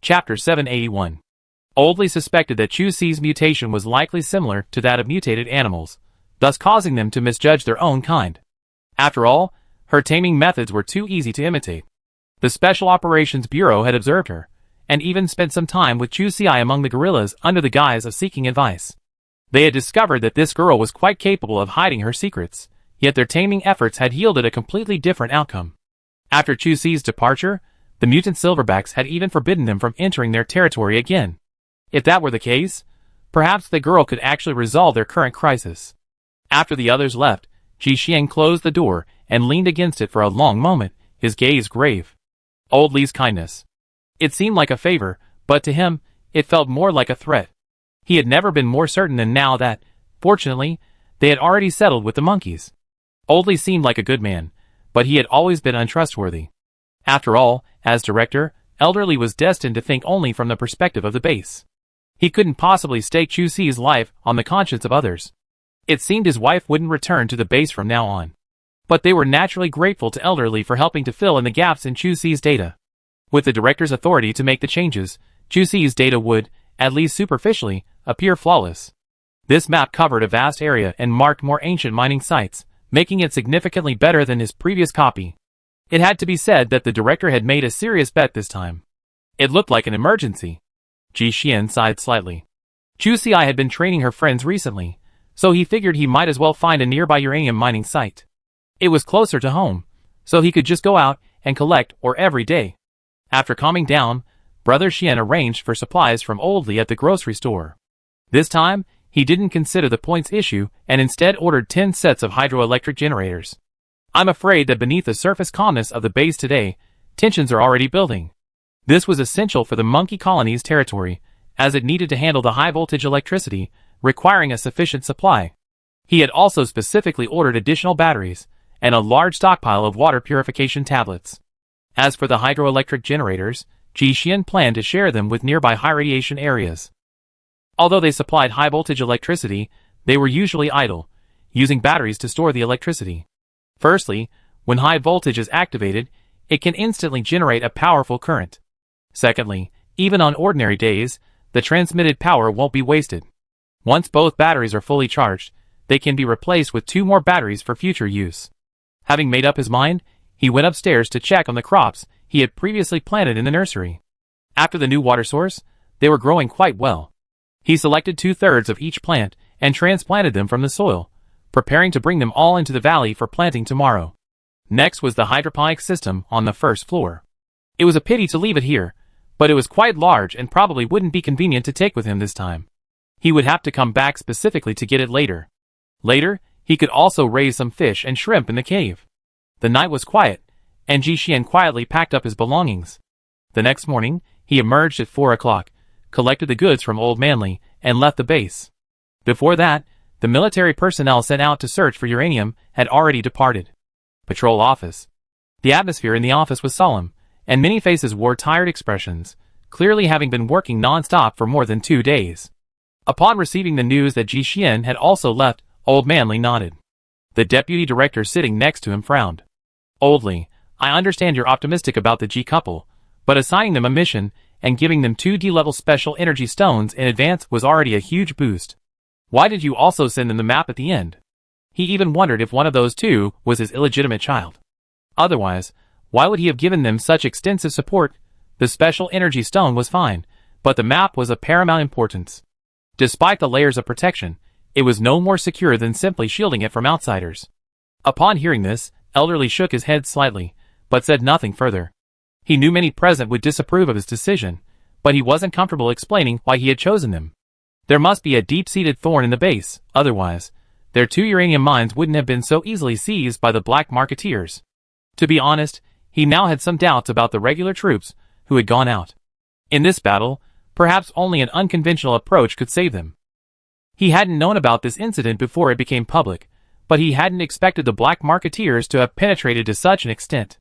Chapter 781. Oldley suspected that Chu Si's mutation was likely similar to that of mutated animals, thus causing them to misjudge their own kind. After all, her taming methods were too easy to imitate. The Special Operations Bureau had observed her, and even spent some time with Chu Si among the guerrillas under the guise of seeking advice. They had discovered that this girl was quite capable of hiding her secrets, yet their taming efforts had yielded a completely different outcome. After Chu Si's departure, the mutant silverbacks had even forbidden them from entering their territory again. If that were the case, perhaps the girl could actually resolve their current crisis. After the others left, Ji Xian closed the door and leaned against it for a long moment, his gaze grave. Oldley's kindness. It seemed like a favor, but to him, it felt more like a threat. He had never been more certain than now that, fortunately, they had already settled with the monkeys. Oldley seemed like a good man, but he had always been untrustworthy. After all, as director, Elderly was destined to think only from the perspective of the base. He couldn't possibly stake Chu Si's life on the conscience of others. It seemed his wife wouldn't return to the base from now on. But they were naturally grateful to Elderly for helping to fill in the gaps in Chu Si's data. With the director's authority to make the changes, Chu Si's data would, at least superficially, appear flawless. This map covered a vast area and marked more ancient mining sites, making it significantly better than his previous copy. It had to be said that the director had made a serious bet this time. It looked like an emergency. Ji Xian sighed slightly. Chu Si had been training her friends recently, so he figured he might as well find a nearby uranium mining site. It was closer to home, so he could just go out and collect ore every day. After calming down, Brother Xian arranged for supplies from Oldley at the grocery store. This time, he didn't consider the points issue and instead ordered 10 sets of hydroelectric generators. I'm afraid that beneath the surface calmness of the base today, tensions are already building. This was essential for the monkey colony's territory, as it needed to handle the high-voltage electricity, requiring a sufficient supply. He had also specifically ordered additional batteries, and a large stockpile of water purification tablets. As for the hydroelectric generators, Ji Xian planned to share them with nearby high-radiation areas. Although they supplied high-voltage electricity, they were usually idle, using batteries to store the electricity. Firstly, when high voltage is activated, it can instantly generate a powerful current. Secondly, even on ordinary days, the transmitted power won't be wasted. Once both batteries are fully charged, they can be replaced with 2 more batteries for future use. Having made up his mind, he went upstairs to check on the crops he had previously planted in the nursery. After the new water source, they were growing quite well. He selected 2/3 of each plant and transplanted them from the soil, preparing to bring them all into the valley for planting tomorrow. Next was the hydroponic system on the first floor. It was a pity to leave it here, but it was quite large and probably wouldn't be convenient to take with him this time. He would have to come back specifically to get it later. Later, he could also raise some fish and shrimp in the cave. The night was quiet, and Ji Xian quietly packed up his belongings. The next morning, he emerged at 4 o'clock, collected the goods from Old Manly, and left the base. Before that, the military personnel sent out to search for uranium had already departed. Patrol office. The atmosphere in the office was solemn, and many faces wore tired expressions, clearly having been working non-stop for more than 2 days. Upon receiving the news that Ji Xian had also left, Old Manly nodded. The deputy director sitting next to him frowned. Oldley, I understand you're optimistic about the G couple, but assigning them a mission and giving them 2 D-level special energy stones in advance was already a huge boost. Why did you also send them the map at the end? He even wondered if one of those 2 was his illegitimate child. Otherwise, why would he have given them such extensive support? The special energy stone was fine, but the map was of paramount importance. Despite the layers of protection, it was no more secure than simply shielding it from outsiders. Upon hearing this, Elderly shook his head slightly, but said nothing further. He knew many present would disapprove of his decision, but he wasn't comfortable explaining why he had chosen them. There must be a deep-seated thorn in the base, otherwise, their 2 uranium mines wouldn't have been so easily seized by the black marketeers. To be honest, he now had some doubts about the regular troops who had gone out. In this battle, perhaps only an unconventional approach could save them. He hadn't known about this incident before it became public, but he hadn't expected the black marketeers to have penetrated to such an extent.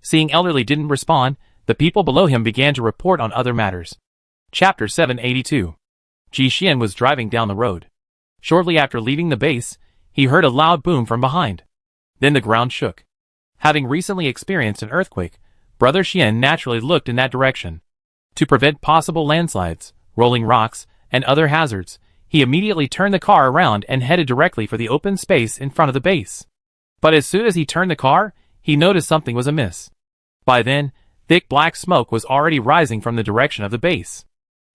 Seeing Elderly didn't respond, the people below him began to report on other matters. Chapter 782. Ji Xian was driving down the road. Shortly after leaving the base, he heard a loud boom from behind. Then the ground shook. Having recently experienced an earthquake, Brother Xian naturally looked in that direction. To prevent possible landslides, rolling rocks, and other hazards, he immediately turned the car around and headed directly for the open space in front of the base. But as soon as he turned the car, he noticed something was amiss. By then, thick black smoke was already rising from the direction of the base.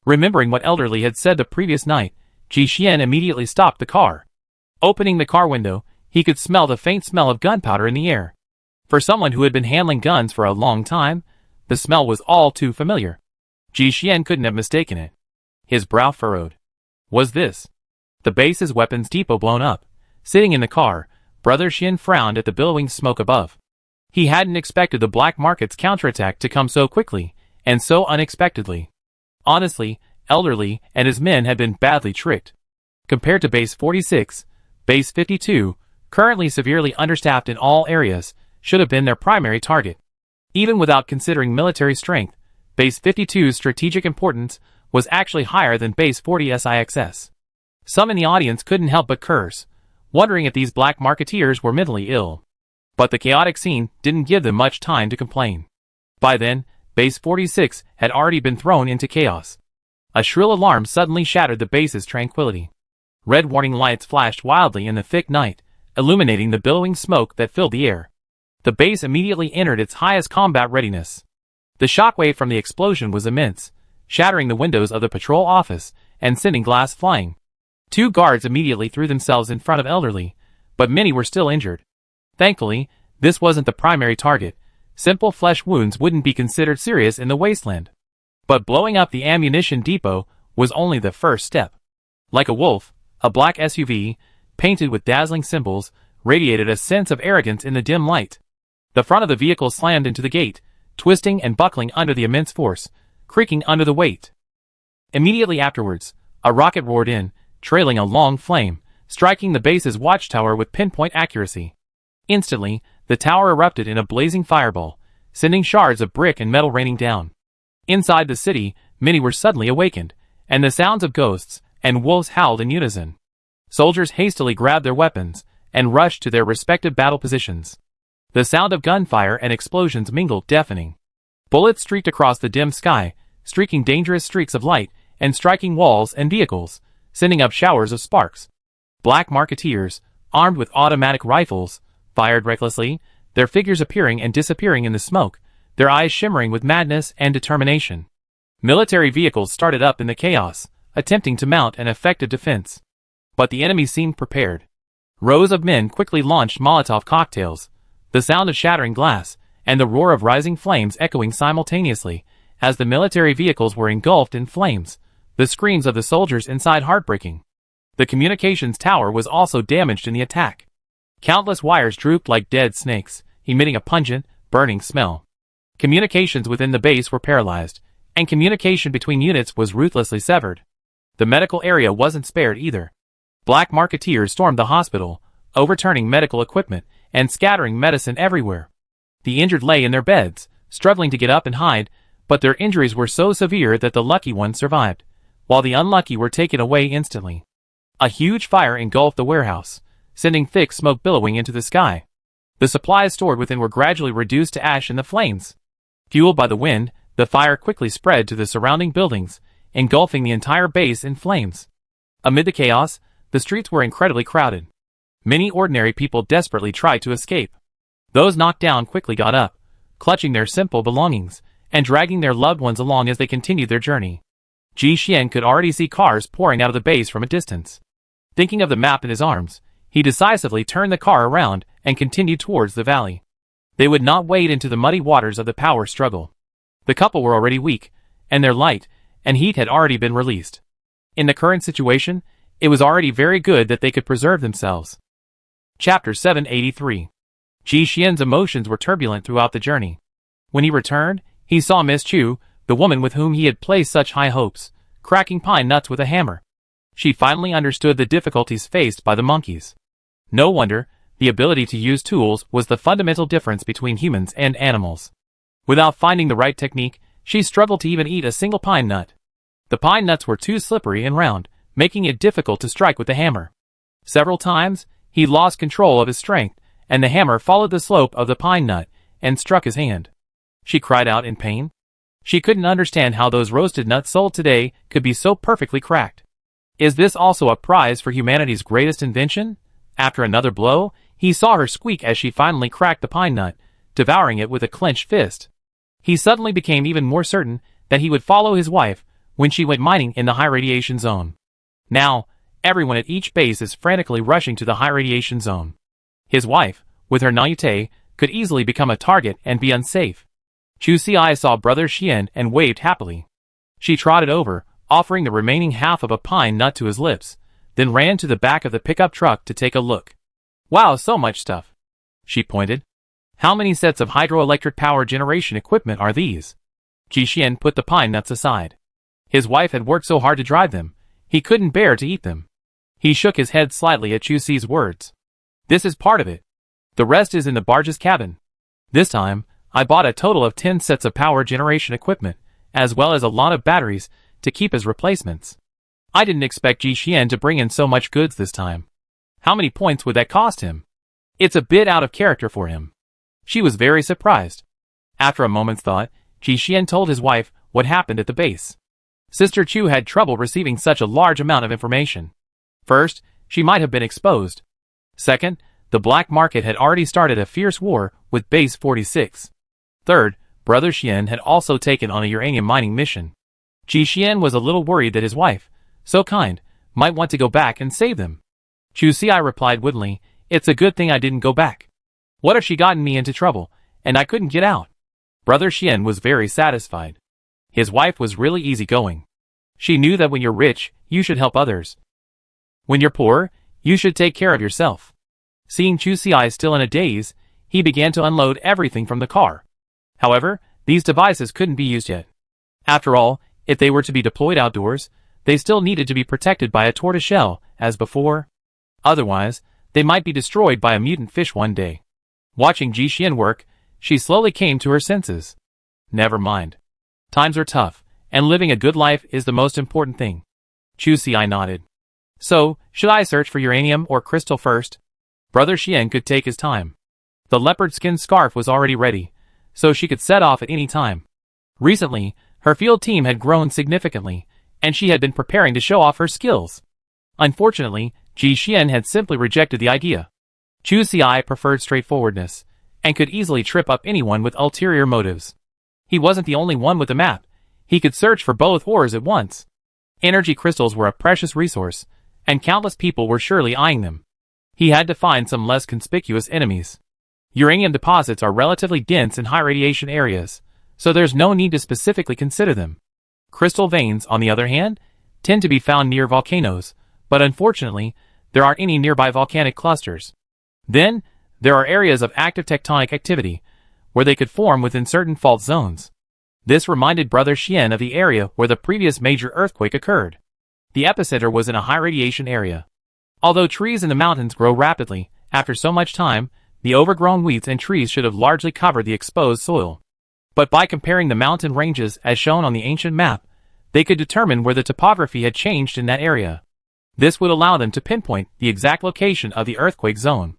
Remembering what Elderly had said the previous night, Ji Xian immediately stopped the car. Opening the car window, he could smell the faint smell of gunpowder in the air. For someone who had been handling guns for a long time, the smell was all too familiar. Ji Xian couldn't have mistaken it. His brow furrowed. Was this the base's weapons depot blown up? Sitting in the car, Brother Xian frowned at the billowing smoke above. He hadn't expected the black market's counterattack to come so quickly, and so unexpectedly. Honestly, Elderly and his men had been badly tricked. Compared to Base 46, Base 52, currently severely understaffed in all areas, should have been their primary target. Even without considering military strength, Base 52's strategic importance was actually higher than Base 40SIXS. Some in the audience couldn't help but curse, wondering if these black marketeers were mentally ill. But the chaotic scene didn't give them much time to complain. By then, Base 46 had already been thrown into chaos. A shrill alarm suddenly shattered the base's tranquility. Red warning lights flashed wildly in the thick night, illuminating the billowing smoke that filled the air. The base immediately entered its highest combat readiness. The shockwave from the explosion was immense, shattering the windows of the patrol office and sending glass flying. 2 guards immediately threw themselves in front of Elderly, but many were still injured. Thankfully, this wasn't the primary target. Simple flesh wounds wouldn't be considered serious in the Wasteland. But blowing up the ammunition depot was only the first step. Like a wolf, a black SUV, painted with dazzling symbols, radiated a sense of arrogance in the dim light. The front of the vehicle slammed into the gate, twisting and buckling under the immense force, creaking under the weight. Immediately afterwards, a rocket roared in, trailing a long flame, striking the base's watchtower with pinpoint accuracy. Instantly, the tower erupted in a blazing fireball, sending shards of brick and metal raining down. Inside the city, many were suddenly awakened, and the sounds of ghosts and wolves howled in unison. Soldiers hastily grabbed their weapons and rushed to their respective battle positions. The sound of gunfire and explosions mingled, deafening. Bullets streaked across the dim sky, streaking dangerous streaks of light and striking walls and vehicles, sending up showers of sparks. Black marketeers, armed with automatic rifles, fired recklessly, their figures appearing and disappearing in the smoke, their eyes shimmering with madness and determination. Military vehicles started up in the chaos, attempting to mount an effective defense. But the enemy seemed prepared. Rows of men quickly launched Molotov cocktails, the sound of shattering glass, and the roar of rising flames echoing simultaneously. As the military vehicles were engulfed in flames, the screams of the soldiers inside heartbreaking. The communications tower was also damaged in the attack. Countless wires drooped like dead snakes, emitting a pungent, burning smell. Communications within the base were paralyzed, and communication between units was ruthlessly severed. The medical area wasn't spared either. Black marketeers stormed the hospital, overturning medical equipment and scattering medicine everywhere. The injured lay in their beds, struggling to get up and hide, but their injuries were so severe that the lucky ones survived, while the unlucky were taken away instantly. A huge fire engulfed the warehouse, sending thick smoke billowing into the sky. The supplies stored within were gradually reduced to ash in the flames. Fueled by the wind, the fire quickly spread to the surrounding buildings, engulfing the entire base in flames. Amid the chaos, the streets were incredibly crowded. Many ordinary people desperately tried to escape. Those knocked down quickly got up, clutching their simple belongings, and dragging their loved ones along as they continued their journey. Ji Xian could already see cars pouring out of the base from a distance. Thinking of the map in his arms, he decisively turned the car around and continued towards the valley. They would not wade into the muddy waters of the power struggle. The couple were already weak, and their light and heat had already been released. In the current situation, it was already very good that they could preserve themselves. Chapter 783. Ji Xian's emotions were turbulent throughout the journey. When he returned, he saw Miss Chu, the woman with whom he had placed such high hopes, cracking pine nuts with a hammer. She finally understood the difficulties faced by the monkeys. No wonder, the ability to use tools was the fundamental difference between humans and animals. Without finding the right technique, she struggled to even eat a single pine nut. The pine nuts were too slippery and round, making it difficult to strike with the hammer. Several times, he lost control of his strength, and the hammer followed the slope of the pine nut and struck his hand. She cried out in pain. She couldn't understand how those roasted nuts sold today could be so perfectly cracked. Is this also a prize for humanity's greatest invention? After another blow, he saw her squeak as she finally cracked the pine nut, devouring it with a clenched fist. He suddenly became even more certain that he would follow his wife when she went mining in the high radiation zone. Now, everyone at each base is frantically rushing to the high radiation zone. His wife, with her naivete, could easily become a target and be unsafe. Chu Xi saw Brother Xian and waved happily. She trotted over, offering the remaining half of a pine nut to his lips, then ran to the back of the pickup truck to take a look. Wow, so much stuff, she pointed. How many sets of hydroelectric power generation equipment are these? Ji Xian put the pine nuts aside. His wife had worked so hard to drive them, he couldn't bear to eat them. He shook his head slightly at Chu Xi's words. This is part of it. The rest is in the barge's cabin. This time, I bought a total of 10 sets of power generation equipment, as well as a lot of batteries, to keep as replacements. I didn't expect Ji Xian to bring in so much goods this time. How many points would that cost him? It's a bit out of character for him. She was very surprised. After a moment's thought, Ji Xian told his wife what happened at the base. Sister Chu had trouble receiving such a large amount of information. First, she might have been exposed. Second, the black market had already started a fierce war with Base 46. Third, Brother Xian had also taken on a uranium mining mission. Ji Xian was a little worried that his wife, so kind, might want to go back and save them. Chu Xi replied woodenly, "It's a good thing I didn't go back. What if she gotten me into trouble, and I couldn't get out?" Brother Xian was very satisfied. His wife was really easygoing. She knew that when you're rich, you should help others. When you're poor, you should take care of yourself. Seeing Chu Xi still in a daze, he began to unload everything from the car. However, these devices couldn't be used yet. After all, if they were to be deployed outdoors, they still needed to be protected by a tortoiseshell, as before. Otherwise, they might be destroyed by a mutant fish one day. Watching Ji Xian work, she slowly came to her senses. Never mind. Times are tough, and living a good life is the most important thing. Chu Xi nodded. So, should I search for uranium or crystal first? Brother Xian could take his time. The leopard skin scarf was already ready, so she could set off at any time. Recently, her field team had grown significantly, and she had been preparing to show off her skills. Unfortunately, Ji Xian had simply rejected the idea. Chu Xi preferred straightforwardness, and could easily trip up anyone with ulterior motives. He wasn't the only one with a map. He could search for both ores at once. Energy crystals were a precious resource, and countless people were surely eyeing them. He had to find some less conspicuous enemies. Uranium deposits are relatively dense in high radiation areas, so there's no need to specifically consider them. Crystal veins, on the other hand, tend to be found near volcanoes, but unfortunately, there aren't any nearby volcanic clusters. Then, there are areas of active tectonic activity, where they could form within certain fault zones. This reminded Brother Xian of the area where the previous major earthquake occurred. The epicenter was in a high radiation area. Although trees in the mountains grow rapidly, after so much time, the overgrown weeds and trees should have largely covered the exposed soil. But by comparing the mountain ranges as shown on the ancient map, they could determine where the topography had changed in that area. This would allow them to pinpoint the exact location of the earthquake zone.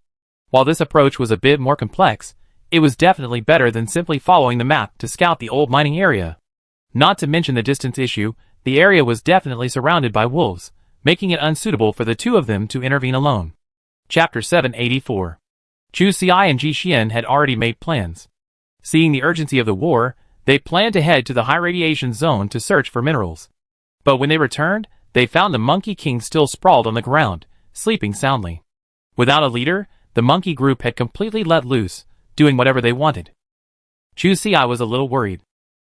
While this approach was a bit more complex, it was definitely better than simply following the map to scout the old mining area. Not to mention the distance issue, the area was definitely surrounded by wolves, making it unsuitable for the two of them to intervene alone. Chapter 784. Chu Xi and Ji Xian had already made plans. Seeing the urgency of the war, they planned to head to the high radiation zone to search for minerals. But when they returned, they found the Monkey King still sprawled on the ground, sleeping soundly. Without a leader, the monkey group had completely let loose, doing whatever they wanted. Chu Xi was a little worried.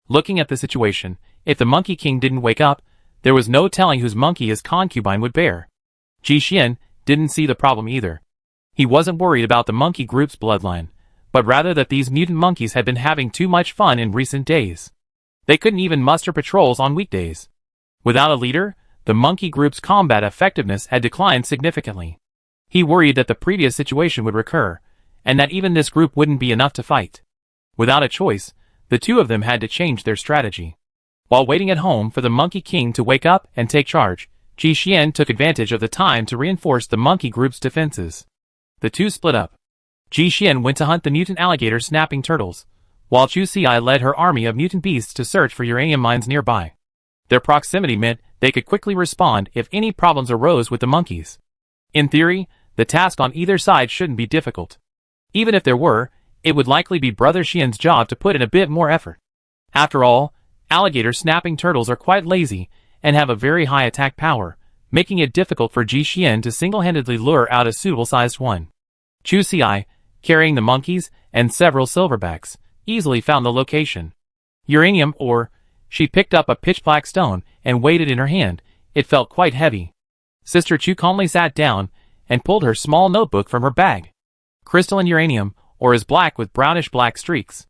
Looking at the situation, if the Monkey King didn't wake up, there was no telling whose monkey his concubine would bear. Ji Xian didn't see the problem either. He wasn't worried about the monkey group's bloodline, but rather that these mutant monkeys had been having too much fun in recent days. They couldn't even muster patrols on weekdays. Without a leader, the monkey group's combat effectiveness had declined significantly. He worried that the previous situation would recur, and that even this group wouldn't be enough to fight. Without a choice, the two of them had to change their strategy. While waiting at home for the Monkey King to wake up and take charge, Ji Xian took advantage of the time to reinforce the monkey group's defenses. The two split up. Ji Xian went to hunt the mutant alligator snapping turtles, while Chu Si led her army of mutant beasts to search for uranium mines nearby. Their proximity meant they could quickly respond if any problems arose with the monkeys. In theory, the task on either side shouldn't be difficult. Even if there were, it would likely be Brother Xian's job to put in a bit more effort. After all, alligator snapping turtles are quite lazy and have a very high attack power, making it difficult for Ji Xian to single-handedly lure out a suitable-sized one. Chu Si, carrying the monkeys and several silverbacks, easily found the location. Uranium ore. She picked up a pitch-black stone and weighed it in her hand. It felt quite heavy. Sister Chu calmly sat down and pulled her small notebook from her bag. Crystalline uranium ore is black with brownish-black streaks.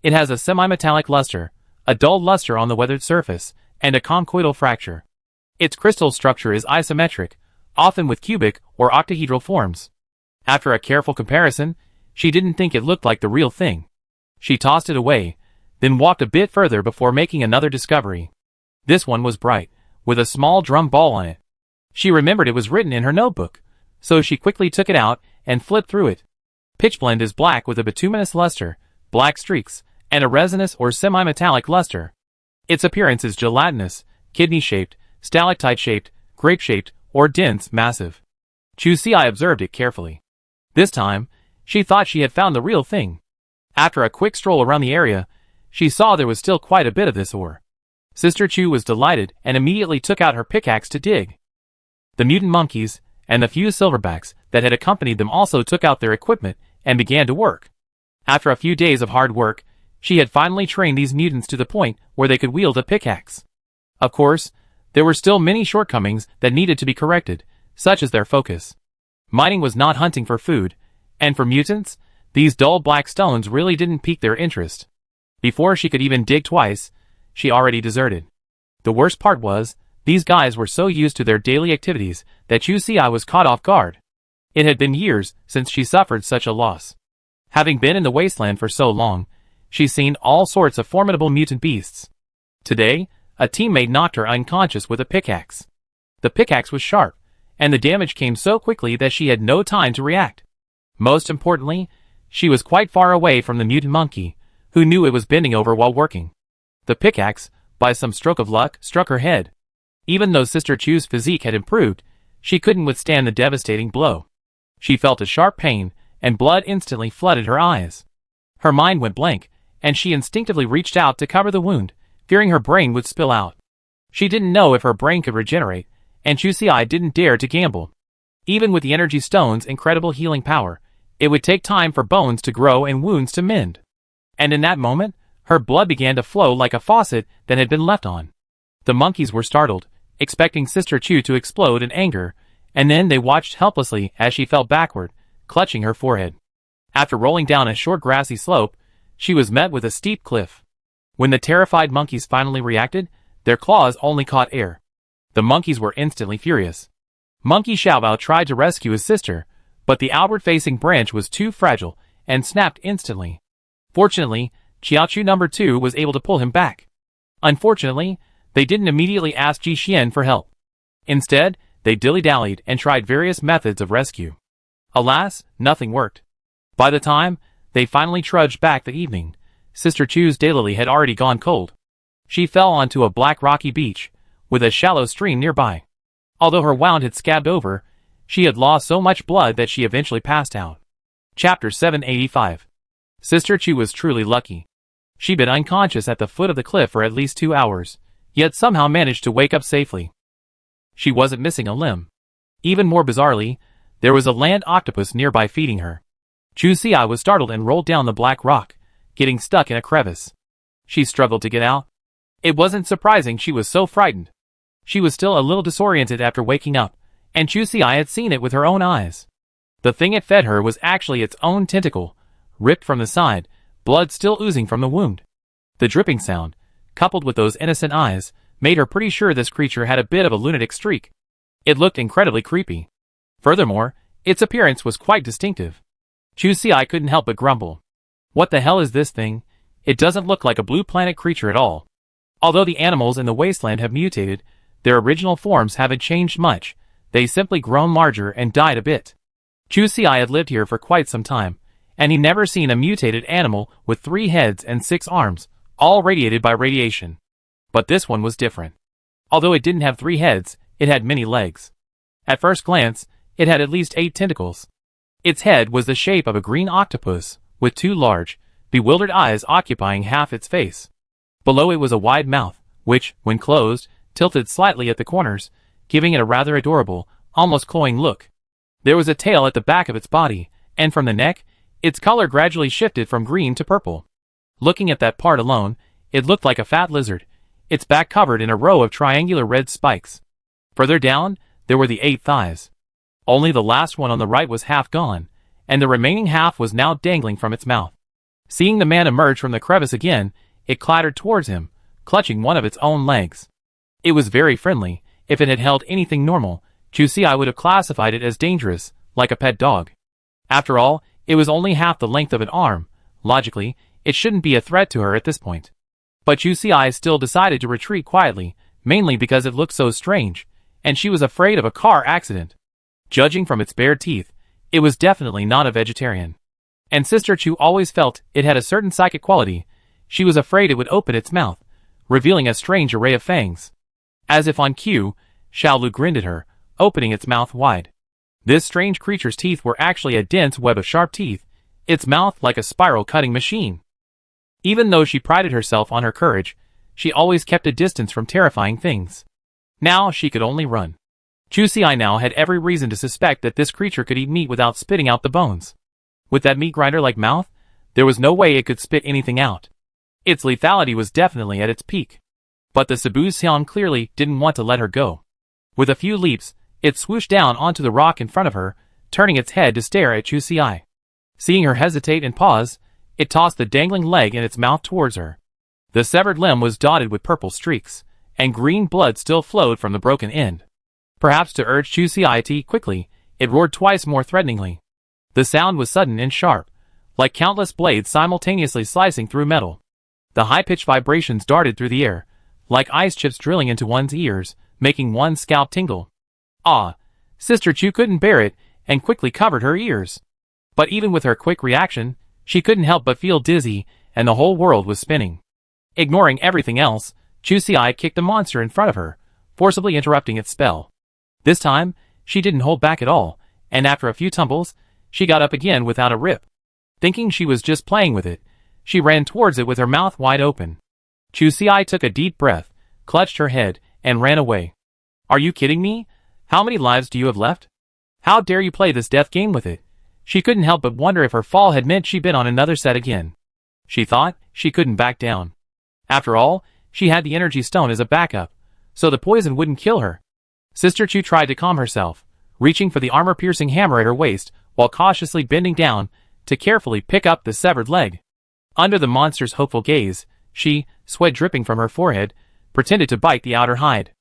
It has a semi-metallic luster, a dull luster on the weathered surface, and a conchoidal fracture. Its crystal structure is isometric, often with cubic or octahedral forms. After a careful comparison, she didn't think it looked like the real thing. She tossed it away, then walked a bit further before making another discovery. This one was bright, with a small drum ball on it. She remembered it was written in her notebook, so she quickly took it out and flipped through it. Pitchblende is black with a bituminous luster, black streaks, and a resinous or semi-metallic luster. Its appearance is gelatinous, kidney-shaped, stalactite-shaped, grape-shaped, or dense, massive. Chu Si observed it carefully. This time, she thought she had found the real thing. After a quick stroll around the area, she saw there was still quite a bit of this ore. Sister Chu was delighted and immediately took out her pickaxe to dig. The mutant monkeys and the few silverbacks that had accompanied them also took out their equipment and began to work. After a few days of hard work, she had finally trained these mutants to the point where they could wield a pickaxe. Of course, there were still many shortcomings that needed to be corrected, such as their focus. Mining was not hunting for food, and for mutants, these dull black stones really didn't pique their interest. Before she could even dig twice, she already deserted. The worst part was, these guys were so used to their daily activities that Chu Si was caught off guard. It had been years since she suffered such a loss. Having been in the Wasteland for so long, she's seen all sorts of formidable mutant beasts. Today, a teammate knocked her unconscious with a pickaxe. The pickaxe was sharp, and the damage came so quickly that she had no time to react. Most importantly, she was quite far away from the mutant monkey, who knew it was bending over while working. The pickaxe, by some stroke of luck, struck her head. Even though Sister Chu's physique had improved, she couldn't withstand the devastating blow. She felt a sharp pain, and blood instantly flooded her eyes. Her mind went blank, and she instinctively reached out to cover the wound, fearing her brain would spill out. She didn't know if her brain could regenerate, and Chu Si didn't dare to gamble. Even with the energy stone's incredible healing power, it would take time for bones to grow and wounds to mend. And in that moment, her blood began to flow like a faucet that had been left on. The monkeys were startled, expecting Sister Chu to explode in anger, and then they watched helplessly as she fell backward, clutching her forehead. After rolling down a short grassy slope, she was met with a steep cliff. When the terrified monkeys finally reacted, their claws only caught air. The monkeys were instantly furious. Monkey Xiaobao tried to rescue his sister, but the outward-facing branch was too fragile and snapped instantly. Fortunately, Qiaochu No. 2 was able to pull him back. Unfortunately, they didn't immediately ask Ji Xian for help. Instead, they dilly-dallied and tried various methods of rescue. Alas, nothing worked. By the time they finally trudged back that evening, Sister Chu's daylily had already gone cold. She fell onto a black rocky beach, with a shallow stream nearby. Although her wound had scabbed over, she had lost so much blood that she eventually passed out. Chapter 785. Sister Chu was truly lucky. She'd been unconscious at the foot of the cliff for at least 2 hours, yet somehow managed to wake up safely. She wasn't missing a limb. Even more bizarrely, there was a land octopus nearby feeding her. Chu Si was startled and rolled down the black rock, getting stuck in a crevice. She struggled to get out. It wasn't surprising she was so frightened. She was still a little disoriented after waking up, and Chu Si had seen it with her own eyes. The thing it fed her was actually its own tentacle, ripped from the side, blood still oozing from the wound. The dripping sound, coupled with those innocent eyes, made her pretty sure this creature had a bit of a lunatic streak. It looked incredibly creepy. Furthermore, its appearance was quite distinctive. Chu Si couldn't help but grumble. What the hell is this thing? It doesn't look like a blue planet creature at all. Although the animals in the Wasteland have mutated, their original forms haven't changed much. They simply grown larger and died a bit. Chu Si had lived here for quite some time, and he'd never seen a mutated animal with 3 heads and 6 arms, all radiated by radiation. But this one was different. Although it didn't have 3 heads, it had many legs. At first glance, it had at least 8 tentacles. Its head was the shape of a green octopus, with 2 large, bewildered eyes occupying half its face. Below it was a wide mouth, which, when closed, tilted slightly at the corners, giving it a rather adorable, almost cloying look. There was a tail at the back of its body, and from the neck, its color gradually shifted from green to purple. Looking at that part alone, it looked like a fat lizard, its back covered in a row of triangular red spikes. Further down, there were the 8 thighs. Only the last one on the right was half gone, and the remaining half was now dangling from its mouth. Seeing the man emerge from the crevice again, it clattered towards him, clutching one of its own legs. It was very friendly. If it had held anything normal, Chusi would have classified it as dangerous, like a pet dog. After all, it was only half the length of an arm. Logically, it shouldn't be a threat to her at this point. But Chusi still decided to retreat quietly, mainly because it looked so strange, and she was afraid of a car accident. Judging from its bare teeth, it was definitely not a vegetarian. And Sister Chu always felt it had a certain psychic quality. She was afraid it would open its mouth, revealing a strange array of fangs. As if on cue, Xiaolu grinned at her, opening its mouth wide. This strange creature's teeth were actually a dense web of sharp teeth, its mouth like a spiral-cutting machine. Even though she prided herself on her courage, she always kept a distance from terrifying things. Now she could only run. Chusi now had every reason to suspect that this creature could eat meat without spitting out the bones. With that meat grinder-like mouth, there was no way it could spit anything out. Its lethality was definitely at its peak. But the Cebu Xiang clearly didn't want to let her go. With a few leaps, it swooshed down onto the rock in front of her, turning its head to stare at Chusi. Seeing her hesitate and pause, it tossed the dangling leg in its mouth towards her. The severed limb was dotted with purple streaks, and green blood still flowed from the broken end. Perhaps to urge Chusi to eat quickly, it roared twice more threateningly. The sound was sudden and sharp, like countless blades simultaneously slicing through metal. The high-pitched vibrations darted through the air, like ice chips drilling into one's ears, making one's scalp tingle. Ah! Sister Chu couldn't bear it, and quickly covered her ears. But even with her quick reaction, she couldn't help but feel dizzy, and the whole world was spinning. Ignoring everything else, Chusi kicked the monster in front of her, forcibly interrupting its spell. This time, she didn't hold back at all, and after a few tumbles, she got up again without a rip. Thinking she was just playing with it, she ran towards it with her mouth wide open. Chusi took a deep breath, clutched her head, and ran away. Are you kidding me? How many lives do you have left? How dare you play this death game with it? She couldn't help but wonder if her fall had meant she'd been on another set again. She thought she couldn't back down. After all, she had the energy stone as a backup, so the poison wouldn't kill her. Sister Chu tried to calm herself, reaching for the armor-piercing hammer at her waist, while cautiously bending down to carefully pick up the severed leg. Under the monster's hopeful gaze, she, sweat dripping from her forehead, pretended to bite the outer hide.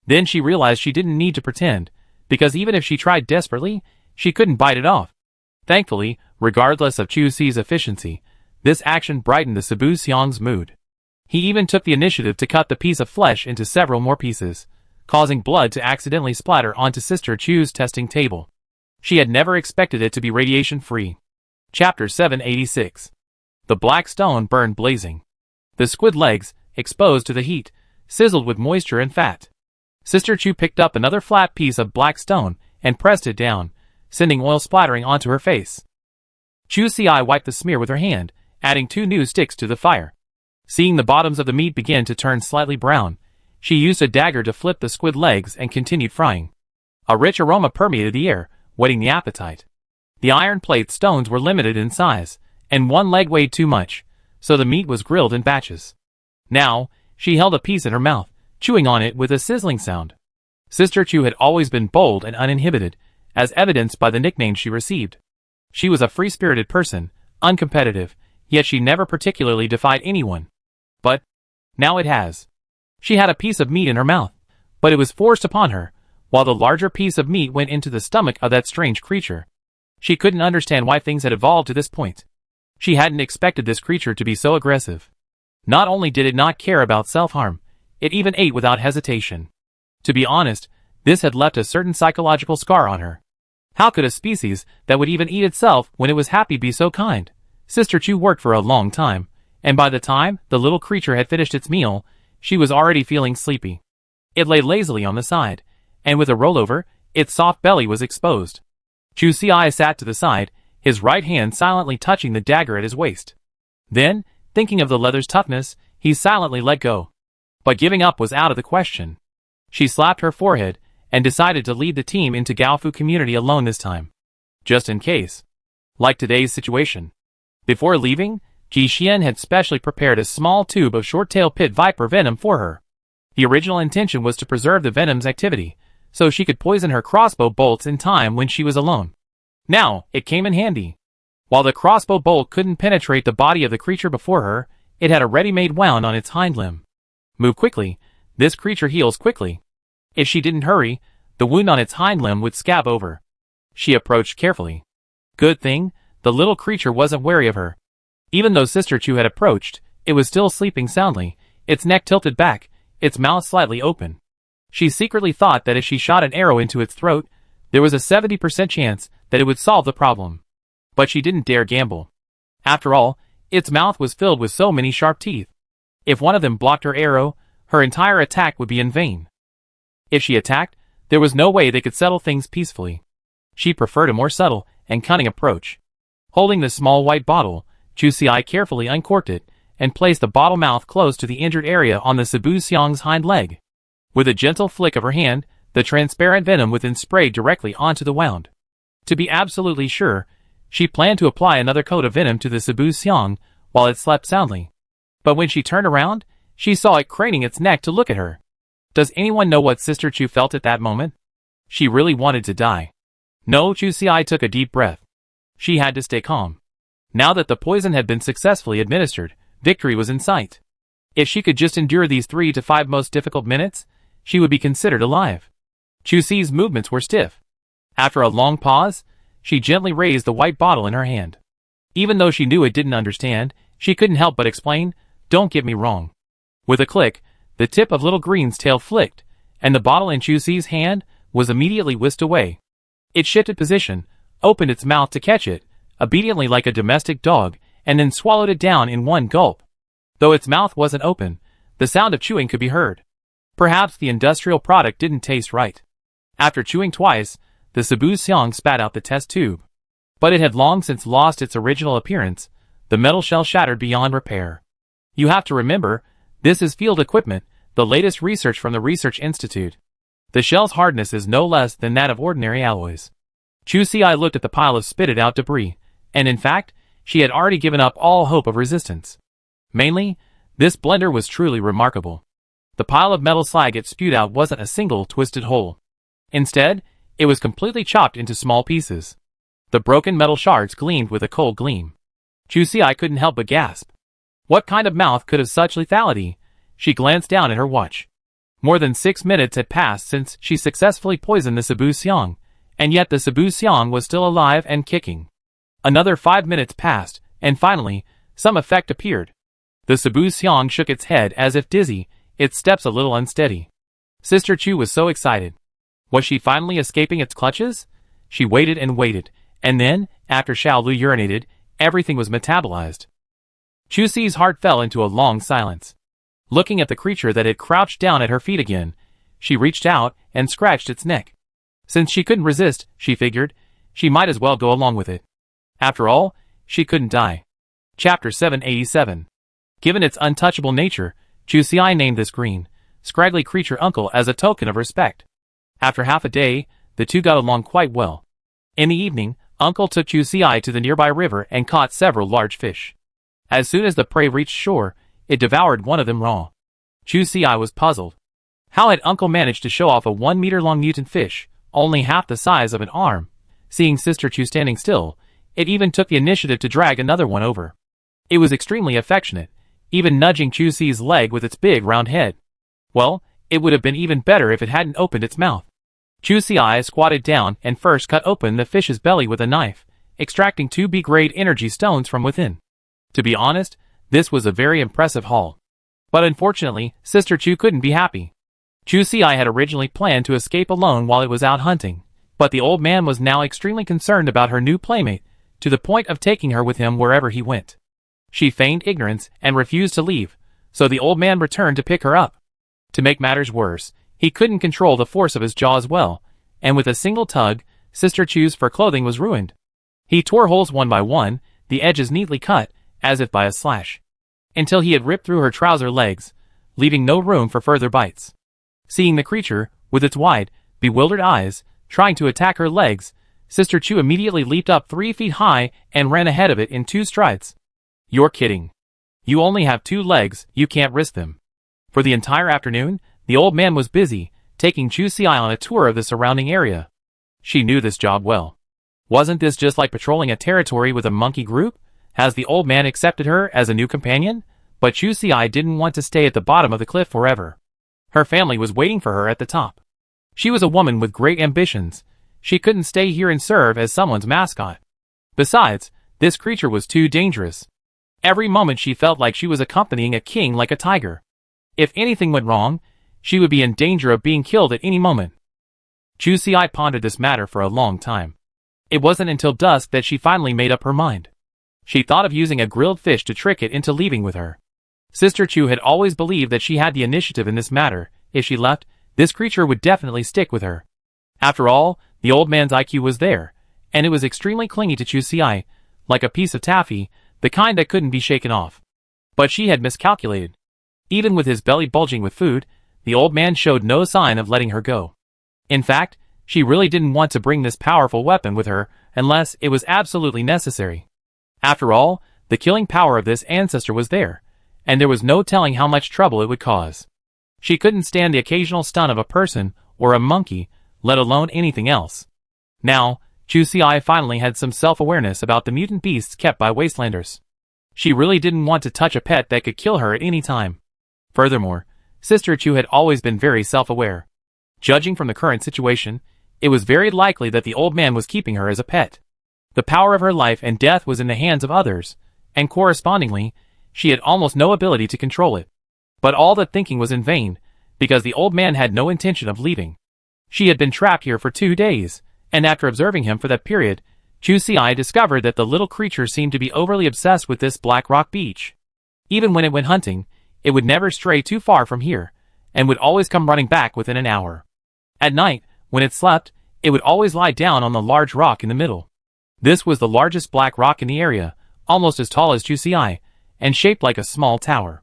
Then she realized she didn't need to pretend, because even if she tried desperately, she couldn't bite it off. Thankfully, regardless of Chusi's efficiency, this action brightened the Cebu Xiang's mood. He even took the initiative to cut the piece of flesh into several more pieces, causing blood to accidentally splatter onto Sister Chu's testing table. She had never expected it to be radiation-free. Chapter 786. The black stone burned blazing. The squid legs, exposed to the heat, sizzled with moisture and fat. Sister Chu picked up another flat piece of black stone and pressed it down, sending oil splattering onto her face. Chusi wiped the smear with her hand, adding 2 new sticks to the fire. Seeing the bottoms of the meat begin to turn slightly brown, she used a dagger to flip the squid legs and continued frying. A rich aroma permeated the air, whetting the appetite. The iron plate stones were limited in size, and one leg weighed too much, so the meat was grilled in batches. Now, she held a piece in her mouth, chewing on it with a sizzling sound. Sister Chu had always been bold and uninhibited, as evidenced by the nickname she received. She was a free-spirited person, uncompetitive, yet she never particularly defied anyone. But now it has. She had a piece of meat in her mouth, but it was forced upon her, while the larger piece of meat went into the stomach of that strange creature. She couldn't understand why things had evolved to this point. She hadn't expected this creature to be so aggressive. Not only did it not care about self-harm, it even ate without hesitation. To be honest, this had left a certain psychological scar on her. How could a species that would even eat itself when it was happy be so kind? Sister Chu worked for a long time, and by the time the little creature had finished its meal, she was already feeling sleepy. It lay lazily on the side, and with a rollover, its soft belly was exposed. Chu Si sat to the side, his right hand silently touching the dagger at his waist. Then, thinking of the leather's toughness, he silently let go. But giving up was out of the question. She slapped her forehead and decided to lead the team into Gaofu community alone this time. Just in case. Like today's situation. Before leaving, Ji Xian had specially prepared a small tube of short-tail pit viper venom for her. The original intention was to preserve the venom's activity, so she could poison her crossbow bolts in time when she was alone. Now, it came in handy. While the crossbow bolt couldn't penetrate the body of the creature before her, it had a ready-made wound on its hind limb. Move quickly, this creature heals quickly. If she didn't hurry, the wound on its hind limb would scab over. She approached carefully. Good thing, the little creature wasn't wary of her. Even though Sister Chu had approached, it was still sleeping soundly, its neck tilted back, its mouth slightly open. She secretly thought that if she shot an arrow into its throat, there was a 70% chance that it would solve the problem. But she didn't dare gamble. After all, its mouth was filled with so many sharp teeth. If one of them blocked her arrow, her entire attack would be in vain. If she attacked, there was no way they could settle things peacefully. She preferred a more subtle and cunning approach. Holding the small white bottle, Chu Si carefully uncorked it and placed the bottle mouth close to the injured area on the Sabu Xiang's hind leg. With a gentle flick of her hand, the transparent venom within sprayed directly onto the wound. To be absolutely sure, she planned to apply another coat of venom to the Sabu Xiang while it slept soundly. But when she turned around, she saw it craning its neck to look at her. Does anyone know what Sister Chu felt at that moment? She really wanted to die. No, Chu Si took a deep breath. She had to stay calm. Now that the poison had been successfully administered, victory was in sight. If she could just endure these 3 to 5 most difficult minutes, she would be considered alive. Chu Si's movements were stiff. After a long pause, she gently raised the white bottle in her hand. Even though she knew it didn't understand, she couldn't help but explain, "Don't get me wrong." With a click, the tip of Little Green's tail flicked, and the bottle in Chu Si's hand was immediately whisked away. It shifted position, opened its mouth to catch it, obediently like a domestic dog, and then swallowed it down in one gulp. Though its mouth wasn't open, the sound of chewing could be heard. Perhaps the industrial product didn't taste right. After chewing twice, the Sabu Xiang spat out the test tube. But it had long since lost its original appearance, the metal shell shattered beyond repair. You have to remember, this is field equipment, the latest research from the Research Institute. The shell's hardness is no less than that of ordinary alloys. Chu Si looked at the pile of spitted out debris, and in fact, she had already given up all hope of resistance. Mainly, this blender was truly remarkable. The pile of metal slag it spewed out wasn't a single twisted hole. Instead, it was completely chopped into small pieces. The broken metal shards gleamed with a cold gleam. Chu Si couldn't help but gasp. What kind of mouth could have such lethality? She glanced down at her watch. More than 6 minutes had passed since she successfully poisoned the Sabu Xiang, and yet the Sabu Xiang was still alive and kicking. Another 5 minutes passed, and finally, some effect appeared. The Sabu Xiang shook its head as if dizzy, its steps a little unsteady. Sister Chu was so excited. Was she finally escaping its clutches? She waited and waited, and then, after Xiao Lu urinated, everything was metabolized. Chu Si's heart fell into a long silence. Looking at the creature that had crouched down at her feet again, she reached out and scratched its neck. Since she couldn't resist, she figured, she might as well go along with it. After all, she couldn't die. Chapter 787. Given its untouchable nature, Chu Si named this green, scraggly creature Uncle as a token of respect. After half a day, the two got along quite well. In the evening, Uncle took Chu Si to the nearby river and caught several large fish. As soon as the prey reached shore, it devoured one of them raw. Chu Si was puzzled. How had Uncle managed to show off a 1-meter-long mutant fish, only half the size of an arm? Seeing Sister Chu standing still, it even took the initiative to drag another one over. It was extremely affectionate, even nudging Chu Si's leg with its big round head. Well, it would have been even better if it hadn't opened its mouth. Chu Si squatted down and first cut open the fish's belly with a knife, extracting 2 B-grade energy stones from within. To be honest, this was a very impressive haul. But unfortunately, Sister Chu couldn't be happy. Chu Si had originally planned to escape alone while it was out hunting, But the old man was now extremely concerned about her new playmate, to the point of taking her with him wherever he went. She feigned ignorance and refused to leave, so the old man returned to pick her up. To make matters worse, he couldn't control the force of his jaws well, and with a single tug, Sister Chu's fur clothing was ruined. He tore holes one by one, the edges neatly cut, as if by a slash, until he had ripped through her trouser legs, leaving no room for further bites. Seeing the creature, with its wide, bewildered eyes, trying to attack her legs, Sister Chu immediately leaped up 3 feet high and ran ahead of it in 2 strides. You're kidding. You only have 2 legs, you can't risk them. For the entire afternoon, the old man was busy, taking Chu Si on a tour of the surrounding area. She knew this job well. Wasn't this just like patrolling a territory with a monkey group? Has the old man accepted her as a new companion? But Chu Si didn't want to stay at the bottom of the cliff forever. Her family was waiting for her at the top. She was a woman with great ambitions. She couldn't stay here and serve as someone's mascot. Besides, this creature was too dangerous. Every moment she felt like she was accompanying a king like a tiger. If anything went wrong, she would be in danger of being killed at any moment. Chu Si pondered this matter for a long time. It wasn't until dusk that she finally made up her mind. She thought of using a grilled fish to trick it into leaving with her. Sister Chu had always believed that she had the initiative in this matter. If she left, this creature would definitely stick with her. After all, the old man's IQ was there, and it was extremely clingy to Chu Si, like a piece of taffy, the kind that couldn't be shaken off. But she had miscalculated. Even with his belly bulging with food, the old man showed no sign of letting her go. In fact, she really didn't want to bring this powerful weapon with her unless it was absolutely necessary. After all, the killing power of this ancestor was there, and there was no telling how much trouble it would cause. She couldn't stand the occasional stun of a person or a monkey, let alone anything else. Now, Chu Si finally had some self-awareness about the mutant beasts kept by Wastelanders. She really didn't want to touch a pet that could kill her at any time. Furthermore, Sister Chu had always been very self-aware. Judging from the current situation, it was very likely that the old man was keeping her as a pet. The power of her life and death was in the hands of others, and correspondingly, she had almost no ability to control it. But all that thinking was in vain, because the old man had no intention of leaving. She had been trapped here for 2 days, and after observing him for that period, Chu Si discovered that the little creature seemed to be overly obsessed with this black rock beach. Even when it went hunting, it would never stray too far from here, and would always come running back within an hour. At night, when it slept, it would always lie down on the large rock in the middle. This was the largest black rock in the area, almost as tall as Chu Si, and shaped like a small tower.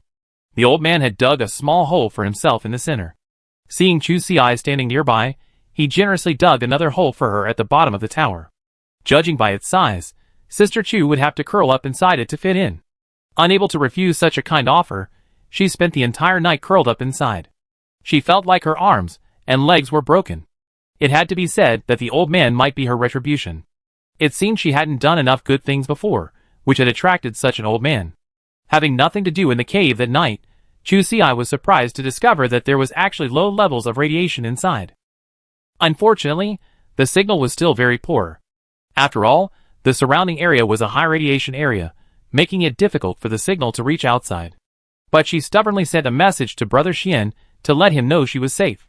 The old man had dug a small hole for himself in the center. Seeing Chu Si standing nearby, he generously dug another hole for her at the bottom of the tower. Judging by its size, Sister Chu would have to curl up inside it to fit in. Unable to refuse such a kind offer, she spent the entire night curled up inside. She felt like her arms and legs were broken. It had to be said that the old man might be her retribution. It seemed she hadn't done enough good things before, which had attracted such an old man. Having nothing to do in the cave that night, Chu Si was surprised to discover that there was actually low levels of radiation inside. Unfortunately, the signal was still very poor. After all, the surrounding area was a high radiation area, making it difficult for the signal to reach outside. But she stubbornly sent a message to Brother Xian to let him know she was safe.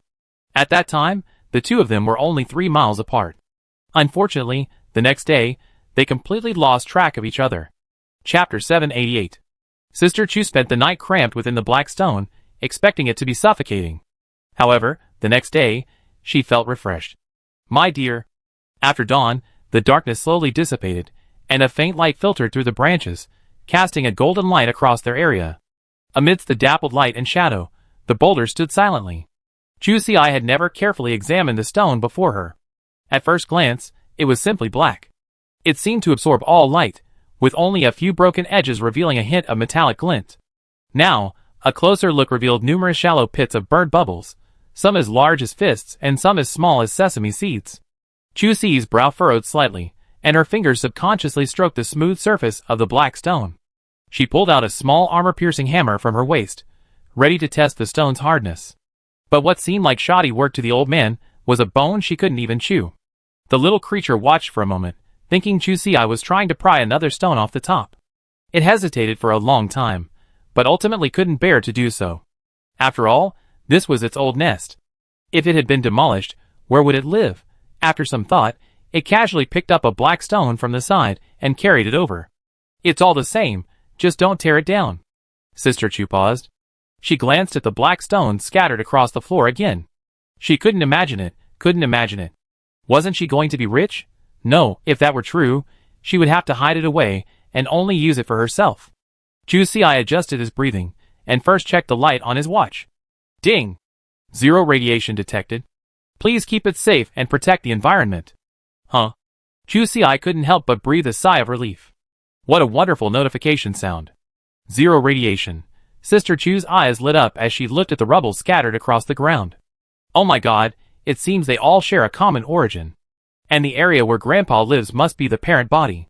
At that time, the two of them were only 3 miles apart. Unfortunately, the next day, they completely lost track of each other. Chapter 788. Sister Chu spent the night cramped within the black stone, expecting it to be suffocating. However, the next day, she felt refreshed. My dear. After dawn, the darkness slowly dissipated, and a faint light filtered through the branches, casting a golden light across their area. Amidst the dappled light and shadow, the boulder stood silently. Chu Si had never carefully examined the stone before her. At first glance, it was simply black. It seemed to absorb all light, with only a few broken edges revealing a hint of metallic glint. Now, a closer look revealed numerous shallow pits of burnt bubbles, some as large as fists and some as small as sesame seeds. Chu Si's brow furrowed slightly, and her fingers subconsciously stroked the smooth surface of the black stone. She pulled out a small armor-piercing hammer from her waist, ready to test the stone's hardness. But what seemed like shoddy work to the old man was a bone she couldn't even chew. The little creature watched for a moment, thinking Chu Si was trying to pry another stone off the top. It hesitated for a long time, but ultimately couldn't bear to do so. After all, this was its old nest. If it had been demolished, where would it live? After some thought, it casually picked up a black stone from the side and carried it over. It's all the same, just don't tear it down. Sister Chu paused. She glanced at the black stone scattered across the floor again. She couldn't imagine it. Wasn't she going to be rich? No, if that were true, she would have to hide it away and only use it for herself. Chu Xi adjusted his breathing and first checked the light on his watch. Ding! 0 radiation detected. Please keep it safe and protect the environment. Huh? Chu Xi couldn't help but breathe a sigh of relief. What a wonderful notification sound. 0 radiation. Sister Chu's eyes lit up as she looked at the rubble scattered across the ground. Oh my god, it seems they all share a common origin. And the area where Grandpa lives must be the parent body.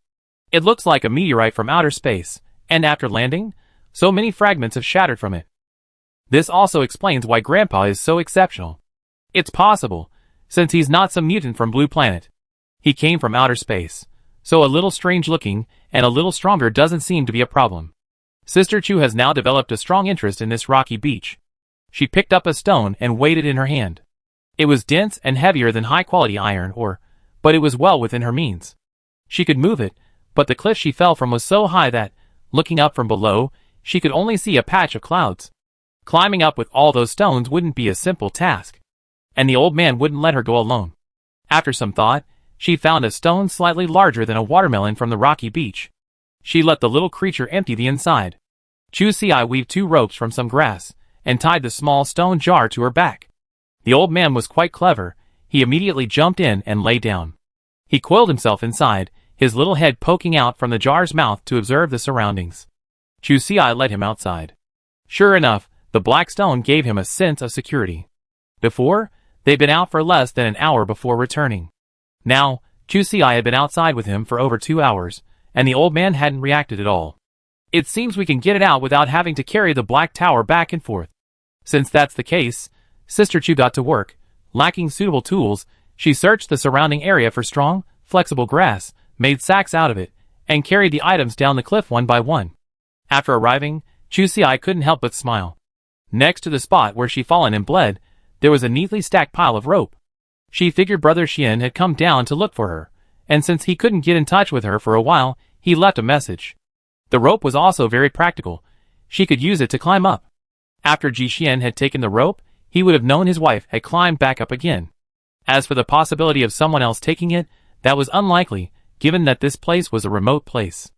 It looks like a meteorite from outer space, and after landing, so many fragments have shattered from it. This also explains why Grandpa is so exceptional. It's possible, since he's not some mutant from Blue Planet. He came from outer space, so a little strange looking and a little stronger doesn't seem to be a problem. Sister Chu has now developed a strong interest in this rocky beach. She picked up a stone and weighed it in her hand. It was dense and heavier than high-quality iron ore, but it was well within her means. She could move it, but the cliff she fell from was so high that, looking up from below, she could only see a patch of clouds. Climbing up with all those stones wouldn't be a simple task. And the old man wouldn't let her go alone. After some thought, she found a stone slightly larger than a watermelon from the rocky beach. She let the little creature empty the inside. Chu Xi weaved 2 ropes from some grass, and tied the small stone jar to her back. The old man was quite clever. He immediately jumped in and lay down. He coiled himself inside, his little head poking out from the jar's mouth to observe the surroundings. Chu Xi led him outside. Sure enough, the black stone gave him a sense of security. Before, they'd been out for less than an hour before returning. Now, Chu Xi had been outside with him for over 2 hours, and the old man hadn't reacted at all. It seems we can get it out without having to carry the black tower back and forth. Since that's the case, Sister Chu got to work. Lacking suitable tools, she searched the surrounding area for strong, flexible grass, made sacks out of it, and carried the items down the cliff one by one. After arriving, Chu Xi couldn't help but smile. Next to the spot where she'd fallen and bled, there was a neatly stacked pile of rope. She figured Brother Xian had come down to look for her, and since he couldn't get in touch with her for a while, he left a message. The rope was also very practical. She could use it to climb up. After Ji Xian had taken the rope, he would have known his wife had climbed back up again. As for the possibility of someone else taking it, that was unlikely, given that this place was a remote place.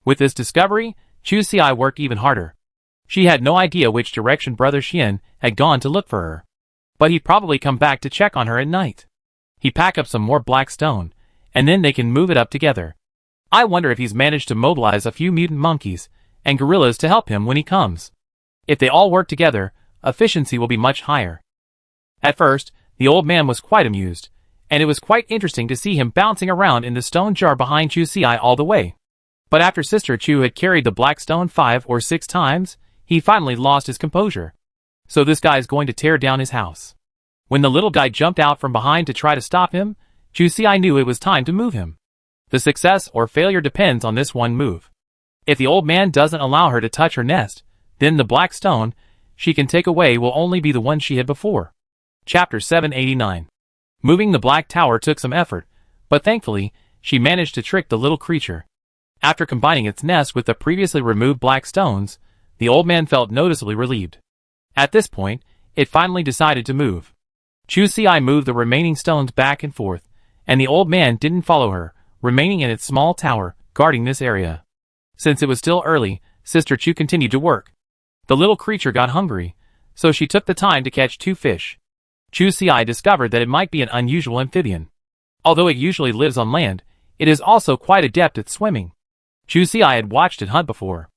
With this discovery, Chu Xi worked even harder. She had no idea which direction Brother Xian had gone to look for her. But he'd probably come back to check on her at night. He'd pack up some more black stone, and then they can move it up together. I wonder if he's managed to mobilize a few mutant monkeys and gorillas to help him when he comes. If they all work together, efficiency will be much higher. At first, the old man was quite amused, and it was quite interesting to see him bouncing around in the stone jar behind Chu Xi all the way. But after Sister Chu had carried the black stone 5 or 6 times, he finally lost his composure. So this guy's going to tear down his house. When the little guy jumped out from behind to try to stop him, Chu Xi knew it was time to move him. The success or failure depends on this one move. If the old man doesn't allow her to touch her nest, then the black stone she can take away will only be the one she had before. Chapter 789. Moving the black tower took some effort, but thankfully, she managed to trick the little creature. After combining its nest with the previously removed black stones, the old man felt noticeably relieved. At this point, it finally decided to move. Chu Xi moved the remaining stones back and forth, and the old man didn't follow her, remaining in its small tower, guarding this area. Since it was still early, Sister Chu continued to work. The little creature got hungry, so she took the time to catch 2 fish. Chu Xi discovered that it might be an unusual amphibian. Although it usually lives on land, it is also quite adept at swimming. Chu Xi had watched it hunt before.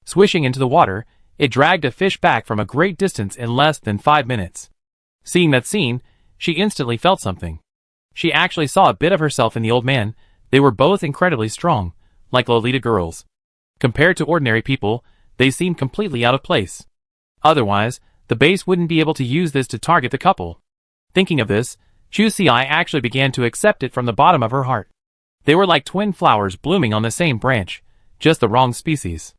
Swishing into the water, it dragged a fish back from a great distance in less than 5 minutes. Seeing that scene, she instantly felt something. She actually saw a bit of herself in the old man. They were both incredibly strong, like Lolita girls. Compared to ordinary people, they seemed completely out of place. Otherwise, the base wouldn't be able to use this to target the couple. Thinking of this, Chu Xi actually began to accept it from the bottom of her heart. They were like twin flowers blooming on the same branch, just the wrong species.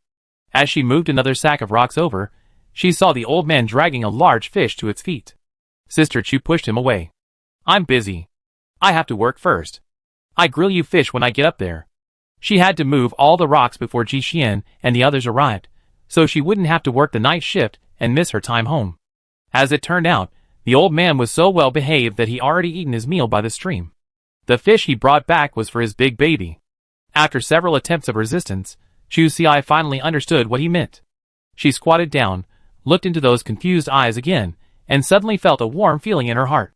As she moved another sack of rocks over, she saw the old man dragging a large fish to its feet. Sister Chu pushed him away. I'm busy. I have to work first. I grill you fish when I get up there. She had to move all the rocks before Ji Xian and the others arrived, so she wouldn't have to work the night shift and miss her time home. As it turned out, the old man was so well behaved that he already eaten his meal by the stream. The fish he brought back was for his big baby. After several attempts of resistance, Chu Xi finally understood what he meant. She squatted down, looked into those confused eyes again, and suddenly felt a warm feeling in her heart.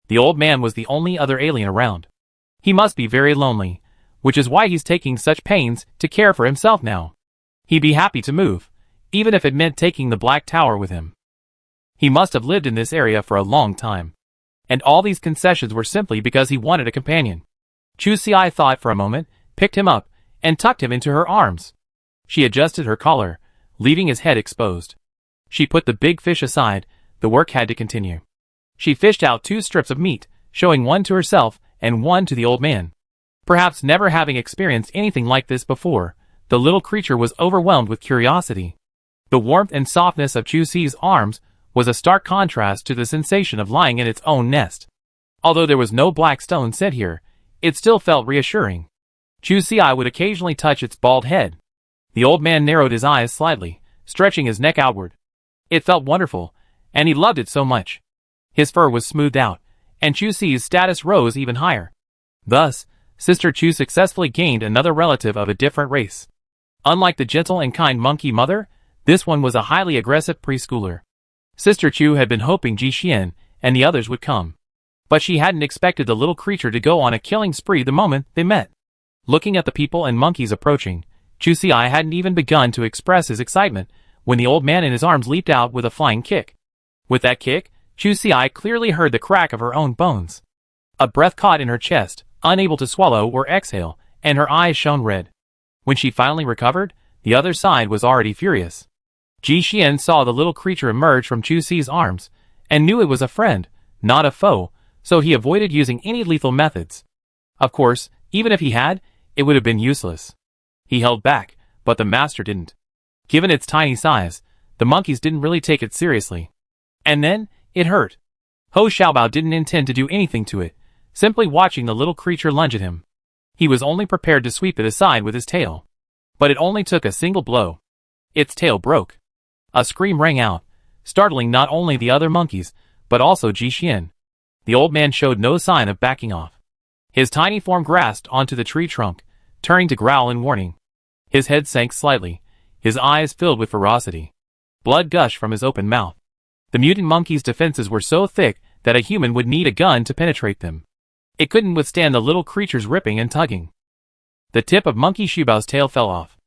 The old man was the only other alien around. He must be very lonely, which is why he's taking such pains to care for himself now. He'd be happy to move, even if it meant taking the Black Tower with him. He must have lived in this area for a long time. And all these concessions were simply because he wanted a companion. Chu Xi thought for a moment, picked him up, and tucked him into her arms. She adjusted her collar, leaving his head exposed. She put the big fish aside, the work had to continue. She fished out 2 strips of meat, showing one to herself and one to the old man. Perhaps never having experienced anything like this before, the little creature was overwhelmed with curiosity. The warmth and softness of Chu Xi's arms was a stark contrast to the sensation of lying in its own nest. Although there was no black stone set here, it still felt reassuring. Chu Xi would occasionally touch its bald head. The old man narrowed his eyes slightly, stretching his neck outward. It felt wonderful, and he loved it so much. His fur was smoothed out, and Chu Xi's status rose even higher. Thus, Sister Chu successfully gained another relative of a different race. Unlike the gentle and kind monkey mother, this one was a highly aggressive preschooler. Sister Chu had been hoping Ji Xian and the others would come. But she hadn't expected the little creature to go on a killing spree the moment they met. Looking at the people and monkeys approaching, Chu Xi hadn't even begun to express his excitement when the old man in his arms leaped out with a flying kick. With that kick, Chu Xi clearly heard the crack of her own bones. A breath caught in her chest, unable to swallow or exhale, and her eyes shone red. When she finally recovered, the other side was already furious. Ji Xian saw the little creature emerge from Chu Xi's arms, and knew it was a friend, not a foe, so he avoided using any lethal methods. Of course, even if he had, it would have been useless. He held back, but the master didn't. Given its tiny size, the monkeys didn't really take it seriously. And then, it hurt. Ho Xiaobao didn't intend to do anything to it, simply watching the little creature lunge at him. He was only prepared to sweep it aside with his tail. But it only took a single blow. Its tail broke. A scream rang out, startling not only the other monkeys, but also Ji Xian. The old man showed no sign of backing off. His tiny form grasped onto the tree trunk, turning to growl in warning. His head sank slightly, his eyes filled with ferocity. Blood gushed from his open mouth. The mutant monkey's defenses were so thick that a human would need a gun to penetrate them. It couldn't withstand the little creature's ripping and tugging. The tip of Monkey Xiaobao's tail fell off.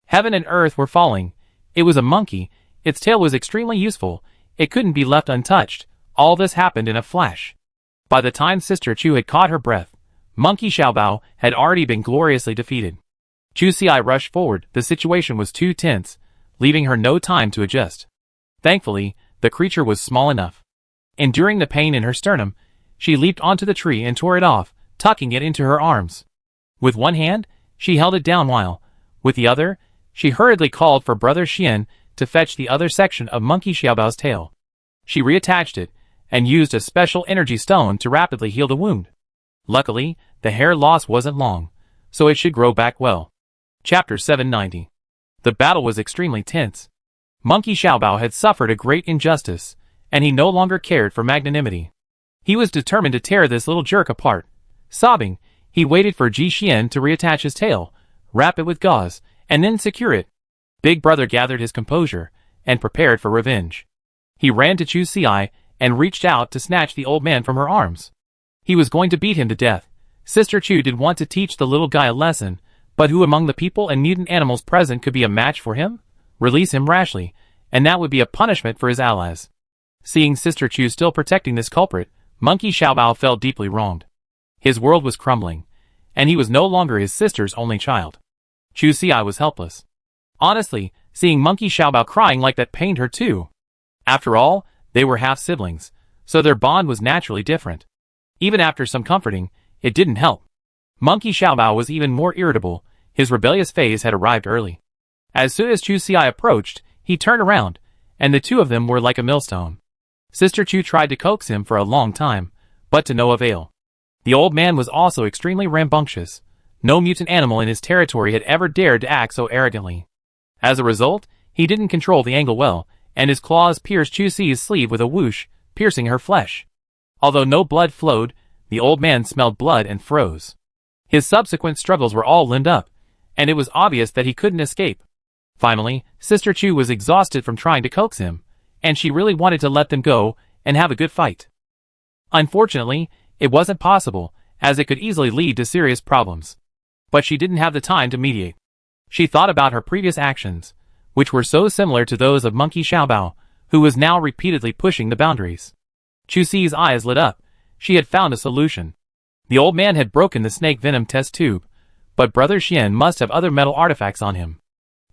Heaven and earth were falling. It was a monkey. Its tail was extremely useful. It couldn't be left untouched. All this happened in a flash. By the time Sister Chu had caught her breath, Monkey Xiaobao had already been gloriously defeated. Chu Xi rushed forward. The situation was too tense, leaving her no time to adjust. Thankfully, the creature was small enough. Enduring the pain in her sternum, she leaped onto the tree and tore it off, tucking it into her arms. With one hand, she held it down while, with the other, she hurriedly called for Brother Xian to fetch the other section of Monkey Xiaobao's tail. She reattached it, and used a special energy stone to rapidly heal the wound. Luckily, the hair loss wasn't long, so it should grow back well. Chapter 790. The battle was extremely tense. Monkey Xiaobao had suffered a great injustice, and he no longer cared for magnanimity. He was determined to tear this little jerk apart. Sobbing, he waited for Ji Xian to reattach his tail, wrap it with gauze, and then secure it. Big Brother gathered his composure, and prepared for revenge. He ran to Chu Xi, and reached out to snatch the old man from her arms. He was going to beat him to death. Sister Chu did want to teach the little guy a lesson, but who among the people and mutant animals present could be a match for him? Release him rashly, and that would be a punishment for his allies. Seeing Sister Chu still protecting this culprit, Monkey Xiaobao felt deeply wronged. His world was crumbling, and he was no longer his sister's only child. Chu Xi was helpless. Honestly, seeing Monkey Xiaobao crying like that pained her too. After all, they were half-siblings, so their bond was naturally different. Even after some comforting, it didn't help. Monkey Xiaobao was even more irritable. His rebellious phase had arrived early. As soon as Chu Xi approached, he turned around, and the two of them were like a millstone. Sister Chu tried to coax him for a long time, but to no avail. The old man was also extremely rambunctious. No mutant animal in his territory had ever dared to act so arrogantly. As a result, he didn't control the angle well, and his claws pierced Chu-Si's sleeve with a whoosh, piercing her flesh. Although no blood flowed, the old man smelled blood and froze. His subsequent struggles were all limned up, and it was obvious that he couldn't escape. Finally, Sister Chu was exhausted from trying to coax him, and she really wanted to let them go and have a good fight. Unfortunately, it wasn't possible, as it could easily lead to serious problems. But she didn't have the time to mediate. She thought about her previous actions, which were so similar to those of Monkey Xiaobao, who was now repeatedly pushing the boundaries. Chu-Si's eyes lit up. She had found a solution. The old man had broken the snake venom test tube, but Brother Xian must have other metal artifacts on him.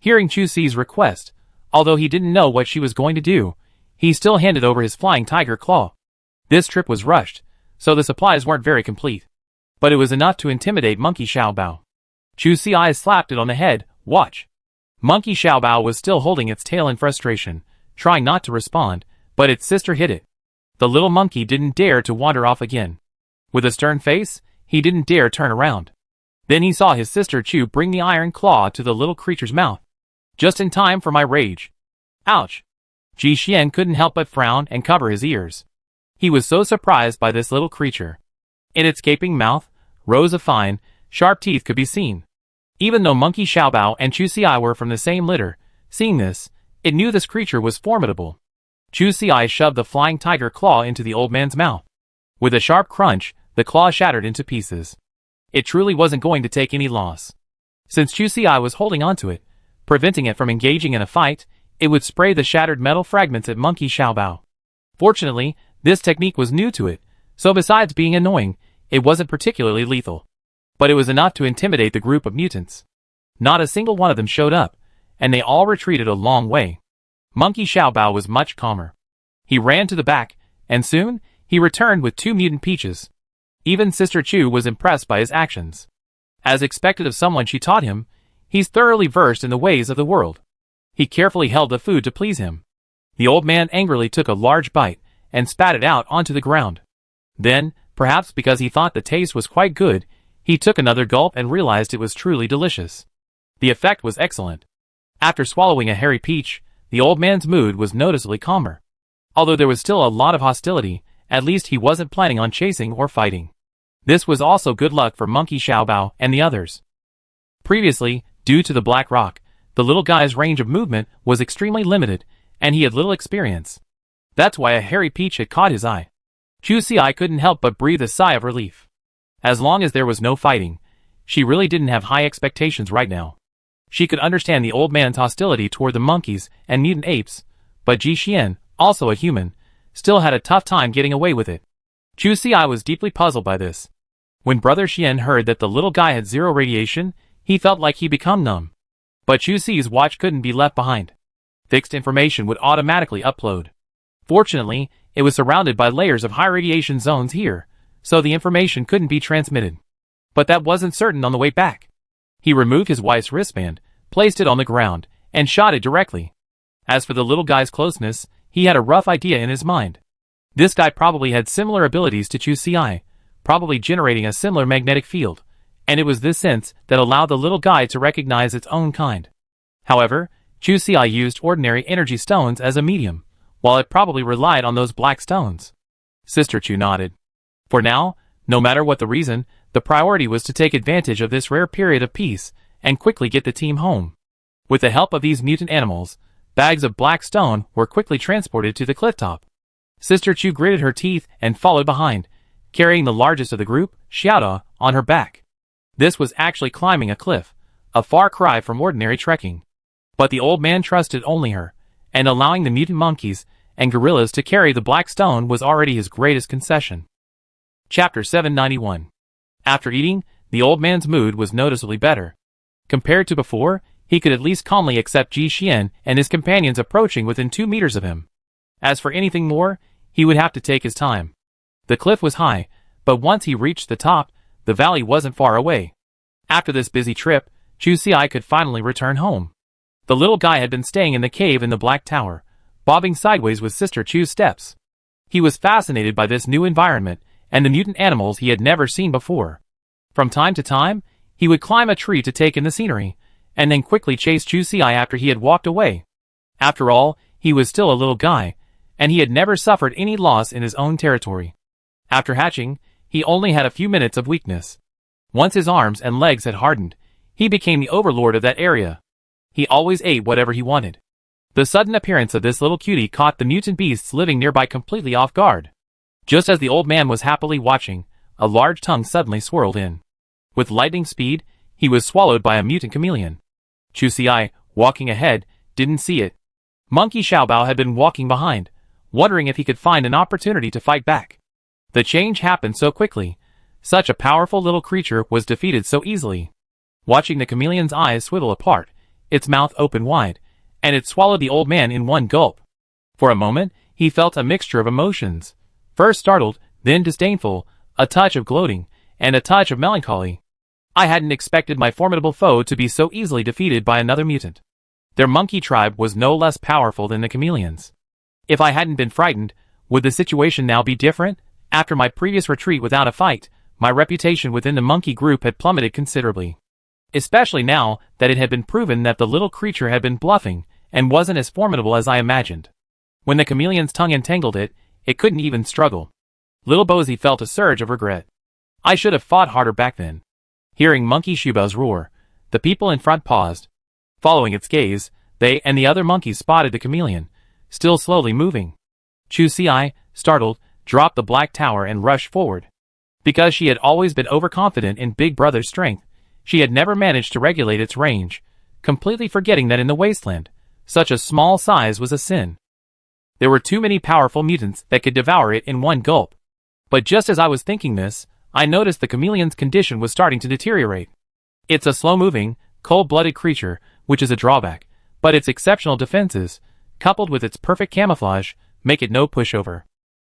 Hearing Chu-Si's request, although he didn't know what she was going to do, he still handed over his flying tiger claw. This trip was rushed, so the supplies weren't very complete. But it was enough to intimidate Monkey Xiaobao. Chu-Si's eyes slapped it on the head. Watch. Monkey Xiaobao was still holding its tail in frustration, trying not to respond, but its sister hit it. The little monkey didn't dare to wander off again. With a stern face, he didn't dare turn around. Then he saw his sister Chu bring the iron claw to the little creature's mouth. Just in time for my rage. Ouch! Ji Xian couldn't help but frown and cover his ears. He was so surprised by this little creature. In its gaping mouth, rows of fine, sharp teeth could be seen. Even though Monkey Xiaobao and Chu-Si were from the same litter, seeing this, it knew this creature was formidable. Chu-Si shoved the flying tiger claw into the old man's mouth. With a sharp crunch, the claw shattered into pieces. It truly wasn't going to take any loss. Since Chu-Si was holding onto it, preventing it from engaging in a fight, it would spray the shattered metal fragments at Monkey Xiaobao. Fortunately, this technique was new to it, so besides being annoying, it wasn't particularly lethal. But it was enough to intimidate the group of mutants. Not a single one of them showed up, and they all retreated a long way. Monkey Xiaobao was much calmer. He ran to the back, and soon, he returned with 2 mutant peaches. Even Sister Chu was impressed by his actions. As expected of someone she taught him, he's thoroughly versed in the ways of the world. He carefully held the food to please him. The old man angrily took a large bite and spat it out onto the ground. Then, perhaps because he thought the taste was quite good, he took another gulp and realized it was truly delicious. The effect was excellent. After swallowing a hairy peach, the old man's mood was noticeably calmer. Although there was still a lot of hostility, at least he wasn't planning on chasing or fighting. This was also good luck for Monkey Xiaobao and the others. Previously, due to the black rock, the little guy's range of movement was extremely limited, and he had little experience. That's why a hairy peach had caught his eye. Chu-Si couldn't help but breathe a sigh of relief. As long as there was no fighting, she really didn't have high expectations right now. She could understand the old man's hostility toward the monkeys and mutant apes, but Ji Xian, also a human, still had a tough time getting away with it. Chu-Si was deeply puzzled by this. When Brother Xian heard that the little guy had 0 radiation, he felt like he'd become numb. But Chu-Si's watch couldn't be left behind. Fixed information would automatically upload. Fortunately, it was surrounded by layers of high radiation zones here, so the information couldn't be transmitted. But that wasn't certain on the way back. He removed his wife's wristband, placed it on the ground, and shot it directly. As for the little guy's closeness, he had a rough idea in his mind. This guy probably had similar abilities to Chu-Si, probably generating a similar magnetic field, and it was this sense that allowed the little guy to recognize its own kind. However, Chu-Si used ordinary energy stones as a medium, while it probably relied on those black stones. Sister Chu nodded. For now, no matter what the reason, the priority was to take advantage of this rare period of peace and quickly get the team home. With the help of these mutant animals, bags of black stone were quickly transported to the cliff top. Sister Chu gritted her teeth and followed behind, carrying the largest of the group, Xiaoda, on her back. This was actually climbing a cliff, a far cry from ordinary trekking. But the old man trusted only her, and allowing the mutant monkeys and gorillas to carry the black stone was already his greatest concession. Chapter 791. After eating, the old man's mood was noticeably better. Compared to before, he could at least calmly accept Ji Xian and his companions approaching within 2 meters of him. As for anything more, he would have to take his time. The cliff was high, but once he reached the top, the valley wasn't far away. After this busy trip, Chu-Si could finally return home. The little guy had been staying in the cave in the Black Tower, bobbing sideways with Sister Chu's steps. He was fascinated by this new environment, and the mutant animals he had never seen before. From time to time, he would climb a tree to take in the scenery, and then quickly chase Chusi after he had walked away. After all, he was still a little guy, and he had never suffered any loss in his own territory. After hatching, he only had a few minutes of weakness. Once his arms and legs had hardened, he became the overlord of that area. He always ate whatever he wanted. The sudden appearance of this little cutie caught the mutant beasts living nearby completely off guard. Just as the old man was happily watching, a large tongue suddenly swirled in. With lightning speed, he was swallowed by a mutant chameleon. Chusi, walking ahead, didn't see it. Monkey Xiaobao had been walking behind, wondering if he could find an opportunity to fight back. The change happened so quickly. Such a powerful little creature was defeated so easily. Watching the chameleon's eyes swivel apart, its mouth open wide, and it swallowed the old man in one gulp. For a moment, he felt a mixture of emotions. First startled, then disdainful, a touch of gloating, and a touch of melancholy. I hadn't expected my formidable foe to be so easily defeated by another mutant. Their monkey tribe was no less powerful than the chameleons. If I hadn't been frightened, would the situation now be different? After my previous retreat without a fight, my reputation within the monkey group had plummeted considerably. Especially now that it had been proven that the little creature had been bluffing and wasn't as formidable as I imagined. When the chameleon's tongue entangled it, it couldn't even struggle. Little Bozy felt a surge of regret. I should have fought harder back then. Hearing Monkey Xiaobao's roar, the people in front paused. Following its gaze, they and the other monkeys spotted the chameleon, still slowly moving. Chusi, startled, dropped the black tower and rushed forward. Because she had always been overconfident in Big Brother's strength, she had never managed to regulate its range, completely forgetting that in the Wasteland, such a small size was a sin. There were too many powerful mutants that could devour it in one gulp. But just as I was thinking this, I noticed the chameleon's condition was starting to deteriorate. It's a slow-moving, cold-blooded creature, which is a drawback, but its exceptional defenses, coupled with its perfect camouflage, make it no pushover.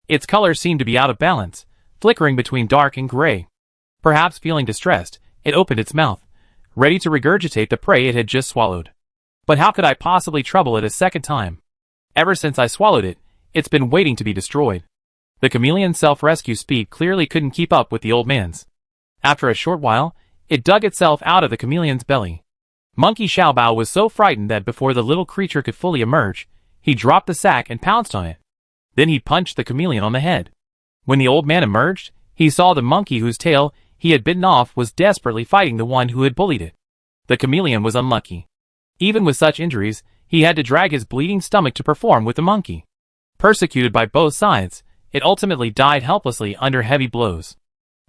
Its colors seemed to be out of balance, flickering between dark and gray. Perhaps feeling distressed, it opened its mouth, ready to regurgitate the prey it had just swallowed. But how could I possibly trouble it a second time? Ever since I swallowed it, it's been waiting to be destroyed. The chameleon's self-rescue speed clearly couldn't keep up with the old man's. After a short while, it dug itself out of the chameleon's belly. Monkey Xiaobao was so frightened that before the little creature could fully emerge, he dropped the sack and pounced on it. Then he punched the chameleon on the head. When the old man emerged, he saw the monkey whose tail he had bitten off was desperately fighting the one who had bullied it. The chameleon was unlucky. Even with such injuries, he had to drag his bleeding stomach to perform with the monkey. Persecuted by both sides, it ultimately died helplessly under heavy blows.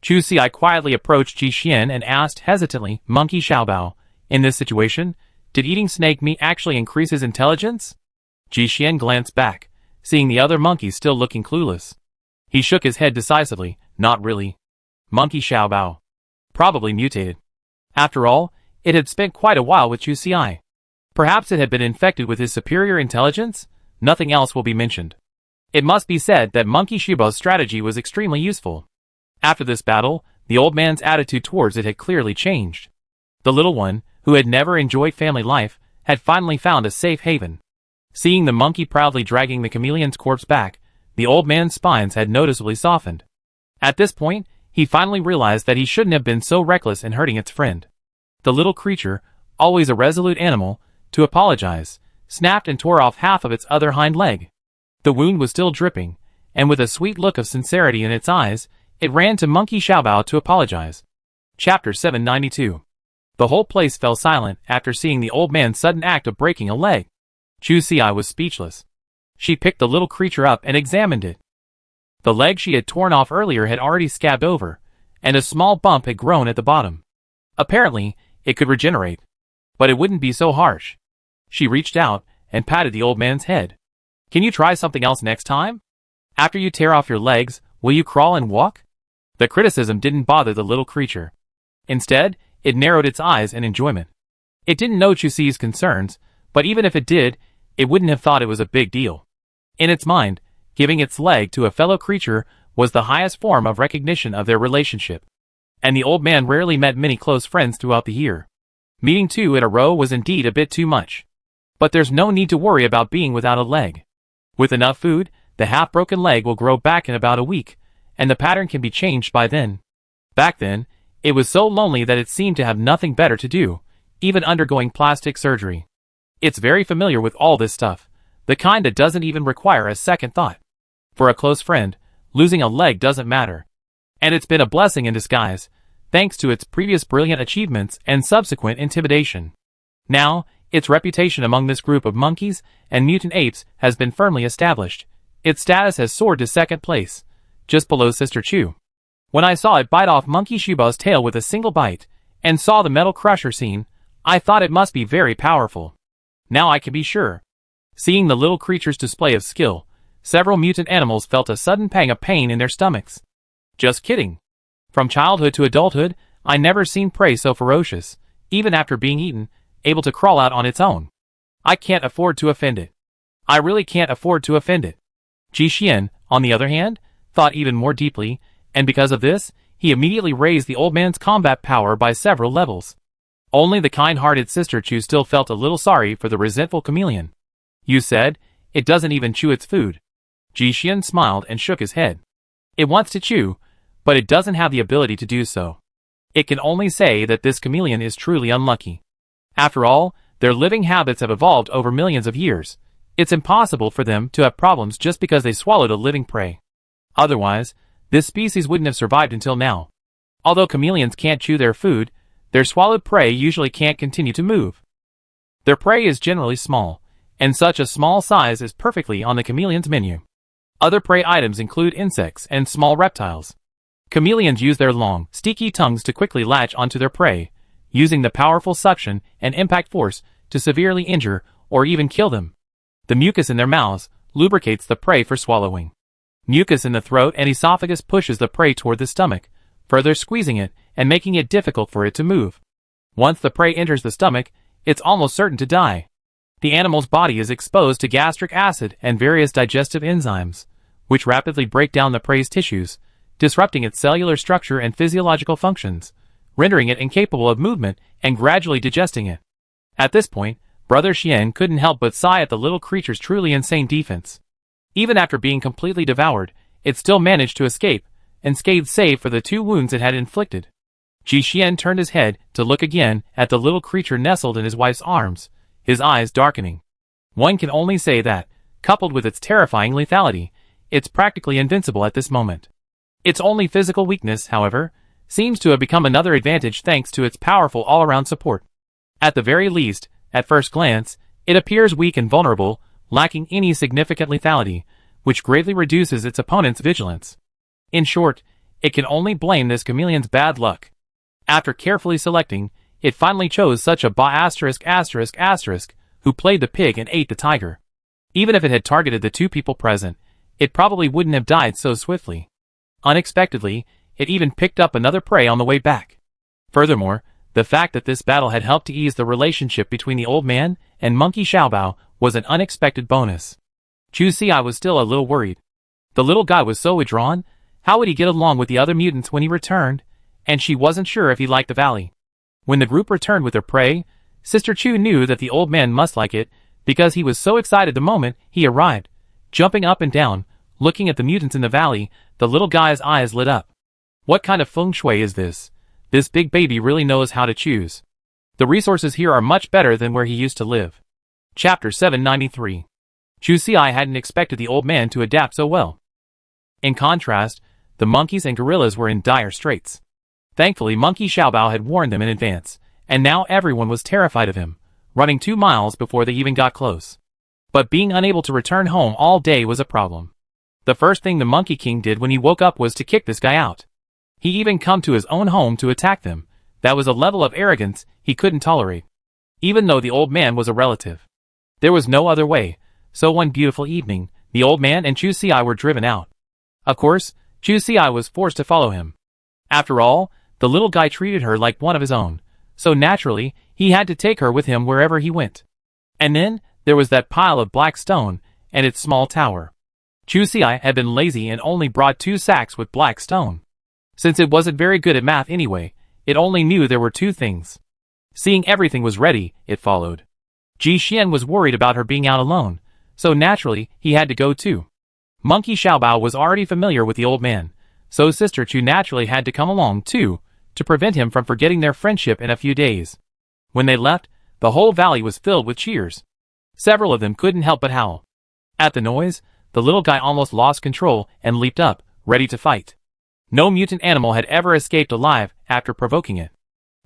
Chusi quietly approached Ji Xian and asked hesitantly, Monkey Xiaobao, in this situation, did eating snake meat actually increase his intelligence? Ji Xian glanced back, seeing the other monkeys still looking clueless. He shook his head decisively, not really. Monkey Xiaobao. Probably mutated. After all, it had spent quite a while with Chusi. Perhaps it had been infected with his superior intelligence? Nothing else will be mentioned. It must be said that Monkey Xiaobao's strategy was extremely useful. After this battle, the old man's attitude towards it had clearly changed. The little one, who had never enjoyed family life, had finally found a safe haven. Seeing the monkey proudly dragging the chameleon's corpse back, the old man's spines had noticeably softened. At this point, he finally realized that he shouldn't have been so reckless in hurting its friend. The little creature, always a resolute animal, to apologize, snapped and tore off half of its other hind leg. The wound was still dripping, and with a sweet look of sincerity in its eyes, it ran to Monkey Xiaobao to apologize. Chapter 792. The whole place fell silent after seeing the old man's sudden act of breaking a leg. Chusi was speechless. She picked the little creature up and examined it. The leg she had torn off earlier had already scabbed over, and a small bump had grown at the bottom. Apparently, it could regenerate. But it wouldn't be so harsh. She reached out and patted the old man's head. Can you try something else next time? After you tear off your legs, will you crawl and walk? The criticism didn't bother the little creature. Instead, it narrowed its eyes in enjoyment. It didn't know Chusi's concerns, but even if it did, it wouldn't have thought it was a big deal. In its mind, giving its leg to a fellow creature was the highest form of recognition of their relationship. And the old man rarely met many close friends throughout the year. Meeting two in a row was indeed a bit too much. But there's no need to worry about being without a leg. With enough food, the half-broken leg will grow back in about a week, and the pattern can be changed by then. Back then, it was so lonely that it seemed to have nothing better to do, even undergoing plastic surgery. It's very familiar with all this stuff, the kind that doesn't even require a second thought. For a close friend, losing a leg doesn't matter. And it's been a blessing in disguise, thanks to its previous brilliant achievements and subsequent intimidation. Now, its reputation among this group of monkeys and mutant apes has been firmly established. Its status has soared to second place, just below Sister Chu. When I saw it bite off Monkey Shubao's tail with a single bite, and saw the metal crusher scene, I thought it must be very powerful. Now I can be sure. Seeing the little creature's display of skill, several mutant animals felt a sudden pang of pain in their stomachs. Just kidding. From childhood to adulthood, I never seen prey so ferocious, even after being eaten, able to crawl out on its own. I can't afford to offend it. I really can't afford to offend it. Ji Xian, on the other hand, thought even more deeply, and because of this, he immediately raised the old man's combat power by several levels. Only the kind-hearted Sister Chu still felt a little sorry for the resentful chameleon. You said, it doesn't even chew its food. Ji Xian smiled and shook his head. It wants to chew, but it doesn't have the ability to do so. It can only say that this chameleon is truly unlucky. After all, their living habits have evolved over millions of years. It's impossible for them to have problems just because they swallowed a living prey. Otherwise, this species wouldn't have survived until now. Although chameleons can't chew their food, their swallowed prey usually can't continue to move. Their prey is generally small, and such a small size is perfectly on the chameleon's menu. Other prey items include insects and small reptiles. Chameleons use their long, sticky tongues to quickly latch onto their prey, using the powerful suction and impact force to severely injure or even kill them. The mucus in their mouths lubricates the prey for swallowing. Mucus in the throat and esophagus pushes the prey toward the stomach, further squeezing it and making it difficult for it to move. Once the prey enters the stomach, it's almost certain to die. The animal's body is exposed to gastric acid and various digestive enzymes, which rapidly break down the prey's tissues, disrupting its cellular structure and physiological functions, rendering it incapable of movement and gradually digesting it. At this point, Brother Xian couldn't help but sigh at the little creature's truly insane defense. Even after being completely devoured, it still managed to escape, unscathed save for the 2 wounds it had inflicted. Ji Xian turned his head to look again at the little creature nestled in his wife's arms, his eyes darkening. One can only say that, coupled with its terrifying lethality, it's practically invincible at this moment. Its only physical weakness, however, seems to have become another advantage thanks to its powerful all-around support. At the very least, at first glance, it appears weak and vulnerable, lacking any significant lethality, which greatly reduces its opponent's vigilance. In short, it can only blame this chameleon's bad luck. After carefully selecting, it finally chose such a who played the pig and ate the tiger. Even if it had targeted the 2 people present, it probably wouldn't have died so swiftly. Unexpectedly, it even picked up another prey on the way back. Furthermore, the fact that this battle had helped to ease the relationship between the old man and Monkey Xiaobao was an unexpected bonus. Chu Xi was still a little worried. The little guy was so withdrawn, how would he get along with the other mutants when he returned? And she wasn't sure if he liked the valley. When the group returned with their prey, Sister Chu knew that the old man must like it, because he was so excited the moment he arrived. Jumping up and down, looking at the mutants in the valley, the little guy's eyes lit up. What kind of feng shui is this? This big baby really knows how to choose. The resources here are much better than where he used to live. Chapter 793. Chu Xi hadn't expected the old man to adapt so well. In contrast, the monkeys and gorillas were in dire straits. Thankfully, Monkey Xiaobao had warned them in advance, and now everyone was terrified of him, running 2 miles before they even got close. But being unable to return home all day was a problem. The first thing the Monkey King did when he woke up was to kick this guy out. He even come to his own home to attack them. That was a level of arrogance he couldn't tolerate. Even though the old man was a relative. There was no other way, so one beautiful evening, the old man and Chu Xi were driven out. Of course, Chu Xi was forced to follow him. After all, the little guy treated her like one of his own, so naturally, he had to take her with him wherever he went. And then, there was that pile of black stone, and its small tower. Chu Xi had been lazy and only brought 2 sacks with black stone. Since it wasn't very good at math anyway, it only knew there were 2 things. Seeing everything was ready, it followed. Ji Xian was worried about her being out alone, so naturally, he had to go too. Monkey Xiaobao was already familiar with the old man, so Sister Chu naturally had to come along too, to prevent him from forgetting their friendship in a few days. When they left, the whole valley was filled with cheers. Several of them couldn't help but howl. At the noise, the little guy almost lost control and leaped up, ready to fight. No mutant animal had ever escaped alive after provoking it.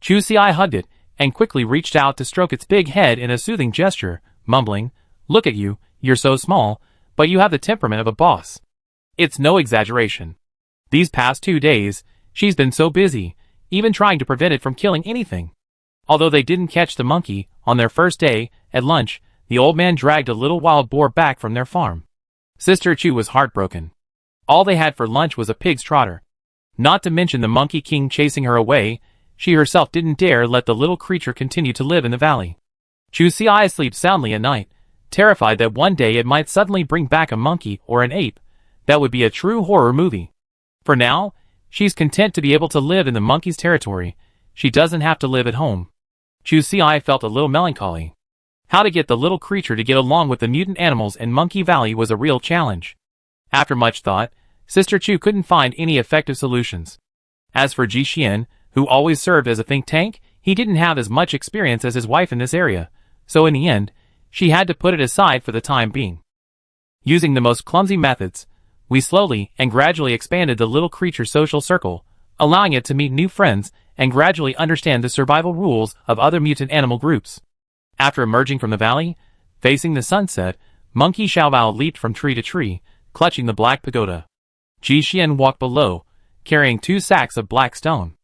Chu Xi hugged it and quickly reached out to stroke its big head in a soothing gesture, mumbling, "Look at you, you're so small, but you have the temperament of a boss." It's no exaggeration. These past 2 days, she's been so busy, even trying to prevent it from killing anything. Although they didn't catch the monkey, on their first day, at lunch, the old man dragged a little wild boar back from their farm. Sister Chu was heartbroken. All they had for lunch was a pig's trotter. Not to mention the Monkey King chasing her away, she herself didn't dare let the little creature continue to live in the valley. Chu Xi sleeps soundly at night, terrified that one day it might suddenly bring back a monkey or an ape. That would be a true horror movie. For now, she's content to be able to live in the monkey's territory. She doesn't have to live at home. Chu Xi felt a little melancholy. How to get the little creature to get along with the mutant animals in Monkey Valley was a real challenge. After much thought, Sister Chu couldn't find any effective solutions. As for Ji Xian, who always served as a think tank, he didn't have as much experience as his wife in this area, so in the end, she had to put it aside for the time being. Using the most clumsy methods, we slowly and gradually expanded the little creature's social circle, allowing it to meet new friends and gradually understand the survival rules of other mutant animal groups. After emerging from the valley, facing the sunset, Monkey Xiaobao leaped from tree to tree, clutching the black pagoda. Ji Xian walked below, carrying 2 sacks of black stone.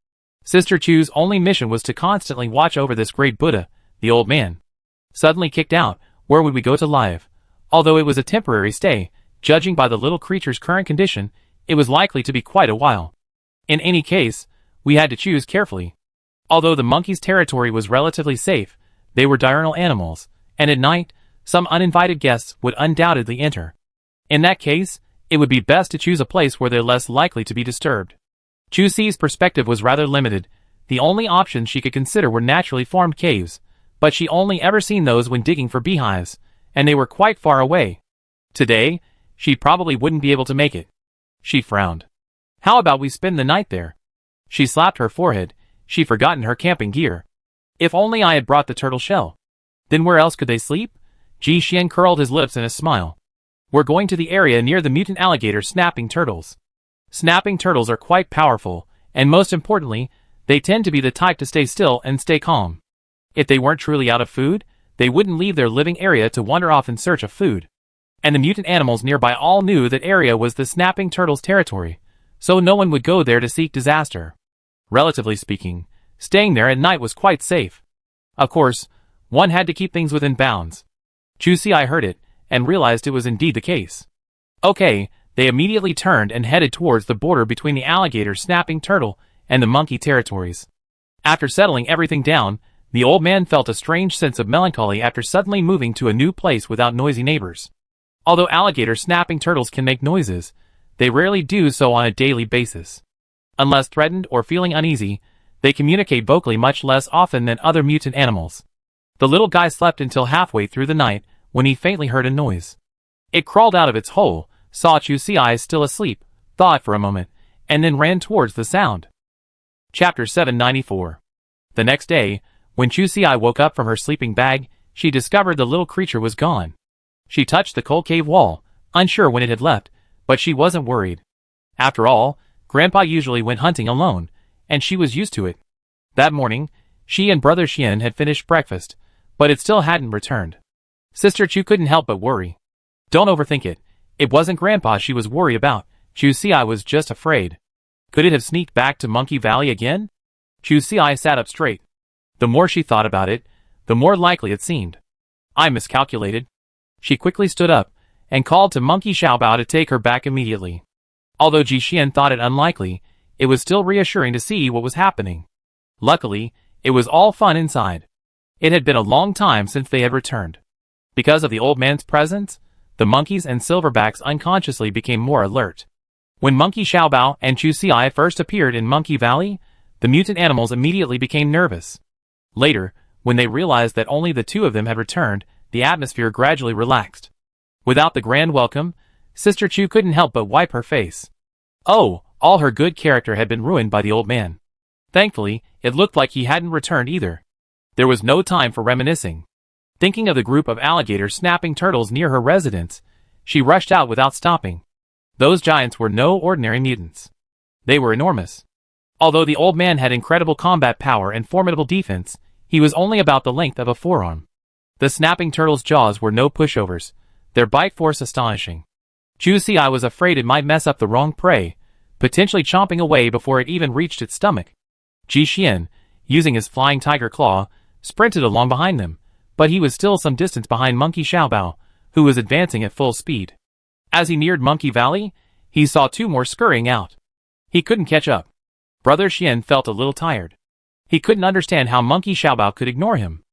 Sister Chu's only mission was to constantly watch over this great Buddha, the old man. Suddenly kicked out, where would we go to live? Although it was a temporary stay, judging by the little creature's current condition, it was likely to be quite a while. In any case, we had to choose carefully. Although the monkey's territory was relatively safe, they were diurnal animals, and at night, some uninvited guests would undoubtedly enter. In that case, it would be best to choose a place where they're less likely to be disturbed. Chu Xi's perspective was rather limited. The only options she could consider were naturally formed caves, but she only ever seen those when digging for beehives, and they were quite far away. Today, she probably wouldn't be able to make it. She frowned. How about we spend the night there? She slapped her forehead. She'd forgotten her camping gear. If only I had brought the turtle shell. Then where else could they sleep? Ji Xian curled his lips in a smile. We're going to the area near the mutant alligator snapping turtles. Snapping turtles are quite powerful, and most importantly, they tend to be the type to stay still and stay calm. If they weren't truly out of food, they wouldn't leave their living area to wander off in search of food. And the mutant animals nearby all knew that area was the snapping turtles' territory, so no one would go there to seek disaster. Relatively speaking, staying there at night was quite safe. Of course, one had to keep things within bounds. Chu Xi heard it, and realized it was indeed the case. Okay, they immediately turned and headed towards the border between the alligator snapping turtle and the monkey territories. After settling everything down, the old man felt a strange sense of melancholy after suddenly moving to a new place without noisy neighbors. Although alligator snapping turtles can make noises, they rarely do so on a daily basis. Unless threatened or feeling uneasy, they communicate vocally much less often than other mutant animals. The little guy slept until halfway through the night when he faintly heard a noise. It crawled out of its hole, saw Chu Xi still asleep, thought for a moment, and then ran towards the sound. Chapter 794. The next day, when Chu Xi woke up from her sleeping bag, she discovered the little creature was gone. She touched the cold cave wall, unsure when it had left, but she wasn't worried. After all, Grandpa usually went hunting alone, and she was used to it. That morning, she and Brother Xian had finished breakfast, but it still hadn't returned. Sister Chu couldn't help but worry. Don't overthink it. It wasn't Grandpa she was worried about. Chu Xi was just afraid. Could it have sneaked back to Monkey Valley again? Chu Xi sat up straight. The more she thought about it, the more likely it seemed. I miscalculated. She quickly stood up and called to Monkey Xiaobao to take her back immediately. Although Ji Xian thought it unlikely, it was still reassuring to see what was happening. Luckily, it was all fun inside. It had been a long time since they had returned. Because of the old man's presence, the monkeys and silverbacks unconsciously became more alert. When Monkey Xiaobao and Chu Xi first appeared in Monkey Valley, the mutant animals immediately became nervous. Later, when they realized that only the 2 of them had returned, the atmosphere gradually relaxed. Without the grand welcome, Sister Chu couldn't help but wipe her face. Oh, All her good character had been ruined by the old man. Thankfully, it looked like he hadn't returned either. There was no time for reminiscing. Thinking of the group of alligator snapping turtles near her residence, she rushed out without stopping. Those giants were no ordinary mutants. They were enormous. Although the old man had incredible combat power and formidable defense, he was only about the length of a forearm. The snapping turtle's jaws were no pushovers, their bite force astonishing. Chu-Si was afraid it might mess up the wrong prey, potentially chomping away before it even reached its stomach. Ji-Xian, using his flying tiger claw, sprinted along behind them, but he was still some distance behind Monkey Xiaobao, who was advancing at full speed. As he neared Monkey Valley, he saw two more scurrying out. He couldn't catch up. Brother Xian felt a little tired. He couldn't understand how Monkey Xiaobao could ignore him.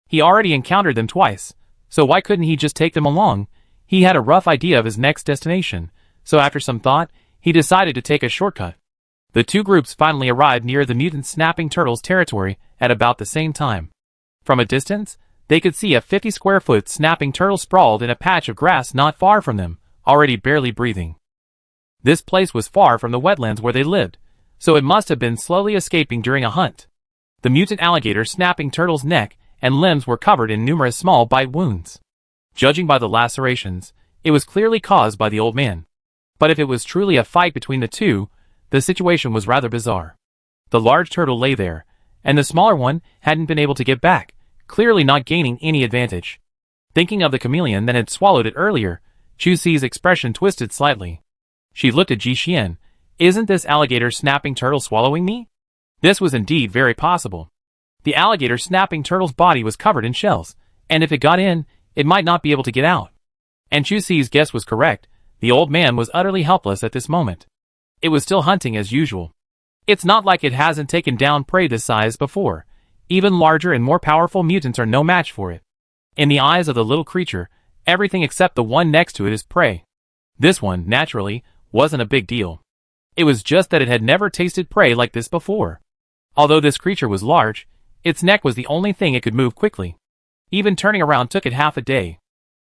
He already encountered them twice, so why couldn't he just take them along? He had a rough idea of his next destination, so after some thought, he decided to take a shortcut. The two groups finally arrived near the mutant snapping turtles' territory at about the same time. From a distance, they could see a 50-square-foot snapping turtle sprawled in a patch of grass not far from them, already barely breathing. This place was far from the wetlands where they lived, so it must have been slowly escaping during a hunt. The mutant alligator snapping turtle's neck and limbs were covered in numerous small bite wounds. Judging by the lacerations, it was clearly caused by the old man. But if it was truly a fight between the two, the situation was rather bizarre. The large turtle lay there, and the smaller one hadn't been able to get back, clearly not gaining any advantage. Thinking of the chameleon that had swallowed it earlier, Chu-Si's expression twisted slightly. She looked at Ji-Xian. Isn't this alligator snapping turtle swallowing me? This was indeed very possible. The alligator snapping turtle's body was covered in shells, and if it got in, it might not be able to get out. And Chu-Si's guess was correct. The old man was utterly helpless at this moment. It was still hunting as usual. It's not like it hasn't taken down prey this size before. Even larger and more powerful mutants are no match for it. In the eyes of the little creature, everything except the one next to it is prey. This one, naturally, wasn't a big deal. It was just that it had never tasted prey like this before. Although this creature was large, its neck was the only thing it could move quickly. Even turning around took it half a day.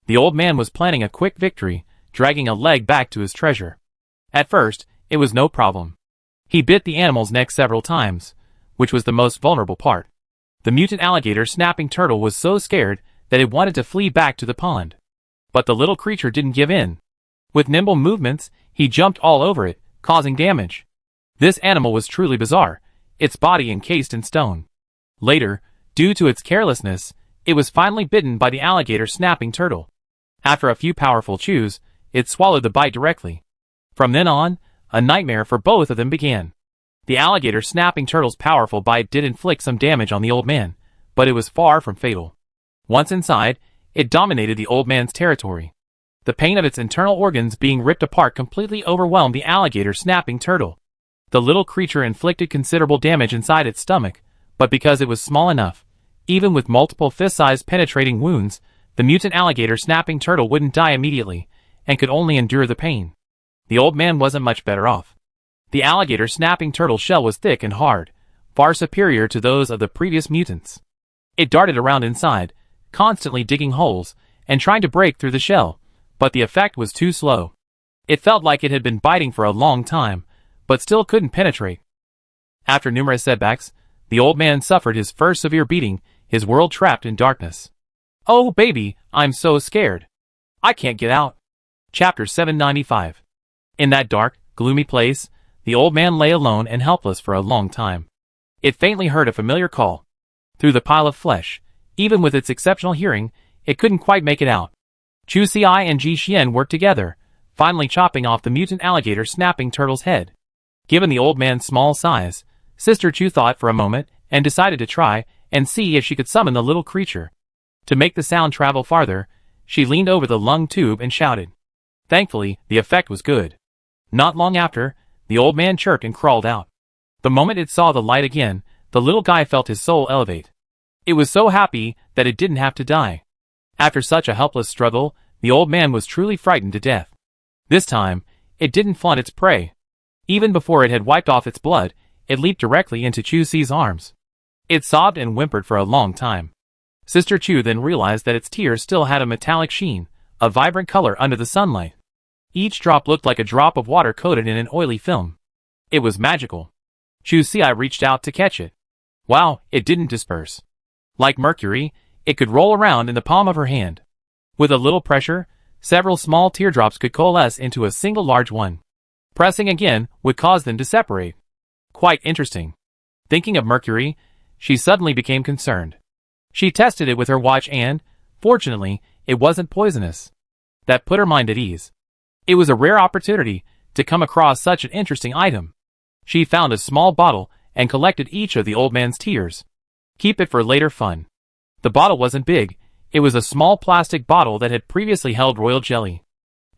The old man was planning a quick victory, dragging a leg back to his treasure. At first, it was no problem. He bit the animal's neck several times, which was the most vulnerable part. The mutant alligator snapping turtle was so scared that it wanted to flee back to the pond. But the little creature didn't give in. With nimble movements, he jumped all over it, causing damage. This animal was truly bizarre, its body encased in stone. Later, due to its carelessness, it was finally bitten by the alligator snapping turtle. After a few powerful chews, it swallowed the bite directly. From then on, a nightmare for both of them began. The alligator snapping turtle's powerful bite did inflict some damage on the old man, but it was far from fatal. Once inside, it dominated the old man's territory. The pain of its internal organs being ripped apart completely overwhelmed the alligator snapping turtle. The little creature inflicted considerable damage inside its stomach, but because it was small enough, even with multiple fist-sized penetrating wounds, the mutant alligator snapping turtle wouldn't die immediately, and could only endure the pain. The old man wasn't much better off. The alligator snapping turtle's shell was thick and hard, far superior to those of the previous mutants. It darted around inside, constantly digging holes, and trying to break through the shell, but the effect was too slow. It felt like it had been biting for a long time, but still couldn't penetrate. After numerous setbacks, the old man suffered his first severe beating, his world trapped in darkness. Oh baby, I'm so scared. I can't get out. Chapter 795. In that dark, gloomy place, the old man lay alone and helpless for a long time. It faintly heard a familiar call. Through the pile of flesh, even with its exceptional hearing, it couldn't quite make it out. Chu-Si and Ji-Xian worked together, finally chopping off the mutant alligator snapping turtle's head. Given the old man's small size, Sister Chu thought for a moment and decided to try and see if she could summon the little creature. To make the sound travel farther, she leaned over the lung tube and shouted. Thankfully, the effect was good. Not long after, the old man chirped and crawled out. The moment it saw the light again, the little guy felt his soul elevate. It was so happy that it didn't have to die. After such a helpless struggle, the old man was truly frightened to death. This time, it didn't flaunt its prey. Even before it had wiped off its blood, it leaped directly into Chu-Si's arms. It sobbed and whimpered for a long time. Sister Chu then realized that its tears still had a metallic sheen, a vibrant color under the sunlight. Each drop looked like a drop of water coated in an oily film. It was magical. Chu Si reached out to catch it. Wow, it didn't disperse. Like mercury, it could roll around in the palm of her hand. With a little pressure, several small teardrops could coalesce into a single large one. Pressing again would cause them to separate. Quite interesting. Thinking of mercury, she suddenly became concerned. She tested it with her watch and, fortunately, it wasn't poisonous. That put her mind at ease. It was a rare opportunity to come across such an interesting item. She found a small bottle and collected each of the old man's tears. Keep it for later fun. The bottle wasn't big. It was a small plastic bottle that had previously held royal jelly.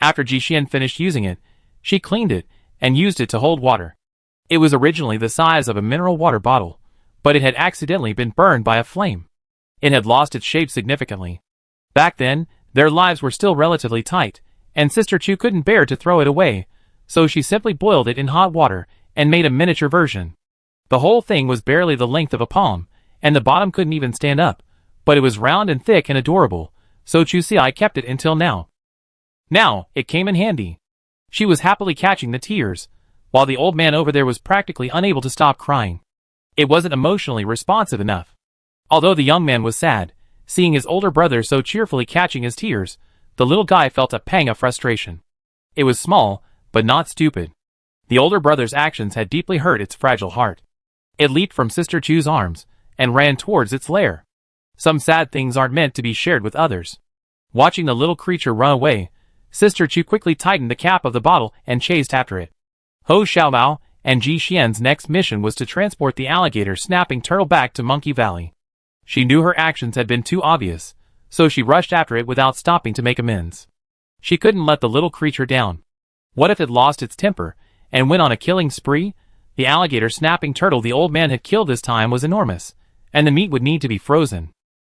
After Jixian finished using it, she cleaned it and used it to hold water. It was originally the size of a mineral water bottle, but it had accidentally been burned by a flame. It had lost its shape significantly. Back then, their lives were still relatively tight, and Sister Chu couldn't bear to throw it away, so she simply boiled it in hot water and made a miniature version. The whole thing was barely the length of a palm, and the bottom couldn't even stand up, but it was round and thick and adorable, so Chu Si kept it until now. Now, it came in handy. She was happily catching the tears, while the old man over there was practically unable to stop crying. It wasn't emotionally responsive enough. Although the young man was sad, seeing his older brother so cheerfully catching his tears, the little guy felt a pang of frustration. It was small, but not stupid. The older brother's actions had deeply hurt its fragile heart. It leaped from Sister Chu's arms and ran towards its lair. Some sad things aren't meant to be shared with others. Watching the little creature run away, Sister Chu quickly tightened the cap of the bottle and chased after it. Ho Xiaobao and Ji Xian's next mission was to transport the alligator snapping turtle back to Monkey Valley. She knew her actions had been too obvious, so she rushed after it without stopping to make amends. She couldn't let the little creature down. What if it lost its temper and went on a killing spree? The alligator snapping turtle the old man had killed this time was enormous, and the meat would need to be frozen.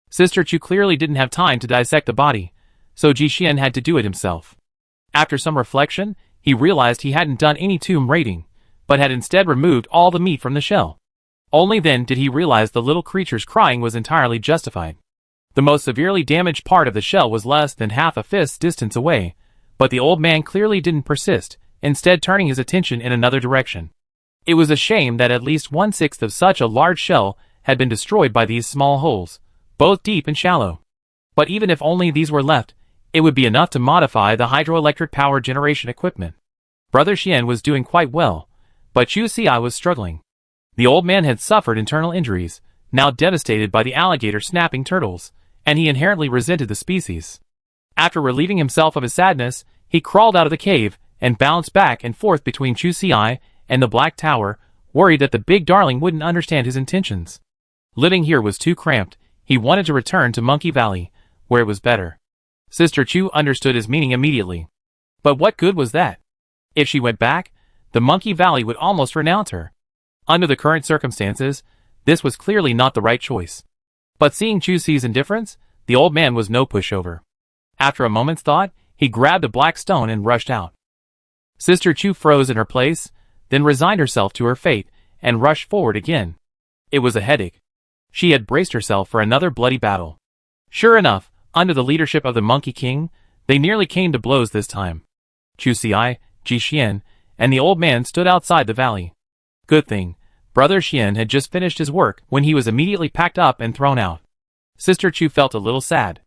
Sister Chu clearly didn't have time to dissect the body, so Ji Xian had to do it himself. After some reflection, he realized he hadn't done any tomb raiding, but had instead removed all the meat from the shell. Only then did he realize the little creature's crying was entirely justified. The most severely damaged part of the shell was less than half a fist's distance away, but the old man clearly didn't persist, instead turning his attention in another direction. It was a shame that at least 1/6 of such a large shell had been destroyed by these small holes, both deep and shallow. But even if only these were left, it would be enough to modify the hydroelectric power generation equipment. Brother Xian was doing quite well, but Chu Si was struggling. The old man had suffered internal injuries, now devastated by the alligator snapping turtles, and he inherently resented the species. After relieving himself of his sadness, he crawled out of the cave and bounced back and forth between Chu Si and the Black Tower, worried that the big darling wouldn't understand his intentions. Living here was too cramped. He wanted to return to Monkey Valley, where it was better. Sister Chu understood his meaning immediately. But what good was that? If she went back, the Monkey Valley would almost renounce her. Under the current circumstances, this was clearly not the right choice. But seeing Chu Si's indifference, the old man was no pushover. After a moment's thought, he grabbed a black stone and rushed out. Sister Chu froze in her place, then resigned herself to her fate and rushed forward again. It was a headache. She had braced herself for another bloody battle. Sure enough, under the leadership of the Monkey King, they nearly came to blows this time. Chu Si, Ji Xian, and the old man stood outside the valley. Good thing, Brother Xian had just finished his work when he was immediately packed up and thrown out. Sister Chu felt a little sad.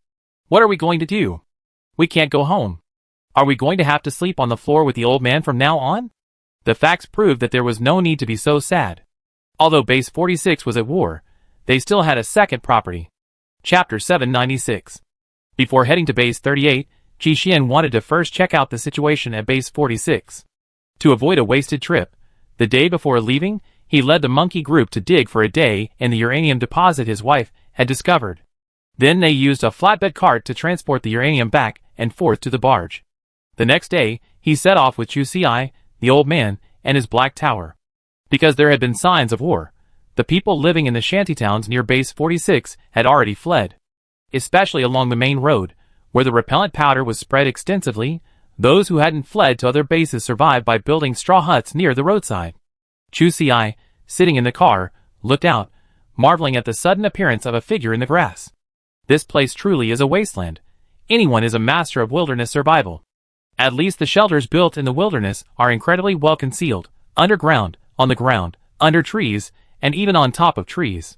What are we going to do? We can't go home. Are we going to have to sleep on the floor with the old man from now on? The facts proved that there was no need to be so sad. Although Base 46 was at war, they still had a second property. Chapter 796. Before heading to Base 38, Ji Xian wanted to first check out the situation at Base 46. To avoid a wasted trip, the day before leaving, he led the monkey group to dig for a day in the uranium deposit his wife had discovered. Then they used a flatbed cart to transport the uranium back and forth to the barge. The next day, he set off with Chu Si, the old man, and his Black Tower. Because there had been signs of war, the people living in the shantytowns near Base 46 had already fled. Especially along the main road, where the repellent powder was spread extensively, those who hadn't fled to other bases survived by building straw huts near the roadside. Chu Si, sitting in the car, looked out, marveling at the sudden appearance of a figure in the grass. This place truly is a wasteland. Anyone is a master of wilderness survival. At least the shelters built in the wilderness are incredibly well concealed, underground, on the ground, under trees, and even on top of trees.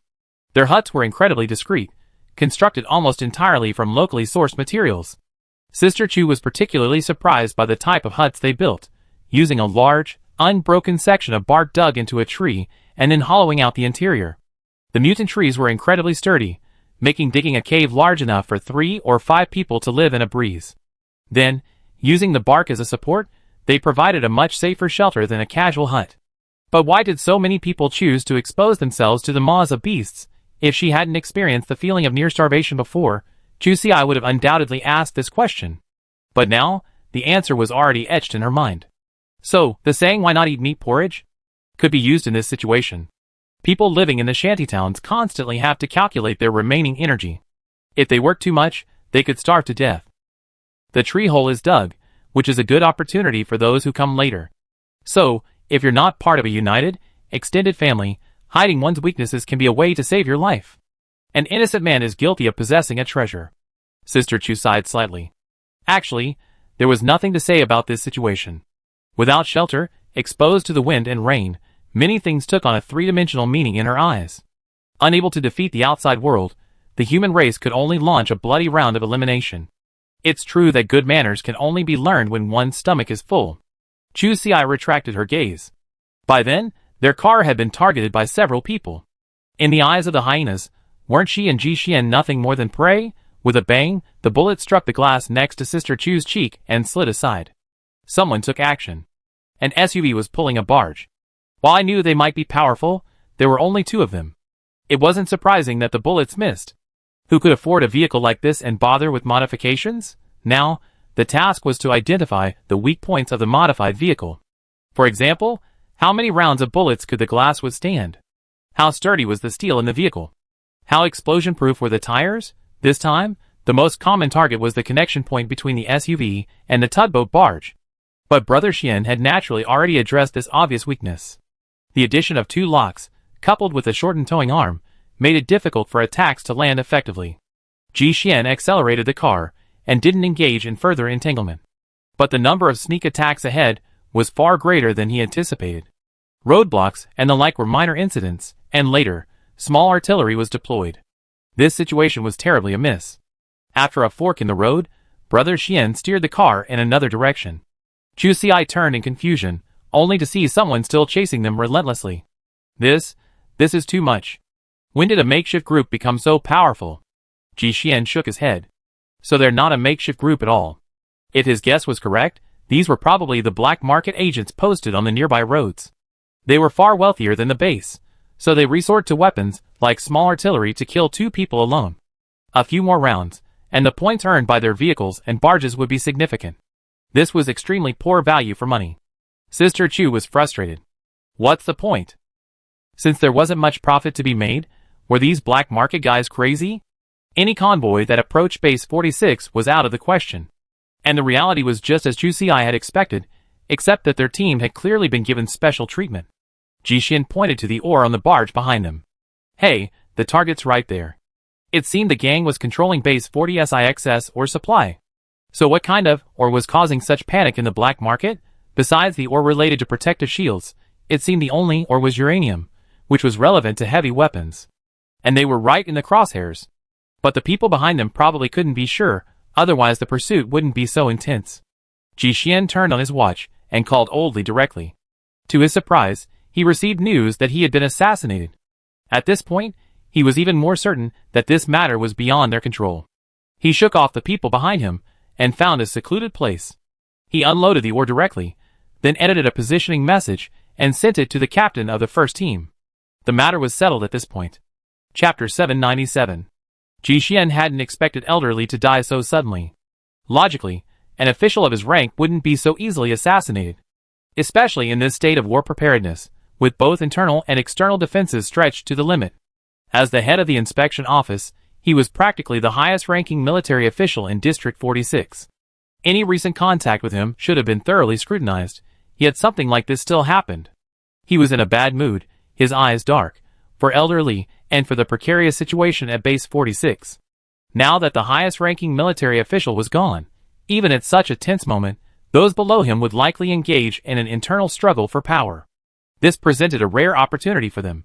Their huts were incredibly discreet, constructed almost entirely from locally sourced materials. Sister Chu was particularly surprised by the type of huts they built, using a large, unbroken section of bark dug into a tree and then hollowing out the interior. The mutant trees were incredibly sturdy, making digging a cave large enough for 3 or 5 people to live in a breeze. Then, using the bark as a support, they provided a much safer shelter than a casual hut. But why did so many people choose to expose themselves to the maws of beasts? If she hadn't experienced the feeling of near starvation before, Chu Xi would have undoubtedly asked this question. But now, the answer was already etched in her mind. So, the saying "why not eat meat porridge?" could be used in this situation. People living in the shantytowns constantly have to calculate their remaining energy. If they work too much, they could starve to death. The tree hole is dug, which is a good opportunity for those who come later. So, if you're not part of a united, extended family, hiding one's weaknesses can be a way to save your life. An innocent man is guilty of possessing a treasure. Sister Chu sighed slightly. Actually, there was nothing to say about this situation. Without shelter, exposed to the wind and rain, many things took on a three-dimensional meaning in her eyes. Unable to defeat the outside world, the human race could only launch a bloody round of elimination. It's true that good manners can only be learned when one's stomach is full. Chu Xi retracted her gaze. By then, their car had been targeted by several people. In the eyes of the hyenas, weren't she and Ji Xian nothing more than prey? With a bang, the bullet struck the glass next to Sister Chu's cheek and slid aside. Someone took action. An SUV was pulling a barge. While I knew they might be powerful, there were only 2 of them. It wasn't surprising that the bullets missed. Who could afford a vehicle like this and bother with modifications? Now, the task was to identify the weak points of the modified vehicle. For example, how many rounds of bullets could the glass withstand? How sturdy was the steel in the vehicle? How explosion-proof were the tires? This time, the most common target was the connection point between the SUV and the tugboat barge. But Brother Xian had naturally already addressed this obvious weakness. The addition of 2 locks, coupled with a shortened towing arm, made it difficult for attacks to land effectively. Ji Xian accelerated the car and didn't engage in further entanglement. But the number of sneak attacks ahead was far greater than he anticipated. Roadblocks and the like were minor incidents, and later, small artillery was deployed. This situation was terribly amiss. After a fork in the road, Brother Xian steered the car in another direction. Chu Xi turned in confusion, only to see someone still chasing them relentlessly. This is too much. When did a makeshift group become so powerful? Ji Xian shook his head. So they're not a makeshift group at all. If his guess was correct, these were probably the black market agents posted on the nearby roads. They were far wealthier than the base, so they resort to weapons like small artillery to kill 2 people alone. A few more rounds, and the points earned by their vehicles and barges would be significant. This was extremely poor value for money. Sister Chu was frustrated. What's the point? Since there wasn't much profit to be made, were these black market guys crazy? Any convoy that approached Base 46 was out of the question. And the reality was just as Chu Xi had expected, except that their team had clearly been given special treatment. Ji Xian pointed to the oar on the barge behind them. Hey, the target's right there. It seemed the gang was controlling Base 46 or supply. So what kind of ore was causing such panic in the black market? Besides the ore related to protective shields, it seemed the only ore was uranium, which was relevant to heavy weapons. And they were right in the crosshairs. But the people behind them probably couldn't be sure, otherwise the pursuit wouldn't be so intense. Ji Xian turned on his watch and called Oldly directly. To his surprise, he received news that he had been assassinated. At this point, he was even more certain that this matter was beyond their control. He shook off the people behind him and found a secluded place. He unloaded the ore directly, then edited a positioning message and sent it to the captain of the first team. The matter was settled at this point. Chapter 797. Ji Xian hadn't expected Elderly to die so suddenly. Logically, an official of his rank wouldn't be so easily assassinated. Especially in this state of war preparedness, with both internal and external defenses stretched to the limit. As the head of the inspection office, he was practically the highest-ranking military official in District 46. Any recent contact with him should have been thoroughly scrutinized, yet something like this still happened. He was in a bad mood, his eyes dark, for Elderly and for the precarious situation at Base 46. Now that the highest-ranking military official was gone, even at such a tense moment, those below him would likely engage in an internal struggle for power. This presented a rare opportunity for them.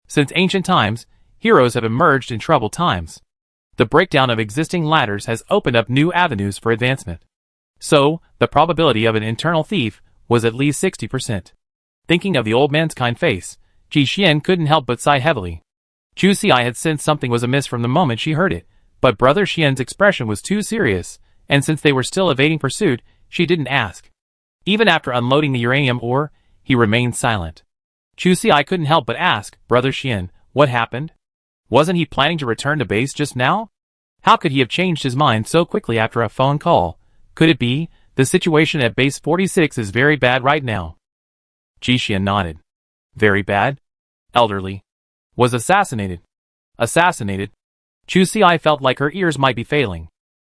Since ancient times, heroes have emerged in troubled times. The breakdown of existing ladders has opened up new avenues for advancement. So, the probability of an internal thief was at least 60%. Thinking of the old man's kind face, Ji Xian couldn't help but sigh heavily. Chu Xi had sensed something was amiss from the moment she heard it, but Brother Xian's expression was too serious, and since they were still evading pursuit, she didn't ask. Even after unloading the uranium ore, he remained silent. Chu Xi couldn't help but ask, Brother Xian, what happened? Wasn't he planning to return to base just now? How could he have changed his mind so quickly after a phone call? Could it be, the situation at base 46 is very bad right now? Ji Xian nodded. Very bad? Elderly. Was assassinated. Assassinated? Chu Xi felt like her ears might be failing.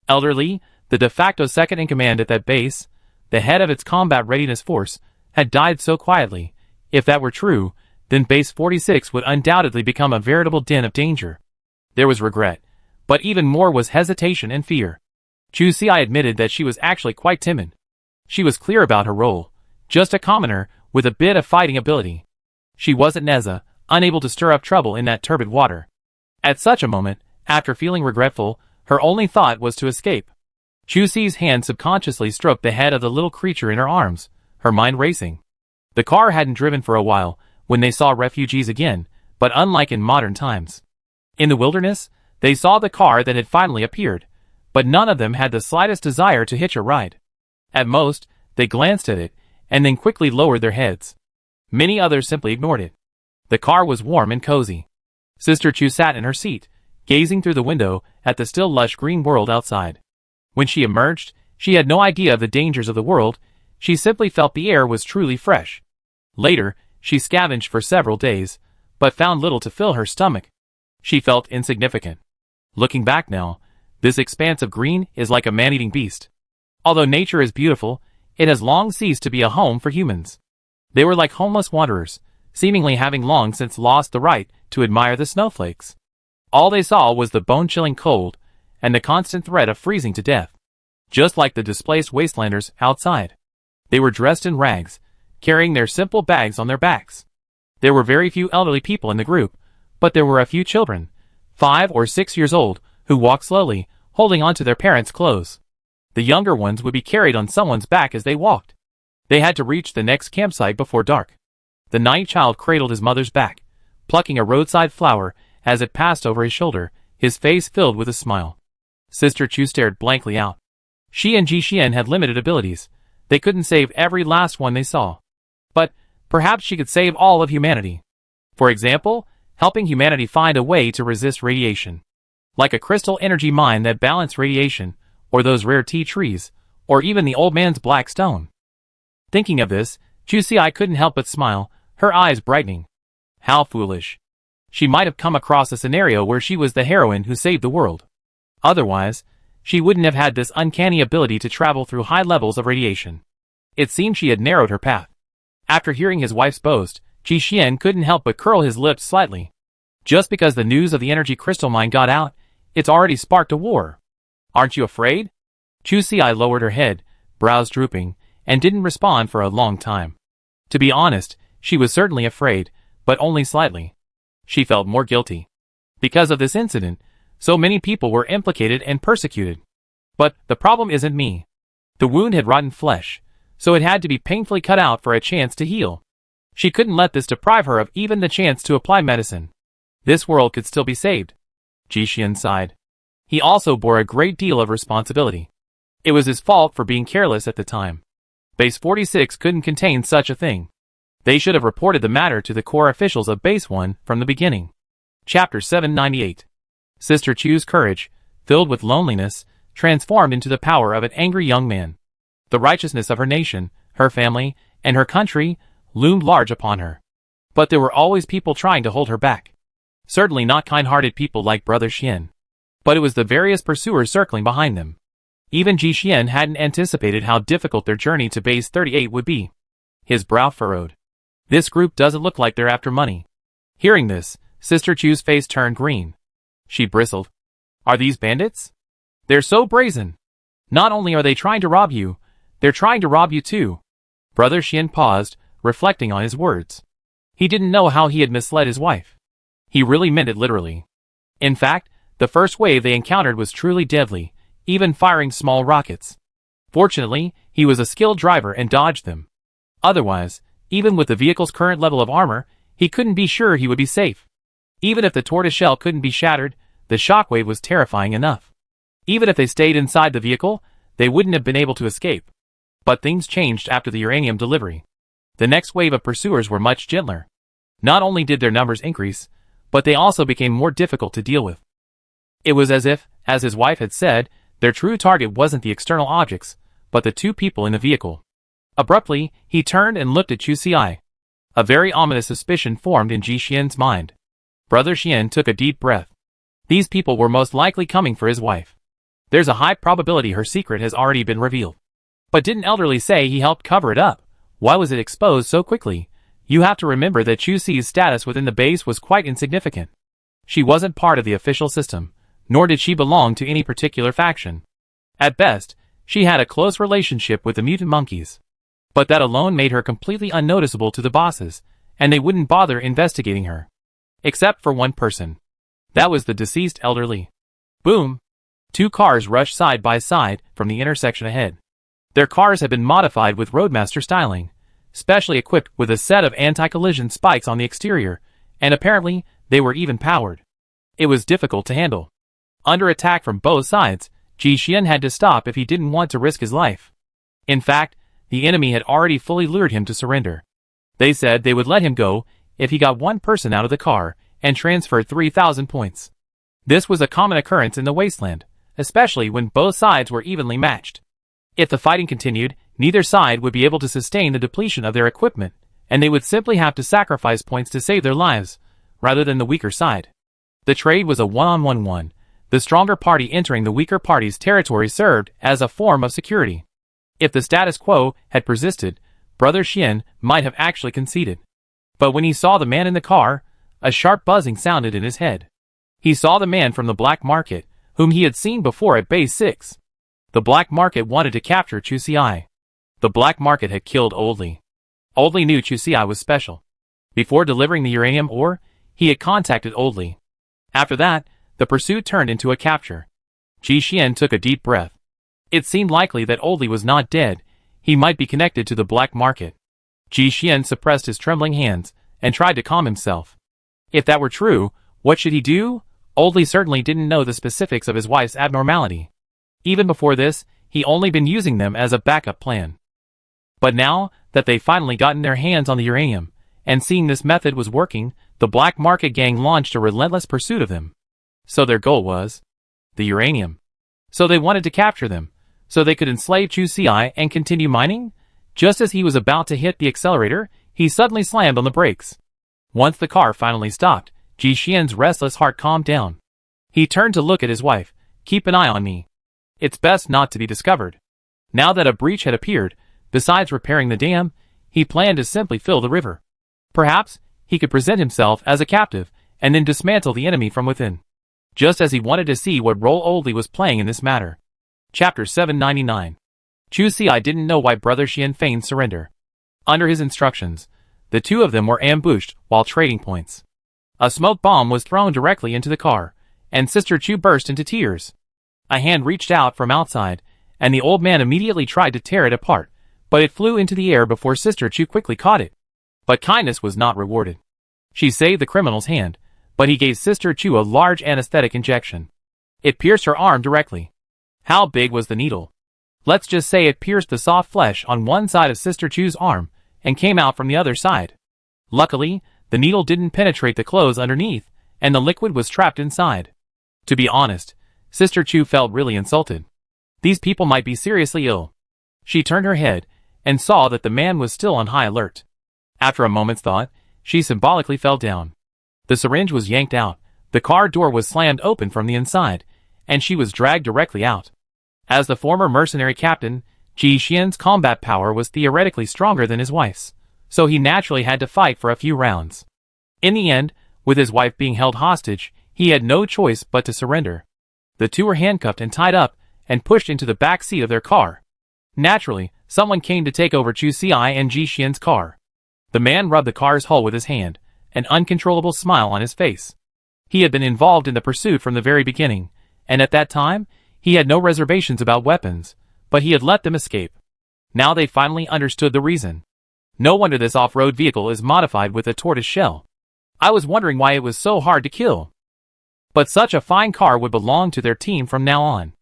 Elderly, the de facto second-in-command at that base, the head of its combat readiness force, had died so quietly. If that were true, then base 46 would undoubtedly become a veritable den of danger. There was regret, but even more was hesitation and fear. Chu Xi admitted that she was actually quite timid. She was clear about her role, just a commoner with a bit of fighting ability. She wasn't Neza, unable to stir up trouble in that turbid water. At such a moment, after feeling regretful, her only thought was to escape. Chu Xi's hand subconsciously stroked the head of the little creature in her arms, her mind racing. The car hadn't driven for a while when they saw refugees again, but unlike in modern times. In the wilderness, they saw the car that had finally appeared, but none of them had the slightest desire to hitch a ride. At most, they glanced at it, and then quickly lowered their heads. Many others simply ignored it. The car was warm and cozy. Sister Chu sat in her seat, gazing through the window at the still lush green world outside. When she emerged, she had no idea of the dangers of the world, she simply felt the air was truly fresh. Later, she scavenged for several days, but found little to fill her stomach. She felt insignificant. Looking back now, this expanse of green is like a man-eating beast. Although nature is beautiful, it has long ceased to be a home for humans. They were like homeless wanderers, seemingly having long since lost the right to admire the snowflakes. All they saw was the bone-chilling cold, and the constant threat of freezing to death. Just like the displaced wastelanders outside. They were dressed in rags, carrying their simple bags on their backs. There were very few elderly people in the group, but there were a few children, 5 or 6 years old, who walked slowly, holding onto their parents' clothes. The younger ones would be carried on someone's back as they walked. They had to reach the next campsite before dark. The ninth child cradled his mother's back, plucking a roadside flower as it passed over his shoulder, his face filled with a smile. Sister Chu stared blankly out. She and Ji Xian had limited abilities. They couldn't save every last one they saw. But perhaps she could save all of humanity. For example, helping humanity find a way to resist radiation. Like a crystal energy mine that balanced radiation, or those rare tea trees, or even the old man's black stone. Thinking of this, Chu Xi couldn't help but smile, her eyes brightening. How foolish. She might have come across a scenario where she was the heroine who saved the world. Otherwise, she wouldn't have had this uncanny ability to travel through high levels of radiation. It seemed she had narrowed her path. After hearing his wife's boast, Ji Xian couldn't help but curl his lips slightly. Just because the news of the energy crystal mine got out, it's already sparked a war. Aren't you afraid? Chu Xi lowered her head, brows drooping, and didn't respond for a long time. To be honest, she was certainly afraid, but only slightly. She felt more guilty. Because of this incident, so many people were implicated and persecuted. But the problem isn't me. The wound had rotten flesh, so it had to be painfully cut out for a chance to heal. She couldn't let this deprive her of even the chance to apply medicine. This world could still be saved. Ji Xian sighed. He also bore a great deal of responsibility. It was his fault for being careless at the time. Base 46 couldn't contain such a thing. They should have reported the matter to the core officials of Base 1 from the beginning. Chapter 798. Sister Chu's courage, filled with loneliness, transformed into the power of an angry young man. The righteousness of her nation, her family, and her country loomed large upon her. But there were always people trying to hold her back. Certainly not kind-hearted people like Brother Xian. But it was the various pursuers circling behind them. Even Ji Xian hadn't anticipated how difficult their journey to Base 38 would be. His brow furrowed. This group doesn't look like they're after money. Hearing this, Sister Chu's face turned green. She bristled. Are these bandits? They're so brazen. Not only are they trying to rob you, they're trying to rob you too. Brother Xian paused, reflecting on his words. He didn't know how he had misled his wife. He really meant it literally. In fact, the first wave they encountered was truly deadly, even firing small rockets. Fortunately, he was a skilled driver and dodged them. Otherwise, even with the vehicle's current level of armor, he couldn't be sure he would be safe. Even if the tortoiseshell couldn't be shattered, the shockwave was terrifying enough. Even if they stayed inside the vehicle, they wouldn't have been able to escape. But things changed after the uranium delivery. The next wave of pursuers were much gentler. Not only did their numbers increase, but they also became more difficult to deal with. It was as if, as his wife had said, their true target wasn't the external objects, but the two people in the vehicle. Abruptly, he turned and looked at Chu Xiai. A very ominous suspicion formed in Ji Xian's mind. Brother Xian took a deep breath. These people were most likely coming for his wife. There's a high probability her secret has already been revealed. But didn't Elderly say he helped cover it up? Why was it exposed so quickly? You have to remember that Chu Xi's status within the base was quite insignificant. She wasn't part of the official system, nor did she belong to any particular faction. At best, she had a close relationship with the mutant monkeys. But that alone made her completely unnoticeable to the bosses, and they wouldn't bother investigating her. Except for one person. That was the deceased Elderly. Boom! Two cars rushed side by side from the intersection ahead. Their cars had been modified with Roadmaster styling, specially equipped with a set of anti-collision spikes on the exterior, and apparently, they were even powered. It was difficult to handle. Under attack from both sides, Ji Xian had to stop if he didn't want to risk his life. In fact, the enemy had already fully lured him to surrender. They said they would let him go if he got one person out of the car and transferred 3,000 points. This was a common occurrence in the Wasteland, especially when both sides were evenly matched. If the fighting continued, neither side would be able to sustain the depletion of their equipment, and they would simply have to sacrifice points to save their lives, rather than the weaker side. The trade was a one-on-one one. The stronger party entering the weaker party's territory served as a form of security. If the status quo had persisted, Brother Xian might have actually conceded. But when he saw the man in the car, a sharp buzzing sounded in his head. He saw the man from the black market, whom he had seen before at Base 6. The black market wanted to capture Chu Xiai. The black market had killed Oldly. Oldly knew Chu Xiai was special. Before delivering the uranium ore, he had contacted Oldly. After that, the pursuit turned into a capture. Ji Xian took a deep breath. It seemed likely that Oldly was not dead. He might be connected to the black market. Ji Xian suppressed his trembling hands and tried to calm himself. If that were true, what should he do? Oldly certainly didn't know the specifics of his wife's abnormality. Even before this, he only been using them as a backup plan. But now that they finally gotten their hands on the uranium, and seeing this method was working, the black market gang launched a relentless pursuit of them. So their goal was the uranium. So they wanted to capture them, so they could enslave Chu Xiai and continue mining? Just as he was about to hit the accelerator, he suddenly slammed on the brakes. Once the car finally stopped, Ji Xian's restless heart calmed down. He turned to look at his wife. Keep an eye on me. It's best not to be discovered. Now that a breach had appeared, besides repairing the dam, he planned to simply fill the river. Perhaps, he could present himself as a captive, and then dismantle the enemy from within. Just as he wanted to see what role Oldly was playing in this matter. Chapter 799. Chu Xiai didn't know why Brother Xian feigned surrender. Under his instructions, the two of them were ambushed while trading points. A smoke bomb was thrown directly into the car, and Sister Chu burst into tears. A hand reached out from outside, and the old man immediately tried to tear it apart, but it flew into the air before Sister Chu quickly caught it. But kindness was not rewarded. She saved the criminal's hand, but he gave Sister Chu a large anesthetic injection. It pierced her arm directly. How big was the needle? Let's just say it pierced the soft flesh on one side of Sister Chu's arm, and came out from the other side. Luckily, the needle didn't penetrate the clothes underneath, and the liquid was trapped inside. To be honest, Sister Chu felt really insulted. These people might be seriously ill. She turned her head, and saw that the man was still on high alert. After a moment's thought, she symbolically fell down. The syringe was yanked out, the car door was slammed open from the inside, and she was dragged directly out. As the former mercenary captain, Ji Xian's combat power was theoretically stronger than his wife's, so he naturally had to fight for a few rounds. In the end, with his wife being held hostage, he had no choice but to surrender. The two were handcuffed and tied up, and pushed into the back seat of their car. Naturally, someone came to take over Chu Xiai and Ji Xian's car. The man rubbed the car's hull with his hand, an uncontrollable smile on his face. He had been involved in the pursuit from the very beginning, and at that time, he had no reservations about weapons, but he had let them escape. Now they finally understood the reason. No wonder this off-road vehicle is modified with a tortoise shell. I was wondering why it was so hard to kill. But such a fine car would belong to their team from now on.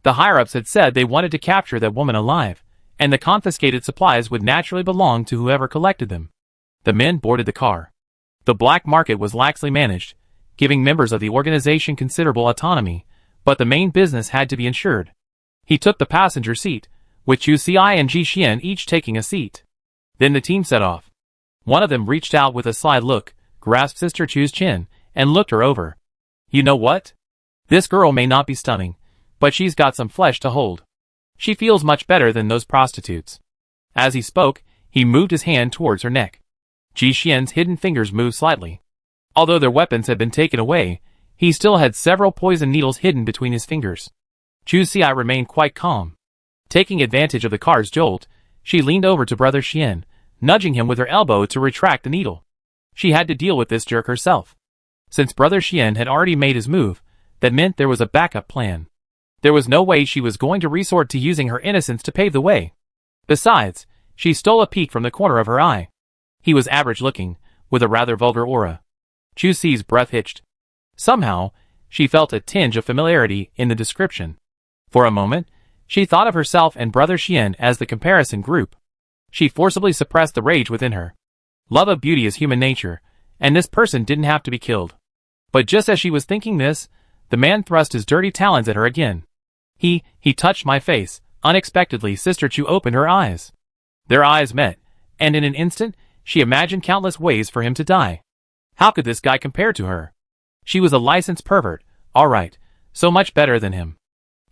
The higher-ups had said they wanted to capture that woman alive, and the confiscated supplies would naturally belong to whoever collected them. The men boarded the car. The black market was laxly managed, giving members of the organization considerable autonomy, but the main business had to be ensured. He took the passenger seat, with Chu Ci and Ji Xian each taking a seat. Then the team set off. One of them reached out with a sly look, grasped Sister Chu's chin, and looked her over. You know what? This girl may not be stunning, but she's got some flesh to hold. She feels much better than those prostitutes. As he spoke, he moved his hand towards her neck. Ji Xian's hidden fingers moved slightly. Although their weapons had been taken away, he still had several poison needles hidden between his fingers. Chu Ci remained quite calm. Taking advantage of the car's jolt, she leaned over to Brother Xian, nudging him with her elbow to retract the needle. She had to deal with this jerk herself. Since Brother Xian had already made his move, that meant there was a backup plan. There was no way she was going to resort to using her innocence to pave the way. Besides, she stole a peek from the corner of her eye. He was average-looking, with a rather vulgar aura. Chu Ci's breath hitched. Somehow, she felt a tinge of familiarity in the description. For a moment, she thought of herself and Brother Xian as the comparison group. She forcibly suppressed the rage within her. Love of beauty is human nature, and this person didn't have to be killed. But just as she was thinking this, the man thrust his dirty talons at her again. He touched my face. Unexpectedly, Sister Chu opened her eyes. Their eyes met, and in an instant, she imagined countless ways for him to die. How could this guy compare to her? She was a licensed pervert, all right, so much better than him.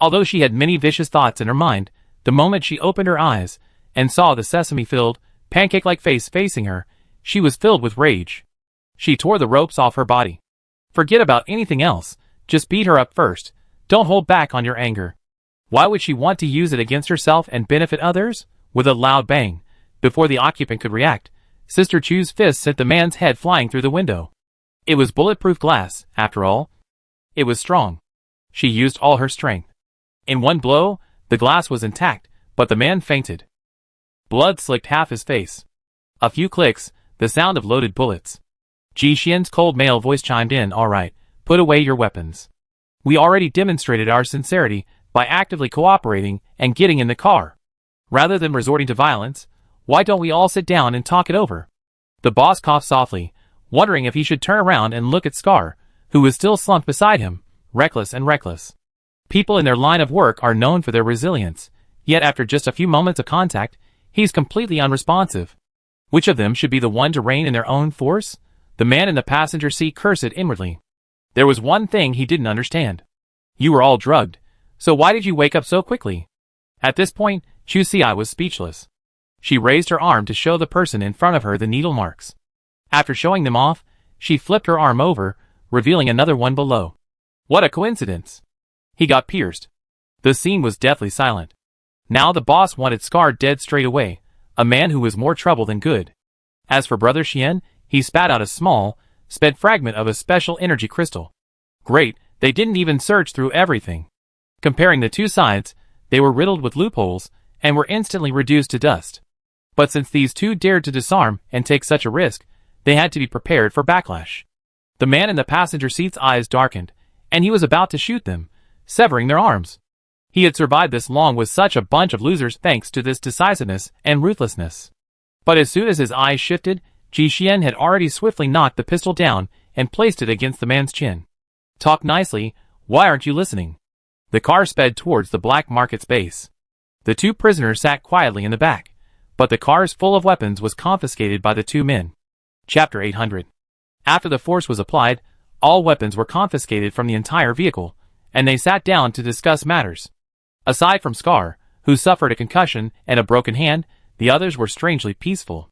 Although she had many vicious thoughts in her mind, the moment she opened her eyes and saw the sesame-filled, pancake-like face facing her, she was filled with rage. She tore the ropes off her body. Forget about anything else, just beat her up first. Don't hold back on your anger. Why would she want to use it against herself and benefit others? With a loud bang, before the occupant could react, Sister Chu's fist sent the man's head flying through the window. It was bulletproof glass, after all. It was strong. She used all her strength. In one blow, the glass was intact, but the man fainted. Blood slicked half his face. A few clicks, the sound of loaded bullets. Ji Xian's cold male voice chimed in, all right, put away your weapons. We already demonstrated our sincerity by actively cooperating and getting in the car. Rather than resorting to violence, why don't we all sit down and talk it over? The boss coughed softly, wondering if he should turn around and look at Scar, who was still slumped beside him, reckless and reckless. People in their line of work are known for their resilience, yet after just a few moments of contact, he's completely unresponsive. Which of them should be the one to reign in their own force? The man in the passenger seat cursed inwardly. There was one thing he didn't understand. You were all drugged, so why did you wake up so quickly? At this point, Chu Ci was speechless. She raised her arm to show the person in front of her the needle marks. After showing them off, she flipped her arm over, revealing another one below. What a coincidence! He got pierced. The scene was deathly silent. Now the boss wanted Scar dead straight away, a man who was more trouble than good. As for Brother Xian, he spat out a small, spent fragment of a special energy crystal. Great, they didn't even search through everything. Comparing the two sides, they were riddled with loopholes, and were instantly reduced to dust. But since these two dared to disarm and take such a risk, they had to be prepared for backlash. The man in the passenger seat's eyes darkened, and he was about to shoot them, severing their arms. He had survived this long with such a bunch of losers thanks to this decisiveness and ruthlessness. But as soon as his eyes shifted, Ji Xian had already swiftly knocked the pistol down and placed it against the man's chin. Talk nicely, why aren't you listening? The car sped towards the black market's base. The two prisoners sat quietly in the back, but the cars full of weapons was confiscated by the two men. Chapter 800. After the force was applied, all weapons were confiscated from the entire vehicle, and they sat down to discuss matters. Aside from Scar, who suffered a concussion and a broken hand, the others were strangely peaceful.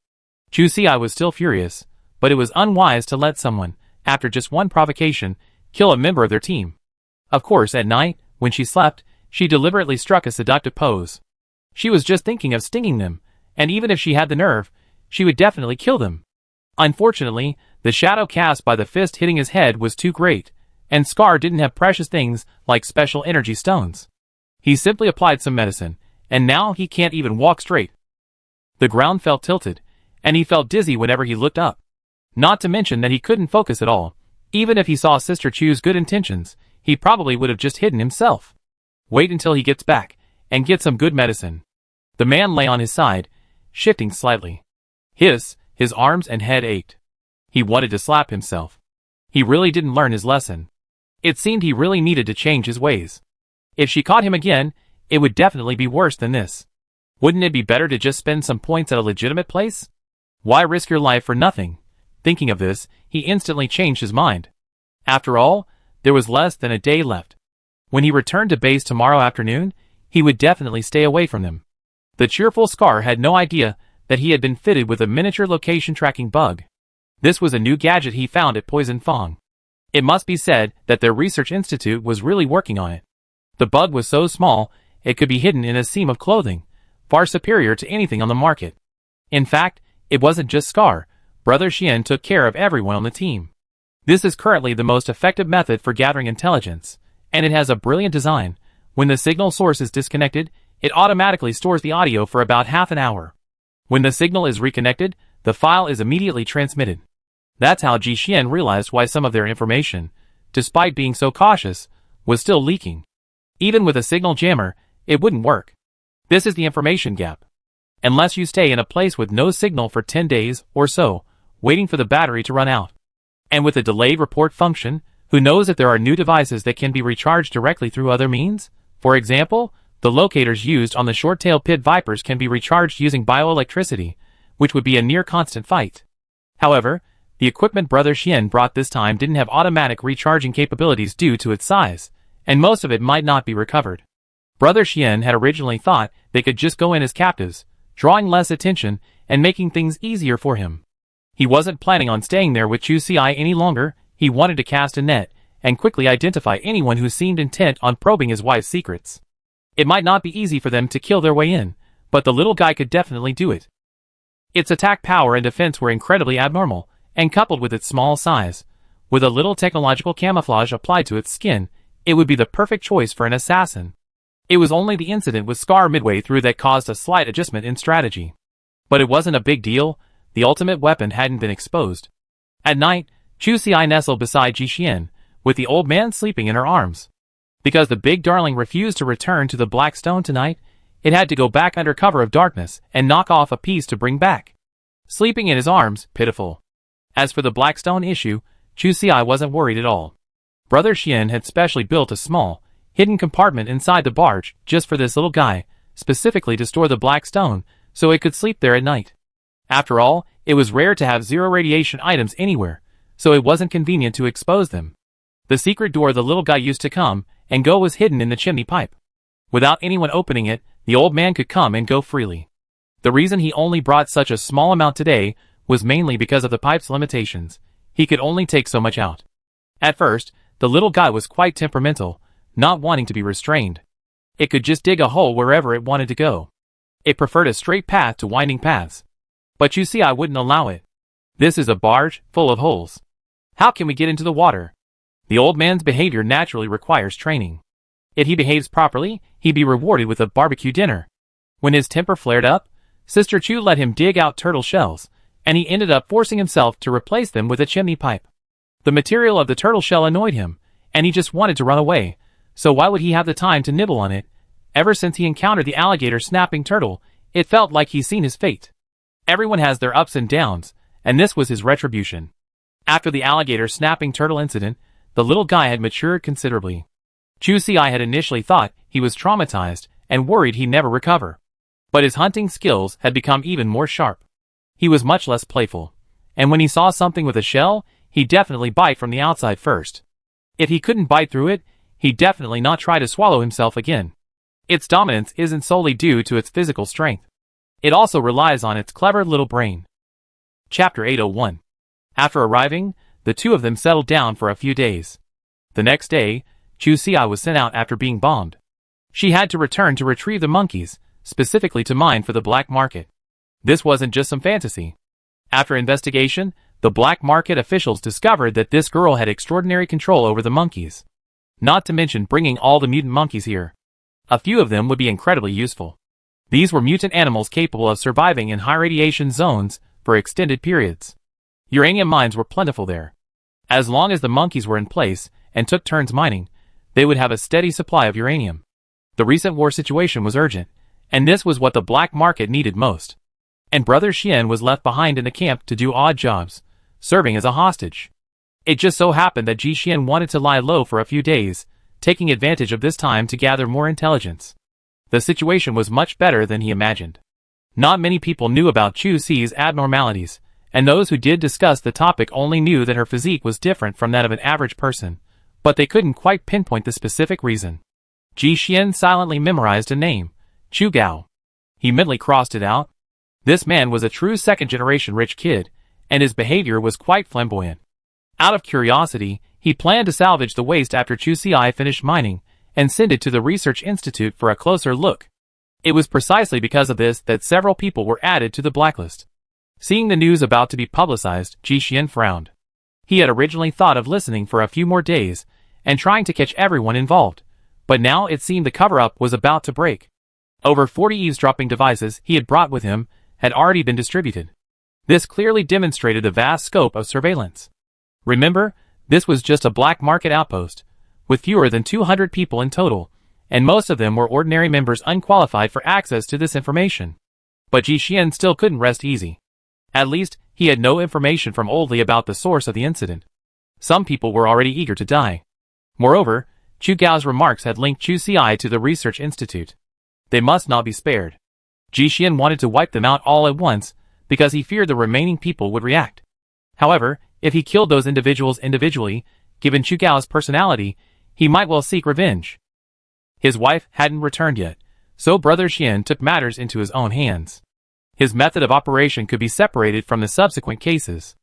Chu Ci was still furious, but it was unwise to let someone, after just one provocation, kill a member of their team. Of course, at night, when she slept, she deliberately struck a seductive pose. She was just thinking of stinging them, and even if she had the nerve, she would definitely kill them. Unfortunately, the shadow cast by the fist hitting his head was too great, and Scar didn't have precious things like special energy stones. He simply applied some medicine, and now he can't even walk straight. The ground felt tilted, and he felt dizzy whenever he looked up. Not to mention that he couldn't focus at all. Even if he saw Sister Chu's good intentions, he probably would have just hidden himself. Wait until he gets back, and get some good medicine. The man lay on his side, shifting slightly. His arms and head ached. He wanted to slap himself. He really didn't learn his lesson. It seemed he really needed to change his ways. If she caught him again, it would definitely be worse than this. Wouldn't it be better to just spend some points at a legitimate place? Why risk your life for nothing? Thinking of this, he instantly changed his mind. After all, there was less than a day left. When he returned to base tomorrow afternoon, he would definitely stay away from them. The cheerful Scar had no idea that he had been fitted with a miniature location tracking bug. This was a new gadget he found at Poison Fong. It must be said that their research institute was really working on it. The bug was so small, it could be hidden in a seam of clothing, far superior to anything on the market. In fact, it wasn't just Scar. Brother Xian took care of everyone on the team. This is currently the most effective method for gathering intelligence, and it has a brilliant design. When the signal source is disconnected, it automatically stores the audio for about half an hour. When the signal is reconnected, the file is immediately transmitted. That's how Ji Xian realized why some of their information, despite being so cautious, was still leaking. Even with a signal jammer, it wouldn't work. This is the information gap. Unless you stay in a place with no signal for 10 days or so, waiting for the battery to run out. And with a delayed report function, who knows if there are new devices that can be recharged directly through other means? For example, the locators used on the short-tailed pit vipers can be recharged using bioelectricity, which would be a near-constant fight. However, the equipment Brother Xian brought this time didn't have automatic recharging capabilities due to its size, and most of it might not be recovered. Brother Xian had originally thought they could just go in as captives, drawing less attention and making things easier for him. He wasn't planning on staying there with Chu Si any longer. He wanted to cast a net and quickly identify anyone who seemed intent on probing his wife's secrets. It might not be easy for them to kill their way in, but the little guy could definitely do it. Its attack power and defense were incredibly abnormal, and coupled with its small size, with a little technological camouflage applied to its skin, it would be the perfect choice for an assassin. It was only the incident with Scar midway through that caused a slight adjustment in strategy. But it wasn't a big deal. The ultimate weapon hadn't been exposed. At night, Chu Si nestled beside Ji Xian, with the old man sleeping in her arms. Because the big darling refused to return to the Black Stone tonight, it had to go back under cover of darkness and knock off a piece to bring back. Sleeping in his arms, pitiful. As for the Black Stone issue, Chu Si wasn't worried at all. Brother Xian had specially built a small, hidden compartment inside the barge just for this little guy, specifically to store the Black Stone, so it could sleep there at night. After all, it was rare to have zero radiation items anywhere, so it wasn't convenient to expose them. The secret door the little guy used to come and go was hidden in the chimney pipe. Without anyone opening it, the old man could come and go freely. The reason he only brought such a small amount today was mainly because of the pipe's limitations. He could only take so much out. At first, the little guy was quite temperamental, not wanting to be restrained. It could just dig a hole wherever it wanted to go. It preferred a straight path to winding paths. But you see, I wouldn't allow it. This is a barge, full of holes. How can we get into the water? The old man's behavior naturally requires training. If he behaves properly, he'd be rewarded with a barbecue dinner. When his temper flared up, Sister Chu let him dig out turtle shells, and he ended up forcing himself to replace them with a chimney pipe. The material of the turtle shell annoyed him, and he just wanted to run away, so why would he have the time to nibble on it? Ever since he encountered the alligator snapping turtle, it felt like he'd seen his fate. Everyone has their ups and downs, and this was his retribution. After the alligator snapping turtle incident, the little guy had matured considerably. Chu Si had initially thought he was traumatized and worried he'd never recover. But his hunting skills had become even more sharp. He was much less playful, and when he saw something with a shell, he'd definitely bite from the outside first. If he couldn't bite through it, he'd definitely not try to swallow himself again. Its dominance isn't solely due to its physical strength. It also relies on its clever little brain. Chapter 801. After arriving, the two of them settled down for a few days. The next day, Chu Si was sent out after being bombed. She had to return to retrieve the monkeys, specifically to mine for the black market. This wasn't just some fantasy. After investigation, the black market officials discovered that this girl had extraordinary control over the monkeys. Not to mention bringing all the mutant monkeys here. A few of them would be incredibly useful. These were mutant animals capable of surviving in high radiation zones for extended periods. Uranium mines were plentiful there. As long as the monkeys were in place and took turns mining, they would have a steady supply of uranium. The recent war situation was urgent, and this was what the black market needed most. And Brother Xian was left behind in the camp to do odd jobs, serving as a hostage. It just so happened that Ji Xian wanted to lie low for a few days, taking advantage of this time to gather more intelligence. The situation was much better than he imagined. Not many people knew about Chu Xi's abnormalities, and those who did discuss the topic only knew that her physique was different from that of an average person, but they couldn't quite pinpoint the specific reason. Ji Xian silently memorized a name, Chu Gao. He mentally crossed it out. This man was a true second-generation rich kid, and his behavior was quite flamboyant. Out of curiosity, he planned to salvage the waste after Chu Xi finished mining, and send it to the Research Institute for a closer look. It was precisely because of this that several people were added to the blacklist. Seeing the news about to be publicized, Ji Xian frowned. He had originally thought of listening for a few more days, and trying to catch everyone involved, but now it seemed the cover-up was about to break. Over 40 eavesdropping devices he had brought with him had already been distributed. This clearly demonstrated the vast scope of surveillance. Remember, this was just a black market outpost, with fewer than 200 people in total, and most of them were ordinary members unqualified for access to this information. But Ji Xian still couldn't rest easy. At least, he had no information from Old Li about the source of the incident. Some people were already eager to die. Moreover, Chu Gao's remarks had linked Chu Xi to the Research Institute. They must not be spared. Ji Xian wanted to wipe them out all at once, because he feared the remaining people would react. However, if he killed those individuals individually, given Chu Gao's personality, he might well seek revenge. His wife hadn't returned yet, so Brother Xian took matters into his own hands. His method of operation could be separated from the subsequent cases.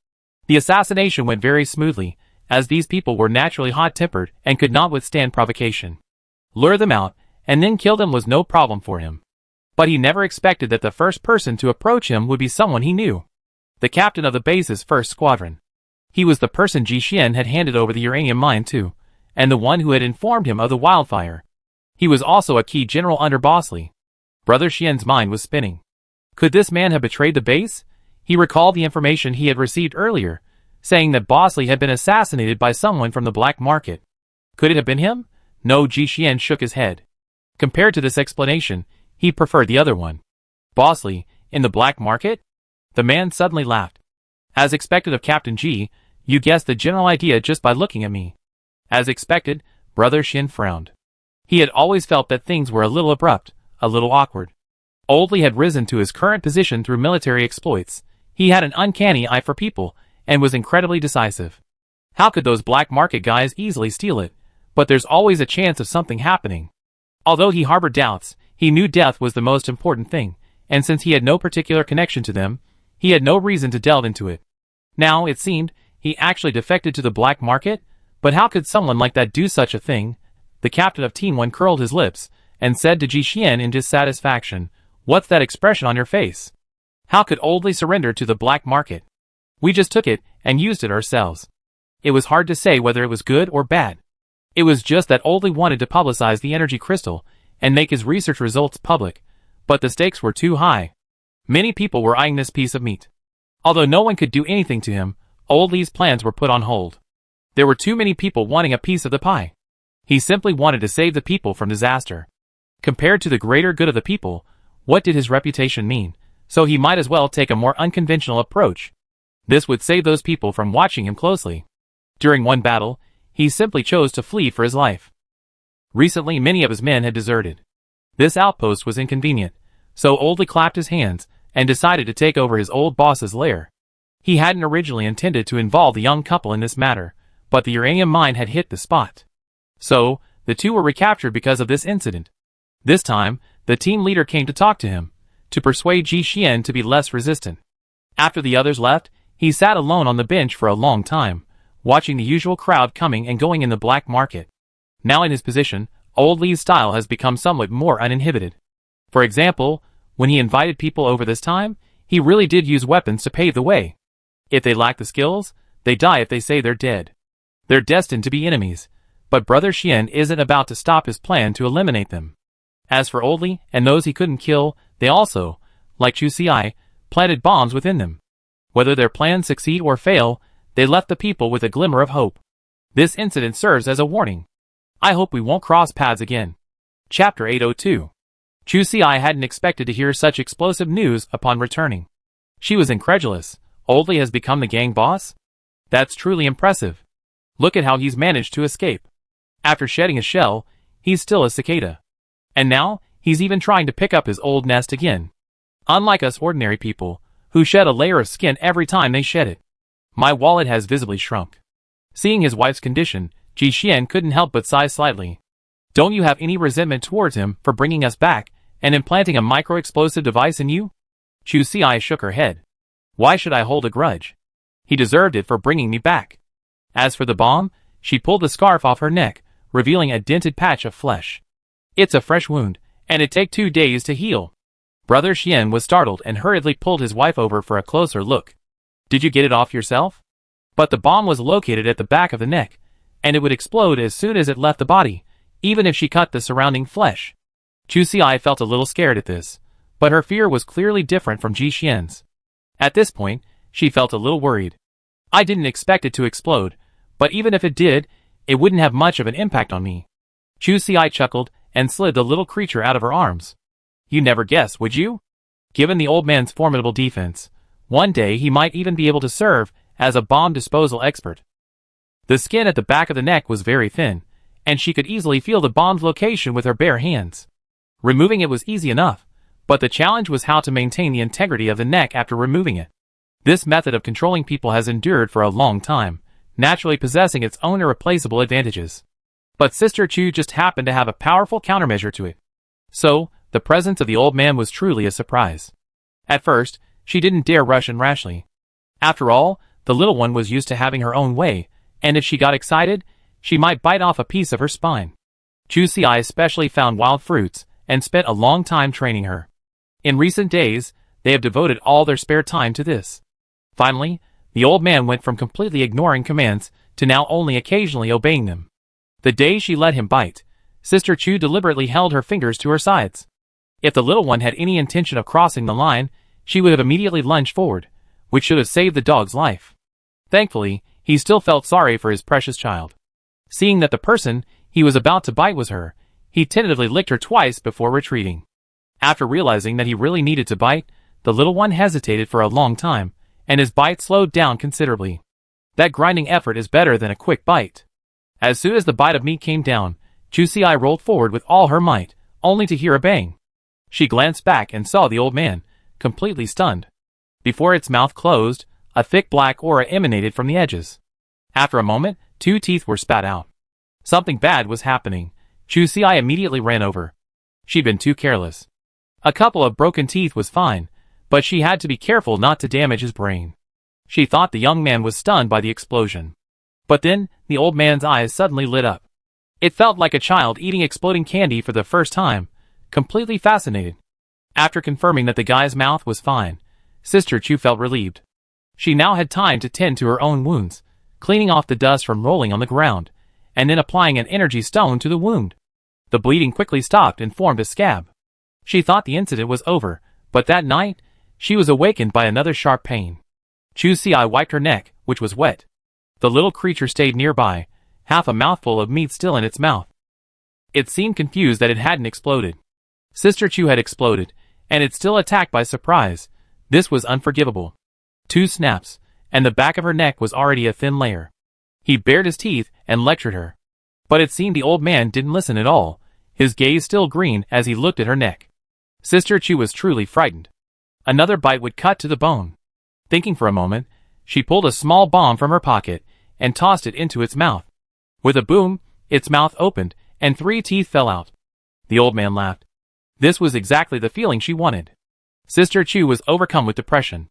The assassination went very smoothly, as these people were naturally hot-tempered and could not withstand provocation. Lure them out, and then kill them was no problem for him. But he never expected that the first person to approach him would be someone he knew. The captain of the base's first squadron. He was the person Ji Xian had handed over the uranium mine to, and the one who had informed him of the wildfire. He was also a key general under Boss Li. Brother Xian's mind was spinning. Could this man have betrayed the base? He recalled the information he had received earlier, saying that Boss Li had been assassinated by someone from the black market. Could it have been him? No, Ji Xian shook his head. Compared to this explanation, he preferred the other one. Boss Li, in the black market? The man suddenly laughed. As expected of Captain Ji, you guessed the general idea just by looking at me. As expected, Brother Xian frowned. He had always felt that things were a little abrupt, a little awkward. Old Li had risen to his current position through military exploits. He had an uncanny eye for people, and was incredibly decisive. How could those black market guys easily steal it? But there's always a chance of something happening. Although he harbored doubts, he knew death was the most important thing, and since he had no particular connection to them, he had no reason to delve into it. Now, it seemed, he actually defected to the black market? But how could someone like that do such a thing? The captain of Team 1 curled his lips, and said to Ji Xian in dissatisfaction, "What's that expression on your face? How could Old Li surrender to the black market? We just took it, and used it ourselves." It was hard to say whether it was good or bad. It was just that Old Li wanted to publicize the energy crystal, and make his research results public, but the stakes were too high. Many people were eyeing this piece of meat. Although no one could do anything to him, Old Li's plans were put on hold. There were too many people wanting a piece of the pie. He simply wanted to save the people from disaster. Compared to the greater good of the people, what did his reputation mean? So he might as well take a more unconventional approach. This would save those people from watching him closely. During one battle, he simply chose to flee for his life. Recently, many of his men had deserted. This outpost was inconvenient, so Old Li clapped his hands and decided to take over his old boss's lair. He hadn't originally intended to involve the young couple in this matter, but the uranium mine had hit the spot. So, the two were recaptured because of this incident. This time, the team leader came to talk to him, to persuade Ji Xian to be less resistant. After the others left, he sat alone on the bench for a long time, watching the usual crowd coming and going in the black market. Now in his position, Old Li's style has become somewhat more uninhibited. For example, when he invited people over this time, he really did use weapons to pave the way. If they lack the skills, they die if they say they're dead. They're destined to be enemies, but Brother Xian isn't about to stop his plan to eliminate them. As for Oldly and those he couldn't kill, they also, like Chu Xi, planted bombs within them. Whether their plans succeed or fail, they left the people with a glimmer of hope. This incident serves as a warning. I hope we won't cross paths again. Chapter 802. Chu Xi hadn't expected to hear such explosive news upon returning. She was incredulous. Oldly has become the gang boss? That's truly impressive. Look at how he's managed to escape. After shedding his shell, he's still a cicada. And now, he's even trying to pick up his old nest again. Unlike us ordinary people, who shed a layer of skin every time they shed it. My wallet has visibly shrunk. Seeing his wife's condition, Ji Xian couldn't help but sigh slightly. Don't you have any resentment towards him for bringing us back and implanting a micro-explosive device in you? Chu Xi shook her head. Why should I hold a grudge? He deserved it for bringing me back. As for the bomb, she pulled the scarf off her neck, revealing a dented patch of flesh. It's a fresh wound, and it'd take 2 days to heal. Brother Xian was startled and hurriedly pulled his wife over for a closer look. Did you get it off yourself? But the bomb was located at the back of the neck, and it would explode as soon as it left the body, even if she cut the surrounding flesh. Chu Xi felt a little scared at this, but her fear was clearly different from Ji Xian's. At this point, she felt a little worried. I didn't expect it to explode, but even if it did, it wouldn't have much of an impact on me. Chu Xi chuckled and slid the little creature out of her arms. You never guess, would you? Given the old man's formidable defense, one day he might even be able to serve as a bomb disposal expert. The skin at the back of the neck was very thin, and she could easily feel the bomb's location with her bare hands. Removing it was easy enough, but the challenge was how to maintain the integrity of the neck after removing it. This method of controlling people has endured for a long time, naturally possessing its own irreplaceable advantages. But Sister Chu just happened to have a powerful countermeasure to it. So, the presence of the old man was truly a surprise. At first, she didn't dare rush in rashly. After all, the little one was used to having her own way, and if she got excited, she might bite off a piece of her spine. Chu Xi especially found wild fruits, and spent a long time training her. In recent days, they have devoted all their spare time to this. Finally, the old man went from completely ignoring commands to now only occasionally obeying them. The day she let him bite, Sister Chu deliberately held her fingers to her sides. If the little one had any intention of crossing the line, she would have immediately lunged forward, which should have saved the dog's life. Thankfully, he still felt sorry for his precious child. Seeing that the person he was about to bite was her, he tentatively licked her twice before retreating. After realizing that he really needed to bite, the little one hesitated for a long time, and his bite slowed down considerably. That grinding effort is better than a quick bite. As soon as the bite of meat came down, Chu Xi rolled forward with all her might, only to hear a bang. She glanced back and saw the old man, completely stunned. Before its mouth closed, a thick black aura emanated from the edges. After a moment, 2 teeth were spat out. Something bad was happening. Chu Xi immediately ran over. She'd been too careless. A couple of broken teeth was fine, but she had to be careful not to damage his brain. She thought the young man was stunned by the explosion. But then, the old man's eyes suddenly lit up. It felt like a child eating exploding candy for the first time, completely fascinated. After confirming that the guy's mouth was fine, Sister Chu felt relieved. She now had time to tend to her own wounds, cleaning off the dust from rolling on the ground, and then applying an energy stone to the wound. The bleeding quickly stopped and formed a scab. She thought the incident was over, but that night, she was awakened by another sharp pain. Chu Xi wiped her neck, which was wet. The little creature stayed nearby, half a mouthful of meat still in its mouth. It seemed confused that it hadn't exploded. Sister Chu had exploded, and it still attacked by surprise. This was unforgivable. 2 snaps, and the back of her neck was already a thin layer. He bared his teeth and lectured her. But it seemed the old man didn't listen at all, his gaze still green as he looked at her neck. Sister Chu was truly frightened. Another bite would cut to the bone. Thinking for a moment, she pulled a small bomb from her pocket and tossed it into its mouth. With a boom, its mouth opened, and 3 teeth fell out. The old man laughed. This was exactly the feeling she wanted. Sister Chu was overcome with depression.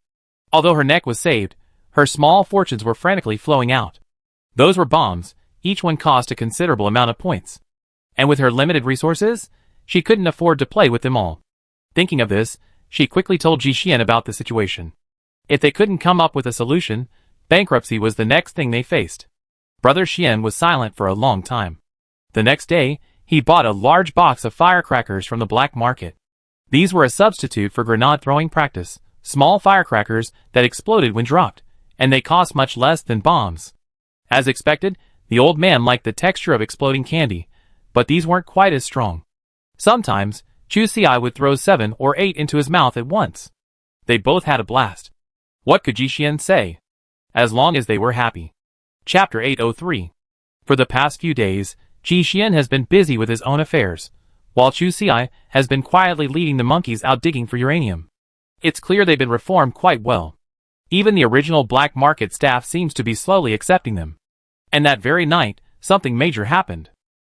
Although her neck was saved, her small fortunes were frantically flowing out. Those were bombs, each one cost a considerable amount of points. And with her limited resources, she couldn't afford to play with them all. Thinking of this, she quickly told Ji Xian about the situation. If they couldn't come up with a solution, bankruptcy was the next thing they faced. Brother Xian was silent for a long time. The next day, he bought a large box of firecrackers from the black market. These were a substitute for grenade-throwing practice, small firecrackers that exploded when dropped, and they cost much less than bombs. As expected, the old man liked the texture of exploding candy, but these weren't quite as strong. Sometimes, Chu Xi would throw 7 or 8 into his mouth at once. They both had a blast. What could Ji Xian say? As long as they were happy. Chapter 803. For the past few days, Ji Xian has been busy with his own affairs, while Chu Xi has been quietly leading the monkeys out digging for uranium. It's clear they've been reformed quite well. Even the original black market staff seems to be slowly accepting them. And that very night, something major happened.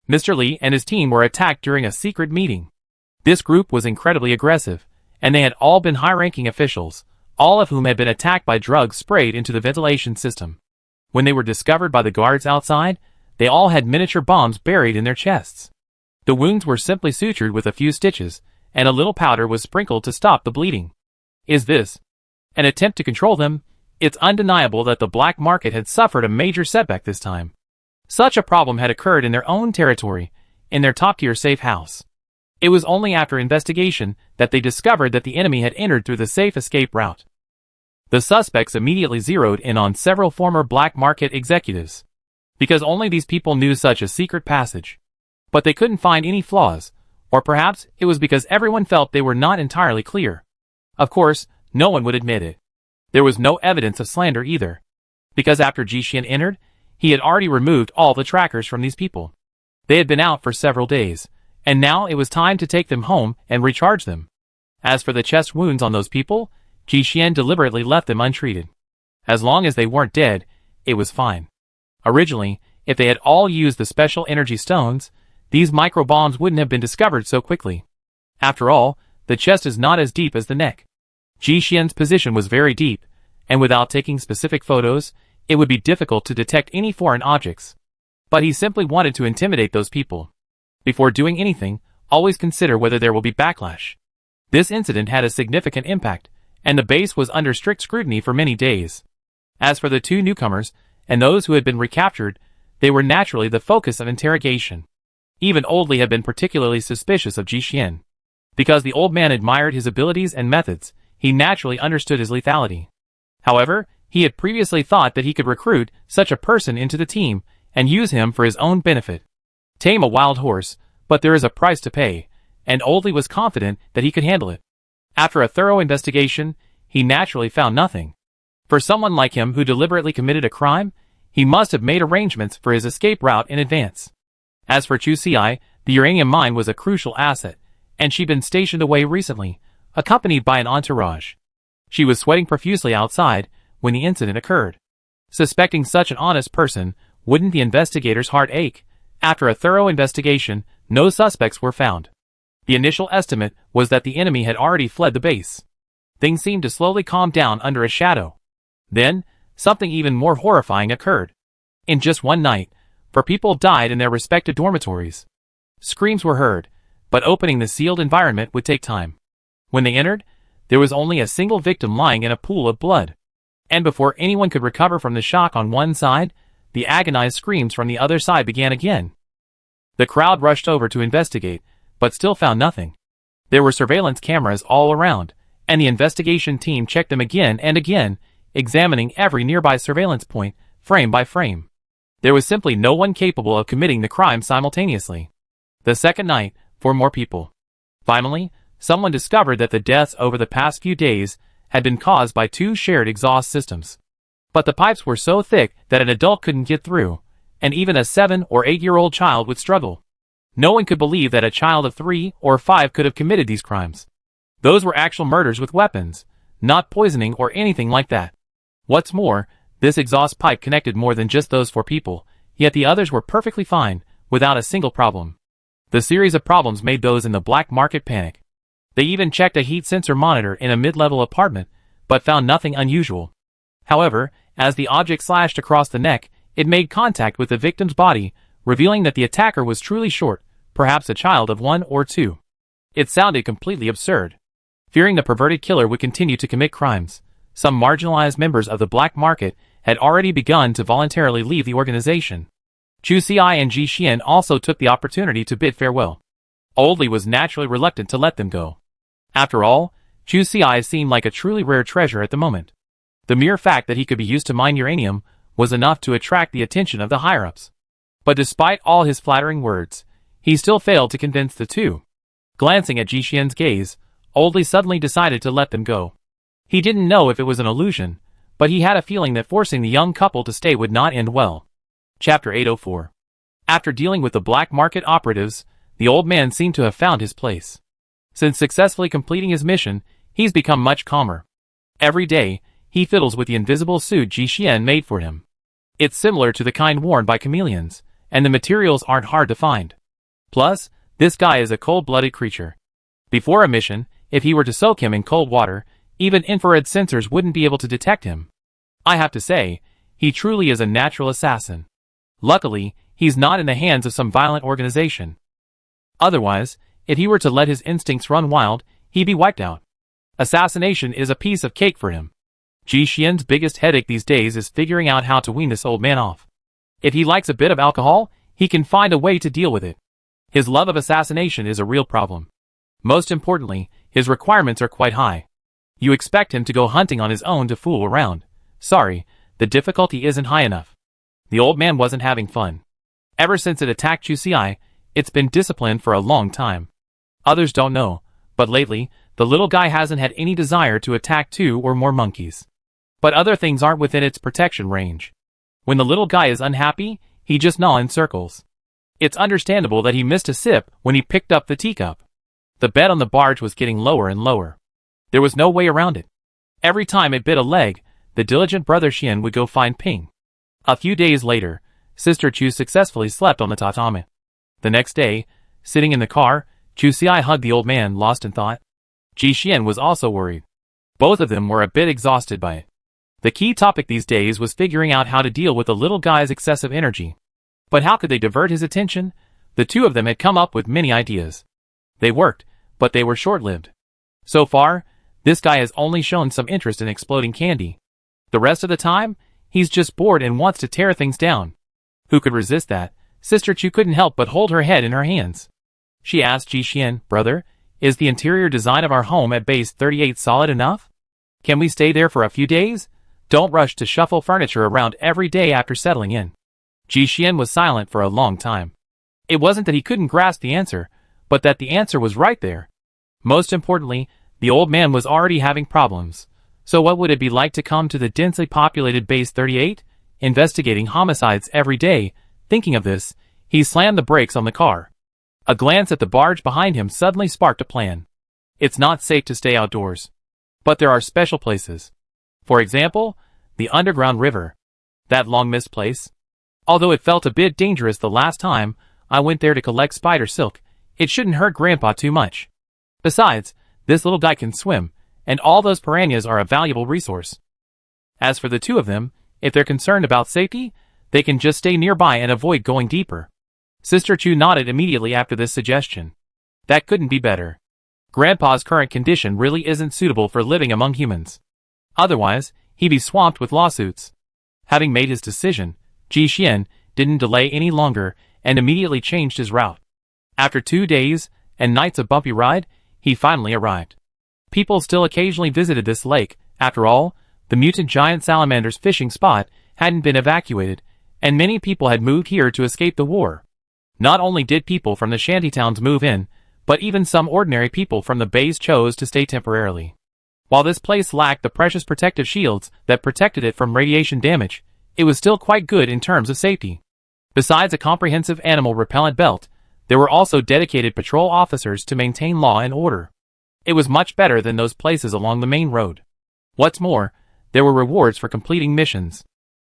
Mr. Li and his team were attacked during a secret meeting. This group was incredibly aggressive, and they had all been high-ranking officials, all of whom had been attacked by drugs sprayed into the ventilation system. When they were discovered by the guards outside, they all had miniature bombs buried in their chests. The wounds were simply sutured with a few stitches, and a little powder was sprinkled to stop the bleeding. Is this an attempt to control them? It's undeniable that the black market had suffered a major setback this time. Such a problem had occurred in their own territory, in their top-tier safe house. It was only after investigation that they discovered that the enemy had entered through the safe escape route. The suspects immediately zeroed in on several former black market executives, because only these people knew such a secret passage. But they couldn't find any flaws, or perhaps it was because everyone felt they were not entirely clear. Of course, no one would admit it. There was no evidence of slander either, because after Ji Xian entered, he had already removed all the trackers from these people. They had been out for several days, and now it was time to take them home and recharge them. As for the chest wounds on those people, Ji Xian deliberately left them untreated. As long as they weren't dead, it was fine. Originally, if they had all used the special energy stones, these microbombs wouldn't have been discovered so quickly. After all, the chest is not as deep as the neck. Ji Xian's position was very deep, and without taking specific photos, it would be difficult to detect any foreign objects. But he simply wanted to intimidate those people. Before doing anything, always consider whether there will be backlash. This incident had a significant impact, and the base was under strict scrutiny for many days. As for the two newcomers, and those who had been recaptured, they were naturally the focus of interrogation. Even Old Li had been particularly suspicious of Ji Xian. Because the old man admired his abilities and methods, he naturally understood his lethality. However, he had previously thought that he could recruit such a person into the team and use him for his own benefit. Tame a wild horse, but there is a price to pay, and Old Li was confident that he could handle it. After a thorough investigation, he naturally found nothing. For someone like him who deliberately committed a crime, he must have made arrangements for his escape route in advance. As for Chu Xi, the uranium mine was a crucial asset, and she'd been stationed away recently, accompanied by an entourage. She was sweating profusely outside when the incident occurred. Suspecting such an honest person, wouldn't the investigators' heart ache? After a thorough investigation, no suspects were found. The initial estimate was that the enemy had already fled the base. Things seemed to slowly calm down under a shadow. Then, something even more horrifying occurred. In just one night, 4 people died in their respective dormitories. Screams were heard, but opening the sealed environment would take time. When they entered, there was only a single victim lying in a pool of blood. And before anyone could recover from the shock on one side, the agonized screams from the other side began again. The crowd rushed over to investigate, but still found nothing. There were surveillance cameras all around, and the investigation team checked them again and again, examining every nearby surveillance point, frame by frame. There was simply no one capable of committing the crime simultaneously. The second night, 4 more people. Finally, someone discovered that the deaths over the past few days had been caused by 2 shared exhaust systems. But the pipes were so thick that an adult couldn't get through, and even a 7- or 8-year-old child would struggle. No one could believe that a child of 3 or 5 could have committed these crimes. Those were actual murders with weapons, not poisoning or anything like that. What's more, this exhaust pipe connected more than just those 4 people, yet the others were perfectly fine, without a single problem. The series of problems made those in the black market panic. They even checked a heat sensor monitor in a mid-level apartment, but found nothing unusual. However, as the object slashed across the neck, it made contact with the victim's body, revealing that the attacker was truly short, perhaps a child of 1 or 2. It sounded completely absurd. Fearing the perverted killer would continue to commit crimes, Some marginalized members of the black market had already begun to voluntarily leave the organization. Chu Xiai and Ji Xian also took the opportunity to bid farewell. Oldly was naturally reluctant to let them go. After all, Chu Xiai seemed like a truly rare treasure at the moment. The mere fact that he could be used to mine uranium was enough to attract the attention of the higher-ups. But despite all his flattering words, he still failed to convince the two. Glancing at Ji Xian's gaze, Oldly suddenly decided to let them go. He didn't know if it was an illusion, but he had a feeling that forcing the young couple to stay would not end well. Chapter 804. After dealing with the black market operatives, the old man seemed to have found his place. Since successfully completing his mission, he's become much calmer. Every day, he fiddles with the invisible suit Ji Xian made for him. It's similar to the kind worn by chameleons, and the materials aren't hard to find. Plus, this guy is a cold-blooded creature. Before a mission, if he were to soak him in cold water, even infrared sensors wouldn't be able to detect him. I have to say, he truly is a natural assassin. Luckily, he's not in the hands of some violent organization. Otherwise, if he were to let his instincts run wild, he'd be wiped out. Assassination is a piece of cake for him. Ji Xian's biggest headache these days is figuring out how to wean this old man off. If he likes a bit of alcohol, he can find a way to deal with it. His love of assassination is a real problem. Most importantly, his requirements are quite high. You expect him to go hunting on his own to fool around. Sorry, the difficulty isn't high enough. The old man wasn't having fun. Ever since it attacked Chu Xiai, it's been disciplined for a long time. Others don't know, but lately, the little guy hasn't had any desire to attack 2 or more monkeys. But other things aren't within its protection range. When the little guy is unhappy, he just gnaws in circles. It's understandable that he missed a sip when he picked up the teacup. The bed on the barge was getting lower and lower. There was no way around it. Every time it bit a leg, the diligent brother Xian would go find Ping. A few days later, Sister Chu successfully slept on the tatami. The next day, sitting in the car, Chu Xiai hugged the old man, lost in thought. Ji Xian was also worried. Both of them were a bit exhausted by it. The key topic these days was figuring out how to deal with the little guy's excessive energy. But how could they divert his attention? The two of them had come up with many ideas. They worked, but they were short-lived. So far, this guy has only shown some interest in exploding candy. The rest of the time, he's just bored and wants to tear things down. Who could resist that? Sister Chu couldn't help but hold her head in her hands. She asked Ji Xian, "Brother, is the interior design of our home at base 38 solid enough? Can we stay there for a few days? Don't rush to shuffle furniture around every day after settling in." Ji Xian was silent for a long time. It wasn't that he couldn't grasp the answer, but that the answer was right there. Most importantly, the old man was already having problems. So what would it be like to come to the densely populated base 38, investigating homicides every day? Thinking of this, he slammed the brakes on the car. A glance at the barge behind him suddenly sparked a plan. It's not safe to stay outdoors. But there are special places. For example, the underground river. That long-missed place. Although it felt a bit dangerous the last time I went there to collect spider silk, it shouldn't hurt Grandpa too much. Besides, this little guy can swim, and all those piranhas are a valuable resource. As for the two of them, if they're concerned about safety, they can just stay nearby and avoid going deeper. Sister Chu nodded immediately after this suggestion. That couldn't be better. Grandpa's current condition really isn't suitable for living among humans. Otherwise, he'd be swamped with lawsuits. Having made his decision, Ji Xian didn't delay any longer and immediately changed his route. After 2 days and nights of bumpy ride, he finally arrived. People still occasionally visited this lake. After all, the mutant giant salamander's fishing spot hadn't been evacuated, and many people had moved here to escape the war. Not only did people from the shantytowns move in, but even some ordinary people from the base chose to stay temporarily. While this place lacked the precious protective shields that protected it from radiation damage, it was still quite good in terms of safety. Besides a comprehensive animal repellent belt, there were also dedicated patrol officers to maintain law and order. It was much better than those places along the main road. What's more, there were rewards for completing missions.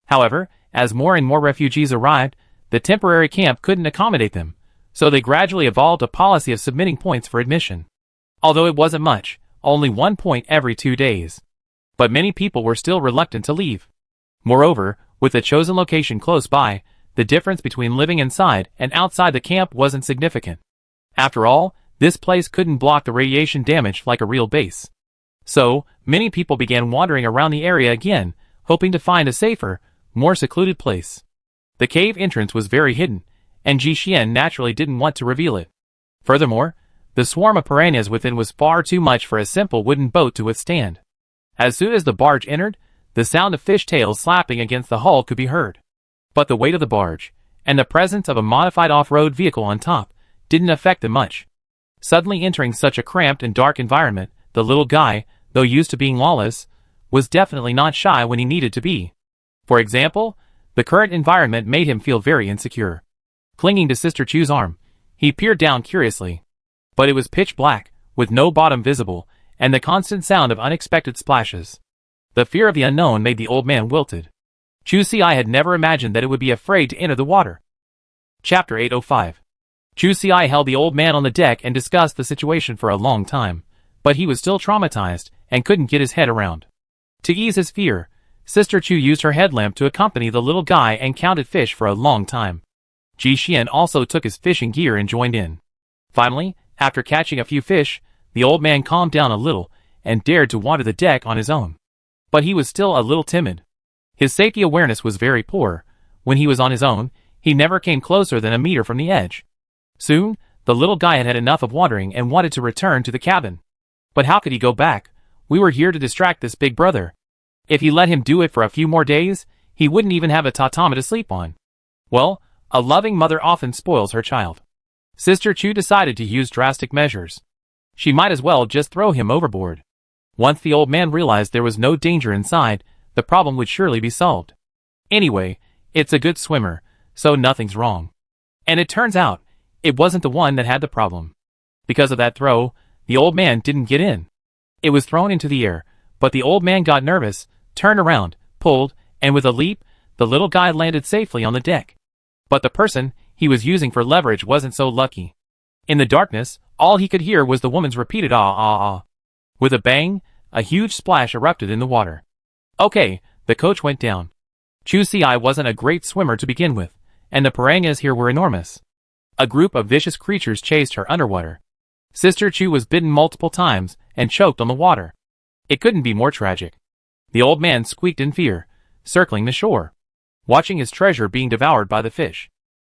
However, as more and more refugees arrived, the temporary camp couldn't accommodate them, so they gradually evolved a policy of submitting points for admission. Although it wasn't much, only 1 point every 2 days. But many people were still reluctant to leave. Moreover, with the chosen location close by, the difference between living inside and outside the camp wasn't significant. After all, this place couldn't block the radiation damage like a real base. So, many people began wandering around the area again, hoping to find a safer, more secluded place. The cave entrance was very hidden, and Ji Xian naturally didn't want to reveal it. Furthermore, the swarm of piranhas within was far too much for a simple wooden boat to withstand. As soon as the barge entered, the sound of fish tails slapping against the hull could be heard. But the weight of the barge, and the presence of a modified off-road vehicle on top, didn't affect them much. Suddenly entering such a cramped and dark environment, the little guy, though used to being lawless, was definitely not shy when he needed to be. For example, the current environment made him feel very insecure. Clinging to Sister Chu's arm, he peered down curiously. But it was pitch black, with no bottom visible, and the constant sound of unexpected splashes. The fear of the unknown made the old man wilted. Chu Xi had never imagined that it would be afraid to enter the water. Chapter 805. Chu Xi held the old man on the deck and discussed the situation for a long time, but he was still traumatized and couldn't get his head around. To ease his fear, Sister Chu used her headlamp to accompany the little guy and counted fish for a long time. Ji Xian also took his fishing gear and joined in. Finally, after catching a few fish, the old man calmed down a little and dared to wander the deck on his own. But he was still a little timid. His safety awareness was very poor. When he was on his own, he never came closer than a meter from the edge. Soon, the little guy had had enough of wandering and wanted to return to the cabin. But how could he go back? We were here to distract this big brother. If he let him do it for a few more days, he wouldn't even have a tatami to sleep on. Well, a loving mother often spoils her child. Sister Chu decided to use drastic measures. She might as well just throw him overboard. Once the old man realized there was no danger inside, the problem would surely be solved. Anyway, it's a good swimmer, so nothing's wrong. And it turns out, it wasn't the one that had the problem. Because of that throw, the old man didn't get in. It was thrown into the air, but the old man got nervous, turned around, pulled, and with a leap, the little guy landed safely on the deck. But the person he was using for leverage wasn't so lucky. In the darkness, all he could hear was the woman's repeated ah ah ah. With a bang, a huge splash erupted in the water. Okay, the coach went down. Chu Xi wasn't a great swimmer to begin with, and the piranhas here were enormous. A group of vicious creatures chased her underwater. Sister Chu was bitten multiple times and choked on the water. It couldn't be more tragic. The old man squeaked in fear, circling the shore, watching his treasure being devoured by the fish.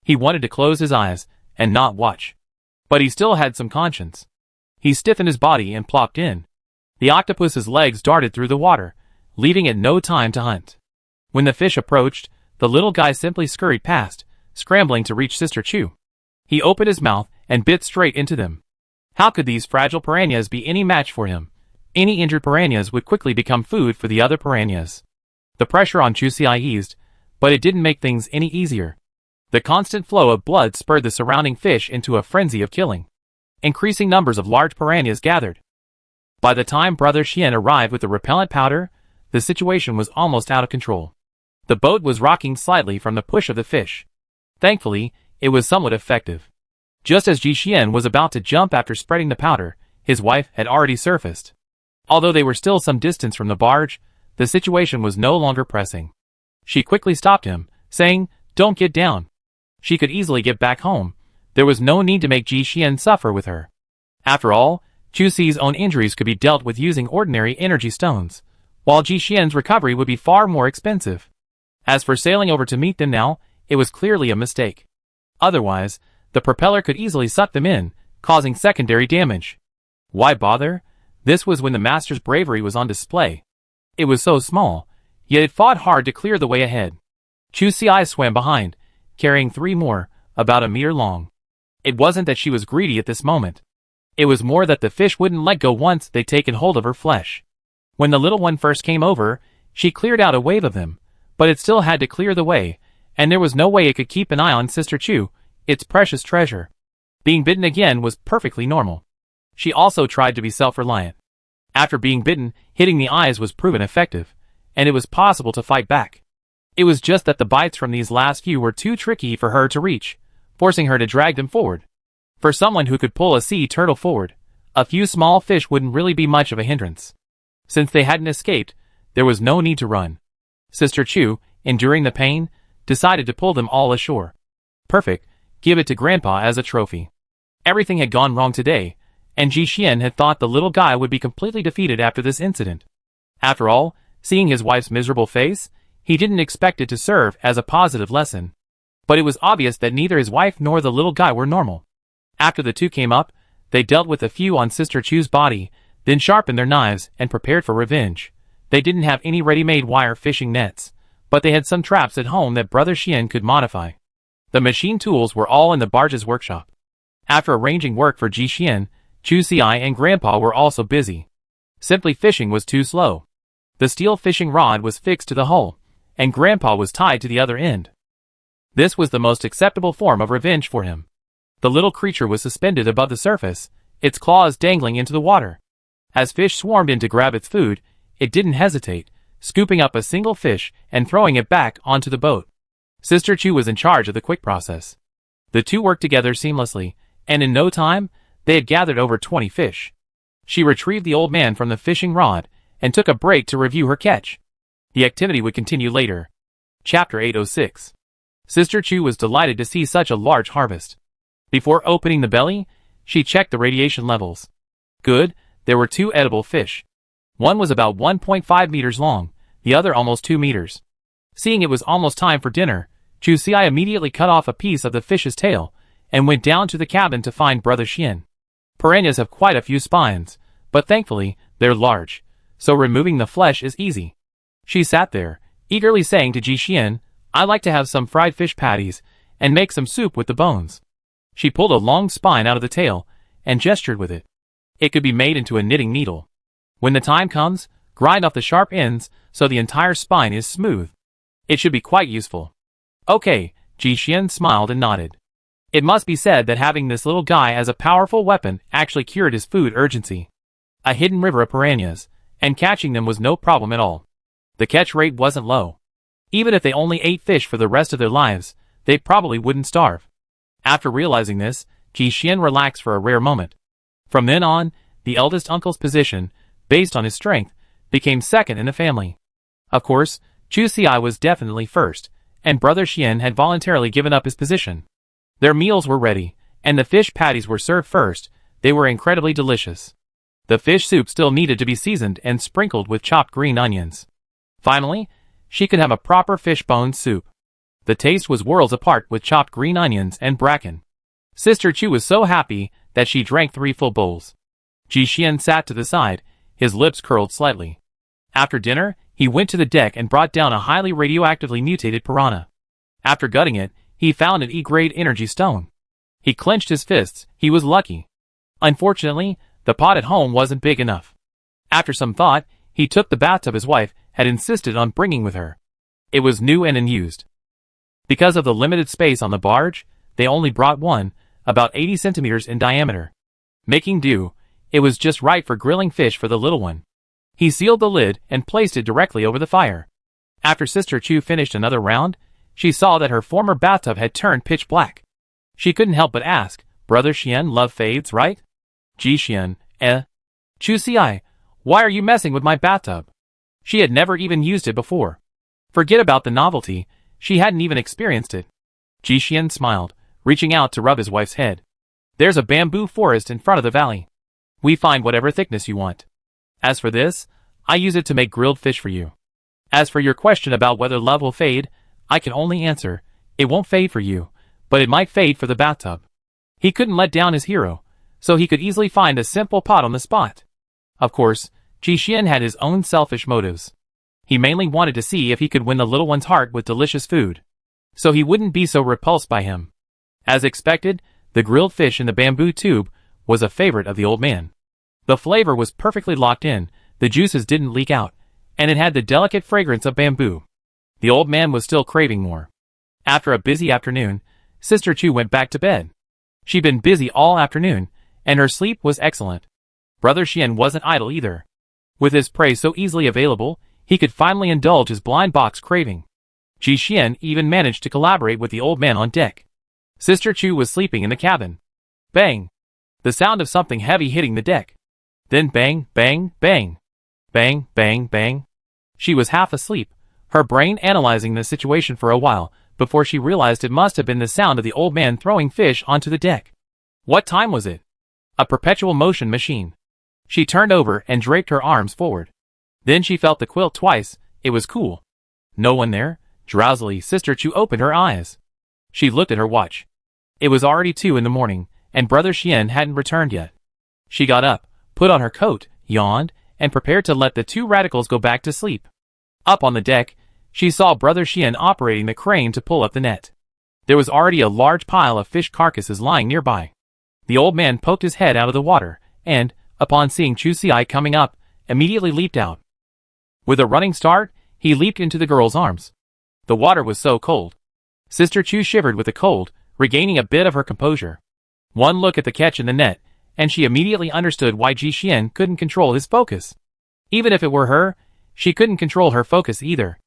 He wanted to close his eyes and not watch. But he still had some conscience. He stiffened his body and plopped in. The octopus's legs darted through the water, leaving it no time to hunt. When the fish approached, the little guy simply scurried past, scrambling to reach Sister Chu. He opened his mouth and bit straight into them. How could these fragile piranhas be any match for him? Any injured piranhas would quickly become food for the other piranhas. The pressure on Chu Xi eased, but it didn't make things any easier. The constant flow of blood spurred the surrounding fish into a frenzy of killing. Increasing numbers of large piranhas gathered. By the time Brother Xian arrived with the repellent powder, the situation was almost out of control. The boat was rocking slightly from the push of the fish. Thankfully, it was somewhat effective. Just as Ji Xian was about to jump after spreading the powder, his wife had already surfaced. Although they were still some distance from the barge, the situation was no longer pressing. She quickly stopped him, saying, "Don't get down." She could easily get back home. There was no need to make Ji Xian suffer with her. After all, Chu Xi's own injuries could be dealt with using ordinary energy stones, while Ji Xian's recovery would be far more expensive. As for sailing over to meet them now, it was clearly a mistake. Otherwise, the propeller could easily suck them in, causing secondary damage. Why bother? This was when the master's bravery was on display. It was so small, yet it fought hard to clear the way ahead. Chu Xi swam behind, carrying 3 more, about a meter long. It wasn't that she was greedy at this moment. It was more that the fish wouldn't let go once they'd taken hold of her flesh. When the little one first came over, she cleared out a wave of them, but it still had to clear the way, and there was no way it could keep an eye on Sister Chu, its precious treasure. Being bitten again was perfectly normal. She also tried to be self-reliant. After being bitten, hitting the eyes was proven effective, and it was possible to fight back. It was just that the bites from these last few were too tricky for her to reach, forcing her to drag them forward. For someone who could pull a sea turtle forward, a few small fish wouldn't really be much of a hindrance. Since they hadn't escaped, there was no need to run. Sister Chu, enduring the pain, decided to pull them all ashore. Perfect, give it to Grandpa as a trophy. Everything had gone wrong today, and Ji Xian had thought the little guy would be completely defeated after this incident. After all, seeing his wife's miserable face, he didn't expect it to serve as a positive lesson. But it was obvious that neither his wife nor the little guy were normal. After the two came up, they dealt with a few on Sister Chu's body, then sharpened their knives and prepared for revenge. They didn't have any ready-made wire fishing nets, but they had some traps at home that Brother Xian could modify. The machine tools were all in the barge's workshop. After arranging work for Ji Xian, Chu Xiai and Grandpa were also busy. Simply fishing was too slow. The steel fishing rod was fixed to the hull, and Grandpa was tied to the other end. This was the most acceptable form of revenge for him. The little creature was suspended above the surface, its claws dangling into the water. As fish swarmed in to grab its food, it didn't hesitate, scooping up a single fish and throwing it back onto the boat. Sister Chu was in charge of the quick process. The two worked together seamlessly, and in no time, they had gathered over 20 fish. She retrieved the old man from the fishing rod and took a break to review her catch. The activity would continue later. Chapter 806. Sister Chu was delighted to see such a large harvest. Before opening the belly, she checked the radiation levels. Good, there were 2 edible fish. One was about 1.5 meters long, the other almost 2 meters. Seeing it was almost time for dinner, Chu Xiai immediately cut off a piece of the fish's tail and went down to the cabin to find Brother Xian. Piranhas have quite a few spines, but thankfully, they're large, so removing the flesh is easy. She sat there, eagerly saying to Ji Xian, "I'd like to have some fried fish patties and make some soup with the bones." She pulled a long spine out of the tail and gestured with it. It could be made into a knitting needle. When the time comes, grind off the sharp ends so the entire spine is smooth. It should be quite useful. Okay, Ji Xian smiled and nodded. It must be said that having this little guy as a powerful weapon actually cured his food urgency. A hidden river of piranhas, and catching them was no problem at all. The catch rate wasn't low. Even if they only ate fish for the rest of their lives, they probably wouldn't starve. After realizing this, Ji Xian relaxed for a rare moment. From then on, the eldest uncle's position, based on his strength, became second in the family. Of course, Chu Xiai was definitely first, and Brother Xian had voluntarily given up his position. Their meals were ready, and the fish patties were served first. They were incredibly delicious. The fish soup still needed to be seasoned and sprinkled with chopped green onions. Finally, she could have a proper fish bone soup. The taste was worlds apart with chopped green onions and bracken. Sister Chu was so happy that she drank 3 full bowls. Ji Xian sat to the side, his lips curled slightly. After dinner, he went to the deck and brought down a highly radioactively mutated piranha. After gutting it, he found an E-grade energy stone. He clenched his fists. He was lucky. Unfortunately, the pot at home wasn't big enough. After some thought, he took the bathtub his wife had insisted on bringing with her. It was new and unused. Because of the limited space on the barge, they only brought one, about 80 centimeters in diameter. Making do, it was just right for grilling fish for the little one. He sealed the lid and placed it directly over the fire. After Sister Chu finished another round, she saw that her former bathtub had turned pitch black. She couldn't help but ask, "Brother Xian, love fades, right?" Ji Xian, Chu Xiai, why are you messing with my bathtub? She had never even used it before. Forget about the novelty, she hadn't even experienced it. Ji Xian smiled, reaching out to rub his wife's head. There's a bamboo forest in front of the valley. We find whatever thickness you want. As for this, I use it to make grilled fish for you. As for your question about whether love will fade, I can only answer, it won't fade for you, but it might fade for the bathtub. He couldn't let down his hero, so he could easily find a simple pot on the spot. Of course, Ji Xian had his own selfish motives. He mainly wanted to see if he could win the little one's heart with delicious food, so he wouldn't be so repulsed by him. As expected, the grilled fish in the bamboo tube was a favorite of the old man. The flavor was perfectly locked in, the juices didn't leak out, and it had the delicate fragrance of bamboo. The old man was still craving more. After a busy afternoon, Sister Chu went back to bed. She'd been busy all afternoon, and her sleep was excellent. Brother Xian wasn't idle either. With his prey so easily available, he could finally indulge his blind box craving. Ji Xian even managed to collaborate with the old man on deck. Sister Chu was sleeping in the cabin. Bang! The sound of something heavy hitting the deck. Then bang, bang, bang. Bang, bang, bang. She was half asleep, her brain analyzing the situation for a while, before she realized it must have been the sound of the old man throwing fish onto the deck. What time was it? a perpetual motion machine. She turned over and draped her arms forward. Then she felt the quilt twice. It was cool. No one there. Drowsily, Sister Chu opened her eyes. She looked at her watch. It was already 2 in the morning, and Brother Xian hadn't returned yet. She got up, put on her coat, yawned, and prepared to let the 2 radicals go back to sleep. Up on the deck, she saw Brother Xian operating the crane to pull up the net. There was already a large pile of fish carcasses lying nearby. The old man poked his head out of the water, and, upon seeing Chu Xi coming up, immediately leaped out. With a running start, he leaped into the girl's arms. The water was so cold. Sister Chu shivered with the cold, regaining a bit of her composure. One look at the catch in the net, and she immediately understood why Ji Xian couldn't control his focus. Even if it were her, she couldn't control her focus either.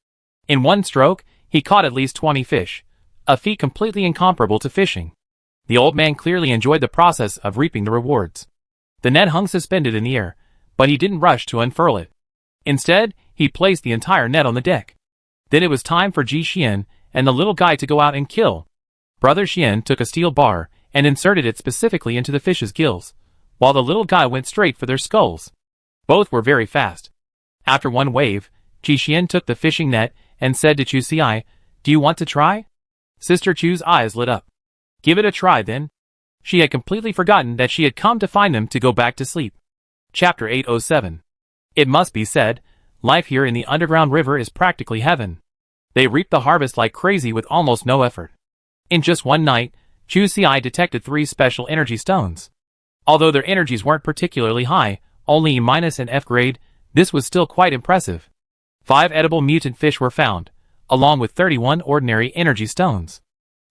In one stroke, he caught at least 20 fish, a feat completely incomparable to fishing. The old man clearly enjoyed the process of reaping the rewards. The net hung suspended in the air, but he didn't rush to unfurl it. Instead, he placed the entire net on the deck. Then it was time for Ji Xian and the little guy to go out and kill. Brother Xian took a steel bar and inserted it specifically into the fish's gills, while the little guy went straight for their skulls. Both were very fast. After one wave, Ji Xian took the fishing net and said to Chu Xi, "Do you want to try?" Sister Chu's eyes lit up. "Give it a try then." She had completely forgotten that she had come to find them to go back to sleep. Chapter 807. It must be said, life here in the underground river is practically heaven. They reaped the harvest like crazy with almost no effort. In just one night, Chu Xi detected 3 special energy stones. Although their energies weren't particularly high, only E- and F grade, this was still quite impressive. 5 edible mutant fish were found, along with 31 ordinary energy stones.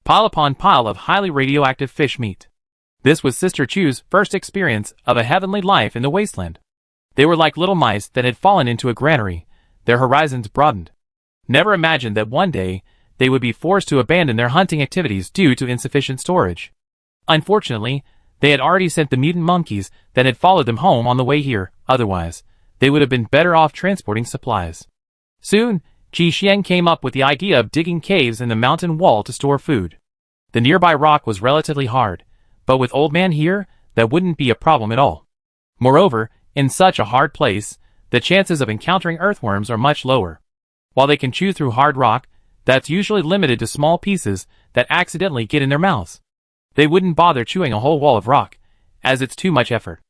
Pile upon pile of highly radioactive fish meat. This was Sister Chu's first experience of a heavenly life in the wasteland. They were like little mice that had fallen into a granary, their horizons broadened. Never imagined that one day, they would be forced to abandon their hunting activities due to insufficient storage. Unfortunately, they had already sent the mutant monkeys that had followed them home on the way here, otherwise, they would have been better off transporting supplies. Soon, Ji Xian came up with the idea of digging caves in the mountain wall to store food. The nearby rock was relatively hard, but with Old Man here, that wouldn't be a problem at all. Moreover, in such a hard place, the chances of encountering earthworms are much lower. While they can chew through hard rock, that's usually limited to small pieces that accidentally get in their mouths. They wouldn't bother chewing a whole wall of rock, as it's too much effort.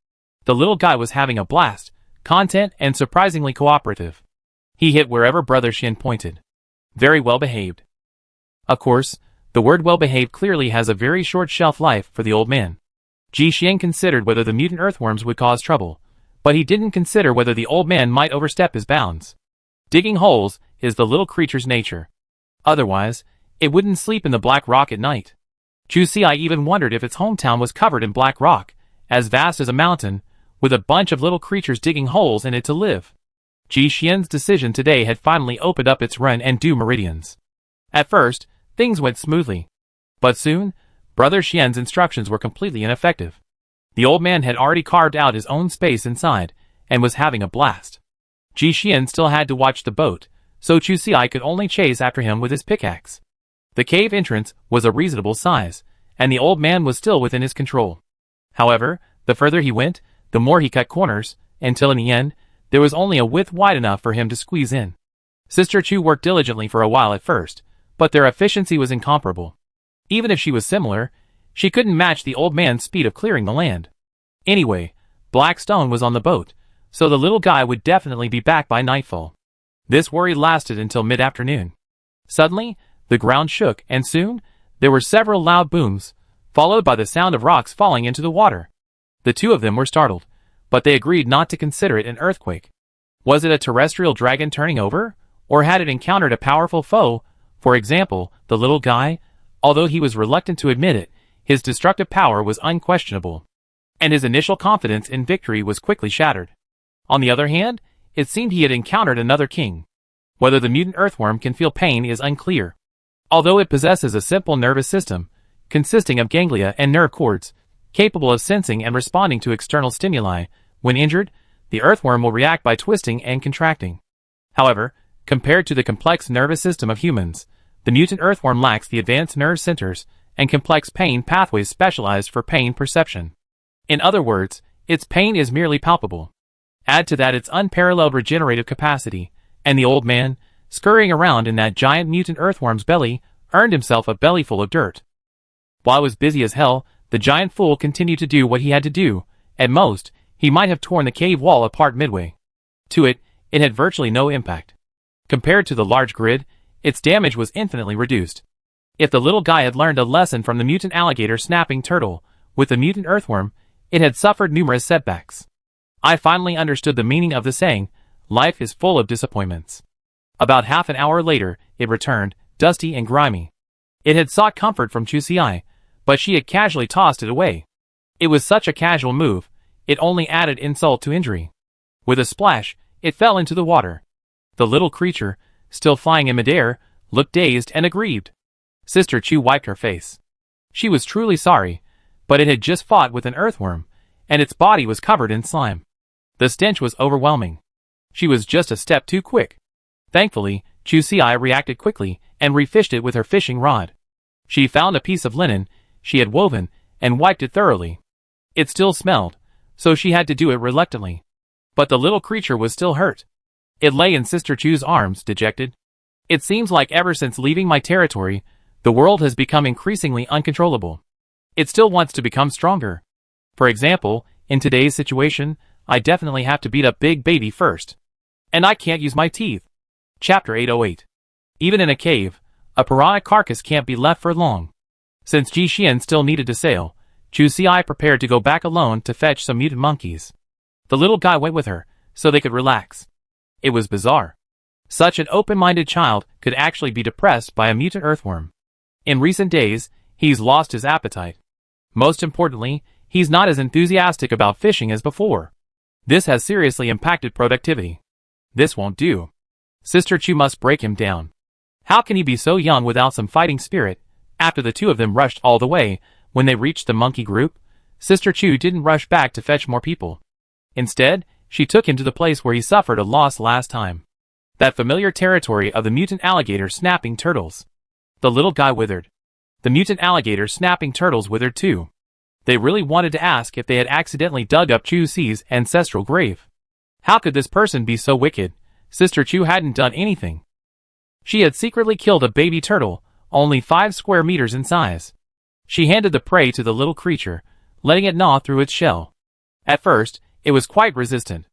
The little guy was having a blast, content and surprisingly cooperative. He hit wherever Brother Xian pointed. Very well behaved. Of course, the word well behaved clearly has a very short shelf life for the old man. Ji Xian considered whether the mutant earthworms would cause trouble, but he didn't consider whether the old man might overstep his bounds. Digging holes is the little creature's nature. Otherwise, it wouldn't sleep in the black rock at night. Chu Xi even wondered if its hometown was covered in black rock, as vast as a mountain, with a bunch of little creatures digging holes in it to live. Ji Xian's decision today had finally opened up its run and do meridians. At first, things went smoothly. But soon, Brother Xian's instructions were completely ineffective. The old man had already carved out his own space inside, and was having a blast. Ji Xian still had to watch the boat, so Chu Xi could only chase after him with his pickaxe. The cave entrance was a reasonable size, and the old man was still within his control. However, the further he went, the more he cut corners, until in the end, there was only a width wide enough for him to squeeze in. Sister Chu worked diligently for a while at first, but their efficiency was incomparable. Even if she was similar, she couldn't match the old man's speed of clearing the land. Anyway, black stone was on the boat, so the little guy would definitely be back by nightfall. This worry lasted until mid-afternoon. Suddenly, the ground shook, and soon, there were several loud booms, followed by the sound of rocks falling into the water. The 2 of them were startled, but they agreed not to consider it an earthquake. Was it a terrestrial dragon turning over, or had it encountered a powerful foe? For example, the little guy, although he was reluctant to admit it, his destructive power was unquestionable, and his initial confidence in victory was quickly shattered. On the other hand, it seemed he had encountered another king. Whether the mutant earthworm can feel pain is unclear. Although it possesses a simple nervous system, consisting of ganglia and nerve cords, capable of sensing and responding to external stimuli, when injured, the earthworm will react by twisting and contracting. However, compared to the complex nervous system of humans, the mutant earthworm lacks the advanced nerve centers and complex pain pathways specialized for pain perception. In other words, its pain is merely palpable. Add to that its unparalleled regenerative capacity, and the old man, scurrying around in that giant mutant earthworm's belly, earned himself a bellyful of dirt. While he was busy as hell, the giant fool continued to do what he had to do. At most, he might have torn the cave wall apart midway. To it had virtually no impact. Compared to the large grid, its damage was infinitely reduced. If the little guy had learned a lesson from the mutant alligator snapping turtle, with the mutant earthworm, it had suffered numerous setbacks. I finally understood the meaning of the saying, life is full of disappointments. About half an hour later, it returned, dusty and grimy. It had sought comfort from Chusi, but she had casually tossed it away. It was such a casual move, it only added insult to injury. With a splash, it fell into the water. The little creature, still flying in midair, looked dazed and aggrieved. Sister Chu wiped her face. She was truly sorry, but it had just fought with an earthworm, and its body was covered in slime. The stench was overwhelming. She was just a step too quick. Thankfully, Chusi reacted quickly and refished it with her fishing rod. She found a piece of linen she had woven and wiped it thoroughly. It still smelled, so she had to do it reluctantly. But the little creature was still hurt. It lay in Sister Chu's arms, dejected. It seems like ever since leaving my territory, the world has become increasingly uncontrollable. It still wants to become stronger. For example, in today's situation, I definitely have to beat up Big Baby first. And I can't use my teeth. Chapter 808. Even in a cave, a piranha carcass can't be left for long. Since Ji Xian still needed to sail, Chusi prepared to go back alone to fetch some mutant monkeys. The little guy went with her, so they could relax. It was bizarre. Such an open-minded child could actually be depressed by a mutant earthworm. In recent days, he's lost his appetite. Most importantly, he's not as enthusiastic about fishing as before. This has seriously impacted productivity. This won't do. Sister Chu must break him down. How can he be so young without some fighting spirit? After the two of them rushed all the way, when they reached the monkey group, Sister Chu didn't rush back to fetch more people. Instead, she took him to the place where he suffered a loss last time. That familiar territory of the mutant alligator snapping turtles. The little guy withered. The mutant alligator snapping turtles withered too. They really wanted to ask if they had accidentally dug up Chusi's ancestral grave. How could this person be so wicked? Sister Chu hadn't done anything. She had secretly killed a baby turtle, only 5 square meters in size. She handed the prey to the little creature, letting it gnaw through its shell. At first, it was quite resistant.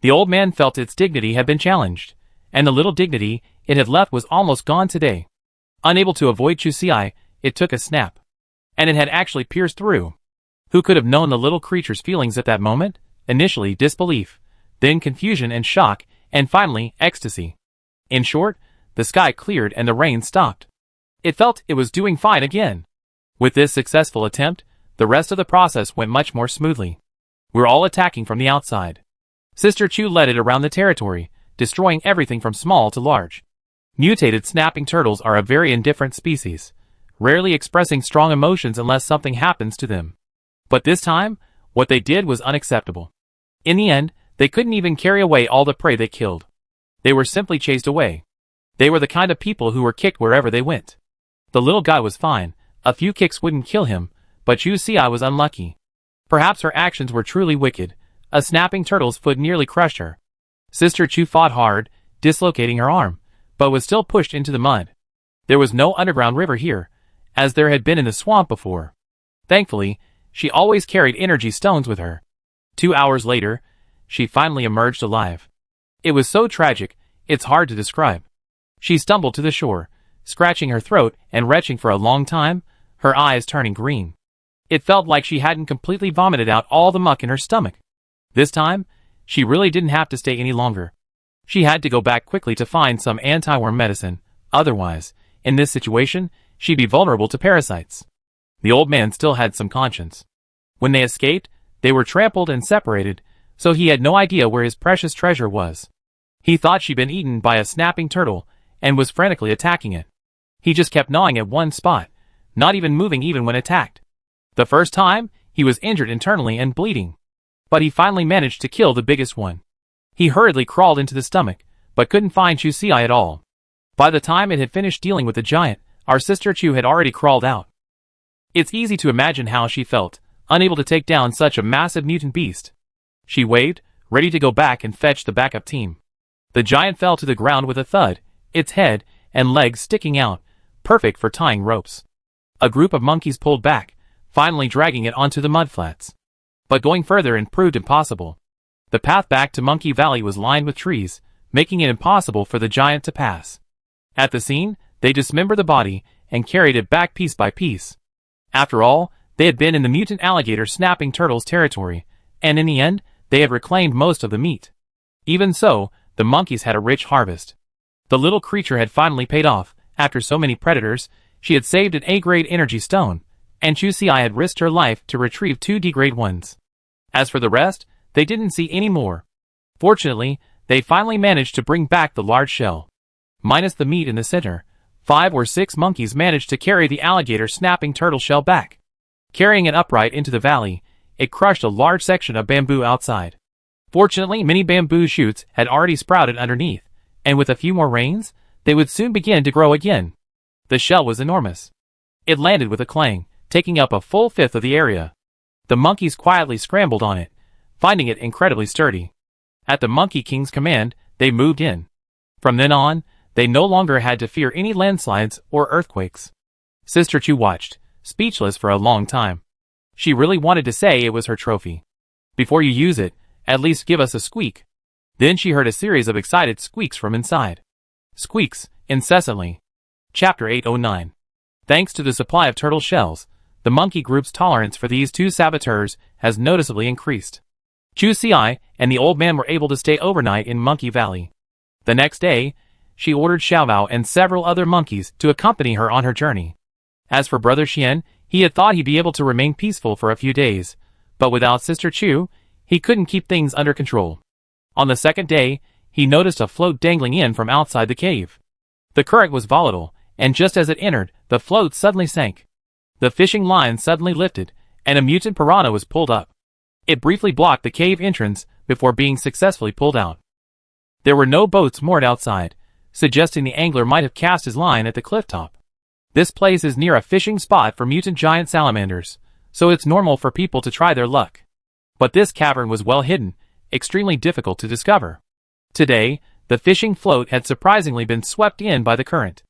The old man felt its dignity had been challenged, and the little dignity it had left was almost gone today. Unable to avoid Chusi, it took a snap. And it had actually pierced through. Who could have known the little creature's feelings at that moment? Initially disbelief, then confusion and shock, and finally ecstasy. In short, the sky cleared and the rain stopped. It felt it was doing fine again. With this successful attempt, the rest of the process went much more smoothly. We're all attacking from the outside. Sister Chu led it around the territory, destroying everything from small to large. Mutated snapping turtles are a very indifferent species, rarely expressing strong emotions unless something happens to them. But this time, what they did was unacceptable. In the end, they couldn't even carry away all the prey they killed. They were simply chased away. They were the kind of people who were kicked wherever they went. The little guy was fine. A few kicks wouldn't kill him, but Chusi was unlucky. Perhaps her actions were truly wicked. A snapping turtle's foot nearly crushed her. Sister Chu fought hard, dislocating her arm, but was still pushed into the mud. There was no underground river here, as there had been in the swamp before. Thankfully, she always carried energy stones with her. 2 hours later, she finally emerged alive. It was so tragic, it's hard to describe. She stumbled to the shore, scratching her throat and retching for a long time, her eyes turning green. It felt like she hadn't completely vomited out all the muck in her stomach. This time, she really didn't have to stay any longer. She had to go back quickly to find some anti-worm medicine, otherwise, in this situation, she'd be vulnerable to parasites. The old man still had some conscience. When they escaped, they were trampled and separated, so he had no idea where his precious treasure was. He thought she'd been eaten by a snapping turtle, and was frantically attacking it. He just kept gnawing at one spot, not even moving even when attacked. The first time, he was injured internally and bleeding. But he finally managed to kill the biggest one. He hurriedly crawled into the stomach, but couldn't find Chusi at all. By the time it had finished dealing with the giant, our Sister Chu had already crawled out. It's easy to imagine how she felt, unable to take down such a massive mutant beast. She waved, ready to go back and fetch the backup team. The giant fell to the ground with a thud, its head and legs sticking out, perfect for tying ropes. A group of monkeys pulled back, finally dragging it onto the mudflats. But going further proved impossible. The path back to Monkey Valley was lined with trees, making it impossible for the giant to pass. At the scene, they dismembered the body and carried it back piece by piece. After all, they had been in the mutant alligator snapping turtle's territory, and in the end, they had reclaimed most of the meat. Even so, the monkeys had a rich harvest. The little creature had finally paid off. After so many predators, she had saved an A-grade energy stone, and Chusi had risked her life to retrieve 2 D-grade ones. As for the rest, they didn't see any more. Fortunately, they finally managed to bring back the large shell. Minus the meat in the center, 5 or 6 monkeys managed to carry the alligator snapping turtle shell back. Carrying it upright into the valley, it crushed a large section of bamboo outside. Fortunately, many bamboo shoots had already sprouted underneath, and with a few more rains, they would soon begin to grow again. The shell was enormous. It landed with a clang, taking up a full fifth of the area. The monkeys quietly scrambled on it, finding it incredibly sturdy. At the Monkey King's command, they moved in. From then on, they no longer had to fear any landslides or earthquakes. Sister Chu watched, speechless for a long time. She really wanted to say it was her trophy. Before you use it, at least give us a squeak. Then she heard a series of excited squeaks from inside. Squeaks, incessantly. Chapter 809. Thanks to the supply of turtle shells, the monkey group's tolerance for these 2 saboteurs has noticeably increased. Chusi and the old man were able to stay overnight in Monkey Valley. The next day, she ordered Xiaovao and several other monkeys to accompany her on her journey. As for Brother Xian, he had thought he'd be able to remain peaceful for a few days, but without Sister Chu, he couldn't keep things under control. On the second day, he noticed a float dangling in from outside the cave. The current was volatile, and just as it entered, the float suddenly sank. The fishing line suddenly lifted, and a mutant piranha was pulled up. It briefly blocked the cave entrance before being successfully pulled out. There were no boats moored outside, suggesting the angler might have cast his line at the cliff top. This place is near a fishing spot for mutant giant salamanders, so it's normal for people to try their luck. But this cavern was well hidden, extremely difficult to discover. Today, the fishing float had surprisingly been swept in by the current.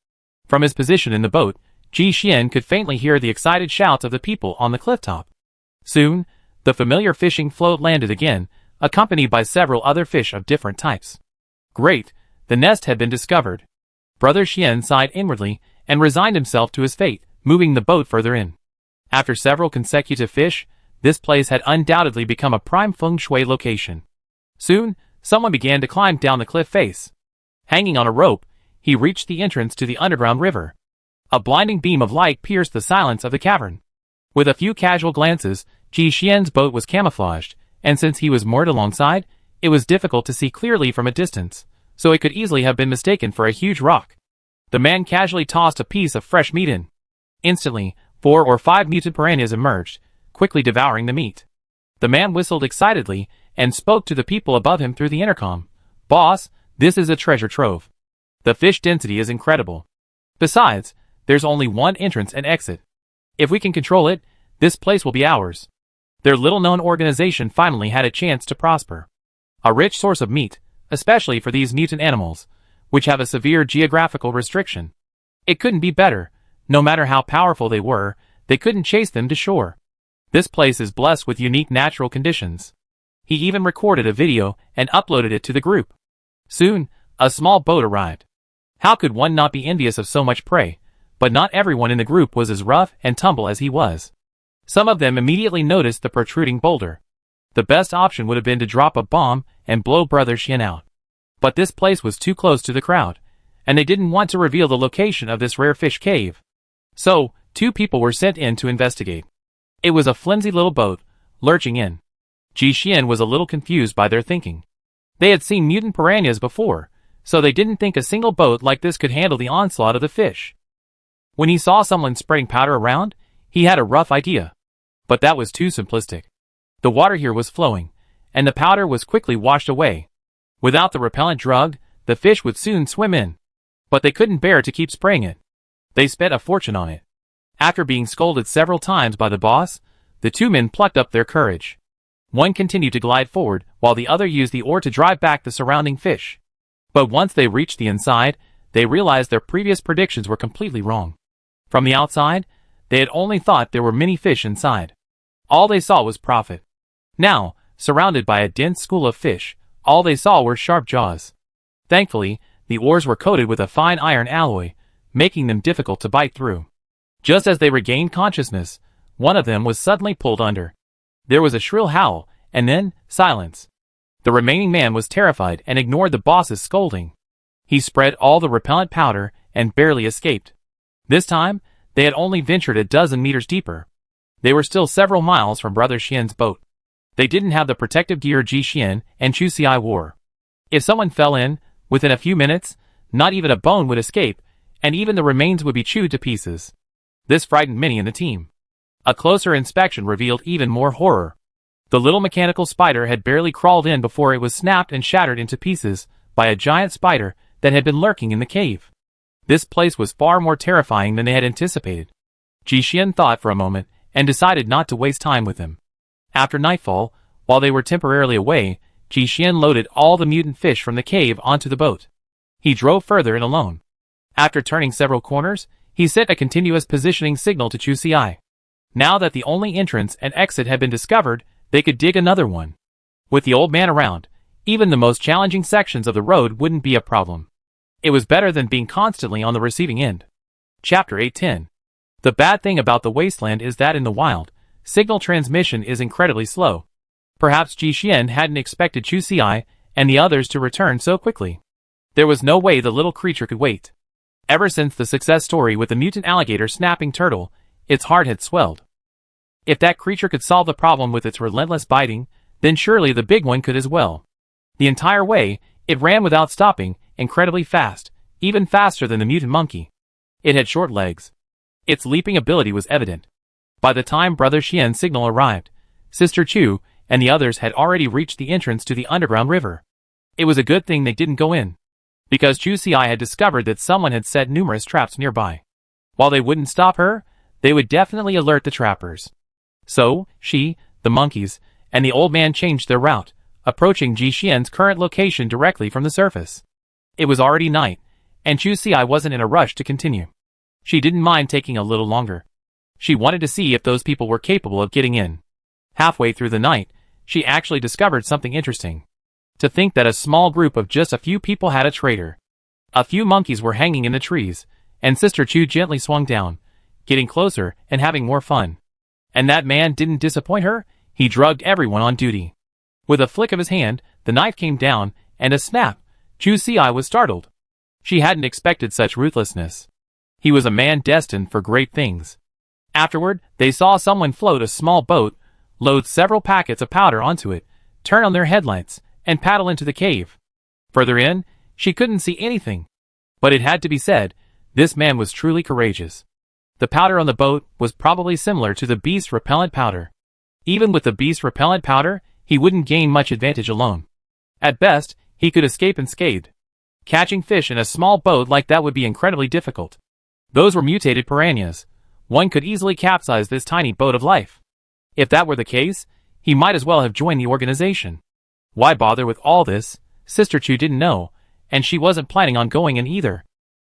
From his position in the boat, Ji Xian could faintly hear the excited shouts of the people on the cliff top. Soon, the familiar fishing float landed again, accompanied by several other fish of different types. Great, the nest had been discovered. Brother Xian sighed inwardly and resigned himself to his fate, moving the boat further in. After several consecutive fish, this place had undoubtedly become a prime feng shui location. Soon, someone began to climb down the cliff face. Hanging on a rope, he reached the entrance to the underground river. A blinding beam of light pierced the silence of the cavern. With a few casual glances, Ji Xian's boat was camouflaged, and since he was moored alongside, it was difficult to see clearly from a distance, so it could easily have been mistaken for a huge rock. The man casually tossed a piece of fresh meat in. Instantly, 4 or 5 mutant piranhas emerged, quickly devouring the meat. The man whistled excitedly and spoke to the people above him through the intercom. "Boss, this is a treasure trove. The fish density is incredible. Besides, there's only one entrance and exit. If we can control it, this place will be ours." Their little-known organization finally had a chance to prosper. A rich source of meat, especially for these mutant animals, which have a severe geographical restriction. It couldn't be better. No matter how powerful they were, they couldn't chase them to shore. This place is blessed with unique natural conditions. He even recorded a video and uploaded it to the group. Soon, a small boat arrived. How could one not be envious of so much prey? But not everyone in the group was as rough and tumble as he was. Some of them immediately noticed the protruding boulder. The best option would have been to drop a bomb and blow Brother Xian out. But this place was too close to the crowd, and they didn't want to reveal the location of this rare fish cave. So, 2 people were sent in to investigate. It was a flimsy little boat, lurching in. Ji Xian was a little confused by their thinking. They had seen mutant piranhas before, so they didn't think a single boat like this could handle the onslaught of the fish. When he saw someone spreading powder around, he had a rough idea. But that was too simplistic. The water here was flowing, and the powder was quickly washed away. Without the repellent drug, the fish would soon swim in. But they couldn't bear to keep spraying it. They spent a fortune on it. After being scolded several times by the boss, The two men plucked up their courage. One continued to glide forward, while the other used the oar to drive back the surrounding fish. But once they reached the inside, they realized their previous predictions were completely wrong. From the outside, they had only thought there were many fish inside. All they saw was profit. Now, surrounded by a dense school of fish, all they saw were sharp jaws. Thankfully, the oars were coated with a fine iron alloy, making them difficult to bite through. Just as they regained consciousness, one of them was suddenly pulled under. There was a shrill howl, and then, silence. The remaining man was terrified and ignored the boss's scolding. He spread all the repellent powder and barely escaped. This time, they had only ventured a dozen meters deeper. They were still several miles from Brother Xian's boat. They didn't have the protective gear Ji Xian and Chu Xi wore. If someone fell in, within a few minutes, not even a bone would escape, and even the remains would be chewed to pieces. This frightened many in the team. A closer inspection revealed even more horror. The little mechanical spider had barely crawled in before it was snapped and shattered into pieces by a giant spider that had been lurking in the cave. This place was far more terrifying than they had anticipated. Ji Xian thought for a moment and decided not to waste time with him. After nightfall, while they were temporarily away, Ji Xian loaded all the mutant fish from the cave onto the boat. He drove further in alone. After turning several corners, he sent a continuous positioning signal to Chu Xi. Now that the only entrance and exit had been discovered, they could dig another one. With the old man around, even the most challenging sections of the road wouldn't be a problem. It was better than being constantly on the receiving end. Chapter 810. The bad thing about the Wasteland is that in the wild, signal transmission is incredibly slow. Perhaps Ji Xian hadn't expected Chu Xi and the others to return so quickly. There was no way the little creature could wait. Ever since the success story with the mutant alligator snapping turtle, its heart had swelled. If that creature could solve the problem with its relentless biting, then surely the big one could as well. The entire way, it ran without stopping, incredibly fast, even faster than the mutant monkey. It had short legs. Its leaping ability was evident. By the time Brother Xian's signal arrived, Sister Chu and the others had already reached the entrance to the underground river. It was a good thing they didn't go in, because Chu Xi had discovered that someone had set numerous traps nearby. While they wouldn't stop her, they would definitely alert the trappers. So, she, the monkeys, and the old man changed their route, approaching Ji Xian's current location directly from the surface. It was already night, and Chu Xi wasn't in a rush to continue. She didn't mind taking a little longer. She wanted to see if those people were capable of getting in. Halfway through the night, she actually discovered something interesting. To think that a small group of just a few people had a traitor. A few monkeys were hanging in the trees, and Sister Chu gently swung down, getting closer and having more fun. And that man didn't disappoint her, he drugged everyone on duty. With a flick of his hand, the knife came down, and a snap, Chu Xi was startled. She hadn't expected such ruthlessness. He was a man destined for great things. Afterward, they saw someone float a small boat, load several packets of powder onto it, turn on their headlights, and paddle into the cave. Further in, she couldn't see anything. But it had to be said, this man was truly courageous. The powder on the boat was probably similar to the beast's repellent powder. Even with the beast's repellent powder, he wouldn't gain much advantage alone. At best, he could escape unscathed. Catching fish in a small boat like that would be incredibly difficult. Those were mutated piranhas. One could easily capsize this tiny boat of life. If that were the case, he might as well have joined the organization. Why bother with all this? Sister Chu didn't know, and she wasn't planning on going in either.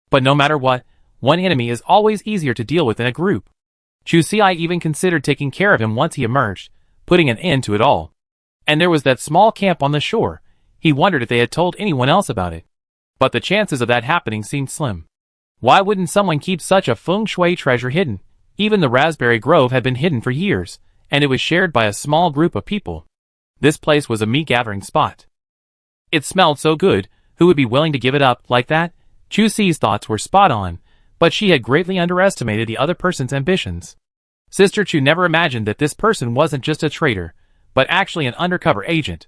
But no matter what, one enemy is always easier to deal with in a group. Chu Xi even considered taking care of him once he emerged, putting an end to it all. And there was that small camp on the shore. He wondered if they had told anyone else about it. But the chances of that happening seemed slim. Why wouldn't someone keep such a feng shui treasure hidden? Even the raspberry grove had been hidden for years, and it was shared by a small group of people. This place was a meat-gathering spot. It smelled so good, who would be willing to give it up like that? Chu Xi's thoughts were spot on, but she had greatly underestimated the other person's ambitions. Sister Chu never imagined that this person wasn't just a traitor, but actually an undercover agent.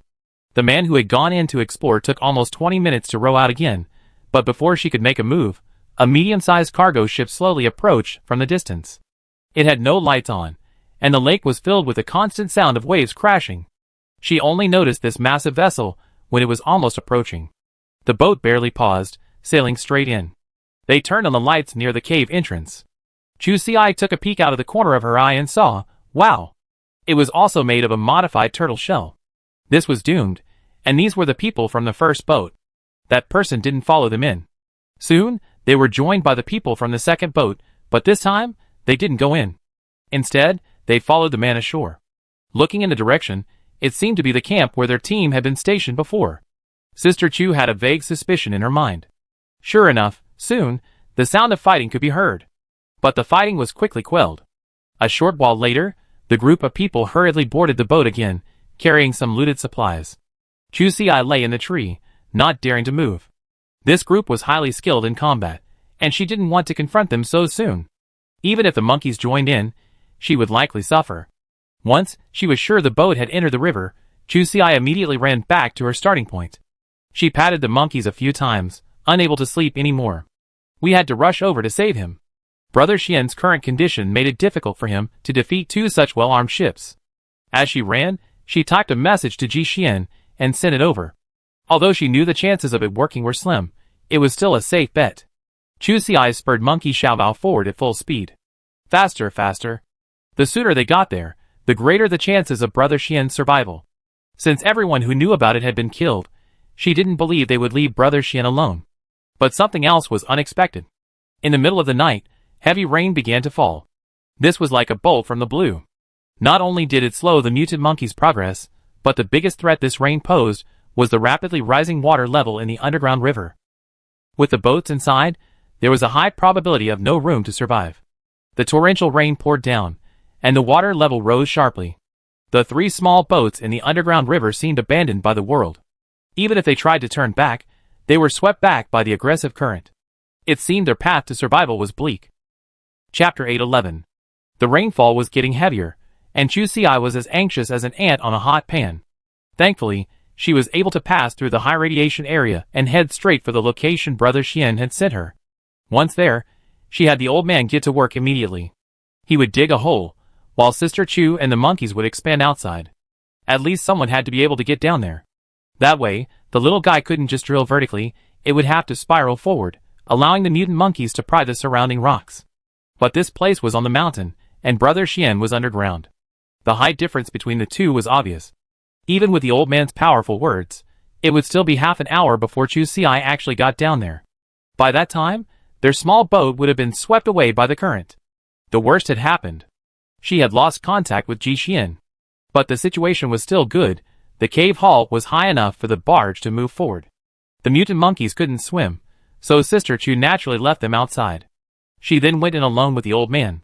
The man who had gone in to explore took almost 20 minutes to row out again, but before she could make a move, a medium-sized cargo ship slowly approached from the distance. It had no lights on, and the lake was filled with the constant sound of waves crashing. She only noticed this massive vessel when it was almost approaching. The boat barely paused, sailing straight in. They turned on the lights near the cave entrance. Chu Xi took a peek out of the corner of her eye and saw, wow! It was also made of a modified turtle shell. This was doomed, and these were the people from the first boat. That person didn't follow them in. Soon, they were joined by the people from the second boat, but this time, they didn't go in. Instead, they followed the man ashore. Looking in the direction, it seemed to be the camp where their team had been stationed before. Sister Chu had a vague suspicion in her mind. Sure enough, soon, the sound of fighting could be heard. But the fighting was quickly quelled. A short while later, the group of people hurriedly boarded the boat again, carrying some looted supplies. Chu Si lay in the tree, not daring to move. This group was highly skilled in combat, and she didn't want to confront them so soon. Even if the monkeys joined in, she would likely suffer. Once she was sure the boat had entered the river, Chu Si immediately ran back to her starting point. She patted the monkeys a few times, unable to sleep anymore. We had to rush over to save him. Brother Xian's current condition made it difficult for him to defeat two such well-armed ships. As she ran, she typed a message to Ji Xian and sent it over. Although she knew the chances of it working were slim, it was still a safe bet. Chu Si spurred Monkey Xiaobao forward at full speed. Faster, faster. The sooner they got there, the greater the chances of Brother Xian's survival. Since everyone who knew about it had been killed, she didn't believe they would leave Brother Xian alone. But something else was unexpected. In the middle of the night, heavy rain began to fall. This was like a bolt from the blue. Not only did it slow the mutant monkey's progress, but the biggest threat this rain posed was the rapidly rising water level in the underground river. With the boats inside, there was a high probability of no room to survive. The torrential rain poured down, and the water level rose sharply. The three small boats in the underground river seemed abandoned by the world. Even if they tried to turn back, they were swept back by the aggressive current. It seemed their path to survival was bleak. Chapter 8:11. The rainfall was getting heavier, and Chu Si was as anxious as an ant on a hot pan. Thankfully, she was able to pass through the high radiation area and head straight for the location Brother Xian had sent her. Once there, she had the old man get to work immediately. He would dig a hole, while Sister Chu and the monkeys would expand outside. At least someone had to be able to get down there. That way, the little guy couldn't just drill vertically, it would have to spiral forward, allowing the mutant monkeys to pry the surrounding rocks. But this place was on the mountain, and Brother Xian was underground. The height difference between the two was obvious. Even with the old man's powerful words, it would still be half an hour before Chu Si actually got down there. By that time, their small boat would have been swept away by the current. The worst had happened. She had lost contact with Ji Xian. But the situation was still good. The cave hull was high enough for the barge to move forward. The mutant monkeys couldn't swim, so Sister Chu naturally left them outside. She then went in alone with the old man.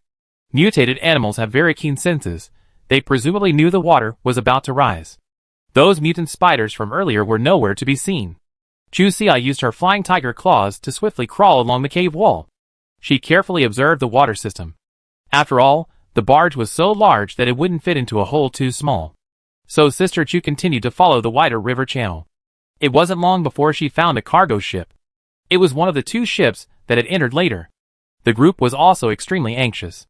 Mutated animals have very keen senses. They presumably knew the water was about to rise. Those mutant spiders from earlier were nowhere to be seen. Chu Si used her flying tiger claws to swiftly crawl along the cave wall. She carefully observed the water system. After all, the barge was so large that it wouldn't fit into a hole too small. So Sister Chu continued to follow the wider river channel. It wasn't long before she found a cargo ship. It was one of the two ships that had entered later. The group was also extremely anxious.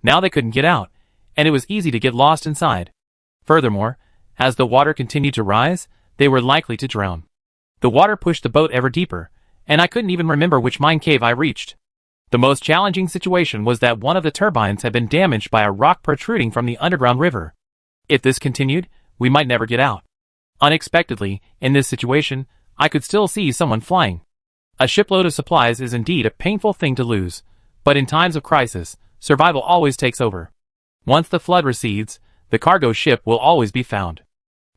Now they couldn't get out, and it was easy to get lost inside. Furthermore, as the water continued to rise, they were likely to drown. The water pushed the boat ever deeper, and I couldn't even remember which mine cave I reached. The most challenging situation was that one of the turbines had been damaged by a rock protruding from the underground river. If this continued, we might never get out. Unexpectedly, in this situation, I could still see someone flying. A shipload of supplies is indeed a painful thing to lose, but in times of crisis, survival always takes over. Once the flood recedes, the cargo ship will always be found.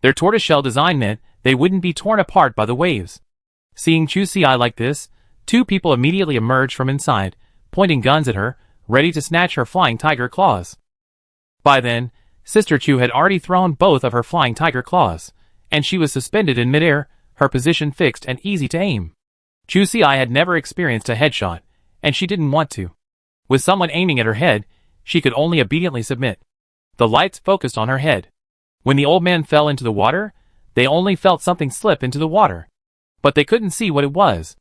Their tortoiseshell design meant they wouldn't be torn apart by the waves. Seeing Chu Si like this, two people immediately emerged from inside, pointing guns at her, ready to snatch her flying tiger claws. By then, Sister Chu had already thrown both of her flying tiger claws, and she was suspended in midair, her position fixed and easy to aim. Chu Si had never experienced a headshot, and she didn't want to. With someone aiming at her head, she could only obediently submit. The lights focused on her head. When the old man fell into the water, they only felt something slip into the water. But they couldn't see what it was.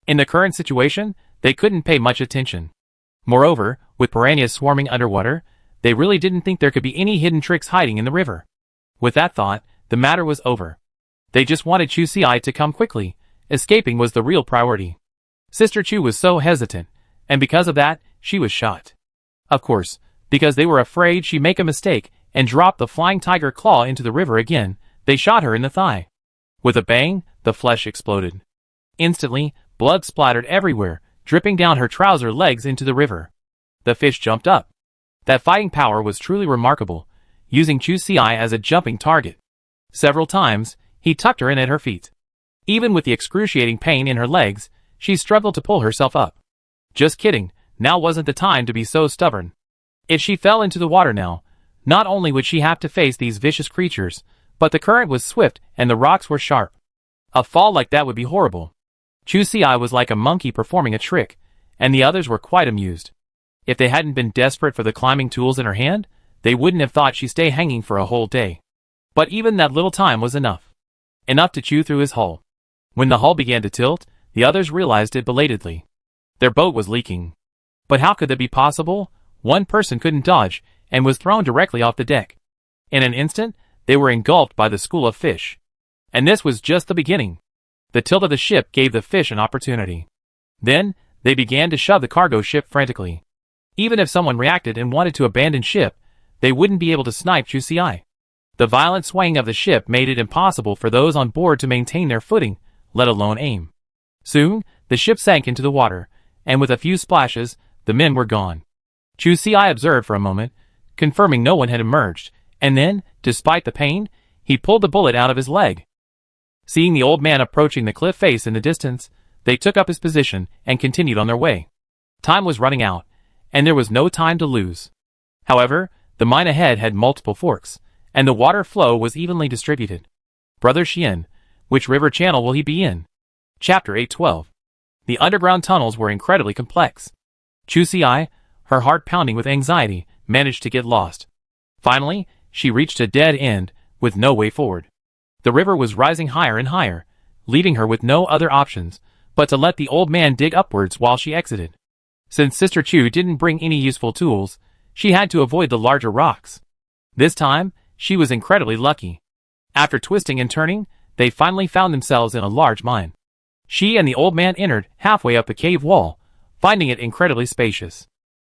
In the current situation, they couldn't pay much attention. Moreover, with piranhas swarming underwater, they really didn't think there could be any hidden tricks hiding in the river. With that thought, the matter was over. They just wanted Chu Si to come quickly. Escaping was the real priority. Sister Chu was so hesitant, and because of that, she was shot. Of course, because they were afraid she'd make a mistake and dropped the flying tiger claw into the river again. They shot her in the thigh. With a bang, the flesh exploded. Instantly, blood splattered everywhere, dripping down her trouser legs into the river. The fish jumped up. That fighting power was truly remarkable, using Chu Si as a jumping target. Several times, he tucked her in at her feet. Even with the excruciating pain in her legs, she struggled to pull herself up. Just kidding, now wasn't the time to be so stubborn. If she fell into the water now, not only would she have to face these vicious creatures, but the current was swift and the rocks were sharp. A fall like that would be horrible. Chu Si was like a monkey performing a trick, and the others were quite amused. If they hadn't been desperate for the climbing tools in her hand, they wouldn't have thought she'd stay hanging for a whole day. But even that little time was enough. Enough to chew through his hull. When the hull began to tilt, the others realized it belatedly. Their boat was leaking. But how could that be possible? One person couldn't dodge, and was thrown directly off the deck. In an instant, they were engulfed by the school of fish. And this was just the beginning. The tilt of the ship gave the fish an opportunity. Then, they began to shove the cargo ship frantically. Even if someone reacted and wanted to abandon ship, they wouldn't be able to snipe Chu Si. The violent swaying of the ship made it impossible for those on board to maintain their footing, let alone aim. Soon, the ship sank into the water, and with a few splashes, the men were gone. Chu Si observed for a moment, confirming no one had emerged, and then, despite the pain, he pulled the bullet out of his leg. Seeing the old man approaching the cliff face in the distance, they took up his position and continued on their way. Time was running out, and there was no time to lose. However, the mine ahead had multiple forks, and the water flow was evenly distributed. Brother Xian, which river channel will he be in? Chapter 812. The underground tunnels were incredibly complex. Chu Si, her heart pounding with anxiety, managed to get lost. Finally, she reached a dead end, with no way forward. The river was rising higher and higher, leaving her with no other options but to let the old man dig upwards while she exited. Since Sister Chu didn't bring any useful tools, she had to avoid the larger rocks. This time, she was incredibly lucky. After twisting and turning, they finally found themselves in a large mine. She and the old man entered halfway up the cave wall, finding it incredibly spacious.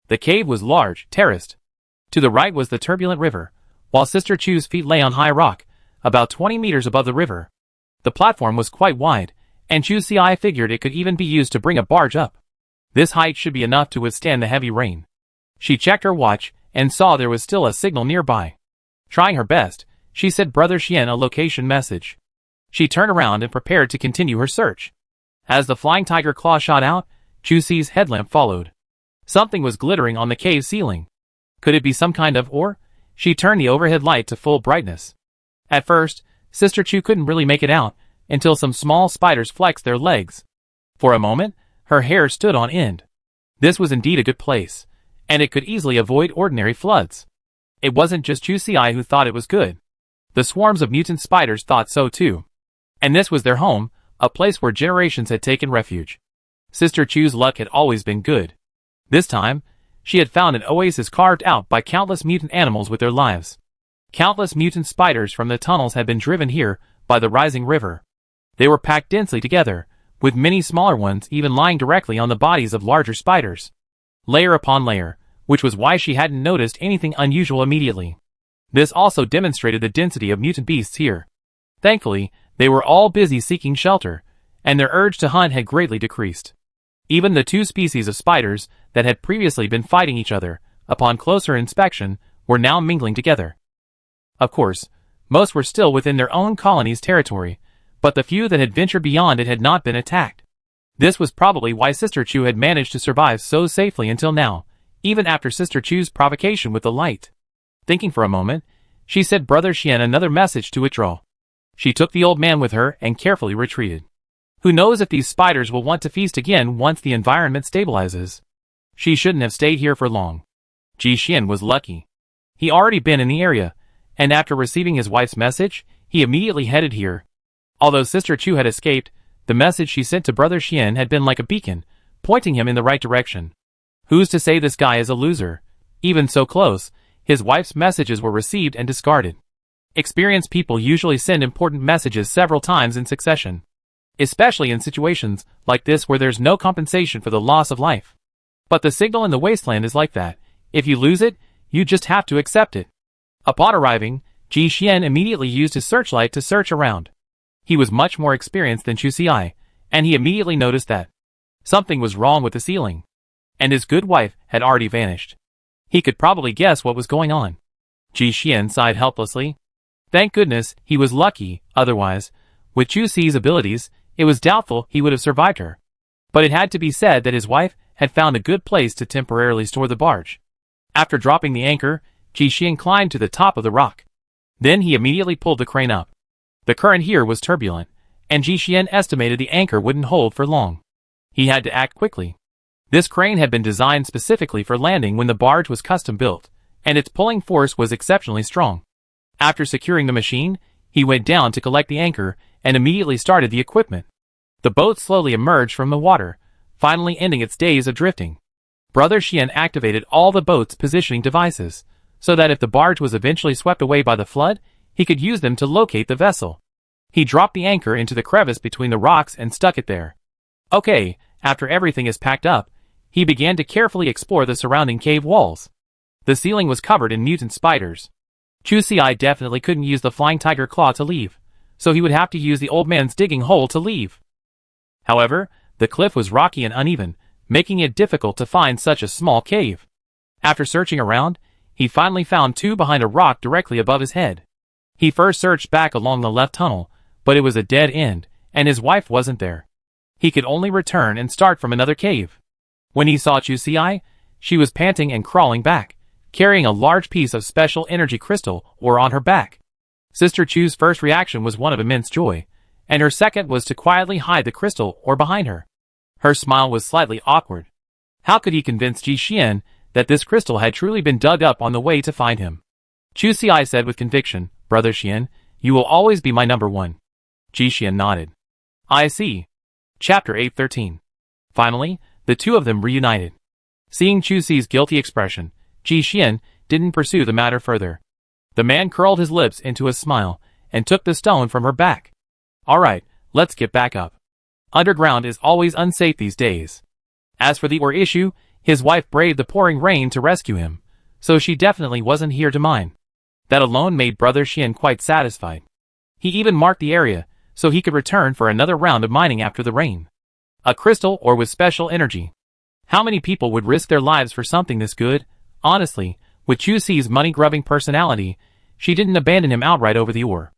The cave was large, terraced. To the right was the turbulent river, while Sister Chu's feet lay on high rock, about 20 meters above the river. The platform was quite wide, and Chu Si figured it could even be used to bring a barge up. This height should be enough to withstand the heavy rain. She checked her watch and saw there was still a signal nearby. Trying her best, she sent Brother Xian a location message. She turned around and prepared to continue her search. As the flying tiger claw shot out, Chu Si's headlamp followed. Something was glittering on the cave ceiling. Could it be some kind of ore? She turned the overhead light to full brightness. At first, Sister Chu couldn't really make it out, until some small spiders flexed their legs. For a moment, her hair stood on end. This was indeed a good place, and it could easily avoid ordinary floods. It wasn't just Chu Si who thought it was good. The swarms of mutant spiders thought so too. And this was their home, a place where generations had taken refuge. Sister Chu's luck had always been good. This time, she had found an oasis carved out by countless mutant animals with their lives. Countless mutant spiders from the tunnels had been driven here by the rising river. They were packed densely together, with many smaller ones even lying directly on the bodies of larger spiders. Layer upon layer, which was why she hadn't noticed anything unusual immediately. This also demonstrated the density of mutant beasts here. Thankfully, they were all busy seeking shelter, and their urge to hunt had greatly decreased. Even the two species of spiders that had previously been fighting each other, upon closer inspection, were now mingling together. Of course, most were still within their own colony's territory, but the few that had ventured beyond it had not been attacked. This was probably why Sister Chu had managed to survive so safely until now, even after Sister Chu's provocation with the light. Thinking for a moment, she sent Brother Xian another message to withdraw. She took the old man with her and carefully retreated. Who knows if these spiders will want to feast again once the environment stabilizes. She shouldn't have stayed here for long. Ji Xian was lucky. He already been in the area, and after receiving his wife's message, he immediately headed here. Although Sister Chu had escaped, the message she sent to Brother Xian had been like a beacon, pointing him in the right direction. Who's to say this guy is a loser? Even so close, his wife's messages were received and discarded. Experienced people usually send important messages several times in succession. Especially in situations like this where there's no compensation for the loss of life. But the signal in the Wasteland is like that. If you lose it, you just have to accept it. Upon arriving, Ji Xian immediately used his searchlight to search around. He was much more experienced than Chu Xiai, and he immediately noticed that something was wrong with the ceiling, and his good wife had already vanished. He could probably guess what was going on. Ji Xian sighed helplessly. Thank goodness he was lucky, otherwise, with Chu Xi's abilities, it was doubtful he would have survived her. But it had to be said that his wife had found a good place to temporarily store the barge. After dropping the anchor, Ji Xian climbed to the top of the rock. Then he immediately pulled the crane up. The current here was turbulent, and Ji Xian estimated the anchor wouldn't hold for long. He had to act quickly. This crane had been designed specifically for landing when the barge was custom built, and its pulling force was exceptionally strong. After securing the machine, he went down to collect the anchor and immediately started the equipment. The boat slowly emerged from the water, finally ending its days of drifting. Brother Xian activated all the boat's positioning devices, so that if the barge was eventually swept away by the flood, he could use them to locate the vessel. He dropped the anchor into the crevice between the rocks and stuck it there. Okay, after everything is packed up, he began to carefully explore the surrounding cave walls. The ceiling was covered in mutant spiders. Chu Xiai definitely couldn't use the flying tiger claw to leave, so he would have to use the old man's digging hole to leave. However, the cliff was rocky and uneven, making it difficult to find such a small cave. After searching around, he finally found two behind a rock directly above his head. He first searched back along the left tunnel, but it was a dead end, and his wife wasn't there. He could only return and start from another cave. When he saw Chu Xiai, she was panting and crawling back, carrying a large piece of special energy crystal ore on her back. Sister Chu's first reaction was one of immense joy, and her second was to quietly hide the crystal ore behind her. Her smile was slightly awkward. How could he convince Ji Xian that this crystal had truly been dug up on the way to find him? Chu Xiai said with conviction, Brother Xian, you will always be my number one. Ji Xian nodded. I see. Chapter 813. Finally, the two of them reunited. Seeing Chu Xi's guilty expression, Ji Xian didn't pursue the matter further. The man curled his lips into a smile and took the stone from her back. Alright, let's get back up. Underground is always unsafe these days. As for the ore issue, his wife braved the pouring rain to rescue him, so she definitely wasn't here to mind. That alone made Brother Xian quite satisfied. He even marked the area, so he could return for another round of mining after the rain. A crystal ore with special energy. How many people would risk their lives for something this good? Honestly, with Chu Xi's money-grubbing personality, she didn't abandon him outright over the ore.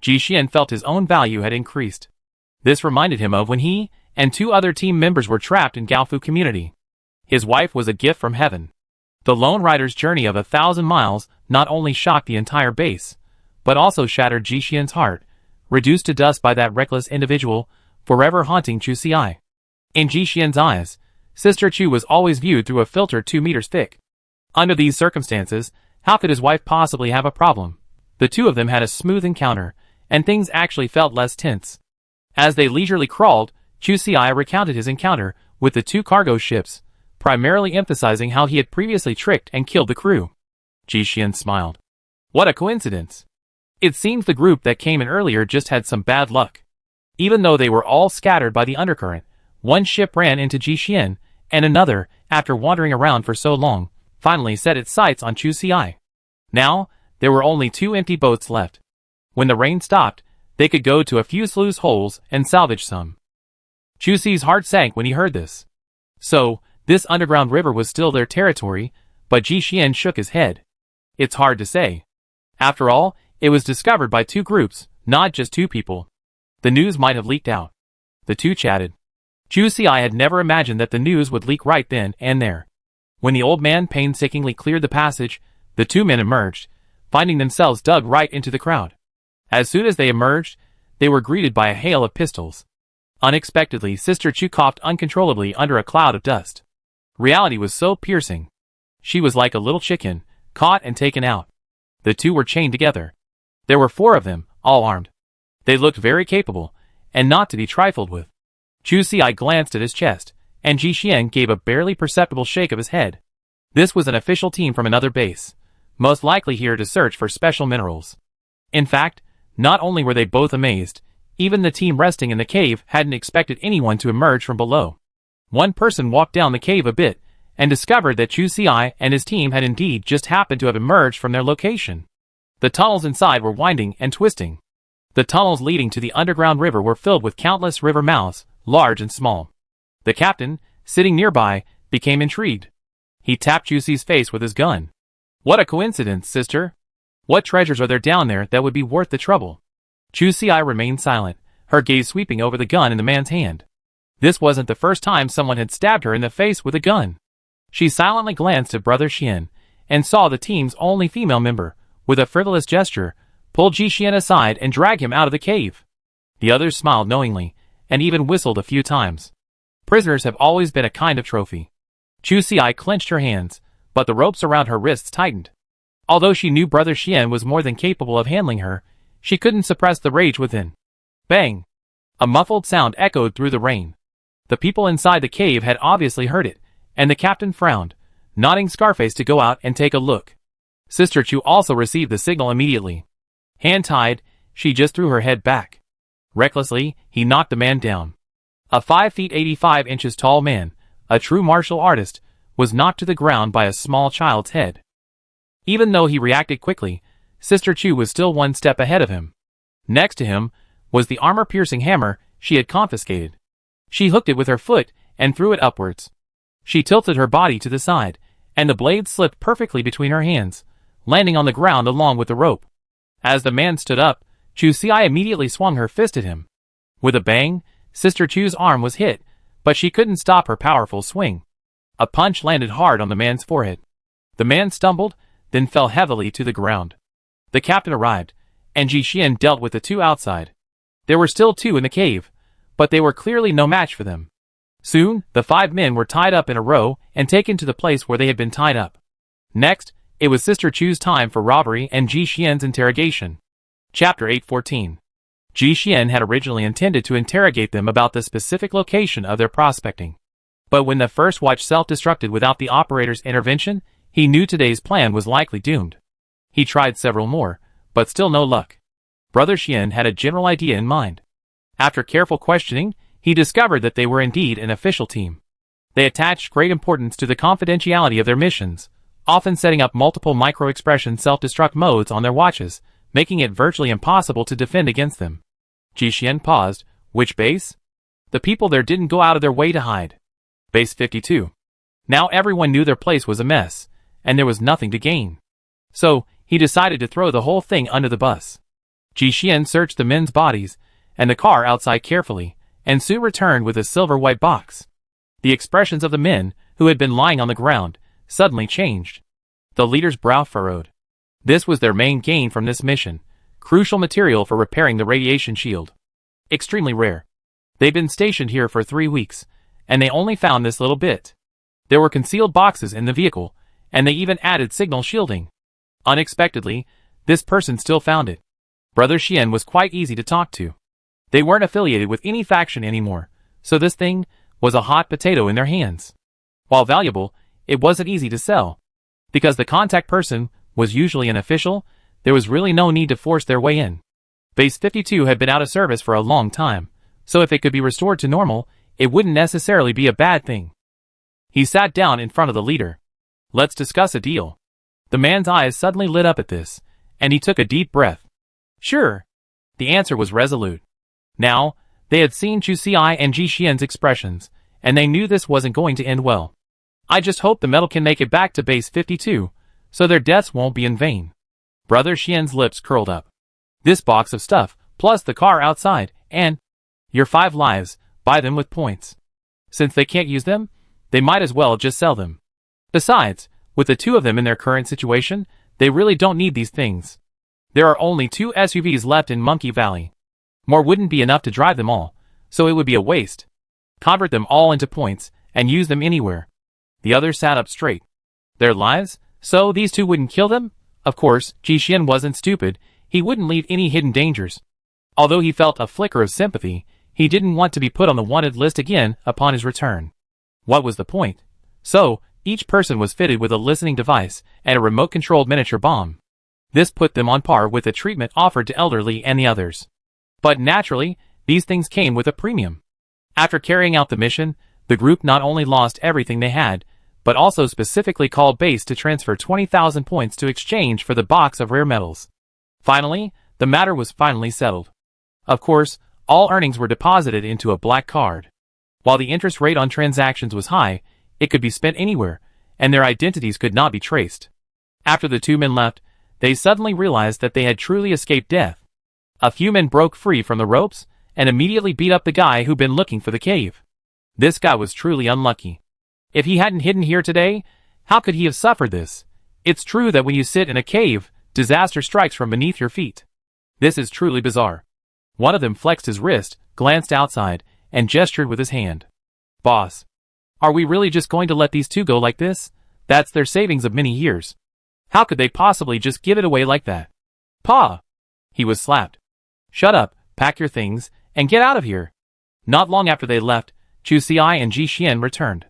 Ji Xian felt his own value had increased. This reminded him of when he and two other team members were trapped in Gaofu community. His wife was a gift from heaven. The lone rider's journey of 1,000 miles not only shocked the entire base, but also shattered Ji Xian's heart, reduced to dust by that reckless individual, forever haunting Chu Xiai. In Ji Xian's eyes, Sister Chu was always viewed through a filter 2 meters thick. Under these circumstances, how could his wife possibly have a problem? The two of them had a smooth encounter, and things actually felt less tense. As they leisurely crawled, Chu Xiai recounted his encounter with the two cargo ships, primarily emphasizing how he had previously tricked and killed the crew. Ji Xian smiled. What a coincidence. It seems the group that came in earlier just had some bad luck. Even though they were all scattered by the undercurrent, one ship ran into Ji Xian, and another, after wandering around for so long, finally set its sights on Chu Xiai. Now, there were only 2 empty boats left. When the rain stopped, they could go to a few sluice holes and salvage some. Chu Xi's heart sank when he heard this. So, this underground river was still their territory, but Ji Xian shook his head. It's hard to say. After all, it was discovered by 2 groups, not just 2 people. The news might have leaked out. The two chatted. Chu Xiai had never imagined that the news would leak right then and there. When the old man painstakingly cleared the passage, the 2 men emerged, finding themselves dug right into the crowd. As soon as they emerged, they were greeted by a hail of pistols. Unexpectedly, Sister Chu coughed uncontrollably under a cloud of dust. Reality was so piercing. She was like a little chicken, caught and taken out. The 2 were chained together. There were 4 of them, all armed. They looked very capable, and not to be trifled with. Chu Xiai glanced at his chest, and Ji Xian gave a barely perceptible shake of his head. This was an official team from another base, most likely here to search for special minerals. In fact, not only were they both amazed, even the team resting in the cave hadn't expected anyone to emerge from below. One person walked down the cave a bit, and discovered that Chu Xiai and his team had indeed just happened to have emerged from their location. The tunnels inside were winding and twisting. The tunnels leading to the underground river were filled with countless river mouths, large and small. The captain, sitting nearby, became intrigued. He tapped Juicy's face with his gun. "What a coincidence, sister. What treasures are there down there that would be worth the trouble?" Juicy remained silent, her gaze sweeping over the gun in the man's hand. This wasn't the first time someone had stabbed her in the face with a gun. She silently glanced at Brother Xian, and saw the team's only female member, with a frivolous gesture, pull Ji Xian aside and drag him out of the cave. The others smiled knowingly, and even whistled a few times. Prisoners have always been a kind of trophy. Juicy clenched her hands, but the ropes around her wrists tightened. Although she knew Brother Xian was more than capable of handling her, she couldn't suppress the rage within. Bang! A muffled sound echoed through the rain. The people inside the cave had obviously heard it, and the captain frowned, nodding Scarface to go out and take a look. Sister Chu also received the signal immediately. Hand-tied, she just threw her head back. Recklessly, he knocked the man down. A 5 feet 85 inches tall man, a true martial artist, was knocked to the ground by a small child's head. Even though he reacted quickly, Sister Chu was still one step ahead of him. Next to him was the armor-piercing hammer she had confiscated. She hooked it with her foot and threw it upwards. She tilted her body to the side, and the blade slipped perfectly between her hands, landing on the ground along with the rope. As the man stood up, Chu Xi immediately swung her fist at him. With a bang, Sister Chu's arm was hit, but she couldn't stop her powerful swing. A punch landed hard on the man's forehead. The man stumbled, then fell heavily to the ground. The captain arrived, and Ji Xian dealt with the two outside. There were still two in the cave, but they were clearly no match for them. Soon, the 5 men were tied up in a row and taken to the place where they had been tied up. Next, it was Sister Chu's time for robbery and Ji Xian's interrogation. Chapter 814. Ji Xian had originally intended to interrogate them about the specific location of their prospecting. But when the first watch self-destructed without the operator's intervention, he knew today's plan was likely doomed. He tried several more, but still no luck. Brother Xian had a general idea in mind. After careful questioning, he discovered that they were indeed an official team. They attached great importance to the confidentiality of their missions, often setting up multiple micro-expression self-destruct modes on their watches, making it virtually impossible to defend against them. Ji Xian paused. Which base? The people there didn't go out of their way to hide. Base 52. Now everyone knew their place was a mess, and there was nothing to gain. So, he decided to throw the whole thing under the bus. Ji Xian searched the men's bodies, and the car outside carefully, and soon returned with a silver-white box. The expressions of the men, who had been lying on the ground, suddenly changed. The leader's brow furrowed. This was their main gain from this mission, crucial material for repairing the radiation shield. Extremely rare. They'd been stationed here for 3 weeks, and they only found this little bit. There were concealed boxes in the vehicle, and they even added signal shielding. Unexpectedly, this person still found it. Brother Xian was quite easy to talk to. They weren't affiliated with any faction anymore, so this thing was a hot potato in their hands. While valuable, it wasn't easy to sell. Because the contact person was usually an official, there was really no need to force their way in. Base 52 had been out of service for a long time, so if it could be restored to normal, it wouldn't necessarily be a bad thing. He sat down in front of the leader. Let's discuss a deal. The man's eyes suddenly lit up at this, and he took a deep breath. Sure. The answer was resolute. Now, they had seen Chu Xi and Ji Xian's expressions, and they knew this wasn't going to end well. I just hope the metal can make it back to base 52, so their deaths won't be in vain. Brother Xian's lips curled up. This box of stuff, plus the car outside, and your 5 lives, buy them with points. Since they can't use them, they might as well just sell them. Besides, with the 2 of them in their current situation, they really don't need these things. There are only 2 SUVs left in Monkey Valley. More wouldn't be enough to drive them all, so it would be a waste. Convert them all into points, and use them anywhere. The others sat up straight. Their lives? So these 2 wouldn't kill them? Of course, Ji Xian wasn't stupid. He wouldn't leave any hidden dangers. Although he felt a flicker of sympathy, he didn't want to be put on the wanted list again upon his return. What was the point? So, each person was fitted with a listening device and a remote-controlled miniature bomb. This put them on par with the treatment offered to Elderly and the others. But naturally, these things came with a premium. After carrying out the mission, the group not only lost everything they had, but also specifically called base to transfer 20,000 points to exchange for the box of rare metals. Finally, the matter was finally settled. Of course, all earnings were deposited into a black card. While the interest rate on transactions was high, it could be spent anywhere, and their identities could not be traced. After the two men left, they suddenly realized that they had truly escaped death. A few men broke free from the ropes and immediately beat up the guy who'd been looking for the cave. This guy was truly unlucky. If he hadn't hidden here today, how could he have suffered this? It's true that when you sit in a cave, disaster strikes from beneath your feet. This is truly bizarre. One of them flexed his wrist, glanced outside, and gestured with his hand. Boss, are we really just going to let these two go like this? That's their savings of many years. How could they possibly just give it away like that? Pa! He was slapped. Shut up, pack your things, and get out of here. Not long after they left, Chu Xiai and Ji Xian returned.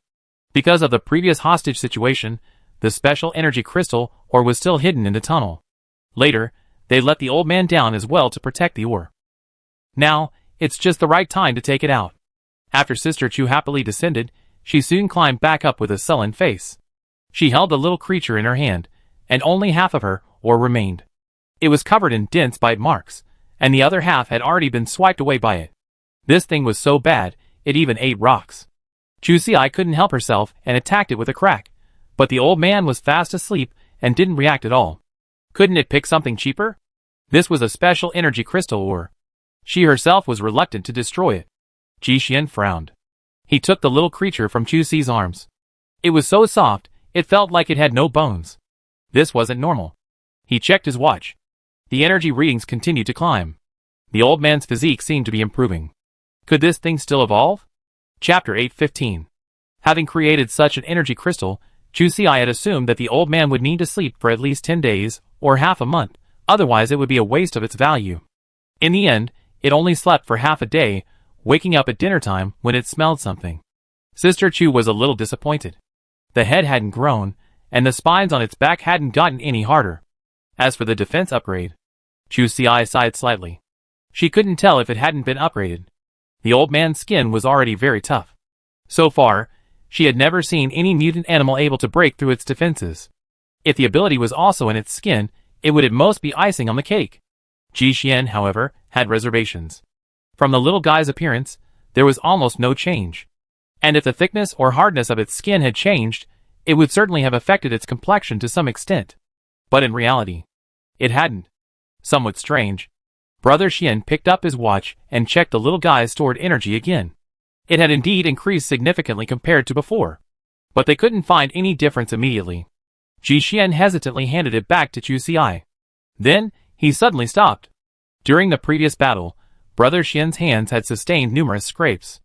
Because of the previous hostage situation, the special energy crystal ore was still hidden in the tunnel. Later, they let the old man down as well to protect the ore. Now, it's just the right time to take it out. After Sister Chu happily descended, she soon climbed back up with a sullen face. She held the little creature in her hand, and only half of her ore remained. It was covered in dense bite marks, and the other half had already been swiped away by it. This thing was so bad, it even ate rocks. Chu Xiai couldn't help herself and attacked it with a crack, but the old man was fast asleep and didn't react at all. Couldn't it pick something cheaper? This was a special energy crystal ore. She herself was reluctant to destroy it. Ji Xian frowned. He took the little creature from Chu Xi's arms. It was so soft, it felt like it had no bones. This wasn't normal. He checked his watch. The energy readings continued to climb. The old man's physique seemed to be improving. Could this thing still evolve? Chapter 8:15. Having created such an energy crystal, Chu Xiai had assumed that the old man would need to sleep for at least 10 days, or half a month, otherwise it would be a waste of its value. In the end, it only slept for half a day, waking up at dinner time when it smelled something. Sister Chu was a little disappointed. The head hadn't grown, and the spines on its back hadn't gotten any harder. As for the defense upgrade, Chu Xiai sighed slightly. She couldn't tell if it hadn't been upgraded. The old man's skin was already very tough. So far, she had never seen any mutant animal able to break through its defenses. If the ability was also in its skin, it would at most be icing on the cake. Ji Xian, however, had reservations. From the little guy's appearance, there was almost no change. And if the thickness or hardness of its skin had changed, it would certainly have affected its complexion to some extent. But in reality, it hadn't. Somewhat strange. Brother Xian picked up his watch and checked the little guy's stored energy again. It had indeed increased significantly compared to before. But they couldn't find any difference immediately. Ji Xian hesitantly handed it back to Chu Xiai. Then, he suddenly stopped. During the previous battle, Brother Xian's hands had sustained numerous scrapes.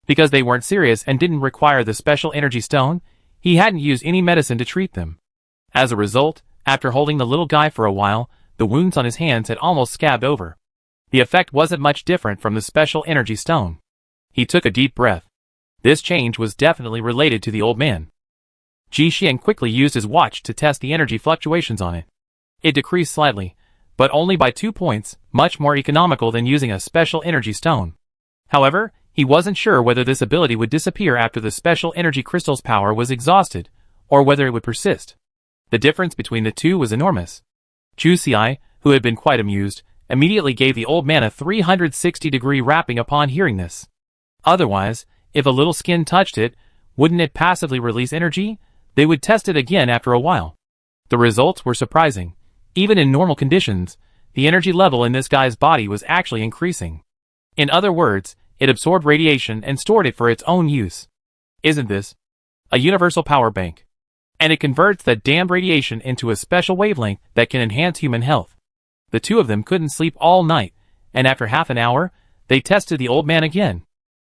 Because they weren't serious and didn't require the special energy stone, he hadn't used any medicine to treat them. As a result, after holding the little guy for a while, the wounds on his hands had almost scabbed over. The effect wasn't much different from the special energy stone. He took a deep breath. This change was definitely related to the old man. Ji Xian quickly used his watch to test the energy fluctuations on it. It decreased slightly, but only by 2 points, much more economical than using a special energy stone. However, he wasn't sure whether this ability would disappear after the special energy crystal's power was exhausted, or whether it would persist. The difference between the two was enormous. Chu Xiai, who had been quite amused, immediately gave the old man a 360-degree wrapping upon hearing this. Otherwise, if a little skin touched it, wouldn't it passively release energy? They would test it again after a while. The results were surprising. Even in normal conditions, the energy level in this guy's body was actually increasing. In other words, it absorbed radiation and stored it for its own use. Isn't this a universal power bank? And it converts that damned radiation into a special wavelength that can enhance human health. The two of them couldn't sleep all night, and after half an hour, they tested the old man again.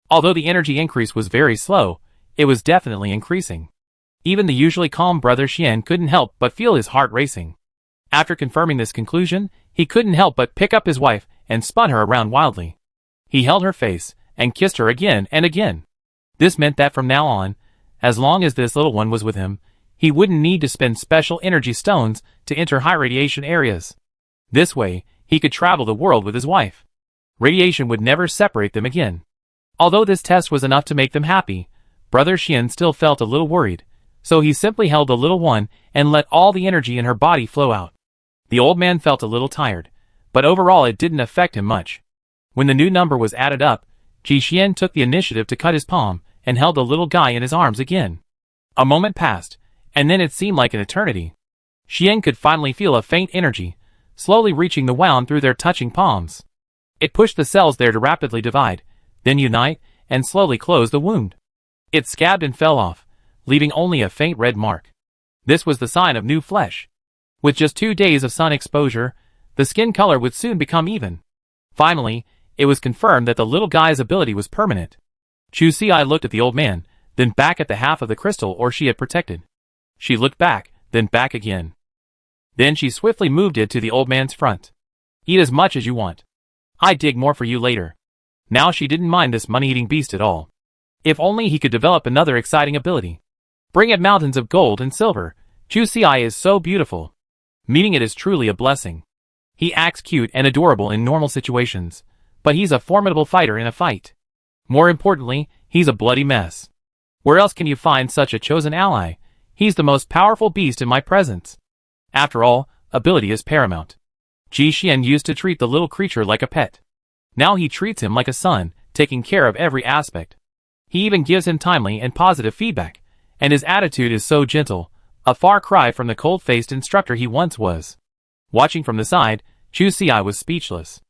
Although the energy increase was very slow, it was definitely increasing. Even the usually calm Brother Xian couldn't help but feel his heart racing. After confirming this conclusion, he couldn't help but pick up his wife and spun her around wildly. He held her face and kissed her again and again. This meant that from now on, as long as this little one was with him, he wouldn't need to spend special energy stones to enter high radiation areas. This way, he could travel the world with his wife. Radiation would never separate them again. Although this test was enough to make them happy, Brother Xian still felt a little worried, so he simply held the little one and let all the energy in her body flow out. The old man felt a little tired, but overall it didn't affect him much. When the new number was added up, Ji Xian took the initiative to cut his palm and held the little guy in his arms again. A moment passed, and then it seemed like an eternity. Xian could finally feel a faint energy, slowly reaching the wound through their touching palms. It pushed the cells there to rapidly divide, then unite, and slowly close the wound. It scabbed and fell off, leaving only a faint red mark. This was the sign of new flesh. With just 2 days of sun exposure, the skin color would soon become even. Finally, it was confirmed that the little guy's ability was permanent. Chu Si looked at the old man, then back at the half of the crystal ore she had protected. She looked back, then back again. Then she swiftly moved it to the old man's front. Eat as much as you want. I dig more for you later. Now she didn't mind this money-eating beast at all. If only he could develop another exciting ability. Bring it mountains of gold and silver. Chu Si is so beautiful. Meeting it is truly a blessing. He acts cute and adorable in normal situations, but he's a formidable fighter in a fight. More importantly, he's a bloody mess. Where else can you find such a chosen ally? He's the most powerful beast in my presence. After all, ability is paramount. Ji Xian used to treat the little creature like a pet. Now he treats him like a son, taking care of every aspect. He even gives him timely and positive feedback, and his attitude is so gentle, a far cry from the cold-faced instructor he once was. Watching from the side, Chu Si was speechless.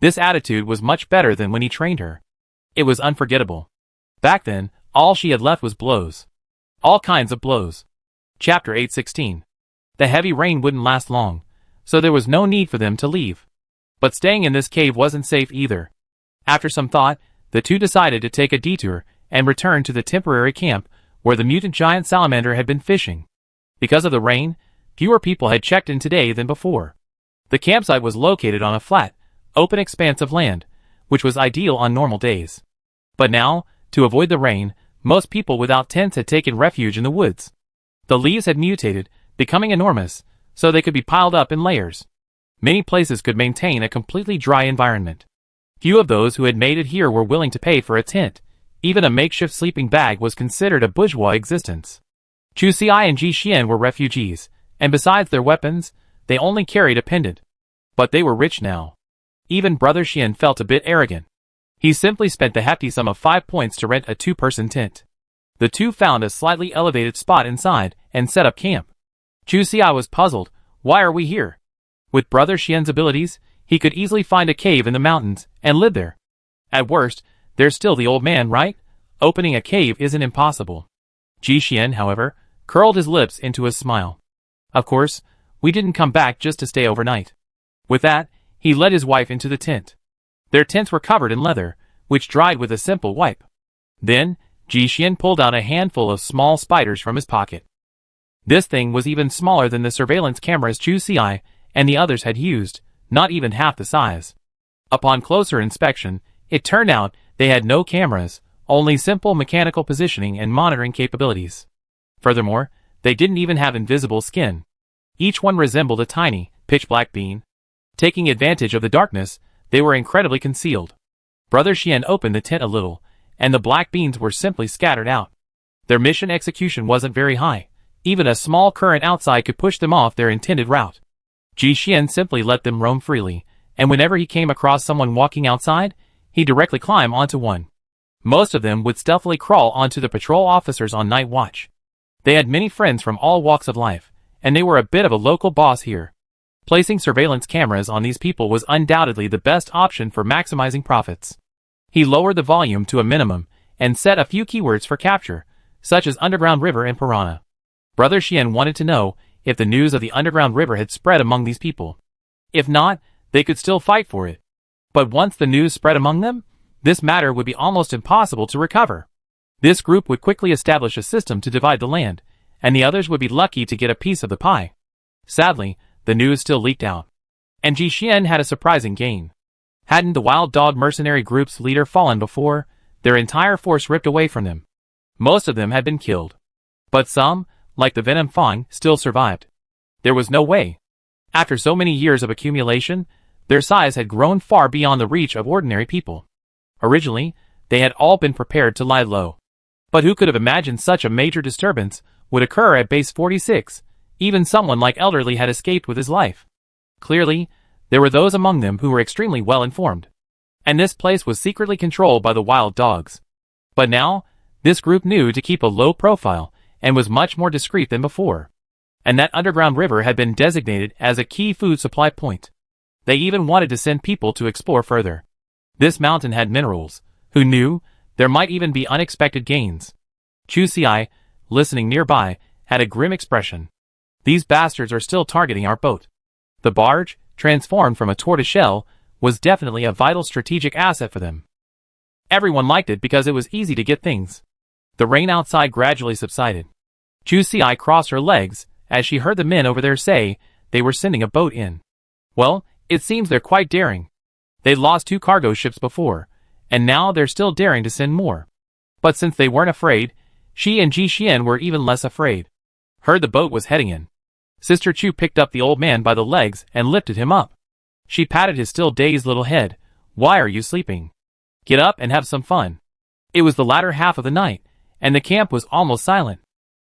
This attitude was much better than when he trained her. It was unforgettable. Back then, all she had left was blows. All kinds of blows. Chapter 816. The heavy rain wouldn't last long, so there was no need for them to leave. But staying in this cave wasn't safe either. After some thought, the two decided to take a detour and return to the temporary camp where the mutant giant salamander had been fishing. Because of the rain, fewer people had checked in today than before. The campsite was located on a flat, open expanse of land, which was ideal on normal days. But now, to avoid the rain, most people without tents had taken refuge in the woods. The leaves had mutated, becoming enormous, so they could be piled up in layers. Many places could maintain a completely dry environment. Few of those who had made it here were willing to pay for a tent. Even a makeshift sleeping bag was considered a bourgeois existence. Chu Si and Ji Xian were refugees, and besides their weapons, they only carried a pendant. But they were rich now. Even Brother Xian felt a bit arrogant. He simply spent the hefty sum of 5 points to rent a 2-person tent. The two found a slightly elevated spot inside and set up camp. Chu Si was puzzled. Why are we here? With Brother Xian's abilities, he could easily find a cave in the mountains and live there. At worst, there's still the old man, right? Opening a cave isn't impossible. Ji Xian, however, curled his lips into a smile. Of course, we didn't come back just to stay overnight. With that, he led his wife into the tent. Their tents were covered in leather, which dried with a simple wipe. Then, Ji Xian pulled out a handful of small spiders from his pocket. This thing was even smaller than the surveillance cameras Chu Si and the others had used, not even half the size. Upon closer inspection, it turned out they had no cameras, only simple mechanical positioning and monitoring capabilities. Furthermore, they didn't even have invisible skin. Each one resembled a tiny, pitch-black bean. Taking advantage of the darkness, they were incredibly concealed. Brother Xian opened the tent a little, and the black beans were simply scattered out. Their mission execution wasn't very high. Even a small current outside could push them off their intended route. Ji Xian simply let them roam freely, and whenever he came across someone walking outside, he'd directly climb onto one. Most of them would stealthily crawl onto the patrol officers on night watch. They had many friends from all walks of life, and they were a bit of a local boss here. Placing surveillance cameras on these people was undoubtedly the best option for maximizing profits. He lowered the volume to a minimum and set a few keywords for capture, such as underground river and piranha. Brother Xian wanted to know if the news of the underground river had spread among these people. If not, they could still fight for it. But once the news spread among them, this matter would be almost impossible to recover. This group would quickly establish a system to divide the land, and the others would be lucky to get a piece of the pie. Sadly, the news still leaked out. And Ji Xian had a surprising gain. Hadn't the Wild Dog mercenary group's leader fallen before, their entire force ripped away from them. Most of them had been killed. But some, like the Venom Fang, still survived. There was no way. After so many years of accumulation, their size had grown far beyond the reach of ordinary people. Originally, they had all been prepared to lie low. But who could have imagined such a major disturbance would occur at Base 46? Even someone like Elderly had escaped with his life. Clearly, There were those among them who were extremely well informed. And this place was secretly controlled by the wild dogs. But now, this group knew to keep a low profile, and was much more discreet than before. And that underground river had been designated as a key food supply point. They even wanted to send people to explore further. This mountain had minerals. Who knew? There might even be unexpected gains. Chu Xiai, listening nearby, had a grim expression. These bastards are still targeting our boat. The barge, transformed from a tortoiseshell, was definitely a vital strategic asset for them. Everyone liked it because it was easy to get things. The rain outside gradually subsided. Chu Xiai crossed her legs as she heard the men over there say they were sending a boat in. Well, it seems they're quite daring. They'd lost 2 cargo ships before, and now they're still daring to send more. But since they weren't afraid, she and Ji Xian were even less afraid. Heard the boat was heading in. Sister Chu picked up the old man by the legs and lifted him up. She patted his still dazed little head. Why are you sleeping? Get up and have some fun. It was the latter half of the night, and the camp was almost silent.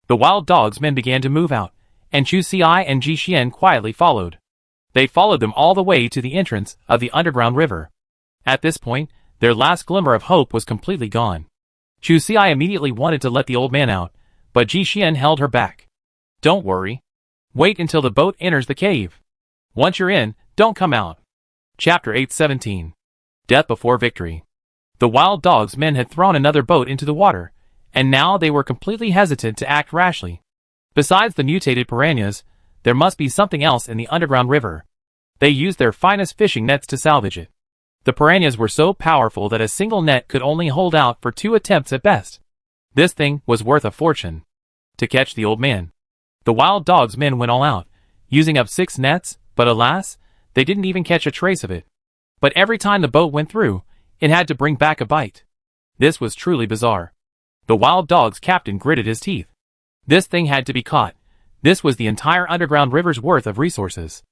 The wild dogs men began to move out, and Chu Xiai and Ji Xian quietly followed. They followed them all the way to the entrance of the underground river. At this point, their last glimmer of hope was completely gone. Chu Xiai immediately wanted to let the old man out, but Ji Xian held her back. Don't worry. Wait until the boat enters the cave. Once you're in, don't come out. Chapter 817. Death Before Victory. The wild dogs men had thrown another boat into the water, and now they were completely hesitant to act rashly. Besides the mutated piranhas, there must be something else in the underground river. They used their finest fishing nets to salvage it. The piranhas were so powerful that a single net could only hold out for 2 attempts at best. This thing was worth a fortune. To catch the old man, the wild dogs men went all out, using up 6 nets, but alas, they didn't even catch a trace of it. But every time the boat went through, it had to bring back a bite. This was truly bizarre. The wild dog's captain gritted his teeth. This thing had to be caught. This was the entire underground river's worth of resources.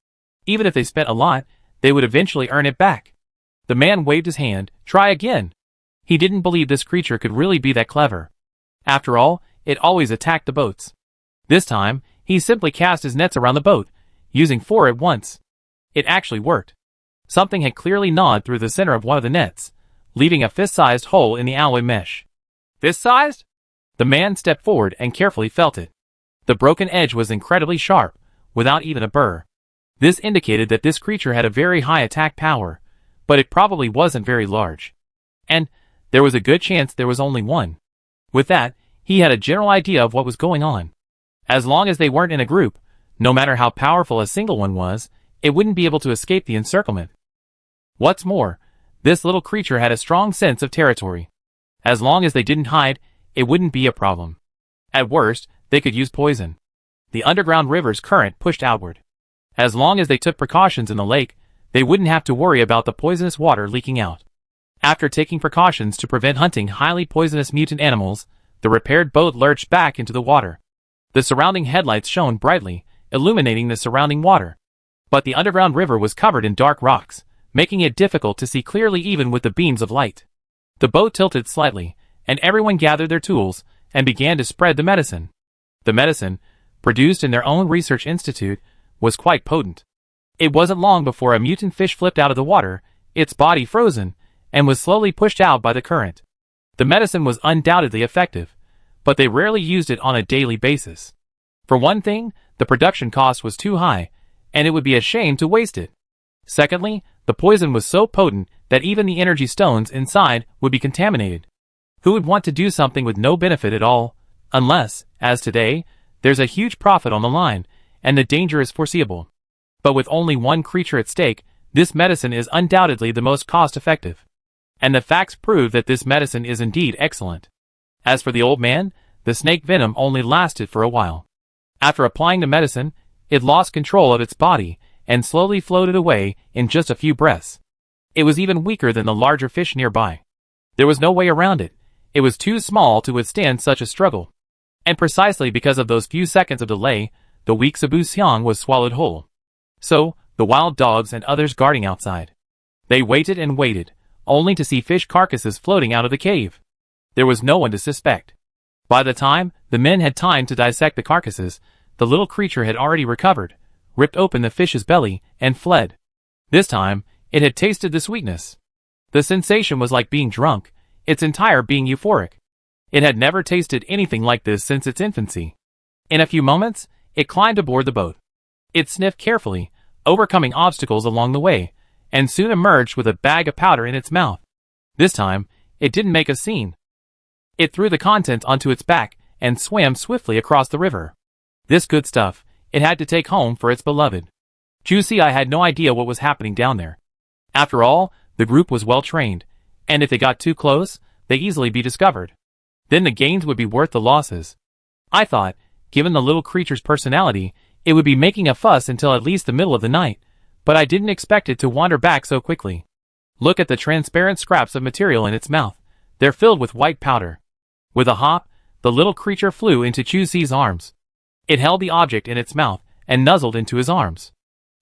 Even if they spent a lot, they would eventually earn it back. The man waved his hand. Try again. He didn't believe this creature could really be that clever. After all, it always attacked the boats. This time, he simply cast his nets around the boat, using 4 at once. It actually worked. Something had clearly gnawed through the center of one of the nets, leaving a fist-sized hole in the alloy mesh. Fist-sized? The man stepped forward and carefully felt it. The broken edge was incredibly sharp, without even a burr. This indicated that this creature had a very high attack power, but it probably wasn't very large. And there was a good chance there was only one. With that, he had a general idea of what was going on. As long as they weren't in a group, no matter how powerful a single one was, it wouldn't be able to escape the encirclement. What's more, this little creature had a strong sense of territory. As long as they didn't hide, it wouldn't be a problem. At worst, they could use poison. The underground river's current pushed outward. As long as they took precautions in the lake, they wouldn't have to worry about the poisonous water leaking out. After taking precautions to prevent hunting highly poisonous mutant animals, the repaired boat lurched back into the water. The surrounding headlights shone brightly, illuminating the surrounding water. But the underground river was covered in dark rocks, making it difficult to see clearly even with the beams of light. The boat tilted slightly, and everyone gathered their tools and began to spread the medicine. The medicine, produced in their own research institute, was quite potent. It wasn't long before a mutant fish flipped out of the water, its body frozen, and was slowly pushed out by the current. The medicine was undoubtedly effective, but they rarely used it on a daily basis. For one thing, the production cost was too high, and it would be a shame to waste it. Secondly, the poison was so potent that even the energy stones inside would be contaminated. Who would want to do something with no benefit at all, unless, as today, there's a huge profit on the line, and the danger is foreseeable. But with only one creature at stake, this medicine is undoubtedly the most cost-effective. And the facts prove that this medicine is indeed excellent. As for the old man, the snake venom only lasted for a while. After applying the medicine, it lost control of its body and slowly floated away in just a few breaths. It was even weaker than the larger fish nearby. There was no way around it. It was too small to withstand such a struggle. And precisely because of those few seconds of delay, the weak Sabu Xiang was swallowed whole. So, the wild dogs and others guarding outside. They waited and waited, only to see fish carcasses floating out of the cave. There was no one to suspect. By the time the men had time to dissect the carcasses, the little creature had already recovered, ripped open the fish's belly, and fled. This time, it had tasted the sweetness. The sensation was like being drunk, its entire being euphoric. It had never tasted anything like this since its infancy. In a few moments, it climbed aboard the boat. It sniffed carefully, overcoming obstacles along the way, and soon emerged with a bag of powder in its mouth. This time, it didn't make a scene. It threw the contents onto its back and swam swiftly across the river. This good stuff, it had to take home for its beloved. Juicy Eye had no idea what was happening down there. After all, the group was well trained, and if they got too close, they'd easily be discovered. Then the gains would be worth the losses. I thought, given the little creature's personality, it would be making a fuss until at least the middle of the night, but I didn't expect it to wander back so quickly. Look at the transparent scraps of material in its mouth. They're filled with white powder. With a hop, the little creature flew into Chu-Si's arms. It held the object in its mouth and nuzzled into his arms.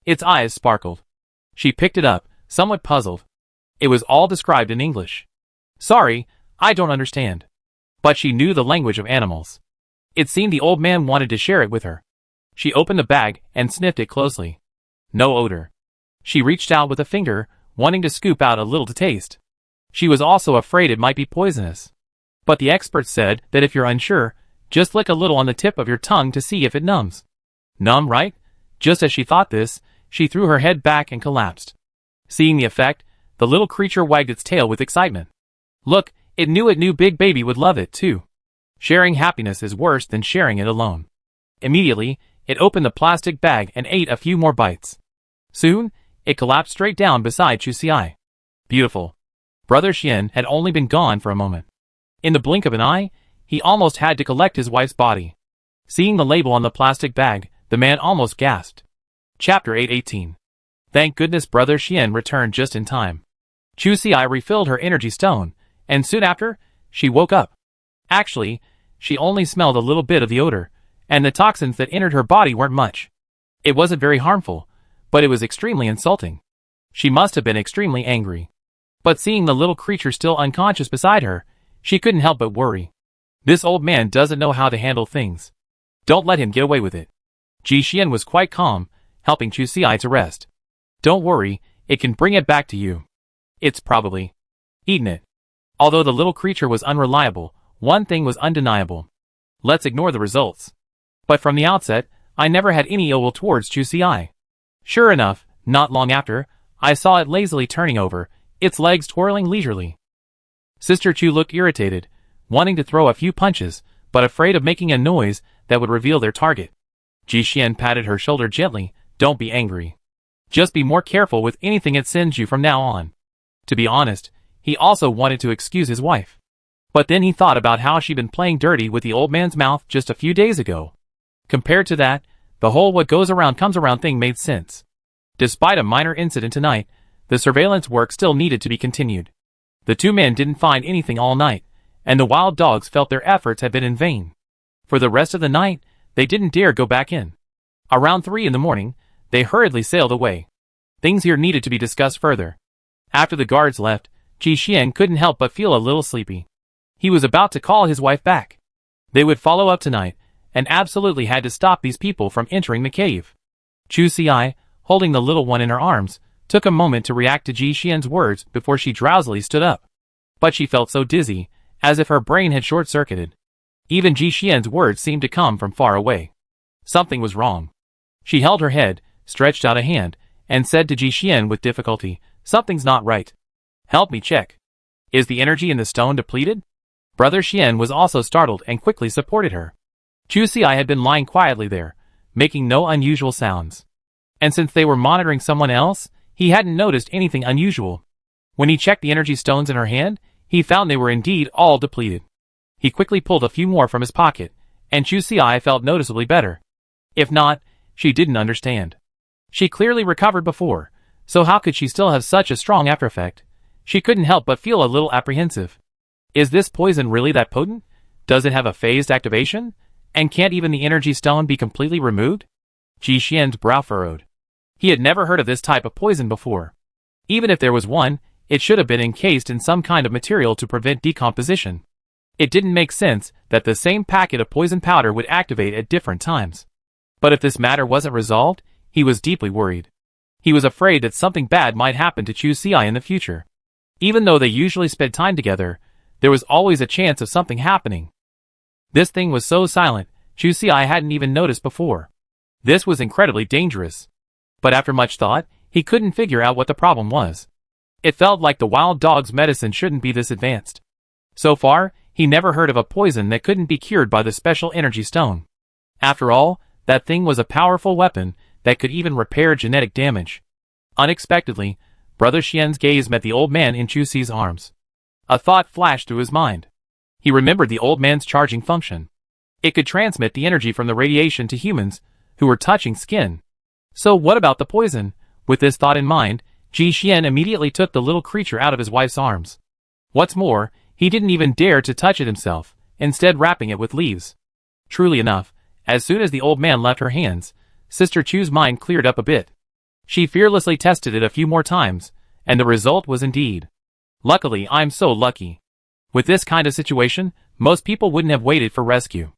Its eyes sparkled. She picked it up, somewhat puzzled. It was all described in English. Sorry, I don't understand. But she knew the language of animals. It seemed the old man wanted to share it with her. She opened the bag and sniffed it closely. No odor. She reached out with a finger, wanting to scoop out a little to taste. She was also afraid it might be poisonous. But the experts said that if you're unsure, just lick a little on the tip of your tongue to see if it numbs. Numb, right? Just as she thought this, she threw her head back and collapsed. Seeing the effect, the little creature wagged its tail with excitement. Look, it knew Big Baby would love it too. Sharing happiness is worse than sharing it alone. Immediately, it opened the plastic bag and ate a few more bites. Soon, it collapsed straight down beside Chu-Si. Beautiful. Brother Xian had only been gone for a moment. In the blink of an eye, he almost had to collect his wife's body. Seeing the label on the plastic bag, the man almost gasped. Chapter 818. Thank goodness Brother Xian returned just in time. Chu-Si refilled her energy stone, and soon after, she woke up. Actually, she only smelled a little bit of the odor, and the toxins that entered her body weren't much. It wasn't very harmful, but it was extremely insulting. She must have been extremely angry. But seeing the little creature still unconscious beside her, she couldn't help but worry. This old man doesn't know how to handle things. Don't let him get away with it. Ji Xian was quite calm, helping Chu-Si to rest. Don't worry, it can bring it back to you. It's probably eaten it. Although the little creature was unreliable, one thing was undeniable. Let's ignore the results. But from the outset, I never had any ill will towards Chu-Si. Sure enough, not long after, I saw it lazily turning over, its legs twirling leisurely. Sister Chu looked irritated, wanting to throw a few punches, but afraid of making a noise that would reveal their target. Ji Xian patted her shoulder gently. Don't be angry. Just be more careful with anything it sends you from now on. To be honest, he also wanted to excuse his wife. But then he thought about how she'd been playing dirty with the old man's mouth just a few days ago. Compared to that, the whole what goes around comes around thing made sense. Despite a minor incident tonight, the surveillance work still needed to be continued. The two men didn't find anything all night, and the wild dogs felt their efforts had been in vain. For the rest of the night, they didn't dare go back in. Around 3 in the morning, they hurriedly sailed away. Things here needed to be discussed further. After the guards left, Ji Xian couldn't help but feel a little sleepy. He was about to call his wife back. They would follow up tonight, and absolutely had to stop these people from entering the cave. Chu-Si, holding the little one in her arms, took a moment to react to Ji Xian's words before she drowsily stood up. But she felt so dizzy, as if her brain had short-circuited. Even Ji Xian's words seemed to come from far away. Something was wrong. She held her head, stretched out a hand, and said to Ji Xian with difficulty, "Something's not right. Help me check. Is the energy in the stone depleted?" Brother Xian was also startled and quickly supported her. Chu-Si had been lying quietly there, making no unusual sounds. And since they were monitoring someone else, he hadn't noticed anything unusual. When he checked the energy stones in her hand, he found they were indeed all depleted. He quickly pulled a few more from his pocket, and Chu-Si felt noticeably better. If not, she didn't understand. She clearly recovered before, so how could she still have such a strong aftereffect? She couldn't help but feel a little apprehensive. Is this poison really that potent? Does it have a phased activation? And can't even the energy stone be completely removed? Ji Xian's brow furrowed. He had never heard of this type of poison before. Even if there was one, it should have been encased in some kind of material to prevent decomposition. It didn't make sense that the same packet of poison powder would activate at different times. But if this matter wasn't resolved, he was deeply worried. He was afraid that something bad might happen to Chu Si in the future. Even though they usually spent time together, there was always a chance of something happening. This thing was so silent, Chu Si hadn't even noticed before. This was incredibly dangerous. But after much thought, he couldn't figure out what the problem was. It felt like the wild dog's medicine shouldn't be this advanced. So far, he never heard of a poison that couldn't be cured by the special energy stone. After all, that thing was a powerful weapon that could even repair genetic damage. Unexpectedly, Brother Xian's gaze met the old man in Chu Si's arms. A thought flashed through his mind. He remembered the old man's charging function. It could transmit the energy from the radiation to humans who were touching skin. So what about the poison? With this thought in mind, Ji Xian immediately took the little creature out of his wife's arms. What's more, he didn't even dare to touch it himself, instead wrapping it with leaves. Truly enough, as soon as the old man left her hands, Sister Chu's mind cleared up a bit. She fearlessly tested it a few more times, and the result was indeed. Luckily, I'm so lucky. With this kind of situation, most people wouldn't have waited for rescue.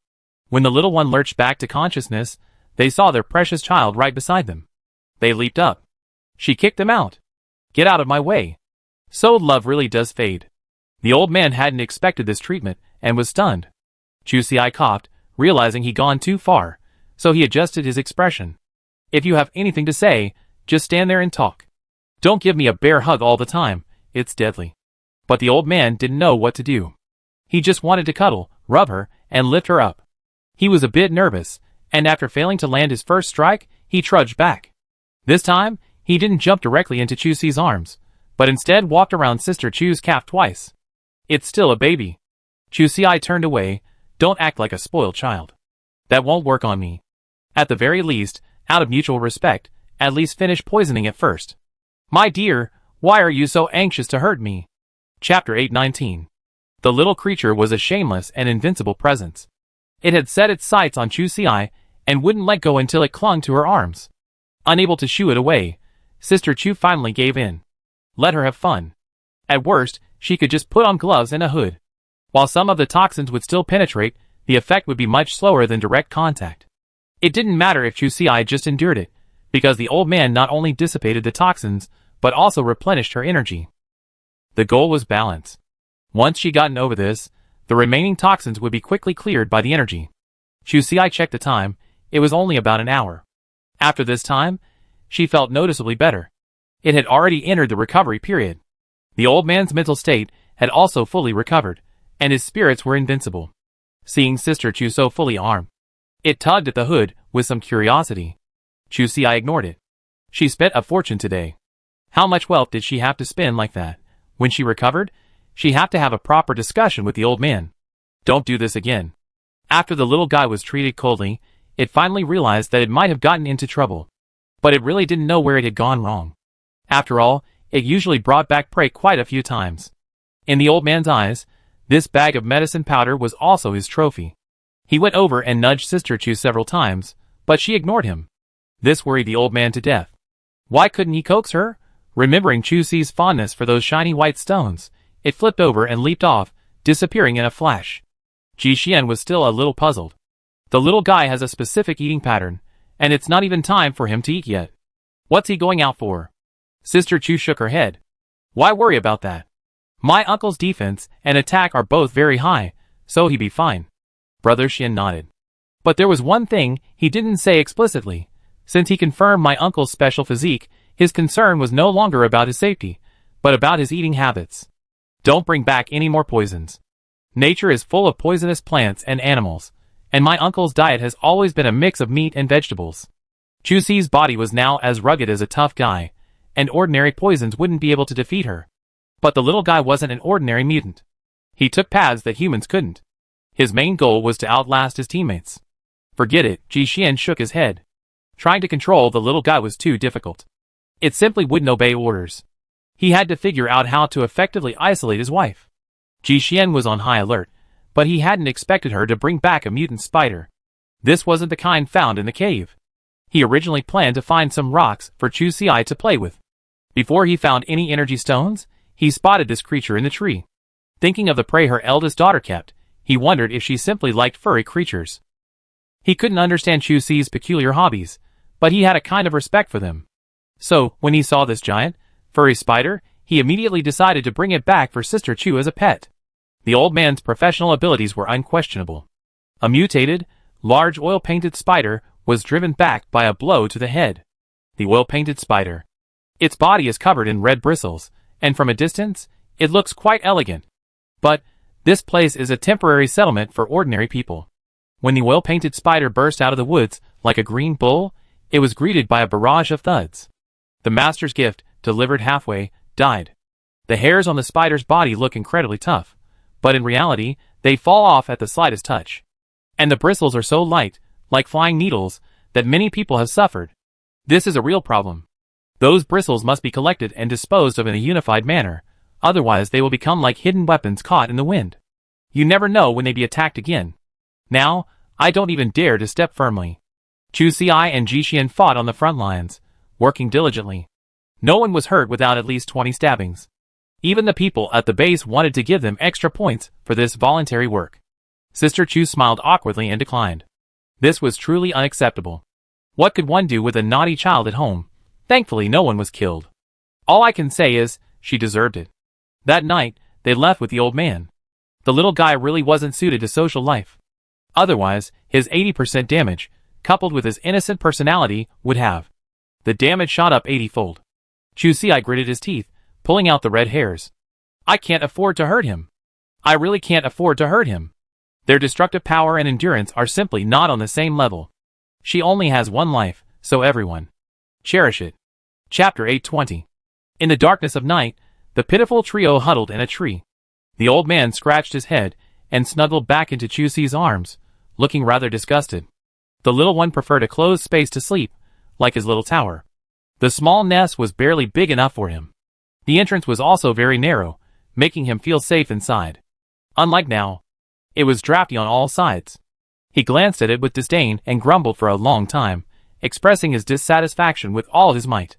When the little one lurched back to consciousness, they saw their precious child right beside them. They leaped up. She kicked them out. Get out of my way. So love really does fade. The old man hadn't expected this treatment, and was stunned. Chu Si coughed, realizing he'd gone too far, so he adjusted his expression. If you have anything to say, just stand there and talk. Don't give me a bear hug all the time, it's deadly. But the old man didn't know what to do. He just wanted to cuddle, rub her, and lift her up. He was a bit nervous, and after failing to land his first strike, he trudged back. This time, he didn't jump directly into Chu Si's arms, but instead walked around Sister Chu's calf twice. It's still a baby. Chu Si turned away. Don't act like a spoiled child. That won't work on me. At the very least, out of mutual respect, at least finish poisoning it first. My dear, why are you so anxious to hurt me? Chapter 819. The little creature was a shameless and invincible presence. It had set its sights on Chu Si and wouldn't let go until it clung to her arms. Unable to shoo it away, Sister Chu finally gave in. Let her have fun. At worst, she could just put on gloves and a hood. While some of the toxins would still penetrate, the effect would be much slower than direct contact. It didn't matter if Chu Si just endured it, because the old man not only dissipated the toxins, but also replenished her energy. The goal was balance. Once she'd gotten over this, the remaining toxins would be quickly cleared by the energy. Chu Si checked the time. It was only about an hour. After this time, she felt noticeably better. It had already entered the recovery period. The old man's mental state had also fully recovered, and his spirits were invincible. Seeing Sister Chu so fully armed, it tugged at the hood with some curiosity. Chu Si ignored it. She spent a fortune today. How much wealth did she have to spend like that? When she recovered, she had to have a proper discussion with the old man. Don't do this again. After the little guy was treated coldly, it finally realized that it might have gotten into trouble. But it really didn't know where it had gone wrong. After all, it usually brought back prey quite a few times. In the old man's eyes, this bag of medicine powder was also his trophy. He went over and nudged Sister Chu several times, but she ignored him. This worried the old man to death. Why couldn't he coax her? Remembering Chu Si's fondness for those shiny white stones, it flipped over and leaped off, disappearing in a flash. Ji Xian was still a little puzzled. The little guy has a specific eating pattern, and it's not even time for him to eat yet. What's he going out for? Sister Chu shook her head. Why worry about that? My uncle's defense and attack are both very high, so he'd be fine. Brother Xian nodded. But there was one thing he didn't say explicitly. Since he confirmed my uncle's special physique, his concern was no longer about his safety, but about his eating habits. Don't bring back any more poisons. Nature is full of poisonous plants and animals, and my uncle's diet has always been a mix of meat and vegetables. Chu Si's body was now as rugged as a tough guy, and ordinary poisons wouldn't be able to defeat her. But the little guy wasn't an ordinary mutant. He took paths that humans couldn't. His main goal was to outlast his teammates. Forget it, Ji Xian shook his head. Trying to control the little guy was too difficult. It simply wouldn't obey orders. He had to figure out how to effectively isolate his wife. Ji Xian was on high alert, but he hadn't expected her to bring back a mutant spider. This wasn't the kind found in the cave. He originally planned to find some rocks for Chu Si to play with. Before he found any energy stones, he spotted this creature in the tree. Thinking of the prey her eldest daughter kept, he wondered if she simply liked furry creatures. He couldn't understand Chu Si's peculiar hobbies, but he had a kind of respect for them. So, when he saw this giant, furry spider, he immediately decided to bring it back for Sister Chu as a pet. The old man's professional abilities were unquestionable. A mutated, large oil-painted spider was driven back by a blow to the head. The oil-painted spider. Its body is covered in red bristles, and from a distance, it looks quite elegant. But, this place is a temporary settlement for ordinary people. When the oil-painted spider burst out of the woods like a green bull, it was greeted by a barrage of thuds. The master's gift, delivered halfway, died. The hairs on the spider's body look incredibly tough, but in reality, they fall off at the slightest touch. And the bristles are so light, like flying needles, that many people have suffered. This is a real problem. Those bristles must be collected and disposed of in a unified manner, otherwise they will become like hidden weapons caught in the wind. You never know when they be attacked again. Now, I don't even dare to step firmly. Chu Si and Ji Xian fought on the front lines, working diligently. No one was hurt without at least 20 stabbings. Even the people at the base wanted to give them extra points for this voluntary work. Sister Chu smiled awkwardly and declined. This was truly unacceptable. What could one do with a naughty child at home? Thankfully no one was killed. All I can say is, she deserved it. That night, they left with the old man. The little guy really wasn't suited to social life. Otherwise, his 80% damage, coupled with his innocent personality, would have. The damage shot up 80-fold. Chu Si gritted his teeth, pulling out the red hairs. I can't afford to hurt him. I really can't afford to hurt him. Their destructive power and endurance are simply not on the same level. She only has one life, so everyone. Cherish it. Chapter 820. In the darkness of night, the pitiful trio huddled in a tree. The old man scratched his head and snuggled back into Chu Si's arms, looking rather disgusted. The little one preferred a closed space to sleep, like his little tower. The small nest was barely big enough for him. The entrance was also very narrow, making him feel safe inside. Unlike now, it was drafty on all sides. He glanced at it with disdain and grumbled for a long time, expressing his dissatisfaction with all his might.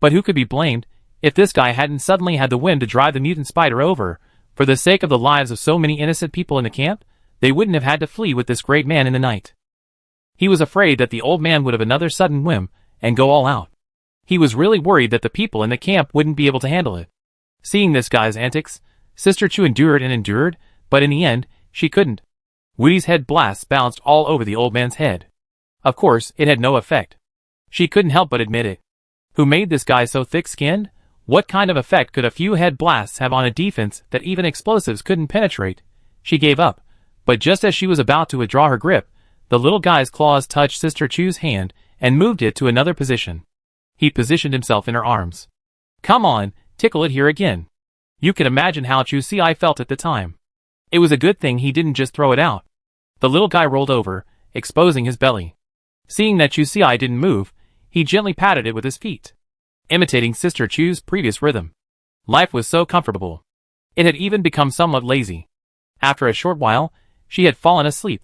But who could be blamed if this guy hadn't suddenly had the wind to drive the mutant spider over? For the sake of the lives of so many innocent people in the camp, they wouldn't have had to flee with this great man in the night. He was afraid that the old man would have another sudden whim and go all out. He was really worried that the people in the camp wouldn't be able to handle it. Seeing this guy's antics, Sister Chu endured and endured, but in the end, she couldn't. Woody's head blasts bounced all over the old man's head. Of course, it had no effect. She couldn't help but admit it. Who made this guy so thick-skinned? What kind of effect could a few head blasts have on a defense that even explosives couldn't penetrate? She gave up, but just as she was about to withdraw her grip, the little guy's claws touched Sister Chu's hand and moved it to another position. He positioned himself in her arms. Come on, tickle it here again. You can imagine how Chu Si felt at the time. It was a good thing he didn't just throw it out. The little guy rolled over, exposing his belly. Seeing that Chu Si didn't move, he gently patted it with his feet, imitating Sister Chu's previous rhythm. Life was so comfortable. It had even become somewhat lazy. After a short while, she had fallen asleep.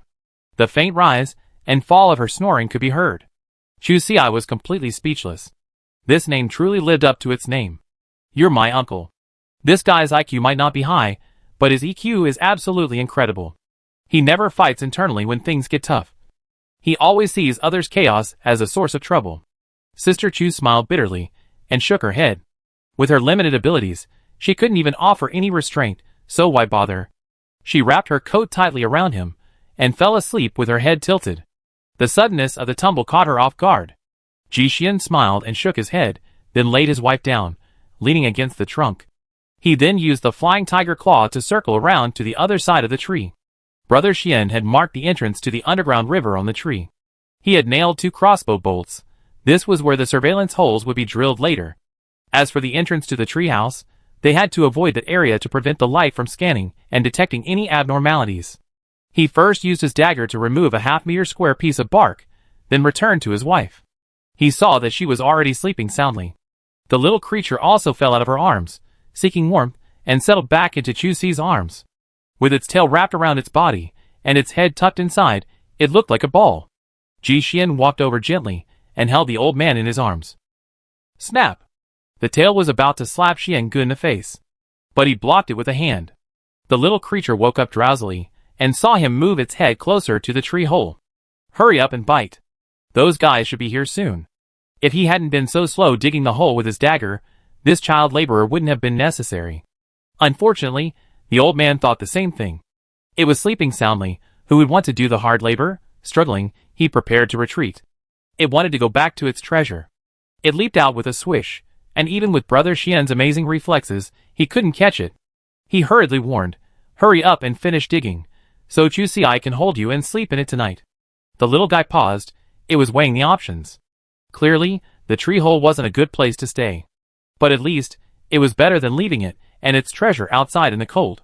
The faint rise and fall of her snoring could be heard. Chu Si was completely speechless. This name truly lived up to its name. You're my uncle. This guy's IQ might not be high, but his EQ is absolutely incredible. He never fights internally when things get tough. He always sees others' chaos as a source of trouble. Sister Chu smiled bitterly and shook her head. With her limited abilities, she couldn't even offer any restraint, so why bother? She wrapped her coat tightly around him and fell asleep with her head tilted. The suddenness of the tumble caught her off guard. Ji Xian smiled and shook his head, then laid his wife down, leaning against the trunk. He then used the flying tiger claw to circle around to the other side of the tree. Brother Xian had marked the entrance to the underground river on the tree. He had nailed 2 crossbow bolts. This was where the surveillance holes would be drilled later. As for the entrance to the treehouse, they had to avoid that area to prevent the light from scanning and detecting any abnormalities. He first used his dagger to remove a half-meter square piece of bark, then returned to his wife. He saw that she was already sleeping soundly. The little creature also fell out of her arms, seeking warmth, and settled back into Chu Si's arms. With its tail wrapped around its body, and its head tucked inside, it looked like a ball. Ji Xian walked over gently, and held the old man in his arms. Snap! The tail was about to slap Xian Gu in the face, but he blocked it with a hand. The little creature woke up drowsily, and saw him move its head closer to the tree hole. Hurry up and bite. Those guys should be here soon. If he hadn't been so slow digging the hole with his dagger, this child laborer wouldn't have been necessary. Unfortunately, the old man thought the same thing. It was sleeping soundly. Who would want to do the hard labor? Struggling, he prepared to retreat. It wanted to go back to its treasure. It leaped out with a swish, and even with Brother Xian's amazing reflexes, he couldn't catch it. He hurriedly warned, "Hurry up and finish digging, so Chu Si can hold you and sleep in it tonight." The little guy paused. It was weighing the options. Clearly, the tree hole wasn't a good place to stay. But at least, it was better than leaving it and its treasure outside in the cold.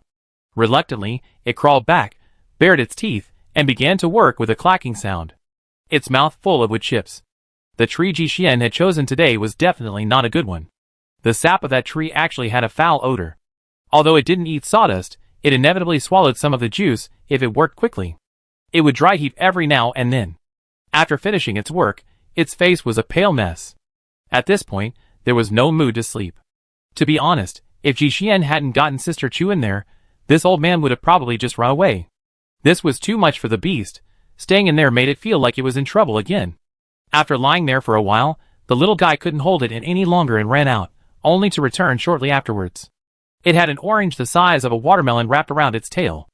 Reluctantly, it crawled back, bared its teeth, and began to work with a clacking sound. Its mouth full of wood chips. The tree Ji Xian had chosen today was definitely not a good one. The sap of that tree actually had a foul odor. Although it didn't eat sawdust, it inevitably swallowed some of the juice if it worked quickly. It would dry heave every now and then. After finishing its work, its face was a pale mess. At this point, there was no mood to sleep. To be honest, if Ji Xian hadn't gotten Sister Chu in there, this old man would have probably just run away. This was too much for the beast. Staying in there made it feel like it was in trouble again. After lying there for a while, the little guy couldn't hold it in any longer and ran out, only to return shortly afterwards. It had an orange the size of a watermelon wrapped around its tail.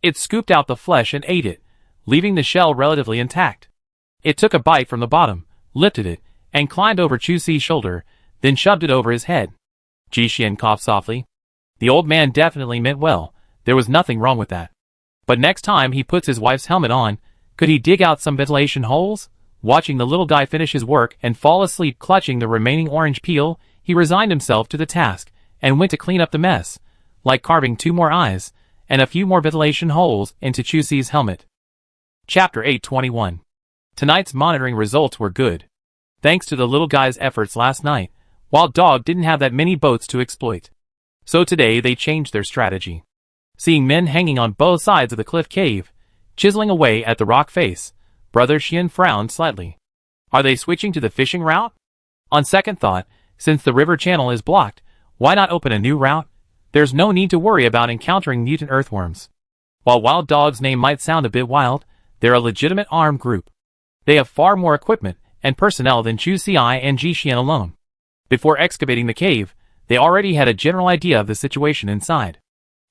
It scooped out the flesh and ate it, leaving the shell relatively intact. It took a bite from the bottom, lifted it, and climbed over Chu Si's shoulder, then shoved it over his head. Ji Xian coughed softly. The old man definitely meant well. There was nothing wrong with that. But next time he puts his wife's helmet on, could he dig out some ventilation holes? Watching the little guy finish his work and fall asleep clutching the remaining orange peel, he resigned himself to the task and went to clean up the mess, like carving 2 more eyes and a few more ventilation holes into Chu Si's helmet. Chapter 821. Tonight's monitoring results were good. Thanks to the little guy's efforts last night, Wild Dog didn't have that many boats to exploit. So today they changed their strategy. Seeing men hanging on both sides of the cliff cave, chiseling away at the rock face, Brother Xian frowned slightly. Are they switching to the fishing route? On second thought, since the river channel is blocked, why not open a new route? There's no need to worry about encountering mutant earthworms. While Wild Dog's name might sound a bit wild, they're a legitimate armed group. They have far more equipment and personnel than Chu Si and Ji Xian alone. Before excavating the cave, they already had a general idea of the situation inside.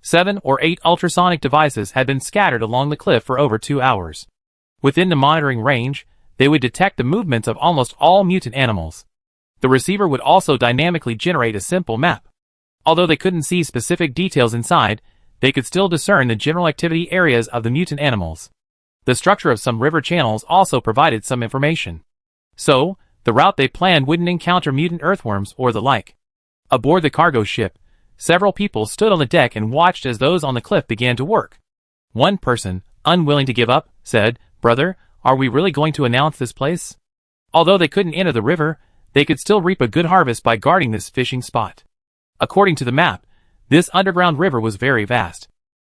7 or 8 ultrasonic devices had been scattered along the cliff for over 2 hours. Within the monitoring range, they would detect the movements of almost all mutant animals. The receiver would also dynamically generate a simple map. Although they couldn't see specific details inside, they could still discern the general activity areas of the mutant animals. The structure of some river channels also provided some information. So, the route they planned wouldn't encounter mutant earthworms or the like. Aboard the cargo ship, several people stood on the deck and watched as those on the cliff began to work. One person, unwilling to give up, said, "Brother, are we really going to announce this place?" Although they couldn't enter the river, they could still reap a good harvest by guarding this fishing spot. According to the map, this underground river was very vast.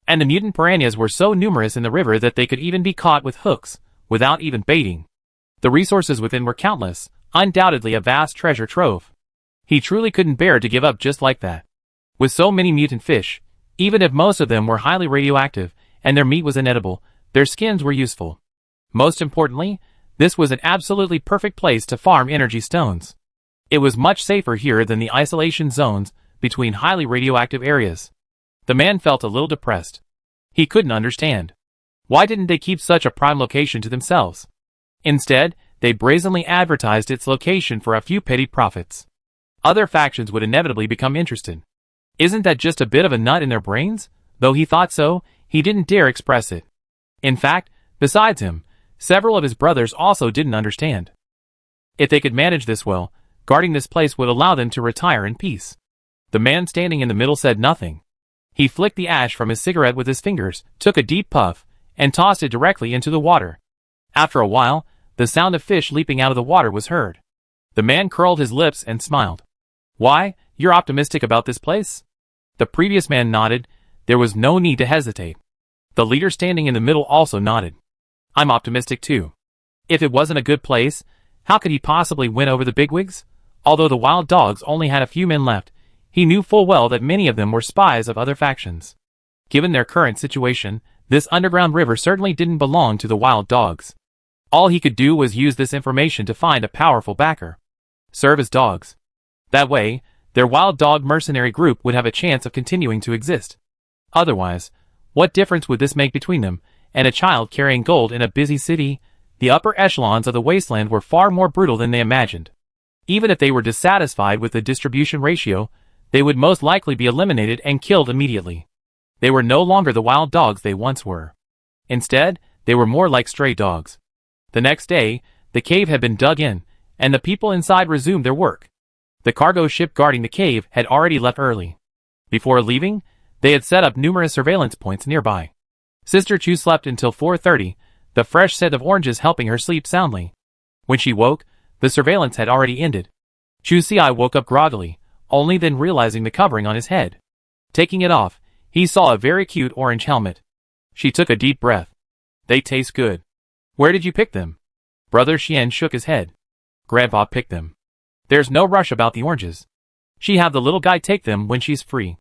And the mutant piranhas were so numerous in the river that they could even be caught with hooks, without even baiting. The resources within were countless, undoubtedly a vast treasure trove. He truly couldn't bear to give up just like that. With so many mutant fish, even if most of them were highly radioactive and their meat was inedible, their skins were useful. Most importantly, this was an absolutely perfect place to farm energy stones. It was much safer here than the isolation zones between highly radioactive areas. The man felt a little depressed. He couldn't understand. Why didn't they keep such a prime location to themselves? Instead, they brazenly advertised its location for a few petty profits. Other factions would inevitably become interested. Isn't that just a bit of a nut in their brains? Though he thought so, he didn't dare express it. In fact, besides him, several of his brothers also didn't understand. If they could manage this well, guarding this place would allow them to retire in peace. The man standing in the middle said nothing. He flicked the ash from his cigarette with his fingers, took a deep puff, and tossed it directly into the water. After a while, the sound of fish leaping out of the water was heard. The man curled his lips and smiled. "Why, you're optimistic about this place?" The previous man nodded. There was no need to hesitate. The leader standing in the middle also nodded. "I'm optimistic too. If it wasn't a good place, how could he possibly win over the bigwigs?" Although the Wild Dogs only had a few men left, he knew full well that many of them were spies of other factions. Given their current situation, this underground river certainly didn't belong to the Wild Dogs. All he could do was use this information to find a powerful backer. serve as dogs. That way, their wild dog mercenary group would have a chance of continuing to exist. Otherwise, what difference would this make between them and a child carrying gold in a busy city? The upper echelons of the Wasteland were far more brutal than they imagined. Even if they were dissatisfied with the distribution ratio, they would most likely be eliminated and killed immediately. They were no longer the wild dogs they once were. Instead, they were more like stray dogs. The next day, the cave had been dug in, and the people inside resumed their work. The cargo ship guarding the cave had already left early. Before leaving, they had set up numerous surveillance points nearby. Sister Chu slept until 4:30, the fresh scent of oranges helping her sleep soundly. When she woke, the surveillance had already ended. Chu Xi woke up groggily, only then realizing the covering on his head. Taking it off, he saw a very cute orange helmet. She took a deep breath. They taste good. Where did you pick them? Brother Xian shook his head. Grandpa picked them. There's no rush about the oranges. She have the little guy take them when she's free.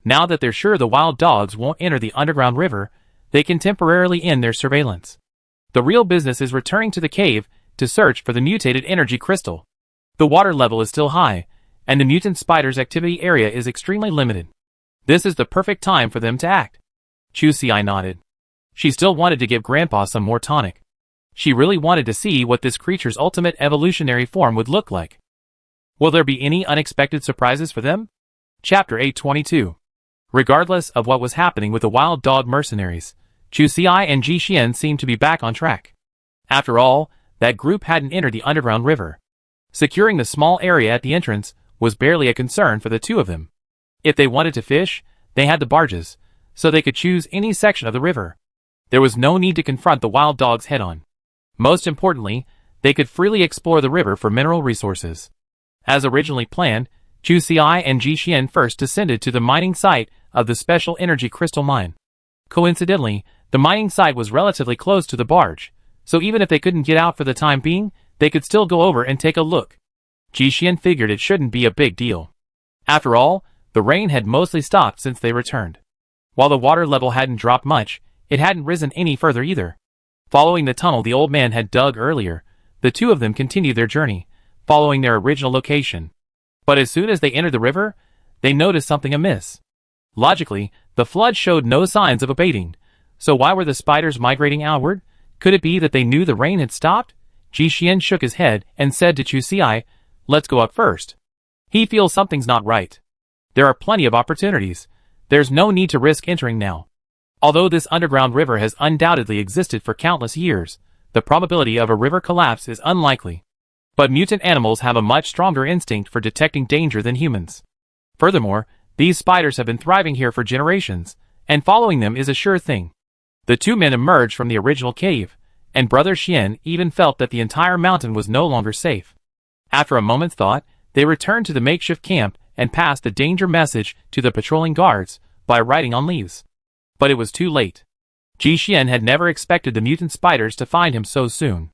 Now that they're sure the wild dogs won't enter the underground river, they can temporarily end their surveillance. The real business is returning to the cave to search for the mutated energy crystal. The water level is still high, and the mutant spider's activity area is extremely limited. This is the perfect time for them to act. Chu Xi nodded. She still wanted to give Grandpa some more tonic. She really wanted to see what this creature's ultimate evolutionary form would look like. Will there be any unexpected surprises for them? Chapter 822. Regardless of what was happening with the wild dog mercenaries, Chu Xi and Ji Xian seemed to be back on track. After all, that group hadn't entered the underground river. Securing the small area at the entrance was barely a concern for the two of them. If they wanted to fish, they had the barges, so they could choose any section of the river. There was no need to confront the wild dogs head-on. Most importantly, they could freely explore the river for mineral resources. As originally planned, Chu Xi and Ji Xian first descended to the mining site of the special energy crystal mine. Coincidentally, the mining site was relatively close to the barge, so even if they couldn't get out for the time being, they could still go over and take a look. Ji Xian figured it shouldn't be a big deal. After all, the rain had mostly stopped since they returned. While the water level hadn't dropped much, it hadn't risen any further either. Following the tunnel the old man had dug earlier, the two of them continued their journey, following their original location. But as soon as they entered the river, they noticed something amiss. Logically, the flood showed no signs of abating, so why were the spiders migrating outward? Could it be that they knew the rain had stopped? Ji Xian shook his head and said to Chu Xi, "Let's go up first." He feels something's not right. There are plenty of opportunities. There's no need to risk entering now. Although this underground river has undoubtedly existed for countless years, the probability of a river collapse is unlikely. But mutant animals have a much stronger instinct for detecting danger than humans. Furthermore, these spiders have been thriving here for generations, and following them is a sure thing. The two men emerged from the original cave, and Brother Xian even felt that the entire mountain was no longer safe. After a moment's thought, they returned to the makeshift camp and passed the danger message to the patrolling guards by writing on leaves. But it was too late. Ji Xian had never expected the mutant spiders to find him so soon.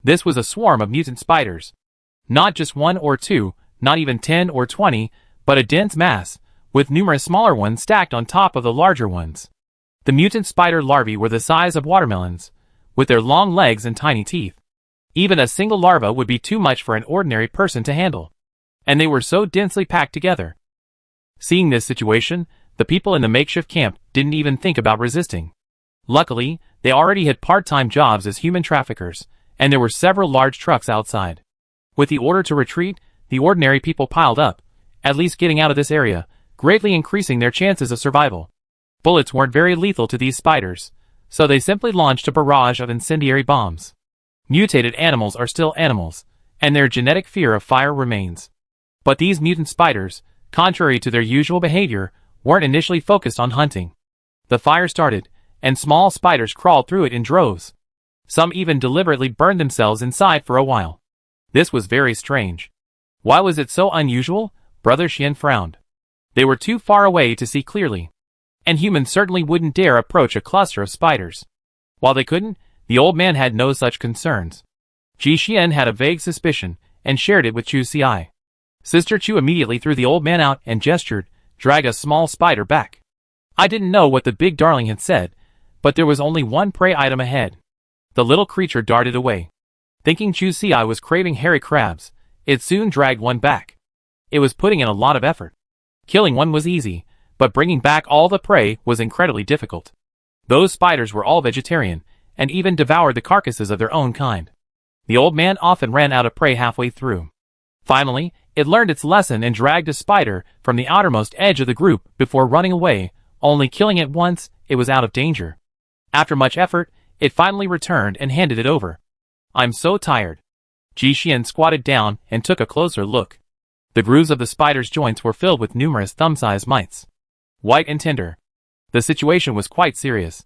This was a swarm of mutant spiders. Not just one or two, not even 10 or 20, but a dense mass, with numerous smaller ones stacked on top of the larger ones. The mutant spider larvae were the size of watermelons, with their long legs and tiny teeth. Even a single larva would be too much for an ordinary person to handle. And they were so densely packed together. Seeing this situation, the people in the makeshift camp didn't even think about resisting. Luckily, they already had part-time jobs as human traffickers, and there were several large trucks outside. With the order to retreat, the ordinary people piled up, at least getting out of this area, greatly increasing their chances of survival. Bullets weren't very lethal to these spiders, so they simply launched a barrage of incendiary bombs. Mutated animals are still animals, and their genetic fear of fire remains. But these mutant spiders, contrary to their usual behavior, weren't initially focused on hunting. The fire started, and small spiders crawled through it in droves. Some even deliberately burned themselves inside for a while. This was very strange. Why was it so unusual? Brother Xian frowned. They were too far away to see clearly. And humans certainly wouldn't dare approach a cluster of spiders. While they couldn't, the old man had no such concerns. Ji Xian had a vague suspicion, and shared it with Chu Xi. Sister Chu immediately threw the old man out and gestured, "Drag a small spider back." I didn't know what the big darling had said, but there was only one prey item ahead. The little creature darted away. Thinking Chu Xi was craving hairy crabs, it soon dragged one back. It was putting in a lot of effort. Killing one was easy, but bringing back all the prey was incredibly difficult. Those spiders were all vegetarian, and even devoured the carcasses of their own kind. The old man often ran out of prey halfway through. Finally, it learned its lesson and dragged a spider from the outermost edge of the group before running away, only killing it once it was out of danger. After much effort, it finally returned and handed it over. "I'm so tired." Ji Xian squatted down and took a closer look. The grooves of the spider's joints were filled with numerous thumb-sized mites. White and tender. The situation was quite serious.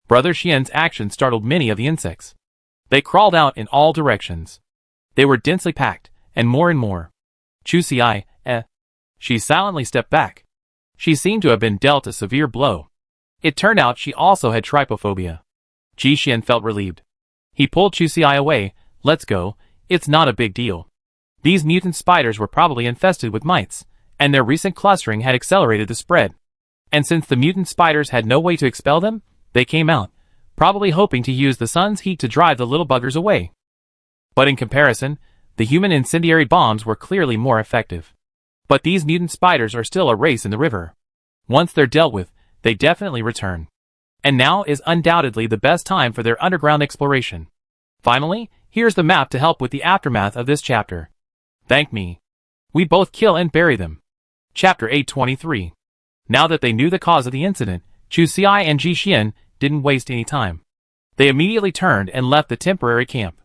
Brother Xian's action startled many of the insects. They crawled out in all directions. They were densely packed, and more. Chu Xi, She silently stepped back. She seemed to have been dealt a severe blow. It turned out she also had trypophobia. Ji Xian felt relieved. He pulled Chu Xi away. "Let's go, it's not a big deal." These mutant spiders were probably infested with mites, and their recent clustering had accelerated the spread. And since the mutant spiders had no way to expel them, they came out, probably hoping to use the sun's heat to drive the little buggers away. But in comparison, the human incendiary bombs were clearly more effective. But these mutant spiders are still a race in the river. Once they're dealt with, they definitely return. And now is undoubtedly the best time for their underground exploration. Finally, here's the map to help with the aftermath of this chapter. Thank me. We both kill and bury them. Chapter 823. Now that they knew the cause of the incident, Chu Xi and Ji Xian didn't waste any time. They immediately turned and left the temporary camp.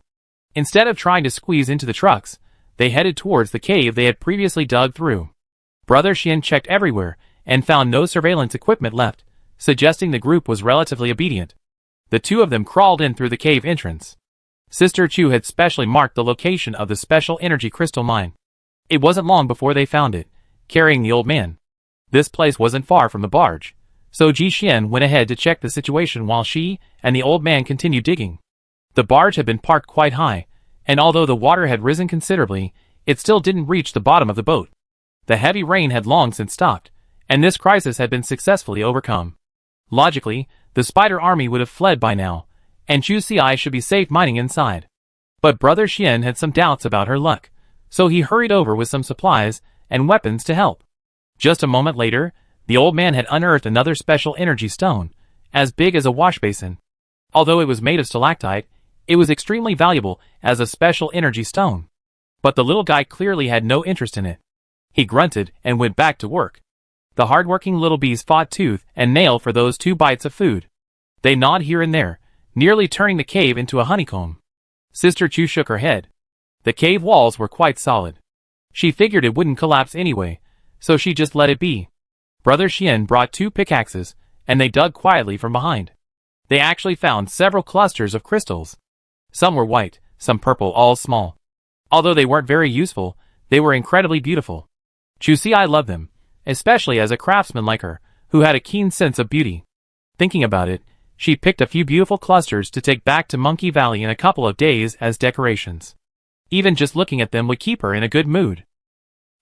Instead of trying to squeeze into the trucks, they headed towards the cave they had previously dug through. Brother Xian checked everywhere and found no surveillance equipment left, suggesting the group was relatively obedient. The two of them crawled in through the cave entrance. Sister Chu had specially marked the location of the special energy crystal mine. It wasn't long before they found it, carrying the old man. This place wasn't far from the barge, so Ji Xian went ahead to check the situation while she and the old man continued digging. The barge had been parked quite high, and although the water had risen considerably, it still didn't reach the bottom of the boat. The heavy rain had long since stopped, and this crisis had been successfully overcome. Logically, the spider army would have fled by now, and Chu Xi should be safe mining inside. But Brother Xian had some doubts about her luck, so he hurried over with some supplies and weapons to help. Just a moment later, the old man had unearthed another special energy stone, as big as a wash basin. Although it was made of stalactite, it was extremely valuable as a special energy stone. But the little guy clearly had no interest in it. He grunted and went back to work. The hard-working little bees fought tooth and nail for those 2 bites of food. They gnawed here and there, nearly turning the cave into a honeycomb. Sister Chu shook her head. The cave walls were quite solid. She figured it wouldn't collapse anyway, so she just let it be. Brother Xian brought 2 pickaxes, and they dug quietly from behind. They actually found several clusters of crystals. Some were white, some purple, all small. Although they weren't very useful, they were incredibly beautiful. Chu Xi loved them, especially as a craftsman like her, who had a keen sense of beauty. Thinking about it, she picked a few beautiful clusters to take back to Monkey Valley in a couple of days as decorations. Even just looking at them would keep her in a good mood.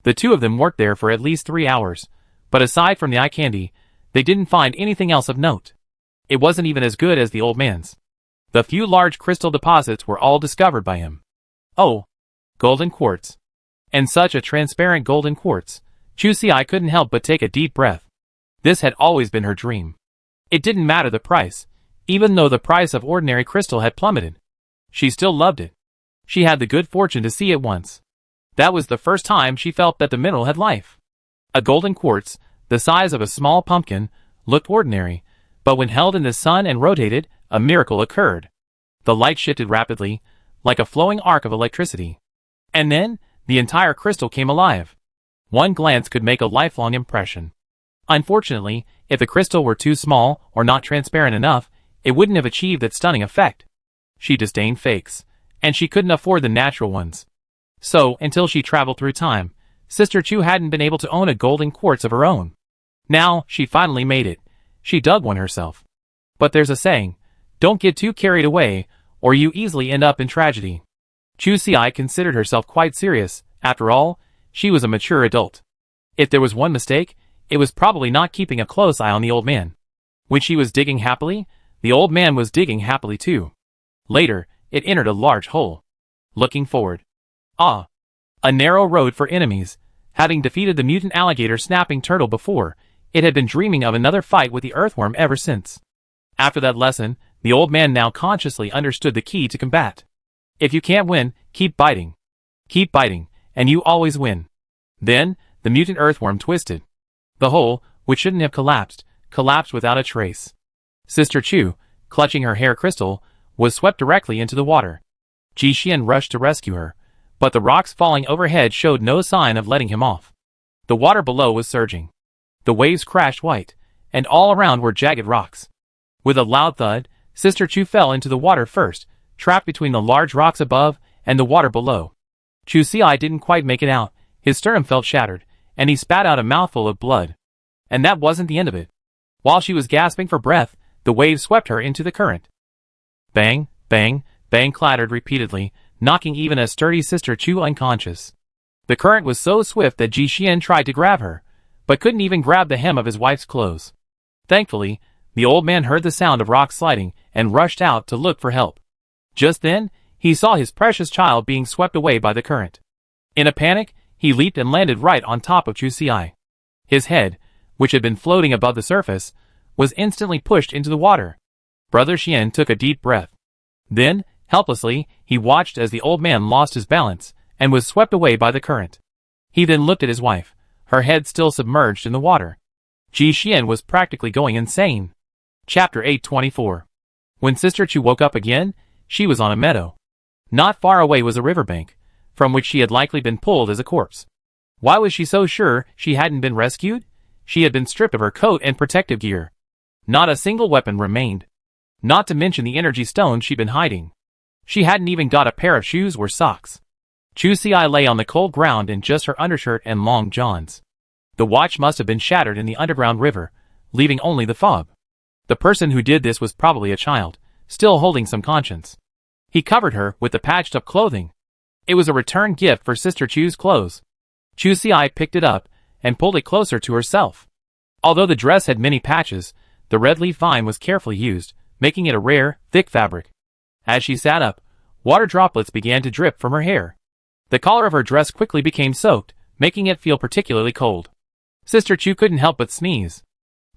The two of them worked there for at least 3 hours, but aside from the eye candy, they didn't find anything else of note. It wasn't even as good as the old man's. The few large crystal deposits were all discovered by him. Oh, golden quartz. And such a transparent golden quartz. Chu Xi couldn't help but take a deep breath. This had always been her dream. It didn't matter the price, even though the price of ordinary crystal had plummeted. She still loved it. She had the good fortune to see it once. That was the first time she felt that the mineral had life. A golden quartz, the size of a small pumpkin, looked ordinary, but when held in the sun and rotated, a miracle occurred. The light shifted rapidly, like a flowing arc of electricity. And then, the entire crystal came alive. One glance could make a lifelong impression. Unfortunately, if the crystal were too small or not transparent enough, it wouldn't have achieved that stunning effect. She disdained fakes, and she couldn't afford the natural ones. So, until she traveled through time, Sister Chu hadn't been able to own a golden quartz of her own. Now, she finally made it. She dug one herself. But there's a saying, don't get too carried away, or you easily end up in tragedy. Chu Xi considered herself quite serious. After all, she was a mature adult. If there was one mistake, it was probably not keeping a close eye on the old man. When she was digging happily, the old man was digging happily too. Later, it entered a large hole. Looking forward. Ah! A narrow road for enemies. Having defeated the mutant alligator snapping turtle before, it had been dreaming of another fight with the earthworm ever since. After that lesson, the old man now consciously understood the key to combat. If you can't win, keep biting. Keep biting, and you always win. Then, the mutant earthworm twisted. The hole, which shouldn't have collapsed, collapsed without a trace. Sister Chu, clutching her hair crystal, was swept directly into the water. Ji Xian rushed to rescue her, but the rocks falling overhead showed no sign of letting him off. The water below was surging. The waves crashed white, and all around were jagged rocks. With a loud thud, Sister Chu fell into the water first, trapped between the large rocks above and the water below. Chu Xiai didn't quite make it out. His sternum felt shattered, and he spat out a mouthful of blood. And that wasn't the end of it. While she was gasping for breath, the waves swept her into the current. Bang, bang, bang clattered repeatedly, knocking even a sturdy Sister Chu unconscious. The current was so swift that Ji Xian tried to grab her, but couldn't even grab the hem of his wife's clothes. Thankfully, the old man heard the sound of rocks sliding and rushed out to look for help. Just then, he saw his precious child being swept away by the current. In a panic, he leaped and landed right on top of Chu Xiai. His head, which had been floating above the surface, was instantly pushed into the water. Brother Xian took a deep breath. Then, helplessly, he watched as the old man lost his balance and was swept away by the current. He then looked at his wife, her head still submerged in the water. Ji Xian was practically going insane. Chapter 824. When Sister Chu woke up again, she was on a meadow. Not far away was a riverbank, from which she had likely been pulled as a corpse. Why was she so sure she hadn't been rescued? She had been stripped of her coat and protective gear. Not a single weapon remained. Not to mention the energy stones she'd been hiding. She hadn't even got a pair of shoes or socks. Chu Xiai lay on the cold ground in just her undershirt and long johns. The watch must have been shattered in the underground river, leaving only the fob. The person who did this was probably a child, still holding some conscience. He covered her with the patched-up clothing. It was a return gift for Sister Chu's clothes. Chu Xiai picked it up and pulled it closer to herself. Although the dress had many patches, the red leaf vine was carefully used, making it a rare, thick fabric. As she sat up, water droplets began to drip from her hair. The collar of her dress quickly became soaked, making it feel particularly cold. Sister Chu couldn't help but sneeze.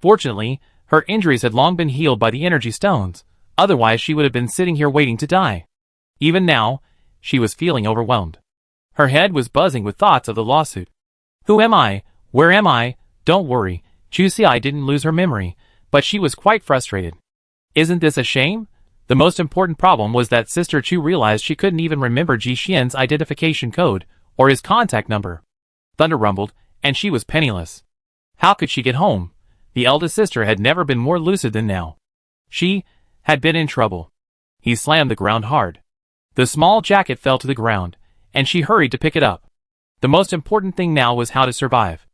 Fortunately, her injuries had long been healed by the energy stones, otherwise she would have been sitting here waiting to die. Even now, she was feeling overwhelmed. Her head was buzzing with thoughts of the lawsuit. Who am I? Where am I? Don't worry, Chu Xiai didn't lose her memory, but she was quite frustrated. Isn't this a shame? The most important problem was that Sister Chu realized she couldn't even remember Ji Xian's identification code, or his contact number. Thunder rumbled, and she was penniless. How could she get home? The eldest sister had never been more lucid than now. She had been in trouble. He slammed the ground hard. The small jacket fell to the ground, and she hurried to pick it up. The most important thing now was how to survive.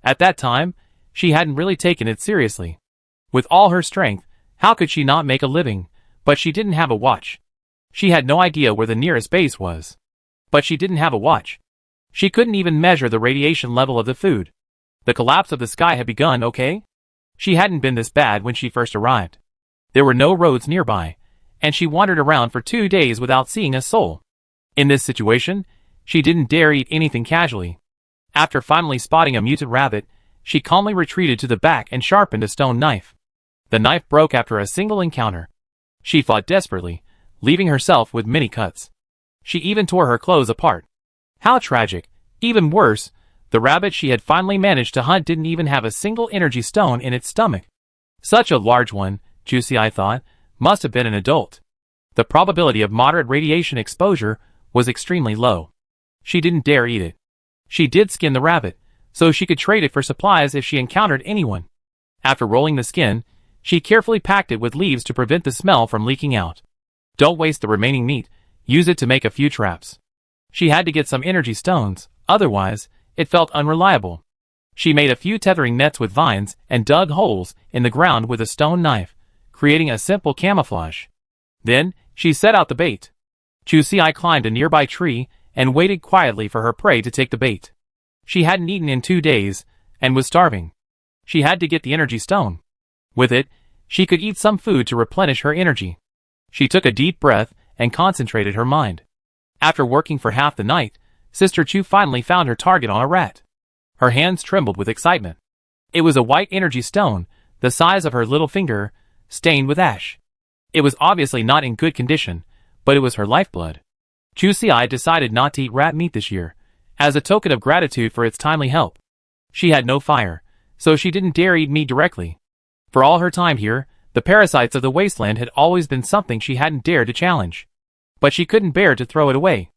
At that time, she hadn't really taken it seriously. With all her strength, how could she not make a living? But she didn't have a watch. She had no idea where the nearest base was. But she didn't have a watch. She couldn't even measure the radiation level of the food. The collapse of the sky had begun, okay? She hadn't been this bad when she first arrived. There were no roads nearby, and she wandered around for 2 days without seeing a soul. In this situation, she didn't dare eat anything casually. After finally spotting a mutant rabbit, she calmly retreated to the back and sharpened a stone knife. The knife broke after a single encounter. She fought desperately, leaving herself with many cuts. She even tore her clothes apart. How tragic! Even worse, the rabbit she had finally managed to hunt didn't even have a single energy stone in its stomach. Such a large one, Chu Xiai thought, must have been an adult. The probability of moderate radiation exposure was extremely low. She didn't dare eat it. She did skin the rabbit, so she could trade it for supplies if she encountered anyone. After rolling the skin, she carefully packed it with leaves to prevent the smell from leaking out. Don't waste the remaining meat, use it to make a few traps. She had to get some energy stones, otherwise, it felt unreliable. She made a few tethering nets with vines and dug holes in the ground with a stone knife, creating a simple camouflage. Then, she set out the bait. Chu Xiai climbed a nearby tree and waited quietly for her prey to take the bait. She hadn't eaten in 2 days, and was starving. She had to get the energy stone. With it, she could eat some food to replenish her energy. She took a deep breath and concentrated her mind. After working for half the night, Sister Chu finally found her target on a rat. Her hands trembled with excitement. It was a white energy stone, the size of her little finger, stained with ash. It was obviously not in good condition, but it was her lifeblood. Chu Si decided not to eat rat meat this year, as a token of gratitude for its timely help. She had no fire, so she didn't dare eat meat directly. For all her time here, the parasites of the wasteland had always been something she hadn't dared to challenge. But she couldn't bear to throw it away.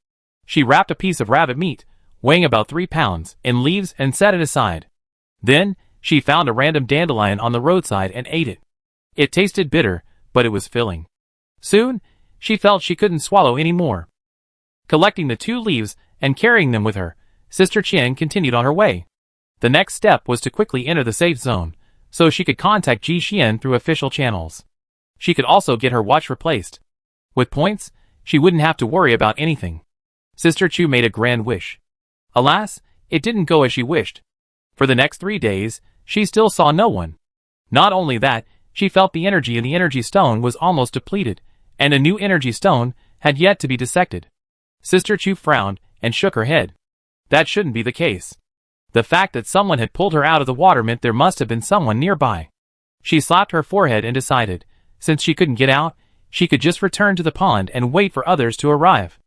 She wrapped a piece of rabbit meat, weighing about 3 pounds, in leaves and set it aside. Then, she found a random dandelion on the roadside and ate it. It tasted bitter, but it was filling. Soon, she felt she couldn't swallow any more. Collecting the 2 leaves and carrying them with her, Sister Qian continued on her way. The next step was to quickly enter the safe zone, so she could contact Ji Xian through official channels. She could also get her watch replaced. With points, she wouldn't have to worry about anything. Sister Chu made a grand wish. Alas, it didn't go as she wished. For the next 3 days, she still saw no one. Not only that, she felt the energy in the energy stone was almost depleted, and a new energy stone had yet to be dissected. Sister Chu frowned and shook her head. That shouldn't be the case. The fact that someone had pulled her out of the water meant there must have been someone nearby. She slapped her forehead and decided, since she couldn't get out, she could just return to the pond and wait for others to arrive.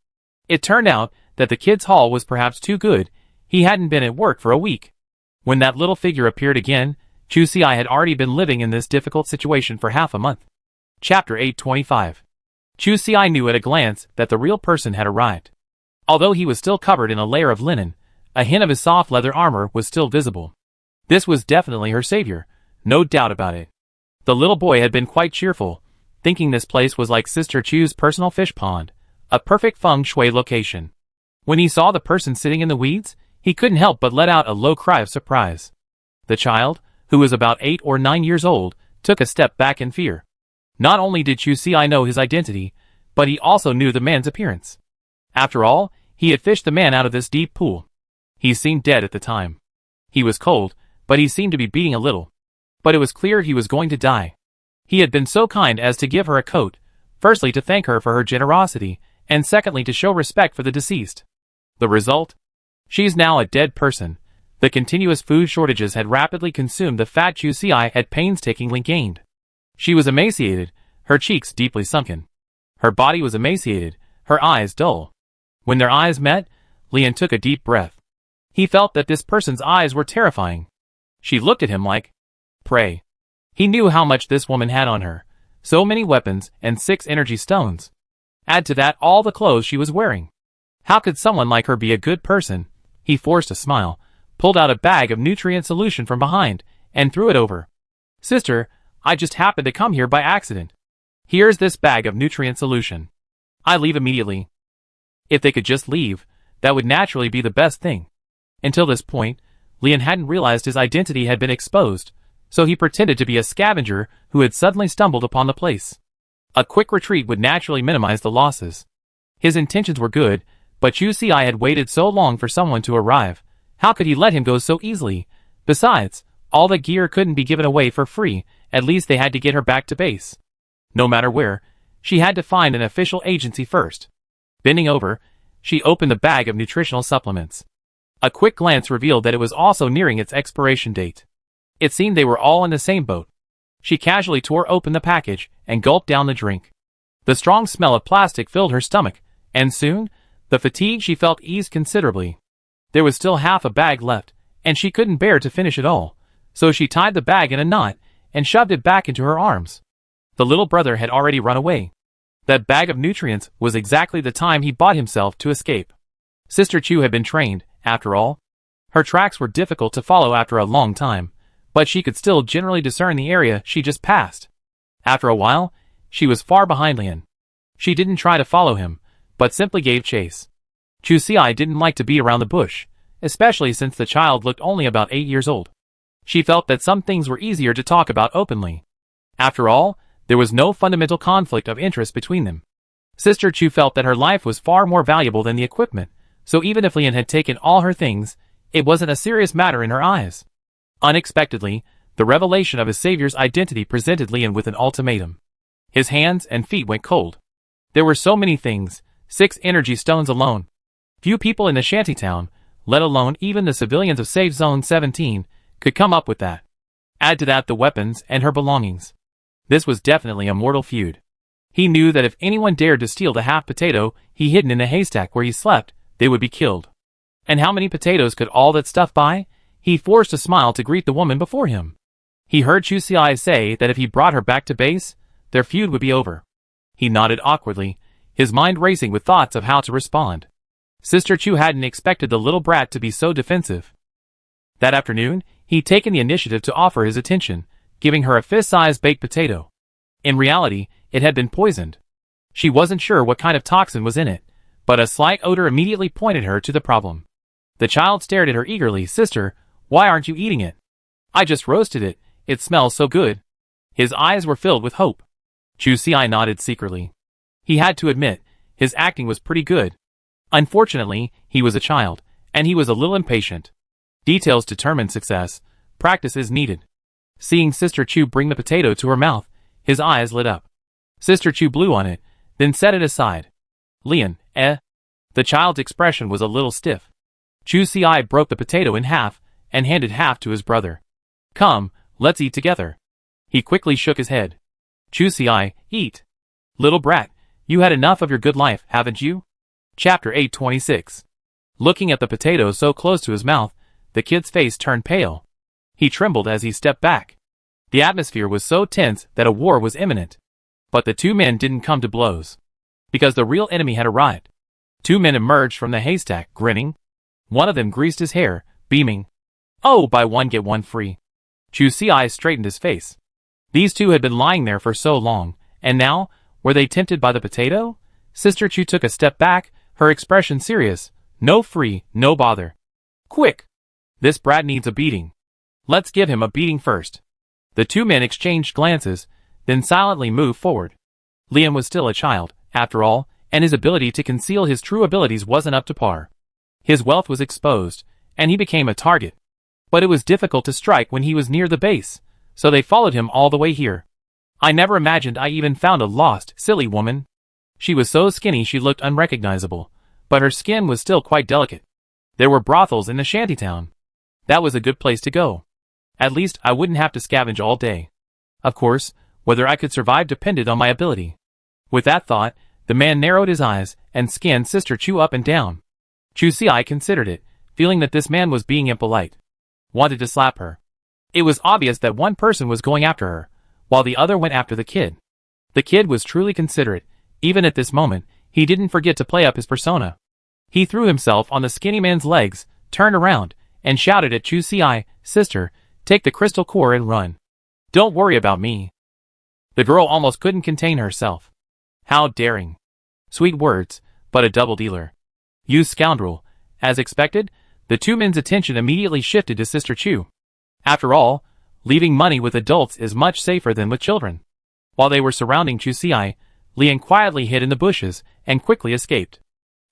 It turned out that the kid's haul was perhaps too good. He hadn't been at work for a week. When that little figure appeared again, Chu Si had already been living in this difficult situation for half a month. Chapter 825. Chu Si knew at a glance that the real person had arrived. Although he was still covered in a layer of linen, a hint of his soft leather armor was still visible. This was definitely her savior, no doubt about it. The little boy had been quite cheerful, thinking this place was like Sister Chu's personal fish pond, a perfect feng shui location. When he saw the person sitting in the weeds, he couldn't help but let out a low cry of surprise. The child, who was about 8 or 9 years old, took a step back in fear. Not only did Chu Si know his identity, but he also knew the man's appearance. After all, he had fished the man out of this deep pool. He seemed dead at the time. He was cold, but he seemed to be beating a little. But it was clear he was going to die. He had been so kind as to give her a coat, firstly to thank her for her generosity, and secondly to show respect for the deceased. The result? She's now a dead person. The continuous food shortages had rapidly consumed the fat Chu Si had painstakingly gained. She was emaciated, her cheeks deeply sunken. Her body was emaciated, her eyes dull. When their eyes met, Lian took a deep breath. He felt that this person's eyes were terrifying. She looked at him like prey. He knew how much this woman had on her. So many weapons and 6 energy stones. Add to that all the clothes she was wearing. How could someone like her be a good person? He forced a smile, pulled out a bag of nutrient solution from behind, and threw it over. Sister, I just happened to come here by accident. Here's this bag of nutrient solution. I leave immediately. If they could just leave, that would naturally be the best thing. Until this point, Lian hadn't realized his identity had been exposed, so he pretended to be a scavenger who had suddenly stumbled upon the place. A quick retreat would naturally minimize the losses. His intentions were good, but Chu Si had waited so long for someone to arrive. How could he let him go so easily? Besides, all the gear couldn't be given away for free. At least they had to get her back to base. No matter where, she had to find an official agency first. Bending over, she opened the bag of nutritional supplements. A quick glance revealed that it was also nearing its expiration date. It seemed they were all in the same boat. She casually tore open the package and gulped down the drink. The strong smell of plastic filled her stomach, and soon, the fatigue she felt eased considerably. There was still half a bag left, and she couldn't bear to finish it all, so she tied the bag in a knot and shoved it back into her arms. The little brother had already run away. That bag of nutrients was exactly the time he bought himself to escape. Sister Chu had been trained, after all. Her tracks were difficult to follow after a long time, but she could still generally discern the area she just passed. After a while, she was far behind Lian. She didn't try to follow him, but simply gave chase. Chu Si didn't like to beat around the bush, especially since the child looked only about 8 years old. She felt that some things were easier to talk about openly. After all, there was no fundamental conflict of interest between them. Sister Chu felt that her life was far more valuable than the equipment, so even if Lian had taken all her things, it wasn't a serious matter in her eyes. Unexpectedly, the revelation of his savior's identity presented Lian with an ultimatum. His hands and feet went cold. There were so many things, 6 energy stones alone. Few people in the shantytown, let alone even the civilians of Safe Zone 17, could come up with that. Add to that the weapons and her belongings. This was definitely a mortal feud. He knew that if anyone dared to steal the half potato he hidden in the haystack where he slept, they would be killed. And how many potatoes could all that stuff buy? He forced a smile to greet the woman before him. He heard Chusiai say that if he brought her back to base, their feud would be over. He nodded awkwardly, his mind racing with thoughts of how to respond. Sister Chu hadn't expected the little brat to be so defensive. That afternoon, he'd taken the initiative to offer his attention, giving her a fist-sized baked potato. In reality, it had been poisoned. She wasn't sure what kind of toxin was in it, but a slight odor immediately pointed her to the problem. The child stared at her eagerly. "Sister, why aren't you eating it?" "I just roasted it. It smells so good." His eyes were filled with hope. Chusiai nodded secretly. He had to admit, his acting was pretty good. Unfortunately, he was a child, and he was a little impatient. Details determined success. Practice is needed. Seeing Sister Chu bring the potato to her mouth, his eyes lit up. Sister Chu blew on it, then set it aside. "Lian, eh?" The child's expression was a little stiff. Chusiai broke the potato in half, and handed half to his brother. "Come, let's eat together." He quickly shook his head. "Chusiai, eat. Little brat, you had enough of your good life, haven't you?" Chapter 826. Looking at the potato so close to his mouth, the kid's face turned pale. He trembled as he stepped back. The atmosphere was so tense that a war was imminent. But the two men didn't come to blows. Because the real enemy had arrived. Two men emerged from the haystack, grinning. One of them greased his hair, beaming. "Oh, buy one get one free." Chusiai straightened his face. These two had been lying there for so long, and now, were they tempted by the potato? Sister Chu took a step back, her expression serious. "No free, no bother. Quick! This brat needs a beating. Let's give him a beating first." The two men exchanged glances, then silently moved forward. Liam was still a child, after all, and his ability to conceal his true abilities wasn't up to par. His wealth was exposed, and he became a target. But it was difficult to strike when he was near the base, so they followed him all the way here. "I never imagined I even found a lost, silly woman." She was so skinny she looked unrecognizable, but her skin was still quite delicate. There were brothels in the shantytown. That was a good place to go. At least I wouldn't have to scavenge all day. Of course, whether I could survive depended on my ability. With that thought, the man narrowed his eyes and scanned Sister Chu up and down. Chusiai considered it, feeling that this man was being impolite. Wanted to slap her. It was obvious that one person was going after her, while the other went after the kid. The kid was truly considerate. Even at this moment, he didn't forget to play up his persona. He threw himself on the skinny man's legs, turned around, and shouted at Chusiai, "Sister, take the crystal core and run. Don't worry about me." The girl almost couldn't contain herself. How daring. Sweet words, but a double dealer. "You scoundrel." As expected, the two men's attention immediately shifted to Sister Chu. After all, leaving money with adults is much safer than with children. While they were surrounding Chusiai, Lian quietly hid in the bushes and quickly escaped.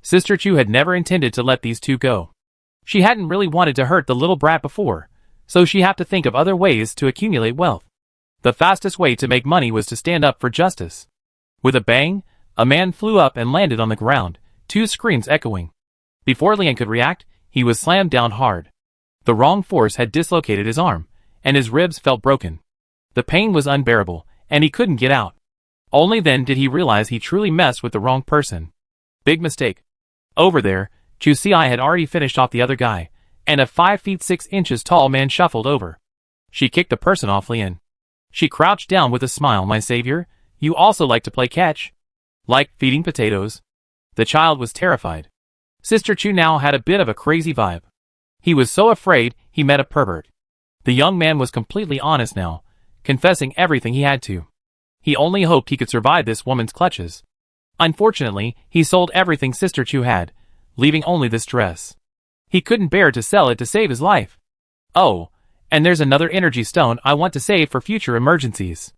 Sister Chu had never intended to let these two go. She hadn't really wanted to hurt the little brat before, so she had to think of other ways to accumulate wealth. The fastest way to make money was to stand up for justice. With a bang, a man flew up and landed on the ground, two screams echoing. Before Lian could react, he was slammed down hard. The wrong force had dislocated his arm, and his ribs felt broken. The pain was unbearable, and he couldn't get out. Only then did he realize he truly messed with the wrong person. Big mistake. Over there, Chusiai had already finished off the other guy, and a 5 feet 6 inches tall man shuffled over. She kicked the person off Lian. She crouched down with a smile. "My savior, you also like to play catch?" "Like feeding potatoes." The child was terrified. Sister Chu now had a bit of a crazy vibe. He was so afraid he met a pervert. The young man was completely honest now, confessing everything he had to. He only hoped he could survive this woman's clutches. Unfortunately, he sold everything Sister Chu had, leaving only this dress. He couldn't bear to sell it to save his life. "Oh, and there's another energy stone I want to save for future emergencies."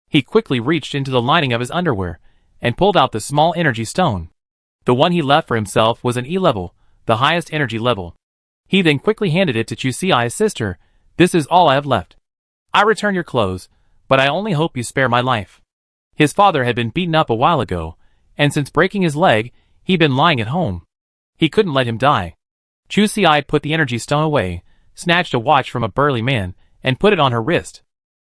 He quickly reached into the lining of his underwear and pulled out the small energy stone. The one he left for himself was an E level, the highest energy level. He then quickly handed it to Chusiai's sister. "This is all I have left. I return your clothes, but I only hope you spare my life." His father had been beaten up a while ago, and since breaking his leg, he'd been lying at home. He couldn't let him die. Chu Si put the energy stone away, snatched a watch from a burly man, and put it on her wrist.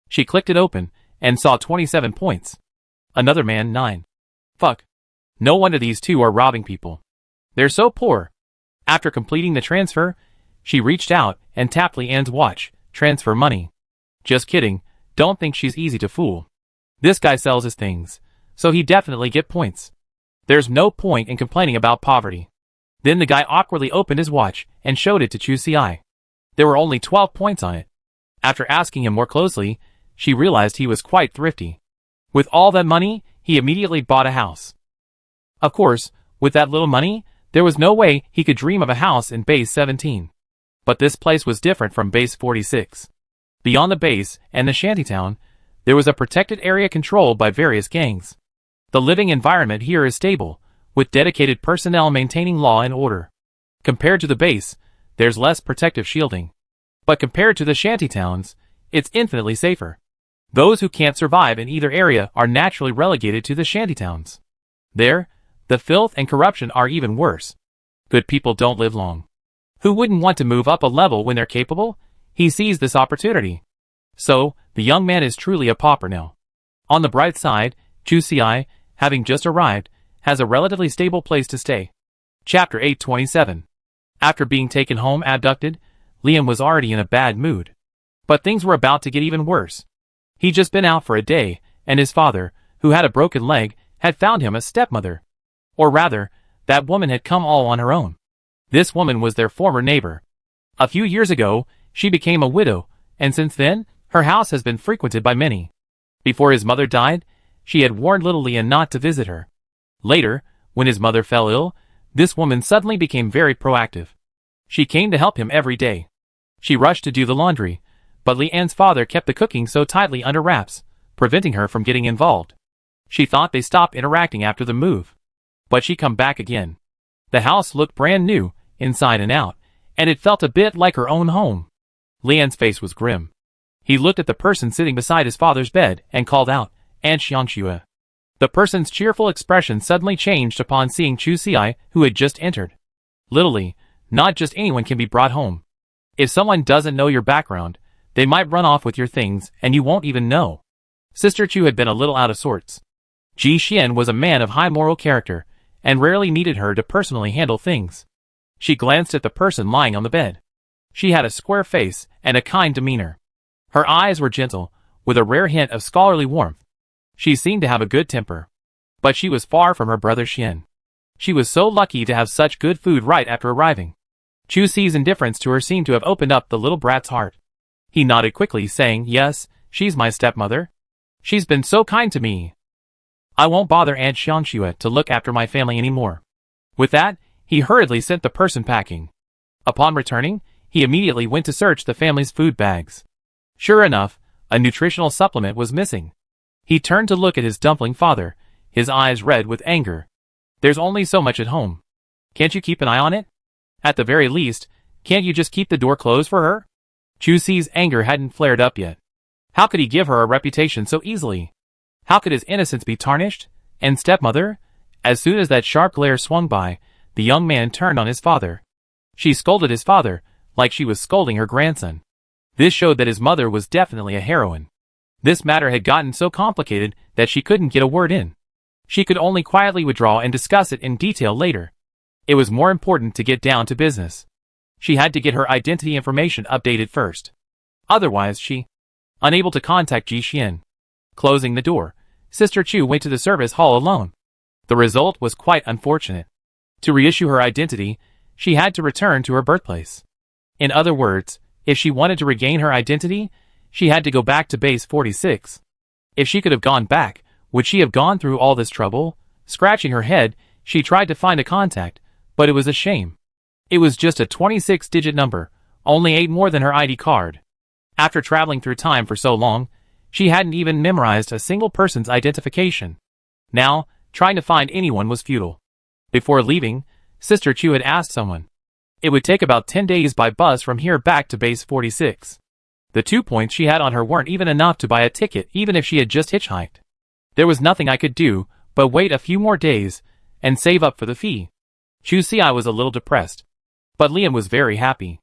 She clicked it open, and saw 27 points. Another man 9. Fuck. No wonder these two are robbing people. They're so poor. After completing the transfer, she reached out and tapped Leanne's watch. Transfer money. Just kidding, don't think she's easy to fool. This guy sells his things, so he definitely get points. There's no point in complaining about poverty. Then the guy awkwardly opened his watch and showed it to Chu Si. There were only 12 points on it. After asking him more closely, she realized he was quite thrifty. With all that money, he immediately bought a house. Of course, with that little money, there was no way he could dream of a house in Base 17. But this place was different from Base 46. Beyond the base and the shantytown, there was a protected area controlled by various gangs. The living environment here is stable, with dedicated personnel maintaining law and order. Compared to the base, there's less protective shielding. But compared to the shantytowns, it's infinitely safer. Those who can't survive in either area are naturally relegated to the shantytowns. There, the filth and corruption are even worse. Good people don't live long. Who wouldn't want to move up a level when they're capable? He sees this opportunity. So, the young man is truly a pauper now. On the bright side, Chu Si, having just arrived, has a relatively stable place to stay. Chapter 827. After being taken home abducted, Liam was already in a bad mood. But things were about to get even worse. He'd just been out for a day, and his father, who had a broken leg, had found him a stepmother. Or rather, that woman had come all on her own. This woman was their former neighbor. A few years ago, she became a widow, and since then, her house has been frequented by many. Before his mother died, she had warned little Liam not to visit her. Later, when his mother fell ill, this woman suddenly became very proactive. She came to help him every day. She rushed to do the laundry, but Leanne's father kept the cooking so tightly under wraps, preventing her from getting involved. She thought they stopped interacting after the move. But she come back again. The house looked brand new, inside and out, and it felt a bit like her own home. Leanne's face was grim. He looked at the person sitting beside his father's bed and called out, "Aunt Xiangxue." The person's cheerful expression suddenly changed upon seeing Chu Si, who had just entered. Literally, not just anyone can be brought home. If someone doesn't know your background, they might run off with your things and you won't even know. Sister Chu had been a little out of sorts. Ji Xian was a man of high moral character, and rarely needed her to personally handle things. She glanced at the person lying on the bed. She had a square face and a kind demeanor. Her eyes were gentle, with a rare hint of scholarly warmth. She seemed to have a good temper. But she was far from her brother Xian. She was so lucky to have such good food right after arriving. Chu Si's indifference to her seemed to have opened up the little brat's heart. He nodded quickly, saying, "Yes, she's my stepmother. She's been so kind to me. I won't bother Aunt Xiangxue to look after my family anymore." With that, he hurriedly sent the person packing. Upon returning, he immediately went to search the family's food bags. Sure enough, a nutritional supplement was missing. He turned to look at his dumpling father, his eyes red with anger. "There's only so much at home. Can't you keep an eye on it? At the very least, can't you just keep the door closed for her?" Chu Si's anger hadn't flared up yet. How could he give her a reputation so easily? How could his innocence be tarnished? And stepmother? As soon as that sharp glare swung by, the young man turned on his father. She scolded his father, like she was scolding her grandson. This showed that his mother was definitely a heroine. This matter had gotten so complicated that she couldn't get a word in. She could only quietly withdraw and discuss it in detail later. It was more important to get down to business. She had to get her identity information updated first. Otherwise she... Unable to contact Ji Xian. Closing the door, Sister Chu went to the service hall alone. The result was quite unfortunate. To reissue her identity, she had to return to her birthplace. In other words, if she wanted to regain her identity, she had to go back to Base 46. If she could have gone back, would she have gone through all this trouble? Scratching her head, she tried to find a contact, but it was a shame. It was just a 26-digit number, only 8 more than her ID card. After traveling through time for so long, she hadn't even memorized a single person's identification. Now, trying to find anyone was futile. Before leaving, Sister Chu had asked someone. It would take about 10 days by bus from here back to Base 46. The 2 points she had on her weren't even enough to buy a ticket even if she had just hitchhiked. There was nothing I could do but wait a few more days and save up for the fee. Chu Xi was a little depressed. But Liam was very happy.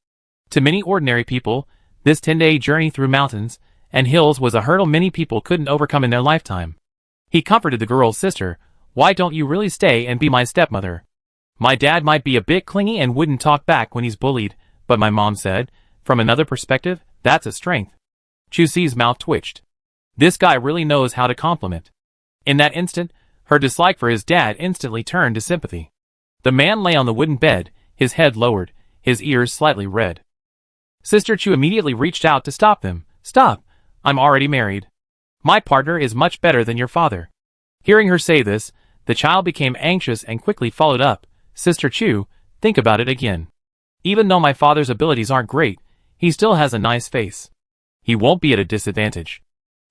To many ordinary people, this 10-day journey through mountains and hills was a hurdle many people couldn't overcome in their lifetime. He comforted the girl's sister. "Why don't you really stay and be my stepmother? My dad might be a bit clingy and wouldn't talk back when he's bullied, but my mom said, from another perspective, that's a strength." Chu Xi's mouth twitched. This guy really knows how to compliment. In that instant, her dislike for his dad instantly turned to sympathy. The man lay on the wooden bed, his head lowered, his ears slightly red. Sister Chu immediately reached out to stop them. "Stop! I'm already married. My partner is much better than your father." Hearing her say this, the child became anxious and quickly followed up. "Sister Chu, think about it again. Even though my father's abilities aren't great, he still has a nice face. He won't be at a disadvantage."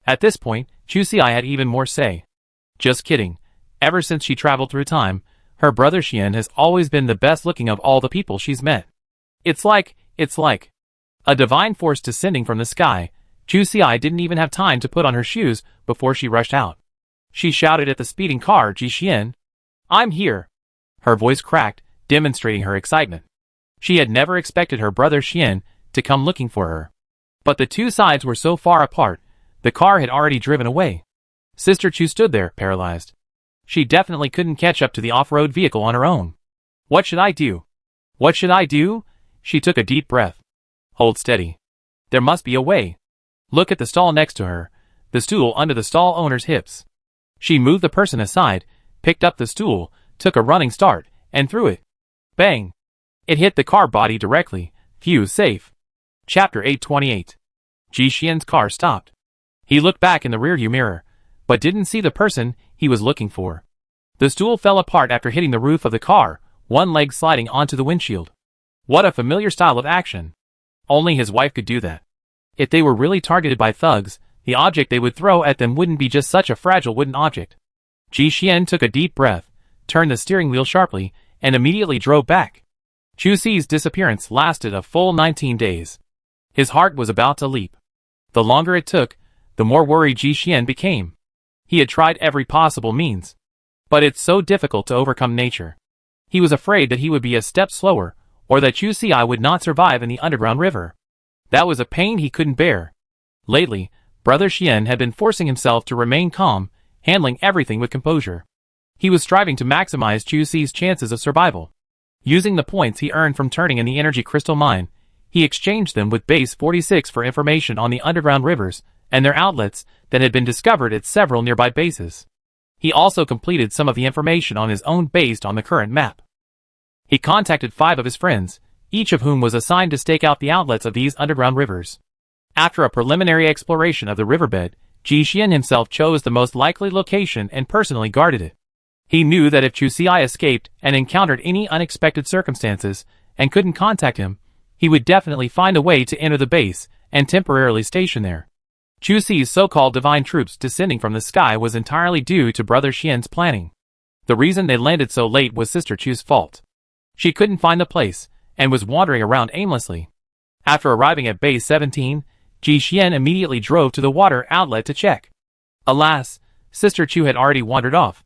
At this point, Chu Xi had even more say. "Just kidding. Ever since she traveled through time, her brother Xian has always been the best looking of all the people she's met. It's like a divine force descending from the sky." Chu Xi didn't even have time to put on her shoes before she rushed out. She shouted at the speeding car, "Ji Xian, I'm here." Her voice cracked, demonstrating her excitement. She had never expected her brother Xian to come looking for her. But the two sides were so far apart, the car had already driven away. Sister Chu stood there, paralyzed. She definitely couldn't catch up to the off-road vehicle on her own. "What should I do? What should I do?" She took a deep breath. "Hold steady. There must be a way. Look at the stall next to her, the stool under the stall owner's hips." She moved the person aside, picked up the stool, took a running start, and threw it. Bang! It hit the car body directly. Phew, safe. Chapter 828. Ji Xian's car stopped. He looked back in the rearview mirror, but didn't see the person he was looking for. The stool fell apart after hitting the roof of the car, one leg sliding onto the windshield. What a familiar style of action. Only his wife could do that. If they were really targeted by thugs, the object they would throw at them wouldn't be just such a fragile wooden object. Ji Xian took a deep breath, turned the steering wheel sharply, and immediately drove back. Chu Xi's disappearance lasted a full 19 days. His heart was about to leap. The longer it took, the more worried Ji Xian became. He had tried every possible means. But it's so difficult to overcome nature. He was afraid that he would be a step slower, or that Chu Xi would not survive in the underground river. That was a pain he couldn't bear. Lately, Brother Xian had been forcing himself to remain calm, handling everything with composure. He was striving to maximize Chu Xi's chances of survival. Using the points he earned from turning in the energy crystal mine, he exchanged them with Base 46 for information on the underground rivers and their outlets that had been discovered at several nearby bases. He also completed some of the information on his own based on the current map. He contacted 5 of his friends, each of whom was assigned to stake out the outlets of these underground rivers. After a preliminary exploration of the riverbed, Ji Xian himself chose the most likely location and personally guarded it. He knew that if Chu Xi escaped and encountered any unexpected circumstances and couldn't contact him, he would definitely find a way to enter the base and temporarily station there. Chu Xi's so-called divine troops descending from the sky was entirely due to Brother Xian's planning. The reason they landed so late was Sister Chu's fault. She couldn't find the place and was wandering around aimlessly. After arriving at Base 17, Ji Xian immediately drove to the water outlet to check. Alas, Sister Chu had already wandered off.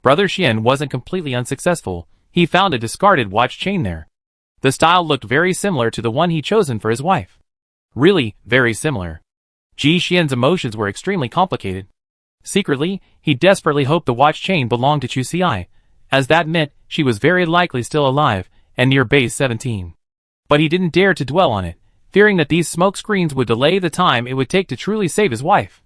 Brother Xian wasn't completely unsuccessful. He found a discarded watch chain there. The style looked very similar to the one he'd chosen for his wife. Really, very similar. Ji Xian's emotions were extremely complicated. Secretly, he desperately hoped the watch chain belonged to Chu Xi, as that meant she was very likely still alive and near Base 17. But he didn't dare to dwell on it, fearing that these smoke screens would delay the time it would take to truly save his wife.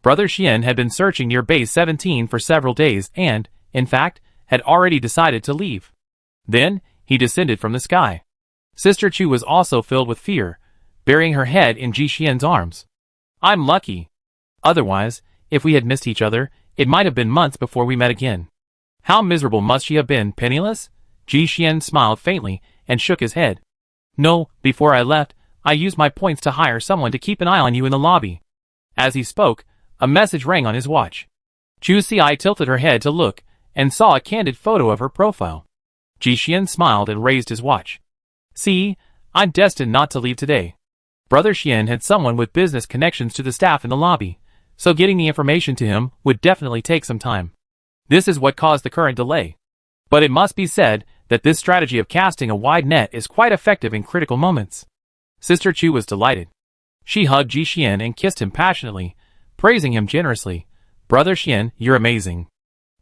Brother Xian had been searching near Base 17 for several days and, in fact, had already decided to leave. Then, he descended from the sky. Sister Chu was also filled with fear, burying her head in Ji Xian's arms. "I'm lucky. Otherwise, if we had missed each other, it might have been months before we met again." How miserable must she have been, penniless? Ji Xian smiled faintly and shook his head. "No, before I left, I used my points to hire someone to keep an eye on you in the lobby." As he spoke, a message rang on his watch. Chu Xi tilted her head to look, and saw a candid photo of her profile. Ji Xian smiled and raised his watch. "See, I'm destined not to leave today." Brother Xian had someone with business connections to the staff in the lobby, so getting the information to him would definitely take some time. This is what caused the current delay. But it must be said that this strategy of casting a wide net is quite effective in critical moments. Sister Chu was delighted. She hugged Ji Xian and kissed him passionately, praising him generously. "Brother Xian, you're amazing.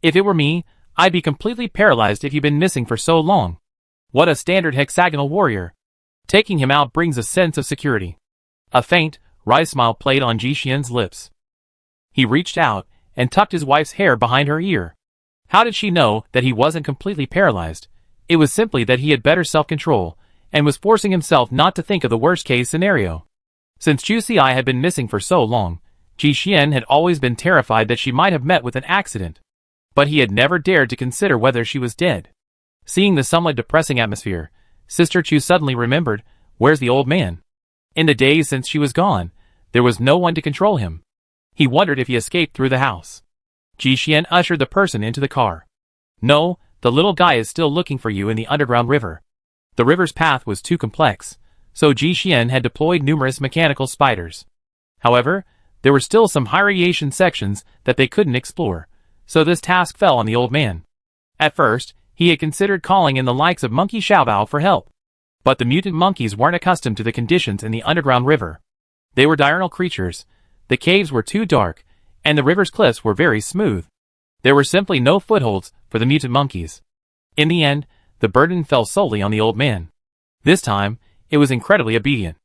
If it were me, I'd be completely paralyzed if you've been missing for so long. What a standard hexagonal warrior. Taking him out brings a sense of security." A faint, wry smile played on Ji Xian's lips. He reached out and tucked his wife's hair behind her ear. How did she know that he wasn't completely paralyzed? It was simply that he had better self-control, and was forcing himself not to think of the worst-case scenario. Since Chu Xi had been missing for so long, Ji Xian had always been terrified that she might have met with an accident. But he had never dared to consider whether she was dead. Seeing the somewhat depressing atmosphere, Sister Chu suddenly remembered, where's the old man? In the days since she was gone, there was no one to control him. He wondered if he escaped through the house. Ji Xian ushered the person into the car. "No, the little guy is still looking for you in the underground river." The river's path was too complex, so Ji Xian had deployed numerous mechanical spiders. However, there were still some high-radiation sections that they couldn't explore, so this task fell on the old man. At first, he had considered calling in the likes of Monkey Xiaobao for help. But the mutant monkeys weren't accustomed to the conditions in the underground river. They were diurnal creatures, the caves were too dark, and the river's cliffs were very smooth. There were simply no footholds for the mutant monkeys. In the end, the burden fell solely on the old man. This time, it was incredibly obedient.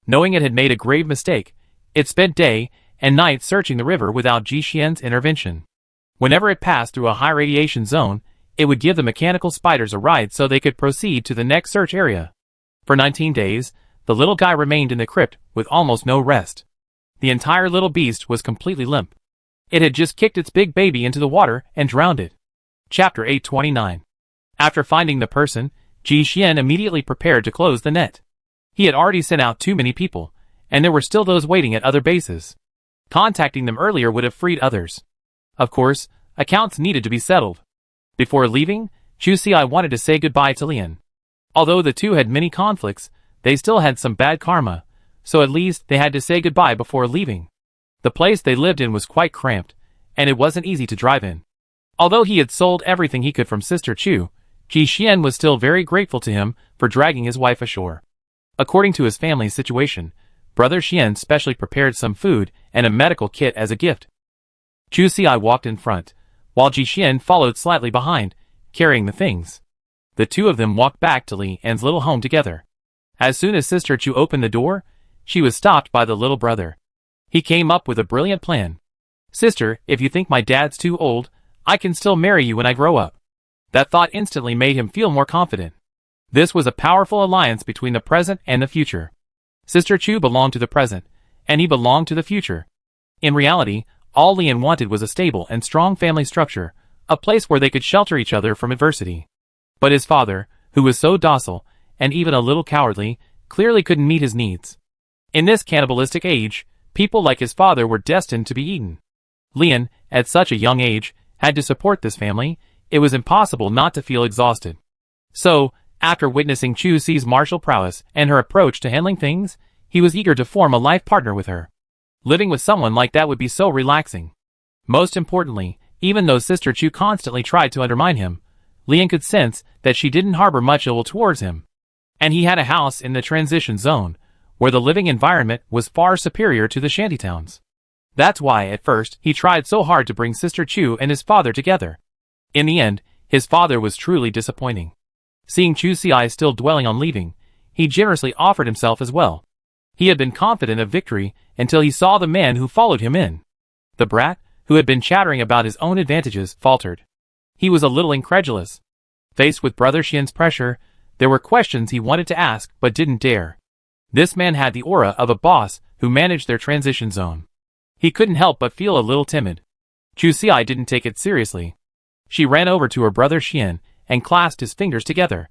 Knowing it had made a grave mistake, it spent day and night searching the river without Ji Xian's intervention. Whenever it passed through a high-radiation zone, it would give the mechanical spiders a ride so they could proceed to the next search area. For 19 days, the little guy remained in the crypt with almost no rest. The entire little beast was completely limp. It had just kicked its big baby into the water and drowned it. Chapter 829. After finding the person, Ji Xian immediately prepared to close the net. He had already sent out too many people, and there were still those waiting at other bases. Contacting them earlier would have freed others. Of course, accounts needed to be settled. Before leaving, Chu Xi wanted to say goodbye to Lian. Although the two had many conflicts, they still had some bad karma, so at least they had to say goodbye before leaving. The place they lived in was quite cramped, and it wasn't easy to drive in. Although he had sold everything he could from Sister Chu, Ji Xian was still very grateful to him for dragging his wife ashore. According to his family's situation, Brother Xian specially prepared some food and a medical kit as a gift. Chu Xi walked in front, while Ji Xian followed slightly behind, carrying the things. The two of them walked back to Li An's little home together. As soon as Sister Chu opened the door, she was stopped by the little brother. He came up with a brilliant plan. "Sister, if you think my dad's too old, I can still marry you when I grow up." That thought instantly made him feel more confident. This was a powerful alliance between the present and the future. Sister Chu belonged to the present, and he belonged to the future. In reality, all Lian wanted was a stable and strong family structure, a place where they could shelter each other from adversity. But his father, who was so docile, and even a little cowardly, clearly couldn't meet his needs. In this cannibalistic age, people like his father were destined to be eaten. Lian, at such a young age, had to support this family. It was impossible not to feel exhausted. So, after witnessing Chu Xi's martial prowess and her approach to handling things, he was eager to form a life partner with her. Living with someone like that would be so relaxing. Most importantly, even though Sister Chu constantly tried to undermine him, Lian could sense that she didn't harbor much ill towards him. And he had a house in the transition zone, where the living environment was far superior to the shantytowns. That's why, at first, he tried so hard to bring Sister Chu and his father together. In the end, his father was truly disappointing. Seeing Chu Xi still dwelling on leaving, he generously offered himself as well. He had been confident of victory until he saw the man who followed him in. The brat, who had been chattering about his own advantages, faltered. He was a little incredulous. Faced with Brother Xian's pressure, there were questions he wanted to ask but didn't dare. This man had the aura of a boss who managed their transition zone. He couldn't help but feel a little timid. Chu Xi didn't take it seriously. She ran over to her brother Xian and clasped his fingers together.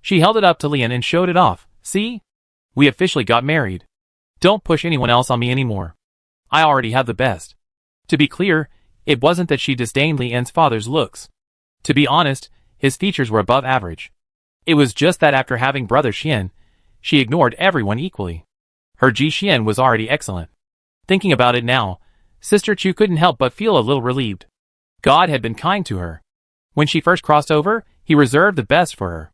She held it up to Lian and showed it off. "See? We officially got married. Don't push anyone else on me anymore. I already have the best." To be clear, it wasn't that she disdained Lian's father's looks. To be honest, his features were above average. It was just that after having Brother Xian, she ignored everyone equally. Her Ji Xian was already excellent. Thinking about it now, Sister Chu couldn't help but feel a little relieved. God had been kind to her. When she first crossed over, He reserved the best for her.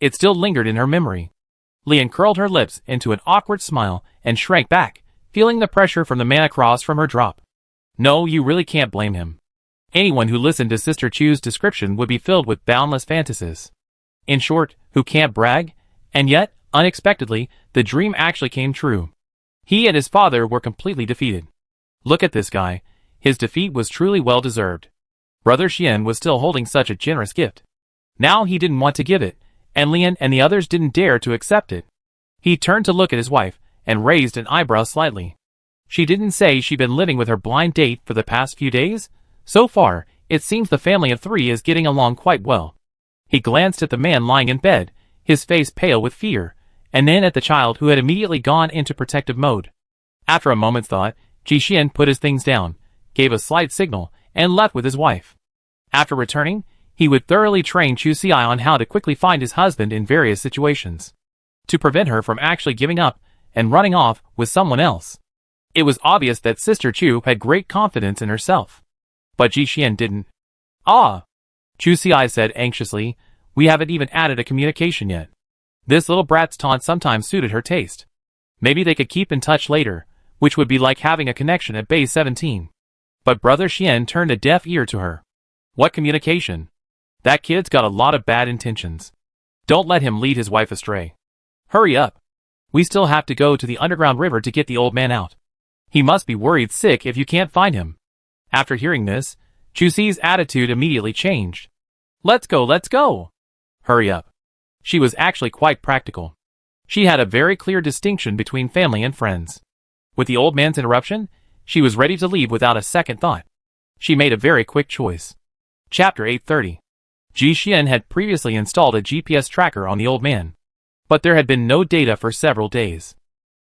It still lingered in her memory. Lian curled her lips into an awkward smile and shrank back, feeling the pressure from the man across from her drop. No, you really can't blame him. Anyone who listened to Sister Chu's description would be filled with boundless fantasies. In short, who can't brag? And yet, unexpectedly, the dream actually came true. He and his father were completely defeated. Look at this guy. His defeat was truly well-deserved. Brother Xian was still holding such a generous gift. Now he didn't want to give it, and Lian and the others didn't dare to accept it. He turned to look at his wife, and raised an eyebrow slightly. She didn't say she'd been living with her blind date for the past few days? So far, it seems the family of three is getting along quite well. He glanced at the man lying in bed, his face pale with fear, and then at the child who had immediately gone into protective mode. After a moment's thought, Xian put his things down, gave a slight signal, and left with his wife. After returning, he would thoroughly train Chu Xi on how to quickly find his husband in various situations, to prevent her from actually giving up and running off with someone else. It was obvious that Sister Chu had great confidence in herself. But Xian didn't. Ah! Chu Xi said anxiously, we haven't even added a communication yet. This little brat's taunt sometimes suited her taste. Maybe they could keep in touch later, which would be like having a connection at base 17. But Brother Xian turned a deaf ear to her. What communication? That kid's got a lot of bad intentions. Don't let him lead his wife astray. Hurry up. We still have to go to the underground river to get the old man out. He must be worried sick if you can't find him. After hearing this, Chu Xi's attitude immediately changed. Let's go, let's go. Hurry up. She was actually quite practical. She had a very clear distinction between family and friends. With the old man's interruption, she was ready to leave without a second thought. She made a very quick choice. Chapter 830. Xian had previously installed a GPS tracker on the old man, but there had been no data for several days.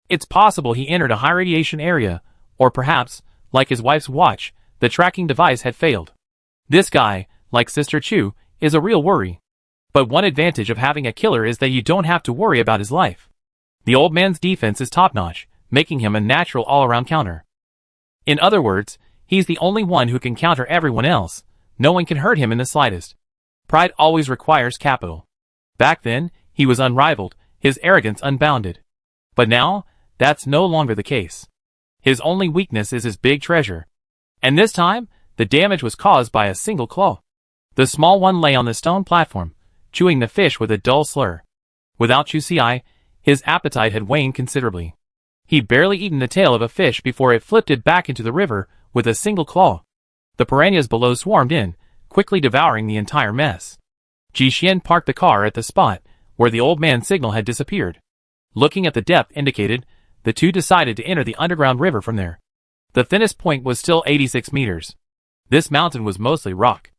It's possible he entered a high radiation area, or perhaps, like his wife's watch, the tracking device had failed. This guy, like Sister Chu, is a real worry. But one advantage of having a killer is that you don't have to worry about his life. The old man's defense is top-notch, making him a natural all-around counter. In other words, he's the only one who can counter everyone else. No one can hurt him in the slightest. Pride always requires capital. Back then, he was unrivaled, his arrogance unbounded. But now, that's no longer the case. His only weakness is his big treasure. And this time, the damage was caused by a single claw. The small one lay on the stone platform, chewing the fish with a dull slur. Without Chu Xi, his appetite had waned considerably. He'd barely eaten the tail of a fish before it flipped it back into the river with a single claw. The piranhas below swarmed in, quickly devouring the entire mess. Xian parked the car at the spot where the old man's signal had disappeared. Looking at the depth indicated, the two decided to enter the underground river from there. The thinnest point was still 86 meters. This mountain was mostly rock.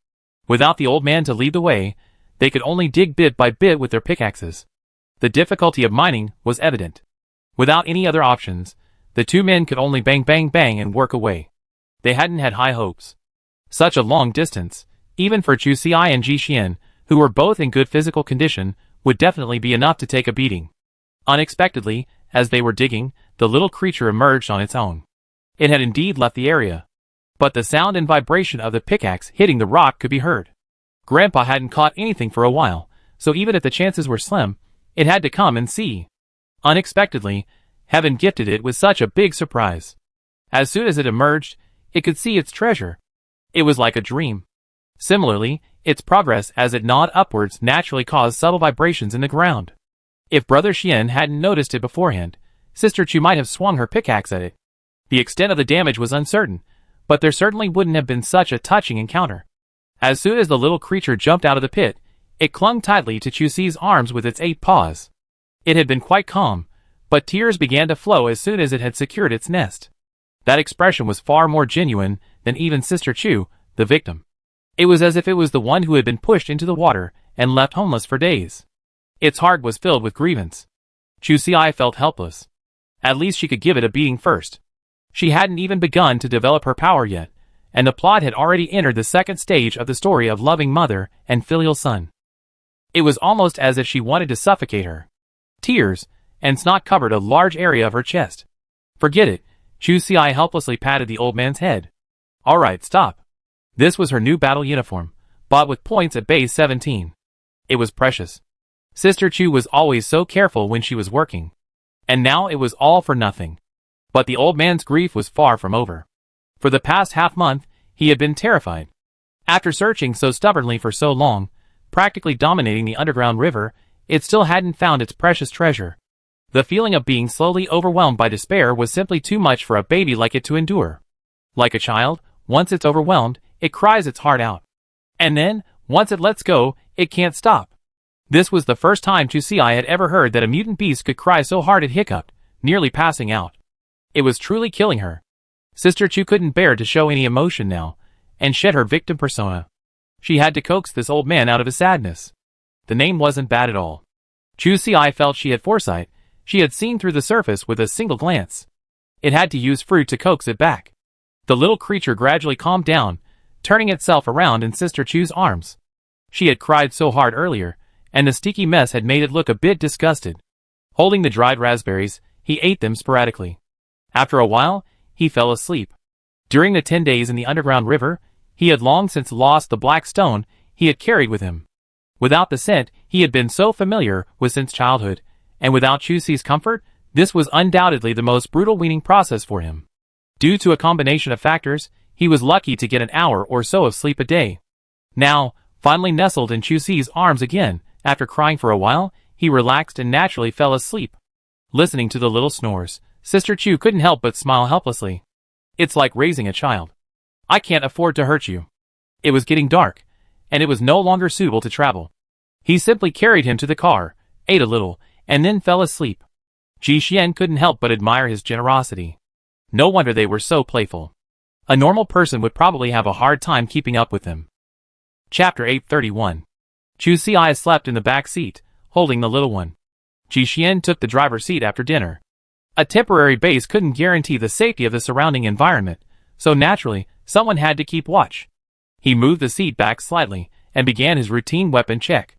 Without the old man to lead the way, they could only dig bit by bit with their pickaxes. The difficulty of mining was evident. Without any other options, the two men could only bang bang bang and work away. They hadn't had high hopes. Such a long distance, even for Chu Xi and Xian, who were both in good physical condition, would definitely be enough to take a beating. Unexpectedly, as they were digging, the little creature emerged on its own. It had indeed left the area. But the sound and vibration of the pickaxe hitting the rock could be heard. Grandpa hadn't caught anything for a while, so even if the chances were slim, it had to come and see. Unexpectedly, heaven gifted it with such a big surprise. As soon as it emerged, it could see its treasure. It was like a dream. Similarly, its progress as it gnawed upwards naturally caused subtle vibrations in the ground. If Brother Xian hadn't noticed it beforehand, Sister Chu might have swung her pickaxe at it. The extent of the damage was uncertain, but there certainly wouldn't have been such a touching encounter. As soon as the little creature jumped out of the pit, it clung tightly to Chu Xi's arms with its 8 paws. It had been quite calm, but tears began to flow as soon as it had secured its nest. That expression was far more genuine than even Sister Chu, the victim. It was as if it was the one who had been pushed into the water and left homeless for days. Its heart was filled with grievance. Chu Xi felt helpless. At least she could give it a beating first. She hadn't even begun to develop her power yet, and the plot had already entered the second stage of the story of loving mother and filial son. It was almost as if she wanted to suffocate her. Tears and snot covered a large area of her chest. Forget it, Chu Xi helplessly patted the old man's head. All right, stop. This was her new battle uniform, bought with points at base 17. It was precious. Sister Chu was always so careful when she was working. And now it was all for nothing. But the old man's grief was far from over. For the past half-month, he had been terrified. After searching so stubbornly for so long, practically dominating the underground river, it still hadn't found its precious treasure. The feeling of being slowly overwhelmed by despair was simply too much for a baby like it to endure. Like a child, once it's overwhelmed, it cries its heart out. And then, once it lets go, it can't stop. This was the first time Chusi had ever heard that a mutant beast could cry so hard it hiccuped, nearly passing out. It was truly killing her. Sister Chu couldn't bear to show any emotion now, and shed her victim persona. She had to coax this old man out of his sadness. The name wasn't bad at all. Chusi felt she had foresight. She had seen through the surface with a single glance. It had to use fruit to coax it back. The little creature gradually calmed down, turning itself around in Sister Chu's arms. She had cried so hard earlier, and the sticky mess had made it look a bit disgusted. Holding the dried raspberries, he ate them sporadically. After a while, he fell asleep. During the 10 days in the underground river, he had long since lost the black stone he had carried with him. Without the scent he had been so familiar with since childhood, and without Chusi's comfort, this was undoubtedly the most brutal weaning process for him. Due to a combination of factors, he was lucky to get an hour or so of sleep a day. Now, finally nestled in Chusi's arms again, after crying for a while, he relaxed and naturally fell asleep. Listening to the little snores, Sister Chu couldn't help but smile helplessly. It's like raising a child. I can't afford to hurt you. It was getting dark, and it was no longer suitable to travel. He simply carried him to the car, ate a little, and then fell asleep. Ji Xian couldn't help but admire his generosity. No wonder they were so playful. A normal person would probably have a hard time keeping up with them. Chapter 831. Chusi slept in the back seat, holding the little one. Ji Xian took the driver's seat after dinner. A temporary base couldn't guarantee the safety of the surrounding environment, so naturally, someone had to keep watch. He moved the seat back slightly, and began his routine weapon check.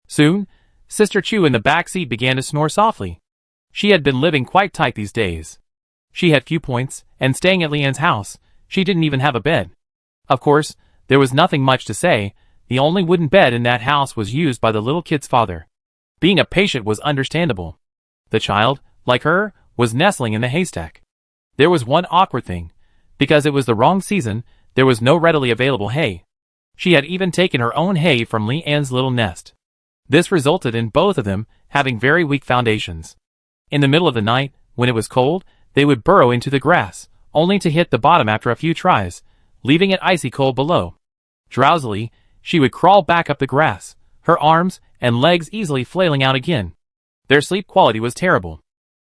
Soon, Sister Chu in the back seat began to snore softly. She had been living quite tight these days. She had few points, and staying at Lian's house, she didn't even have a bed. Of course, there was nothing much to say. The only wooden bed in that house was used by the little kid's father. Being a patient was understandable. The child, like her, was nestling in the haystack. There was one awkward thing. Because it was the wrong season, there was no readily available hay. She had even taken her own hay from Lian's little nest. This resulted in both of them having very weak foundations. In the middle of the night, when it was cold, they would burrow into the grass, only to hit the bottom after a few tries, leaving it icy cold below. Drowsily, she would crawl back up the grass, her arms and legs easily flailing out again. Their sleep quality was terrible.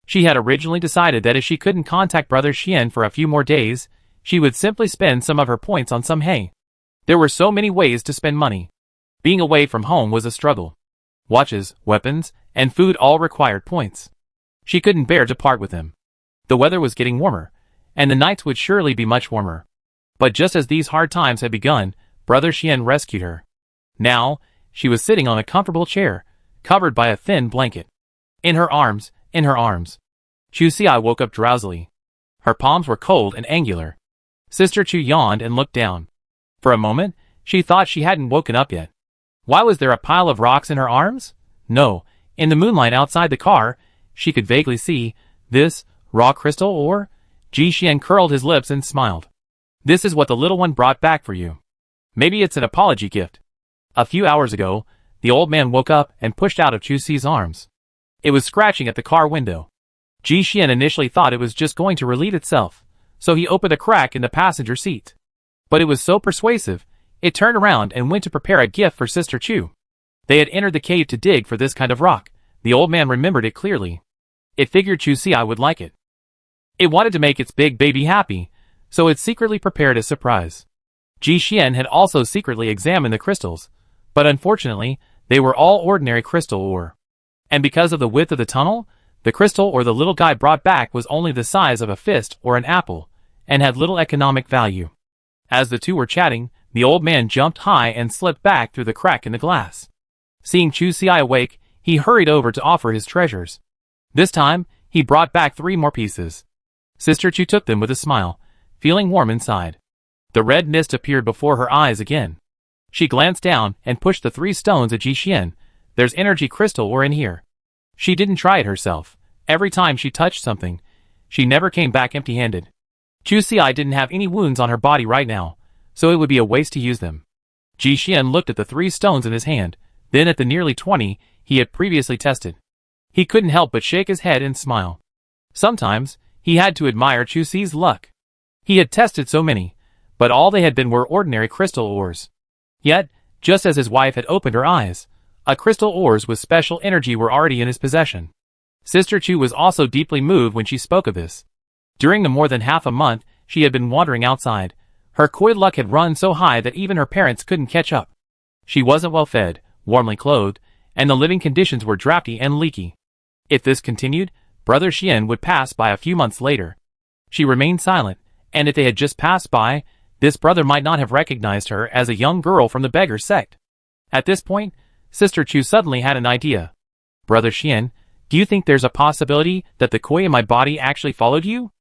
She had originally decided that if she couldn't contact Brother Xian for a few more days, she would simply spend some of her points on some hay. There were so many ways to spend money. Being away from home was a struggle. Watches, weapons, and food all required points. She couldn't bear to part with them. The weather was getting warmer, and the nights would surely be much warmer. But just as these hard times had begun, Brother Xian rescued her. Now, she was sitting on a comfortable chair, covered by a thin blanket. In her arms. Chusi woke up drowsily. Her palms were cold and angular. Sister Chu yawned and looked down. For a moment, she thought she hadn't woken up yet. Why was there a pile of rocks in her arms? No, in the moonlight outside the car, she could vaguely see this raw crystal ore. Ji Xian curled his lips and smiled. This is what the little one brought back for you. Maybe it's an apology gift. A few hours ago, the old man woke up and pushed out of Chusi's arms. It was scratching at the car window. Ji Xian initially thought it was just going to relieve itself, so he opened a crack in the passenger seat. But it was so persuasive, it turned around and went to prepare a gift for Sister Chu. They had entered the cave to dig for this kind of rock. The old man remembered it clearly. It figured Chusi would like it. It wanted to make its big baby happy, so it secretly prepared a surprise. Ji Xian had also secretly examined the crystals, but unfortunately, they were all ordinary crystal ore. And because of the width of the tunnel, the crystal ore the little guy brought back was only the size of a fist or an apple, and had little economic value. As the two were chatting, the old man jumped high and slipped back through the crack in the glass. Seeing Chusi awake, he hurried over to offer his treasures. This time, he brought back 3 more pieces. Sister Chu took them with a smile, feeling warm inside. The red mist appeared before her eyes again. She glanced down and pushed the 3 stones at Ji Xian, There's energy crystal ore in here. She didn't try it herself. Every time she touched something, she never came back empty-handed. Chu Xi didn't have any wounds on her body right now, so it would be a waste to use them. Ji Xian looked at the 3 stones in his hand, then at the nearly 20 he had previously tested. He couldn't help but shake his head and smile. Sometimes, he had to admire Chu Xi's luck. He had tested so many, but all they had been were ordinary crystal ores. Yet, just as his wife had opened her eyes, a crystal ores with special energy were already in his possession. Sister Chu was also deeply moved when she spoke of this. During the more than half a month she had been wandering outside, her koi luck had run so high that even her parents couldn't catch up. She wasn't well fed, warmly clothed, and the living conditions were drafty and leaky. If this continued, Brother Xian would pass by a few months later. She remained silent, and if they had just passed by, this brother might not have recognized her as a young girl from the beggar sect. At this point, Sister Chu suddenly had an idea. Brother Xian, do you think there's a possibility that the koi in my body actually followed you?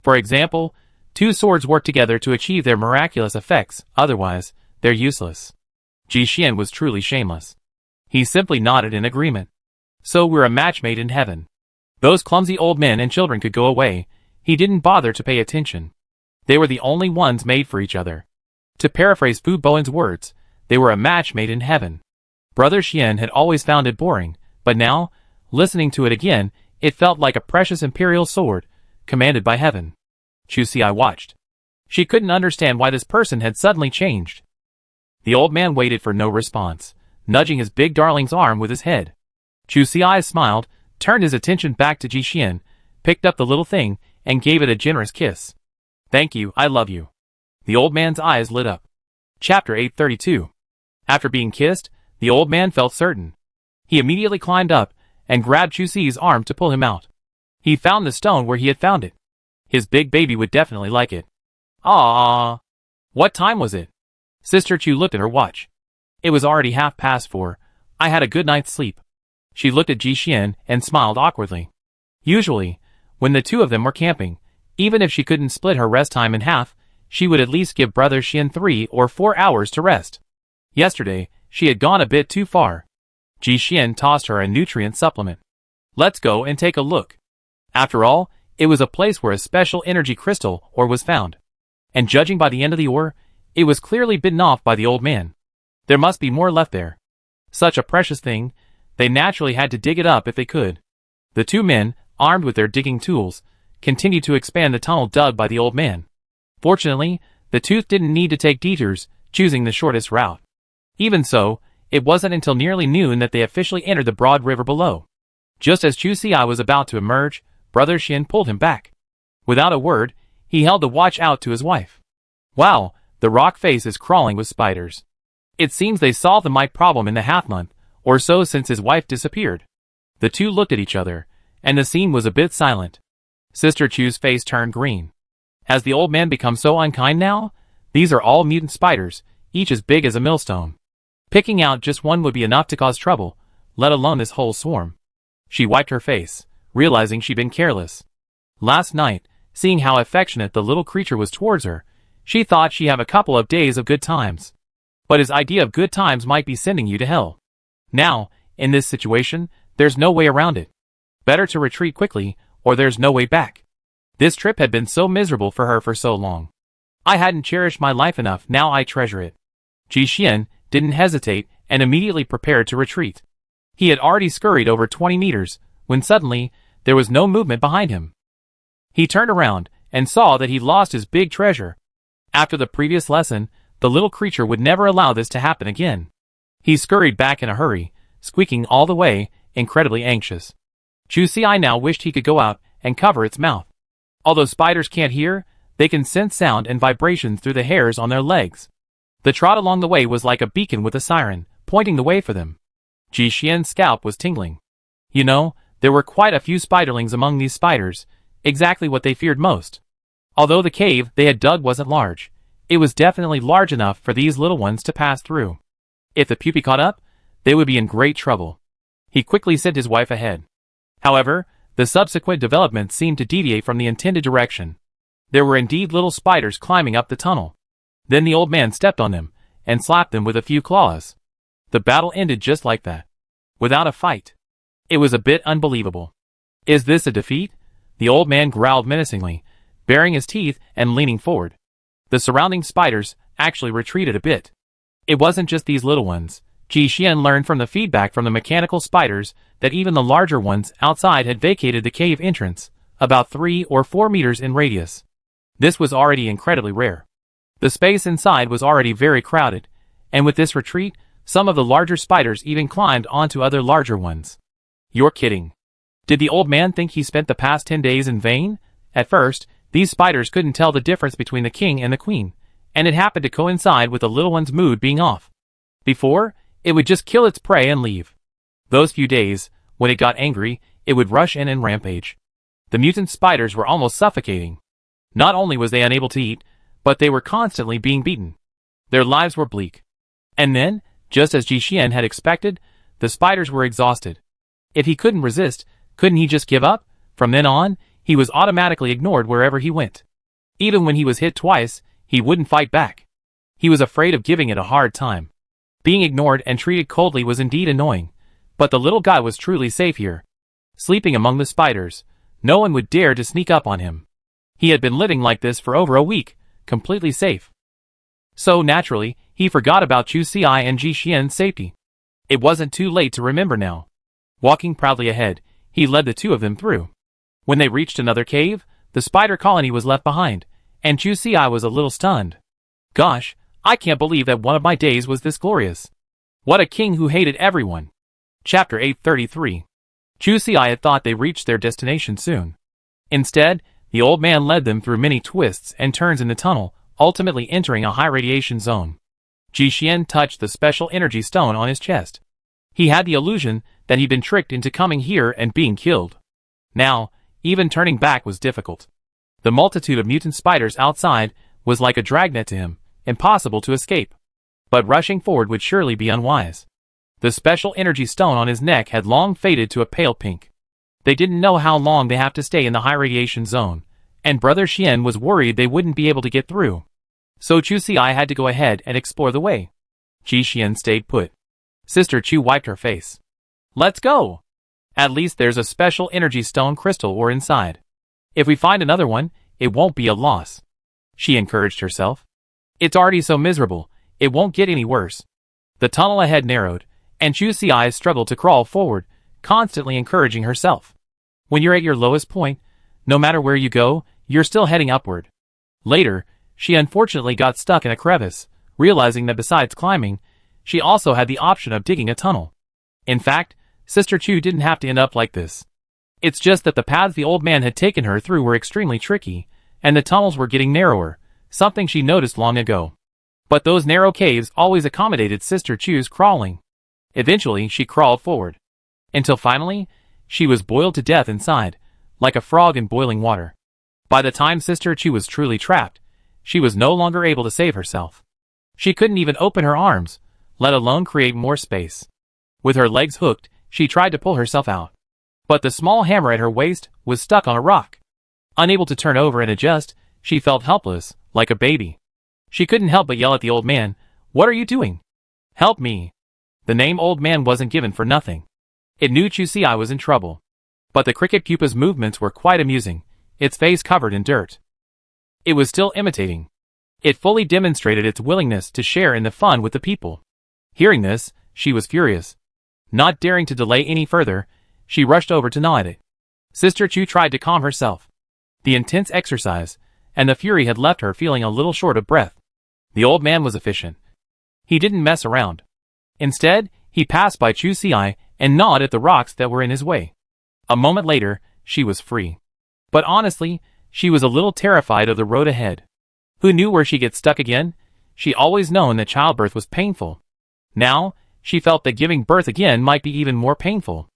For example, 2 swords work together to achieve their miraculous effects, otherwise, they're useless. Ji Xian was truly shameless. He simply nodded in agreement. So we're a match made in heaven. Those clumsy old men and children could go away. He didn't bother to pay attention. They were the only ones made for each other. To paraphrase Fu Bowen's words, they were a match made in heaven. Brother Xian had always found it boring, but now, listening to it again, it felt like a precious imperial sword, commanded by heaven. Chu Xi watched. She couldn't understand why this person had suddenly changed. The old man waited for no response, nudging his big darling's arm with his head. Chu Xi smiled, turned his attention back to Ji Xian, picked up the little thing, and gave it a generous kiss. Thank you, I love you. The old man's eyes lit up. Chapter 832. After being kissed, the old man felt certain. He immediately climbed up, and grabbed Chu Xi's arm to pull him out. He found the stone where he had found it. His big baby would definitely like it. Ah! What time was it? Sister Chu looked at her watch. It was already 4:30. I had a good night's sleep. She looked at Ji Xian and smiled awkwardly. Usually, when the 2 of them were camping, even if she couldn't split her rest time in half, she would at least give Brother Xian 3 or 4 hours to rest. Yesterday, she had gone a bit too far. Ji Xian tossed her a nutrient supplement. Let's go and take a look. After all, it was a place where a special energy crystal ore was found. And judging by the end of the ore, it was clearly bitten off by the old man. There must be more left there. Such a precious thing, they naturally had to dig it up if they could. The 2 men, armed with their digging tools, continued to expand the tunnel dug by the old man. Fortunately, the tooth didn't need to take detours, choosing the shortest route. Even so, it wasn't until nearly noon that they officially entered the broad river below. Just as Chu Xi was about to emerge, Brother Xian pulled him back. Without a word, he held the watch out to his wife. Wow, the rock face is crawling with spiders. It seems they solved the mite problem in the half-month or so since his wife disappeared. The 2 looked at each other, and the scene was a bit silent. Sister Chu's face turned green. Has the old man become so unkind now? These are all mutant spiders, each as big as a millstone. Picking out just one would be enough to cause trouble, let alone this whole swarm. She wiped her face, realizing she'd been careless. Last night, seeing how affectionate the little creature was towards her, she thought she'd have a couple of days of good times. But his idea of good times might be sending you to hell. Now, in this situation, there's no way around it. Better to retreat quickly, or there's no way back. This trip had been so miserable for her for so long. I hadn't cherished my life enough, now I treasure it. Ji Xian didn't hesitate and immediately prepared to retreat. He had already scurried over 20 meters, when suddenly, there was no movement behind him. He turned around and saw that he'd lost his big treasure. After the previous lesson, the little creature would never allow this to happen again. He scurried back in a hurry, squeaking all the way, incredibly anxious. Chu Xi now wished he could go out and cover its mouth. Although spiders can't hear, they can sense sound and vibrations through the hairs on their legs. The trot along the way was like a beacon with a siren, pointing the way for them. Ji Xian's scalp was tingling. You know, there were quite a few spiderlings among these spiders, exactly what they feared most. Although the cave they had dug wasn't large, it was definitely large enough for these little ones to pass through. If the pupae caught up, they would be in great trouble. He quickly sent his wife ahead. However, the subsequent developments seemed to deviate from the intended direction. There were indeed little spiders climbing up the tunnel. Then the old man stepped on them, and slapped them with a few claws. The battle ended just like that. without a fight. It was a bit unbelievable. Is this a defeat? The old man growled menacingly, baring his teeth and leaning forward. The surrounding spiders actually retreated a bit. It wasn't just these little ones. Ji Xian learned from the feedback from the mechanical spiders that even the larger ones outside had vacated the cave entrance, about 3 or 4 meters in radius. This was already incredibly rare. The space inside was already very crowded, and with this retreat, some of the larger spiders even climbed onto other larger ones. You're kidding. Did the old man think he spent the past 10 days in vain? At first, these spiders couldn't tell the difference between the king and the queen, and it happened to coincide with the little one's mood being off. Before, it would just kill its prey and leave. Those few days, when it got angry, it would rush in and rampage. The mutant spiders were almost suffocating. Not only was they unable to eat, but they were constantly being beaten. Their lives were bleak. And then, just as Ji Xian had expected, the spiders were exhausted. If he couldn't resist, couldn't he just give up? From then on, he was automatically ignored wherever he went. Even when he was hit twice, he wouldn't fight back. He was afraid of giving it a hard time. Being ignored and treated coldly was indeed annoying, but the little guy was truly safe here. Sleeping among the spiders, no one would dare to sneak up on him. He had been living like this for over a week, completely safe. So naturally, he forgot about Chu Xi and Ji Xian's safety. It wasn't too late to remember now. Walking proudly ahead, he led the two of them through. When they reached another cave, the spider colony was left behind, and Chu Xi was a little stunned. Gosh, I can't believe that one of my days was this glorious. What a king who hated everyone. Chapter 833. Chu Xi had thought they reached their destination soon. Instead, the old man led them through many twists and turns in the tunnel, ultimately entering a high radiation zone. Ji Xian touched the special energy stone on his chest. He had the illusion that he'd been tricked into coming here and being killed. Now, even turning back was difficult. The multitude of mutant spiders outside was like a dragnet to him, impossible to escape. But rushing forward would surely be unwise. The special energy stone on his neck had long faded to a pale pink. They didn't know how long they have to stay in the high radiation zone, and Brother Xian was worried they wouldn't be able to get through. So Chu Xi had to go ahead and explore the way. Ji Xian stayed put. Sister Chu wiped her face. Let's go! At least there's a special energy stone crystal ore inside. If we find another one, it won't be a loss. She encouraged herself. It's already so miserable, it won't get any worse. The tunnel ahead narrowed, and Chu Xi struggled to crawl forward, constantly encouraging herself. When you're at your lowest point, no matter where you go, you're still heading upward. Later, she unfortunately got stuck in a crevice, realizing that besides climbing, she also had the option of digging a tunnel. In fact, Sister Chu didn't have to end up like this. It's just that the paths the old man had taken her through were extremely tricky, and the tunnels were getting narrower, something she noticed long ago. But those narrow caves always accommodated Sister Chu's crawling. Eventually, she crawled forward. Until finally, she was boiled to death inside, like a frog in boiling water. By the time Sister Chu was truly trapped, she was no longer able to save herself. She couldn't even open her arms, let alone create more space. With her legs hooked, she tried to pull herself out. But the small hammer at her waist was stuck on a rock. Unable to turn over and adjust, she felt helpless, like a baby. She couldn't help but yell at the old man, "What are you doing? Help me!" The name Old Man wasn't given for nothing. It knew Chu Xi was in trouble. But the cricket pupa's movements were quite amusing, its face covered in dirt. It was still imitating. It fully demonstrated its willingness to share in the fun with the people. Hearing this, she was furious. Not daring to delay any further, she rushed over to gnaw at it. Sister Chu tried to calm herself. The intense exercise and the fury had left her feeling a little short of breath. The old man was efficient. He didn't mess around. Instead, he passed by Chu Xi and gnawed at the rocks that were in his way. A moment later, she was free. But honestly, she was a little terrified of the road ahead. Who knew where she'd get stuck again? She'd always known that childbirth was painful. Now, she felt that giving birth again might be even more painful.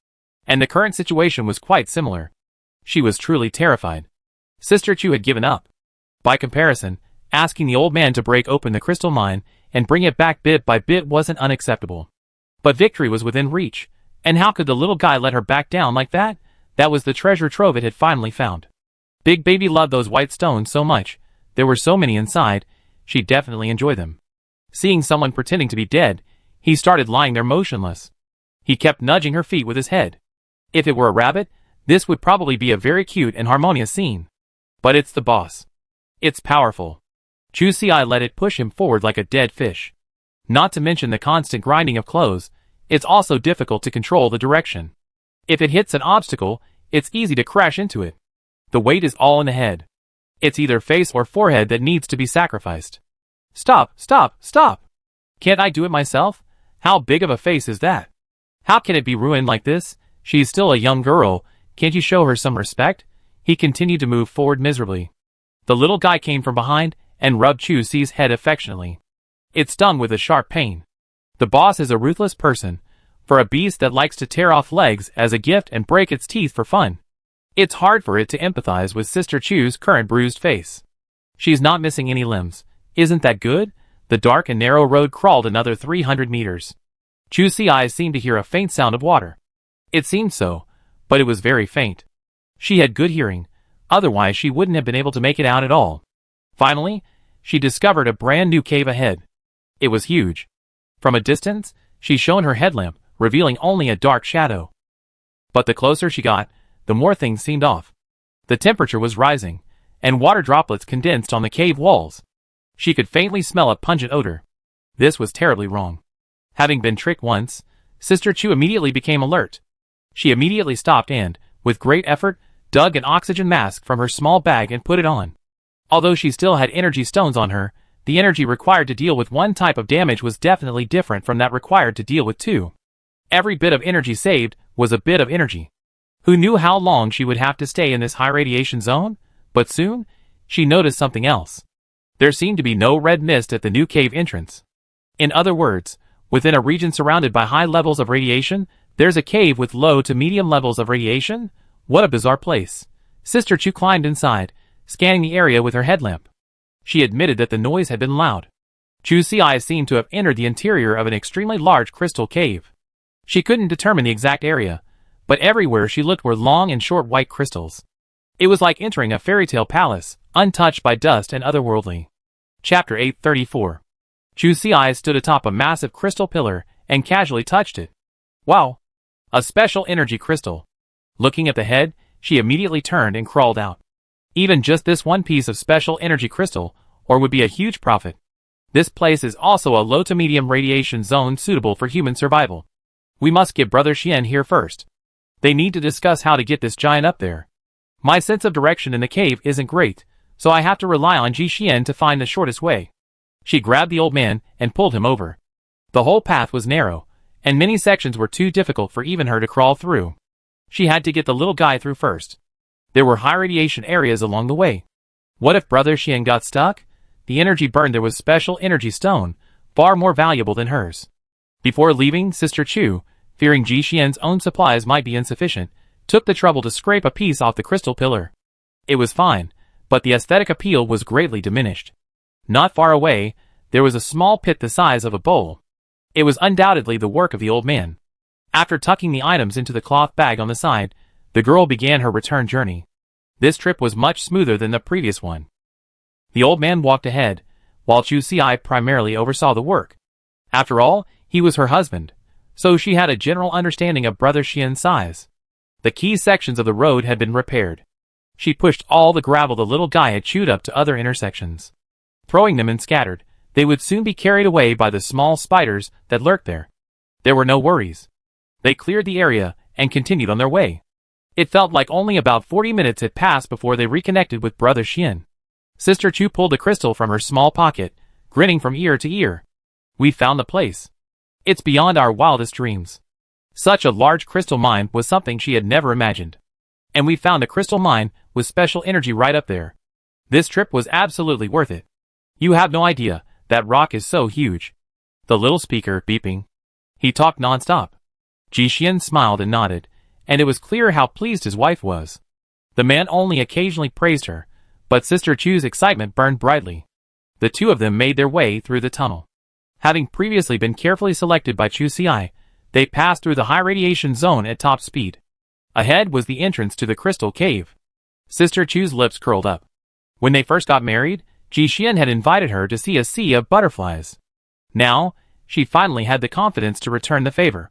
And the current situation was quite similar. She was truly terrified. Sister Chu had given up. By comparison, asking the old man to break open the crystal mine and bring it back bit by bit wasn't unacceptable. But victory was within reach, and how could the little guy let her back down like that? That was the treasure trove it had finally found. Big Baby loved those white stones so much. There were so many inside, she'd definitely enjoy them. Seeing someone pretending to be dead, he started lying there motionless. He kept nudging her feet with his head. If it were a rabbit, this would probably be a very cute and harmonious scene. But it's the boss. It's powerful. Chu Si let it push him forward like a dead fish. Not to mention the constant grinding of clothes, it's also difficult to control the direction. If it hits an obstacle, it's easy to crash into it. The weight is all in the head. It's either face or forehead that needs to be sacrificed. Stop, stop, stop! Can't I do it myself? How big of a face is that? How can it be ruined like this? She's still a young girl, can't you show her some respect? He continued to move forward miserably. The little guy came from behind and rubbed Chu Si's head affectionately. It stung with a sharp pain. The boss is a ruthless person, for a beast that likes to tear off legs as a gift and break its teeth for fun. It's hard for it to empathize with Sister Chu's current bruised face. She's not missing any limbs. Isn't that good? The dark and narrow road crawled another 300 meters. Chu Si's eyes seemed to hear a faint sound of water. It seemed so, but it was very faint. She had good hearing, otherwise she wouldn't have been able to make it out at all. Finally, she discovered a brand new cave ahead. It was huge. From a distance, she shone her headlamp, revealing only a dark shadow. But the closer she got, the more things seemed off. The temperature was rising, and water droplets condensed on the cave walls. She could faintly smell a pungent odor. This was terribly wrong. Having been tricked once, Sister Chu immediately became alert. She immediately stopped and, with great effort, dug an oxygen mask from her small bag and put it on. Although she still had energy stones on her, the energy required to deal with one type of damage was definitely different from that required to deal with two. Every bit of energy saved was a bit of energy. Who knew how long she would have to stay in this high radiation zone? But soon, she noticed something else. There seemed to be no red mist at the new cave entrance. In other words, within a region surrounded by high levels of radiation, there's a cave with low to medium levels of radiation? What a bizarre place. Sister Chu climbed inside, scanning the area with her headlamp. She admitted that the noise had been loud. Chu Si seemed to have entered the interior of an extremely large crystal cave. She couldn't determine the exact area, but everywhere she looked were long and short white crystals. It was like entering a fairy tale palace, untouched by dust and otherworldly. Chapter 834. Chu Si stood atop a massive crystal pillar and casually touched it. Wow! A special energy crystal. Looking at the head, she immediately turned and crawled out. Even just this one piece of special energy crystal, or would be a huge profit. This place is also a low to medium radiation zone suitable for human survival. We must get Brother Xian here first. They need to discuss how to get this giant up there. My sense of direction in the cave isn't great, so I have to rely on Ji Xian to find the shortest way. She grabbed the old man and pulled him over. The whole path was narrow, and many sections were too difficult for even her to crawl through. She had to get the little guy through first. There were high radiation areas along the way. What if Brother Xian got stuck? The energy burned there was special energy stone, far more valuable than hers. Before leaving, Sister Chu, fearing Ji Xian's own supplies might be insufficient, took the trouble to scrape a piece off the crystal pillar. It was fine, but the aesthetic appeal was greatly diminished. Not far away, there was a small pit the size of a bowl. It was undoubtedly the work of the old man. After tucking the items into the cloth bag on the side, the girl began her return journey. This trip was much smoother than the previous one. The old man walked ahead, while Chu Si primarily oversaw the work. After all, he was her husband, so she had a general understanding of Brother Xian's size. The key sections of the road had been repaired. She pushed all the gravel the little guy had chewed up to other intersections. Throwing them and scattered, they would soon be carried away by the small spiders that lurked there. There were no worries. They cleared the area and continued on their way. It felt like only about 40 minutes had passed before they reconnected with Brother Xian. Sister Chu pulled a crystal from her small pocket, grinning from ear to ear. We found the place. It's beyond our wildest dreams. Such a large crystal mine was something she had never imagined. And we found a crystal mine with special energy right up there. This trip was absolutely worth it. You have no idea, that rock is so huge. The little speaker beeping. He talked non-stop. Ji Xian smiled and nodded, and it was clear how pleased his wife was. The man only occasionally praised her, but Sister Chu's excitement burned brightly. The two of them made their way through the tunnel. Having previously been carefully selected by Chu Si, they passed through the high radiation zone at top speed. Ahead was the entrance to the crystal cave. Sister Chu's lips curled up. When they first got married, Ji Xian had invited her to see a sea of butterflies. Now, she finally had the confidence to return the favor.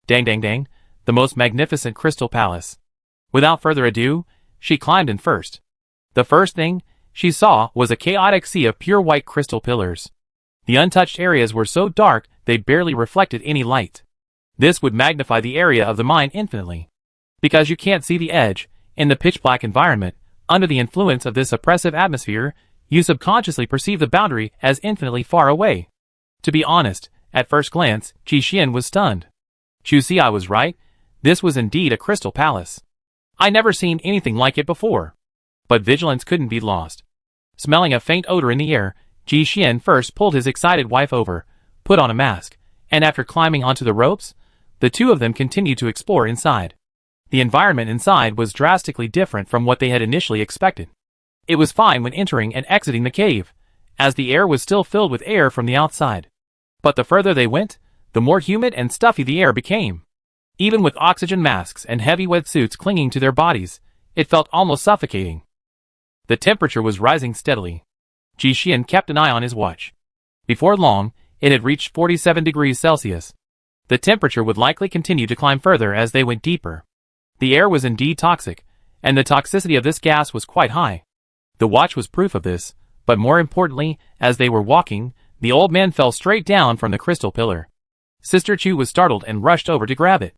Dang dang dang, the most magnificent crystal palace. Without further ado, she climbed in first. The first thing she saw was a chaotic sea of pure white crystal pillars. The untouched areas were so dark they barely reflected any light. This would magnify the area of the mine infinitely. Because you can't see the edge, in the pitch-black environment, under the influence of this oppressive atmosphere, you subconsciously perceive the boundary as infinitely far away. To be honest, at first glance, Ji Xian was stunned. You see, I was right. This was indeed a crystal palace. I never seen anything like it before. But vigilance couldn't be lost. Smelling a faint odor in the air, Ji Xian first pulled his excited wife over, put on a mask, and after climbing onto the ropes, the two of them continued to explore inside. The environment inside was drastically different from what they had initially expected. It was fine when entering and exiting the cave, as the air was still filled with air from the outside. But the further they went, the more humid and stuffy the air became. Even with oxygen masks and heavy wetsuits clinging to their bodies, it felt almost suffocating. The temperature was rising steadily. Ji Xian kept an eye on his watch. Before long, it had reached 47 degrees Celsius. The temperature would likely continue to climb further as they went deeper. The air was indeed toxic, and the toxicity of this gas was quite high. The watch was proof of this, but more importantly, as they were walking, the old man fell straight down from the crystal pillar. Sister Chu was startled and rushed over to grab it.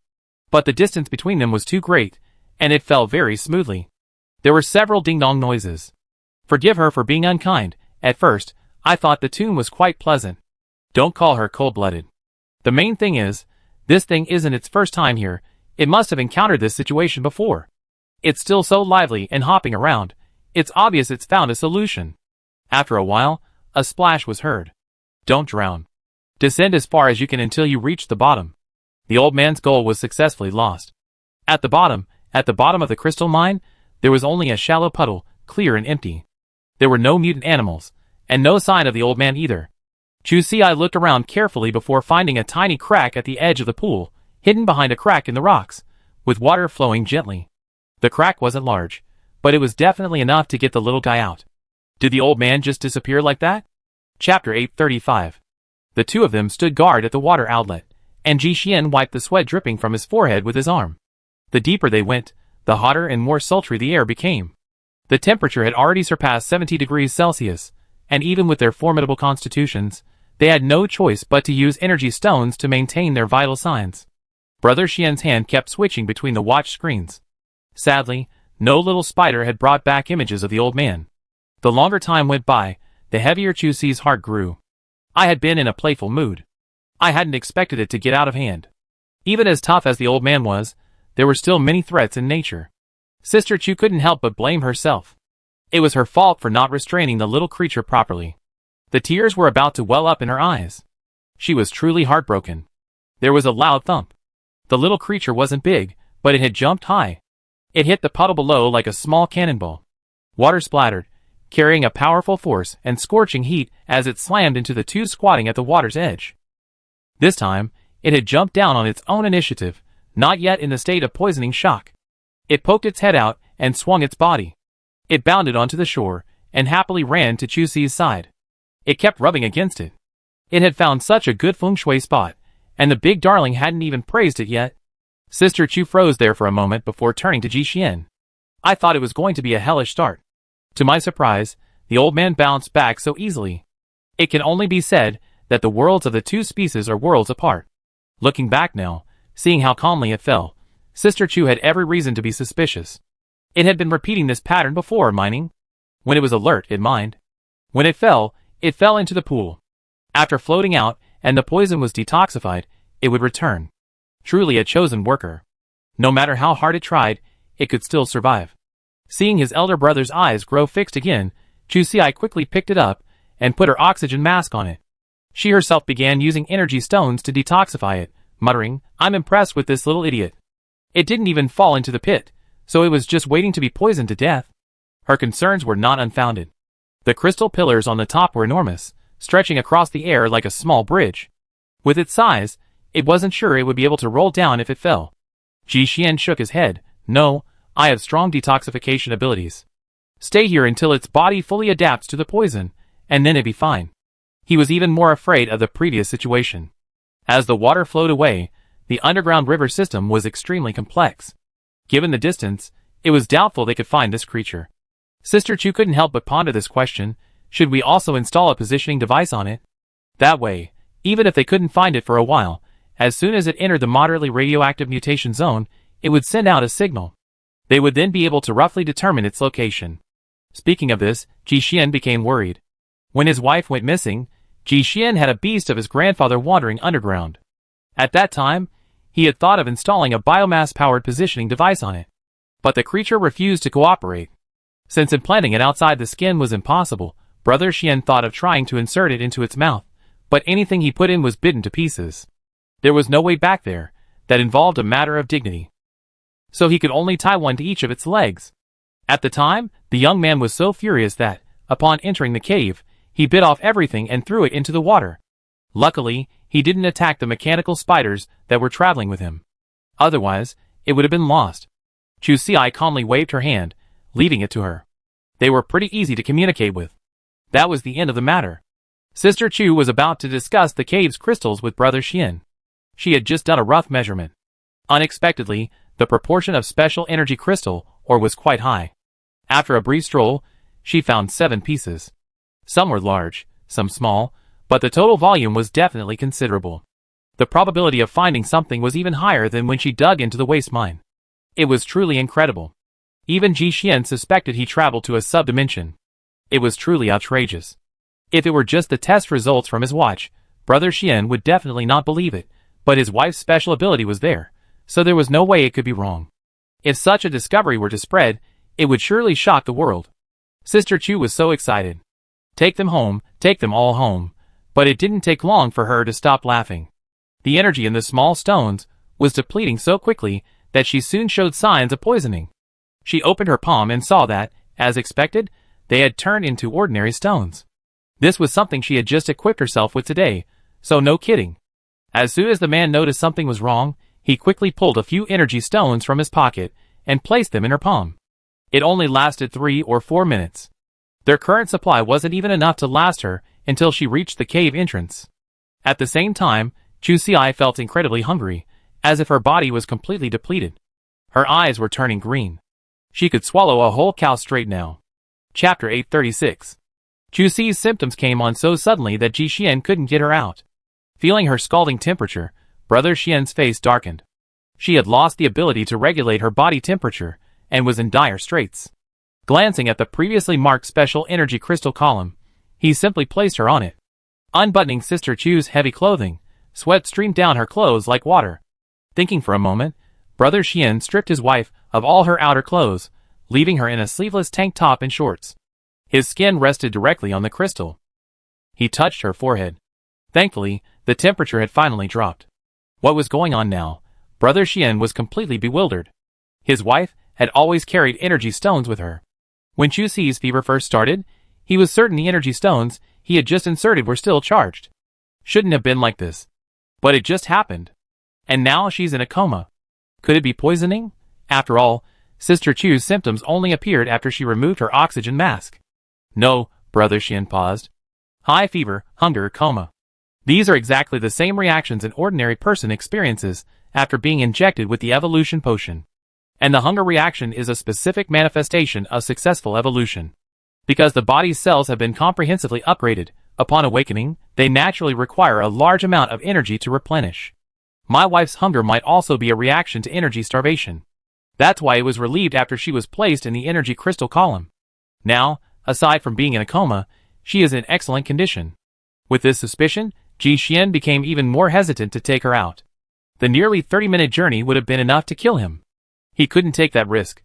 But the distance between them was too great, and it fell very smoothly. There were several ding-dong noises. Forgive her for being unkind. At first, I thought the tune was quite pleasant. Don't call her cold-blooded. The main thing is, this thing isn't its first time here. It must have encountered this situation before. It's still so lively and hopping around. It's obvious it's found a solution. After a while, a splash was heard. Don't drown. Descend as far as you can until you reach the bottom. The old man's goal was successfully lost. At the bottom of the crystal mine, there was only a shallow puddle, clear and empty. There were no mutant animals, and no sign of the old man either. Chu Si looked around carefully before finding a tiny crack at the edge of the pool, hidden behind a crack in the rocks, with water flowing gently. The crack wasn't large, but it was definitely enough to get the little guy out. Did the old man just disappear like that? Chapter 835. The two of them stood guard at the water outlet, and Ji Xian wiped the sweat dripping from his forehead with his arm. The deeper they went, the hotter and more sultry the air became. The temperature had already surpassed 70 degrees Celsius, and even with their formidable constitutions, they had no choice but to use energy stones to maintain their vital signs. Brother Xian's hand kept switching between the watch screens. Sadly, no little spider had brought back images of the old man. The longer time went by, the heavier Chu Si's heart grew. I had been in a playful mood. I hadn't expected it to get out of hand. Even as tough as the old man was, there were still many threats in nature. Sister Chu couldn't help but blame herself. It was her fault for not restraining the little creature properly. The tears were about to well up in her eyes. She was truly heartbroken. There was a loud thump. The little creature wasn't big, but it had jumped high. It hit the puddle below like a small cannonball. Water splattered, carrying a powerful force and scorching heat as it slammed into the two squatting at the water's edge. This time, it had jumped down on its own initiative, not yet in the state of poisoning shock. It poked its head out and swung its body. It bounded onto the shore and happily ran to Chu Si's side. It kept rubbing against it. It had found such a good feng shui spot, and the big darling hadn't even praised it yet. Sister Chu froze there for a moment before turning to Ji Xian. I thought it was going to be a hellish start. To my surprise, the old man bounced back so easily. It can only be said that the worlds of the two species are worlds apart. Looking back now, seeing how calmly it fell, Sister Chu had every reason to be suspicious. It had been repeating this pattern before mining. When it was alert, it mined. When it fell into the pool. After floating out and the poison was detoxified, it would return. Truly a chosen worker. No matter how hard it tried, it could still survive. Seeing his elder brother's eyes grow fixed again, Chu Si quickly picked it up and put her oxygen mask on it. She herself began using energy stones to detoxify it, muttering, I'm impressed with this little idiot. It didn't even fall into the pit, so it was just waiting to be poisoned to death. Her concerns were not unfounded. The crystal pillars on the top were enormous, stretching across the air like a small bridge. With its size, it wasn't sure it would be able to roll down if it fell. Ji Xian shook his head. No, I have strong detoxification abilities. Stay here until its body fully adapts to the poison, and then it'd be fine. He was even more afraid of the previous situation. As the water flowed away, The underground river system was extremely complex. Given the distance, it was doubtful they could find this creature. Sister Chu couldn't help but ponder this question: should we also install a positioning device on it? That way, even if they couldn't find it for a while, as soon as it entered the moderately radioactive mutation zone, it would send out a signal. They would then be able to roughly determine its location. Speaking of this, Ji Xian became worried. When his wife went missing, Ji Xian had a beast of his grandfather wandering underground. At that time, he had thought of installing a biomass-powered positioning device on it. But the creature refused to cooperate. Since implanting it outside the skin was impossible, Brother Xian thought of trying to insert it into its mouth, but anything he put in was bitten to pieces. There was no way back there. That involved a matter of dignity. So he could only tie one to each of its legs. At the time, the young man was so furious that, upon entering the cave, he bit off everything and threw it into the water. Luckily, he didn't attack the mechanical spiders that were traveling with him. Otherwise, it would have been lost. Chu Xi calmly waved her hand, leaving it to her. They were pretty easy to communicate with. That was the end of the matter. Sister Chu was about to discuss the cave's crystals with Brother Xian. She had just done a rough measurement. Unexpectedly, the proportion of special energy crystal ore was quite high. After a brief stroll, she found 7 pieces. Some were large, some small, but the total volume was definitely considerable. The probability of finding something was even higher than when she dug into the waste mine. It was truly incredible. Even Ji Xian suspected he traveled to a sub-dimension. It was truly outrageous. If it were just the test results from his watch, Brother Xian would definitely not believe it, but his wife's special ability was there, so there was no way it could be wrong. If such a discovery were to spread, it would surely shock the world. Sister Chu was so excited. Take them home, take them all home. But it didn't take long for her to stop laughing. The energy in the small stones was depleting so quickly that she soon showed signs of poisoning. She opened her palm and saw that, as expected, they had turned into ordinary stones. This was something she had just equipped herself with today, so no kidding. As soon as the man noticed something was wrong, he quickly pulled a few energy stones from his pocket and placed them in her palm. It only lasted 3 or 4 minutes. Their current supply wasn't even enough to last her until she reached the cave entrance. At the same time, Chu Xi felt incredibly hungry, as if her body was completely depleted. Her eyes were turning green. She could swallow a whole cow straight now. Chapter 836. Chu Xi's symptoms came on so suddenly that Ji Xian couldn't get her out. Feeling her scalding temperature, Brother Xian's face darkened. She had lost the ability to regulate her body temperature, and was in dire straits. Glancing at the previously marked special energy crystal column, he simply placed her on it. Unbuttoning Sister Chu's heavy clothing, sweat streamed down her clothes like water. Thinking for a moment, Brother Xian stripped his wife of all her outer clothes, leaving her in a sleeveless tank top and shorts. His skin rested directly on the crystal. He touched her forehead. Thankfully, the temperature had finally dropped. What was going on now? Brother Xian was completely bewildered. His wife had always carried energy stones with her. When Chu Xi's fever first started, he was certain the energy stones he had just inserted were still charged. Shouldn't have been like this. But it just happened. And now she's in a coma. Could it be poisoning? After all, Sister Chu's symptoms only appeared after she removed her oxygen mask. No, Brother Xian paused. High fever, hunger, coma. These are exactly the same reactions an ordinary person experiences after being injected with the evolution potion. And the hunger reaction is a specific manifestation of successful evolution. Because the body's cells have been comprehensively upgraded, upon awakening, they naturally require a large amount of energy to replenish. My wife's hunger might also be a reaction to energy starvation. That's why it was relieved after she was placed in the energy crystal column. Now, aside from being in a coma, she is in excellent condition. With this suspicion, Ji Xian became even more hesitant to take her out. The nearly 30-minute journey would have been enough to kill him. He couldn't take that risk.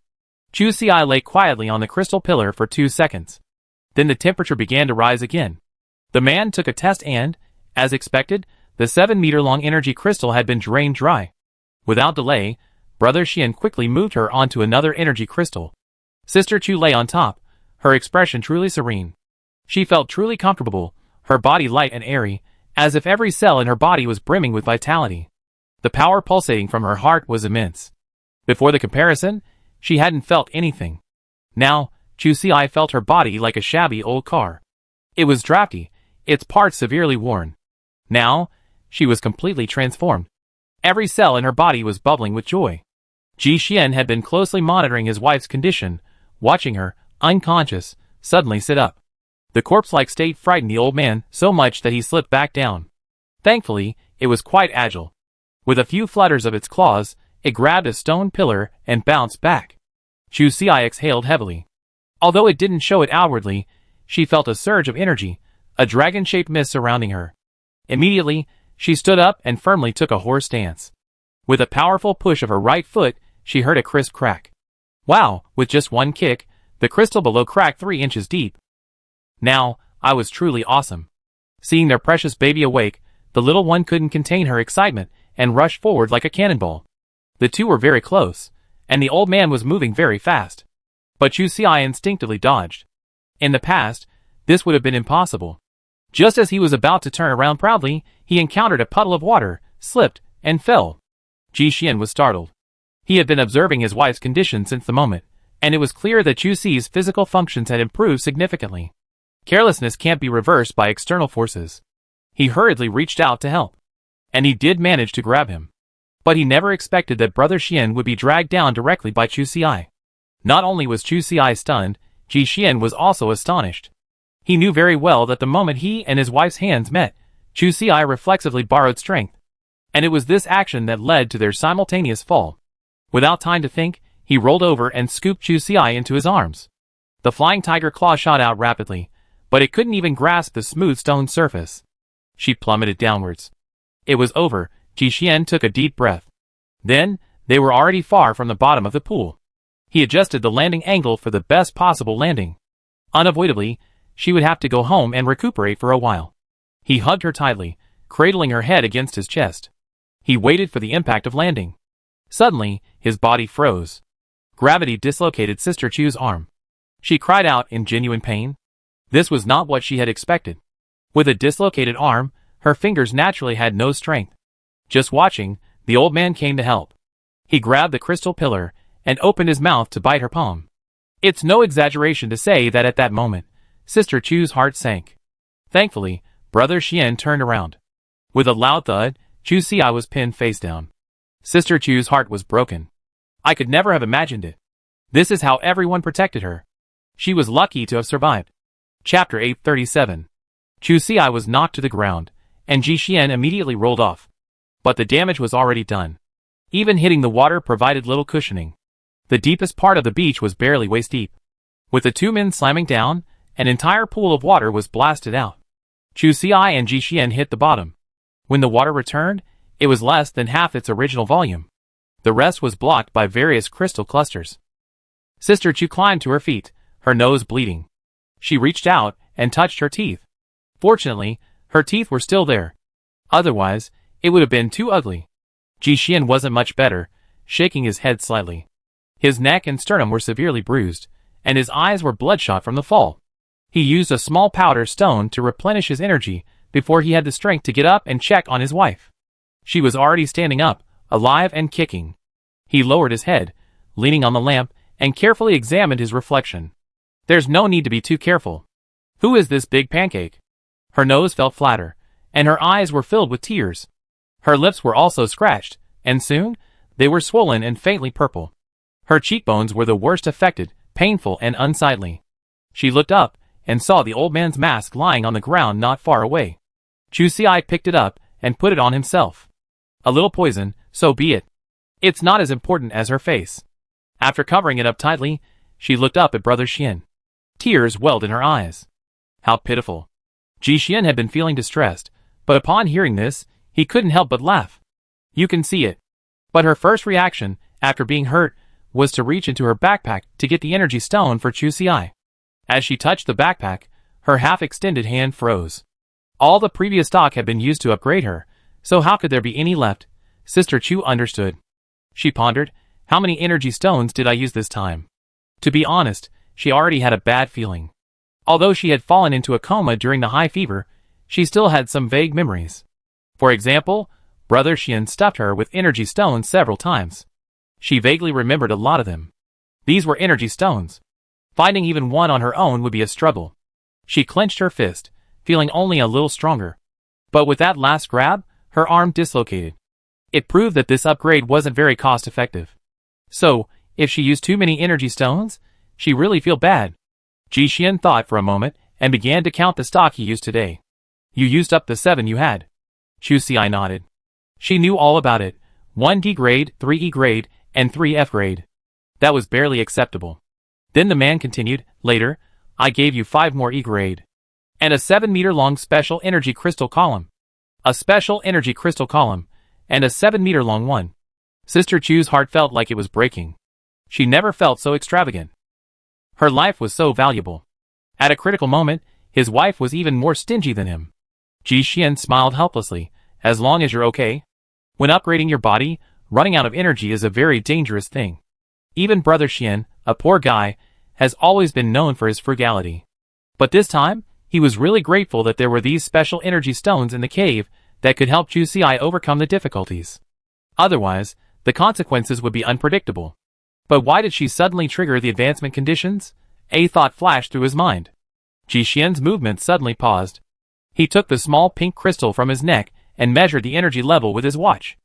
Chu Xi lay quietly on the crystal pillar for 2 seconds. Then the temperature began to rise again. The man took a test and, as expected, the 7-meter-long energy crystal had been drained dry. Without delay, Brother Xian quickly moved her onto another energy crystal. Sister Chu lay on top, her expression truly serene. She felt truly comfortable, her body light and airy, as if every cell in her body was brimming with vitality. The power pulsating from her heart was immense. Before the comparison, she hadn't felt anything. Now, Chu Xi felt her body like a shabby old car. It was drafty, its parts severely worn. Now, she was completely transformed. Every cell in her body was bubbling with joy. Ji Xian had been closely monitoring his wife's condition, watching her, unconscious, suddenly sit up. The corpse-like state frightened the old man so much that he slipped back down. Thankfully, it was quite agile. With a few flutters of its claws, it grabbed a stone pillar and bounced back. Chu Xi exhaled heavily. Although it didn't show it outwardly, she felt a surge of energy, a dragon-shaped mist surrounding her. Immediately, she stood up and firmly took a horse stance. With a powerful push of her right foot, she heard a crisp crack. Wow, with just one kick, the crystal below cracked 3 inches deep. Now, I was truly awesome. Seeing their precious baby awake, the little one couldn't contain her excitement and rushed forward like a cannonball. The two were very close, and the old man was moving very fast. But Chu Xi instinctively dodged. In the past, this would have been impossible. Just as he was about to turn around proudly, he encountered a puddle of water, slipped, and fell. Ji Xian was startled. He had been observing his wife's condition since the moment, and it was clear that Chu Xi's physical functions had improved significantly. Carelessness can't be reversed by external forces. He hurriedly reached out to help. And he did manage to grab him. But he never expected that Brother Xian would be dragged down directly by Chu Xi. Not only was Chu Xi stunned, Ji Xian was also astonished. He knew very well that the moment he and his wife's hands met, Chu Xi reflexively borrowed strength. And it was this action that led to their simultaneous fall. Without time to think, he rolled over and scooped Chu Xi into his arms. The flying tiger claw shot out rapidly, but it couldn't even grasp the smooth stone surface. She plummeted downwards. It was over. Ji Xian took a deep breath. Then, they were already far from the bottom of the pool. He adjusted the landing angle for the best possible landing. Unavoidably, she would have to go home and recuperate for a while. He hugged her tightly, cradling her head against his chest. He waited for the impact of landing. Suddenly, his body froze. Gravity dislocated Sister Chu's arm. She cried out in genuine pain. This was not what she had expected. With a dislocated arm, her fingers naturally had no strength. Just watching, the old man came to help. He grabbed the crystal pillar and opened his mouth to bite her palm. It's no exaggeration to say that at that moment, Sister Chu's heart sank. Thankfully, Brother Xian turned around. With a loud thud, Chu Xi was pinned face down. Sister Chu's heart was broken. I could never have imagined it. This is how everyone protected her. She was lucky to have survived. Chapter 837. Chu Xi was knocked to the ground, and Ji Xian immediately rolled off. But the damage was already done. Even hitting the water provided little cushioning. The deepest part of the beach was barely waist deep. With the two men slamming down, an entire pool of water was blasted out. Chu Xi and Ji Xian hit the bottom. When the water returned, it was less than half its original volume. The rest was blocked by various crystal clusters. Sister Chu climbed to her feet, her nose bleeding. She reached out and touched her teeth. Fortunately, her teeth were still there. Otherwise, it would have been too ugly. Ji Xian wasn't much better, shaking his head slightly. His neck and sternum were severely bruised, and his eyes were bloodshot from the fall. He used a small powder stone to replenish his energy before he had the strength to get up and check on his wife. She was already standing up, alive and kicking. He lowered his head, leaning on the lamp, and carefully examined his reflection. There's no need to be too careful. Who is this big pancake? Her nose felt flatter, and her eyes were filled with tears. Her lips were also scratched, and soon, they were swollen and faintly purple. Her cheekbones were the worst affected, painful and unsightly. She looked up, and saw the old man's mask lying on the ground not far away. Chu Xi picked it up, and put it on himself. A little poison, so be it. It's not as important as her face. After covering it up tightly, she looked up at Brother Xian. Tears welled in her eyes. How pitiful. Ji Xian had been feeling distressed, but upon hearing this, he couldn't help but laugh. You can see it. But her first reaction, after being hurt, was to reach into her backpack to get the energy stone for Chu Xi. As she touched the backpack, her half-extended hand froze. All the previous stock had been used to upgrade her, so how could there be any left? Sister Chu understood. She pondered, how many energy stones did I use this time? To be honest, she already had a bad feeling. Although she had fallen into a coma during the high fever, she still had some vague memories. For example, Brother Xian stuffed her with energy stones several times. She vaguely remembered a lot of them. These were energy stones. Finding even one on her own would be a struggle. She clenched her fist, feeling only a little stronger. But with that last grab, her arm dislocated. It proved that this upgrade wasn't very cost-effective. So, if she used too many energy stones, she really feel bad. Ji Xian thought for a moment and began to count the stock he used today. You used up the 7 you had. Chu Xi nodded. She knew all about it. 1 D grade, 3 E grade, and 3 F grade. That was barely acceptable. Then the man continued, later, I gave you 5 more E grade. And a 7-meter-long special energy crystal column. A special energy crystal column. And a 7-meter-long one. Sister Chu's heart felt like it was breaking. She never felt so extravagant. Her life was so valuable. At a critical moment, his wife was even more stingy than him. Ji Xian smiled helplessly. As long as you're okay. When upgrading your body, running out of energy is a very dangerous thing. Even Brother Xian, a poor guy, has always been known for his frugality. But this time, he was really grateful that there were these special energy stones in the cave that could help Chu Xi overcome the difficulties. Otherwise, the consequences would be unpredictable. But why did she suddenly trigger the advancement conditions? A thought flashed through his mind. Ji Xian's movement suddenly paused. He took the small pink crystal from his neck and measured the energy level with his watch.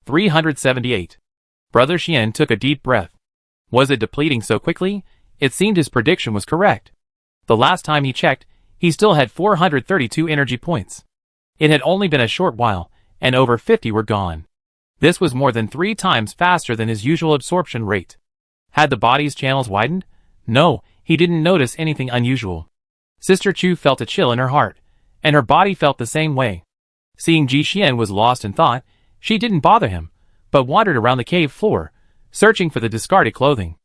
378. Brother Xian took a deep breath. Was it depleting so quickly? It seemed his prediction was correct. The last time he checked, he still had 432 energy points. It had only been a short while, and over 50 were gone. This was more than 3 times faster than his usual absorption rate. Had the body's channels widened? No, he didn't notice anything unusual. Sister Chu felt a chill in her heart, and her body felt the same way. Seeing Ji Xian was lost in thought, she didn't bother him, but wandered around the cave floor, searching for the discarded clothing.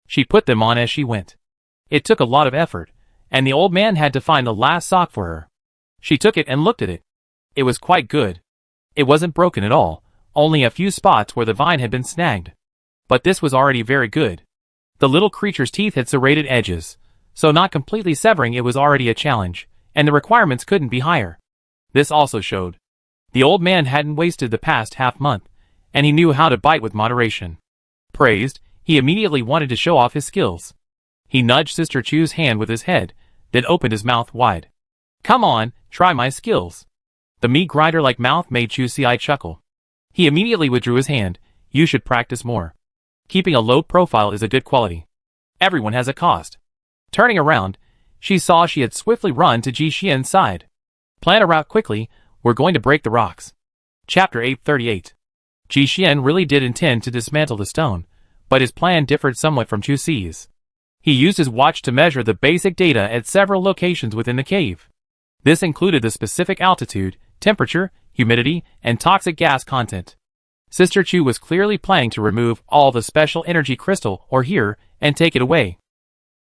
She put them on as she went. It took a lot of effort, and the old man had to find the last sock for her. She took it and looked at it. It was quite good. It wasn't broken at all, only a few spots where the vine had been snagged. But this was already very good. The little creature's teeth had serrated edges, so not completely severing it was already a challenge, and the requirements couldn't be higher. This also showed. The old man hadn't wasted the past half-month, and he knew how to bite with moderation. Praised, he immediately wanted to show off his skills. He nudged Sister Chu's hand with his head, then opened his mouth wide. Come on, try my skills. The meat grinder-like mouth made Chu Xi chuckle. He immediately withdrew his hand. You should practice more. Keeping a low profile is a good quality. Everyone has a cost. Turning around, she saw she had swiftly run to Ji Xian's side. Plan a route quickly, we're going to break the rocks. Chapter 838. Ji Xian really did intend to dismantle the stone, but his plan differed somewhat from Chu Xi's. He used his watch to measure the basic data at several locations within the cave. This included the specific altitude, temperature, humidity, and toxic gas content. Sister Chu was clearly planning to remove all the special energy crystal or here and take it away.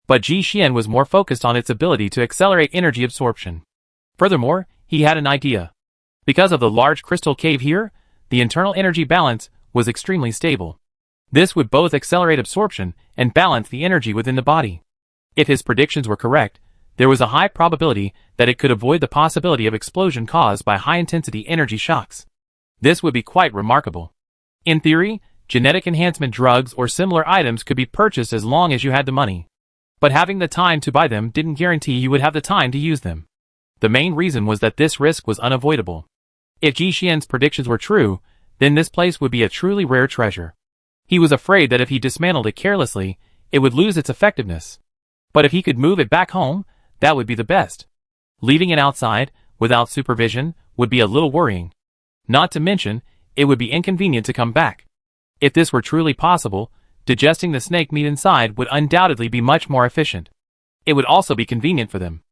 But Ji Xian was more focused on its ability to accelerate energy absorption. Furthermore, he had an idea. Because of the large crystal cave here, the internal energy balance was extremely stable. This would both accelerate absorption and balance the energy within the body. If his predictions were correct, there was a high probability that it could avoid the possibility of explosion caused by high-intensity energy shocks. This would be quite remarkable. In theory, genetic enhancement drugs or similar items could be purchased as long as you had the money. But having the time to buy them didn't guarantee you would have the time to use them. The main reason was that this risk was unavoidable. If Ji Xian's predictions were true, then this place would be a truly rare treasure. He was afraid that if he dismantled it carelessly, it would lose its effectiveness. But if he could move it back home, that would be the best. Leaving it outside, without supervision, would be a little worrying. Not to mention, it would be inconvenient to come back. If this were truly possible, digesting the snake meat inside would undoubtedly be much more efficient. It would also be convenient for them.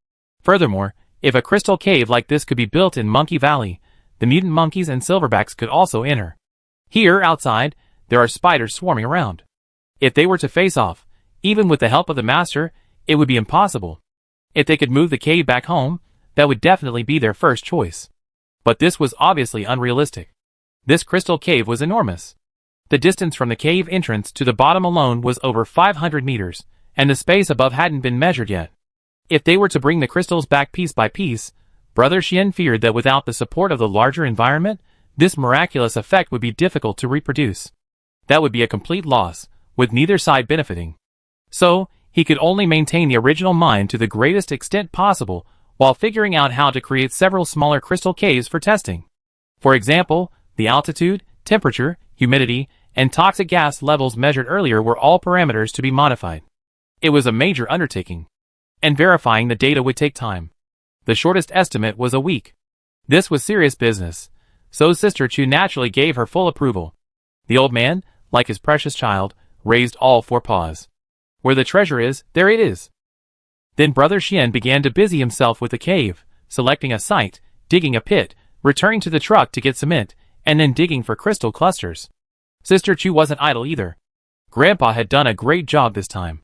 Furthermore, if a crystal cave like this could be built in Monkey Valley, the mutant monkeys and silverbacks could also enter. Here, outside, there are spiders swarming around. If they were to face off, even with the help of the master, it would be impossible. If they could move the cave back home, that would definitely be their first choice. But this was obviously unrealistic. This crystal cave was enormous. The distance from the cave entrance to the bottom alone was over 500 meters, and the space above hadn't been measured yet. If they were to bring the crystals back piece by piece, Brother Xian feared that without the support of the larger environment, this miraculous effect would be difficult to reproduce. That would be a complete loss, with neither side benefiting. So, he could only maintain the original mine to the greatest extent possible while figuring out how to create several smaller crystal caves for testing. For example, the altitude, temperature, humidity, and toxic gas levels measured earlier were all parameters to be modified. It was a major undertaking, and verifying the data would take time. The shortest estimate was a week. This was serious business, so Sister Chu naturally gave her full approval. The old man, like his precious child, raised all four paws. Where the treasure is, there it is. Then Brother Xian began to busy himself with the cave, selecting a site, digging a pit, returning to the truck to get cement, and then digging for crystal clusters. Sister Chu wasn't idle either. Grandpa had done a great job this time.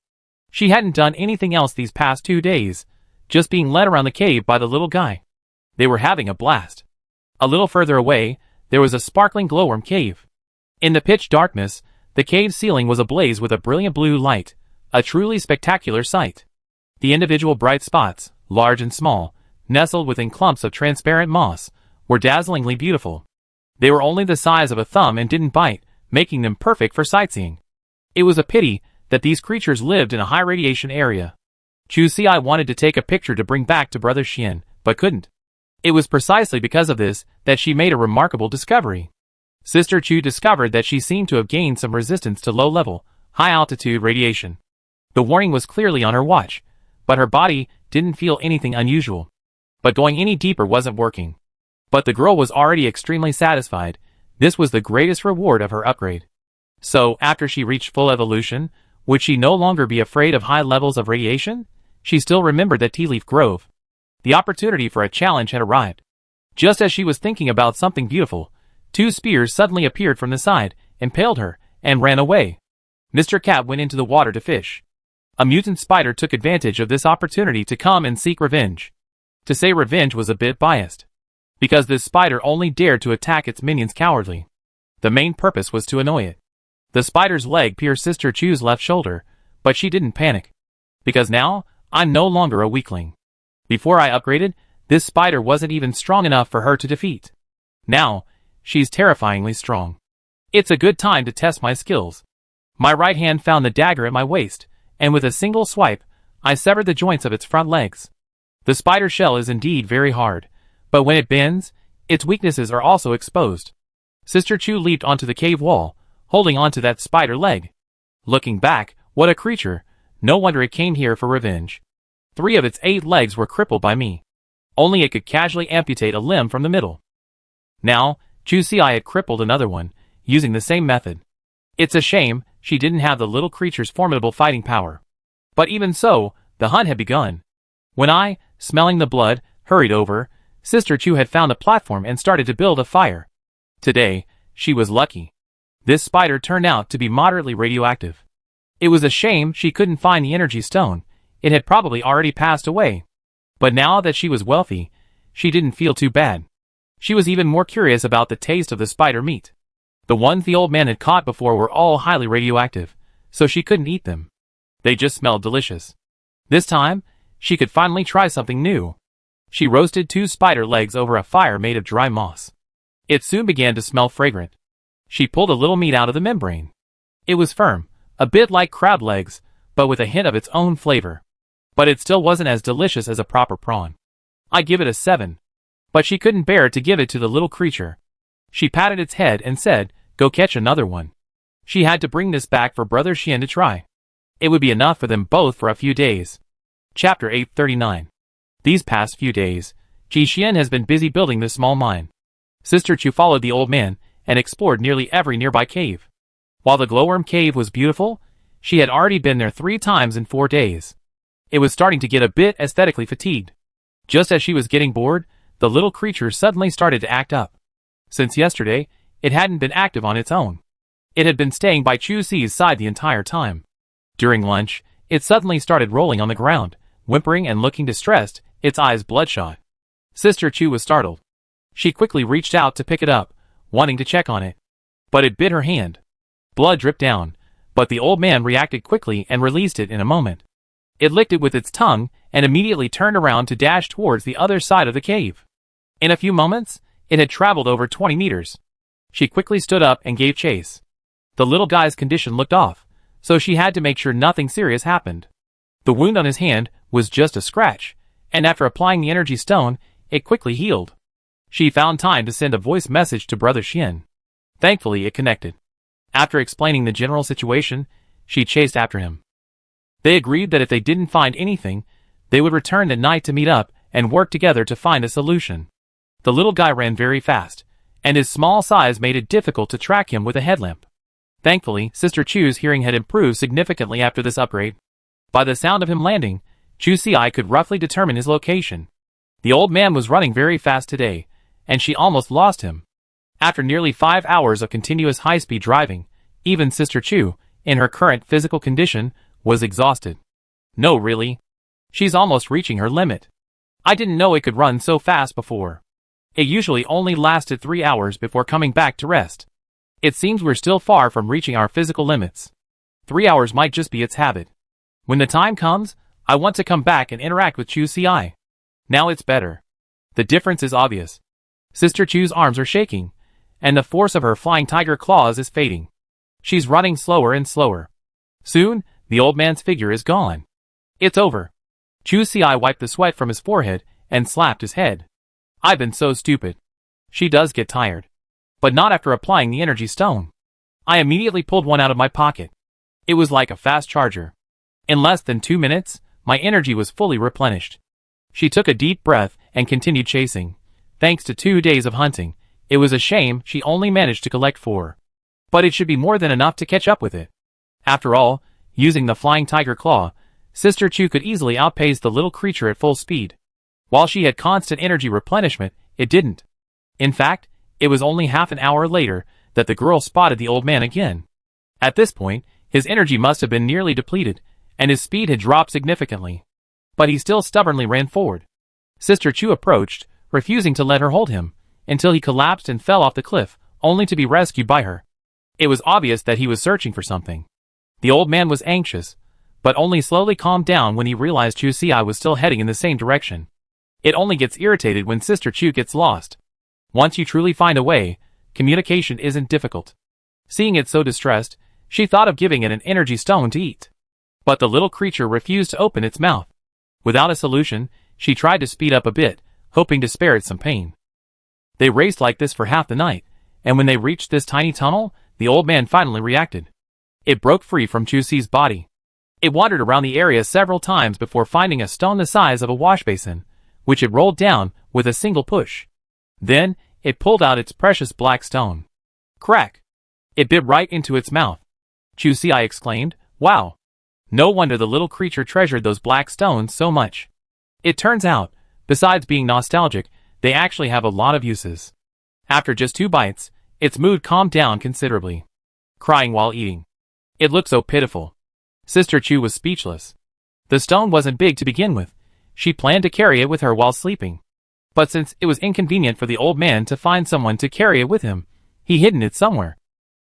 She hadn't done anything else these past 2 days, just being led around the cave by the little guy. They were having a blast. A little further away, there was a sparkling glowworm cave. In the pitch darkness, the cave ceiling was ablaze with a brilliant blue light, a truly spectacular sight. The individual bright spots, large and small, nestled within clumps of transparent moss, were dazzlingly beautiful. They were only the size of a thumb and didn't bite, making them perfect for sightseeing. It was a pity that these creatures lived in a high radiation area. Chu Xi wanted to take a picture to bring back to Brother Xian, but couldn't. It was precisely because of this that she made a remarkable discovery. Sister Chu discovered that she seemed to have gained some resistance to low-level, high-altitude radiation. The warning was clearly on her watch, but her body didn't feel anything unusual. But going any deeper wasn't working. But the girl was already extremely satisfied. This was the greatest reward of her upgrade. So, after she reached full evolution, would she no longer be afraid of high levels of radiation? She still remembered that Tea Leaf Grove. The opportunity for a challenge had arrived. Just as she was thinking about something beautiful, 2 spears suddenly appeared from the side, impaled her, and ran away. Mr. Cat went into the water to fish. A mutant spider took advantage of this opportunity to come and seek revenge. To say revenge was a bit biased, because this spider only dared to attack its minions cowardly. The main purpose was to annoy it. The spider's leg pierced Sister Chu's left shoulder, but she didn't panic. Because now, I'm no longer a weakling. Before I upgraded, this spider wasn't even strong enough for her to defeat. Now, she's terrifyingly strong. It's a good time to test my skills. My right hand found the dagger at my waist, and with a single swipe, I severed the joints of its front legs. The spider shell is indeed very hard, but when it bends, its weaknesses are also exposed. Sister Chu leaped onto the cave wall, holding onto that spider leg. Looking back, what a creature! No wonder it came here for revenge. 3 of its 8 legs were crippled by me. Only it could casually amputate a limb from the middle. Now, Chu Xi had crippled another one, using the same method. It's a shame she didn't have the little creature's formidable fighting power. But even so, the hunt had begun. When I, smelling the blood, hurried over, Sister Chu had found a platform and started to build a fire. Today, she was lucky. This spider turned out to be moderately radioactive. It was a shame she couldn't find the energy stone. It had probably already passed away. But now that she was wealthy, she didn't feel too bad. She was even more curious about the taste of the spider meat. The ones the old man had caught before were all highly radioactive, so she couldn't eat them. They just smelled delicious. This time, she could finally try something new. She roasted 2 spider legs over a fire made of dry moss. It soon began to smell fragrant. She pulled a little meat out of the membrane. It was firm, a bit like crab legs, but with a hint of its own flavor. But it still wasn't as delicious as a proper prawn. I give it a 7. But she couldn't bear to give it to the little creature. She patted its head and said, "Go catch another one." She had to bring this back for Brother Xian to try. It would be enough for them both for a few days. Chapter 839. These past few days, Ji Xian has been busy building this small mine. Sister Chu followed the old man and explored nearly every nearby cave. While the glowworm cave was beautiful, she had already been there 3 times in 4 days. It was starting to get a bit aesthetically fatigued. Just as she was getting bored, the little creature suddenly started to act up. Since yesterday, it hadn't been active on its own. It had been staying by Chu Xi's side the entire time. During lunch, it suddenly started rolling on the ground, whimpering and looking distressed, its eyes bloodshot. Sister Chu was startled. She quickly reached out to pick it up, wanting to check on it. But it bit her hand. Blood dripped down, but the old man reacted quickly and released it in a moment. It licked it with its tongue and immediately turned around to dash towards the other side of the cave. In a few moments, it had traveled over 20 meters. She quickly stood up and gave chase. The little guy's condition looked off, so she had to make sure nothing serious happened. The wound on his hand was just a scratch, and after applying the energy stone, it quickly healed. She found time to send a voice message to Brother Xian. Thankfully it connected. After explaining the general situation, she chased after him. They agreed that if they didn't find anything, they would return at night to meet up and work together to find a solution. The little guy ran very fast, and his small size made it difficult to track him with a headlamp. Thankfully, Sister Chu's hearing had improved significantly after this upgrade. By the sound of him landing, Chu Si could roughly determine his location. The old man was running very fast today, and she almost lost him. After nearly 5 hours of continuous high-speed driving, even Sister Chu, in her current physical condition, was exhausted. No, really. She's almost reaching her limit. I didn't know it could run so fast before. It usually only lasted 3 hours before coming back to rest. It seems we're still far from reaching our physical limits. 3 hours might just be its habit. When the time comes, I want to come back and interact with Chu Si. Now it's better. The difference is obvious. Sister Chu's arms are shaking, and the force of her flying tiger claws is fading. She's running slower and slower. Soon, the old man's figure is gone. It's over. Chu Si wiped the sweat from his forehead and slapped his head. I've been so stupid. She does get tired. But not after applying the energy stone. I immediately pulled one out of my pocket. It was like a fast charger. In less than 2 minutes, my energy was fully replenished. She took a deep breath and continued chasing. Thanks to 2 days of hunting, it was a shame she only managed to collect 4. But it should be more than enough to catch up with it. After all, using the flying tiger claw, Sister Chu could easily outpace the little creature at full speed. While she had constant energy replenishment, it didn't. In fact, it was only half an hour later that the girl spotted the old man again. At this point, his energy must have been nearly depleted, and his speed had dropped significantly. But he still stubbornly ran forward. Sister Chu approached, refusing to let her hold him, until he collapsed and fell off the cliff, only to be rescued by her. It was obvious that he was searching for something. The old man was anxious, but only slowly calmed down when he realized Chu Si was still heading in the same direction. It only gets irritated when Sister Chu gets lost. Once you truly find a way, communication isn't difficult. Seeing it so distressed, she thought of giving it an energy stone to eat. But the little creature refused to open its mouth. Without a solution, she tried to speed up a bit, hoping to spare it some pain. They raced like this for half the night, and when they reached this tiny tunnel, the old man finally reacted. It broke free from Chu Si's body. It wandered around the area several times before finding a stone the size of a wash basin, which it rolled down with a single push. Then, it pulled out its precious black stone. Crack! It bit right into its mouth. Chu Si exclaimed, "Wow! No wonder the little creature treasured those black stones so much." It turns out, besides being nostalgic, they actually have a lot of uses. After just 2 bites, its mood calmed down considerably. Crying while eating. It looked so pitiful. Sister Chu was speechless. The stone wasn't big to begin with. She planned to carry it with her while sleeping. But since it was inconvenient for the old man to find someone to carry it with him, he hidden it somewhere.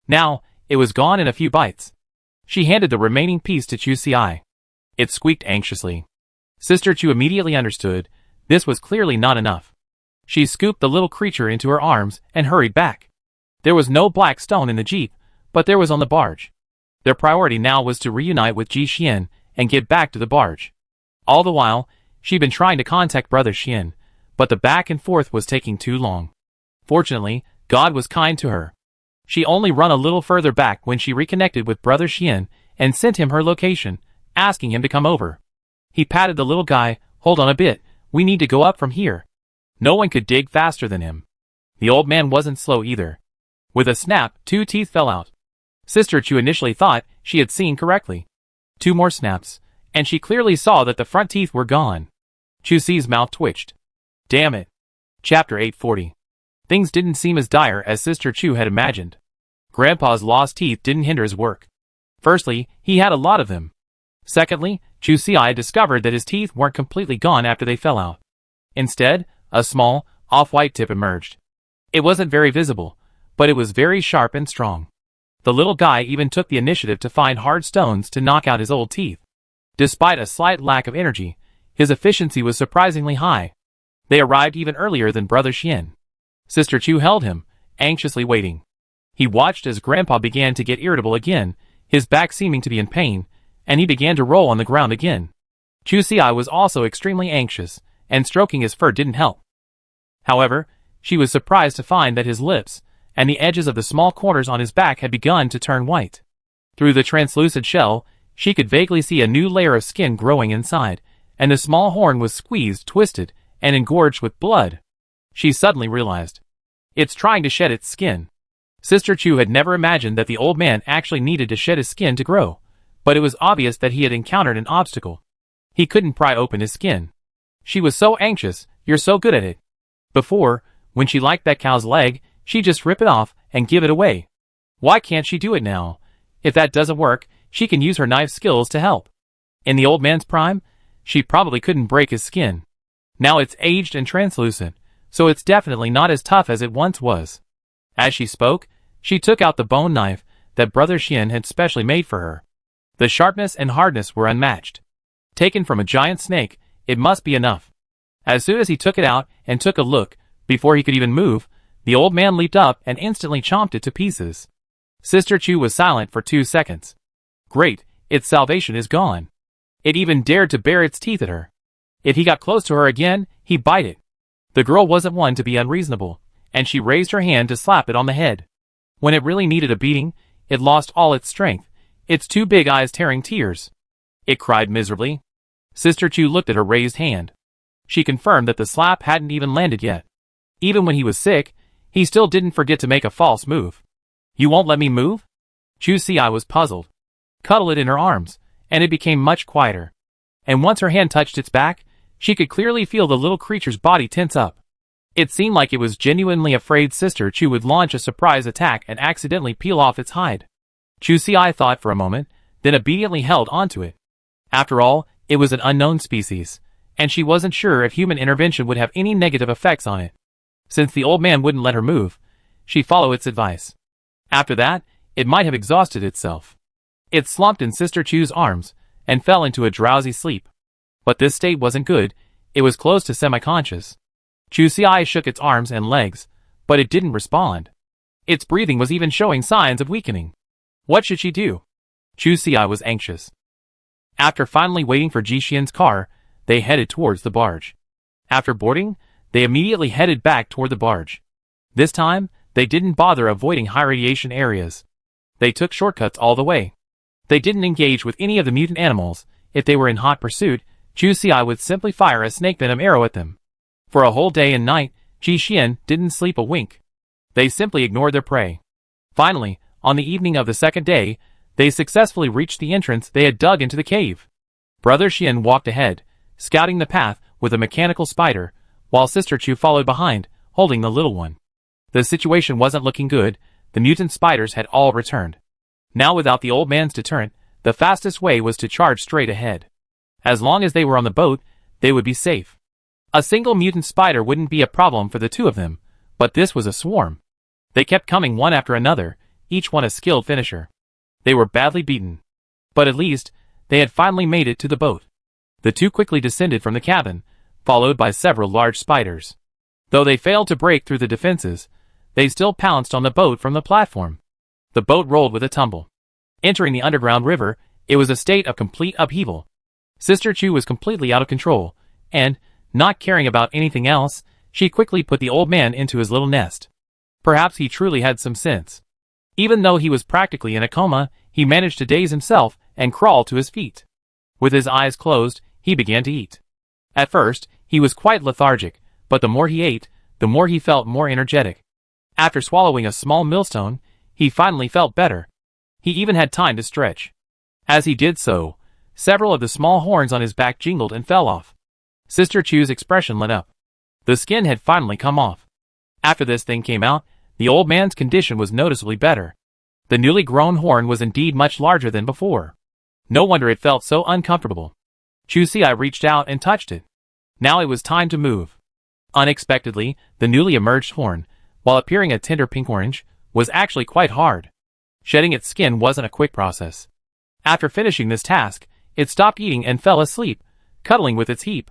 Now, it was gone in a few bites. She handed the remaining piece to Chu Si. It squeaked anxiously. Sister Chu immediately understood this was clearly not enough. She scooped the little creature into her arms and hurried back. There was no black stone in the jeep, but there was on the barge. Their priority now was to reunite with Ji Xian and get back to the barge. All the while, she'd been trying to contact Brother Xian, but the back and forth was taking too long. Fortunately, God was kind to her. She only run a little further back when she reconnected with Brother Xian and sent him her location, asking him to come over. He patted the little guy. "Hold on a bit, we need to go up from here." No one could dig faster than him. The old man wasn't slow either. With a snap, 2 teeth fell out. Sister Chu initially thought she had seen correctly. 2 more snaps, and she clearly saw that the front teeth were gone. Chu Si's mouth twitched. Damn it. Chapter 840. Things didn't seem as dire as Sister Chu had imagined. Grandpa's lost teeth didn't hinder his work. Firstly, he had a lot of them. Secondly, Chu Si discovered that his teeth weren't completely gone after they fell out. Instead, a small, off-white tip emerged. It wasn't very visible, but it was very sharp and strong. The little guy even took the initiative to find hard stones to knock out his old teeth. Despite a slight lack of energy, his efficiency was surprisingly high. They arrived even earlier than Brother Xian. Sister Chu held him, anxiously waiting. He watched as Grandpa began to get irritable again, his back seeming to be in pain, and he began to roll on the ground again. Chu Si was also extremely anxious, and stroking his fur didn't help. However, she was surprised to find that his lips, and the edges of the small corners on his back had begun to turn white. Through the translucent shell, she could vaguely see a new layer of skin growing inside, and the small horn was squeezed, twisted, and engorged with blood. She suddenly realized. It's trying to shed its skin. Sister Chu had never imagined that the old man actually needed to shed his skin to grow, but it was obvious that he had encountered an obstacle. He couldn't pry open his skin. She was so anxious. You're so good at it. Before, when she liked that cow's leg, she'd just rip it off and give it away. Why can't she do it now? If that doesn't work, she can use her knife skills to help. In the old man's prime, she probably couldn't break his skin. Now it's aged and translucent, so it's definitely not as tough as it once was. As she spoke, she took out the bone knife that Brother Xian had specially made for her. The sharpness and hardness were unmatched. Taken from a giant snake, it must be enough. As soon as he took it out and took a look, before he could even move, the old man leaped up and instantly chomped it to pieces. Sister Chu was silent for 2 seconds. Great, its salvation is gone. It even dared to bare its teeth at her. If he got close to her again, he'd bite it. The girl wasn't one to be unreasonable, and she raised her hand to slap it on the head. When it really needed a beating, it lost all its strength, its 2 big eyes tearing tears. It cried miserably. Sister Chu looked at her raised hand. She confirmed that the slap hadn't even landed yet. Even when he was sick, he still didn't forget to make a false move. You won't let me move? Chu Si was puzzled. Cuddle it in her arms, and it became much quieter. And once her hand touched its back, she could clearly feel the little creature's body tense up. It seemed like it was genuinely afraid Sister Chu would launch a surprise attack and accidentally peel off its hide. Chu Si thought for a moment, then obediently held onto it. After all, it was an unknown species, and she wasn't sure if human intervention would have any negative effects on it. Since the old man wouldn't let her move, she'd follow its advice. After that, it might have exhausted itself. It slumped in Sister Chu's arms and fell into a drowsy sleep. But this state wasn't good. It was close to semi-conscious. Chu Si shook its arms and legs, but it didn't respond. Its breathing was even showing signs of weakening. What should she do? Chu Si was anxious. After finally waiting for Jixian's car, they headed towards the barge. After boarding, they immediately headed back toward the barge. This time, they didn't bother avoiding high-radiation areas. They took shortcuts all the way. They didn't engage with any of the mutant animals. If they were in hot pursuit, Chu Si would simply fire a snake venom arrow at them. For a whole day and night, Jixian didn't sleep a wink. They simply ignored their prey. Finally, on the evening of the second day, they successfully reached the entrance they had dug into the cave. Brother Xian walked ahead, scouting the path with a mechanical spider, while Sister Chu followed behind, holding the little one. The situation wasn't looking good. The mutant spiders had all returned. Now without the old man's deterrent, the fastest way was to charge straight ahead. As long as they were on the boat, they would be safe. A single mutant spider wouldn't be a problem for the 2 of them, but this was a swarm. They kept coming one after another, each one a skilled finisher. They were badly beaten. But at least, they had finally made it to the boat. The 2 quickly descended from the cabin, followed by several large spiders. Though they failed to break through the defenses, they still pounced on the boat from the platform. The boat rolled with a tumble. Entering the underground river, it was a state of complete upheaval. Sister Chu was completely out of control, and, not caring about anything else, she quickly put the old man into his little nest. Perhaps he truly had some sense. Even though he was practically in a coma, he managed to daze himself and crawl to his feet. With his eyes closed, he began to eat. At first, he was quite lethargic, but the more he ate, the more he felt more energetic. After swallowing a small millstone, he finally felt better. He even had time to stretch. As he did so, several of the small horns on his back jingled and fell off. Sister Chu's expression lit up. The skin had finally come off. After this thing came out, the old man's condition was noticeably better. The newly grown horn was indeed much larger than before. No wonder it felt so uncomfortable. Chu Si reached out and touched it. Now it was time to move. Unexpectedly, the newly emerged horn, while appearing a tender pink-orange, was actually quite hard. Shedding its skin wasn't a quick process. After finishing this task, it stopped eating and fell asleep, cuddling with its heap.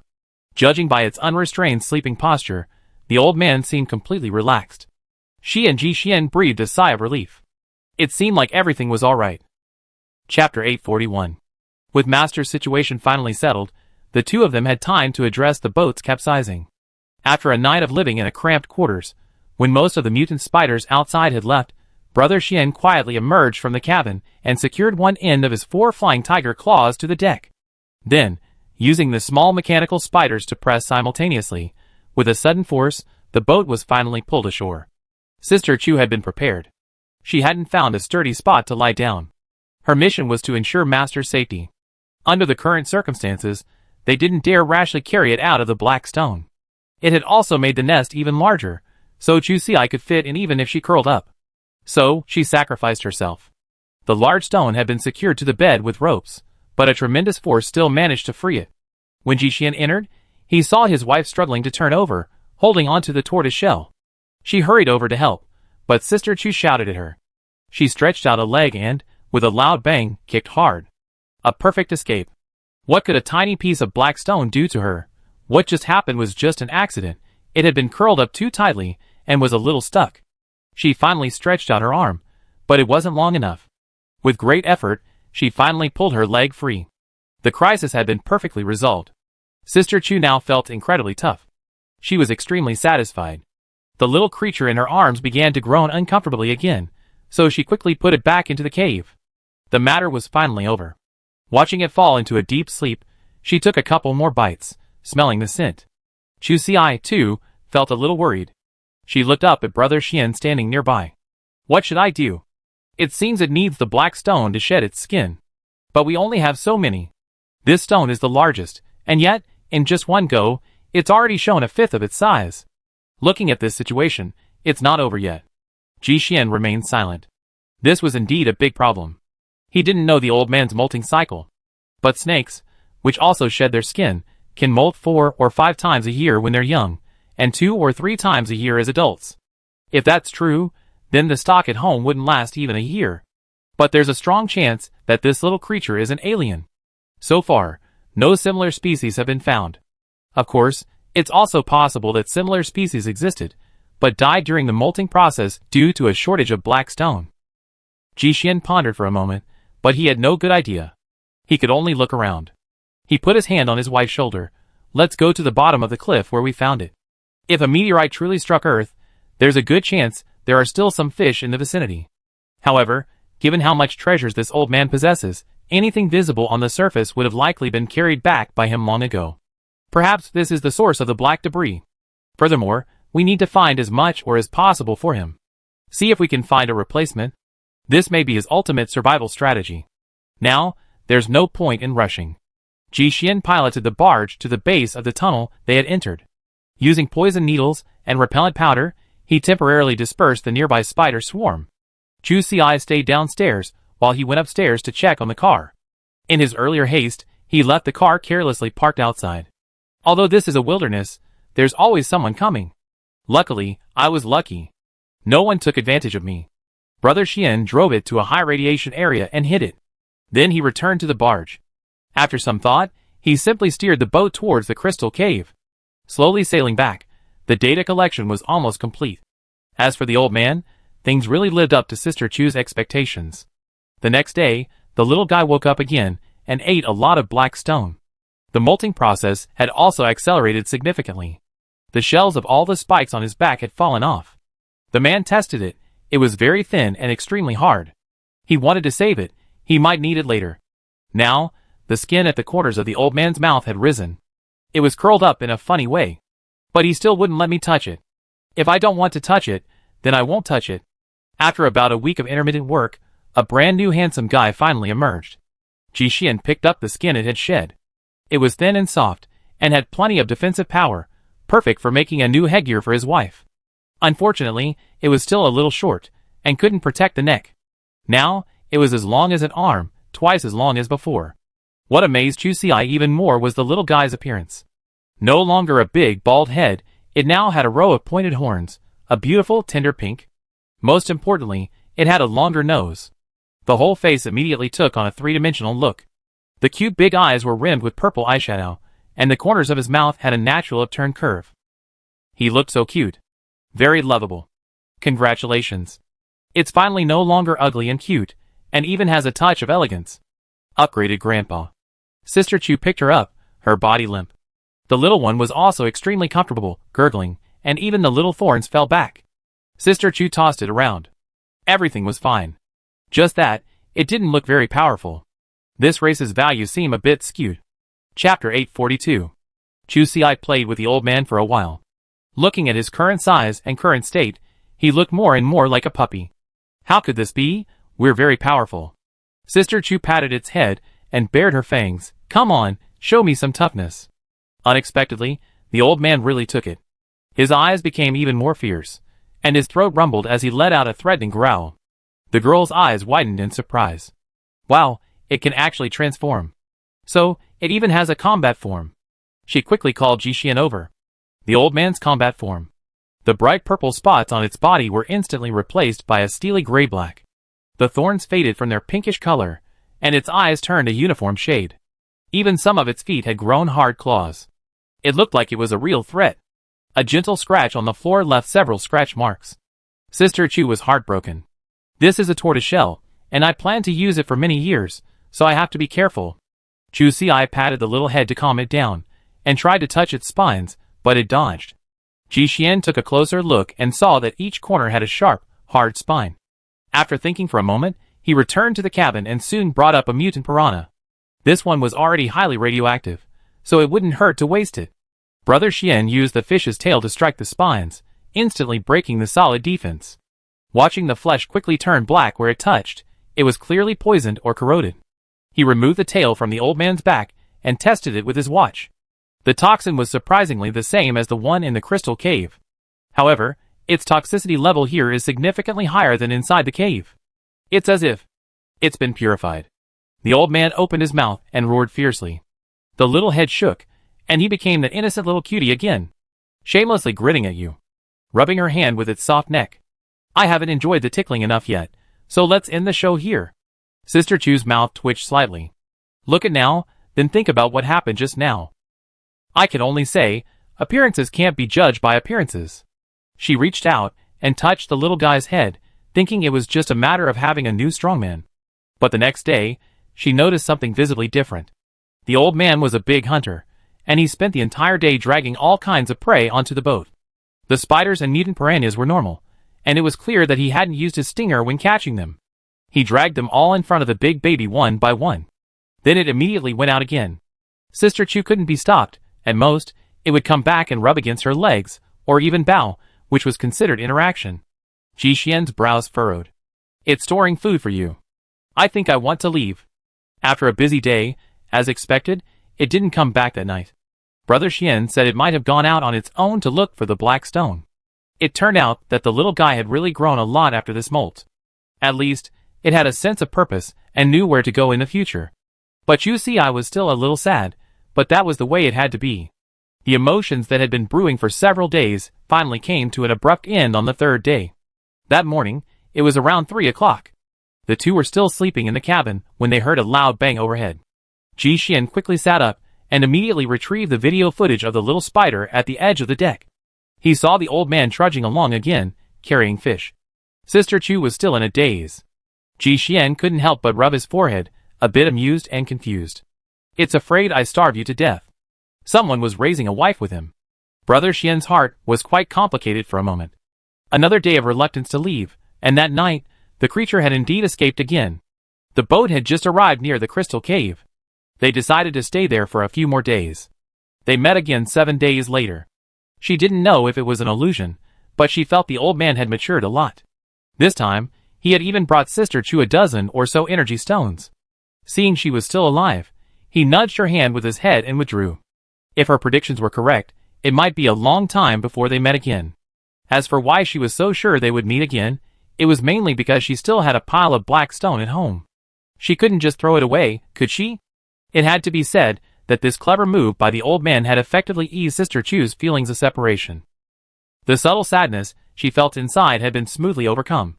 Judging by its unrestrained sleeping posture, the old man seemed completely relaxed. She and Jixian breathed a sigh of relief. It seemed like everything was all right. Chapter 841. With Master's situation finally settled, the 2 of them had time to address the boat's capsizing. After a night of living in a cramped quarters, When most of the mutant spiders outside had left, Brother Xian quietly emerged from the cabin and secured one end of his 4 flying tiger claws to the deck. Then, using the small mechanical spiders to press simultaneously, with a sudden force, the boat was finally pulled ashore. Sister Chu had been prepared. She hadn't found a sturdy spot to lie down. Her mission was to ensure Master's safety. Under the current circumstances, they didn't dare rashly carry it out of the black stone. It had also made the nest even larger, so Chu Xi could fit in even if she curled up. So, she sacrificed herself. The large stone had been secured to the bed with ropes, but a tremendous force still managed to free it. When Ji Xian entered, he saw his wife struggling to turn over, holding onto the tortoise shell. She hurried over to help, but Sister Chu shouted at her. She stretched out a leg and, with a loud bang, kicked hard. A perfect escape. What could a tiny piece of black stone do to her? What just happened was just an accident. It had been curled up too tightly and was a little stuck. She finally stretched out her arm, but it wasn't long enough. With great effort, she finally pulled her leg free. The crisis had been perfectly resolved. Sister Chu now felt incredibly tough. She was extremely satisfied. The little creature in her arms began to groan uncomfortably again, so she quickly put it back into the cave. The matter was finally over. Watching it fall into a deep sleep, she took a couple more bites, smelling the scent. Chu Xi, too, felt a little worried. She looked up at Brother Xian standing nearby. What should I do? It seems it needs the black stone to shed its skin. But we only have so many. This stone is the largest, and yet, in just one go, it's already shown a fifth of its size. Looking at this situation, it's not over yet. Ji Xian remained silent. This was indeed a big problem. He didn't know the old man's molting cycle. But snakes, which also shed their skin, can molt 4 or 5 times a year when they're young, and 2 or 3 times a year as adults. If that's true, then the stock at home wouldn't last even a year. But there's a strong chance that this little creature is an alien. So far, no similar species have been found. Of course, it's also possible that similar species existed, but died during the molting process due to a shortage of black stone. Ji Xian pondered for a moment, but he had no good idea. He could only look around. He put his hand on his wife's shoulder. Let's go to the bottom of the cliff where we found it. If a meteorite truly struck Earth, there's a good chance there are still some fish in the vicinity. However, given how much treasures this old man possesses, anything visible on the surface would have likely been carried back by him long ago. Perhaps this is the source of the black debris. Furthermore, we need to find as much or as possible for him. See if we can find a replacement. This may be his ultimate survival strategy. Now, there's no point in rushing. Ji Xian piloted the barge to the base of the tunnel they had entered. Using poison needles and repellent powder, he temporarily dispersed the nearby spider swarm. Chu Xi stayed downstairs while he went upstairs to check on the car. In his earlier haste, he left the car carelessly parked outside. Although this is a wilderness, there's always someone coming. Luckily, I was lucky. No one took advantage of me. Brother Xian drove it to a high radiation area and hid it. Then he returned to the barge. After some thought, he simply steered the boat towards the crystal cave. Slowly sailing back, the data collection was almost complete. As for the old man, things really lived up to Sister Chu's expectations. The next day, the little guy woke up again and ate a lot of black stone. The molting process had also accelerated significantly. The shells of all the spikes on his back had fallen off. The man tested it. It was very thin and extremely hard. He wanted to save it. He might need it later. Now, the skin at the corners of the old man's mouth had risen. It was curled up in a funny way. But he still wouldn't let me touch it. If I don't want to touch it, then I won't touch it. After about a week of intermittent work, a brand new handsome guy finally emerged. Ji Xian picked up the skin it had shed. It was thin and soft, and had plenty of defensive power, perfect for making a new headgear for his wife. Unfortunately, it was still a little short, and couldn't protect the neck. Now, it was as long as an arm, twice as long as before. What amazed Chu Xi even more was the little guy's appearance. No longer a big, bald head, it now had a row of pointed horns, a beautiful, tender pink. Most importantly, it had a longer nose. The whole face immediately took on a three-dimensional look. The cute big eyes were rimmed with purple eyeshadow, and the corners of his mouth had a natural upturned curve. He looked so cute. Very lovable. Congratulations. It's finally no longer ugly and cute, and even has a touch of elegance. Upgraded Grandpa. Sister Chu picked her up, her body limp. The little one was also extremely comfortable, gurgling, and even the little thorns fell back. Sister Chu tossed it around. Everything was fine. Just that, it didn't look very powerful. This race's values seem a bit skewed. Chapter 842. Chu Xiai played with the old man for a while. Looking at his current size and current state, he looked more and more like a puppy. How could this be? We're very powerful. Sister Chu patted its head and bared her fangs. Come on, show me some toughness. Unexpectedly, the old man really took it. His eyes became even more fierce, and his throat rumbled as he let out a threatening growl. The girl's eyes widened in surprise. Wow, it can actually transform. So, it even has a combat form. She quickly called Jixian over. The old man's combat form. The bright purple spots on its body were instantly replaced by a steely gray-black. The thorns faded from their pinkish color, and its eyes turned a uniform shade. Even some of its feet had grown hard claws. It looked like it was a real threat. A gentle scratch on the floor left several scratch marks. Sister Chu was heartbroken. This is a tortoiseshell, and I plan to use it for many years, so I have to be careful. Chu Xiai patted the little head to calm it down, and tried to touch its spines, but it dodged. Jixian took a closer look and saw that each corner had a sharp, hard spine. After thinking for a moment, he returned to the cabin and soon brought up a mutant piranha. This one was already highly radioactive, so it wouldn't hurt to waste it. Brother Xian used the fish's tail to strike the spines, instantly breaking the solid defense. Watching the flesh quickly turn black where it touched, it was clearly poisoned or corroded. He removed the tail from the old man's back and tested it with his watch. The toxin was surprisingly the same as the one in the crystal cave. However, its toxicity level here is significantly higher than inside the cave. It's as if it's been purified. The old man opened his mouth and roared fiercely. The little head shook, and he became the innocent little cutie again, shamelessly grinning at you, rubbing her hand with its soft neck. I haven't enjoyed the tickling enough yet, so let's end the show here. Sister Chu's mouth twitched slightly. Look at now, then think about what happened just now. I can only say, appearances can't be judged by appearances. She reached out and touched the little guy's head, thinking it was just a matter of having a new strongman. But the next day, she noticed something visibly different. The old man was a big hunter, and he spent the entire day dragging all kinds of prey onto the boat. The spiders and mutant piranhas were normal, and it was clear that he hadn't used his stinger when catching them. He dragged them all in front of the big baby one by one. Then it immediately went out again. Sister Chu couldn't be stopped. At most, it would come back and rub against her legs, or even bow, which was considered interaction. Jixian's brows furrowed. It's storing food for you. I think I want to leave. After a busy day, as expected, it didn't come back that night. Brother Xian said it might have gone out on its own to look for the black stone. It turned out that the little guy had really grown a lot after this molt. At least, it had a sense of purpose and knew where to go in the future. But Chu Xiai was still a little sad, but that was the way it had to be. The emotions that had been brewing for several days finally came to an abrupt end on the third day. That morning, it was around 3 o'clock. The two were still sleeping in the cabin when they heard a loud bang overhead. Jixian quickly sat up and immediately retrieved the video footage of the little spider at the edge of the deck. He saw the old man trudging along again, carrying fish. Sister Chu was still in a daze. Jixian couldn't help but rub his forehead, a bit amused and confused. It's afraid I starve you to death. Someone was raising a wife with him. Brother Xian's heart was quite complicated for a moment. Another day of reluctance to leave, and that night, the creature had indeed escaped again. The boat had just arrived near the crystal cave. They decided to stay there for a few more days. They met again 7 days later. She didn't know if it was an illusion, but she felt the old man had matured a lot. This time, he had even brought Sister Chu a dozen or so energy stones. Seeing she was still alive, he nudged her hand with his head and withdrew. If her predictions were correct, it might be a long time before they met again. As for why she was so sure they would meet again, it was mainly because she still had a pile of black stone at home. She couldn't just throw it away, could she? It had to be said that this clever move by the old man had effectively eased Sister Chu's feelings of separation. The subtle sadness she felt inside had been smoothly overcome.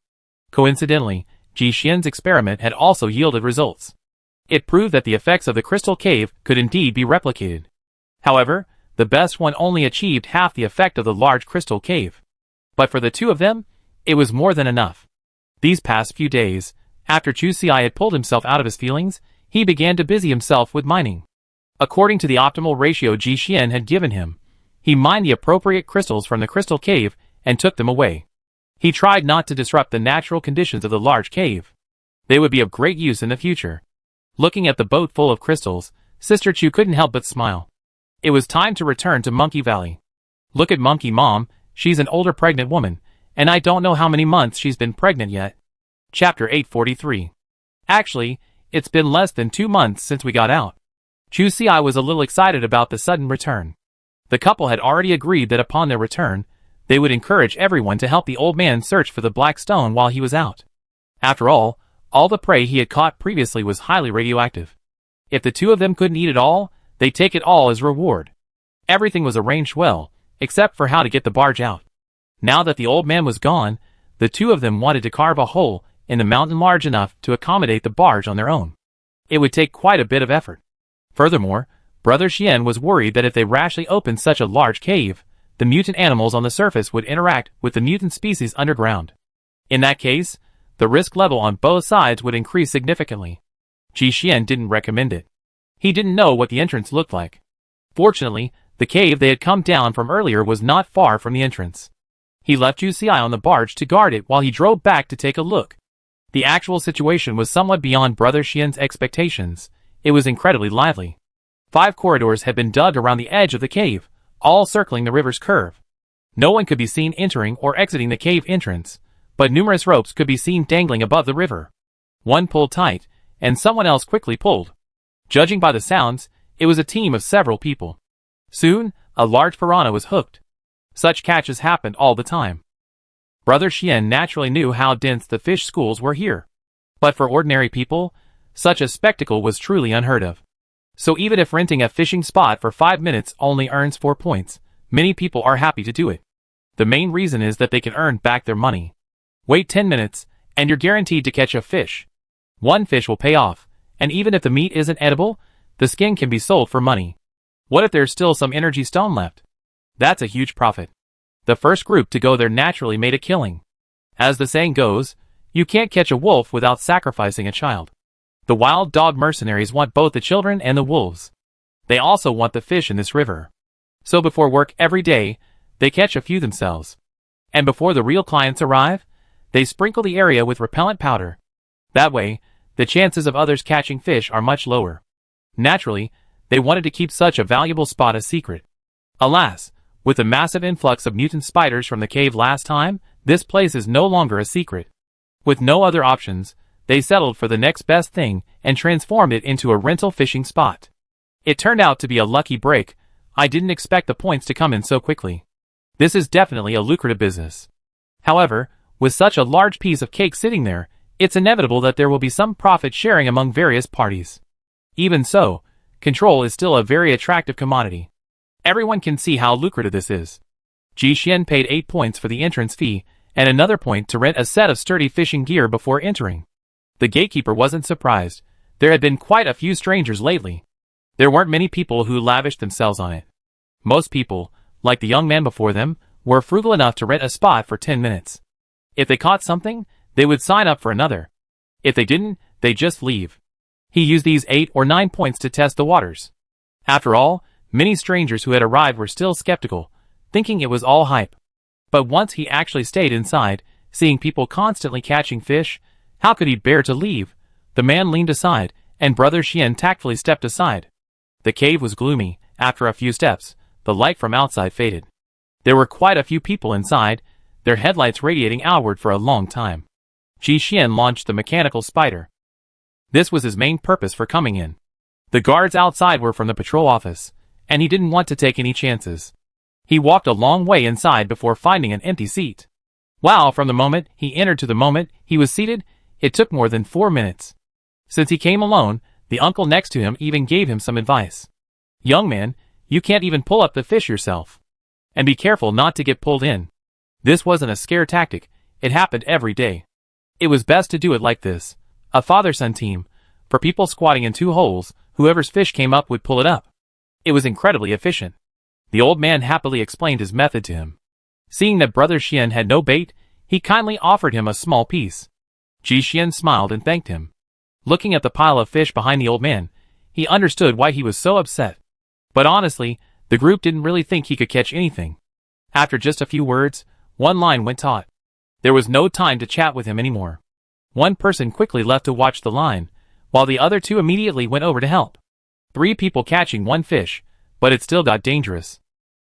Coincidentally, Jixian's experiment had also yielded results. It proved that the effects of the crystal cave could indeed be replicated. However, the best one only achieved half the effect of the large crystal cave. But for the two of them, it was more than enough. These past few days, after Chu Xiai had pulled himself out of his feelings, he began to busy himself with mining. According to the optimal ratio Jixian had given him, he mined the appropriate crystals from the crystal cave and took them away. He tried not to disrupt the natural conditions of the large cave. They would be of great use in the future. Looking at the boat full of crystals, Sister Chu couldn't help but smile. It was time to return to Monkey Valley. Look at Monkey Mom, she's an older pregnant woman, and I don't know how many months she's been pregnant yet. Chapter 843. Actually, it's been less than 2 months since we got out. Chu Si was a little excited about the sudden return. The couple had already agreed that upon their return, they would encourage everyone to help the old man search for the black stone while he was out. After all the prey he had caught previously was highly radioactive. If the two of them couldn't eat it all, they'd take it all as reward. Everything was arranged well, except for how to get the barge out. Now that the old man was gone, the two of them wanted to carve a hole in the mountain large enough to accommodate the barge on their own. It would take quite a bit of effort. Furthermore, Brother Xian was worried that if they rashly opened such a large cave, the mutant animals on the surface would interact with the mutant species underground. In that case, the risk level on both sides would increase significantly. Ji Xian didn't recommend it. He didn't know what the entrance looked like. Fortunately, the cave they had come down from earlier was not far from the entrance. He left Chu Si on the barge to guard it while he drove back to take a look. The actual situation was somewhat beyond Brother Xian's expectations. It was incredibly lively. 5 corridors had been dug around the edge of the cave, all circling the river's curve. No one could be seen entering or exiting the cave entrance, but numerous ropes could be seen dangling above the river. One pulled tight, and someone else quickly pulled. Judging by the sounds, it was a team of several people. Soon, a large piranha was hooked. Such catches happened all the time. Brother Xian naturally knew how dense the fish schools were here. But for ordinary people, such a spectacle was truly unheard of. So even if renting a fishing spot for 5 minutes only earns 4 points, many people are happy to do it. The main reason is that they can earn back their money. Wait 10 minutes, and you're guaranteed to catch a fish. 1 fish will pay off, and even if the meat isn't edible, the skin can be sold for money. What if there's still some energy stone left? That's a huge profit. The first group to go there naturally made a killing. As the saying goes, you can't catch a wolf without sacrificing a child. The wild dog mercenaries want both the children and the wolves. They also want the fish in this river. So before work every day, they catch a few themselves. And before the real clients arrive, they sprinkle the area with repellent powder. That way, the chances of others catching fish are much lower. Naturally, they wanted to keep such a valuable spot a secret. Alas, with the massive influx of mutant spiders from the cave last time, this place is no longer a secret. With no other options, they settled for the next best thing and transformed it into a rental fishing spot. It turned out to be a lucky break. I didn't expect the points to come in so quickly. This is definitely a lucrative business. However, with such a large piece of cake sitting there, it's inevitable that there will be some profit sharing among various parties. Even so, control is still a very attractive commodity. Everyone can see how lucrative this is. Ji Xian paid 8 points for the entrance fee, and another point to rent a set of sturdy fishing gear before entering. The gatekeeper wasn't surprised. There had been quite a few strangers lately. There weren't many people who lavished themselves on it. Most people, like the young man before them, were frugal enough to rent a spot for 10 minutes. If they caught something, they would sign up for another. If they didn't, they'd just leave. He used these 8 or 9 points to test the waters. After all, many strangers who had arrived were still skeptical, thinking it was all hype. But once he actually stayed inside, seeing people constantly catching fish, how could he bear to leave? The man leaned aside, and Brother Xian tactfully stepped aside. The cave was gloomy. After a few steps, the light from outside faded. There were quite a few people inside, their headlights radiating outward for a long time. Ji Xian launched the mechanical spider. This was his main purpose for coming in. The guards outside were from the patrol office, and he didn't want to take any chances. He walked a long way inside before finding an empty seat. Wow, from the moment he entered to the moment he was seated, it took more than 4 minutes. Since he came alone, the uncle next to him even gave him some advice. Young man, you can't even pull up the fish yourself. And be careful not to get pulled in. This wasn't a scare tactic, it happened every day. It was best to do it like this. A father-son team. For people squatting in 2 holes, whoever's fish came up would pull it up. It was incredibly efficient. The old man happily explained his method to him. Seeing that Brother Xian had no bait, he kindly offered him a small piece. Ji Xian smiled and thanked him. Looking at the pile of fish behind the old man, he understood why he was so upset. But honestly, the group didn't really think he could catch anything. After just a few words, one line went taut. There was no time to chat with him anymore. One person quickly left to watch the line, while the other two immediately went over to help. 3 people catching 1 fish, but it still got dangerous.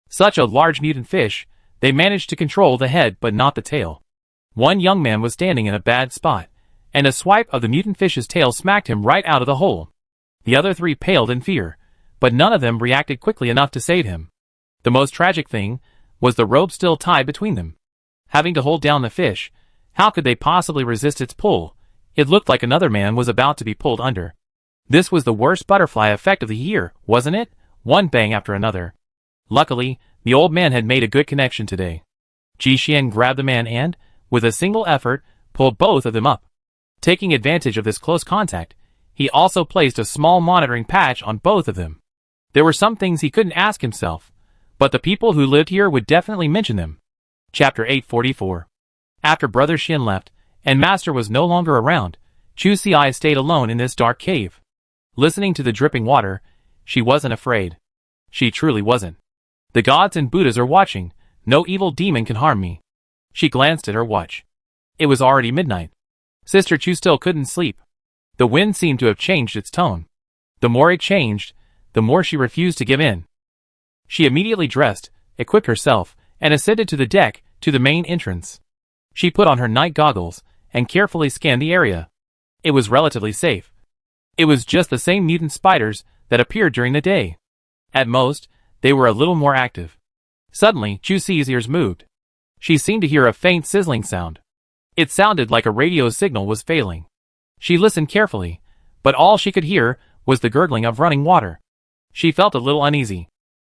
Such a large mutant fish, they managed to control the head but not the tail. One young man was standing in a bad spot, and a swipe of the mutant fish's tail smacked him right out of the hole. The other 3 paled in fear, but none of them reacted quickly enough to save him. The most tragic thing was the rope still tied between them. Having to hold down the fish, how could they possibly resist its pull? It looked like another man was about to be pulled under. This was the worst butterfly effect of the year, wasn't it? One bang after another. Luckily, the old man had made a good connection today. Ji Xian grabbed the man and, with a single effort, pulled both of them up. Taking advantage of this close contact, he also placed a small monitoring patch on both of them. There were some things he couldn't ask himself, but the people who lived here would definitely mention them. Chapter 844. After Brother Xian left, and Master was no longer around, Chu Xi stayed alone in this dark cave. Listening to the dripping water, she wasn't afraid. She truly wasn't. The gods and Buddhas are watching, no evil demon can harm me. She glanced at her watch. It was already midnight. Sister Chu still couldn't sleep. The wind seemed to have changed its tone. The more it changed, the more she refused to give in. She immediately dressed, equipped herself, and ascended to the deck, to the main entrance. She put on her night goggles, and carefully scanned the area. It was relatively safe. It was just the same mutant spiders that appeared during the day. At most, they were a little more active. Suddenly, Chu Xi's ears moved. She seemed to hear a faint sizzling sound. It sounded like a radio signal was failing. She listened carefully, but all she could hear was the gurgling of running water. She felt a little uneasy.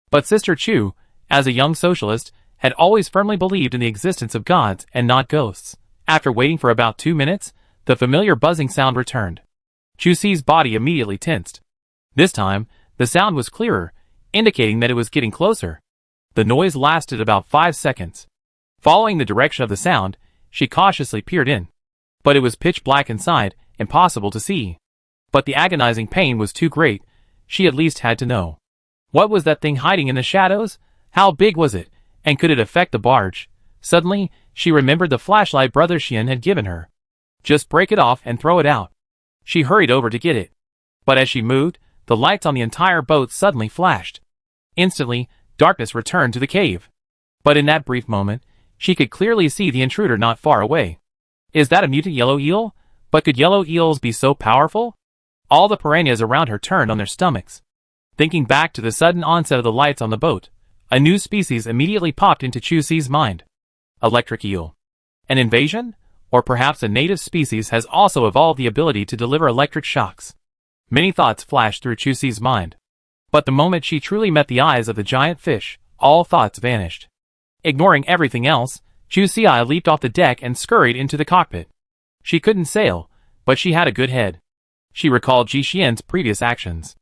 But Sister Chu, as a young socialist, had always firmly believed in the existence of gods and not ghosts. After waiting for about 2 minutes, the familiar buzzing sound returned. Chu Xi's body immediately tensed. This time, the sound was clearer, indicating that it was getting closer. The noise lasted about 5 seconds. Following the direction of the sound, she cautiously peered in. But it was pitch black inside, impossible to see. But the agonizing pain was too great, she at least had to know. What was that thing hiding in the shadows? How big was it, and could it affect the barge? Suddenly, she remembered the flashlight Brother Xian had given her. Just break it off and throw it out. She hurried over to get it. But as she moved, the lights on the entire boat suddenly flashed. Instantly, darkness returned to the cave. But in that brief moment, she could clearly see the intruder not far away. Is that a mutant yellow eel? But could yellow eels be so powerful? All the piranhas around her turned on their stomachs. Thinking back to the sudden onset of the lights on the boat, a new species immediately popped into Chu Xi's mind. Electric eel. An invasion? Or perhaps a native species has also evolved the ability to deliver electric shocks. Many thoughts flashed through Chu Xi's mind. But the moment she truly met the eyes of the giant fish, all thoughts vanished. Ignoring everything else, Chu Xi leaped off the deck and scurried into the cockpit. She couldn't sail, but she had a good head. She recalled Ji Xian's previous actions.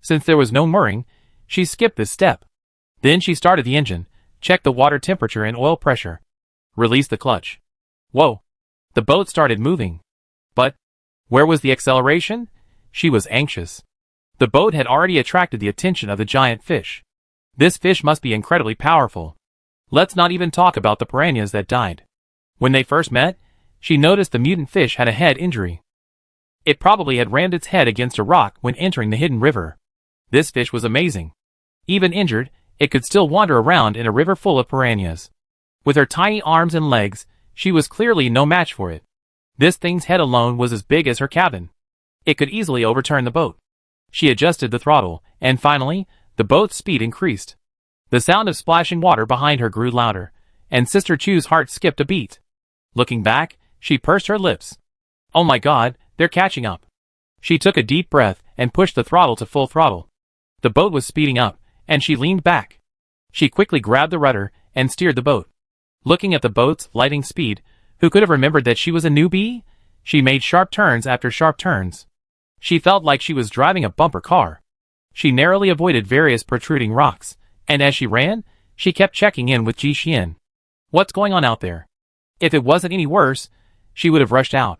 Since there was no mooring, she skipped this step. Then she started the engine, checked the water temperature and oil pressure. Released the clutch. Whoa! The boat started moving. But where was the acceleration? She was anxious. The boat had already attracted the attention of the giant fish. This fish must be incredibly powerful. Let's not even talk about the piranhas that died. When they first met, she noticed the mutant fish had a head injury. It probably had rammed its head against a rock when entering the hidden river. This fish was amazing. Even injured, it could still wander around in a river full of piranhas. With her tiny arms and legs, she was clearly no match for it. This thing's head alone was as big as her cabin. It could easily overturn the boat. She adjusted the throttle, and finally, the boat's speed increased. The sound of splashing water behind her grew louder, and Sister Chu's heart skipped a beat. Looking back, she pursed her lips. Oh my God, they're catching up. She took a deep breath and pushed the throttle to full throttle. The boat was speeding up, and she leaned back. She quickly grabbed the rudder and steered the boat. Looking at the boat's lightning speed, who could have remembered that she was a newbie? She made sharp turns after sharp turns. She felt like she was driving a bumper car. She narrowly avoided various protruding rocks, and as she ran, she kept checking in with Ji Xian. What's going on out there? If it wasn't any worse, she would have rushed out.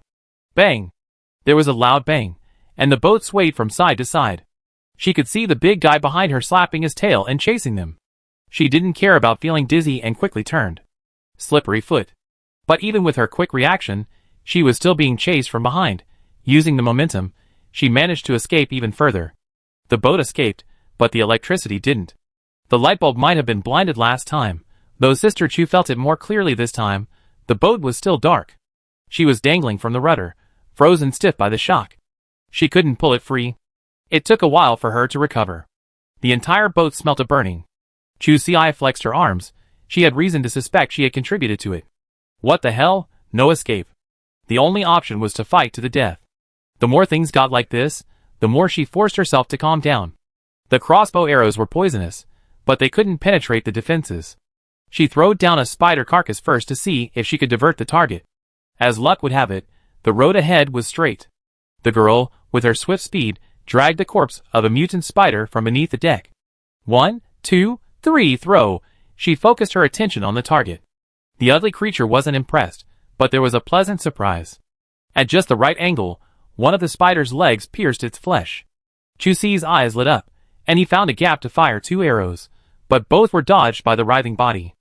Bang! There was a loud bang, and the boat swayed from side to side. She could see the big guy behind her slapping his tail and chasing them. She didn't care about feeling dizzy and quickly turned. Slippery foot. But even with her quick reaction, she was still being chased from behind. Using the momentum, she managed to escape even further. The boat escaped, but the electricity didn't. The light bulb might have been blinded last time, though Sister Chu felt it more clearly this time. The boat was still dark. She was dangling from the rudder, frozen stiff by the shock. She couldn't pull it free. It took a while for her to recover. The entire boat smelt of burning. Chu Xi flexed her arms. She had reason to suspect she had contributed to it. What the hell? No escape. The only option was to fight to the death. The more things got like this, the more she forced herself to calm down. The crossbow arrows were poisonous, but they couldn't penetrate the defenses. She throwed down a spider carcass first to see if she could divert the target. As luck would have it, the road ahead was straight. The girl, with her swift speed, dragged the corpse of a mutant spider from beneath the deck. 1, 2, 3, throw! She focused her attention on the target. The ugly creature wasn't impressed, but there was a pleasant surprise. At just the right angle, one of the spider's legs pierced its flesh. Chu Xi's eyes lit up, and he found a gap to fire 2 arrows, but both were dodged by the writhing body.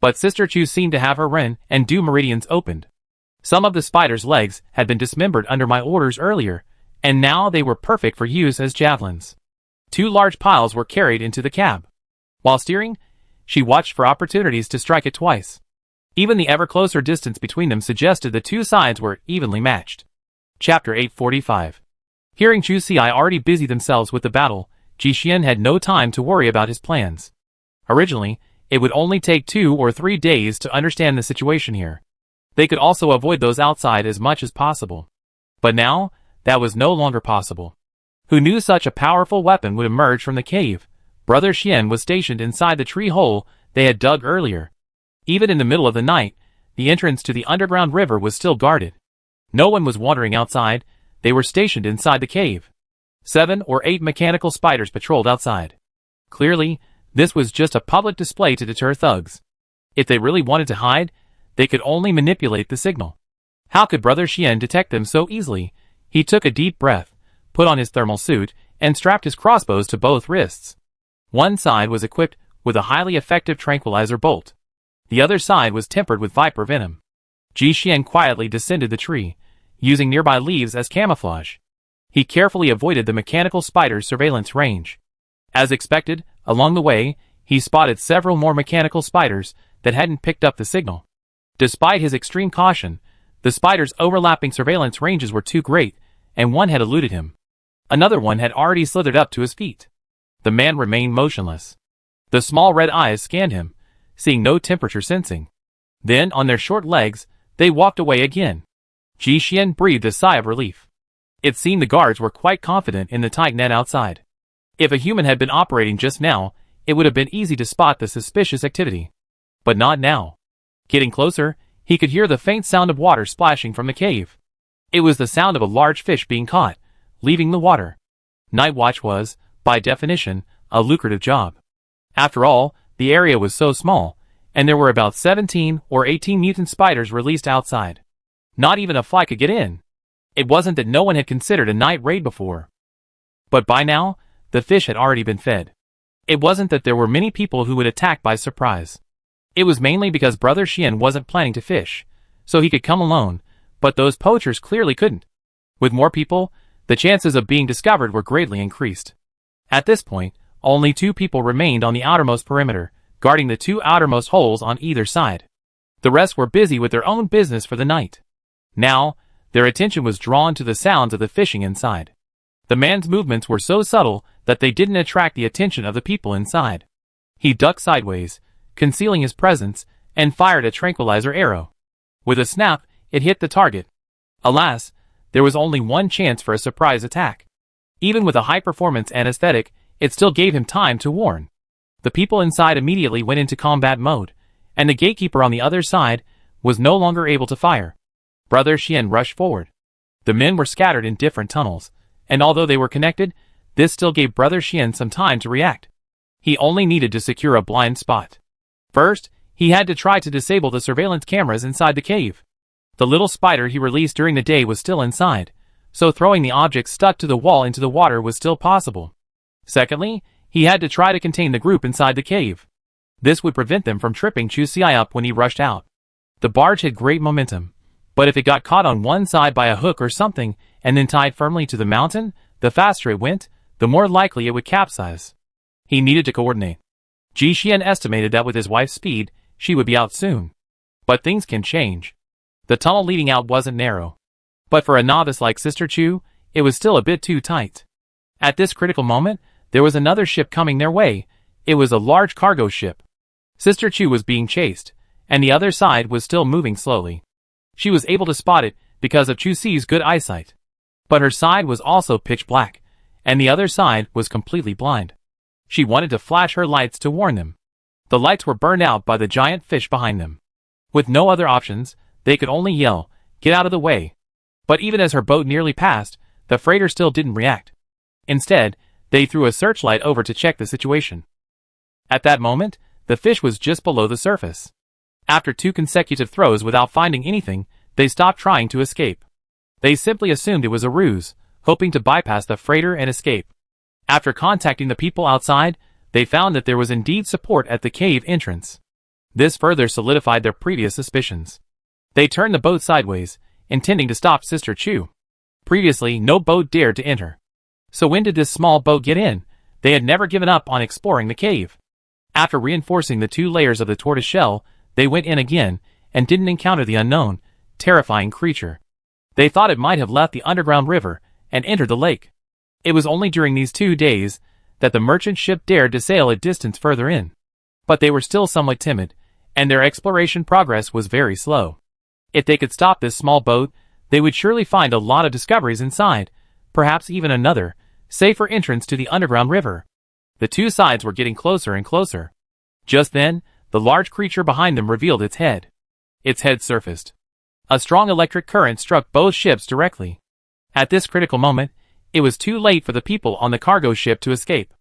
But Sister Chu seemed to have her Ren and Du meridians opened. Some of the spider's legs had been dismembered under my orders earlier, and now they were perfect for use as javelins. 2 large piles were carried into the cab. While steering, she watched for opportunities to strike it twice. Even the ever closer distance between them suggested the 2 sides were evenly matched. Chapter 845. Hearing Chu Xi already busy themselves with the battle, Ji Xian had no time to worry about his plans. Originally, it would only take 2 or 3 days to understand the situation here. They could also avoid those outside as much as possible. But now, that was no longer possible. Who knew such a powerful weapon would emerge from the cave? Brother Xian was stationed inside the tree hole they had dug earlier. Even in the middle of the night, the entrance to the underground river was still guarded. No one was wandering outside, they were stationed inside the cave. 7 or 8 mechanical spiders patrolled outside. Clearly, this was just a public display to deter thugs. If they really wanted to hide, they could only manipulate the signal. How could Brother Xian detect them so easily? He took a deep breath, put on his thermal suit, and strapped his crossbows to both wrists. One side was equipped with a highly effective tranquilizer bolt. The other side was tempered with viper venom. Ji Xian quietly descended the tree, using nearby leaves as camouflage. He carefully avoided the mechanical spider's surveillance range. As expected, along the way, he spotted several more mechanical spiders that hadn't picked up the signal. Despite his extreme caution, the spider's overlapping surveillance ranges were too great, and one had eluded him. Another one had already slithered up to his feet. The man remained motionless. The small red eyes scanned him, seeing no temperature sensing. Then, on their short legs, they walked away again. Ji Xian breathed a sigh of relief. It seemed the guards were quite confident in the tight net outside. If a human had been operating just now, it would have been easy to spot the suspicious activity. But not now. Getting closer, he could hear the faint sound of water splashing from the cave. It was the sound of a large fish being caught, leaving the water. Night watch was, by definition, a lucrative job. After all, the area was so small, and there were about 17 or 18 mutant spiders released outside. Not even a fly could get in. It wasn't that no one had considered a night raid before. But by now, the fish had already been fed. It wasn't that there were many people who would attack by surprise. It was mainly because Brother Xian wasn't planning to fish, so he could come alone, but those poachers clearly couldn't. With more people, the chances of being discovered were greatly increased. At this point, only 2 people remained on the outermost perimeter, guarding the 2 outermost holes on either side. The rest were busy with their own business for the night. Now, their attention was drawn to the sounds of the fishing inside. The man's movements were so subtle that they didn't attract the attention of the people inside. He ducked sideways, concealing his presence, and fired a tranquilizer arrow. With a snap, it hit the target. Alas, there was only one chance for a surprise attack. Even with a high-performance anesthetic, it still gave him time to warn. The people inside immediately went into combat mode, and the gatekeeper on the other side was no longer able to fire. Brother Xian rushed forward. The men were scattered in different tunnels, and although they were connected, this still gave Brother Xian some time to react. He only needed to secure a blind spot. First, he had to try to disable the surveillance cameras inside the cave. The little spider he released during the day was still inside, so throwing the object stuck to the wall into the water was still possible. Secondly, he had to try to contain the group inside the cave. This would prevent them from tripping Chu Xi up when he rushed out. The barge had great momentum, but if it got caught on one side by a hook or something and then tied firmly to the mountain, the faster it went, the more likely it would capsize. He needed to coordinate. Ji Xian estimated that with his wife's speed, she would be out soon. But things can change. The tunnel leading out wasn't narrow. But for a novice like Sister Chu, it was still a bit too tight. At this critical moment, there was another ship coming their way. It was a large cargo ship. Sister Chu was being chased, and the other side was still moving slowly. She was able to spot it because of Chu Si's good eyesight. But her side was also pitch black, and the other side was completely blind. She wanted to flash her lights to warn them. The lights were burned out by the giant fish behind them. With no other options, they could only yell, "Get out of the way." But even as her boat nearly passed, the freighter still didn't react. Instead, they threw a searchlight over to check the situation. At that moment, the fish was just below the surface. After 2 consecutive throws without finding anything, they stopped trying to escape. They simply assumed it was a ruse, hoping to bypass the freighter and escape. After contacting the people outside, they found that there was indeed support at the cave entrance. This further solidified their previous suspicions. They turned the boat sideways, intending to stop Sister Chu. Previously, no boat dared to enter. So when did this small boat get in? They had never given up on exploring the cave. After reinforcing the 2 layers of the tortoise shell, they went in again, and didn't encounter the unknown, terrifying creature. They thought it might have left the underground river, and entered the lake. It was only during these 2 days, that the merchant ship dared to sail a distance further in. But they were still somewhat timid, and their exploration progress was very slow. If they could stop this small boat, they would surely find a lot of discoveries inside, perhaps even another, safer entrance to the underground river. The 2 sides were getting closer and closer. Just then, the large creature behind them revealed its head. Its head surfaced. A strong electric current struck both ships directly. At this critical moment, it was too late for the people on the cargo ship to escape.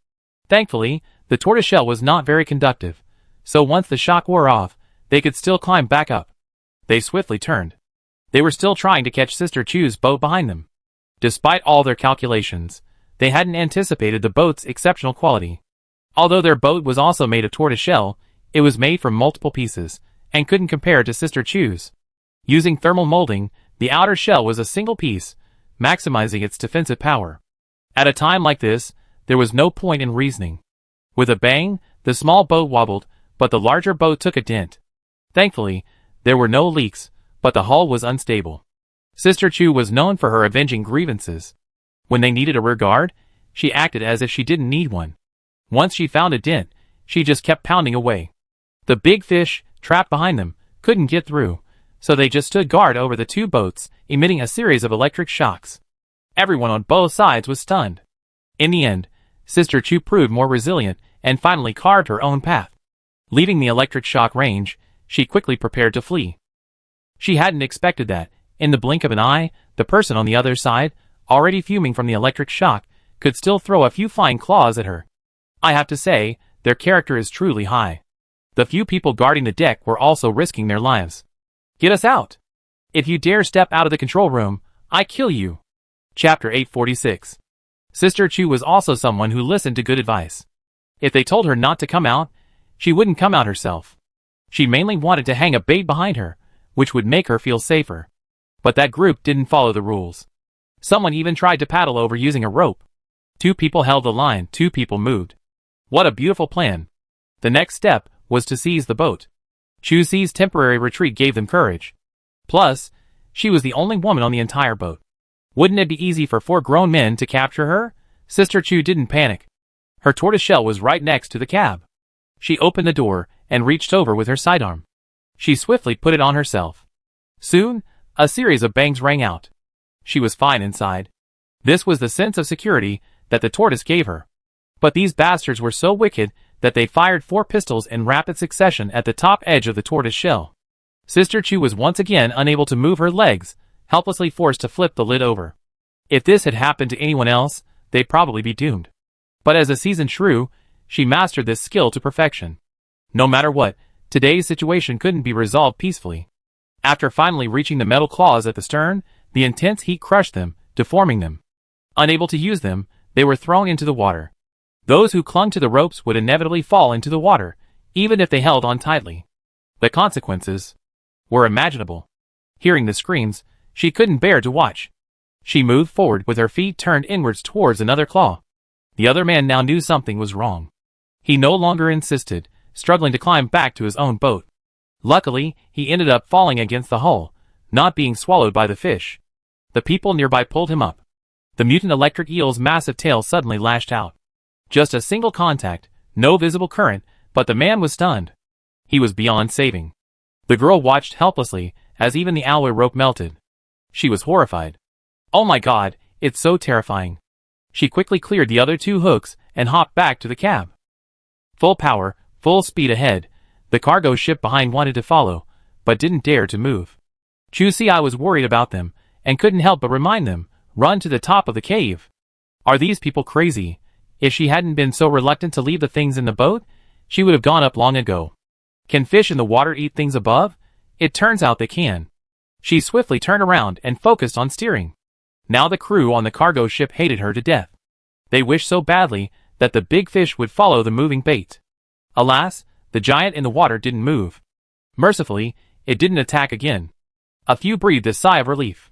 Thankfully, the tortoiseshell was not very conductive, so once the shock wore off, they could still climb back up. They swiftly turned. They were still trying to catch Sister Chu's boat behind them. Despite all their calculations, they hadn't anticipated the boat's exceptional quality. Although their boat was also made of tortoiseshell, it was made from multiple pieces, and couldn't compare to Sister Chu's. Using thermal molding, the outer shell was a single piece, maximizing its defensive power. At a time like this, there was no point in reasoning. With a bang, the small boat wobbled, but the larger boat took a dent. Thankfully, there were no leaks, but the hull was unstable. Sister Chu was known for her avenging grievances. When they needed a rear guard, she acted as if she didn't need one. Once she found a dent, she just kept pounding away. The big fish, trapped behind them, couldn't get through, so they just stood guard over the 2 boats, emitting a series of electric shocks. Everyone on both sides was stunned. In the end, Sister Chu proved more resilient and finally carved her own path. Leaving the electric shock range, she quickly prepared to flee. She hadn't expected that, in the blink of an eye, the person on the other side, already fuming from the electric shock, could still throw a few flying claws at her. I have to say, their character is truly high. The few people guarding the deck were also risking their lives. "Get us out! If you dare step out of the control room, I kill you." Chapter 846. Sister Chu was also someone who listened to good advice. If they told her not to come out, she wouldn't come out herself. She mainly wanted to hang a bait behind her, which would make her feel safer. But that group didn't follow the rules. Someone even tried to paddle over using a rope. 2 people held the line, 2 people moved. What a beautiful plan. The next step was to seize the boat. Chu Si's temporary retreat gave them courage. Plus, she was the only woman on the entire boat. Wouldn't it be easy for 4 grown men to capture her? Sister Chu didn't panic. Her tortoiseshell was right next to the cab. She opened the door and reached over with her sidearm. She swiftly put it on herself. Soon, a series of bangs rang out. She was fine inside. This was the sense of security that the tortoise gave her. But these bastards were so wicked that they fired 4 pistols in rapid succession at the top edge of the tortoise shell. Sister Chu was once again unable to move her legs, helplessly forced to flip the lid over. If this had happened to anyone else, they'd probably be doomed. But as a seasoned shrew, she mastered this skill to perfection. No matter what, today's situation couldn't be resolved peacefully. After finally reaching the metal claws at the stern, the intense heat crushed them, deforming them. Unable to use them, they were thrown into the water. Those who clung to the ropes would inevitably fall into the water, even if they held on tightly. The consequences. were imaginable. Hearing the screams, she couldn't bear to watch. She moved forward with her feet turned inwards towards another claw. The other man now knew something was wrong. He no longer insisted, struggling to climb back to his own boat. Luckily, he ended up falling against the hull, not being swallowed by the fish. The people nearby pulled him up. The mutant electric eel's massive tail suddenly lashed out. Just a single contact, no visible current, but the man was stunned. He was beyond saving. The girl watched helplessly as even the alloy rope melted. She was horrified. Oh my god, it's so terrifying. She quickly cleared the other two hooks and hopped back to the cab. Full power, full speed ahead, the cargo ship behind wanted to follow, but didn't dare to move. Chu Si was worried about them, and couldn't help but remind them, run to the top of the cave. Are these people crazy? If she hadn't been so reluctant to leave the things in the boat, she would have gone up long ago. Can fish in the water eat things above? It turns out they can. She swiftly turned around and focused on steering. Now the crew on the cargo ship hated her to death. They wished so badly that the big fish would follow the moving bait. Alas, the giant in the water didn't move. Mercifully, it didn't attack again. A few breathed a sigh of relief.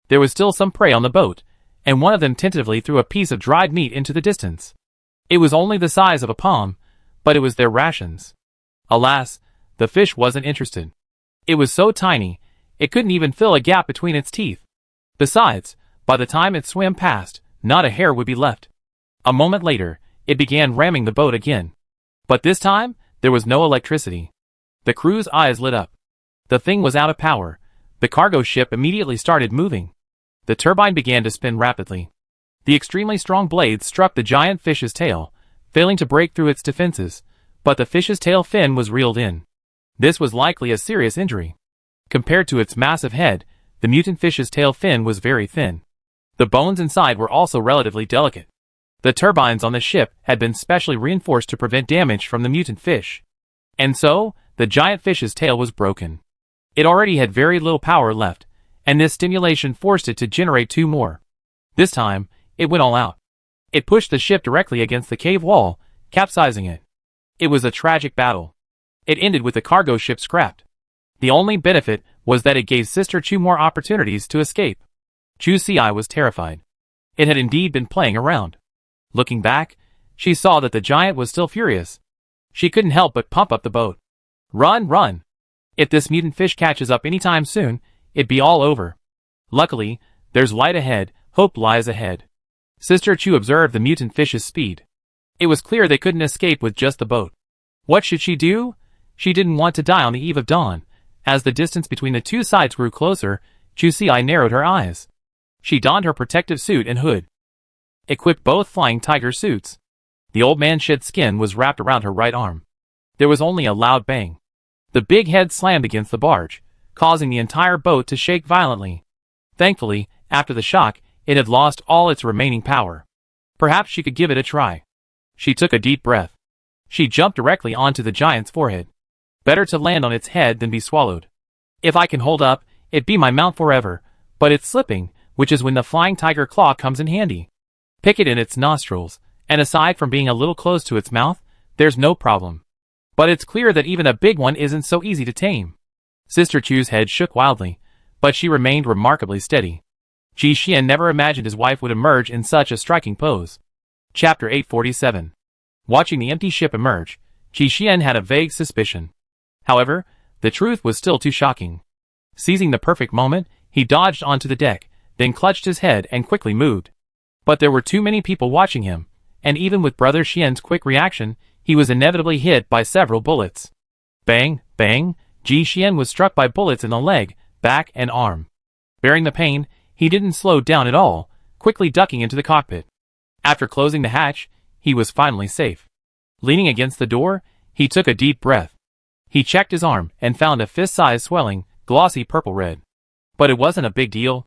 There was still some prey on the boat, and one of them tentatively threw a piece of dried meat into the distance. It was only the size of a palm, but it was their rations. Alas, the fish wasn't interested. It was so tiny, it couldn't even fill a gap between its teeth. Besides, by the time it swam past, not a hair would be left. A moment later, it began ramming the boat again. But this time, there was no electricity. The crew's eyes lit up. The thing was out of power. The cargo ship immediately started moving. The turbine began to spin rapidly. The extremely strong blades struck the giant fish's tail, failing to break through its defenses, but the fish's tail fin was reeled in. This was likely a serious injury. Compared to its massive head, the mutant fish's tail fin was very thin. The bones inside were also relatively delicate. The turbines on the ship had been specially reinforced to prevent damage from the mutant fish. And so, the giant fish's tail was broken. It already had very little power left, and this stimulation forced it to generate two more. This time, it went all out. It pushed the ship directly against the cave wall, capsizing it. It was a tragic battle. It ended with the cargo ship scrapped. The only benefit was that it gave Sister Chu more opportunities to escape. Chu Si was terrified. It had indeed been playing around. Looking back, she saw that the giant was still furious. She couldn't help but pump up the boat. Run, run! If this mutant fish catches up anytime soon, it'd be all over. Luckily, there's light ahead, hope lies ahead. Sister Chu observed the mutant fish's speed. It was clear they couldn't escape with just the boat. What should she do? She didn't want to die on the eve of dawn. As the distance between the two sides grew closer, Chu Si narrowed her eyes. She donned her protective suit and hood. Equipped both flying tiger suits. The old man's shed skin was wrapped around her right arm. There was only a loud bang. The big head slammed against the barge, causing the entire boat to shake violently. Thankfully, after the shock, it had lost all its remaining power. Perhaps she could give it a try. She took a deep breath. She jumped directly onto the giant's forehead. Better to land on its head than be swallowed. If I can hold up, it'd be my mount forever, but it's slipping, which is when the flying tiger claw comes in handy. Pick it in its nostrils, and aside from being a little close to its mouth, there's no problem. But it's clear that even a big one isn't so easy to tame. Sister Chu's head shook wildly, but she remained remarkably steady. Ji Xian never imagined his wife would emerge in such a striking pose. Chapter 847. Watching the empty ship emerge, Ji Xian had a vague suspicion. However, the truth was still too shocking. Seizing the perfect moment, he dodged onto the deck, then clutched his head and quickly moved. But there were too many people watching him, and even with Brother Xian's quick reaction, he was inevitably hit by several bullets. Bang, bang, Ji Xian was struck by bullets in the leg, back, and arm. Bearing the pain, he didn't slow down at all, quickly ducking into the cockpit. After closing the hatch, he was finally safe. Leaning against the door, he took a deep breath. He checked his arm and found a fist-sized swelling, glossy purple-red. But it wasn't a big deal.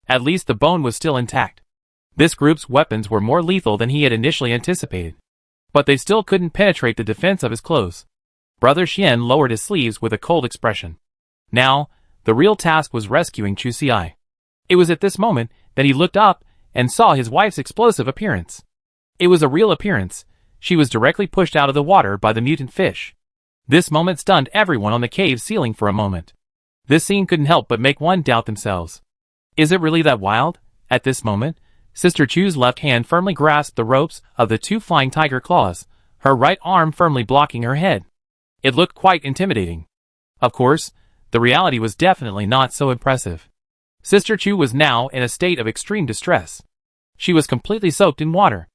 At least the bone was still intact. This group's weapons were more lethal than he had initially anticipated. But they still couldn't penetrate the defense of his clothes. Brother Xian lowered his sleeves with a cold expression. Now, the real task was rescuing Chu Si. It was at this moment that he looked up and saw his wife's explosive appearance. It was a real appearance. She was directly pushed out of the water by the mutant fish. This moment stunned everyone on the cave ceiling for a moment. This scene couldn't help but make one doubt themselves. Is it really that wild? At this moment, Sister Chu's left hand firmly grasped the ropes of the two flying tiger claws, her right arm firmly blocking her head. It looked quite intimidating. Of course, the reality was definitely not so impressive. Sister Chu was now in a state of extreme distress. She was completely soaked in water.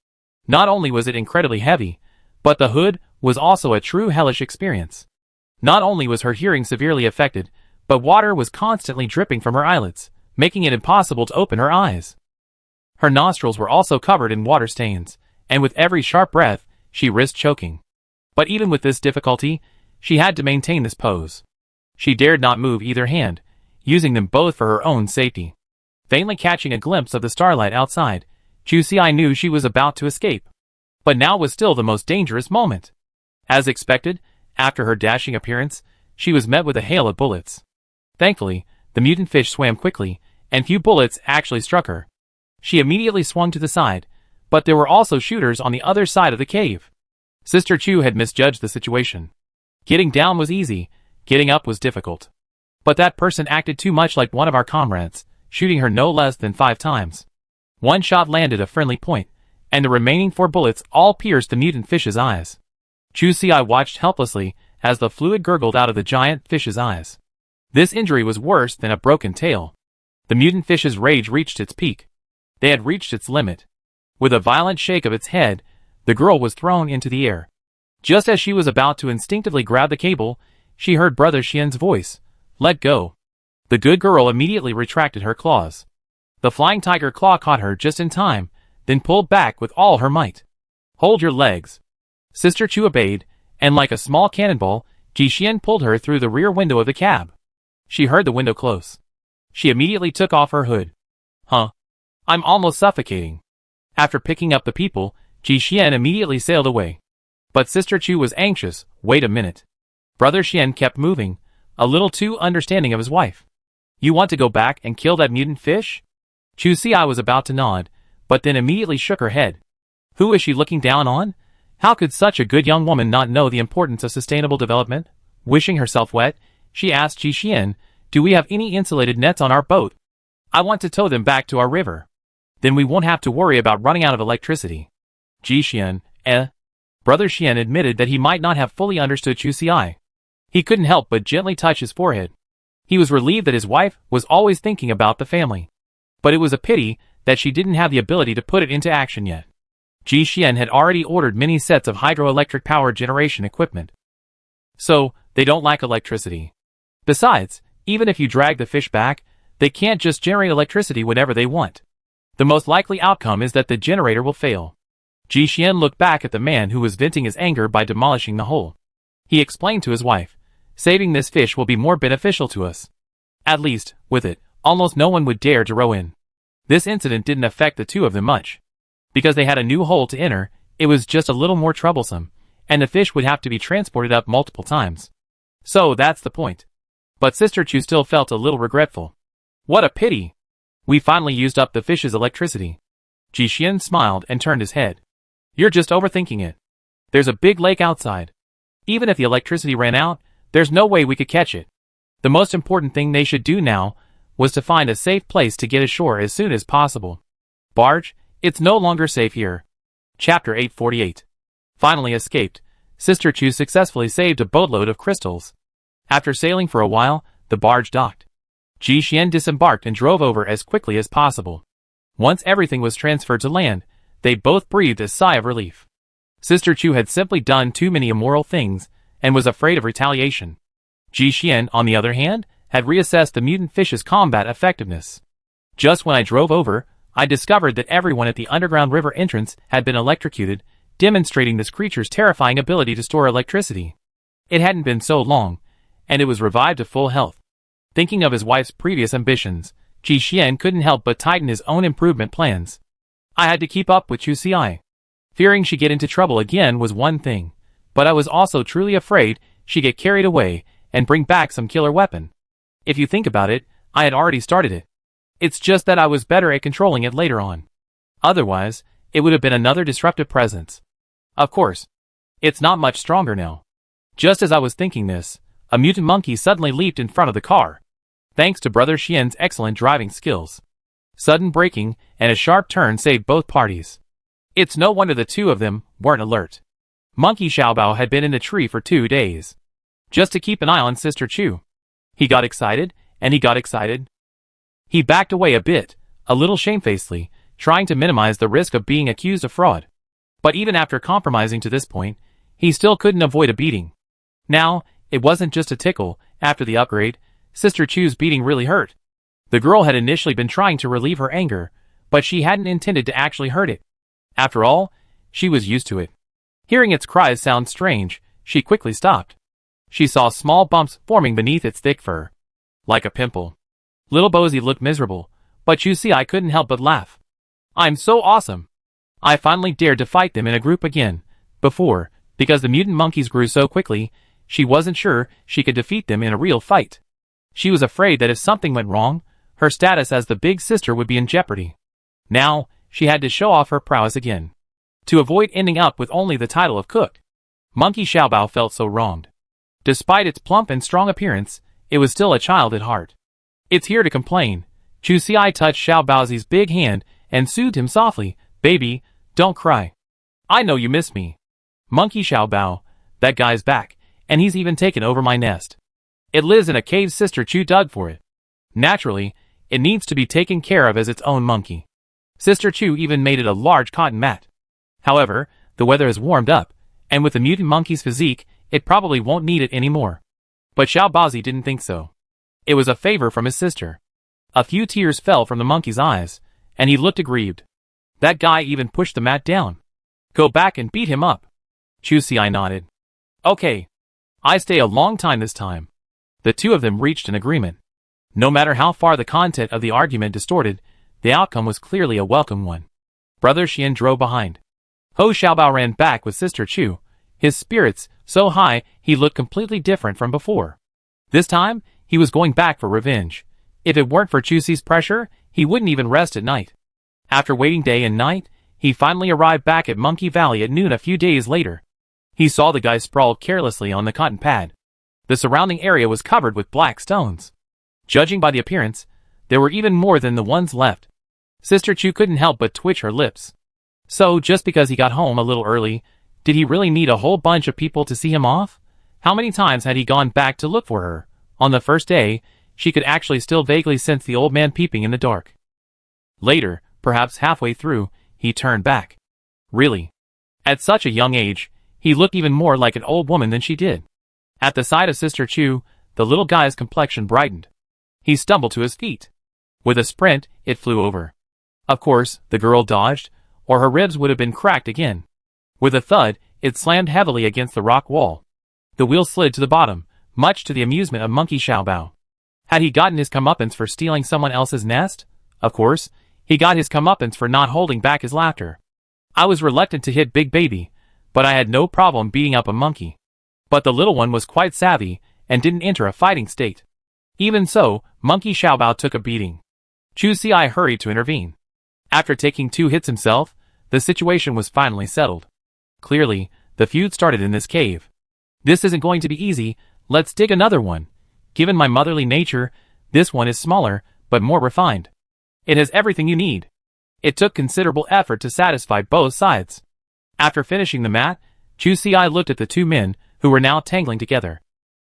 Not only was it incredibly heavy, but the hood was also a true hellish experience. Not only was her hearing severely affected, but water was constantly dripping from her eyelids, making it impossible to open her eyes. Her nostrils were also covered in water stains, and with every sharp breath, she risked choking. But even with this difficulty, she had to maintain this pose. She dared not move either hand, using them both for her own safety. Vainly catching a glimpse of the starlight outside, Chusi knew she was about to escape. But now was still the most dangerous moment. As expected, after her dashing appearance, she was met with a hail of bullets. Thankfully, the mutant fish swam quickly, and few bullets actually struck her. She immediately swung to the side, but there were also shooters on the other side of the cave. Sister Chu had misjudged the situation. Getting down was easy, getting up was difficult. But that person acted too much like one of our comrades, shooting her no less than 5 times. One shot landed a friendly point, and the remaining 4 bullets all pierced the mutant fish's eyes. Chusi watched helplessly as the fluid gurgled out of the giant fish's eyes. This injury was worse than a broken tail. The mutant fish's rage reached its peak. They had reached its limit. With a violent shake of its head, the girl was thrown into the air. Just as she was about to instinctively grab the cable, she heard Brother Xian's voice. "Let go." The good girl immediately retracted her claws. The flying tiger claw caught her just in time, then pulled back with all her might. "Hold your legs." Sister Chu obeyed, and like a small cannonball, Ji Xian pulled her through the rear window of the cab. She heard the window close. She immediately took off her hood. "Huh? I'm almost suffocating." After picking up the people, Ji Xian immediately sailed away. But Sister Chu was anxious. Wait a minute. Brother Xian kept moving, a little too understanding of his wife. "You want to go back and kill that mutant fish?" Chu Xi was about to nod, but then immediately shook her head. Who is she looking down on? How could such a good young woman not know the importance of sustainable development? Wishing herself wet, she asked Ji Xian, "Do we have any insulated nets on our boat? I want to tow them back to our river. Then we won't have to worry about running out of electricity." Ji Xian, Brother Xian admitted that he might not have fully understood Chu Xi. He couldn't help but gently touch his forehead. He was relieved that his wife was always thinking about the family. But it was a pity that she didn't have the ability to put it into action yet. Ji Xian had already ordered many sets of hydroelectric power generation equipment. So, they don't lack electricity. Besides, even if you drag the fish back, they can't just generate electricity whenever they want. The most likely outcome is that the generator will fail. Ji Xian looked back at the man who was venting his anger by demolishing the hole. He explained to his wife, "Saving this fish will be more beneficial to us. At least, with it, almost no one would dare to row in." This incident didn't affect the two of them much. Because they had a new hole to enter, it was just a little more troublesome, and the fish would have to be transported up multiple times. So that's the point. But Sister Chu still felt a little regretful. "What a pity! We finally used up the fish's electricity." Ji Xian smiled and turned his head. "You're just overthinking it. There's a big lake outside. Even if the electricity ran out, there's no way we could catch it. The most important thing they should do now was to find a safe place to get ashore as soon as possible. Barge, it's no longer safe here." Chapter 848. Finally escaped, Sister Chu successfully saved a boatload of crystals. After sailing for a while, the barge docked. Ji Xian disembarked and drove over as quickly as possible. Once everything was transferred to land, they both breathed a sigh of relief. Sister Chu had simply done too many immoral things, and was afraid of retaliation. Ji Xian, on the other hand, had reassessed the mutant fish's combat effectiveness. "Just when I drove over, I discovered that everyone at the underground river entrance had been electrocuted, demonstrating this creature's terrifying ability to store electricity. It hadn't been so long, and it was revived to full health." Thinking of his wife's previous ambitions, Ji Xian couldn't help but tighten his own improvement plans. "I had to keep up with Chu Xi. Fearing she'd get into trouble again was one thing, but I was also truly afraid she'd get carried away and bring back some killer weapon. If you think about it, I had already started it. It's just that I was better at controlling it later on. Otherwise, it would have been another disruptive presence. Of course, it's not much stronger now." Just as I was thinking this, a mutant monkey suddenly leaped in front of the car. thanks to Brother Xian's excellent driving skills. Sudden braking and a sharp turn saved both parties. It's no wonder the two of them weren't alert. Monkey Xiaobao had been in the tree for 2 days, just to keep an eye on Sister Chu. He got excited, and he got excited. He backed away a bit, a little shamefacedly, trying to minimize the risk of being accused of fraud. But even after compromising to this point, he still couldn't avoid a beating. Now, it wasn't just a tickle. After the upgrade, Sister Chu's beating really hurt. The girl had initially been trying to relieve her anger, but she hadn't intended to actually hurt it. After all, she was used to it. Hearing its cries sound strange, she quickly stopped. She saw small bumps forming beneath its thick fur, like a pimple. Little Bozy looked miserable, but Chusi couldn't help but laugh. I'm so awesome! I finally dared to fight them in a group again. Before, because the mutant monkeys grew so quickly, she wasn't sure she could defeat them in a real fight. She was afraid that if something went wrong, her status as the big sister would be in jeopardy. Now, she had to show off her prowess again, to avoid ending up with only the title of cook. Monkey Xiaobao felt so wronged. Despite its plump and strong appearance, it was still a child at heart. It's here to complain. Chu Xi touched Xiaobao's big hand and soothed him softly. Baby, don't cry. I know you miss me. Monkey Xiaobao, that guy's back, and he's even taken over my nest. It lives in a cave Sister Chu dug for it. Naturally, it needs to be taken care of as its own monkey. Sister Chu even made it a large cotton mat. However, the weather has warmed up, and with the mutant monkey's physique, it probably won't need it anymore. But Xiaobaozi didn't think so. It was a favor from his sister. A few tears fell from the monkey's eyes, and he looked aggrieved. That guy even pushed the mat down. Go back and beat him up. Chu Xi nodded. Okay. I stay a long time this time. The two of them reached an agreement. No matter how far the content of the argument distorted, the outcome was clearly a welcome one. Brother Xian drove behind. Ho Xiaobao ran back with Sister Chu, his spirits so high he looked completely different from before. This time, he was going back for revenge. If it weren't for Chu Xi's pressure, he wouldn't even rest at night. After waiting day and night, he finally arrived back at Monkey Valley at noon a few days later. He saw the guy sprawled carelessly on the cotton pad. The surrounding area was covered with black stones. Judging by the appearance, there were even more than the ones left. Sister Chu couldn't help but twitch her lips. So, just because he got home a little early, did he really need a whole bunch of people to see him off? How many times had he gone back to look for her? On the first day, she could actually still vaguely sense the old man peeping in the dark. Later, perhaps halfway through, he turned back. Really? At such a young age, he looked even more like an old woman than she did. At the sight of Sister Chu, the little guy's complexion brightened. He stumbled to his feet. With a sprint, it flew over. Of course, the girl dodged, or her ribs would have been cracked again. With a thud, it slammed heavily against the rock wall. The wheel slid to the bottom, much to the amusement of Monkey Xiaobao. Had he gotten his comeuppance for stealing someone else's nest? Of course, he got his comeuppance for not holding back his laughter. I was reluctant to hit Big Baby, but I had no problem beating up a monkey. But the little one was quite savvy, and didn't enter a fighting state. Even so, Monkey Xiaobao took a beating. Chu Xi hurried to intervene. After taking 2 hits himself, the situation was finally settled. Clearly, the feud started in this cave. This isn't going to be easy, let's dig another one. Given my motherly nature, this one is smaller, but more refined. It has everything you need. It took considerable effort to satisfy both sides. After finishing the mat, Chu Xi looked at the 2 men, who were now tangling together.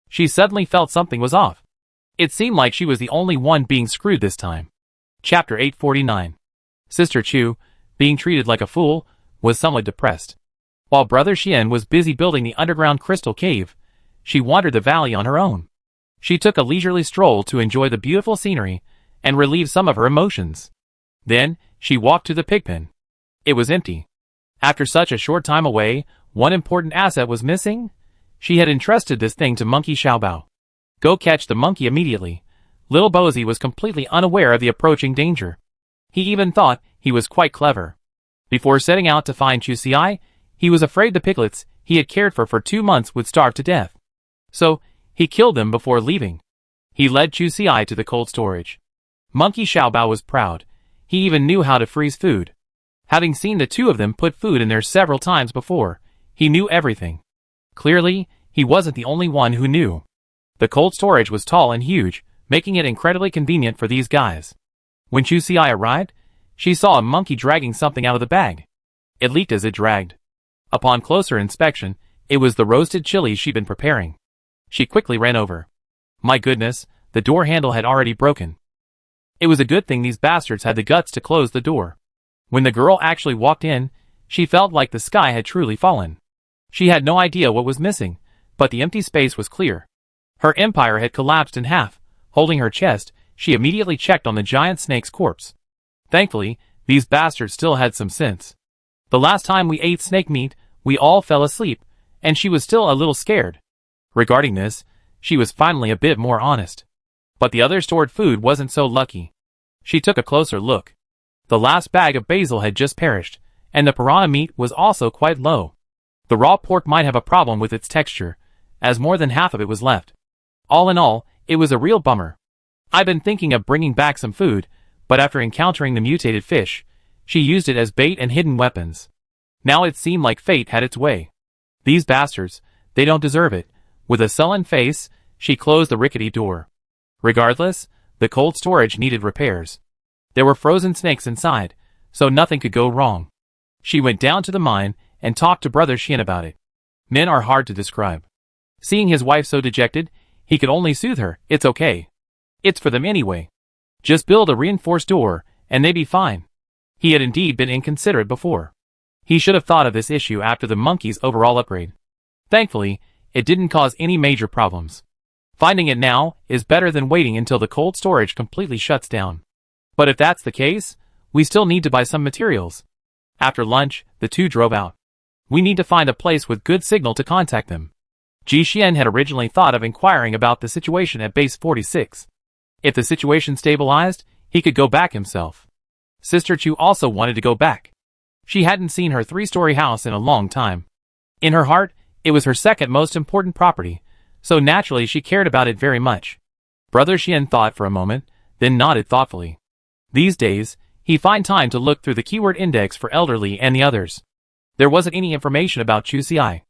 She suddenly felt something was off. It seemed like she was the only one being screwed this time. Chapter 849. Sister Chu, being treated like a fool, was somewhat depressed. While Brother Xian was busy building the underground crystal cave, she wandered the valley on her own. She took a leisurely stroll to enjoy the beautiful scenery and relieve some of her emotions. Then, she walked to the pigpen. It was empty. After such a short time away, one important asset was missing. She had entrusted this thing to Monkey Xiaobao. Go catch the monkey immediately. Little Bozy was completely unaware of the approaching danger. He even thought he was quite clever. Before setting out to find Chu Xi, he was afraid the piglets he had cared for 2 months would starve to death. So, he killed them before leaving. He led Chu Xi to the cold storage. Monkey Xiaobao was proud. He even knew how to freeze food. Having seen the 2 of them put food in there several times before, he knew everything. Clearly, he wasn't the only one who knew. The cold storage was tall and huge, making it incredibly convenient for these guys. When Chu Si arrived, she saw a monkey dragging something out of the bag. It leaked as it dragged. Upon closer inspection, it was the roasted chili she'd been preparing. She quickly ran over. My goodness, the door handle had already broken. It was a good thing these bastards had the guts to close the door. When the girl actually walked in, she felt like the sky had truly fallen. She had no idea what was missing, but the empty space was clear. Her empire had collapsed in half. Holding her chest, she immediately checked on the giant snake's corpse. Thankfully, these bastards still had some sense. The last time we ate snake meat, we all fell asleep, and she was still a little scared. Regarding this, she was finally a bit more honest. But the other stored food wasn't so lucky. She took a closer look. The last bag of basil had just perished, and the piranha meat was also quite low. The raw pork might have a problem with its texture, as more than half of it was left. All in all, it was a real bummer. I'd been thinking of bringing back some food, but after encountering the mutated fish, she used it as bait and hidden weapons. Now it seemed like fate had its way. These bastards, they don't deserve it. With a sullen face, she closed the rickety door. Regardless, the cold storage needed repairs. There were frozen snakes inside, so nothing could go wrong. She went down to the mine and talked to Brother Xian about it. Men are hard to describe. Seeing his wife so dejected, he could only soothe her. It's okay. It's for them anyway. Just build a reinforced door, and they'd be fine. He had indeed been inconsiderate before. He should have thought of this issue after the monkey's overall upgrade. Thankfully, it didn't cause any major problems. Finding it now is better than waiting until the cold storage completely shuts down. But if that's the case, we still need to buy some materials. After lunch, the two drove out. We need to find a place with good signal to contact them. Ji Xian had originally thought of inquiring about the situation at Base 46. If the situation stabilized, he could go back himself. Sister Chu also wanted to go back. She hadn't seen her 3-story house in a long time. In her heart, it was her second most important property, so naturally she cared about it very much. Brother Xian thought for a moment, then nodded thoughtfully. These days, he found time to look through the keyword index for elderly and the others. There wasn't any information about Chu Si.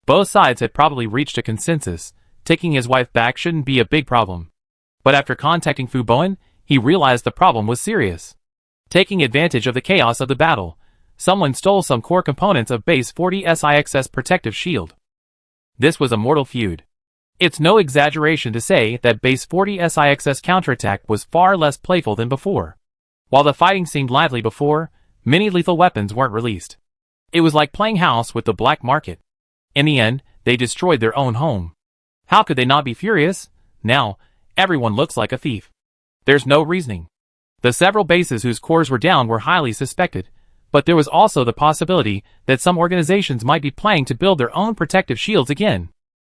Both sides had probably reached a consensus. Taking his wife back shouldn't be a big problem. But after contacting Fu Bowen, he realized the problem was serious. Taking advantage of the chaos of the battle, someone stole some core components of Base 40 SIX's protective shield. This was a mortal feud. It's no exaggeration to say that Base 40 SIX's counterattack was far less playful than before. While the fighting seemed lively before, many lethal weapons weren't released. It was like playing house with the black market. In the end, they destroyed their own home. How could they not be furious? Now, everyone looks like a thief. There's no reasoning. The several bases whose cores were down were highly suspected, but there was also the possibility that some organizations might be planning to build their own protective shields again.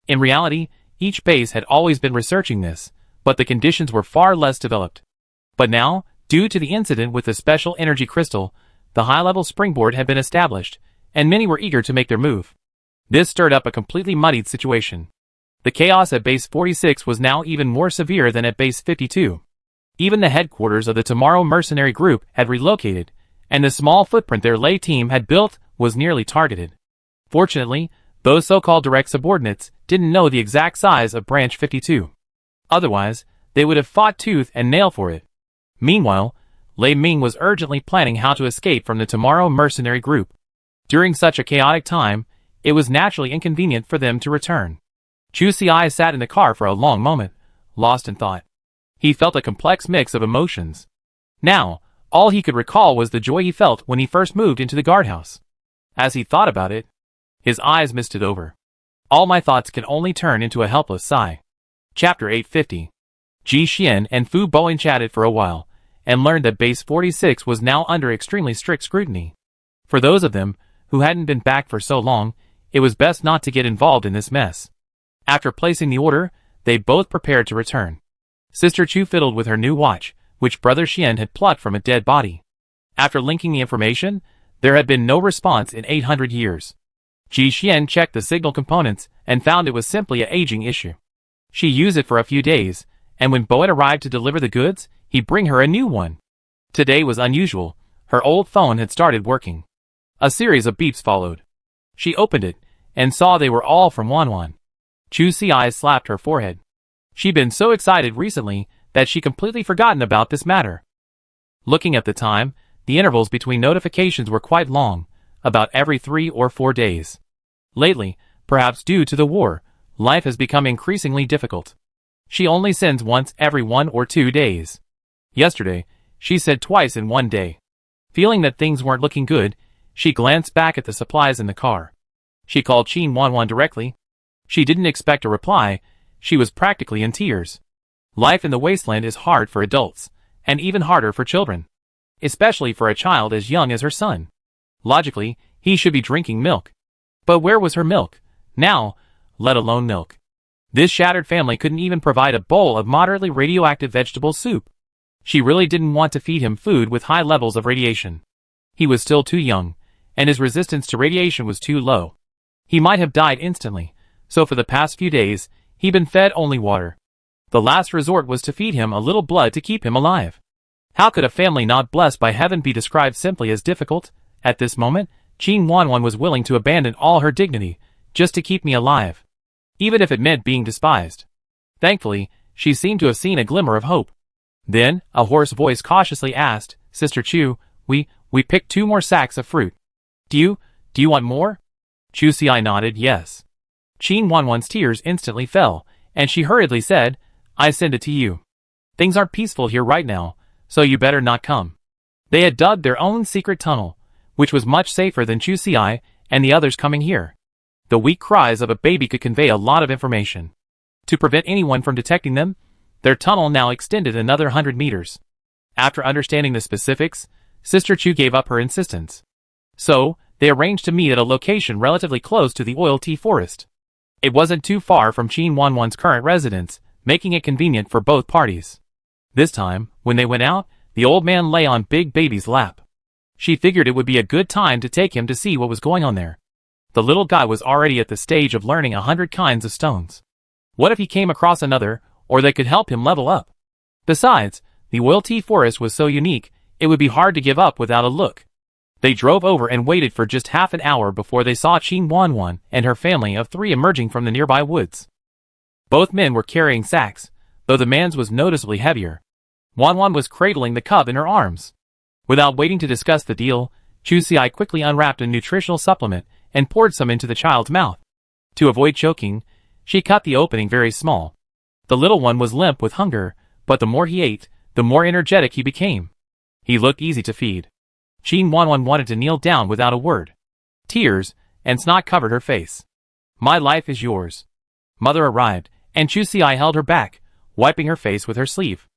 In reality, each base had always been researching this, but the conditions were far less developed. But now, due to the incident with the special energy crystal, the high-level springboard had been established, and many were eager to make their move. This stirred up a completely muddied situation. The chaos at Base 46 was now even more severe than at Base 52. Even the headquarters of the Tomorrow Mercenary Group had relocated, and the small footprint their lay team had built was nearly targeted. Fortunately, those so-called direct subordinates didn't know the exact size of Branch 52. Otherwise, they would have fought tooth and nail for it. Meanwhile, Lei Ming was urgently planning how to escape from the Tomorrow Mercenary Group. During such a chaotic time, it was naturally inconvenient for them to return. Chu Si sat in the car for a long moment, lost in thought. He felt a complex mix of emotions. Now, all he could recall was the joy he felt when he first moved into the guardhouse. As he thought about it, his eyes misted over. All my thoughts can only turn into a helpless sigh. Chapter 850. Ji Xian and Fu Bowen chatted for a while, and learned that Base 46 was now under extremely strict scrutiny. For those of them who hadn't been back for so long, it was best not to get involved in this mess. After placing the order, they both prepared to return. Sister Chu fiddled with her new watch, which Brother Xian had plucked from a dead body. After linking the information, there had been no response in 800 years. Ji Xian checked the signal components and found it was simply an aging issue. She used it for a few days, and when Bowen arrived to deliver the goods, he'd bring her a new one. Today was unusual. Her old phone had started working. A series of beeps followed. She opened it, and saw they were all from Wanwan. Chu Si slapped her forehead. She'd been so excited recently that she completely forgotten about this matter. Looking at the time, the intervals between notifications were quite long, about every 3 or 4 days. Lately, perhaps due to the war, life has become increasingly difficult. She only sends once every 1 or 2 days. Yesterday, she said twice in 1 day. Feeling that things weren't looking good, she glanced back at the supplies in the car. She called Chin Wanwan directly. She didn't expect a reply. She was practically in tears. Life in the wasteland is hard for adults, and even harder for children. Especially for a child as young as her son. Logically, he should be drinking milk. But where was her milk, now, let alone milk? This shattered family couldn't even provide a bowl of moderately radioactive vegetable soup. She really didn't want to feed him food with high levels of radiation. He was still too young, and his resistance to radiation was too low. He might have died instantly, so for the past few days, he'd been fed only water. The last resort was to feed him a little blood to keep him alive. How could a family not blessed by heaven be described simply as difficult? At this moment, Chin Wanwan was willing to abandon all her dignity, just to keep me alive. Even if it meant being despised. Thankfully, she seemed to have seen a glimmer of hope. Then, a hoarse voice cautiously asked, Sister Chu, we picked 2 more sacks of fruit. Do you want more? Chu Si nodded yes. Chin Wanwan's tears instantly fell, and she hurriedly said, I send it to you. Things aren't peaceful here right now, so you better not come. They had dug their own secret tunnel, which was much safer than Chu Si and the others coming here. The weak cries of a baby could convey a lot of information. To prevent anyone from detecting them, their tunnel now extended another 100 meters. After understanding the specifics, Sister Chu gave up her insistence. So, they arranged to meet at a location relatively close to the oil tea forest. It wasn't too far from Chin Wanwan's current residence, making it convenient for both parties. This time, when they went out, the old man lay on Big Baby's lap. She figured it would be a good time to take him to see what was going on there. The little guy was already at the stage of learning 100 kinds of stones. What if he came across another, or they could help him level up? Besides, the oil tea forest was so unique, it would be hard to give up without a look. They drove over and waited for just half an hour before they saw Chin Wanwan and her family of 3 emerging from the nearby woods. Both men were carrying sacks, though the man's was noticeably heavier. Wanwan was cradling the cub in her arms. Without waiting to discuss the deal, Chu Si quickly unwrapped a nutritional supplement and poured some into the child's mouth. To avoid choking, she cut the opening very small. The little one was limp with hunger, but the more he ate, the more energetic he became. He looked easy to feed. Chin Wanwan wanted to kneel down without a word. Tears and snot covered her face. My life is yours. Mother arrived, and Chu Si held her back, wiping her face with her sleeve.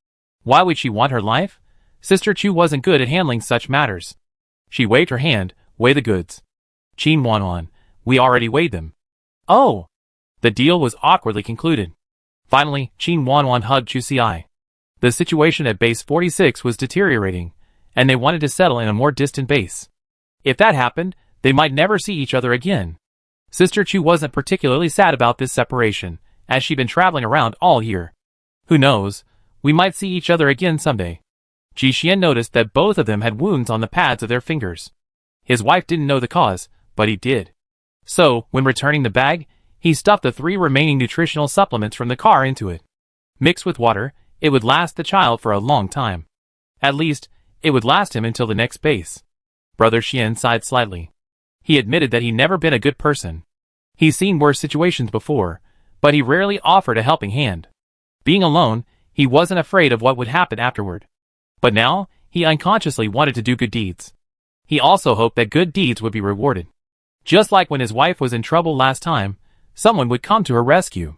Why would she want her life? Sister Chu wasn't good at handling such matters. She waved her hand, weigh the goods. Chin Wanwan, we already weighed them. Oh! The deal was awkwardly concluded. Finally, Chin Wanwan hugged Chu Si. The situation at base 46 was deteriorating, and they wanted to settle in a more distant base. If that happened, they might never see each other again. Sister Chu wasn't particularly sad about this separation, as she'd been traveling around all year. Who knows, we might see each other again someday. Ji Xian noticed that both of them had wounds on the pads of their fingers. His wife didn't know the cause, but he did. So, when returning the bag, he stuffed the 3 remaining nutritional supplements from the car into it. Mixed with water, it would last the child for a long time. At least, it would last him until the next base. Brother Xian sighed slightly. He admitted that he'd never been a good person. He's seen worse situations before, but he rarely offered a helping hand. Being alone, he wasn't afraid of what would happen afterward. But now, he unconsciously wanted to do good deeds. He also hoped that good deeds would be rewarded. Just like when his wife was in trouble last time, someone would come to her rescue.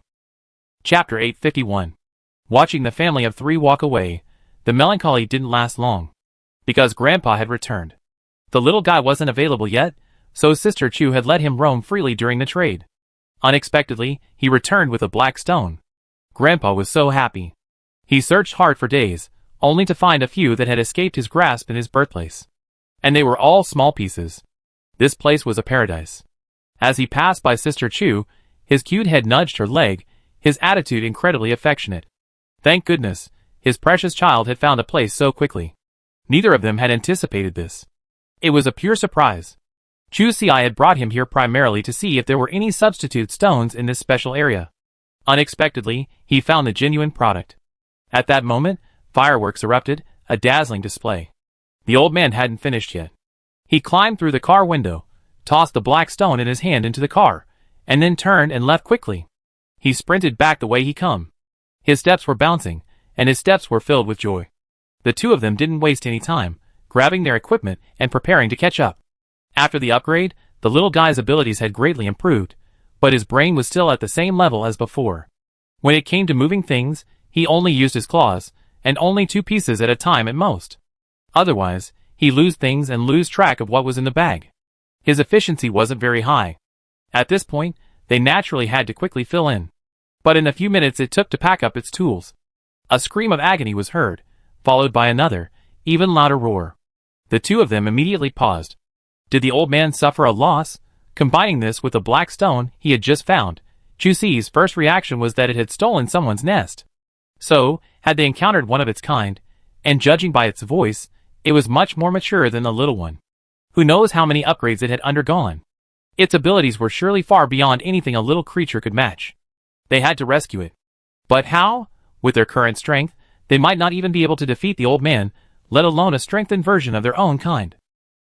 Chapter 851. Watching the family of 3 walk away, the melancholy didn't last long. Because Grandpa had returned. The little guy wasn't available yet, so Sister Chu had let him roam freely during the trade. Unexpectedly, he returned with a black stone. Grandpa was so happy. He searched hard for days, only to find a few that had escaped his grasp in his birthplace. And they were all small pieces. This place was a paradise. As he passed by Sister Chu, his cute head nudged her leg, his attitude incredibly affectionate. Thank goodness, his precious child had found a place so quickly. Neither of them had anticipated this. It was a pure surprise. Chu Si had brought him here primarily to see if there were any substitute stones in this special area. Unexpectedly, he found the genuine product. At that moment, fireworks erupted, a dazzling display. The old man hadn't finished yet. He climbed through the car window, tossed the black stone in his hand into the car, and then turned and left quickly. He sprinted back the way he come. His steps were bouncing, and his steps were filled with joy. The two of them didn't waste any time, grabbing their equipment and preparing to catch up. After the upgrade, the little guy's abilities had greatly improved, but his brain was still at the same level as before. When it came to moving things, he only used his claws, and only 2 pieces at a time at most. Otherwise, he lose things and lose track of what was in the bag. His efficiency wasn't very high. At this point, they naturally had to quickly fill in. But in a few minutes it took to pack up its tools. A scream of agony was heard, followed by another, even louder roar. The two of them immediately paused. Did the old man suffer a loss? Combining this with the black stone he had just found, Chusi's first reaction was that it had stolen someone's nest. So, had they encountered one of its kind, and judging by its voice, it was much more mature than the little one. Who knows how many upgrades it had undergone? Its abilities were surely far beyond anything a little creature could match. They had to rescue it. But how? With their current strength, they might not even be able to defeat the old man, let alone a strengthened version of their own kind.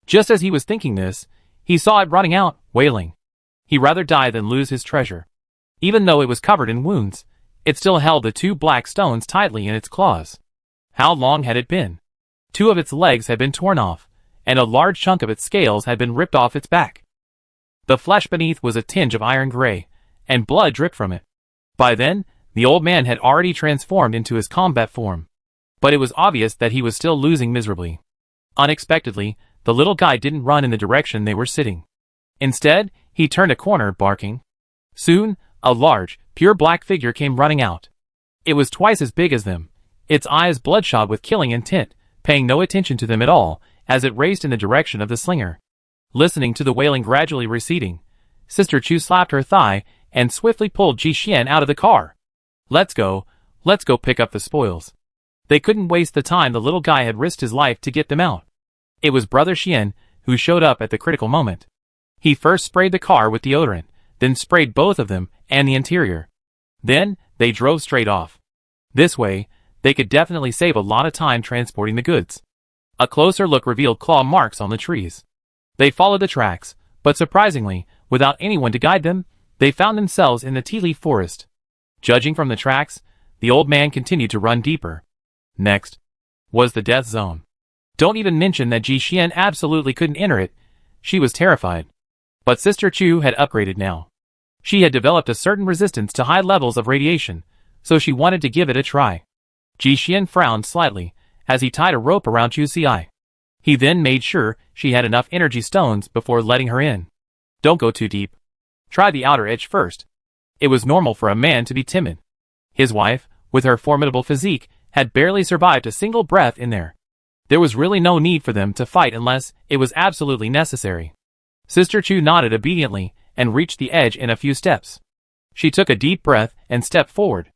Just as he was thinking this, he saw it running out, wailing. He'd rather die than lose his treasure. Even though it was covered in wounds, it still held the 2 black stones tightly in its claws. How long had it been? 2 of its legs had been torn off, and a large chunk of its scales had been ripped off its back. The flesh beneath was a tinge of iron gray, and blood dripped from it. By then, the old man had already transformed into his combat form. But it was obvious that he was still losing miserably. Unexpectedly, the little guy didn't run in the direction they were sitting. Instead, he turned a corner, barking. Soon, a large, pure black figure came running out. It was twice as big as them, its eyes bloodshot with killing intent, paying no attention to them at all, as it raced in the direction of the slinger. Listening to the wailing gradually receding, Sister Chu slapped her thigh and swiftly pulled Ji Xian out of the car. Let's go pick up the spoils. They couldn't waste the time the little guy had risked his life to get them out. It was Brother Xian who showed up at the critical moment. He first sprayed the car with deodorant, then sprayed both of them and the interior. Then, they drove straight off. This way, they could definitely save a lot of time transporting the goods. A closer look revealed claw marks on the trees. They followed the tracks, but surprisingly, without anyone to guide them, they found themselves in the tea-leaf forest. Judging from the tracks, the old man continued to run deeper. Next was the death zone. Don't even mention that Ji Xian absolutely couldn't enter it. She was terrified. But Sister Chu had upgraded now. She had developed a certain resistance to high levels of radiation, so she wanted to give it a try. Ji Xian frowned slightly as he tied a rope around Chu's eye. He then made sure she had enough energy stones before letting her in. Don't go too deep. Try the outer edge first. It was normal for a man to be timid. His wife, with her formidable physique, had barely survived a single breath in there. There was really no need for them to fight unless it was absolutely necessary. Sister Chu nodded obediently and reached the edge in a few steps. She took a deep breath and stepped forward.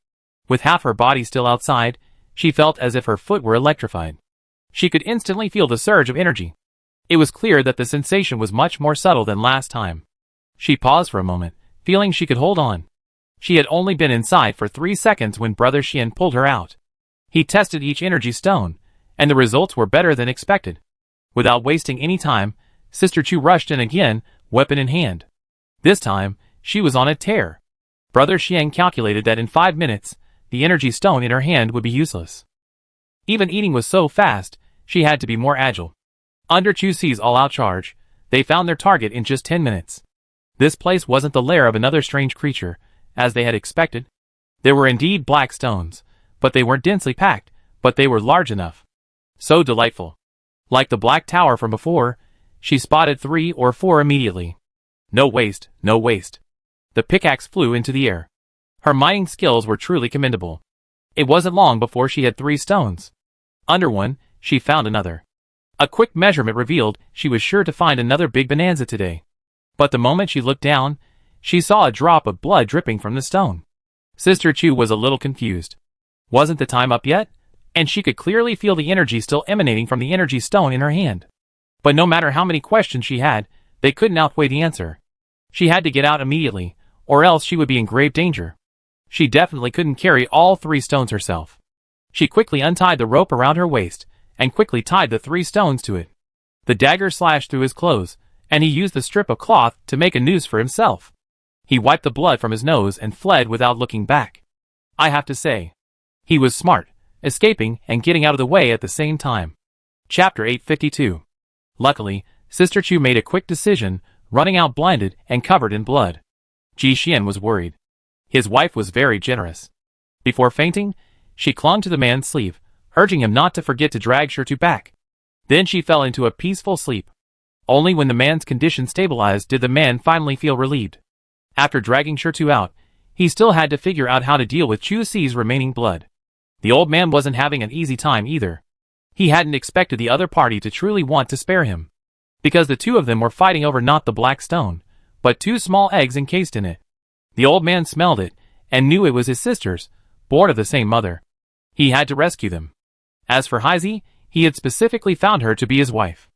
With half her body still outside, she felt as if her foot were electrified. She could instantly feel the surge of energy. It was clear that the sensation was much more subtle than last time. She paused for a moment, feeling she could hold on. She had only been inside for 3 seconds when Brother Xian pulled her out. He tested each energy stone, and the results were better than expected. Without wasting any time, Sister Chu rushed in again, weapon in hand. This time, she was on a tear. Brother Xian calculated that in 5 minutes, the energy stone in her hand would be useless. Even eating was so fast, she had to be more agile. Under Chu's all-out charge, they found their target in just 10 minutes. This place wasn't the lair of another strange creature, as they had expected. There were indeed black stones, but they weren't densely packed, but they were large enough. So delightful. Like the black tower from before, she spotted 3 or 4 immediately. No waste, no waste. The pickaxe flew into the air. Her mining skills were truly commendable. It wasn't long before she had 3 stones. Under one, she found another. A quick measurement revealed she was sure to find another big bonanza today. But the moment she looked down, she saw a drop of blood dripping from the stone. Sister Chu was a little confused. Wasn't the time up yet? And she could clearly feel the energy still emanating from the energy stone in her hand. But no matter how many questions she had, they couldn't outweigh the answer. She had to get out immediately, or else she would be in grave danger. She definitely couldn't carry all 3 stones herself. She quickly untied the rope around her waist, and quickly tied the 3 stones to it. The dagger slashed through his clothes, and he used the strip of cloth to make a noose for himself. He wiped the blood from his nose and fled without looking back. I have to say, he was smart, escaping and getting out of the way at the same time. Chapter 852. Luckily, Sister Chu made a quick decision, running out blinded and covered in blood. Ji Xian was worried. His wife was very generous. Before fainting, she clung to the man's sleeve, urging him not to forget to drag Shirtu back. Then she fell into a peaceful sleep. Only when the man's condition stabilized did the man finally feel relieved. After dragging Shirtu out, he still had to figure out how to deal with Chu Si's remaining blood. The old man wasn't having an easy time either. He hadn't expected the other party to truly want to spare him, because the two of them were fighting over not the black stone, but 2 small eggs encased in it. The old man smelled it, and knew it was his sisters, born of the same mother. He had to rescue them. As for Heisi, he had specifically found her to be his wife.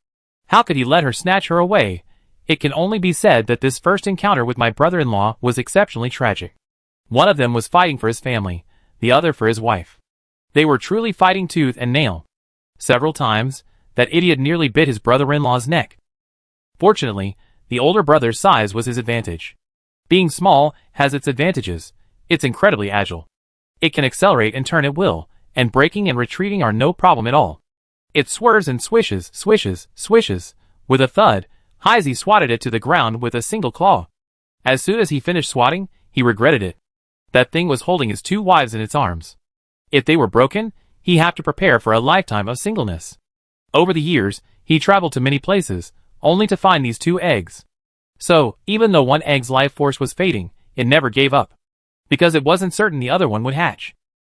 How could he let her snatch her away? It can only be said that this first encounter with my brother-in-law was exceptionally tragic. One of them was fighting for his family, the other for his wife. They were truly fighting tooth and nail. Several times, that idiot nearly bit his brother-in-law's neck. Fortunately, the older brother's size was his advantage. Being small has its advantages. It's incredibly agile. It can accelerate and turn at will, and braking and retreating are no problem at all. It swerves and swishes, swishes, swishes. With a thud, Heisi swatted it to the ground with a single claw. As soon as he finished swatting, he regretted it. That thing was holding his 2 wives in its arms. If they were broken, he'd have to prepare for a lifetime of singleness. Over the years, he traveled to many places, only to find these 2 eggs. So, even though one egg's life force was fading, it never gave up. Because it wasn't certain the other one would hatch.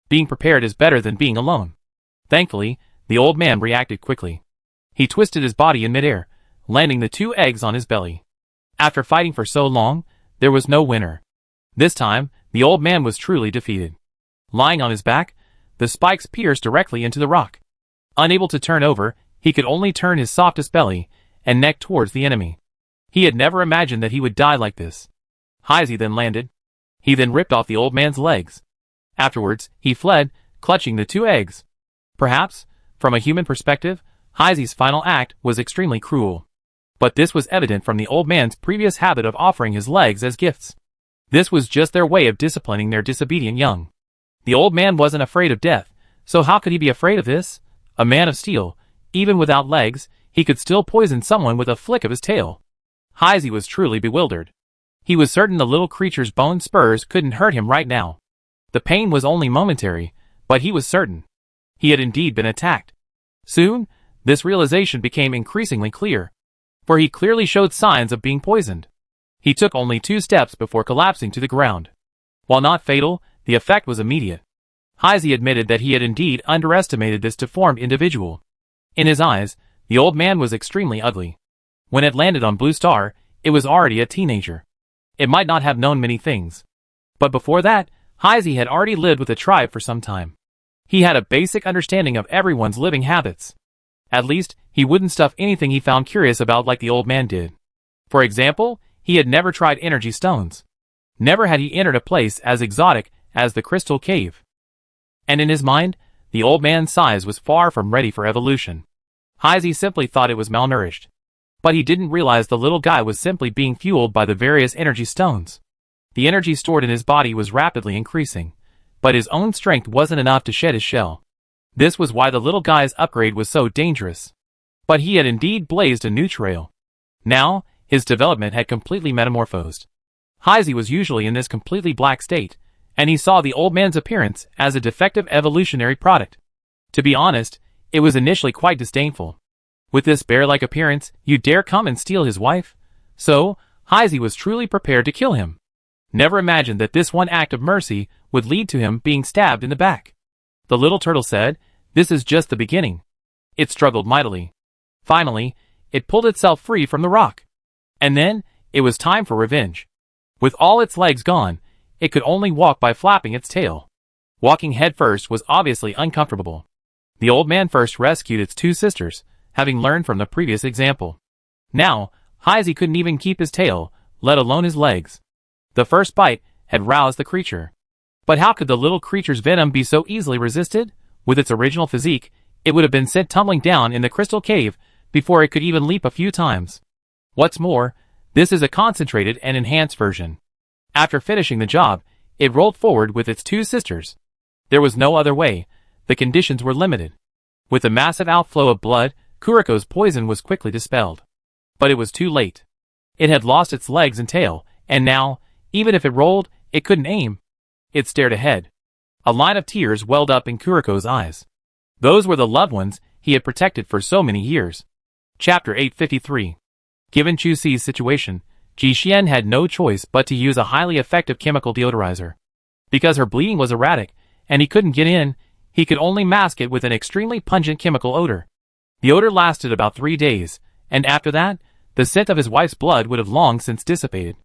Being prepared is better than being alone. Thankfully, the old man reacted quickly. He twisted his body in midair, landing the 2 eggs on his belly. After fighting for so long, there was no winner. This time, the old man was truly defeated. Lying on his back, the spikes pierced directly into the rock. Unable to turn over, he could only turn his softest belly and neck towards the enemy. He had never imagined that he would die like this. Heisi then landed. He then ripped off the old man's legs. Afterwards, he fled, clutching the 2 eggs. Perhaps, from a human perspective, Heisi's final act was extremely cruel. But this was evident from the old man's previous habit of offering his legs as gifts. This was just their way of disciplining their disobedient young. The old man wasn't afraid of death, so how could he be afraid of this? A man of steel, even without legs, he could still poison someone with a flick of his tail. Heisi was truly bewildered. He was certain the little creature's bone spurs couldn't hurt him right now. The pain was only momentary, but he was certain. He had indeed been attacked. Soon, this realization became increasingly clear, for he clearly showed signs of being poisoned. He took only 2 steps before collapsing to the ground. While not fatal, the effect was immediate. Heisi admitted that he had indeed underestimated this deformed individual. In his eyes, the old man was extremely ugly. When it landed on Blue Star, it was already a teenager. It might not have known many things. But before that, Heisi had already lived with the tribe for some time. He had a basic understanding of everyone's living habits. At least, he wouldn't stuff anything he found curious about like the old man did. For example, he had never tried energy stones. Never had he entered a place as exotic as the Crystal Cave. And in his mind, the old man's size was far from ready for evolution. Heisi simply thought it was malnourished. But he didn't realize the little guy was simply being fueled by the various energy stones. The energy stored in his body was rapidly increasing, but his own strength wasn't enough to shed his shell. This was why the little guy's upgrade was so dangerous. But he had indeed blazed a new trail. Now, his development had completely metamorphosed. Heisi was usually in this completely black state, and he saw the old man's appearance as a defective evolutionary product. To be honest, it was initially quite disdainful. With this bear-like appearance, you dare come and steal his wife? So, Heisi was truly prepared to kill him. Never imagined that this one act of mercy would lead to him being stabbed in the back. The little turtle said, "This is just the beginning." It struggled mightily. Finally, it pulled itself free from the rock. And then, it was time for revenge. With all its legs gone, it could only walk by flapping its tail. Walking headfirst was obviously uncomfortable. The old man first rescued its 2 sisters, having learned from the previous example. Now, Heisi couldn't even keep his tail, let alone his legs. The first bite had roused the creature. But how could the little creature's venom be so easily resisted? With its original physique, it would have been sent tumbling down in the crystal cave before it could even leap a few times. What's more, this is a concentrated and enhanced version. After finishing the job, it rolled forward with its two sisters. There was no other way. The conditions were limited. With a massive outflow of blood, Kuriko's poison was quickly dispelled. But it was too late. It had lost its legs and tail, and now, even if it rolled, it couldn't aim. It stared ahead. A line of tears welled up in Kuriko's eyes. Those were the loved ones he had protected for so many years. Chapter 853. Given Chu Si's situation, Ji Xian had no choice but to use a highly effective chemical deodorizer. Because her bleeding was erratic, and he couldn't get in, he could only mask it with an extremely pungent chemical odor. The odor lasted about 3 days, and after that, the scent of his wife's blood would have long since dissipated.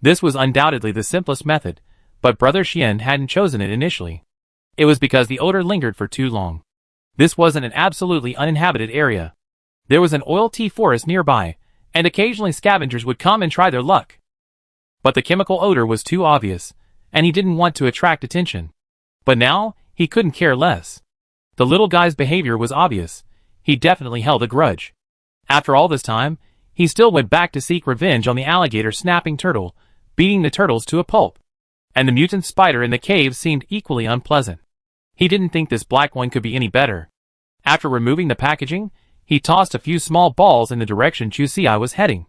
This was undoubtedly the simplest method, but Brother Xian hadn't chosen it initially. It was because the odor lingered for too long. This wasn't an absolutely uninhabited area. There was an oil tea forest nearby, and occasionally scavengers would come and try their luck. But the chemical odor was too obvious, and he didn't want to attract attention. But now, he couldn't care less. The little guy's behavior was obvious. He definitely held a grudge. After all this time, he still went back to seek revenge on the alligator snapping turtle, beating the turtles to a pulp. And the mutant spider in the cave seemed equally unpleasant. He didn't think this black one could be any better. After removing the packaging, he tossed a few small balls in the direction Chu Si was heading.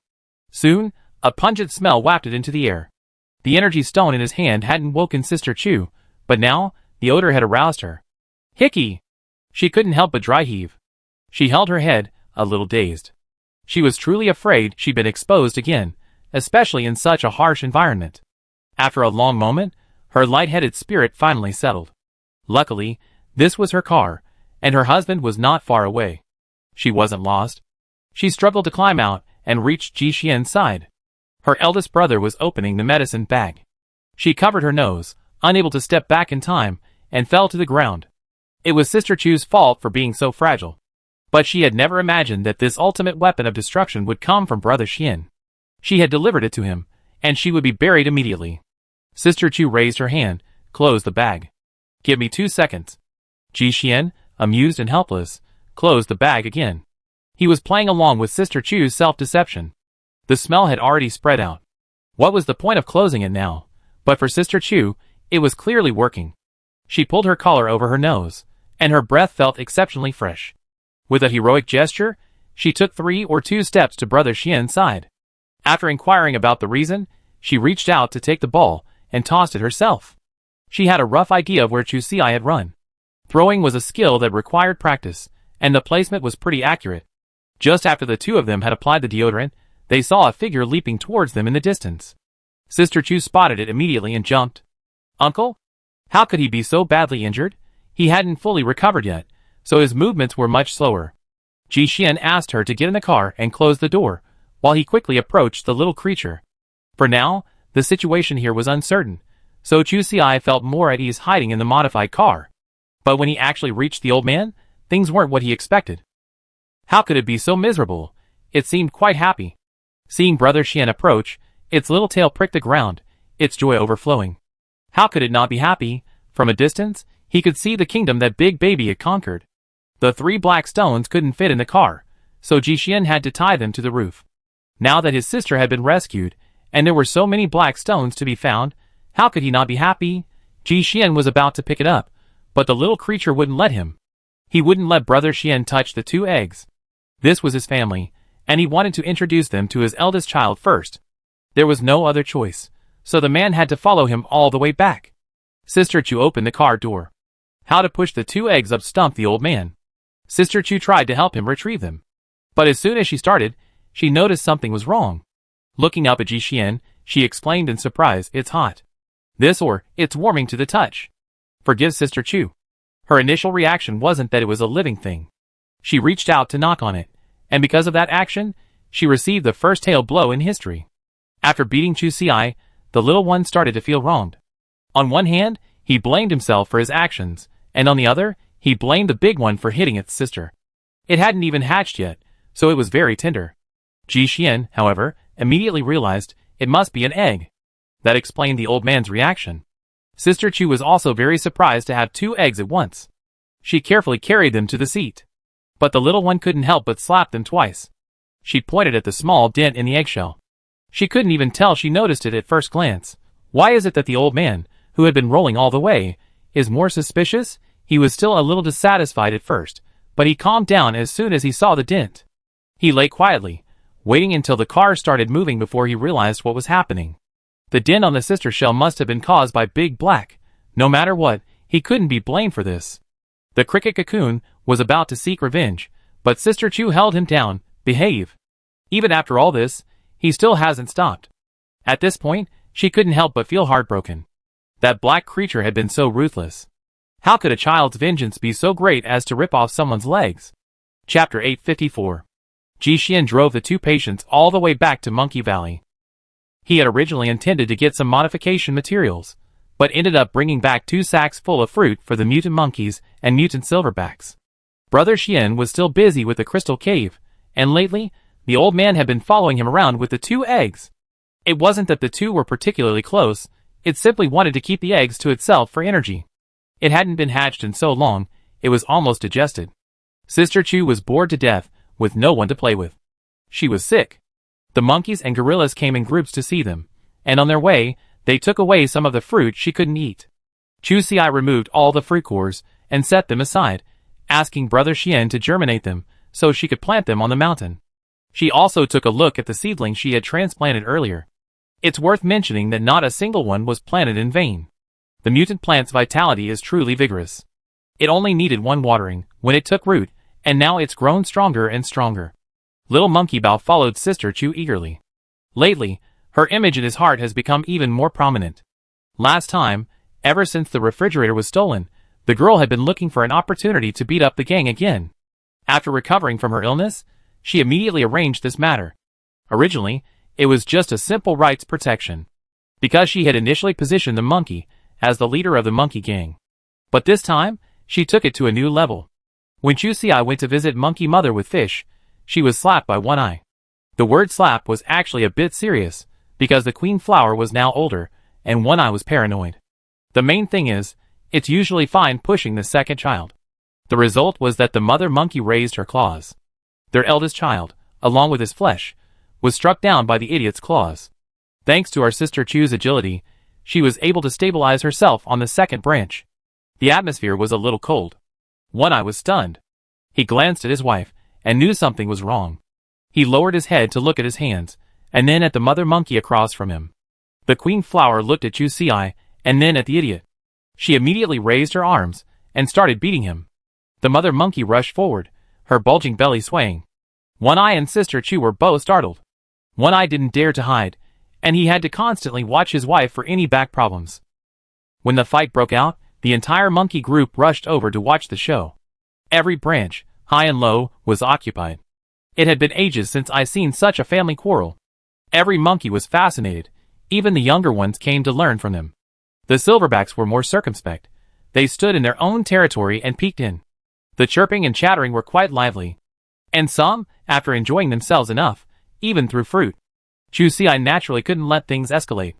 Soon, a pungent smell wafted into the air. The energy stone in his hand hadn't woken Sister Chu, but now, the odor had aroused her. Hickey! She couldn't help but dry heave. She held her head, a little dazed. She was truly afraid she'd been exposed again, especially in such a harsh environment. After a long moment, her light-headed spirit finally settled. Luckily, this was her car, and her husband was not far away. She wasn't lost. She struggled to climb out and reached Ji Xian's side. Her eldest brother was opening the medicine bag. She covered her nose, unable to step back in time, and fell to the ground. It was Sister Chu's fault for being so fragile. But she had never imagined that this ultimate weapon of destruction would come from Brother Xian. She had delivered it to him, and she would be buried immediately. Sister Chu raised her hand, closed the bag. Give me 2 seconds. Ji Xian, amused and helpless, closed the bag again. He was playing along with Sister Chu's self-deception. The smell had already spread out. What was the point of closing it now? But for Sister Chu, it was clearly working. She pulled her collar over her nose, and her breath felt exceptionally fresh. With a heroic gesture, she took 3 or 2 steps to Brother Xian's side. After inquiring about the reason, she reached out to take the ball and tossed it herself. She had a rough idea of where Chu Si had run. Throwing was a skill that required practice, and the placement was pretty accurate. Just after the two of them had applied the deodorant, they saw a figure leaping towards them in the distance. Sister Chu spotted it immediately and jumped. Uncle? How could he be so badly injured? He hadn't fully recovered yet, so his movements were much slower. Ji Xian asked her to get in the car and close the door, while he quickly approached the little creature. For now, the situation here was uncertain, so Chu Si felt more at ease hiding in the modified car. But when he actually reached the old man, things weren't what he expected. How could it be so miserable? It seemed quite happy. Seeing Brother Xian approach, its little tail pricked the ground, its joy overflowing. How could it not be happy? From a distance, he could see the kingdom that Big Baby had conquered. The 3 black stones couldn't fit in the car, so Ji Xian had to tie them to the roof. Now that his sister had been rescued, and there were so many black stones to be found, how could he not be happy? Ji Xian was about to pick it up, but the little creature wouldn't let him. He wouldn't let Brother Xian touch the 2 eggs. This was his family, and he wanted to introduce them to his eldest child first. There was no other choice, so the man had to follow him all the way back. Sister Chu opened the car door. How to push the 2 eggs up stumped the old man. Sister Chu tried to help him retrieve them. But as soon as she started, she noticed something was wrong. Looking up at Ji Xian, she exclaimed in surprise, "It's hot." This or, "It's warming to the touch." Forgive Sister Chu. Her initial reaction wasn't that it was a living thing. She reached out to knock on it, and because of that action, she received the first tail blow in history. After beating Chu Si, the little one started to feel wronged. On one hand, he blamed himself for his actions, and on the other, he blamed the big one for hitting its sister. It hadn't even hatched yet, so it was very tender. Ji Xian, however, immediately realized it must be an egg. That explained the old man's reaction. Sister Chu was also very surprised to have 2 eggs at once. She carefully carried them to the seat. But the little one couldn't help but slap them twice. She pointed at the small dent in the eggshell. She couldn't even tell she noticed it at first glance. Why is it that the old man, who had been rolling all the way, is more suspicious? He was still a little dissatisfied at first, but he calmed down as soon as he saw the dent. He lay quietly, waiting until the car started moving before he realized what was happening. The dent on the sister shell must have been caused by Big Black. No matter what, he couldn't be blamed for this. The cricket cocoon was about to seek revenge, but Sister Chu held him down. Behave. Even after all this, he still hasn't stopped. At this point, she couldn't help but feel heartbroken. That black creature had been so ruthless. How could a child's vengeance be so great as to rip off someone's legs? Chapter 854. Ji Xian drove the two patients all the way back to Monkey Valley. He had originally intended to get some modification materials, but ended up bringing back 2 sacks full of fruit for the mutant monkeys and mutant silverbacks. Brother Xian was still busy with the crystal cave, and lately, the old man had been following him around with the 2 eggs. It wasn't that the two were particularly close, it simply wanted to keep the eggs to itself for energy. It hadn't been hatched in so long, it was almost digested. Sister Chu was bored to death, with no one to play with. She was sick. The monkeys and gorillas came in groups to see them, and on their way, they took away some of the fruit she couldn't eat. Chu Xi removed all the fruit cores and set them aside, asking Brother Xian to germinate them so she could plant them on the mountain. She also took a look at the seedlings she had transplanted earlier. It's worth mentioning that not a single one was planted in vain. The mutant plant's vitality is truly vigorous. It only needed one watering when it took root, and now it's grown stronger and stronger. Little Monkey Bao followed Sister Chu eagerly. Lately, her image in his heart has become even more prominent. Last time, ever since the refrigerator was stolen, the girl had been looking for an opportunity to beat up the gang again. After recovering from her illness, she immediately arranged this matter. Originally, it was just a simple rights protection, because she had initially positioned the monkey as the leader of the monkey gang. But this time, she took it to a new level. When Chu Xi went to visit Monkey Mother with fish, she was slapped by One Eye. The word slap was actually a bit serious, because the queen flower was now older, and One Eye was paranoid. The main thing is, it's usually fine pushing the second child. The result was that the mother monkey raised her claws. Their eldest child, along with his flesh, was struck down by the idiot's claws. Thanks to our Sister Chu's agility, she was able to stabilize herself on the second branch. The atmosphere was a little cold. One Eye was stunned. He glanced at his wife, and knew something was wrong. He lowered his head to look at his hands, and then at the mother monkey across from him. The queen flower looked at Chu Xi, and then at the idiot. She immediately raised her arms, and started beating him. The mother monkey rushed forward, her bulging belly swaying. One Eye and Sister Chu were both startled. One Eye didn't dare to hide, and he had to constantly watch his wife for any back problems. When the fight broke out, the entire monkey group rushed over to watch the show. Every branch, high and low, was occupied. It had been ages since I seen such a family quarrel. Every monkey was fascinated, even the younger ones came to learn from them. The silverbacks were more circumspect. They stood in their own territory and peeked in. The chirping and chattering were quite lively. And some, after enjoying themselves enough, even threw fruit. Chu Xi naturally couldn't let things escalate.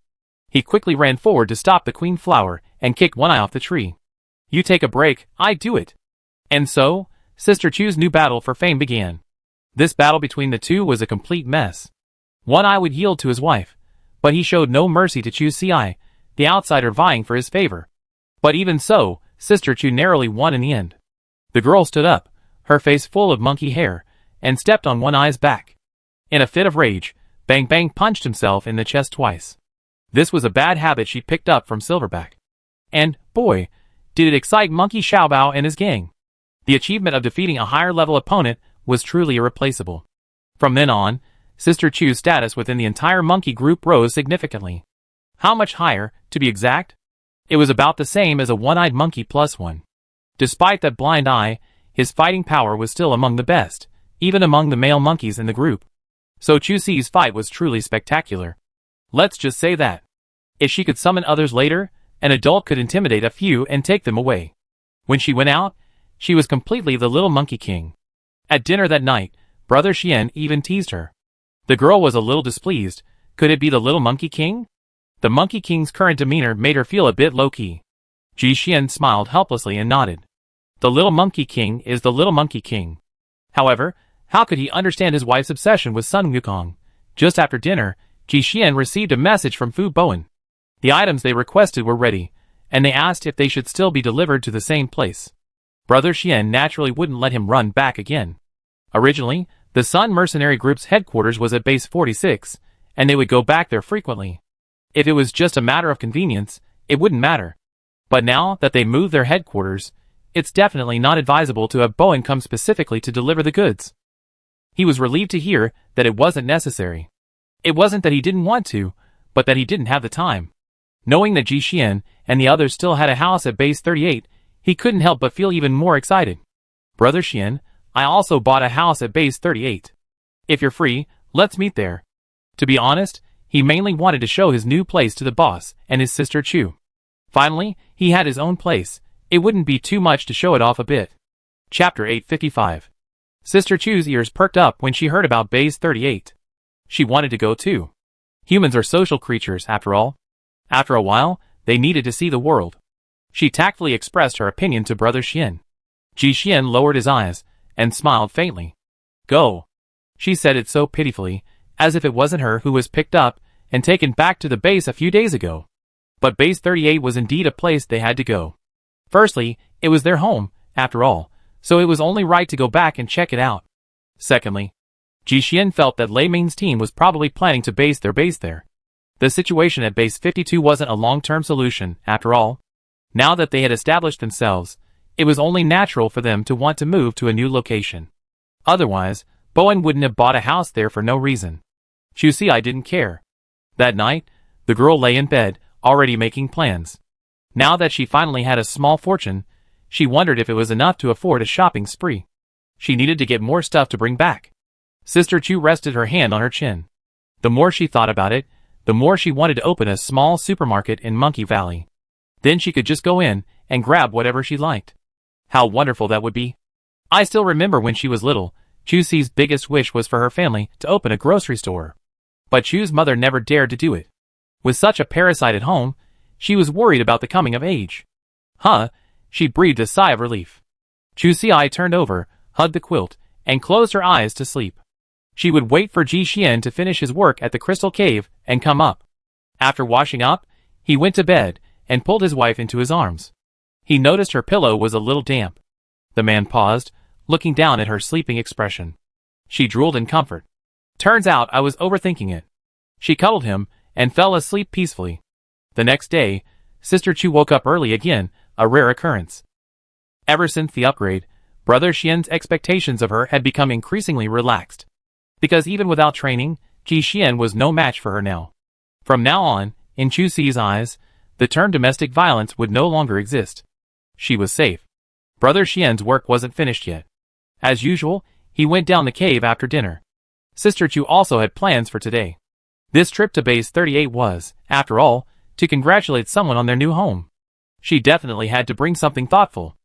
He quickly ran forward to stop the queen flower and kicked One Eye off the tree. You take a break, I do it. And so, Sister Chu's new battle for fame began. This battle between the two was a complete mess. One Eye would yield to his wife, but he showed no mercy to Chu Xi, the outsider vying for his favor. But even so, Sister Chu narrowly won in the end. The girl stood up, her face full of monkey hair, and stepped on One Eye's back. In a fit of rage, Bang Bang punched himself in the chest twice. This was a bad habit she picked up from Silverback. And, boy, did it excite Monkey Xiaobao and his gang. The achievement of defeating a higher-level opponent was truly irreplaceable. From then on, Sister Chu's status within the entire monkey group rose significantly. How much higher, to be exact? It was about the same as a one-eyed monkey plus one. Despite that blind eye, his fighting power was still among the best, even among the male monkeys in the group. So Chu Xi's fight was truly spectacular. Let's just say that. If she could summon others later, an adult could intimidate a few and take them away. When she went out, she was completely the little monkey king. At dinner that night, Brother Xian even teased her. The girl was a little displeased. Could it be the little monkey king? The monkey king's current demeanor made her feel a bit low-key. Ji Xian smiled helplessly and nodded. The little monkey king is the little monkey king. However, how could he understand his wife's obsession with Sun Wukong? Just after dinner, Ji Xian received a message from Fu Bowen. The items they requested were ready, and they asked if they should still be delivered to the same place. Brother Xian naturally wouldn't let him run back again. Originally, the Sun Mercenary Group's headquarters was at Base 46, and they would go back there frequently. If it was just a matter of convenience, it wouldn't matter. But now that they moved their headquarters, it's definitely not advisable to have Bowen come specifically to deliver the goods. He was relieved to hear that it wasn't necessary. It wasn't that he didn't want to, but that he didn't have the time. Knowing that Ji Xian and the others still had a house at Base 38, he couldn't help but feel even more excited. Brother Xian, I also bought a house at Base 38. If you're free, let's meet there. To be honest, he mainly wanted to show his new place to the boss and his sister Chu. Finally, he had his own place. It wouldn't be too much to show it off a bit. Chapter 855. Sister Chu's ears perked up when she heard about Base 38. She wanted to go too. Humans are social creatures, after all. After a while, they needed to see the world. She tactfully expressed her opinion to Brother Xian. Ji Xian lowered his eyes and smiled faintly. Go. She said it so pitifully, as if it wasn't her who was picked up and taken back to the base a few days ago. But Base 38 was indeed a place they had to go. Firstly, it was their home, after all, so it was only right to go back and check it out. Secondly, Ji Xian felt that Lei Ming's team was probably planning to base their base there. The situation at Base 52 wasn't a long-term solution, after all. Now that they had established themselves, it was only natural for them to want to move to a new location. Otherwise, Bowen wouldn't have bought a house there for no reason. Chu Xi didn't care. That night, the girl lay in bed, already making plans. Now that she finally had a small fortune, she wondered if it was enough to afford a shopping spree. She needed to get more stuff to bring back. Sister Chu rested her hand on her chin. The more she thought about it, the more she wanted to open a small supermarket in Monkey Valley. Then she could just go in and grab whatever she liked. How wonderful that would be. I still remember when she was little, Chu Xi's biggest wish was for her family to open a grocery store. But Chu's mother never dared to do it. With such a parasite at home, she was worried about the coming of age. She breathed a sigh of relief. Chu Xi turned over, hugged the quilt, and closed her eyes to sleep. She would wait for Ji Xian to finish his work at the Crystal Cave and come up. After washing up, he went to bed and pulled his wife into his arms. He noticed her pillow was a little damp. The man paused, looking down at her sleeping expression. She drooled in comfort. Turns out I was overthinking it. She cuddled him and fell asleep peacefully. The next day, Sister Chu woke up early again, a rare occurrence. Ever since the upgrade, Brother Xian's expectations of her had become increasingly relaxed. Because even without training, Ji Xian was no match for her now. From now on, in Chu Xi's eyes, the term domestic violence would no longer exist. She was safe. Brother Xian's work wasn't finished yet. As usual, he went down the cave after dinner. Sister Chu also had plans for today. This trip to Base 38 was, after all, to congratulate someone on their new home. She definitely had to bring something thoughtful.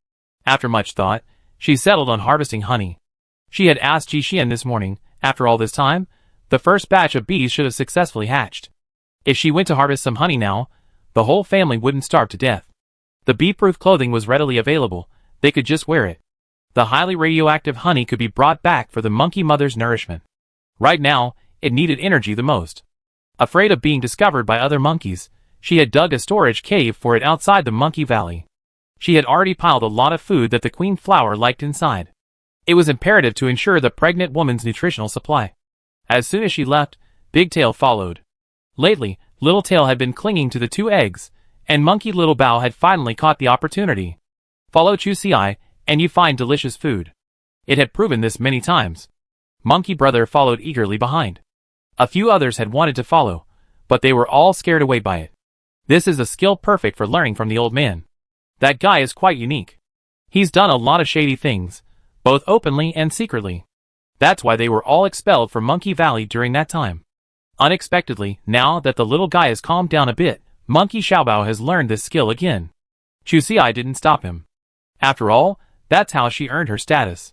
After much thought, she settled on harvesting honey. She had asked Ji Xian this morning, after all this time, the first batch of bees should have successfully hatched. If she went to harvest some honey now, the whole family wouldn't starve to death. The bee-proof clothing was readily available, they could just wear it. The highly radioactive honey could be brought back for the monkey mother's nourishment. Right now, it needed energy the most. Afraid of being discovered by other monkeys, she had dug a storage cave for it outside the Monkey Valley. She had already piled a lot of food that the queen flower liked inside. It was imperative to ensure the pregnant woman's nutritional supply. As soon as she left, Big Tail followed. Lately, Little Tail had been clinging to the 2 eggs, and Monkey Little Bao had finally caught the opportunity. Follow Chu Xi, and you find delicious food. It had proven this many times. Monkey Brother followed eagerly behind. A few others had wanted to follow, but they were all scared away by it. This is a skill perfect for learning from the old man. That guy is quite unique. He's done a lot of shady things, both openly and secretly. That's why they were all expelled from Monkey Valley during that time. Unexpectedly, now that the little guy has calmed down a bit, Monkey Xiaobao has learned this skill again. Chu Xi didn't stop him. After all, that's how she earned her status.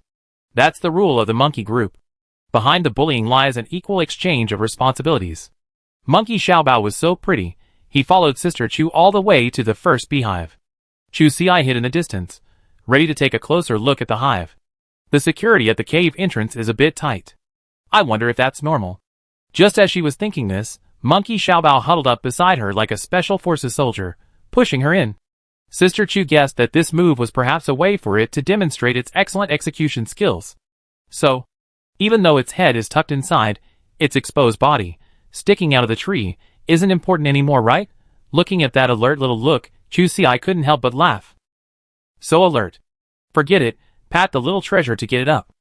That's the rule of the monkey group. Behind the bullying lies an equal exchange of responsibilities. Monkey Xiaobao was so pretty, he followed Sister Chu all the way to the first beehive. Chu Xi hid in the distance, ready to take a closer look at the hive. The security at the cave entrance is a bit tight. I wonder if that's normal. Just as she was thinking this, Monkey Xiaobao huddled up beside her like a special forces soldier, pushing her in. Sister Chu guessed that this move was perhaps a way for it to demonstrate its excellent execution skills. So, even though its head is tucked inside, its exposed body, sticking out of the tree, isn't important anymore, right? Looking at that alert little look, Chu Xi couldn't help but laugh. So alert. Forget it, pat the little treasure to get it up.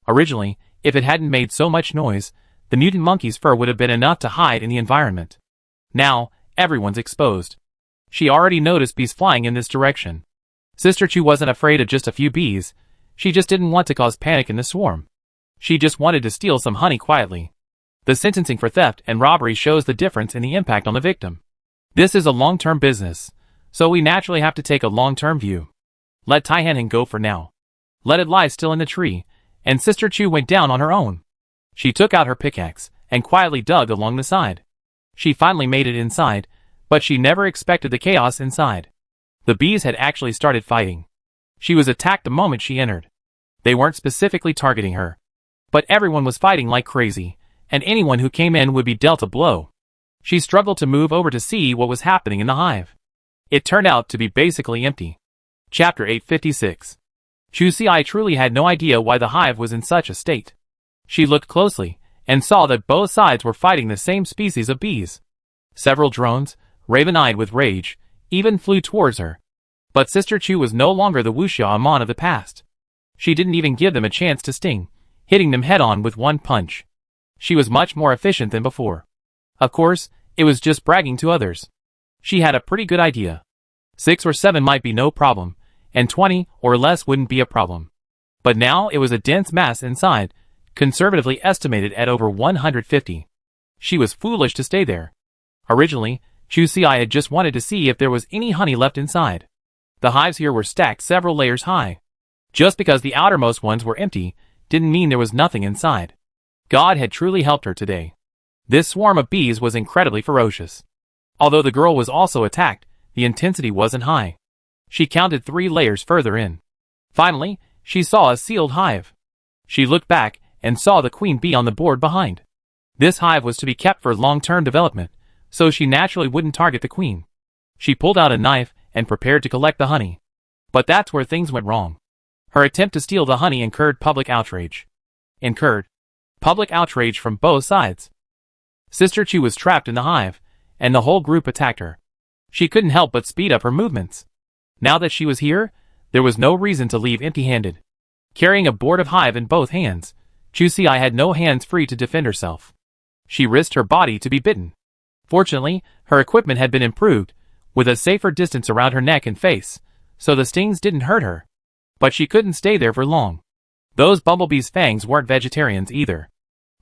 Originally, if it hadn't made so much noise, the mutant monkey's fur would have been enough to hide in the environment. Now, everyone's exposed. She already noticed bees flying in this direction. Sister Chu wasn't afraid of just a few bees, she just didn't want to cause panic in the swarm. She just wanted to steal some honey quietly. The sentencing for theft and robbery shows the difference in the impact on the victim. This is a long-term business, so we naturally have to take a long-term view. Let Taihanning go for now. Let it lie still in the tree, and Sister Chu went down on her own. She took out her pickaxe and quietly dug along the side. She finally made it inside, but she never expected the chaos inside. The bees had actually started fighting. She was attacked the moment she entered. They weren't specifically targeting her, but everyone was fighting like crazy, and anyone who came in would be dealt a blow. She struggled to move over to see what was happening in the hive. It turned out to be basically empty. Chapter 856. Chu Xi truly had no idea why the hive was in such a state. She looked closely, and saw that both sides were fighting the same species of bees. Several drones, raven-eyed with rage, even flew towards her. But Sister Chu was no longer the wuxia Amon of the past. She didn't even give them a chance to sting, hitting them head-on with one punch. She was much more efficient than before. Of course, it was just bragging to others. She had a pretty good idea. 6 or 7 might be no problem, and 20 or less wouldn't be a problem. But now it was a dense mass inside, conservatively estimated at over 150. She was foolish to stay there. Originally, Chu Xi had just wanted to see if there was any honey left inside. The hives here were stacked several layers high. Just because the outermost ones were empty, didn't mean there was nothing inside. God had truly helped her today. This swarm of bees was incredibly ferocious. Although the girl was also attacked, the intensity wasn't high. She counted 3 layers further in. Finally, she saw a sealed hive. She looked back and saw the queen bee on the board behind. This hive was to be kept for long-term development, so she naturally wouldn't target the queen. She pulled out a knife and prepared to collect the honey. But that's where things went wrong. Her attempt to steal the honey incurred public outrage. Public outrage from both sides. Sister Chu was trapped in the hive, and the whole group attacked her. She couldn't help but speed up her movements. Now that she was here, there was no reason to leave empty-handed. Carrying a board of hive in both hands, Chu Xi had no hands free to defend herself. She risked her body to be bitten. Fortunately, her equipment had been improved, with a safer distance around her neck and face, so the stings didn't hurt her. But she couldn't stay there for long. Those bumblebees' fangs weren't vegetarians either.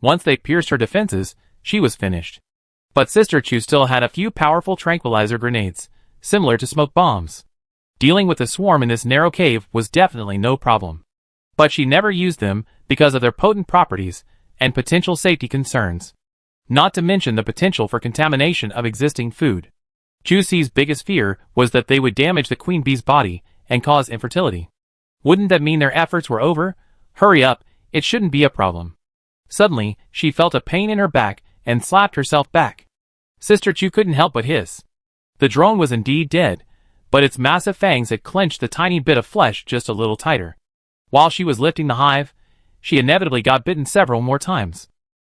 Once they pierced her defenses, she was finished. But Sister Chu still had a few powerful tranquilizer grenades, similar to smoke bombs. Dealing with the swarm in this narrow cave was definitely no problem. But she never used them because of their potent properties and potential safety concerns. Not to mention the potential for contamination of existing food. Chu Xi's biggest fear was that they would damage the queen bee's body and cause infertility. Wouldn't that mean their efforts were over? Hurry up, it shouldn't be a problem. Suddenly, she felt a pain in her back and slapped herself back. Sister Chu couldn't help but hiss. The drone was indeed dead, but its massive fangs had clenched the tiny bit of flesh just a little tighter. While she was lifting the hive, she inevitably got bitten several more times.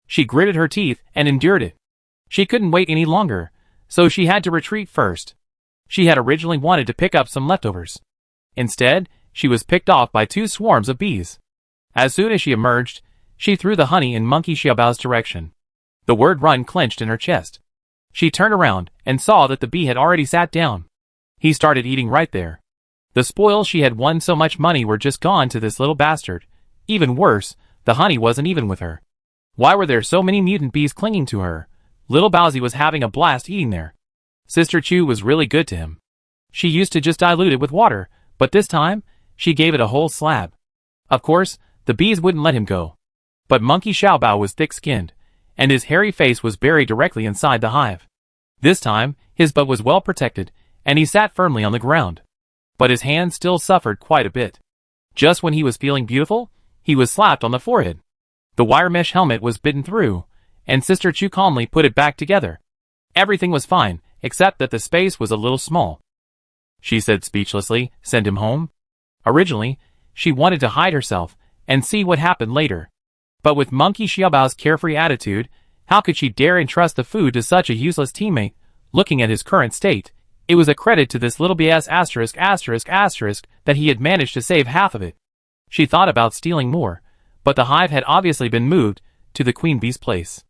She gritted her teeth and endured it. She couldn't wait any longer, so she had to retreat first. She had originally wanted to pick up some leftovers. Instead, she was picked off by 2 swarms of bees. As soon as she emerged, she threw the honey in Monkey Xiaobao's direction. The word run clenched in her chest. She turned around and saw that the bee had already sat down. He started eating right there. The spoils she had won so much money were just gone to this little bastard. Even worse, the honey wasn't even with her. Why were there so many mutant bees clinging to her? Little Bowsy was having a blast eating there. Sister Chu was really good to him. She used to just dilute it with water, but this time, she gave it a whole slab. Of course, the bees wouldn't let him go. But Monkey Xiaobao was thick-skinned, and his hairy face was buried directly inside the hive. This time, his butt was well protected, and he sat firmly on the ground. but his hand still suffered quite a bit. Just when he was feeling beautiful, he was slapped on the forehead. The wire mesh helmet was bitten through, and Sister Chu calmly put it back together. Everything was fine, except that the space was a little small. She said speechlessly, "Send him home?" Originally, she wanted to hide herself and see what happened later. But with Monkey Xiaobao's carefree attitude, how could she dare entrust the food to such a useless teammate? Looking at his current state, it was a credit to this little BS that he had managed to save half of it. She thought about stealing more, but the hive had obviously been moved to the queen bee's place.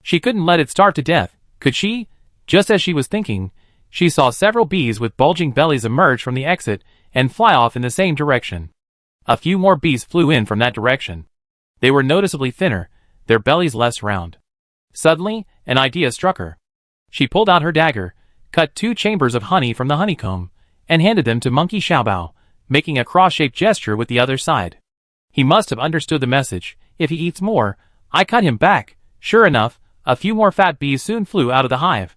She couldn't let it starve to death, could she? Just as she was thinking, she saw several bees with bulging bellies emerge from the exit and fly off in the same direction. A few more bees flew in from that direction. They were noticeably thinner, their bellies less round. Suddenly, an idea struck her. She pulled out her dagger, cut 2 chambers of honey from the honeycomb, and handed them to Monkey Xiaobao, making a cross-shaped gesture with the other side. He must have understood the message. If he eats more, I cut him back. Sure enough, a few more fat bees soon flew out of the hive.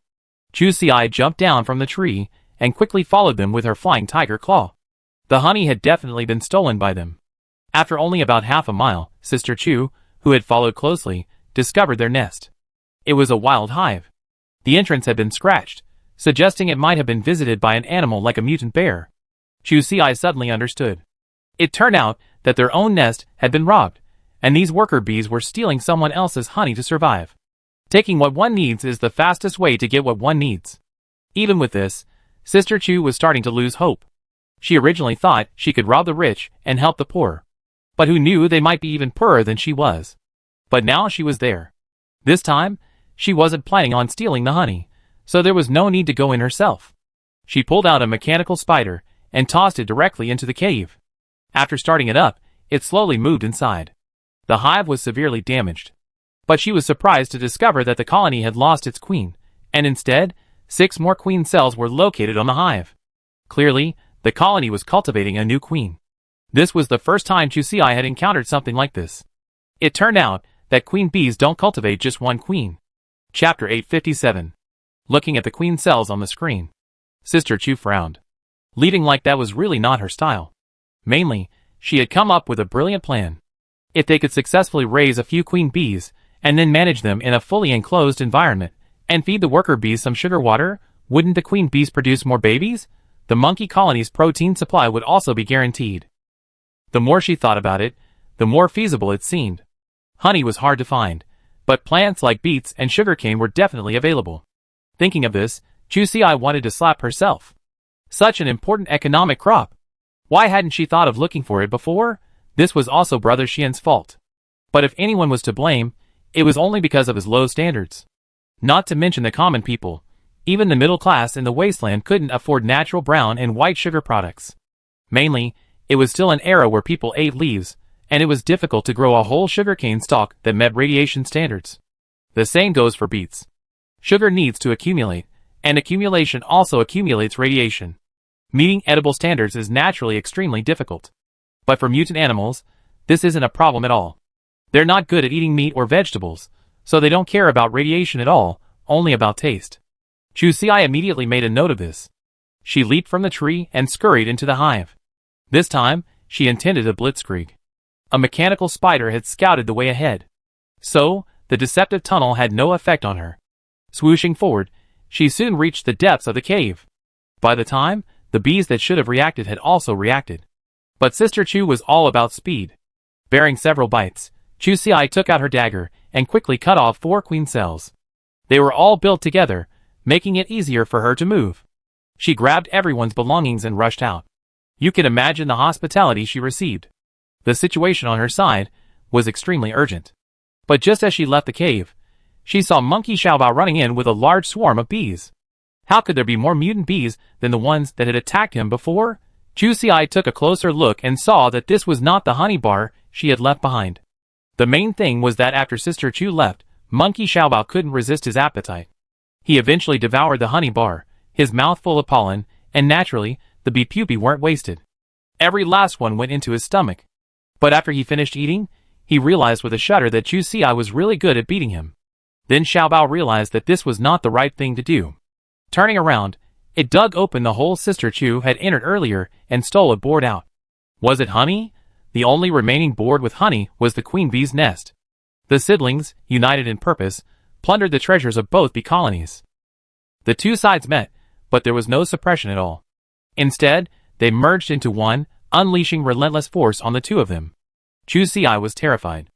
Chu Xiai jumped down from the tree and quickly followed them with her flying tiger claw. The honey had definitely been stolen by them. After only about half a mile, Sister Chu, who had followed closely, discovered their nest. It was a wild hive. The entrance had been scratched, suggesting it might have been visited by an animal like a mutant bear. Chu Xiai suddenly understood. It turned out that their own nest had been robbed, and these worker bees were stealing someone else's honey to survive. Taking what one needs is the fastest way to get what one needs. Even with this, Sister Chu was starting to lose hope. She originally thought she could rob the rich and help the poor. But who knew they might be even poorer than she was. But now she was there. This time, she wasn't planning on stealing the honey, so there was no need to go in herself. She pulled out a mechanical spider and tossed it directly into the cave. After starting it up, it slowly moved inside. The hive was severely damaged. But she was surprised to discover that the colony had lost its queen, and instead, 6 more queen cells were located on the hive. Clearly, the colony was cultivating a new queen. This was the first time Chu Xiai had encountered something like this. It turned out that queen bees don't cultivate just one queen. Chapter 857. Looking at the queen cells on the screen, Sister Chu frowned. Leading like that was really not her style. Mainly, she had come up with a brilliant plan. If they could successfully raise a few queen bees, and then manage them in a fully enclosed environment, and feed the worker bees some sugar water, wouldn't the queen bees produce more babies? The monkey colony's protein supply would also be guaranteed. The more she thought about it, the more feasible it seemed. Honey was hard to find, but plants like beets and sugarcane were definitely available. Thinking of this, Chu Xiai wanted to slap herself. Such an important economic crop. Why hadn't she thought of looking for it before? This was also Brother Xian's fault. But if anyone was to blame, it was only because of his low standards. Not to mention the common people. Even the middle class in the Wasteland couldn't afford natural brown and white sugar products. Mainly, it was still an era where people ate leaves, and it was difficult to grow a whole sugarcane stalk that met radiation standards. The same goes for beets. Sugar needs to accumulate, and accumulation also accumulates radiation. Meeting edible standards is naturally extremely difficult. But for mutant animals, this isn't a problem at all. They're not good at eating meat or vegetables, so they don't care about radiation at all, only about taste. Chu Xiai immediately made a note of this. She leaped from the tree and scurried into the hive. This time, she intended a blitzkrieg. A mechanical spider had scouted the way ahead. So, the deceptive tunnel had no effect on her. Swooshing forward, she soon reached the depths of the cave. By the time, the bees that should have reacted had also reacted. But Sister Chu was all about speed. Bearing several bites, Chu Xiai took out her dagger and quickly cut off 4 queen cells. They were all built together, making it easier for her to move. She grabbed everyone's belongings and rushed out. You can imagine the hospitality she received. The situation on her side was extremely urgent. But just as she left the cave, she saw Monkey Xiaobao running in with a large swarm of bees. How could there be more mutant bees than the ones that had attacked him before? Chu Xiai took a closer look and saw that this was not the honey bar she had left behind. The main thing was that after Sister Chu left, Monkey Xiaobao couldn't resist his appetite. He eventually devoured the honey bar, his mouth full of pollen, and naturally, the bee pupae weren't wasted. Every last one went into his stomach. But after he finished eating, he realized with a shudder that Chu Xiai was really good at beating him. Then Xiaobao realized that this was not the right thing to do. Turning around, It dug open the hole Sister Chu had entered earlier and stole a board out. Was it honey? The only remaining board with honey was the queen bee's nest. The seedlings, united in purpose, plundered the treasures of both bee colonies. The two sides met, but there was no suppression at all. Instead, they merged into one, unleashing relentless force on the two of them. Chu Si was terrified.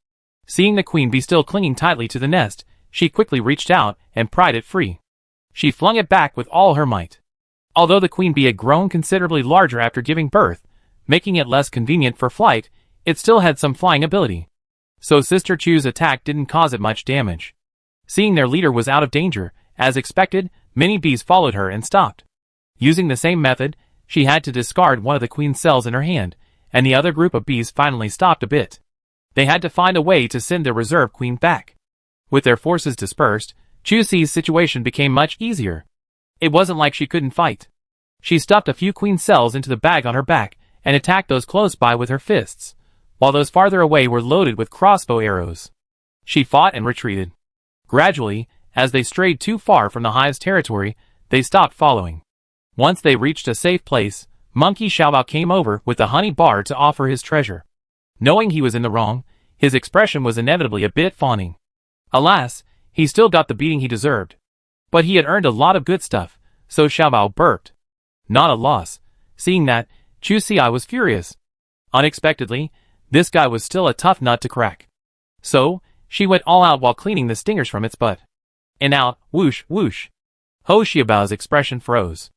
Seeing the queen bee still clinging tightly to the nest, she quickly reached out and pried it free. She flung it back with all her might. Although the queen bee had grown considerably larger after giving birth, making it less convenient for flight, it still had some flying ability. So Sister Chu's attack didn't cause it much damage. Seeing their leader was out of danger, as expected, many bees followed her and stopped. Using the same method, she had to discard one of the queen's cells in her hand, and the other group of bees finally stopped a bit. They had to find a way to send their reserve queen back. With their forces dispersed, Chu Si's situation became much easier. It wasn't like she couldn't fight. She stuffed a few queen cells into the bag on her back and attacked those close by with her fists, while those farther away were loaded with crossbow arrows. She fought and retreated. Gradually, as they strayed too far from the hive's territory, they stopped following. Once they reached a safe place, Monkey Xiaobao came over with the honey bar to offer his treasure. Knowing he was in the wrong, his expression was inevitably a bit fawning. Alas, he still got the beating he deserved. But he had earned a lot of good stuff, so Xiaobao burped. Not a loss. Seeing that, Chu Si was furious. Unexpectedly, this guy was still a tough nut to crack. So, she went all out while cleaning the stingers from its butt. And out, whoosh, whoosh. Ho Xiaobao's expression froze.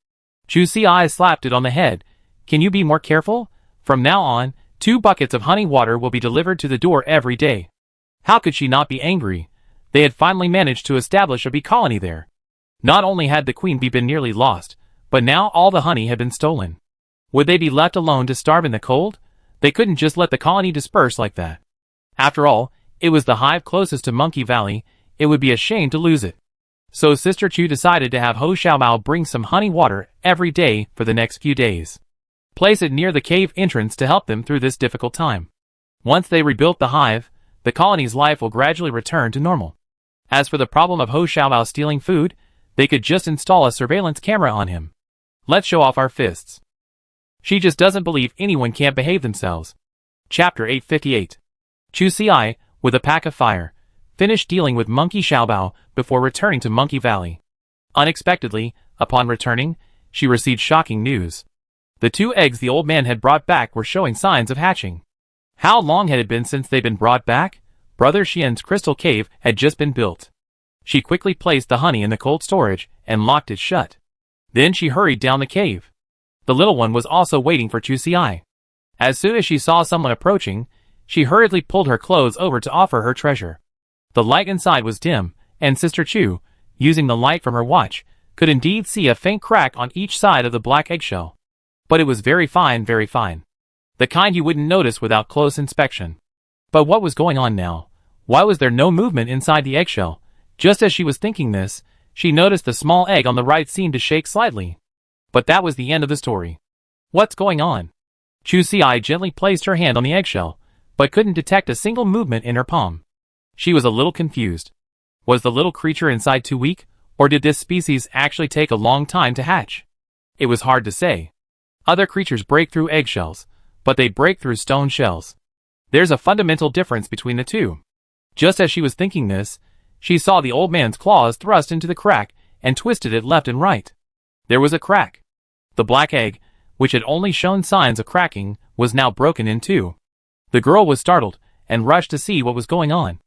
Chu Si slapped it on the head. Can you be more careful? From now on, 2 buckets of honey water will be delivered to the door every day. How could she not be angry? They had finally managed to establish a bee colony there. Not only had the queen bee been nearly lost, but now all the honey had been stolen. Would they be left alone to starve in the cold? They couldn't just let the colony disperse like that. After all, it was the hive closest to Monkey Valley. It would be a shame to lose it. So Sister Chu decided to have Ho Xiaobao bring some honey water every day for the next few days. Place it near the cave entrance to help them through this difficult time. Once they rebuilt the hive, the colony's life will gradually return to normal. As for the problem of Ho Xiaobao stealing food, they could just install a surveillance camera on him. Let's show off our fists. She just doesn't believe anyone can't behave themselves. Chapter 858. Chu Si, with a pack of fire, finished dealing with Monkey Xiaobao before returning to Monkey Valley. Unexpectedly, upon returning, she received shocking news. The 2 eggs the old man had brought back were showing signs of hatching. How long had it been since they'd been brought back? Brother Xian's crystal cave had just been built. She quickly placed the honey in the cold storage and locked it shut. Then she hurried down the cave. The little one was also waiting for Chu Si. As soon as she saw someone approaching, she hurriedly pulled her clothes over to offer her treasure. The light inside was dim, and Sister Chu, using the light from her watch, could indeed see a faint crack on each side of the black eggshell. But it was very fine, very fine. The kind you wouldn't notice without close inspection. But what was going on now? Why was there no movement inside the eggshell? Just as she was thinking this, she noticed the small egg on the right seemed to shake slightly. But that was the end of the story. What's going on? Chu Si gently placed her hand on the eggshell, but couldn't detect a single movement in her palm. She was a little confused. Was the little creature inside too weak, or did this species actually take a long time to hatch? It was hard to say. Other creatures break through eggshells, but they break through stone shells. There's a fundamental difference between the two. Just as she was thinking this, she saw the old man's claws thrust into the crack and twisted it left and right. There was a crack. The black egg, which had only shown signs of cracking, was now broken in two. The girl was startled and rushed to see what was going on.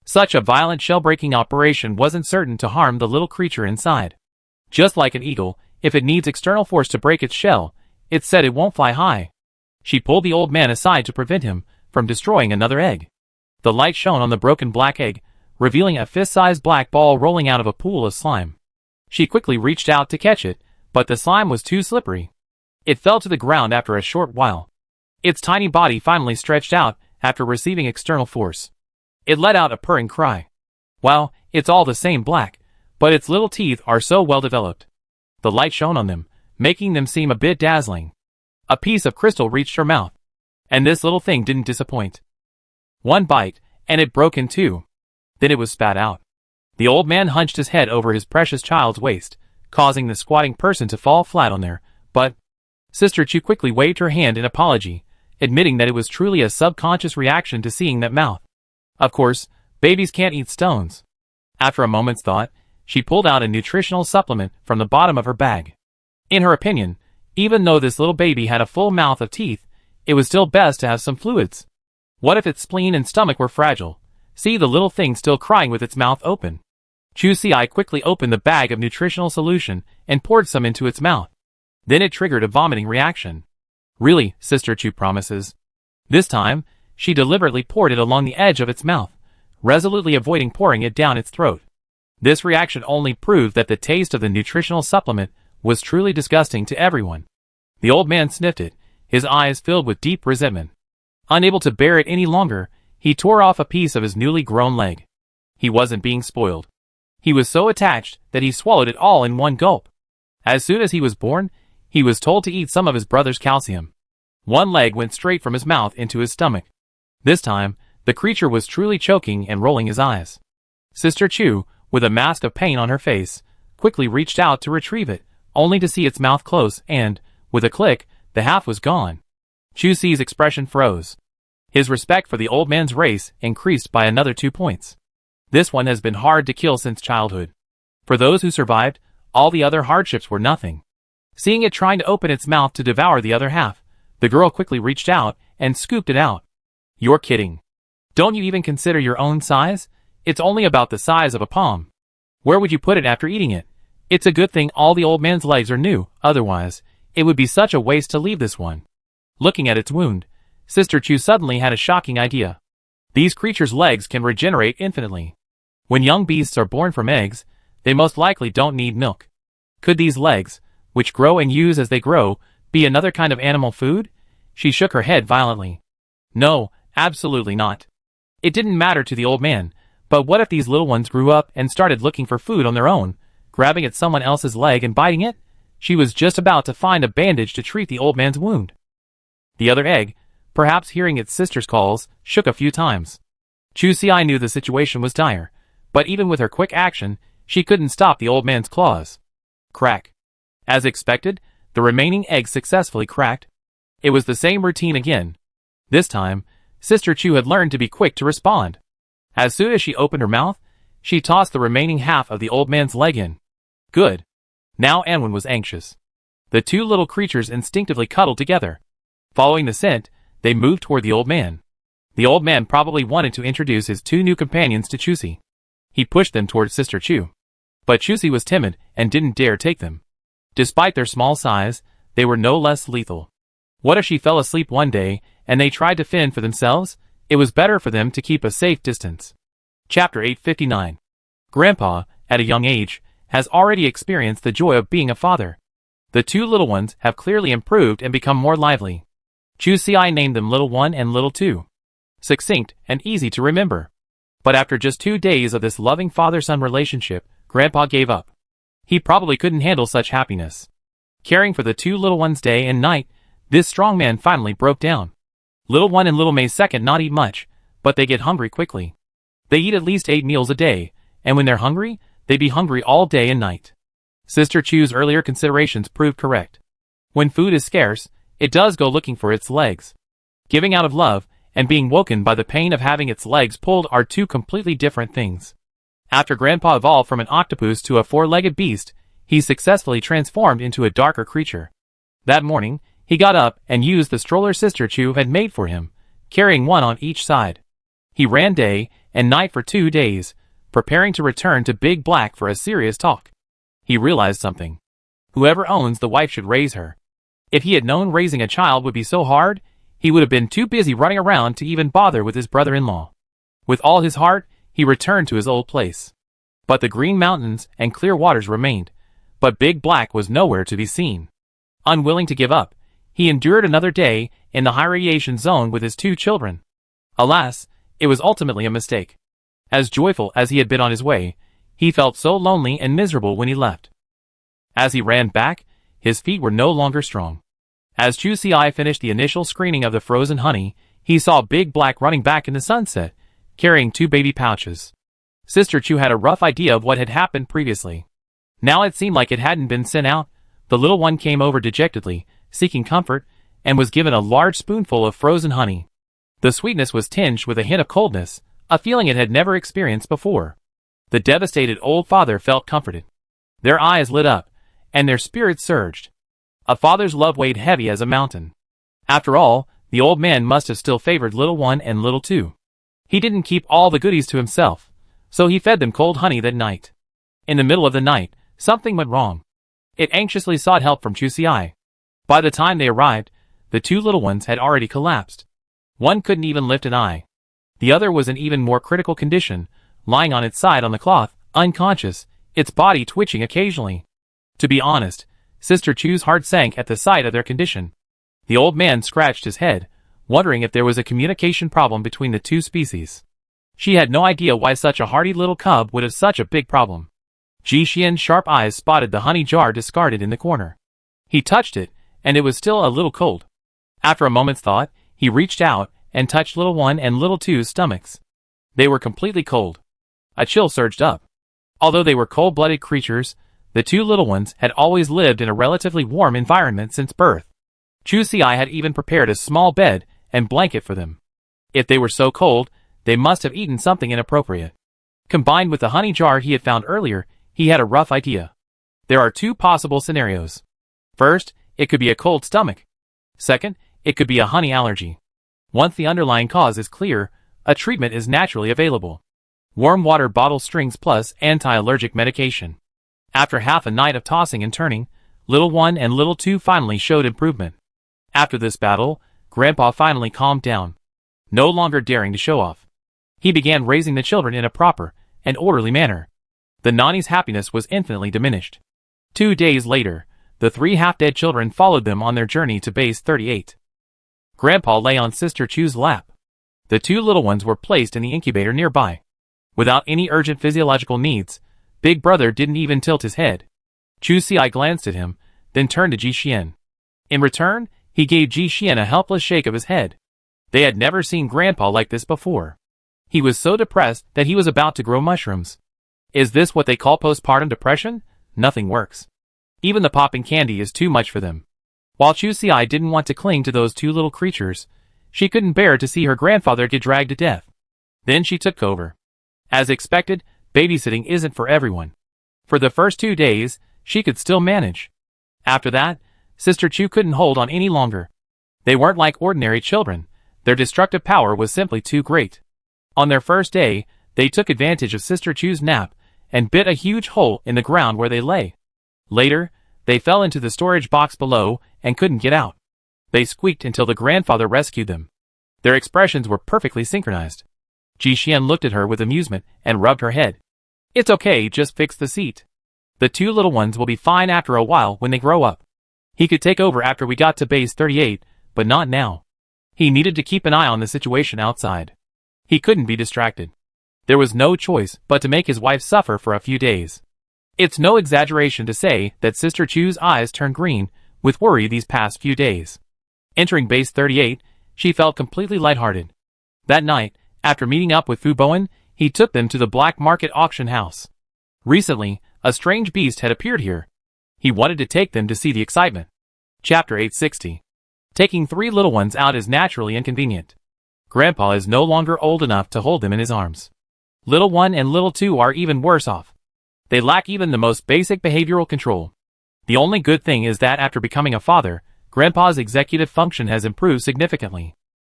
Such a violent shell-breaking operation wasn't certain to harm the little creature inside. Just like an eagle, if it needs external force to break its shell, it's said it won't fly high. She pulled the old man aside to prevent him from destroying another egg. The light shone on the broken black egg, revealing a fist-sized black ball rolling out of a pool of slime. She quickly reached out to catch it, but the slime was too slippery. It fell to the ground after a short while. Its tiny body finally stretched out after receiving external force. It let out a purring cry. Well, it's all the same black, but its little teeth are so well developed. The light shone on them, making them seem a bit dazzling. A piece of crystal reached her mouth. And this little thing didn't disappoint. One bite, and it broke in two. Then it was spat out. The old man hunched his head over his precious child's waist, causing the squatting person to fall flat on there, but Sister Chu quickly waved her hand in apology, admitting that it was truly a subconscious reaction to seeing that mouth. Of course, babies can't eat stones. After a moment's thought, she pulled out a nutritional supplement from the bottom of her bag. In her opinion, even though this little baby had a full mouth of teeth, it was still best to have some fluids. What if its spleen and stomach were fragile? See the little thing still crying with its mouth open. Chu Si quickly opened the bag of nutritional solution and poured some into its mouth. Then it triggered a vomiting reaction. Really, Sister Chu promises. This time, she deliberately poured it along the edge of its mouth, resolutely avoiding pouring it down its throat. This reaction only proved that the taste of the nutritional supplement was truly disgusting to everyone. The old man sniffed it, his eyes filled with deep resentment. Unable to bear it any longer, he tore off a piece of his newly grown leg. He wasn't being spoiled. He was so attached that he swallowed it all in one gulp. As soon as he was born, he was told to eat some of his brother's calcium. One leg went straight from his mouth into his stomach. This time, the creature was truly choking and rolling his eyes. Sister Chu, with a mask of pain on her face, quickly reached out to retrieve it, only to see its mouth close and, with a click, the half was gone. Chu Si's expression froze. His respect for the old man's race increased by another 2 points. This one has been hard to kill since childhood. For those who survived, all the other hardships were nothing. Seeing it trying to open its mouth to devour the other half, the girl quickly reached out and scooped it out. You're kidding. Don't you even consider your own size? It's only about the size of a palm. Where would you put it after eating it? It's a good thing all the old man's legs are new, otherwise, it would be such a waste to leave this one. Looking at its wound, Sister Chu suddenly had a shocking idea. These creatures' legs can regenerate infinitely. When young beasts are born from eggs, they most likely don't need milk. Could these legs, which grow and use as they grow, be another kind of animal food? She shook her head violently. No, absolutely not. It didn't matter to the old man, but what if these little ones grew up and started looking for food on their own, grabbing at someone else's leg and biting it? She was just about to find a bandage to treat the old man's wound. The other egg, perhaps hearing its sister's calls, shook a few times. Chu Si knew the situation was dire, but even with her quick action, she couldn't stop the old man's claws. Crack. As expected, the remaining egg successfully cracked. It was the same routine again. This time, Sister Chu had learned to be quick to respond. As soon as she opened her mouth, she tossed the remaining half of the old man's leg in. Good. Now Anwen was anxious. The two little creatures instinctively cuddled together. Following the scent, they moved toward the old man. The old man probably wanted to introduce his two new companions to Chu Si. He pushed them toward Sister Chu. But Chu Si was timid and didn't dare take them. Despite their small size, they were no less lethal. What if she fell asleep one day and they tried to fend for themselves? It was better for them to keep a safe distance. Chapter 859. Grandpa, at a young age, has already experienced the joy of being a father. The two little ones have clearly improved and become more lively. Chu Si named them Little 1 and Little 2. Succinct and easy to remember. But after just 2 days of this loving father-son relationship, Grandpa gave up. He probably couldn't handle such happiness. Caring for the two little ones day and night, this strong man finally broke down. Little 1 and Little May's second not eat much, but they get hungry quickly. They eat at least 8 meals a day, and when they're hungry, they be hungry all day and night. Sister Chu's earlier considerations proved correct. When food is scarce, it does go looking for its legs. Giving out of love, and being woken by the pain of having its legs pulled are two completely different things. After Grandpa evolved from an octopus to a 4-legged beast, he successfully transformed into a darker creature. That morning, he got up and used the stroller Sister Chu had made for him, carrying one on each side. He ran day and night for 2 days, preparing to return to Big Black for a serious talk. He realized something. Whoever owns the wife should raise her. If he had known raising a child would be so hard, he would have been too busy running around to even bother with his brother-in-law. With all his heart, he returned to his old place. But the green mountains and clear waters remained, but Big Black was nowhere to be seen. Unwilling to give up, he endured another day in the high radiation zone with his 2 children. Alas, it was ultimately a mistake. As joyful as he had been on his way, he felt so lonely and miserable when he left. As he ran back, his feet were no longer strong. As Chu Si finished the initial screening of the frozen honey, he saw Big Black running back in the sunset, carrying 2 baby pouches. Sister Chu had a rough idea of what had happened previously. Now it seemed like it hadn't been sent out. The little one came over dejectedly, seeking comfort, and was given a large spoonful of frozen honey. The sweetness was tinged with a hint of coldness, a feeling it had never experienced before. The devastated old father felt comforted. Their eyes lit up, and their spirits surged. A father's love weighed heavy as a mountain. After all, the old man must have still favored little one and little two. He didn't keep all the goodies to himself, so he fed them cold honey that night. In the middle of the night, something went wrong. It anxiously sought help from Chusi. By the time they arrived, the two little ones had already collapsed. One couldn't even lift an eye. The other was in even more critical condition, lying on its side on the cloth, unconscious, its body twitching occasionally. To be honest, Sister Chu's heart sank at the sight of their condition. The old man scratched his head, wondering if there was a communication problem between the two species. She had no idea why such a hardy little cub would have such a big problem. Ji Xian's sharp eyes spotted the honey jar discarded in the corner. He touched it, and it was still a little cold. After a moment's thought, he reached out and touched little one and little two's stomachs. They were completely cold. A chill surged up. Although they were cold-blooded creatures, the two little ones had always lived in a relatively warm environment since birth. Chusi had even prepared a small bed and blanket for them. If they were so cold, they must have eaten something inappropriate. Combined with the honey jar he had found earlier, he had a rough idea. There are two possible scenarios. First, it could be a cold stomach. Second, it could be a honey allergy. Once the underlying cause is clear, a treatment is naturally available. Warm water bottle strings plus anti-allergic medication. After half a night of tossing and turning, little one and little two finally showed improvement. After this battle, Grandpa finally calmed down. No longer daring to show off. He began raising the children in a proper and orderly manner. The nanny's happiness was infinitely diminished. 2 days later, the 3 half-dead children followed them on their journey to Base 38. Grandpa lay on Sister Chu's lap. The 2 little ones were placed in the incubator nearby. Without any urgent physiological needs, Big Brother didn't even tilt his head. Chusi glanced at him, then turned to Ji Xian. In return, he gave Ji Xian a helpless shake of his head. They had never seen Grandpa like this before. He was so depressed that he was about to grow mushrooms. Is this what they call postpartum depression? Nothing works. Even the popping candy is too much for them. While Chusi didn't want to cling to those 2 little creatures, she couldn't bear to see her grandfather get dragged to death. Then she took over. As expected, babysitting isn't for everyone. For the first 2 days, she could still manage. After that, Sister Chu couldn't hold on any longer. They weren't like ordinary children. Their destructive power was simply too great. On their first day, they took advantage of Sister Chu's nap and bit a huge hole in the ground where they lay. Later, they fell into the storage box below and couldn't get out. They squeaked until the grandfather rescued them. Their expressions were perfectly synchronized. Ji Xian looked at her with amusement and rubbed her head. It's okay, just fix the seat. The 2 little ones will be fine after a while when they grow up. He could take over after we got to Base 38, but not now. He needed to keep an eye on the situation outside. He couldn't be distracted. There was no choice but to make his wife suffer for a few days. It's no exaggeration to say that Sister Chu's eyes turned green with worry these past few days. Entering Base 38, she felt completely lighthearted. That night, after meeting up with Fu Bowen, he took them to the black market auction house. Recently, a strange beast had appeared here. He wanted to take them to see the excitement. Chapter 860. Taking 3 little ones out is naturally inconvenient. Grandpa is no longer old enough to hold them in his arms. Little one and little two are even worse off. They lack even the most basic behavioral control. The only good thing is that after becoming a father, Grandpa's executive function has improved significantly.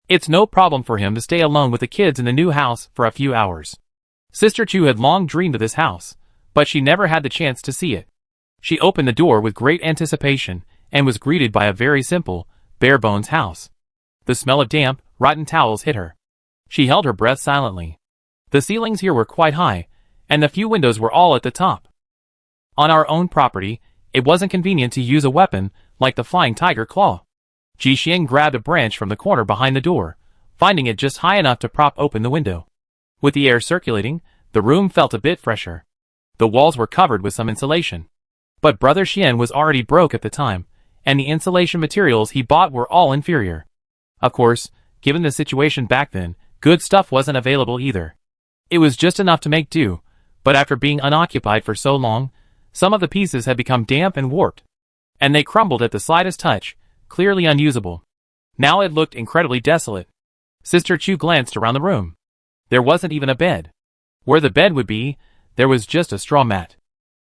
It's no problem for him to stay alone with the kids in the new house for a few hours. Sister Chu had long dreamed of this house, but she never had the chance to see it. She opened the door with great anticipation and was greeted by a very simple, bare-bones house. The smell of damp, rotten towels hit her. She held her breath silently. The ceilings here were quite high, and the few windows were all at the top. On our own property, it wasn't convenient to use a weapon like the flying tiger claw. Ji Xian grabbed a branch from the corner behind the door, finding it just high enough to prop open the window. With the air circulating, the room felt a bit fresher. The walls were covered with some insulation. But Brother Xian was already broke at the time, and the insulation materials he bought were all inferior. Of course, given the situation back then, good stuff wasn't available either. It was just enough to make do, but after being unoccupied for so long, Some of the pieces had become damp and warped, and they crumbled at the slightest touch, clearly unusable. Now it looked incredibly desolate. Sister Chu glanced around the room. There wasn't even a bed. Where the bed would be, there was just a straw mat.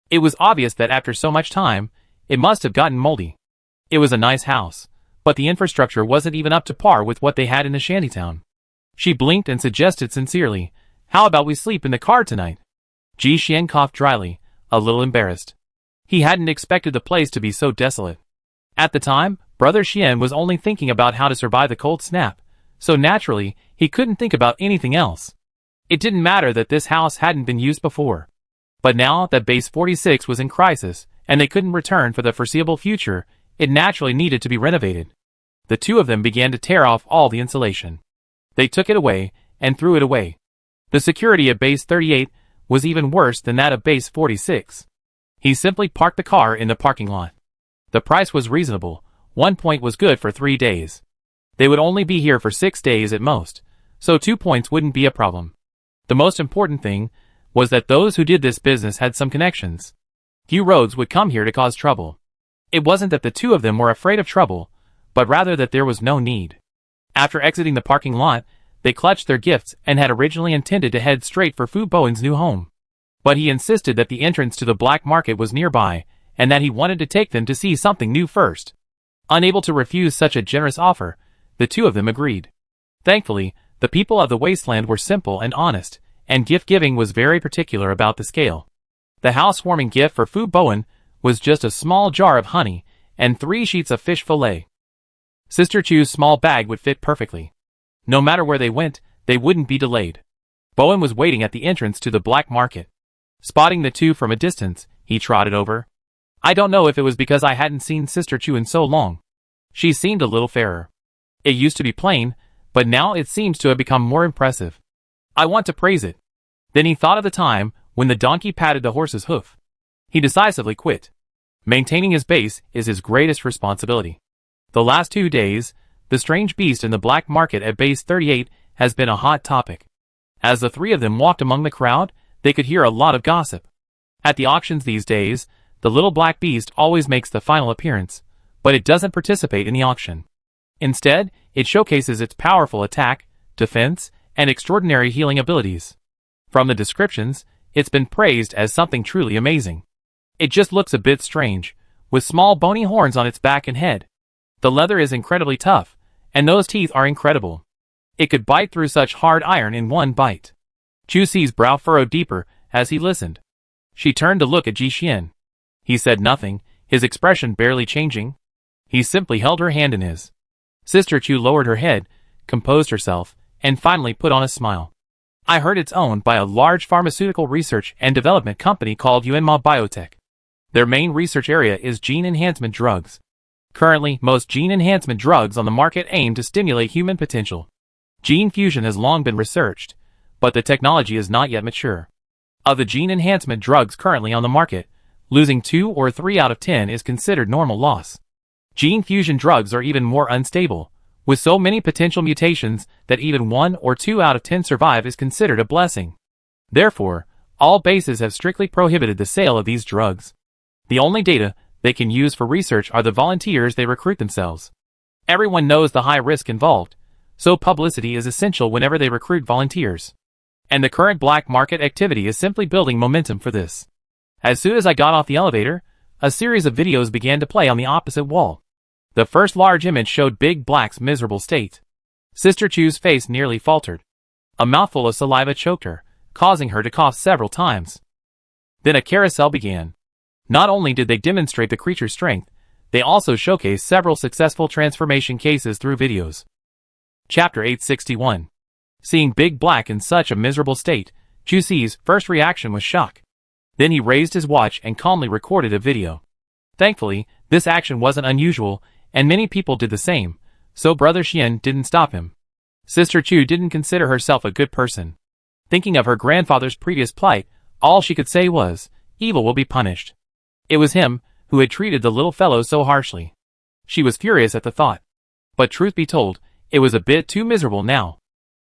It was obvious that after so much time, it must have gotten moldy. It was a nice house, but the infrastructure wasn't even up to par with what they had in the shantytown. She blinked and suggested sincerely, "How about we sleep in the car tonight?" Ji Xian coughed dryly, a little embarrassed. He hadn't expected the place to be so desolate. At the time, Brother Xian was only thinking about how to survive the cold snap, so naturally, he couldn't think about anything else. It didn't matter that this house hadn't been used before. But now that Base 46 was in crisis, and they couldn't return for the foreseeable future, it naturally needed to be renovated. The two of them began to tear off all the insulation. They took it away, and threw it away. The security at Base 38 was even worse than that of Base 46. He simply parked the car in the parking lot. The price was reasonable. 1 point was good for 3 days. They would only be here for 6 days at most, so 2 points wouldn't be a problem. The most important thing was that those who did this business had some connections. Few roads would come here to cause trouble. It wasn't that the two of them were afraid of trouble, but rather that there was no need. After exiting the parking lot, they clutched their gifts and had originally intended to head straight for Fu Bowen's new home. But he insisted that the entrance to the black market was nearby, and that he wanted to take them to see something new first. Unable to refuse such a generous offer, the two of them agreed. Thankfully, the people of the Wasteland were simple and honest, and gift-giving was very particular about the scale. The housewarming gift for Fu Bowen was just a small jar of honey and 3 sheets of fish fillet. Sister Chu's small bag would fit perfectly. No matter where they went, they wouldn't be delayed. Bowen was waiting at the entrance to the black market. Spotting the two from a distance, he trotted over. I don't know if it was because I hadn't seen Sister Chu in so long. She seemed a little fairer. It used to be plain, but now it seems to have become more impressive. I want to praise it. Then he thought of the time when the donkey patted the horse's hoof. He decisively quit. Maintaining his base is his greatest responsibility. The last 2 days, the strange beast in the black market at Base 38 has been a hot topic. As the three of them walked among the crowd, they could hear a lot of gossip. At the auctions these days, the little black beast always makes the final appearance, but it doesn't participate in the auction. Instead, it showcases its powerful attack, defense, and extraordinary healing abilities. From the descriptions, it's been praised as something truly amazing. It just looks a bit strange, with small bony horns on its back and head. The leather is incredibly tough, and those teeth are incredible. It could bite through such hard iron in one bite. Chu Si's brow furrowed deeper as he listened. She turned to look at Ji Xian. He said nothing, his expression barely changing. He simply held her hand in his. Sister Chu lowered her head, composed herself, and finally put on a smile. I heard it's owned by a large pharmaceutical research and development company called Yuanma Biotech. Their main research area is gene enhancement drugs. Currently, most gene enhancement drugs on the market aim to stimulate human potential. Gene fusion has long been researched, but the technology is not yet mature. Of the gene enhancement drugs currently on the market, losing 2 or 3 out of 10 is considered normal loss. Gene fusion drugs are even more unstable, with so many potential mutations that even 1 or 2 out of 10 survive is considered a blessing. Therefore, all bases have strictly prohibited the sale of these drugs. The only data they can use for research are the volunteers they recruit themselves. Everyone knows the high risk involved, so publicity is essential whenever they recruit volunteers. And the current black market activity is simply building momentum for this. As soon as I got off the elevator, a series of videos began to play on the opposite wall. The first large image showed Big Black's miserable state. Sister Chu's face nearly faltered. A mouthful of saliva choked her, causing her to cough several times. Then a carousel began. Not only did they demonstrate the creature's strength, they also showcased several successful transformation cases through videos. Chapter 861. Seeing Big Black in such a miserable state, Chu Si's first reaction was shock. Then he raised his watch and calmly recorded a video. Thankfully, this action wasn't unusual, and many people did the same, so Brother Xian didn't stop him. Sister Chu didn't consider herself a good person. Thinking of her grandfather's previous plight, all she could say was, "Evil will be punished." It was him who had treated the little fellow so harshly. She was furious at the thought. But truth be told, it was a bit too miserable now.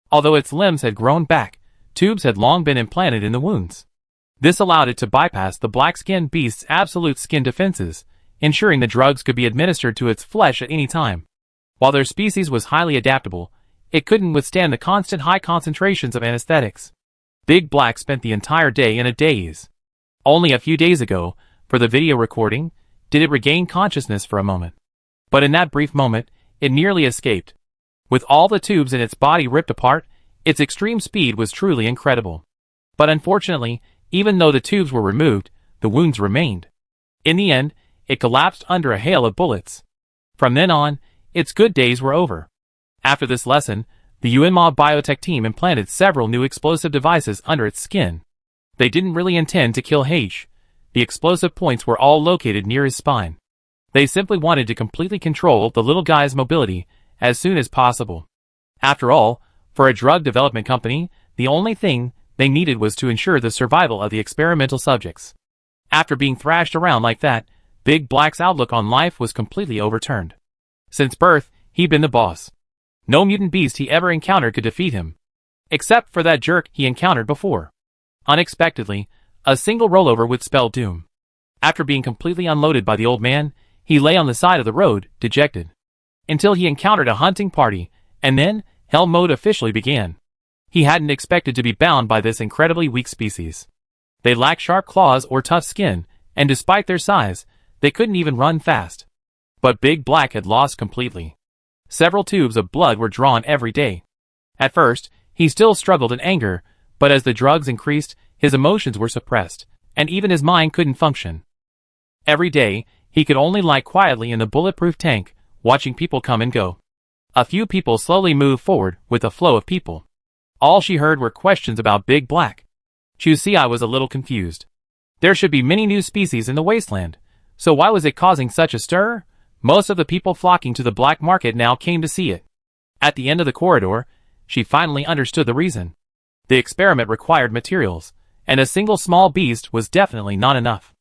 Although its limbs had grown back, tubes had long been implanted in the wounds. This allowed it to bypass the black-skinned beast's absolute skin defenses, ensuring the drugs could be administered to its flesh at any time. While their species was highly adaptable, it couldn't withstand the constant high concentrations of anesthetics. Big Black spent the entire day in a daze. Only a few days ago, for the video recording, did it regain consciousness for a moment. But in that brief moment, it nearly escaped. With all the tubes in its body ripped apart, its extreme speed was truly incredible. But unfortunately, even though the tubes were removed, the wounds remained. In the end, it collapsed under a hail of bullets. From then on, its good days were over. After this lesson, the UNMA biotech team implanted several new explosive devices under its skin. They didn't really intend to kill H. The explosive points were all located near his spine. They simply wanted to completely control the little guy's mobility as soon as possible. After all, for a drug development company, the only thing they needed was to ensure the survival of the experimental subjects. After being thrashed around like that, Big Black's outlook on life was completely overturned. Since birth, he'd been the boss. No mutant beast he ever encountered could defeat him. Except for that jerk he encountered before. Unexpectedly, a single rollover would spell doom. After being completely unloaded by the old man, he lay on the side of the road, dejected. Until he encountered a hunting party, and then, hell mode officially began. He hadn't expected to be bound by this incredibly weak species. They lacked sharp claws or tough skin, and despite their size, they couldn't even run fast. But Big Black had lost completely. Several tubes of blood were drawn every day. At first, he still struggled in anger, but as the drugs increased, his emotions were suppressed, and even his mind couldn't function. Every day, he could only lie quietly in the bulletproof tank, watching people come and go. A few people slowly moved forward with a flow of people. All she heard were questions about Big Black. Chusia was a little confused. There should be many new species in the Wasteland, so why was it causing such a stir? Most of the people flocking to the black market now came to see it. At the end of the corridor, she finally understood the reason. The experiment required materials, and a single small beast was definitely not enough.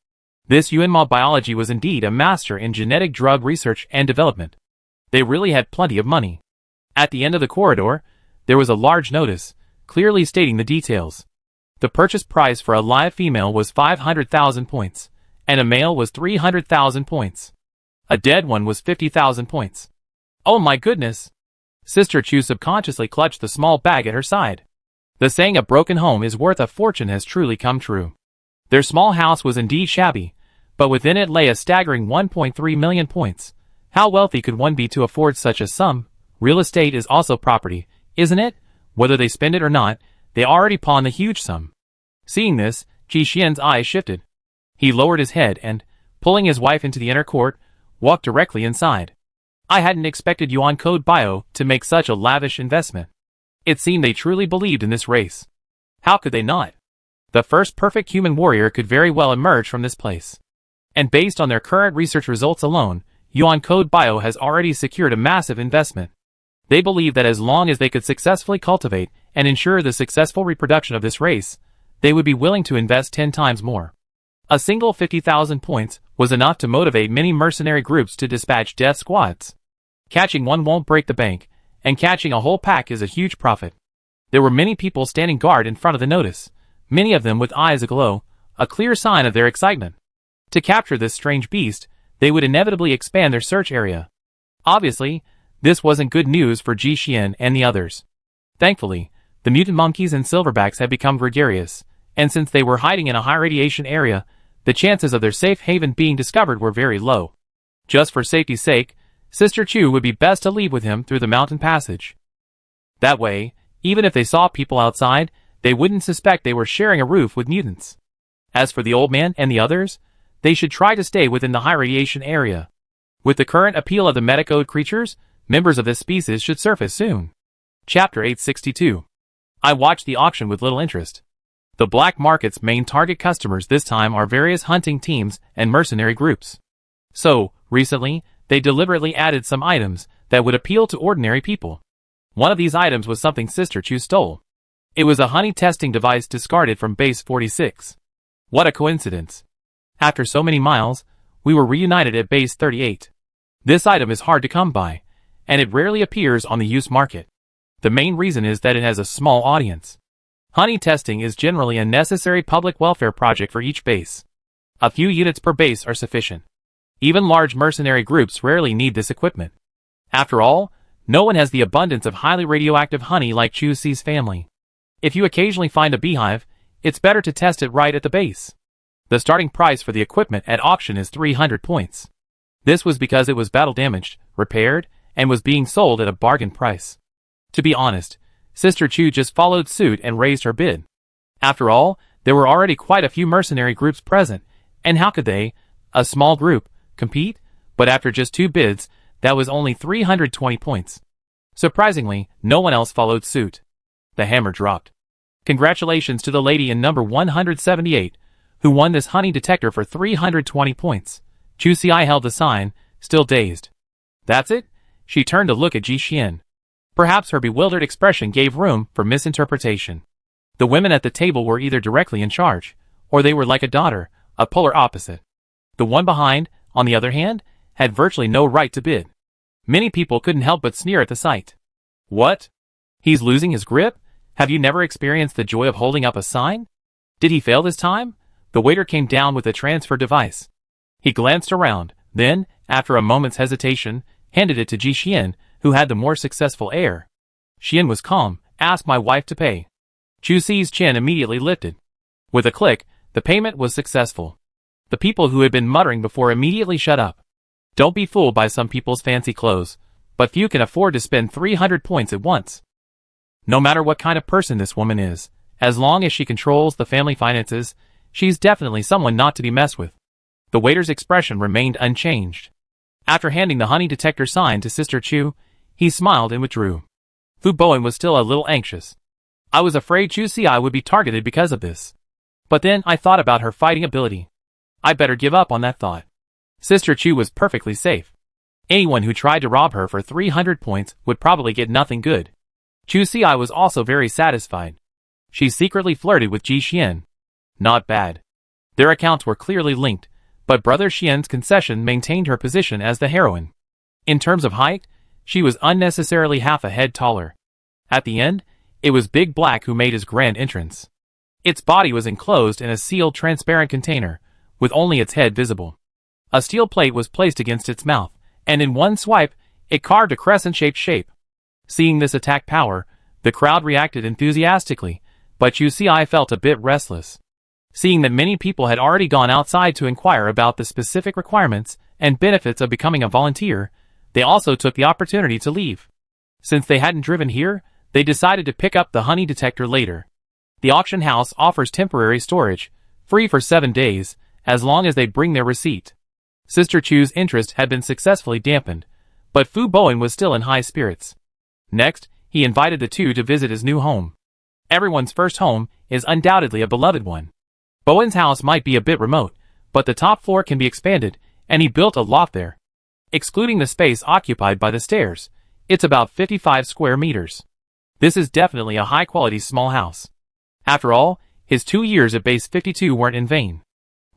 This UNMA biology was indeed a master in genetic drug research and development. They really had plenty of money. At the end of the corridor, there was a large notice, clearly stating the details. The purchase price for a live female was 500,000 points, and a male was 300,000 points. A dead one was 50,000 points. Oh my goodness! Sister Chu subconsciously clutched the small bag at her side. The saying a broken home is worth a fortune has truly come true. Their small house was indeed shabby, but within it lay a staggering 1.3 million points. How wealthy could one be to afford such a sum? Real estate is also property, isn't it? Whether they spend it or not, they already pawn the huge sum. Seeing this, Ji Xian's eyes shifted. He lowered his head and, pulling his wife into the inner court, walked directly inside. I hadn't expected Yuan Code Bio to make such a lavish investment. It seemed they truly believed in this race. How could they not? The first perfect human warrior could very well emerge from this place. And based on their current research results alone, Yuan Code Bio has already secured a massive investment. They believe that as long as they could successfully cultivate and ensure the successful reproduction of this race, they would be willing to invest 10 times more. A single 50,000 points was enough to motivate many mercenary groups to dispatch death squads. Catching one won't break the bank, and catching a whole pack is a huge profit. There were many people standing guard in front of the notice, many of them with eyes aglow, a clear sign of their excitement. To capture this strange beast, they would inevitably expand their search area. Obviously, this wasn't good news for Ji Xian and the others. Thankfully, the mutant monkeys and silverbacks had become gregarious, and since they were hiding in a high radiation area, the chances of their safe haven being discovered were very low. Just for safety's sake, Sister Chu would be best to leave with him through the mountain passage. That way, even if they saw people outside, they wouldn't suspect they were sharing a roof with mutants. As for the old man and the others, they should try to stay within the high radiation area. With the current appeal of the metacode creatures, members of this species should surface soon. Chapter 862. I watched the auction with little interest. The black market's main target customers this time are various hunting teams and mercenary groups. So, recently, they deliberately added some items that would appeal to ordinary people. One of these items was something Sister Chu stole. It was a honey testing device discarded from Base 46. What a coincidence. After so many miles, we were reunited at Base 38. This item is hard to come by, and it rarely appears on the used market. The main reason is that it has a small audience. Honey testing is generally a necessary public welfare project for each base. A few units per base are sufficient. Even large mercenary groups rarely need this equipment. After all, no one has the abundance of highly radioactive honey like Chu Si's family. If you occasionally find a beehive, it's better to test it right at the base. The starting price for the equipment at auction is 300 points. This was because it was battle damaged, repaired, and was being sold at a bargain price. To be honest, Sister Chu just followed suit and raised her bid. After all, there were already quite a few mercenary groups present, and how could they, a small group, compete? But after just 2 bids, that was only 320 points. Surprisingly, no one else followed suit. The hammer dropped. Congratulations to the lady in number 178, who won this honey detector for 320 points. Chu Si held the sign, still dazed. That's it? She turned to look at Ji Xian. Perhaps her bewildered expression gave room for misinterpretation. The women at the table were either directly in charge, or they were like a daughter, a polar opposite. The one behind, on the other hand, had virtually no right to bid. Many people couldn't help but sneer at the sight. What? He's losing his grip? Have you never experienced the joy of holding up a sign? Did he fail this time? The waiter came down with a transfer device. He glanced around, then, after a moment's hesitation, handed it to Ji Xian, who had the more successful air. Xian was calm. Ask my wife to pay. Chu Si's chin immediately lifted. With a click, the payment was successful. The people who had been muttering before immediately shut up. Don't be fooled by some people's fancy clothes, but few can afford to spend 300 points at once. No matter what kind of person this woman is, as long as she controls the family finances, she's definitely someone not to be messed with. The waiter's expression remained unchanged. After handing the honey detector sign to Sister Chu, he smiled and withdrew. Fu Bowen was still a little anxious. I was afraid Chu Si would be targeted because of this. But then I thought about her fighting ability. I better give up on that thought. Sister Chu was perfectly safe. Anyone who tried to rob her for 300 points would probably get nothing good. Chu Si was also very satisfied. She secretly flirted with Ji Xian. Not bad. Their accounts were clearly linked, but Brother Xian's concession maintained her position as the heroine. In terms of height, she was unnecessarily half a head taller. At the end, it was Big Black who made his grand entrance. Its body was enclosed in a sealed transparent container, with only its head visible. A steel plate was placed against its mouth, and in one swipe, it carved a crescent-shaped shape. Seeing this attack power, the crowd reacted enthusiastically, but Chu Si felt a bit restless. Seeing that many people had already gone outside to inquire about the specific requirements and benefits of becoming a volunteer, they also took the opportunity to leave. Since they hadn't driven here, they decided to pick up the honey detector later. The auction house offers temporary storage, free for 7 days, as long as they bring their receipt. Sister Chu's interest had been successfully dampened, but Fu Bowen was still in high spirits. Next, he invited the two to visit his new home. Everyone's first home is undoubtedly a beloved one. Bowen's house might be a bit remote, but the top floor can be expanded, and he built a loft there. Excluding the space occupied by the stairs, it's about 55 square meters. This is definitely a high-quality small house. After all, his 2 years at Base 52 weren't in vain.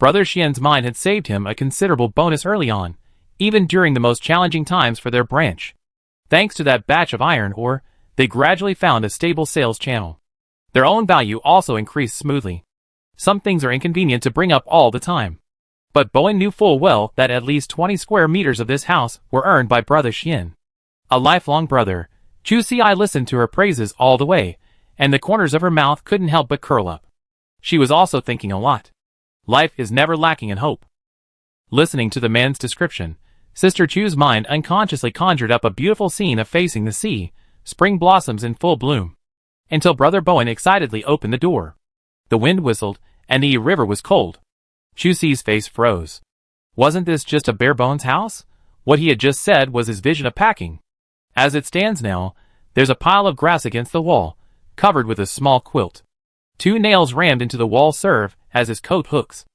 Brother Xian's mine had saved him a considerable bonus early on, even during the most challenging times for their branch. Thanks to that batch of iron ore, they gradually found a stable sales channel. Their own value also increased smoothly. Some things are inconvenient to bring up all the time. But Bowen knew full well that at least 20 square meters of this house were earned by Brother Xian. A lifelong brother, Chu Si listened to her praises all the way, and the corners of her mouth couldn't help but curl up. She was also thinking a lot. Life is never lacking in hope. Listening to the man's description, Sister Chu's mind unconsciously conjured up a beautiful scene of facing the sea, spring blossoms in full bloom. Until Brother Bowen excitedly opened the door. The wind whistled, and the river was cold. Chu Si's face froze. Wasn't this just a bare-bones house? What he had just said was his vision of packing. As it stands now, there's a pile of grass against the wall, covered with a small quilt. 2 nails rammed into the wall serve as his coat hooks.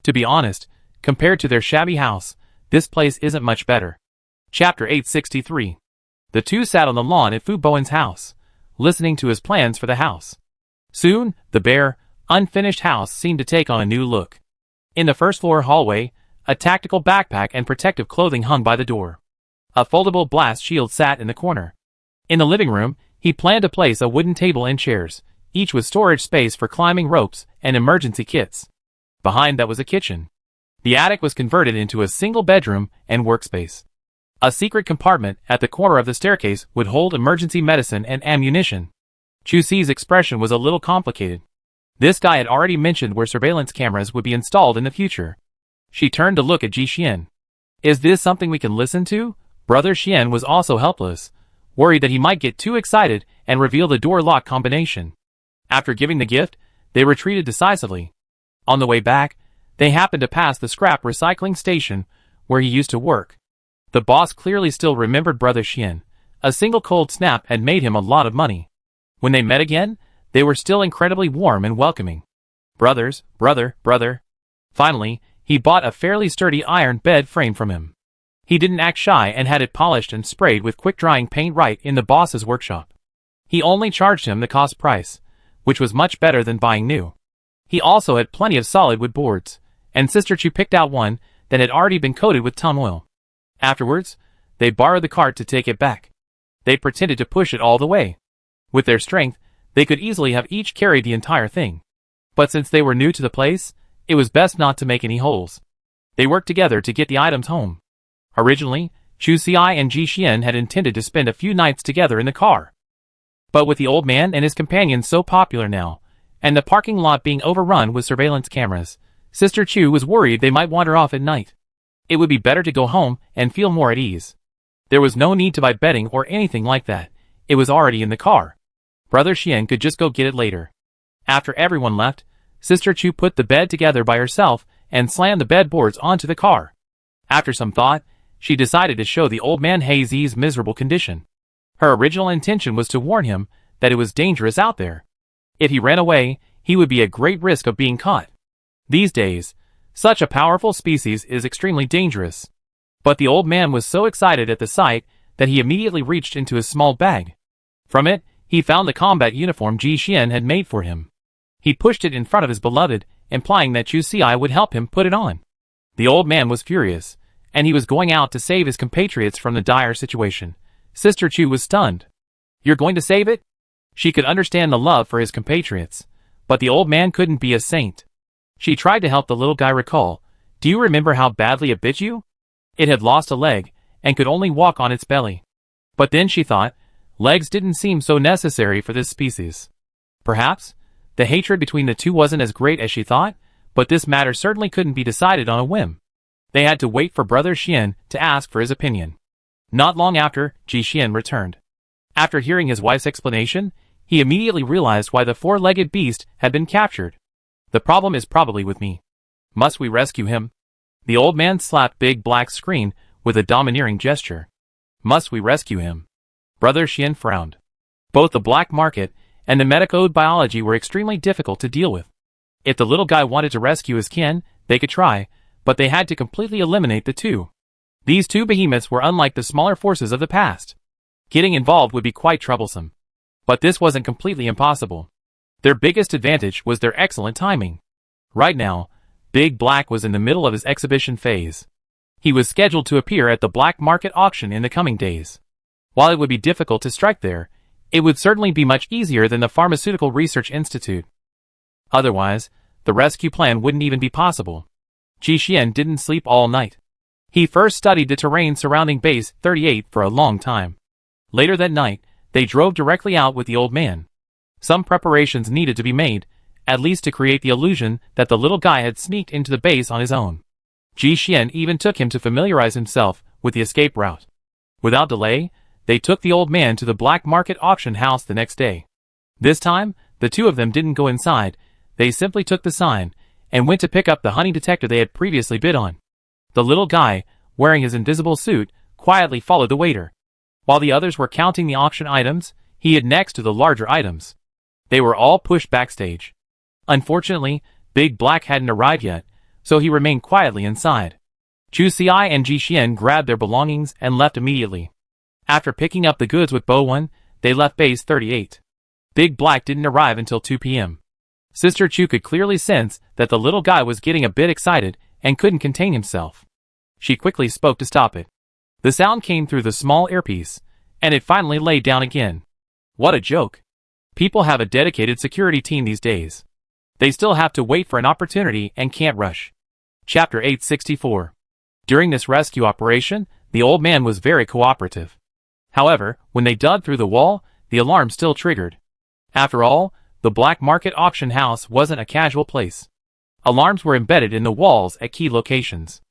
To be honest, compared to their shabby house, this place isn't much better. Chapter 863. The two sat on the lawn at Fu Bowen's house, listening to his plans for the house. Soon, the bare, unfinished house seemed to take on a new look. In the first-floor hallway, a tactical backpack and protective clothing hung by the door. A foldable blast shield sat in the corner. In the living room, he planned to place a wooden table and chairs, each with storage space for climbing ropes and emergency kits. Behind that was a kitchen. The attic was converted into a single bedroom and workspace. A secret compartment at the corner of the staircase would hold emergency medicine and ammunition. Chusi's expression was a little complicated. This guy had already mentioned where surveillance cameras would be installed in the future. She turned to look at Ji Xian. Is this something we can listen to? Brother Xian was also helpless, worried that he might get too excited and reveal the door lock combination. After giving the gift, they retreated decisively. On the way back, they happened to pass the scrap recycling station where he used to work. The boss clearly still remembered Brother Xian. A single cold snap had made him a lot of money. When they met again, they were still incredibly warm and welcoming. Brothers, brother. Finally, he bought a fairly sturdy iron bed frame from him. He didn't act shy and had it polished and sprayed with quick-drying paint right in the boss's workshop. He only charged him the cost price, which was much better than buying new. He also had plenty of solid wood boards, and Sister Chu picked out one that had already been coated with tung oil. Afterwards, they borrowed the cart to take it back. They pretended to push it all the way. With their strength, they could easily have each carried the entire thing. But since they were new to the place, it was best not to make any holes. They worked together to get the items home. Originally, Chu Xi and Ji Xian had intended to spend a few nights together in the car. But with the old man and his companions so popular now, and the parking lot being overrun with surveillance cameras, Sister Chu was worried they might wander off at night. It would be better to go home and feel more at ease. There was no need to buy bedding or anything like that. It was already in the car. Brother Xian could just go get it later. After everyone left, Sister Chu put the bed together by herself and slammed the bedboards onto the car. After some thought, she decided to show the old man He Zi's miserable condition. Her original intention was to warn him that it was dangerous out there. If he ran away, he would be at great risk of being caught. These days, such a powerful species is extremely dangerous. But the old man was so excited at the sight that he immediately reached into his small bag. From it, he found the combat uniform Ji Xian had made for him. He pushed it in front of his beloved, implying that Chu Xi would help him put it on. The old man was furious, and he was going out to save his compatriots from the dire situation. Sister Chu was stunned. You're going to save it? She could understand the love for his compatriots, but the old man couldn't be a saint. She tried to help the little guy recall. Do you remember how badly it bit you? It had lost a leg, and could only walk on its belly. But then she thought, legs didn't seem so necessary for this species. Perhaps, the hatred between the two wasn't as great as she thought, but this matter certainly couldn't be decided on a whim. They had to wait for Brother Xian to ask for his opinion. Not long after, Ji Xian returned. After hearing his wife's explanation, he immediately realized why the four-legged beast had been captured. The problem is probably with me. Must we rescue him? The old man slapped Big Black's screen with a domineering gesture. Must we rescue him? Brother Xian frowned. Both the black market and the medicode biology were extremely difficult to deal with. If the little guy wanted to rescue his kin, they could try, but they had to completely eliminate the two. These two behemoths were unlike the smaller forces of the past. Getting involved would be quite troublesome. But this wasn't completely impossible. Their biggest advantage was their excellent timing. Right now, Big Black was in the middle of his exhibition phase. He was scheduled to appear at the black market auction in the coming days. While it would be difficult to strike there, it would certainly be much easier than the Pharmaceutical Research Institute. Otherwise, the rescue plan wouldn't even be possible. Ji Xian didn't sleep all night. He first studied the terrain surrounding Base 38 for a long time. Later that night, they drove directly out with the old man. Some preparations needed to be made, at least to create the illusion that the little guy had sneaked into the base on his own. Ji Xian even took him to familiarize himself with the escape route. Without delay, they took the old man to the black market auction house the next day. This time, the two of them didn't go inside, they simply took the sign, and went to pick up the honey detector they had previously bid on. The little guy, wearing his invisible suit, quietly followed the waiter. While the others were counting the auction items, he hid next to the larger items. They were all pushed backstage. Unfortunately, Big Black hadn't arrived yet, so he remained quietly inside. Chu Xi and Ji Xian grabbed their belongings and left immediately. After picking up the goods with Bo Wen, they left Base 38. Big Black didn't arrive until 2 p.m. Sister Chu could clearly sense that the little guy was getting a bit excited and couldn't contain himself. She quickly spoke to stop it. The sound came through the small earpiece, and it finally laid down again. What a joke! People have a dedicated security team these days. They still have to wait for an opportunity and can't rush. Chapter 864. During this rescue operation, the old man was very cooperative. However, when they dug through the wall, the alarm still triggered. After all, the black market auction house wasn't a casual place. Alarms were embedded in the walls at key locations.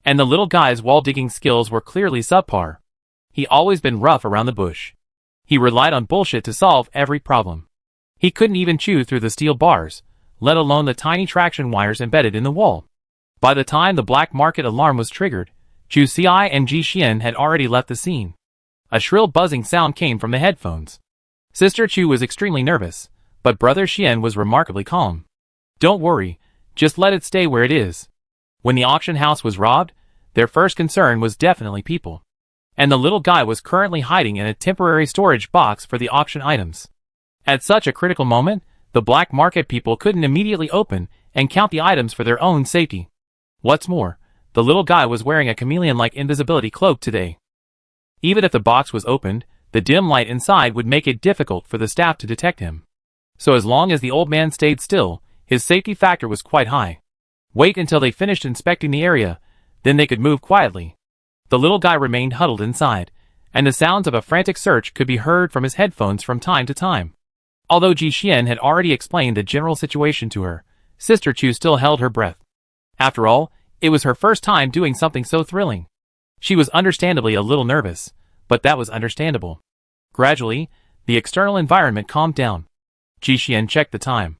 And the little guy's wall-digging skills were clearly subpar. He always been rough around the bush. He relied on bullshit to solve every problem. He couldn't even chew through the steel bars, let alone the tiny traction wires embedded in the wall. By the time the black market alarm was triggered, Chu Xiai and Ji Xian had already left the scene. A shrill buzzing sound came from the headphones. Sister Chu was extremely nervous, but Brother Xian was remarkably calm. Don't worry, just let it stay where it is. When the auction house was robbed, their first concern was definitely people. And the little guy was currently hiding in a temporary storage box for the auction items. At such a critical moment, the black market people couldn't immediately open and count the items for their own safety. What's more, the little guy was wearing a chameleon-like invisibility cloak today. Even if the box was opened, the dim light inside would make it difficult for the staff to detect him. So as long as the old man stayed still, his safety factor was quite high. Wait until they finished inspecting the area, then they could move quietly. The little guy remained huddled inside, and the sounds of a frantic search could be heard from his headphones from time to time. Although Ji Xian had already explained the general situation to her, Sister Chu still held her breath. After all, it was her first time doing something so thrilling. She was understandably a little nervous, but that was understandable. Gradually, the external environment calmed down. Ji Xian checked the time.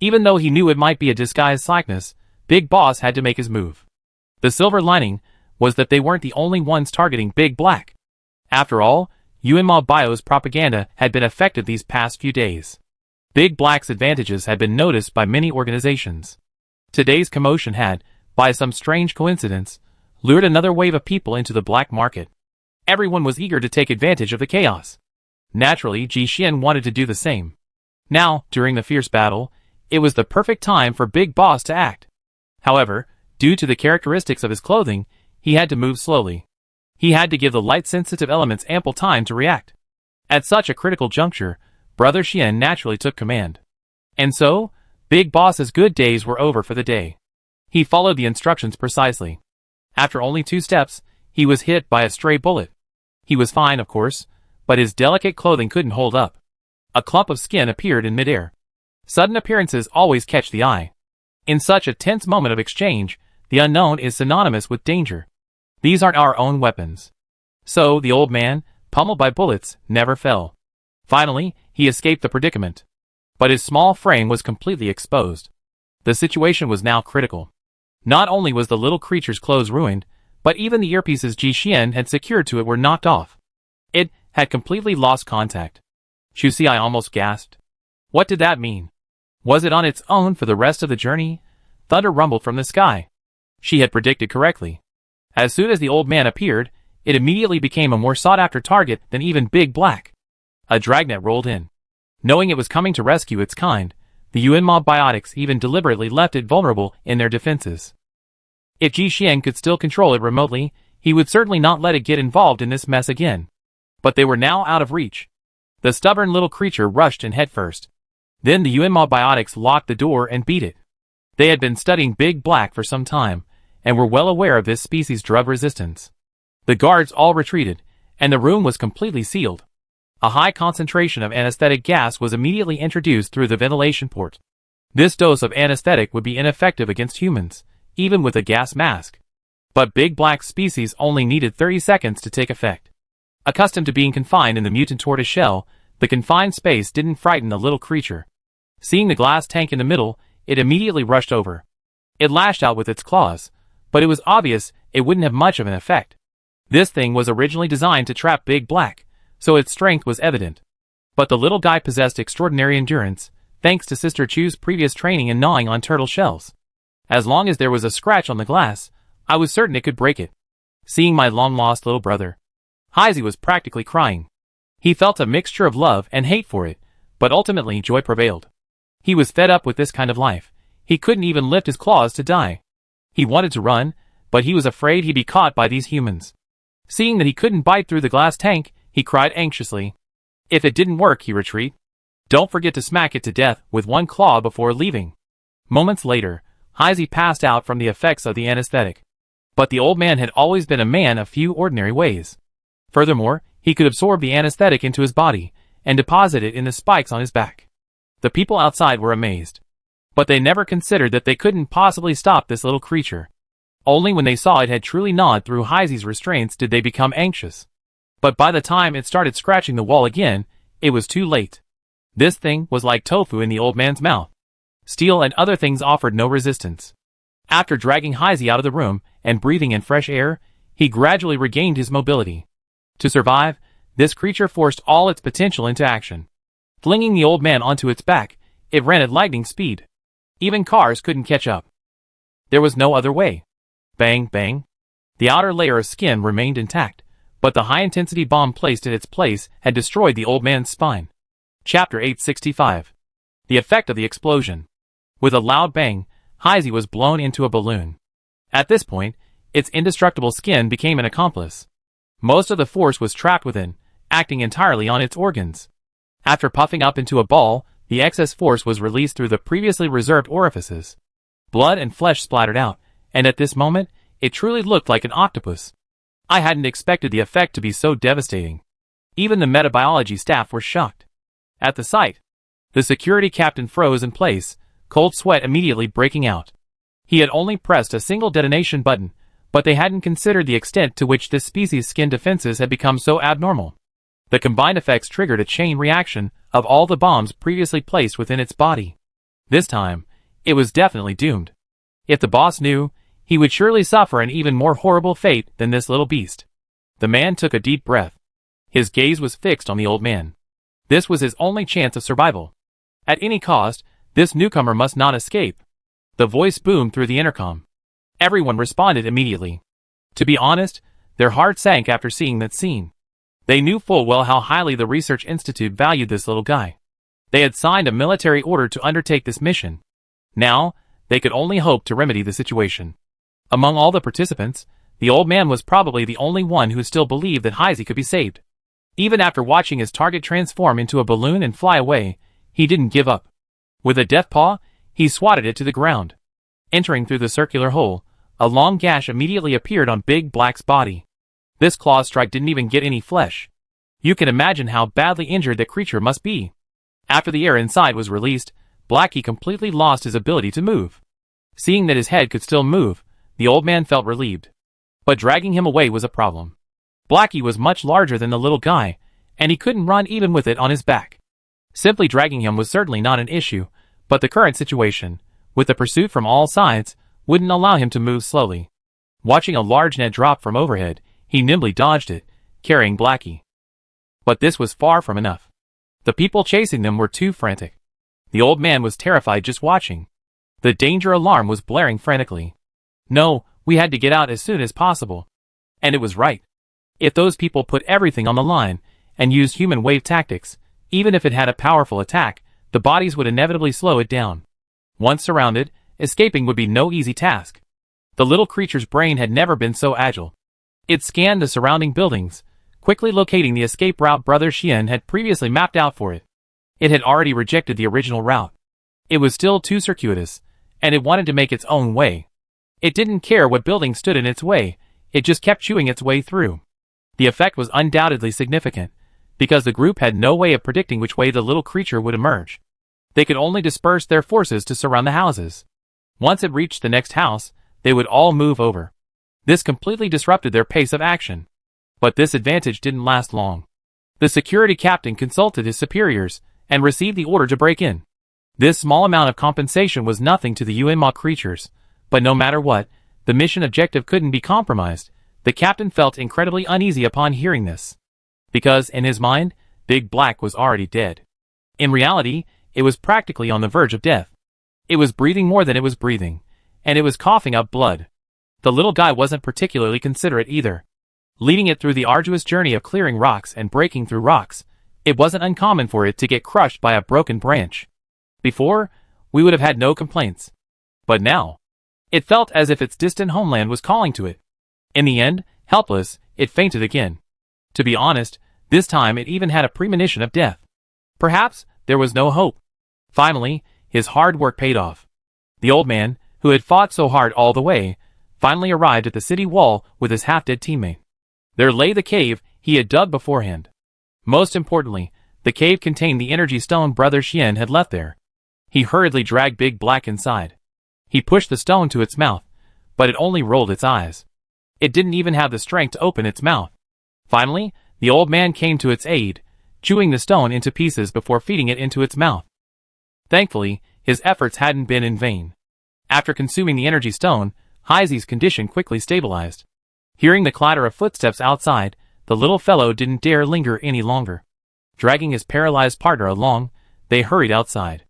Even though he knew it might be a disguised slackness, Big Boss had to make his move. The silver lining was that they weren't the only ones targeting Big Black. After all, Yuanma Bio's propaganda had been effective these past few days. Big Black's advantages had been noticed by many organizations. Today's commotion had, by some strange coincidence, lured another wave of people into the black market. Everyone was eager to take advantage of the chaos. Naturally, Ji Xian wanted to do the same. Now, during the fierce battle, it was the perfect time for Big Boss to act. However, due to the characteristics of his clothing, he had to move slowly. He had to give the light-sensitive elements ample time to react. At such a critical juncture, Brother Xian naturally took command. And so, Big Boss's good days were over for the day. He followed the instructions precisely. After only 2 steps, he was hit by a stray bullet. He was fine, of course, but his delicate clothing couldn't hold up. A clump of skin appeared in midair. Sudden appearances always catch the eye. In such a tense moment of exchange, the unknown is synonymous with danger. These aren't our own weapons. So, the old man, pummeled by bullets, never fell. Finally, he escaped the predicament. But his small frame was completely exposed. The situation was now critical. Not only was the little creature's clothes ruined, but even the earpieces Ji Xian had secured to it were knocked off. It had completely lost contact. Chu Xiai almost gasped. What did that mean? Was it on its own for the rest of the journey? Thunder rumbled from the sky. She had predicted correctly. As soon as the old man appeared, it immediately became a more sought-after target than even Big Black. A dragnet rolled in. Knowing it was coming to rescue its kind, the Yuanma biotics even deliberately left it vulnerable in their defenses. If Ji Xian could still control it remotely, he would certainly not let it get involved in this mess again. But they were now out of reach. The stubborn little creature rushed in headfirst. Then the Yuanma biotics locked the door and beat it. They had been studying Big Black for some time, and were well aware of this species' drug resistance. The guards all retreated, and the room was completely sealed. A high concentration of anesthetic gas was immediately introduced through the ventilation port. This dose of anesthetic would be ineffective against humans, even with a gas mask. But Big Black's species only needed 30 seconds to take effect. Accustomed to being confined in the mutant tortoise shell, the confined space didn't frighten the little creature. Seeing the glass tank in the middle, it immediately rushed over. It lashed out with its claws, but it was obvious it wouldn't have much of an effect. This thing was originally designed to trap Big Black, so its strength was evident. But the little guy possessed extraordinary endurance, thanks to Sister Chu's previous training in gnawing on turtle shells. As long as there was a scratch on the glass, I was certain it could break it. Seeing my long-lost little brother, Heisey was practically crying. He felt a mixture of love and hate for it, but ultimately joy prevailed. He was fed up with this kind of life. He couldn't even lift his claws to die. He wanted to run, but he was afraid he'd be caught by these humans. Seeing that he couldn't bite through the glass tank, he cried anxiously. If it didn't work, he'd retreat. Don't forget to smack it to death with one claw before leaving." Moments later, Heisey passed out from the effects of the anesthetic. But the old man had always been a man of few ordinary ways. Furthermore, he could absorb the anesthetic into his body and deposit it in the spikes on his back. The people outside were amazed. But they never considered that they couldn't possibly stop this little creature. Only when they saw it had truly gnawed through Heisey's restraints did they become anxious. But by the time it started scratching the wall again, it was too late. This thing was like tofu in the old man's mouth. Steel and other things offered no resistance. After dragging Heisey out of the room and breathing in fresh air, he gradually regained his mobility. To survive, this creature forced all its potential into action. Flinging the old man onto its back, it ran at lightning speed. Even cars couldn't catch up. There was no other way. Bang, bang. The outer layer of skin remained intact, but the high-intensity bomb placed in its place had destroyed the old man's spine. Chapter 865. The effect of the explosion. With a loud bang, Heisey was blown into a balloon. At this point, its indestructible skin became an accomplice. Most of the force was trapped within, acting entirely on its organs. After puffing up into a ball, the excess force was released through the previously reserved orifices. Blood and flesh splattered out, and at this moment, it truly looked like an octopus. I hadn't expected the effect to be so devastating. Even the metabiology staff were shocked. At the sight, the security captain froze in place, cold sweat immediately breaking out. He had only pressed a single detonation button, but they hadn't considered the extent to which this species' skin defenses had become so abnormal. The combined effects triggered a chain reaction of all the bombs previously placed within its body. This time, it was definitely doomed. If the boss knew, he would surely suffer an even more horrible fate than this little beast. The man took a deep breath. His gaze was fixed on the old man. This was his only chance of survival. At any cost, this newcomer must not escape. The voice boomed through the intercom. Everyone responded immediately. To be honest, their hearts sank after seeing that scene. They knew full well how highly the Research Institute valued this little guy. They had signed a military order to undertake this mission. Now, they could only hope to remedy the situation. Among all the participants, the old man was probably the only one who still believed that Heisey could be saved. Even after watching his target transform into a balloon and fly away, he didn't give up. With a death paw, he swatted it to the ground. Entering through the circular hole, a long gash immediately appeared on Big Black's body. This claw strike didn't even get any flesh. You can imagine how badly injured the creature must be. After the air inside was released, Blackie completely lost his ability to move. Seeing that his head could still move, the old man felt relieved. But dragging him away was a problem. Blackie was much larger than the little guy, and he couldn't run even with it on his back. Simply dragging him was certainly not an issue, but the current situation, with the pursuit from all sides, wouldn't allow him to move slowly. Watching a large net drop from overhead, he nimbly dodged it, carrying Blackie. But this was far from enough. The people chasing them were too frantic. The old man was terrified just watching. The danger alarm was blaring frantically. No, we had to get out as soon as possible. And it was right. If those people put everything on the line and used human wave tactics, even if it had a powerful attack, the bodies would inevitably slow it down. Once surrounded, escaping would be no easy task. The little creature's brain had never been so agile. It scanned the surrounding buildings, quickly locating the escape route Brother Xian had previously mapped out for it. It had already rejected the original route. It was still too circuitous, and it wanted to make its own way. It didn't care what building stood in its way, it just kept chewing its way through. The effect was undoubtedly significant, because the group had no way of predicting which way the little creature would emerge. They could only disperse their forces to surround the houses. Once it reached the next house, they would all move over. This completely disrupted their pace of action. But this advantage didn't last long. The security captain consulted his superiors and received the order to break in. This small amount of compensation was nothing to the Yuanma creatures, but no matter what, the mission objective couldn't be compromised. The captain felt incredibly uneasy upon hearing this. Because, in his mind, Big Black was already dead. In reality, it was practically on the verge of death. It was breathing more than it was breathing, and it was coughing up blood. The little guy wasn't particularly considerate either. Leading it through the arduous journey of clearing rocks and breaking through rocks, it wasn't uncommon for it to get crushed by a broken branch. Before, we would have had no complaints. But now, it felt as if its distant homeland was calling to it. In the end, helpless, it fainted again. To be honest, this time it even had a premonition of death. Perhaps, there was no hope. Finally, his hard work paid off. The old man, who had fought so hard all the way, finally arrived at the city wall with his half-dead teammate. There lay the cave he had dug beforehand. Most importantly, the cave contained the energy stone Brother Xian had left there. He hurriedly dragged Big Black inside. He pushed the stone to its mouth, but it only rolled its eyes. It didn't even have the strength to open its mouth. Finally, the old man came to its aid, chewing the stone into pieces before feeding it into its mouth. Thankfully, his efforts hadn't been in vain. After consuming the energy stone, Heizi's condition quickly stabilized. Hearing the clatter of footsteps outside, the little fellow didn't dare linger any longer. Dragging his paralyzed partner along, they hurried outside.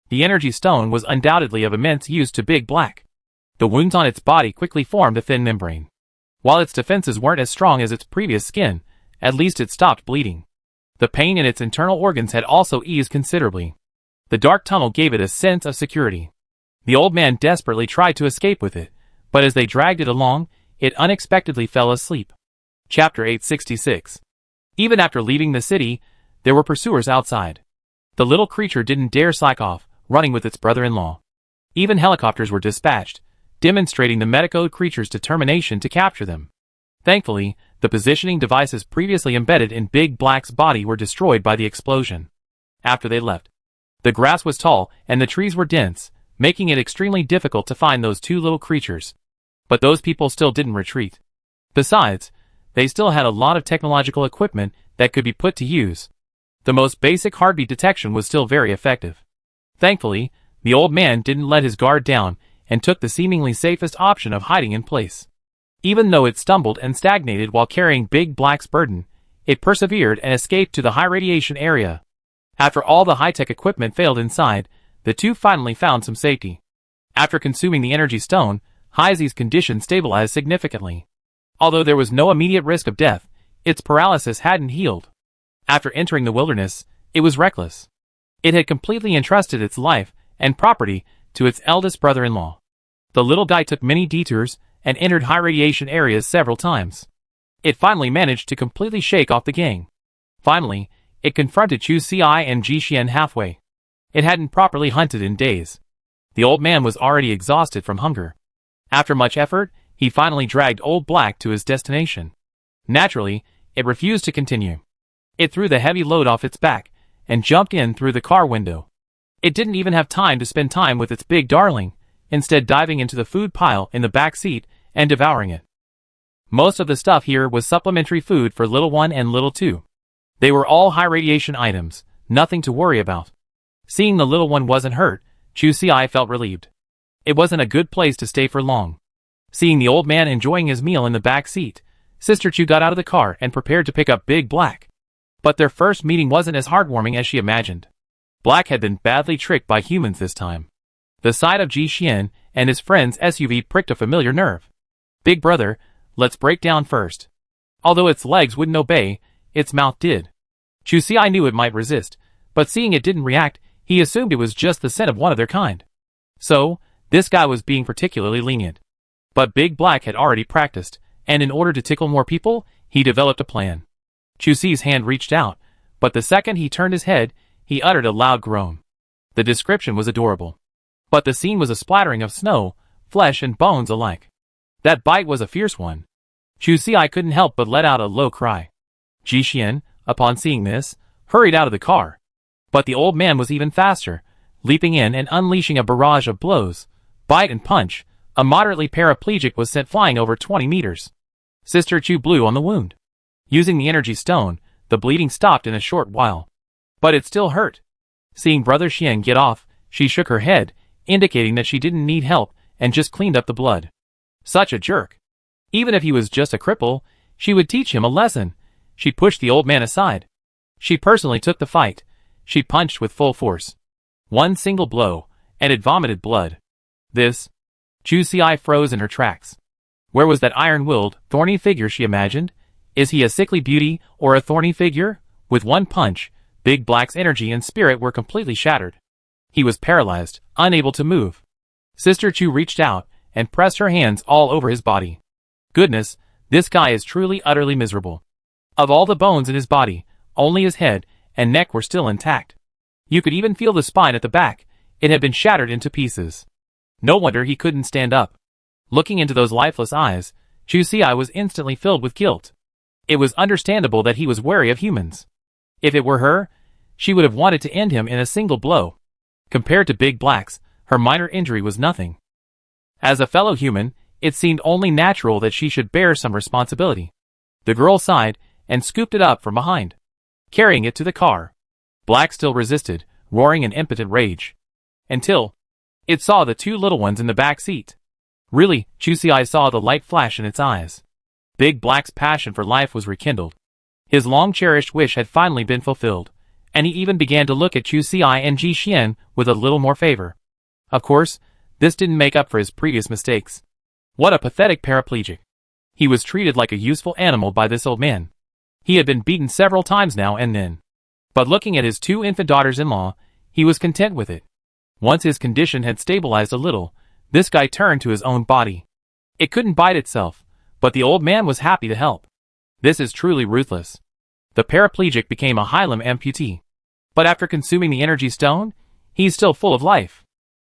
The energy stone was undoubtedly of immense use to Big Black. The wounds on its body quickly formed a thin membrane. While its defenses weren't as strong as its previous skin, at least it stopped bleeding. The pain in its internal organs had also eased considerably. The dark tunnel gave it a sense of security. The old man desperately tried to escape with it, but as they dragged it along, it unexpectedly fell asleep. Chapter 866. Even after leaving the city, there were pursuers outside. The little creature didn't dare slack off, running with its brother-in-law. Even helicopters were dispatched, demonstrating the medico creature's determination to capture them. Thankfully, the positioning devices previously embedded in Big Black's body were destroyed by the explosion. After they left, the grass was tall and the trees were dense, making it extremely difficult to find those two little creatures. But those people still didn't retreat. Besides, they still had a lot of technological equipment that could be put to use. The most basic heartbeat detection was still very effective. Thankfully, the old man didn't let his guard down and took the seemingly safest option of hiding in place. Even though it stumbled and stagnated while carrying Big Black's burden, it persevered and escaped to the high radiation area. After all the high-tech equipment failed inside, the two finally found some safety. After consuming the energy stone, Heizi's condition stabilized significantly. Although there was no immediate risk of death, its paralysis hadn't healed. After entering the wilderness, it was reckless. It had completely entrusted its life and property to its eldest brother-in-law. The little guy took many detours and entered high radiation areas several times. It finally managed to completely shake off the gang. Finally, it confronted Chu Ci and Ji Xian halfway. It hadn't properly hunted in days. The old man was already exhausted from hunger. After much effort, he finally dragged Old Black to his destination. Naturally, it refused to continue. It threw the heavy load off its back and jumped in through the car window. It didn't even have time to spend time with its big darling, instead diving into the food pile in the back seat and devouring it. Most of the stuff here was supplementary food for Little One and Little Two. They were all high radiation items, nothing to worry about. Seeing the little one wasn't hurt, Chu Ci felt relieved. It wasn't a good place to stay for long. Seeing the old man enjoying his meal in the back seat, Sister Chu got out of the car and prepared to pick up Big Black. But their first meeting wasn't as heartwarming as she imagined. Black had been badly tricked by humans this time. The sight of Ji Xian and his friend's SUV pricked a familiar nerve. Big brother, let's break down first. Although its legs wouldn't obey, its mouth did. Chu Ci knew it might resist, but seeing it didn't react, he assumed it was just the scent of one of their kind. So, this guy was being particularly lenient. But Big Black had already practiced, and in order to tickle more people, he developed a plan. Chu Ci's hand reached out, but the second he turned his head, he uttered a loud groan. The description was adorable. But the scene was a splattering of snow, flesh and bones alike. That bite was a fierce one. Chu Ci couldn't help but let out a low cry. Ji Xian, upon seeing this, hurried out of the car. But the old man was even faster, leaping in and unleashing a barrage of blows. Bite and punch, a moderately paraplegic was sent flying over 20 meters. Sister Chu blew on the wound. Using the energy stone, the bleeding stopped in a short while. But it still hurt. Seeing Brother Xian get off, she shook her head, indicating that she didn't need help and just cleaned up the blood. Such a jerk. Even if he was just a cripple, she would teach him a lesson. She pushed the old man aside. She personally took the fight. She punched with full force. One single blow, and it vomited blood. This. Chu Ci froze in her tracks. Where was that iron-willed, thorny figure she imagined? Is he a sickly beauty or a thorny figure? With one punch, Big Black's energy and spirit were completely shattered. He was paralyzed, unable to move. Sister Chu reached out and pressed her hands all over his body. Goodness, this guy is truly utterly miserable. Of all the bones in his body, only his head and neck were still intact. You could even feel the spine at the back. It had been shattered into pieces. No wonder he couldn't stand up. Looking into those lifeless eyes, Chu Si was instantly filled with guilt. It was understandable that he was wary of humans. If it were her, she would have wanted to end him in a single blow. Compared to Big Black's, her minor injury was nothing. As a fellow human, it seemed only natural that she should bear some responsibility. The girl sighed and scooped it up from behind, carrying it to the car. Black still resisted, roaring in impotent rage. Until it saw the two little ones in the back seat. Really, Chu Si saw the light flash in its eyes. Big Black's passion for life was rekindled. His long-cherished wish had finally been fulfilled, and he even began to look at Chu Si and Ji Xian with a little more favor. Of course, this didn't make up for his previous mistakes. What a pathetic paraplegic. He was treated like a useful animal by this old man. He had been beaten several times now and then. But looking at his two infant daughters-in-law, he was content with it. Once his condition had stabilized a little, this guy turned to his own body. It couldn't bite itself, but the old man was happy to help. This is truly ruthless. The paraplegic became a high-limb amputee. But after consuming the energy stone, he's still full of life.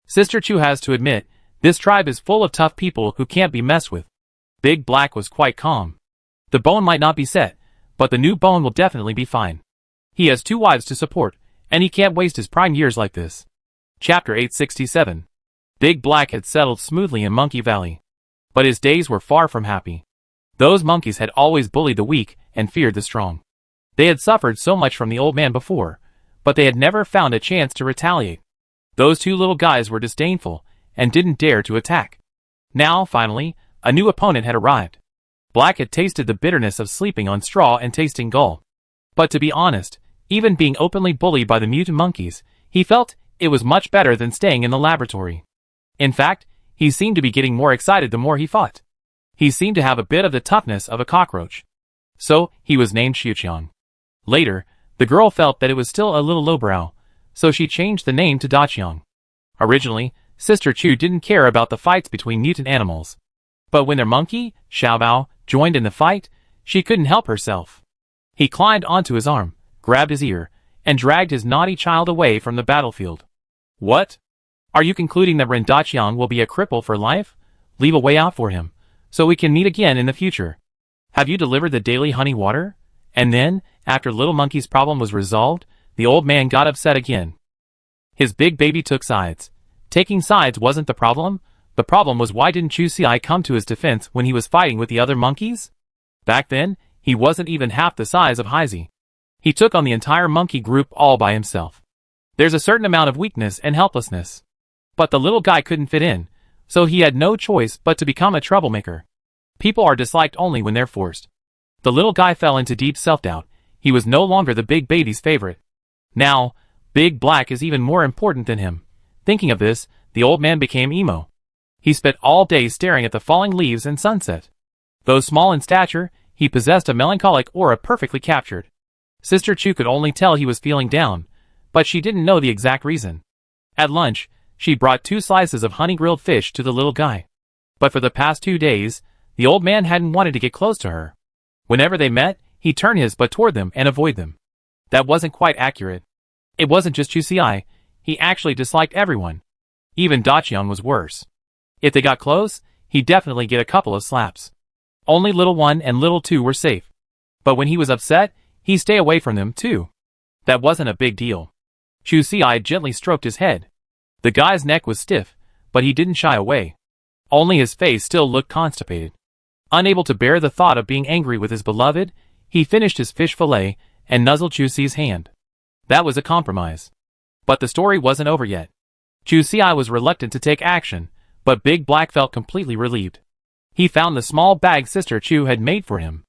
Sister Chu has to admit, this tribe is full of tough people who can't be messed with. Big Black was quite calm. The bone might not be set, but the new bone will definitely be fine. He has 2 wives to support, and he can't waste his prime years like this. Chapter 867. Big Black had settled smoothly in Monkey Valley. But his days were far from happy. Those monkeys had always bullied the weak and feared the strong. They had suffered so much from the old man before, but they had never found a chance to retaliate. Those 2 little guys were disdainful and didn't dare to attack. Now, finally, a new opponent had arrived. Black had tasted the bitterness of sleeping on straw and tasting gall. But to be honest, even being openly bullied by the mutant monkeys, he felt it was much better than staying in the laboratory. In fact, he seemed to be getting more excited the more he fought. He seemed to have a bit of the toughness of a cockroach. So, he was named Xiuqiang. Later, the girl felt that it was still a little lowbrow, so she changed the name to Daqiang. Originally, Sister Chu didn't care about the fights between mutant animals. But when their monkey, Xiaobao, joined in the fight, she couldn't help herself. He climbed onto his arm, grabbed his ear, and dragged his naughty child away from the battlefield. What? Are you concluding that Ren Daqiang will be a cripple for life? Leave a way out for him, so we can meet again in the future. Have you delivered the daily honey water? And then, after Little Monkey's problem was resolved, the old man got upset again. His big baby took sides. Taking sides wasn't the problem was why didn't Chu Si come to his defense when he was fighting with the other monkeys? Back then, he wasn't even half the size of Heizi. He took on the entire monkey group all by himself. There's a certain amount of weakness and helplessness. But the little guy couldn't fit in, so he had no choice but to become a troublemaker. People are disliked only when they're forced. The little guy fell into deep self-doubt. He was no longer the big baby's favorite. Now, Big Black is even more important than him. Thinking of this, the old man became emo. He spent all day staring at the falling leaves and sunset. Though small in stature, he possessed a melancholic aura perfectly captured. Sister Chu could only tell he was feeling down, but she didn't know the exact reason. At lunch, she brought 2 slices of honey-grilled fish to the little guy. But for the past 2 days, the old man hadn't wanted to get close to her. Whenever they met, he turned his butt toward them and avoid them. That wasn't quite accurate. It wasn't just Chu Si, he actually disliked everyone. Even Daqiang was worse. If they got close, he'd definitely get a couple of slaps. Only Little 1 and Little 2 were safe. But when he was upset, he'd stay away from them too. That wasn't a big deal. Chu Si gently stroked his head. The guy's neck was stiff, but he didn't shy away. Only his face still looked constipated. Unable to bear the thought of being angry with his beloved, he finished his fish fillet and nuzzled Chu Si's hand. That was a compromise. But the story wasn't over yet. Chu Si was reluctant to take action, but Big Black felt completely relieved. He found the small bag Sister Chu had made for him.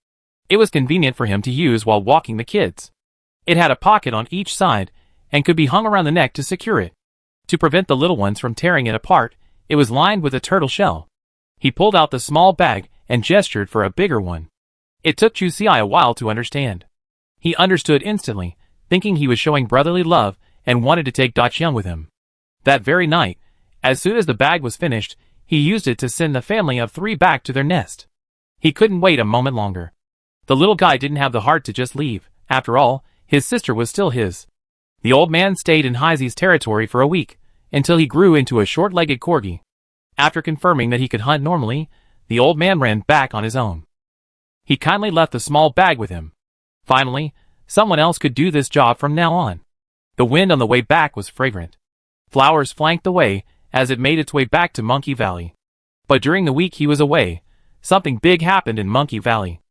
It was convenient for him to use while walking the kids. It had a pocket on each side and could be hung around the neck to secure it. To prevent the little ones from tearing it apart, it was lined with a turtle shell. He pulled out the small bag and gestured for a bigger one. It took Chu Si a while to understand. He understood instantly, thinking he was showing brotherly love and wanted to take Daqiang with him. That very night, as soon as the bag was finished, he used it to send the family of 3 back to their nest. He couldn't wait a moment longer. The little guy didn't have the heart to just leave. After all, his sister was still his. The old man stayed in Heise's territory for a week, until he grew into a short-legged corgi. After confirming that he could hunt normally, the old man ran back on his own. He kindly left the small bag with him. Finally, someone else could do this job from now on. The wind on the way back was fragrant. Flowers flanked the way as it made its way back to Monkey Valley. But during the week he was away, something big happened in Monkey Valley.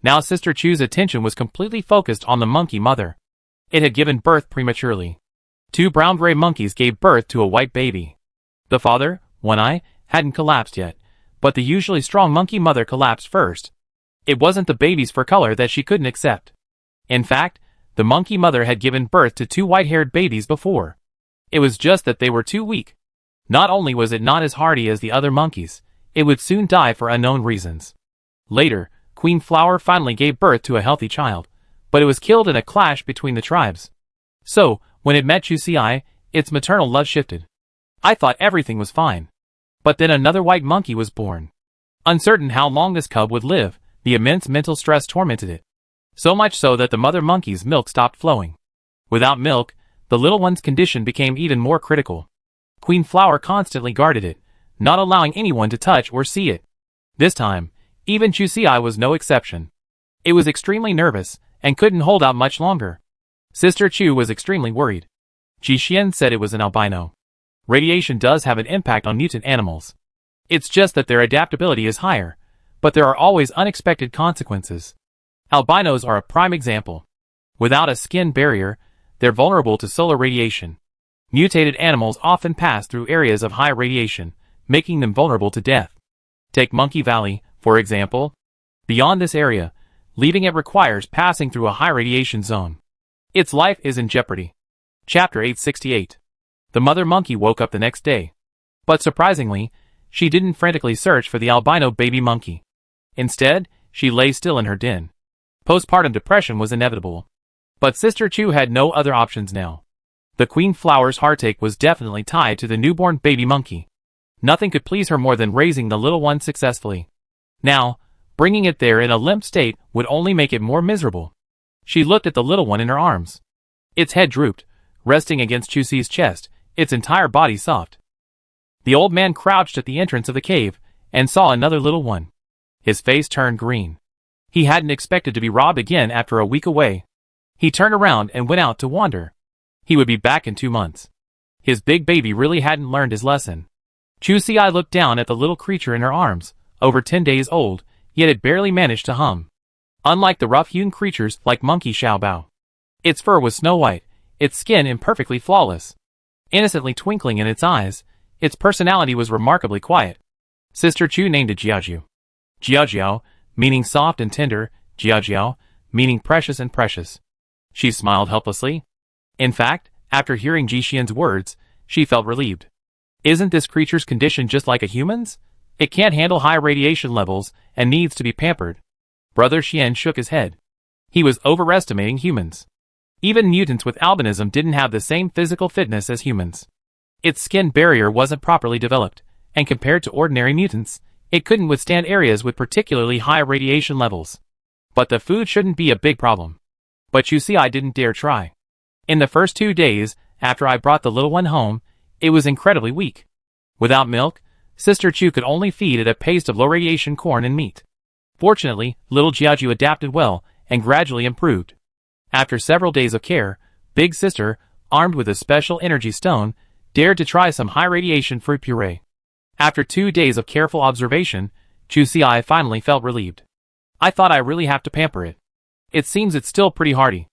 Now Sister Chu's attention was completely focused on the monkey mother. It had given birth prematurely. 2 brown-gray monkeys gave birth to a white baby. The father, One Eye, hadn't collapsed yet, but the usually strong monkey mother collapsed first. It wasn't the baby's fur color that she couldn't accept. In fact, the monkey mother had given birth to 2 white-haired babies before. It was just that they were too weak. Not only was it not as hardy as the other monkeys, it would soon die for unknown reasons. Later, Queen Flower finally gave birth to a healthy child, but it was killed in a clash between the tribes. So, when it met Chusi, its maternal love shifted. I thought everything was fine. But then another white monkey was born. Uncertain how long this cub would live, the immense mental stress tormented it. So much so that the mother monkey's milk stopped flowing. Without milk, the little one's condition became even more critical. Queen Flower constantly guarded it, not allowing anyone to touch or see it. This time, even Chusi was no exception. It was extremely nervous, and couldn't hold out much longer. Sister Chu was extremely worried. Jixian said it was an albino. Radiation does have an impact on mutant animals. It's just that their adaptability is higher, but there are always unexpected consequences. Albinos are a prime example. Without a skin barrier, they're vulnerable to solar radiation. Mutated animals often pass through areas of high radiation, making them vulnerable to death. Take Monkey Valley, for example. Beyond this area, leaving it requires passing through a high radiation zone. Its life is in jeopardy. Chapter 868. The mother monkey woke up the next day. But surprisingly, she didn't frantically search for the albino baby monkey. Instead, she lay still in her den. Postpartum depression was inevitable. But Sister Chu had no other options now. The Queen Flower's heartache was definitely tied to the newborn baby monkey. Nothing could please her more than raising the little one successfully. Now, bringing it there in a limp state would only make it more miserable. She looked at the little one in her arms. Its head drooped, resting against Chusi's chest, its entire body soft. The old man crouched at the entrance of the cave, and saw another little one. His face turned green. He hadn't expected to be robbed again after a week away. He turned around and went out to wander. He would be back in 2 months. His big baby really hadn't learned his lesson. Chusi looked down at the little creature in her arms, over 10 days old, yet it barely managed to hum. Unlike the rough-hewn creatures like Monkey Xiaobao. Its fur was snow-white, its skin imperfectly flawless. Innocently twinkling in its eyes, its personality was remarkably quiet. Sister Chu named it Jiajiu. Jiajiao, meaning soft and tender, Jiajiao, meaning precious and precious. She smiled helplessly. In fact, after hearing Jixian's words, she felt relieved. Isn't this creature's condition just like a human's? It can't handle high radiation levels and needs to be pampered. Brother Xian shook his head. He was overestimating humans. Even mutants with albinism didn't have the same physical fitness as humans. Its skin barrier wasn't properly developed, and compared to ordinary mutants, it couldn't withstand areas with particularly high radiation levels. But the food shouldn't be a big problem. But Chusi didn't dare try. In the first 2 days, after I brought the little one home, it was incredibly weak. Without milk, Sister Chu could only feed it a paste of low-radiation corn and meat. Fortunately, little Jiajiu adapted well and gradually improved. After several days of care, Big Sister, armed with a special energy stone, dared to try some high-radiation fruit puree. After 2 days of careful observation, Chusi finally felt relieved. I thought I really have to pamper it. It seems it's still pretty hardy.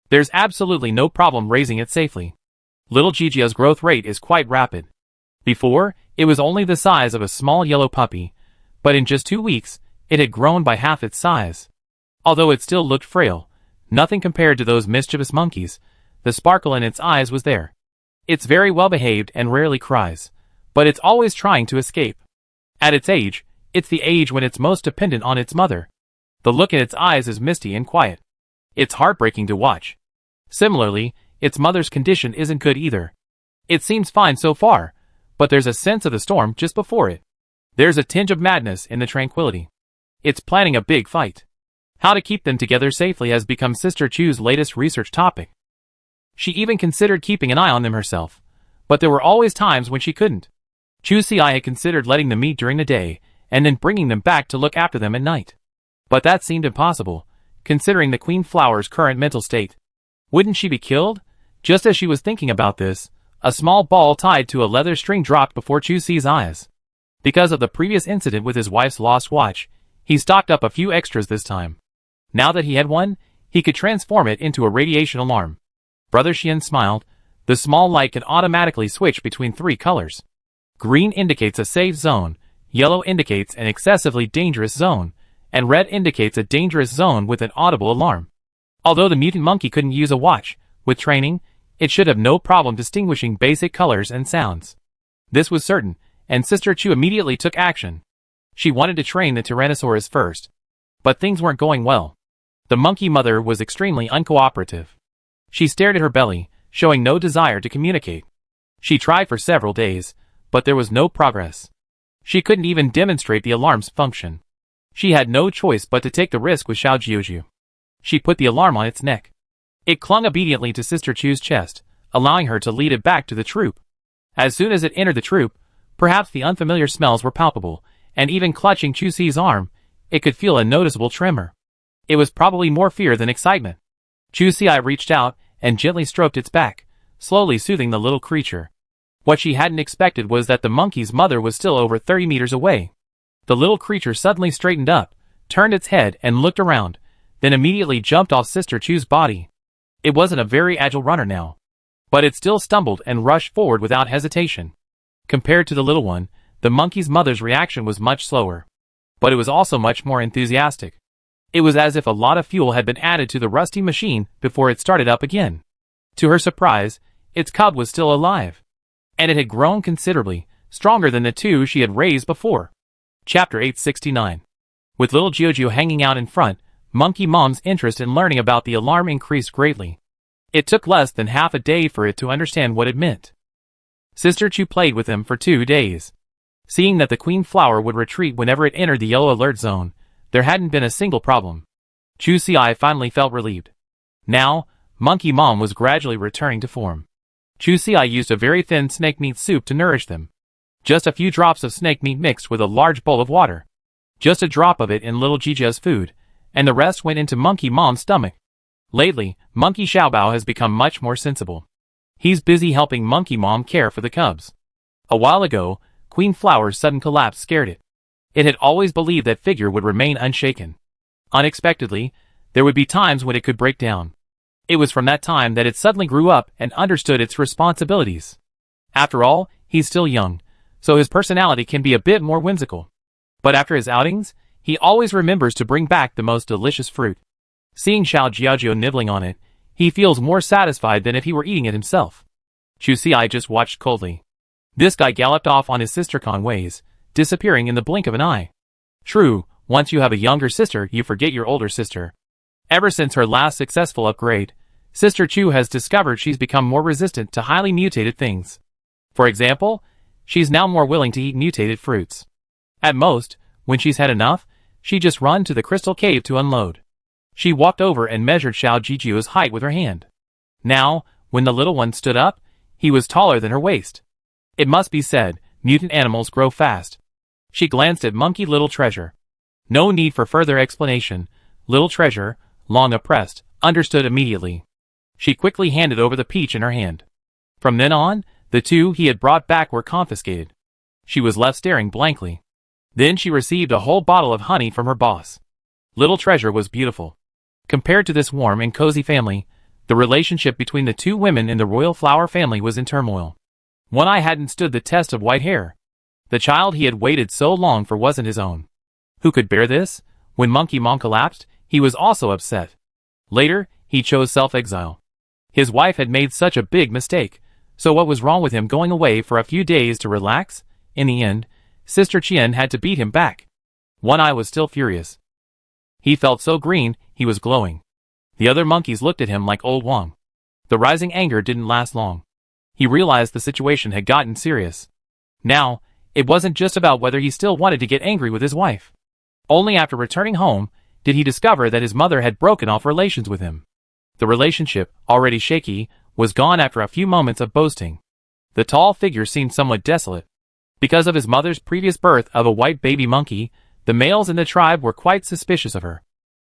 There's absolutely no problem raising it safely. Little Jijia's growth rate is quite rapid. Before, it was only the size of a small yellow puppy, but in just 2 weeks, it had grown by half its size. Although it still looked frail, nothing compared to those mischievous monkeys, the sparkle in its eyes was there. It's very well behaved and rarely cries, but it's always trying to escape. At its age, it's the age when it's most dependent on its mother. The look in its eyes is misty and quiet. It's heartbreaking to watch. Similarly, its mother's condition isn't good either. It seems fine so far, but there's a sense of the storm just before it. There's a tinge of madness in the tranquility. It's planning a big fight. How to keep them together safely has become Sister Chu's latest research topic. She even considered keeping an eye on them herself, but there were always times when she couldn't. Chu Si had considered letting them meet during the day, and then bringing them back to look after them at night. But that seemed impossible, considering the Queen Flower's current mental state. Wouldn't she be killed? Just as she was thinking about this, a small ball tied to a leather string dropped before Chu Si's eyes. Because of the previous incident with his wife's lost watch, he stocked up a few extras this time. Now that he had one, he could transform it into a radiation alarm. Brother Xian smiled. The small light can automatically switch between 3 colors. Green indicates a safe zone, yellow indicates an excessively dangerous zone, and red indicates a dangerous zone with an audible alarm. Although the mutant monkey couldn't use a watch, with training, it should have no problem distinguishing basic colors and sounds. This was certain, and Sister Chu immediately took action. She wanted to train the Tyrannosaurus first. But things weren't going well. The monkey mother was extremely uncooperative. She stared at her belly, showing no desire to communicate. She tried for several days, but there was no progress. She couldn't even demonstrate the alarm's function. She had no choice but to take the risk with Xiao Jiujiu. She put the alarm on its neck. It clung obediently to Sister Chu's chest, allowing her to lead it back to the troop. As soon as it entered the troop, perhaps the unfamiliar smells were palpable, and even clutching Chu Si's arm, it could feel a noticeable tremor. It was probably more fear than excitement. Chu Si reached out and gently stroked its back, slowly soothing the little creature. What she hadn't expected was that the monkey's mother was still over 30 meters away. The little creature suddenly straightened up, turned its head and looked around, then immediately jumped off Sister Chu's body. It wasn't a very agile runner now, but it still stumbled and rushed forward without hesitation. Compared to the little one, the monkey's mother's reaction was much slower. But it was also much more enthusiastic. It was as if a lot of fuel had been added to the rusty machine before it started up again. To her surprise, its cub was still alive. And it had grown considerably, stronger than the 2 she had raised before. Chapter 869. With little Jiujiu hanging out in front, Monkey Mom's interest in learning about the alarm increased greatly. It took less than half a day for it to understand what it meant. Sister Chu played with him for 2 days. Seeing that the Queen Flower would retreat whenever it entered the yellow alert zone, there hadn't been a single problem. Chu Si finally felt relieved. Now, Monkey Mom was gradually returning to form. Chu Si used a very thin snake meat soup to nourish them. Just a few drops of snake meat mixed with a large bowl of water. Just a drop of it in little Jijia's food, and the rest went into Monkey Mom's stomach. Lately, Monkey Xiaobao has become much more sensible. He's busy helping Monkey Mom care for the cubs. A while ago, Queen Flower's sudden collapse scared it. It had always believed that figure would remain unshaken. Unexpectedly, there would be times when it could break down. It was from that time that it suddenly grew up and understood its responsibilities. After all, he's still young, so his personality can be a bit more whimsical. But after his outings, he always remembers to bring back the most delicious fruit. Seeing Xiao Jiajiu nibbling on it, he feels more satisfied than if he were eating it himself. Chu Si just watched coldly. This guy galloped off on his sister-con ways, disappearing in the blink of an eye. True, once you have a younger sister, you forget your older sister. Ever since her last successful upgrade, Sister Chu has discovered she's become more resistant to highly mutated things. For example, she's now more willing to eat mutated fruits. At most, when she's had enough, she just run to the crystal cave to unload. She walked over and measured Xiao Jijiu's height with her hand. Now, when the little one stood up, he was taller than her waist. It must be said, mutant animals grow fast. She glanced at Monkey Little Treasure. No need for further explanation. Little Treasure, long oppressed, understood immediately. She quickly handed over the peach in her hand. From then on, the 2 he had brought back were confiscated. She was left staring blankly. Then she received a whole bottle of honey from her boss. Little Treasure was beautiful. Compared to this warm and cozy family, the relationship between the 2 women in the royal flower family was in turmoil. One eye hadn't stood the test of white hair. The child he had waited so long for wasn't his own. Who could bear this? When Monkey Mom collapsed, he was also upset. Later, he chose self-exile. His wife had made such a big mistake, so what was wrong with him going away for a few days to relax? In the end, Sister Qian had to beat him back. One eye was still furious. He felt so green, he was glowing. The other monkeys looked at him like old Wang. The rising anger didn't last long. He realized the situation had gotten serious. Now, it wasn't just about whether he still wanted to get angry with his wife. Only after returning home, did he discover that his mother had broken off relations with him. The relationship, already shaky, was gone after a few moments of boasting. The tall figure seemed somewhat desolate. Because of his mother's previous birth of a white baby monkey, the males in the tribe were quite suspicious of her.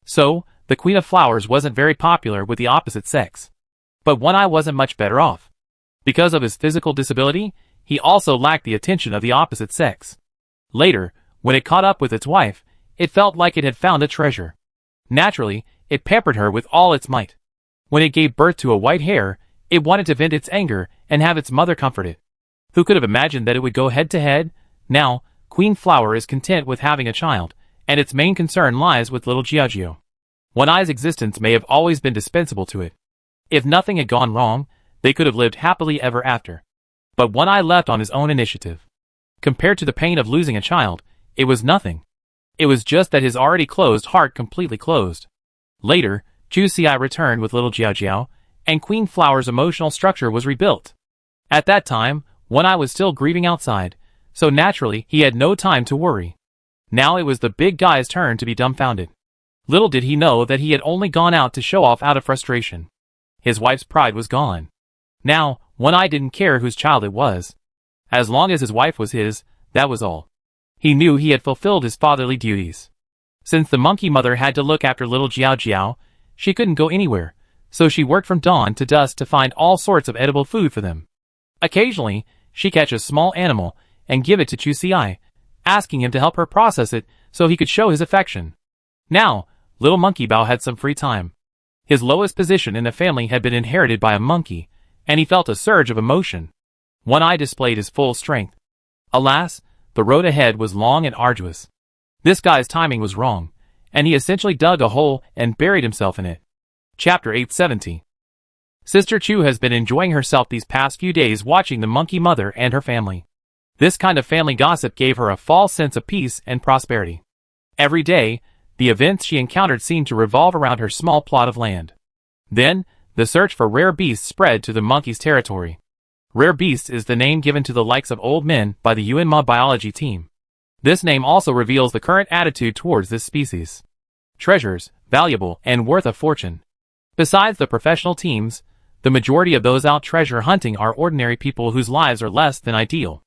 So, the Queen of Flowers wasn't very popular with the opposite sex. But One Eye wasn't much better off. Because of his physical disability, he also lacked the attention of the opposite sex. Later, when it caught up with its wife, it felt like it had found a treasure. Naturally, it peppered her with all its might. When it gave birth to a white hare, it wanted to vent its anger and have its mother comfort it. Who could have imagined that it would go head to head? Now, Queen Flower is content with having a child, and its main concern lies with little Giorgio. One Eye's existence may have always been dispensable to it. If nothing had gone wrong, they could have lived happily ever after. But One Eye left on his own initiative. Compared to the pain of losing a child, it was nothing. It was just that his already closed heart completely closed. Later, Juicy-Eye returned with little Giorgio, and Queen Flower's emotional structure was rebuilt. At that time, One Eye was still grieving outside, so naturally he had no time to worry. Now it was the big guy's turn to be dumbfounded. Little did he know that he had only gone out to show off out of frustration. His wife's pride was gone. Now, One Eye didn't care whose child it was. As long as his wife was his, that was all. He knew he had fulfilled his fatherly duties. Since the monkey mother had to look after little Giorgio, she couldn't go anywhere, so she worked from dawn to dusk to find all sorts of edible food for them. Occasionally, she catch a small animal and give it to Juicy-Eye, asking him to help her process it so he could show his affection. Now, little Monkey Bao had some free time. His lowest position in the family had been inherited by a monkey, and he felt a surge of emotion. One Eye displayed his full strength. Alas, the road ahead was long and arduous. This guy's timing was wrong, and he essentially dug a hole and buried himself in it. Chapter 870. Sister Chu has been enjoying herself these past few days watching the monkey mother and her family. This kind of family gossip gave her a false sense of peace and prosperity. Every day, the events she encountered seemed to revolve around her small plot of land. Then, the search for rare beasts spread to the monkey's territory. Rare beasts is the name given to the likes of old men by the Yuanma biology team. This name also reveals the current attitude towards this species. Treasures, valuable, and worth a fortune. Besides the professional teams, the majority of those out treasure hunting are ordinary people whose lives are less than ideal.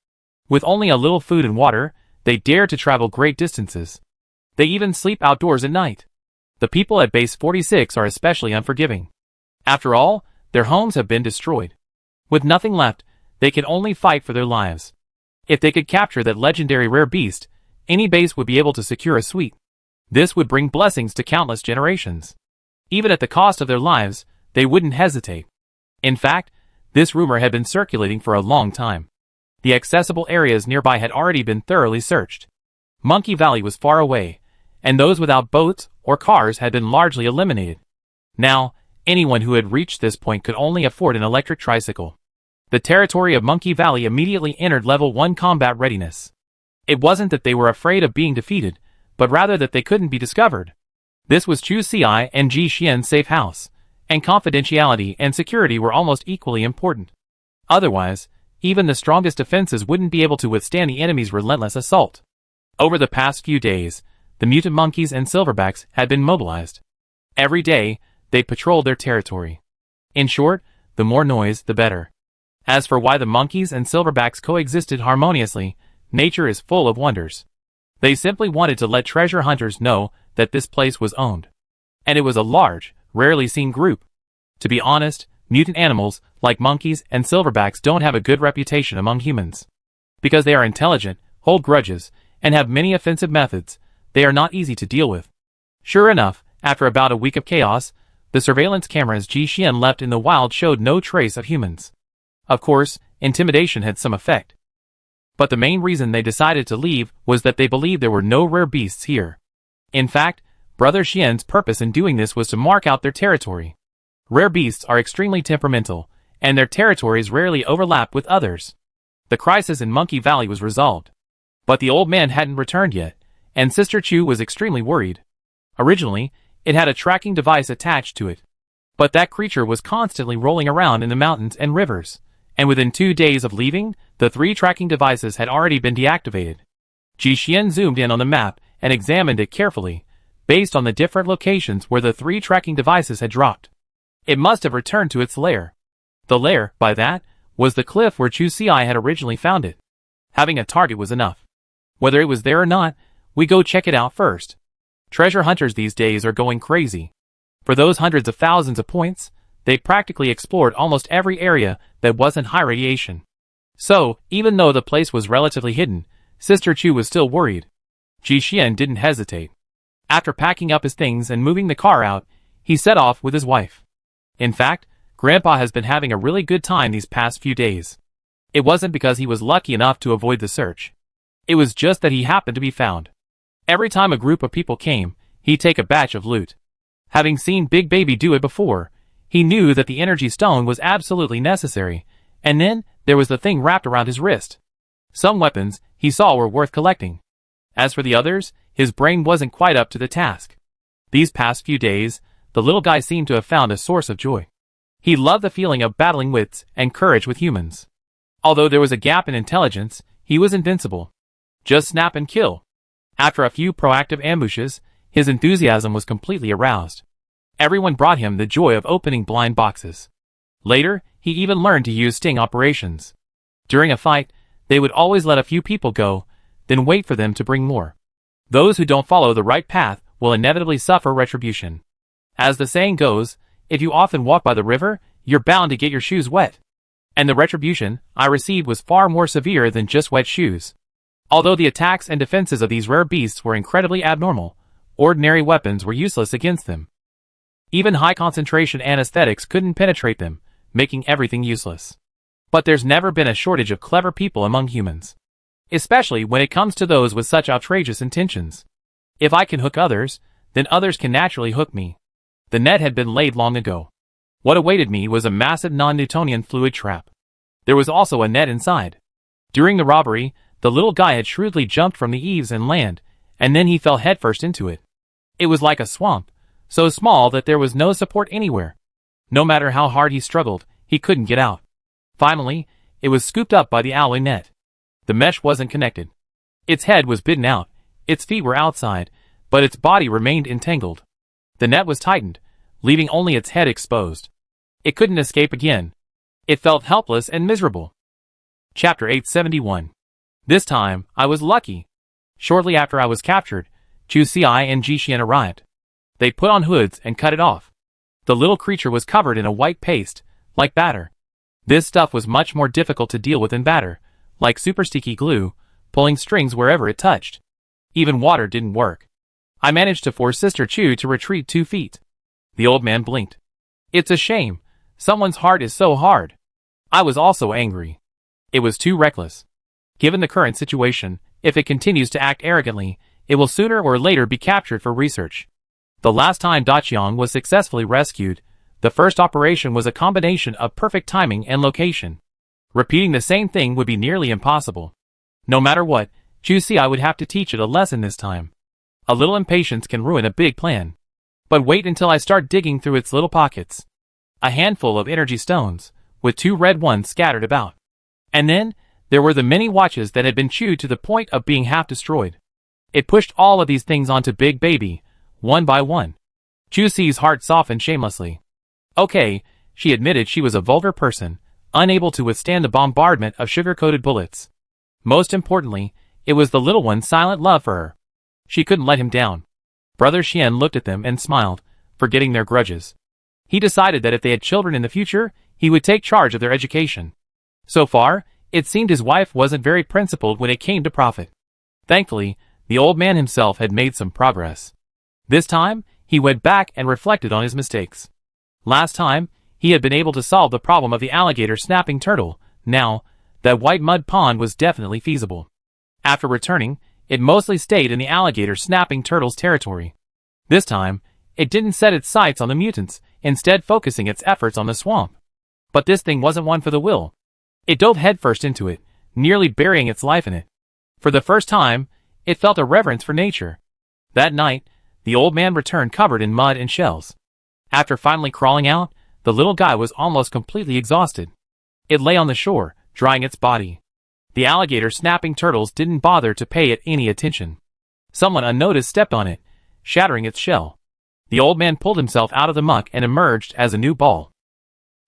With only a little food and water, they dare to travel great distances. They even sleep outdoors at night. The people at Base 46 are especially unforgiving. After all, their homes have been destroyed. With nothing left, they can only fight for their lives. If they could capture that legendary rare beast, any base would be able to secure a suite. This would bring blessings to countless generations. Even at the cost of their lives, they wouldn't hesitate. In fact, this rumor had been circulating for a long time. The accessible areas nearby had already been thoroughly searched. Monkey Valley was far away, and those without boats or cars had been largely eliminated. Now, anyone who had reached this point could only afford an electric tricycle. The territory of Monkey Valley immediately entered level 1 combat readiness. It wasn't that they were afraid of being defeated, but rather that they couldn't be discovered. This was Chu Ci and Ji Xian's safe house, and confidentiality and security were almost equally important. Otherwise, even the strongest defenses wouldn't be able to withstand the enemy's relentless assault. Over the past few days, the mutant monkeys and silverbacks had been mobilized. Every day, they patrolled their territory. In short, the more noise, the better. As for why the monkeys and silverbacks coexisted harmoniously, nature is full of wonders. They simply wanted to let treasure hunters know that this place was owned. And it was a large, rarely seen group. To be honest, mutant animals, like monkeys and silverbacks, don't have a good reputation among humans. Because they are intelligent, hold grudges, and have many offensive methods, they are not easy to deal with. Sure enough, after about a week of chaos, the surveillance cameras Ji Xian left in the wild showed no trace of humans. Of course, intimidation had some effect. But the main reason they decided to leave was that they believed there were no rare beasts here. In fact, Brother Xian's purpose in doing this was to mark out their territory. Rare beasts are extremely temperamental, and their territories rarely overlap with others. The crisis in Monkey Valley was resolved. But the old man hadn't returned yet, and Sister Chu was extremely worried. Originally, it had a tracking device attached to it. But that creature was constantly rolling around in the mountains and rivers, and within 2 days of leaving, the 3 tracking devices had already been deactivated. Ji Xian zoomed in on the map and examined it carefully, based on the different locations where the 3 tracking devices had dropped. It must have returned to its lair. The lair, by that, was the cliff where Chusi had originally found it. Having a target was enough. Whether it was there or not, we go check it out first. Treasure hunters these days are going crazy. For those hundreds of thousands of points, they practically explored almost every area that wasn't high radiation. So, even though the place was relatively hidden, Sister Chu was still worried. Ji Xian didn't hesitate. After packing up his things and moving the car out, he set off with his wife. In fact, Grandpa has been having a really good time these past few days. It wasn't because he was lucky enough to avoid the search. It was just that he happened to be found. Every time a group of people came, he'd take a batch of loot. Having seen Big Baby do it before, he knew that the energy stone was absolutely necessary, and then there was the thing wrapped around his wrist. Some weapons he saw were worth collecting. As for the others, his brain wasn't quite up to the task. These past few days, the little guy seemed to have found a source of joy. He loved the feeling of battling wits and courage with humans. Although there was a gap in intelligence, he was invincible. Just snap and kill. After a few proactive ambushes, his enthusiasm was completely aroused. Everyone brought him the joy of opening blind boxes. Later, he even learned to use sting operations. During a fight, they would always let a few people go, then wait for them to bring more. Those who don't follow the right path will inevitably suffer retribution. As the saying goes, if you often walk by the river, you're bound to get your shoes wet. And the retribution I received was far more severe than just wet shoes. Although the attacks and defenses of these rare beasts were incredibly abnormal, ordinary weapons were useless against them. Even high-concentration anesthetics couldn't penetrate them, making everything useless. But there's never been a shortage of clever people among humans. Especially when it comes to those with such outrageous intentions. If I can hook others, then others can naturally hook me. The net had been laid long ago. What awaited me was a massive non-Newtonian fluid trap. There was also a net inside. During the robbery, the little guy had shrewdly jumped from the eaves and land, and then he fell headfirst into it. It was like a swamp, so small that there was no support anywhere. No matter how hard he struggled, he couldn't get out. Finally, it was scooped up by the alloy net. The mesh wasn't connected. Its head was bitten out, its feet were outside, but its body remained entangled. The net was tightened, leaving only its head exposed. It couldn't escape again. It felt helpless and miserable. Chapter 871. This time, I was lucky. Shortly after I was captured, Chusi and Ji Xian arrived. They put on hoods and cut it off. The little creature was covered in a white paste, like batter. This stuff was much more difficult to deal with than batter, like super sticky glue, pulling strings wherever it touched. Even water didn't work. I managed to force Sister Chu to retreat 2 feet. The old man blinked. It's a shame. Someone's heart is so hard. I was also angry. It was too reckless. Given the current situation, if it continues to act arrogantly, it will sooner or later be captured for research. The last time Daqiang was successfully rescued, the first operation was a combination of perfect timing and location. Repeating the same thing would be nearly impossible. No matter what, Chusi would have to teach it a lesson this time. A little impatience can ruin a big plan. But wait until I start digging through its little pockets. A handful of energy stones, with 2 red ones scattered about. And then, there were the many watches that had been chewed to the point of being half destroyed. It pushed all of these things onto Big Baby, one by one. Chusi's heart softened shamelessly. Okay, she admitted she was a vulgar person, unable to withstand the bombardment of sugar-coated bullets. Most importantly, it was the little one's silent love for her. She couldn't let him down. Brother Xian looked at them and smiled, forgetting their grudges. He decided that if they had children in the future, he would take charge of their education. So far, it seemed his wife wasn't very principled when it came to profit. Thankfully, the old man himself had made some progress. This time, he went back and reflected on his mistakes. Last time, he had been able to solve the problem of the alligator snapping turtle. Now, that white mud pond was definitely feasible. After returning, it mostly stayed in the alligator snapping turtle's territory. This time, it didn't set its sights on the mutants, instead focusing its efforts on the swamp. But this thing wasn't one for the will. It dove headfirst into it, nearly burying its life in it. For the first time, it felt a reverence for nature. That night, the old man returned covered in mud and shells. After finally crawling out, the little guy was almost completely exhausted. It lay on the shore, drying its body. The alligator snapping turtles didn't bother to pay it any attention. Someone unnoticed stepped on it, shattering its shell. The old man pulled himself out of the muck and emerged as a new ball.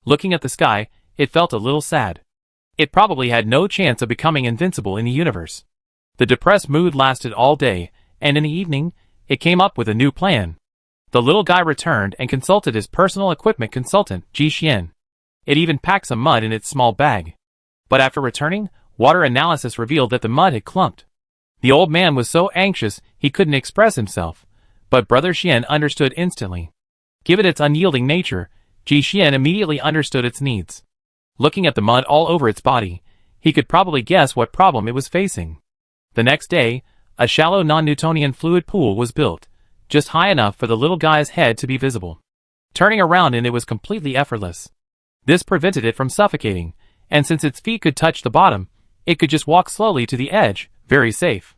Looking at the sky, it felt a little sad. It probably had no chance of becoming invincible in the universe. The depressed mood lasted all day, and in the evening, it came up with a new plan. The little guy returned and consulted his personal equipment consultant, Ji Xian. It even packed some mud in its small bag. But after returning, water analysis revealed that the mud had clumped. The old man was so anxious he couldn't express himself, but Brother Xian understood instantly. Given its unyielding nature, Ji Xian immediately understood its needs. Looking at the mud all over its body, he could probably guess what problem it was facing. The next day, a shallow non-Newtonian fluid pool was built, just high enough for the little guy's head to be visible. Turning around in it was completely effortless. This prevented it from suffocating, and since its feet could touch the bottom, it could just walk slowly to the edge, very safe.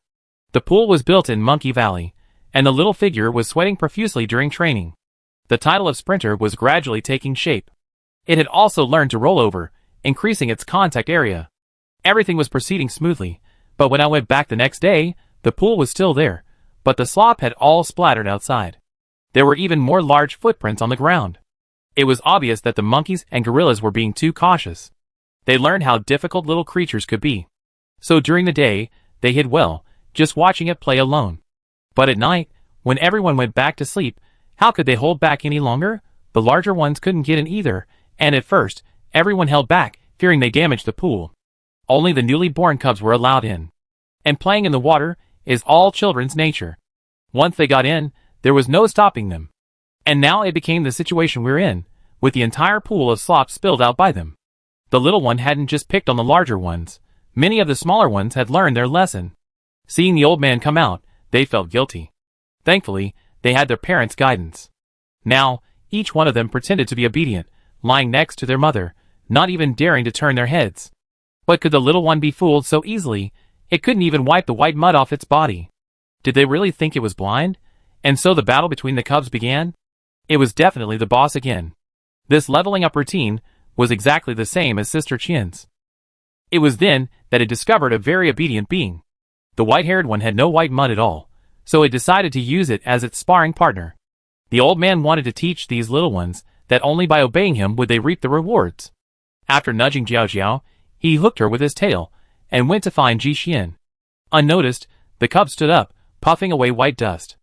The pool was built in Monkey Valley, and the little figure was sweating profusely during training. The title of sprinter was gradually taking shape. It had also learned to roll over, increasing its contact area. Everything was proceeding smoothly, but when I went back the next day, the pool was still there, but the slop had all splattered outside. There were even more large footprints on the ground. It was obvious that the monkeys and gorillas were being too cautious. They learned how difficult little creatures could be. So during the day, they hid well, just watching it play alone. But at night, when everyone went back to sleep, how could they hold back any longer? The larger ones couldn't get in either, and at first, everyone held back, fearing they damaged the pool. Only the newly born cubs were allowed in. And playing in the water is all children's nature. Once they got in, there was no stopping them. And now it became the situation we're in, with the entire pool of slop spilled out by them. The little one hadn't just picked on the larger ones. Many of the smaller ones had learned their lesson. Seeing the old man come out, they felt guilty. Thankfully, they had their parents' guidance. Now, each one of them pretended to be obedient, lying next to their mother, not even daring to turn their heads. But could the little one be fooled so easily? It couldn't even wipe the white mud off its body. Did they really think it was blind? And so the battle between the cubs began? It was definitely the boss again. This leveling up routine was exactly the same as Sister Qian's. It was then that it discovered a very obedient being. The white-haired one had no white mud at all, so it decided to use it as its sparring partner. The old man wanted to teach these little ones that only by obeying him would they reap the rewards. After nudging Jiao Jiao, he hooked her with his tail, and went to find Ji Xian. Unnoticed, the cub stood up, puffing away white dust.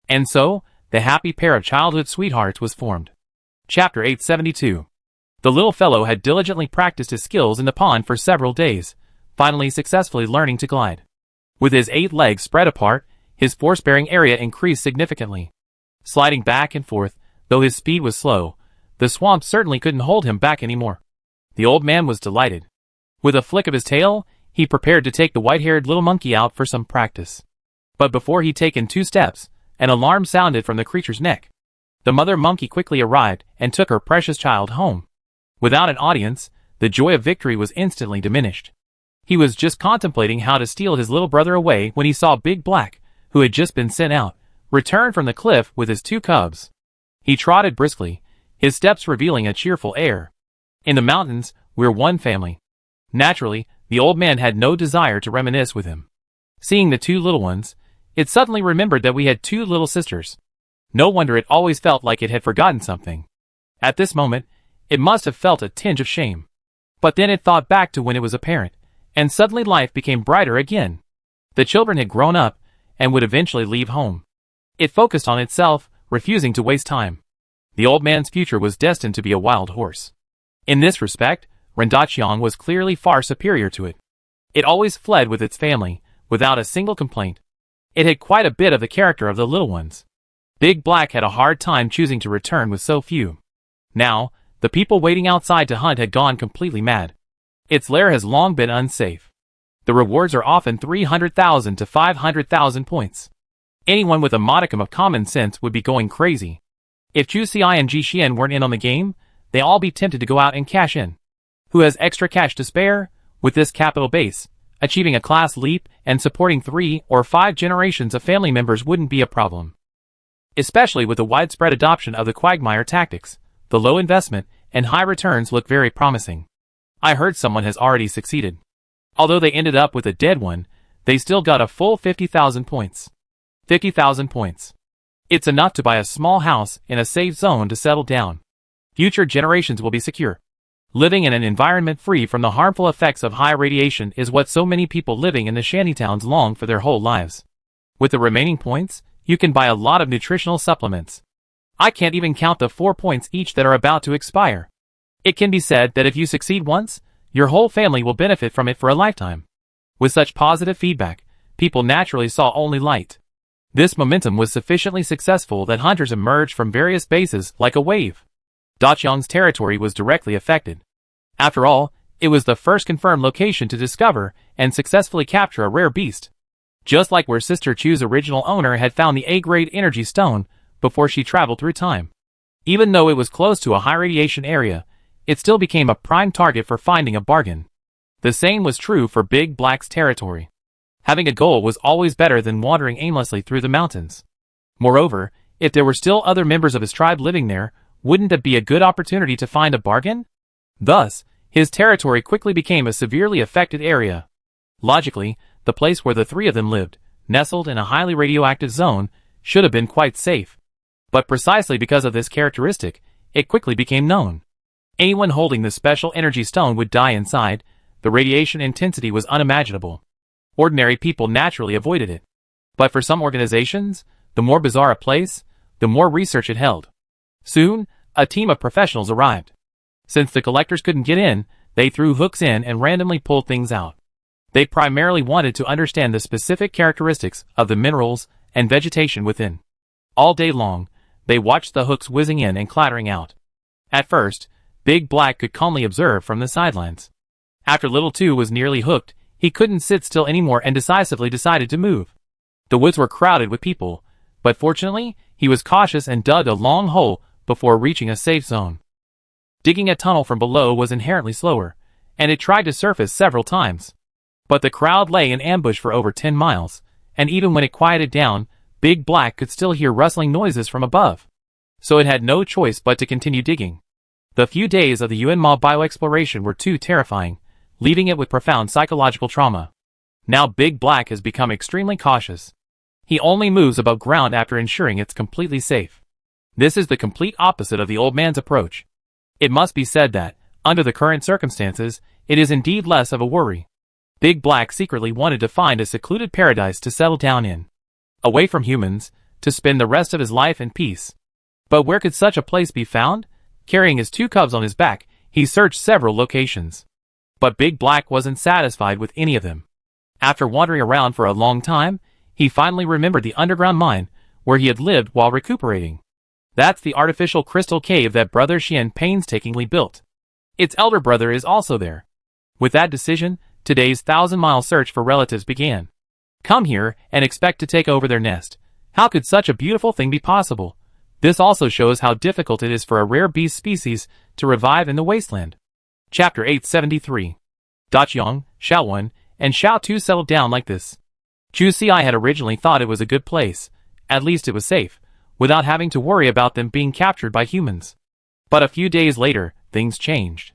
And so, the happy pair of childhood sweethearts was formed. Chapter 872. The little fellow had diligently practiced his skills in the pond for several days, finally successfully learning to glide. With his 8 legs spread apart, his force-bearing area increased significantly. Sliding back and forth, though his speed was slow, the swamp certainly couldn't hold him back anymore. The old man was delighted. With a flick of his tail, he prepared to take the white-haired little monkey out for some practice. But before he'd taken 2 steps, an alarm sounded from the creature's neck. The mother monkey quickly arrived and took her precious child home. Without an audience, the joy of victory was instantly diminished. He was just contemplating how to steal his little brother away when he saw Big Black, who had just been sent out, return from the cliff with his 2 cubs. He trotted briskly, his steps revealing a cheerful air. In the mountains, we're one family. Naturally, the old man had no desire to reminisce with him. Seeing the 2 little ones, it suddenly remembered that we had 2 little sisters. No wonder it always felt like it had forgotten something. At this moment, it must have felt a tinge of shame. But then it thought back to when it was a parent, and suddenly life became brighter again. The children had grown up, and would eventually leave home. It focused on itself, refusing to waste time. The old man's future was destined to be a wild horse. In this respect, Rendaqiang was clearly far superior to it. It always fled with its family, without a single complaint. It had quite a bit of the character of the little ones. Big Black had a hard time choosing to return with so few. Now, the people waiting outside to hunt had gone completely mad. Its lair has long been unsafe. The rewards are often 300,000 to 500,000 points. Anyone with a modicum of common sense would be going crazy. If Chu Xiai and Ji Xian weren't in on the game, they'd all be tempted to go out and cash in. Who has extra cash to spare? With this capital base, achieving a class leap and supporting 3 or 5 generations of family members wouldn't be a problem. Especially with the widespread adoption of the quagmire tactics, the low investment and high returns look very promising. I heard someone has already succeeded. Although they ended up with a dead one, they still got a full 50,000 points. 50,000 points. It's enough to buy a small house in a safe zone to settle down. Future generations will be secure. Living in an environment free from the harmful effects of high radiation is what so many people living in the shantytowns long for their whole lives. With the remaining points, you can buy a lot of nutritional supplements. I can't even count the 4 points each that are about to expire. It can be said that if you succeed once, your whole family will benefit from it for a lifetime. With such positive feedback, people naturally saw only light. This momentum was sufficiently successful that hunters emerged from various bases like a wave. Dachyeong's territory was directly affected. After all, it was the first confirmed location to discover and successfully capture a rare beast. Just like where Sister Chu's original owner had found the A-grade energy stone before she traveled through time. Even though it was close to a high radiation area, it still became a prime target for finding a bargain. The same was true for Big Black's territory. Having a goal was always better than wandering aimlessly through the mountains. Moreover, if there were still other members of his tribe living there, wouldn't it be a good opportunity to find a bargain? Thus, his territory quickly became a severely affected area. Logically, the place where the three of them lived, nestled in a highly radioactive zone, should have been quite safe. But precisely because of this characteristic, it quickly became known. Anyone holding the special energy stone would die inside. The radiation intensity was unimaginable. Ordinary people naturally avoided it. But for some organizations, the more bizarre a place, the more research it held. Soon, a team of professionals arrived. Since the collectors couldn't get in, they threw hooks in and randomly pulled things out. They primarily wanted to understand the specific characteristics of the minerals and vegetation within. All day long, they watched the hooks whizzing in and clattering out. At first, Big Black could calmly observe from the sidelines. After Little Two was nearly hooked, he couldn't sit still anymore and decisively decided to move. The woods were crowded with people, but fortunately, he was cautious and dug a long hole before reaching a safe zone. Digging a tunnel from below was inherently slower, and it tried to surface several times. But the crowd lay in ambush for over 10 miles, and even when it quieted down, Big Black could still hear rustling noises from above. So it had no choice but to continue digging. The few days of the Yuanma bioexploration were too terrifying, leaving it with profound psychological trauma. Now Big Black has become extremely cautious. He only moves above ground after ensuring it's completely safe. This is the complete opposite of the old man's approach. It must be said that, under the current circumstances, it is indeed less of a worry. Big Black secretly wanted to find a secluded paradise to settle down in. Away from humans, to spend the rest of his life in peace. But where could such a place be found? Carrying his 2 cubs on his back, he searched several locations. But Big Black wasn't satisfied with any of them. After wandering around for a long time, he finally remembered the underground mine, where he had lived while recuperating. That's the artificial crystal cave that Brother Xian painstakingly built. Its elder brother is also there. With that decision, today's 1,000-mile search for relatives began. Come here and expect to take over their nest. How could such a beautiful thing be possible? This also shows how difficult it is for a rare beast species to revive in the wasteland. Chapter 873. Dachyeong, Xiaowen, and Xiao Tu settled down like this. Chu Si had originally thought it was a good place, at least it was safe, without having to worry about them being captured by humans. But a few days later, things changed.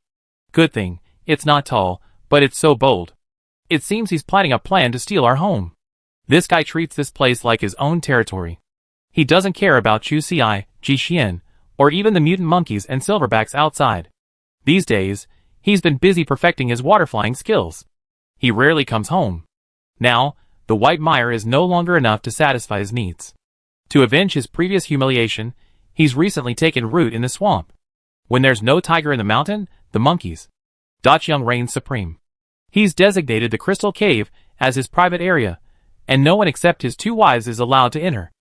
Good thing, it's not tall, but it's so bold. It seems he's planning a plan to steal our home. This guy treats this place like his own territory. He doesn't care about Chu Si, Ji Xian, or even the mutant monkeys and silverbacks outside. These days, he's been busy perfecting his water-flying skills. He rarely comes home. Now, the white mire is no longer enough to satisfy his needs. To avenge his previous humiliation, he's recently taken root in the swamp. When there's no tiger in the mountain, the monkeys. Dachyeong reigns supreme. He's designated the Crystal Cave as his private area, and no one except his 2 wives is allowed to enter.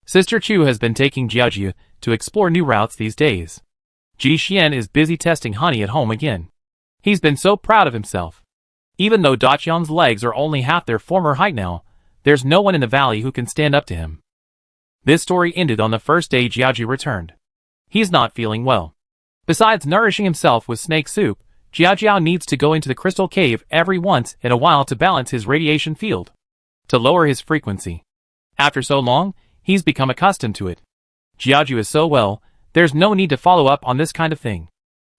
Sister Chu has been taking Jiaoju to explore new routes these days. Ji Xian is busy testing honey at home again. He's been so proud of himself. Even though Dachyeong's legs are only half their former height now, there's no one in the valley who can stand up to him. This story ended on the first day Jiaoju returned. He's not feeling well. Besides nourishing himself with snake soup, Jiaojiao needs to go into the crystal cave every once in a while to balance his radiation field, to lower his frequency. After so long, he's become accustomed to it. Jiaoju is so well, there's no need to follow up on this kind of thing.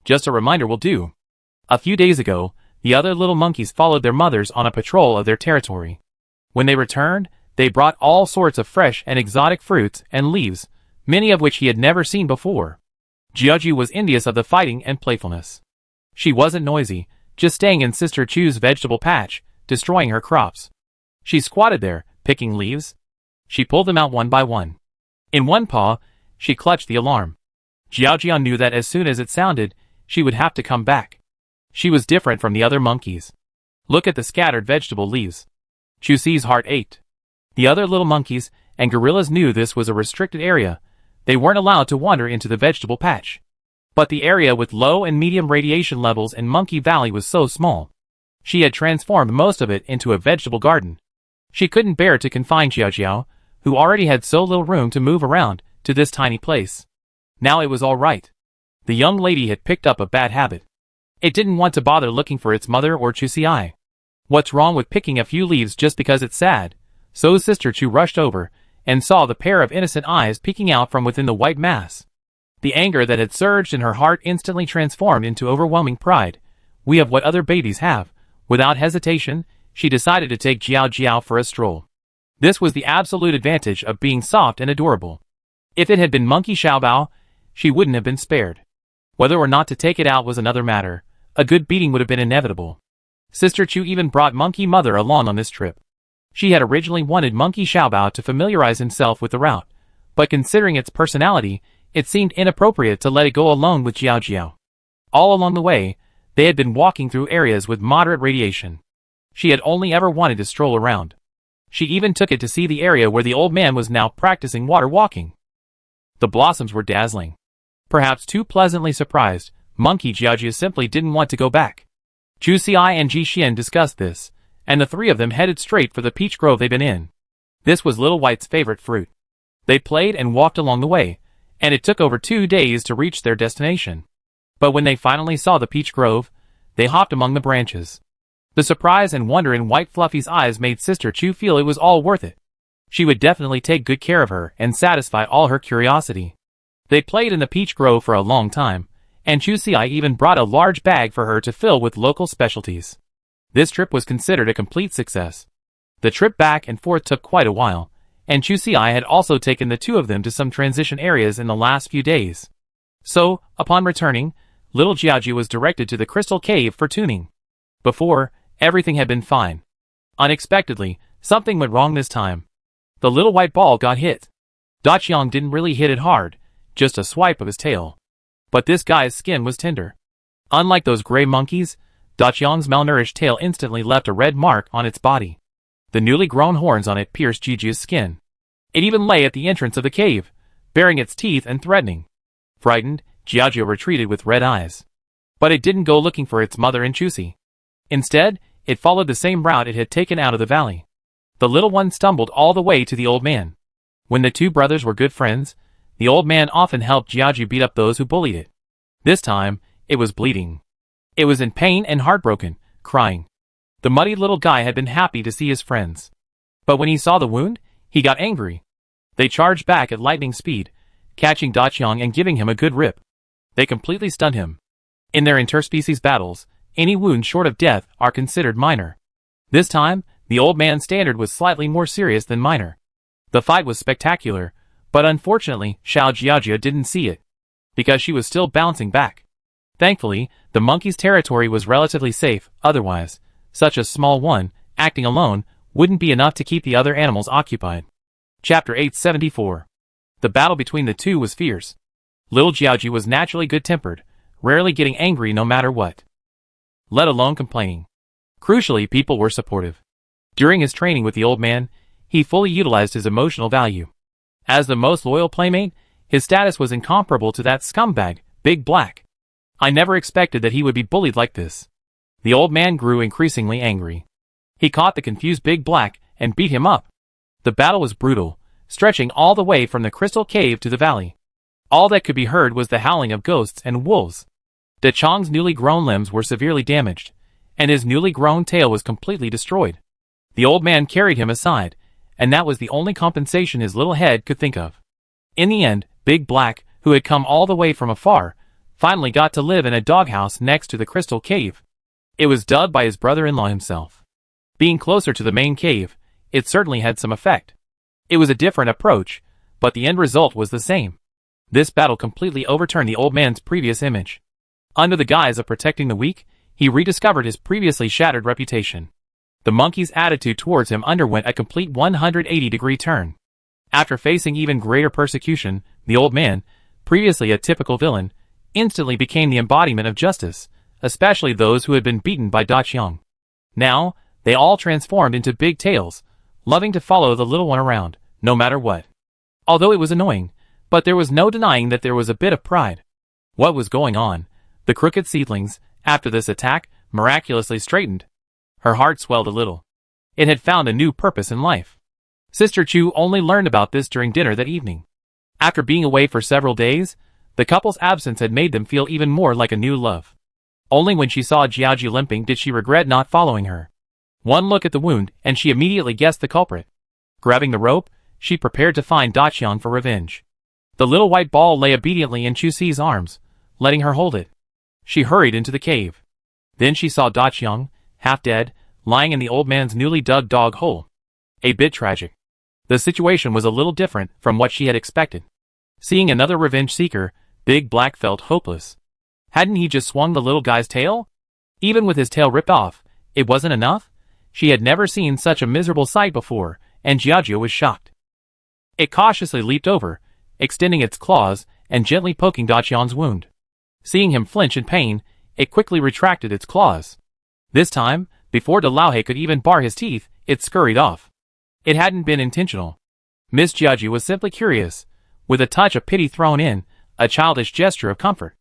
Just a reminder will do. A few days ago, the other little monkeys followed their mothers on a patrol of their territory. When they returned, they brought all sorts of fresh and exotic fruits and leaves, many of which he had never seen before. Jiaoju was envious of the fighting and playfulness. She wasn't noisy, just staying in Sister Chu's vegetable patch, destroying her crops. She squatted there, picking leaves. She pulled them out one by one. In one paw, she clutched the alarm. Jiao knew that as soon as it sounded, she would have to come back. She was different from the other monkeys. Look at the scattered vegetable leaves. Chusi's heart ached. The other little monkeys and gorillas knew this was a restricted area. They weren't allowed to wander into the vegetable patch. But the area with low and medium radiation levels in Monkey Valley was so small. She had transformed most of it into a vegetable garden. She couldn't bear to confine Jiao, who already had so little room to move around, to this tiny place. Now it was all right. The young lady had picked up a bad habit. It didn't want to bother looking for its mother or Chusi. What's wrong with picking a few leaves just because it's sad? So Sister Chu rushed over, and saw the pair of innocent eyes peeking out from within the white mass. The anger that had surged in her heart instantly transformed into overwhelming pride. We have what other babies have. Without hesitation, she decided to take Jiao for a stroll. This was the absolute advantage of being soft and adorable. If it had been Monkey Xiaobao, she wouldn't have been spared. Whether or not to take it out was another matter. A good beating would have been inevitable. Sister Chu even brought Monkey Mother along on this trip. She had originally wanted Monkey Xiaobao to familiarize himself with the route, but considering its personality, it seemed inappropriate to let it go alone with Jiao. All along the way, they had been walking through areas with moderate radiation. She had only ever wanted to stroll around. She even took it to see the area where the old man was now practicing water walking. The blossoms were dazzling. Perhaps too pleasantly surprised, Monkey Jiao simply didn't want to go back. Chusi and Ji Xian discussed this, and the three of them headed straight for the peach grove they'd been in. This was Little White's favorite fruit. They played and walked along the way, and it took over 2 days to reach their destination. But when they finally saw the peach grove, they hopped among the branches. The surprise and wonder in White Fluffy's eyes made Sister Chu feel it was all worth it. She would definitely take good care of her and satisfy all her curiosity. They played in the peach grove for a long time, and Chusi even brought a large bag for her to fill with local specialties. This trip was considered a complete success. The trip back and forth took quite a while, and Chusi had also taken the two of them to some transition areas in the last few days. So, upon returning, little Jiao was directed to the crystal cave for tuning. Before, everything had been fine. Unexpectedly, something went wrong this time. The little white ball got hit. Daqiang didn't really hit it hard, just a swipe of his tail. But this guy's skin was tender. Unlike those gray monkeys, Daqiang's malnourished tail instantly left a red mark on its body. The newly grown horns on it pierced Jiji's skin. It even lay at the entrance of the cave, baring its teeth and threatening. Frightened, Jiao retreated with red eyes. But it didn't go looking for its mother and Chusi. Instead, it followed the same route it had taken out of the valley. The little one stumbled all the way to the old man. When the two brothers were good friends, the old man often helped Jiao beat up those who bullied it. This time, it was bleeding. It was in pain and heartbroken, crying. The muddy little guy had been happy to see his friends. But when he saw the wound, he got angry. They charged back at lightning speed, catching Daqiang and giving him a good rip. They completely stunned him. In their interspecies battles, any wounds short of death are considered minor. This time, the old man's standard was slightly more serious than minor. The fight was spectacular, but unfortunately, Jiao didn't see it, because she was still bouncing back. Thankfully, the monkey's territory was relatively safe, otherwise, such a small one, acting alone, wouldn't be enough to keep the other animals occupied. Chapter 874. The battle between the two was fierce. Little Jiao was naturally good-tempered, rarely getting angry no matter what, let alone complaining. Crucially, people were supportive. During his training with the old man, he fully utilized his emotional value. As the most loyal playmate, his status was incomparable to that scumbag, Big Black. I never expected that he would be bullied like this. The old man grew increasingly angry. He caught the confused Big Black and beat him up. The battle was brutal, stretching all the way from the crystal cave to the valley. All that could be heard was the howling of ghosts and wolves. Daqiang's newly grown limbs were severely damaged, and his newly grown tail was completely destroyed. The old man carried him aside, and that was the only compensation his little head could think of. In the end, Big Black, who had come all the way from afar, finally got to live in a doghouse next to the crystal cave. It was dubbed by his brother-in-law himself. Being closer to the main cave, it certainly had some effect. It was a different approach, but the end result was the same. This battle completely overturned the old man's previous image. Under the guise of protecting the weak, he rediscovered his previously shattered reputation. The monkey's attitude towards him underwent a complete 180-degree turn. After facing even greater persecution, the old man, previously a typical villain, instantly became the embodiment of justice, especially those who had been beaten by Da Qiang. Now, they all transformed into big tails, loving to follow the little one around, no matter what. Although it was annoying, but there was no denying that there was a bit of pride. What was going on? The crooked seedlings, after this attack, miraculously straightened. Her heart swelled a little. It had found a new purpose in life. Sister Chu only learned about this during dinner that evening. After being away for several days, the couple's absence had made them feel even more like a new love. Only when she saw Jiaoji limping did she regret not following her. One look at the wound, and she immediately guessed the culprit. Grabbing the rope, she prepared to find Da Qiang for revenge. The little white ball lay obediently in Chu Si's arms, letting her hold it. She hurried into the cave. Then she saw Da Qiang, half dead, lying in the old man's newly dug dog hole. A bit tragic. The situation was a little different from what she had expected. Seeing another revenge seeker, Big Black felt hopeless. Hadn't he just swung the little guy's tail? Even with his tail ripped off, it wasn't enough? She had never seen such a miserable sight before, and Jiaoji was shocked. It cautiously leaped over, extending its claws and gently poking Da Qiang's wound. Seeing him flinch in pain, it quickly retracted its claws. This time, before De Laohe could even bar his teeth, it scurried off. It hadn't been intentional. Miss Jiaoji was simply curious, with a touch of pity thrown in, a childish gesture of comfort.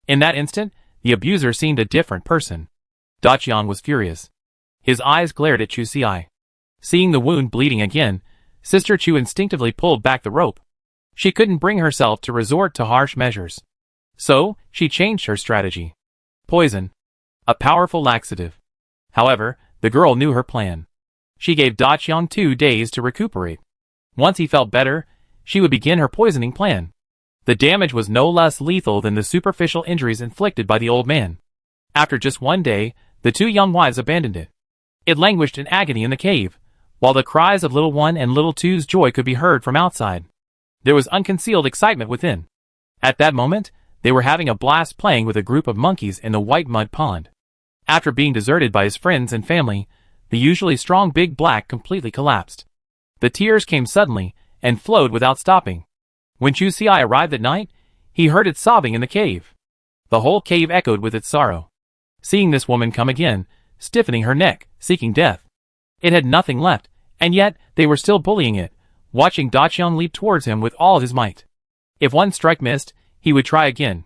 In that instant, the abuser seemed a different person. Da Qiang was furious. His eyes glared at Chu Si. Seeing the wound bleeding again, Sister Chu instinctively pulled back the rope. She couldn't bring herself to resort to harsh measures. So, she changed her strategy. Poison. A powerful laxative. However, the girl knew her plan. She gave Da Qiang 2 days to recuperate. Once he felt better, she would begin her poisoning plan. The damage was no less lethal than the superficial injuries inflicted by the old man. After just 1 day, the 2 young wives abandoned it. It languished in agony in the cave, while the cries of Little One and Little Two's joy could be heard from outside. There was unconcealed excitement within. At that moment, they were having a blast playing with a group of monkeys in the white mud pond. After being deserted by his friends and family, the usually strong Big Black completely collapsed. The tears came suddenly, and flowed without stopping. When Chu Si arrived at night, he heard it sobbing in the cave. The whole cave echoed with its sorrow. Seeing this woman come again, stiffening her neck, seeking death. It had nothing left, and yet they were still bullying it, watching Da Qiang leap towards him with all his might. If one strike missed, he would try again.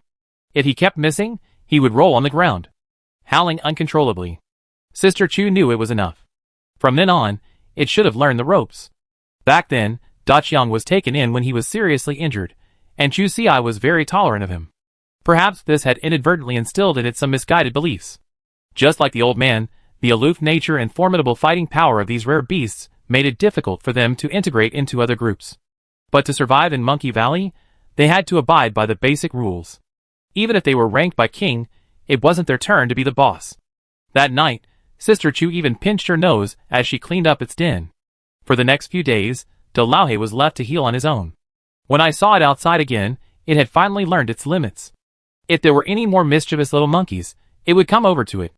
If he kept missing, he would roll on the ground, howling uncontrollably. Sister Chu knew it was enough. From then on, it should have learned the ropes. Back then, Da Qiang was taken in when he was seriously injured, and Chu Si was very tolerant of him. Perhaps this had inadvertently instilled in it some misguided beliefs. Just like the old man, the aloof nature and formidable fighting power of these rare beasts made it difficult for them to integrate into other groups. But to survive in Monkey Valley, they had to abide by the basic rules. Even if they were ranked by King, it wasn't their turn to be the boss. That night, Sister Chu even pinched her nose as she cleaned up its den. For the next few days, De Laohe was left to heal on his own. When I saw it outside again, it had finally learned its limits. If there were any more mischievous little monkeys, it would come over to it.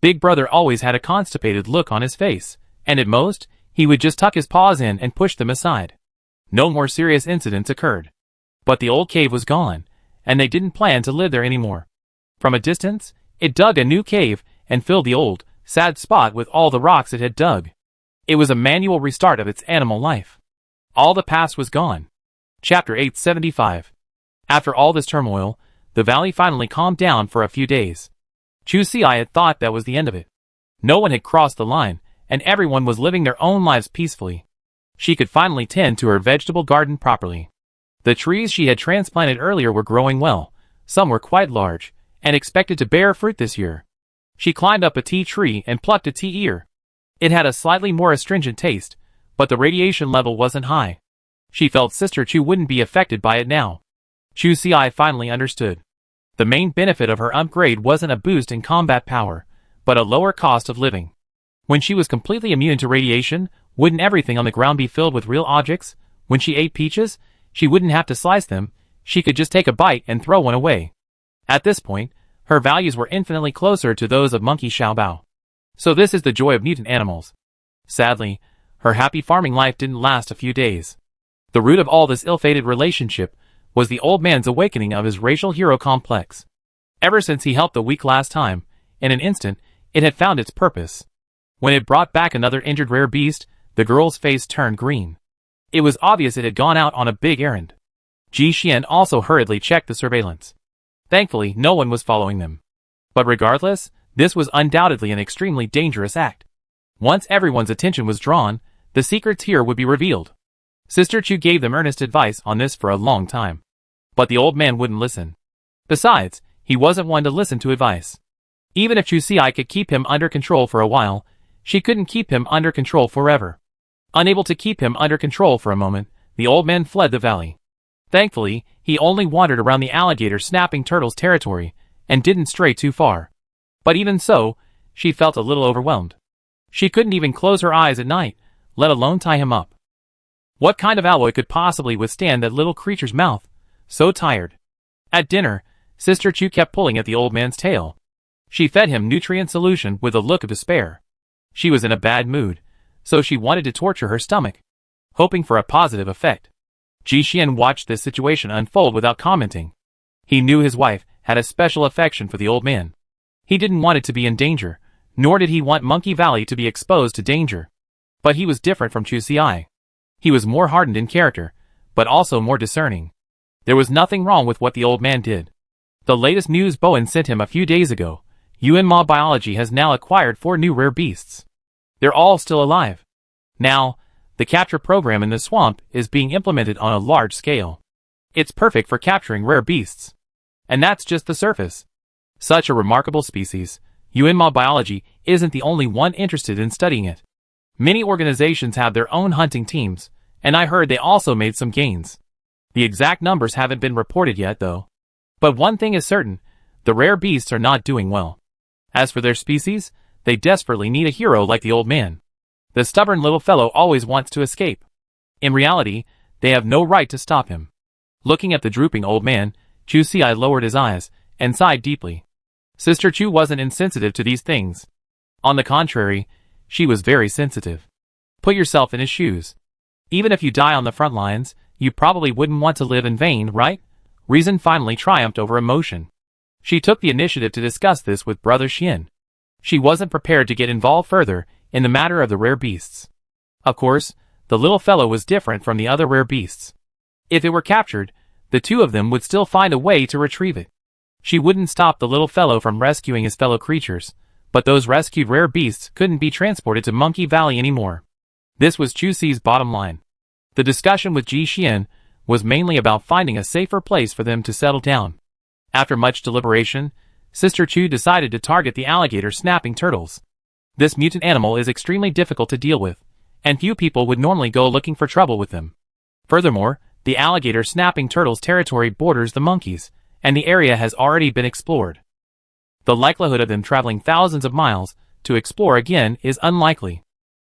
Big Brother always had a constipated look on his face, and at most, he would just tuck his paws in and push them aside. No more serious incidents occurred. But the old cave was gone, and they didn't plan to live there anymore. From a distance, it dug a new cave and filled the old, sad spot with all the rocks it had dug. It was a manual restart of its animal life. All the past was gone. Chapter 875. After all this turmoil, the valley finally calmed down for a few days. Chu Si had thought that was the end of it. No one had crossed the line, and everyone was living their own lives peacefully. She could finally tend to her vegetable garden properly. The trees she had transplanted earlier were growing well, some were quite large, and expected to bear fruit this year. She climbed up a tea tree and plucked a tea ear. It had a slightly more astringent taste, but the radiation level wasn't high. She felt Sister Chu wouldn't be affected by it now. Chu Si finally understood. The main benefit of her upgrade wasn't a boost in combat power, but a lower cost of living. When she was completely immune to radiation, wouldn't everything on the ground be filled with real objects? When she ate peaches, she wouldn't have to slice them, she could just take a bite and throw one away. At this point, Her values were infinitely closer to those of Monkey Xiaobao. So this is the joy of mutant animals. Sadly, her happy farming life didn't last a few days. The root of all this ill-fated relationship was the old man's awakening of his racial hero complex. Ever since he helped the weak last time, in an instant, it had found its purpose. When it brought back another injured rare beast, the girl's face turned green. It was obvious it had gone out on a big errand. Ji Xian also hurriedly checked the surveillance. Thankfully, no one was following them. But regardless, this was undoubtedly an extremely dangerous act. Once everyone's attention was drawn, the secrets here would be revealed. Sister Chu gave them earnest advice on this for a long time. But the old man wouldn't listen. Besides, he wasn't one to listen to advice. Even if Chu Xi could keep him under control for a while, she couldn't keep him under control forever. Unable to keep him under control for a moment, the old man fled the valley. Thankfully, he only wandered around the alligator snapping turtle's territory, and didn't stray too far. But even so, she felt a little overwhelmed. She couldn't even close her eyes at night, let alone tie him up. What kind of alloy could possibly withstand that little creature's mouth? So tired. At dinner, Sister Chu kept pulling at the old man's tail. She fed him nutrient solution with a look of despair. She was in a bad mood, so she wanted to torture her stomach, hoping for a positive effect. Ji Xian watched this situation unfold without commenting. He knew his wife had a special affection for the old man. He didn't want it to be in danger, nor did he want Monkey Valley to be exposed to danger. But he was different from Chu Xi. He was more hardened in character, but also more discerning. There was nothing wrong with what the old man did. The latest news Bowen sent him a few days ago, Yuanma Biology has now acquired 4 new rare beasts. They're all still alive. Now, the capture program in the swamp is being implemented on a large scale. It's perfect for capturing rare beasts. And that's just the surface. Such a remarkable species, Yuanma Biology isn't the only one interested in studying it. Many organizations have their own hunting teams, and I heard they also made some gains. The exact numbers haven't been reported yet though. But one thing is certain, the rare beasts are not doing well. As for their species, they desperately need a hero like the old man. The stubborn little fellow always wants to escape. In reality, they have no right to stop him. Looking at the drooping old man, Chu Xi lowered his eyes and sighed deeply. Sister Chu wasn't insensitive to these things. On the contrary, she was very sensitive. Put yourself in his shoes. Even if you die on the front lines, you probably wouldn't want to live in vain, right? Reason finally triumphed over emotion. She took the initiative to discuss this with Brother Xian. She wasn't prepared to get involved further in the matter of the rare beasts. Of course, the little fellow was different from the other rare beasts. If it were captured, the two of them would still find a way to retrieve it. She wouldn't stop the little fellow from rescuing his fellow creatures, but those rescued rare beasts couldn't be transported to Monkey Valley anymore. This was Chu Xi's bottom line. The discussion with Ji Xian was mainly about finding a safer place for them to settle down. After much deliberation, Sister Chu decided to target the alligator snapping turtles. This mutant animal is extremely difficult to deal with, and few people would normally go looking for trouble with them. Furthermore, the alligator snapping turtle's territory borders the monkeys, and the area has already been explored. The likelihood of them traveling thousands of miles to explore again is unlikely.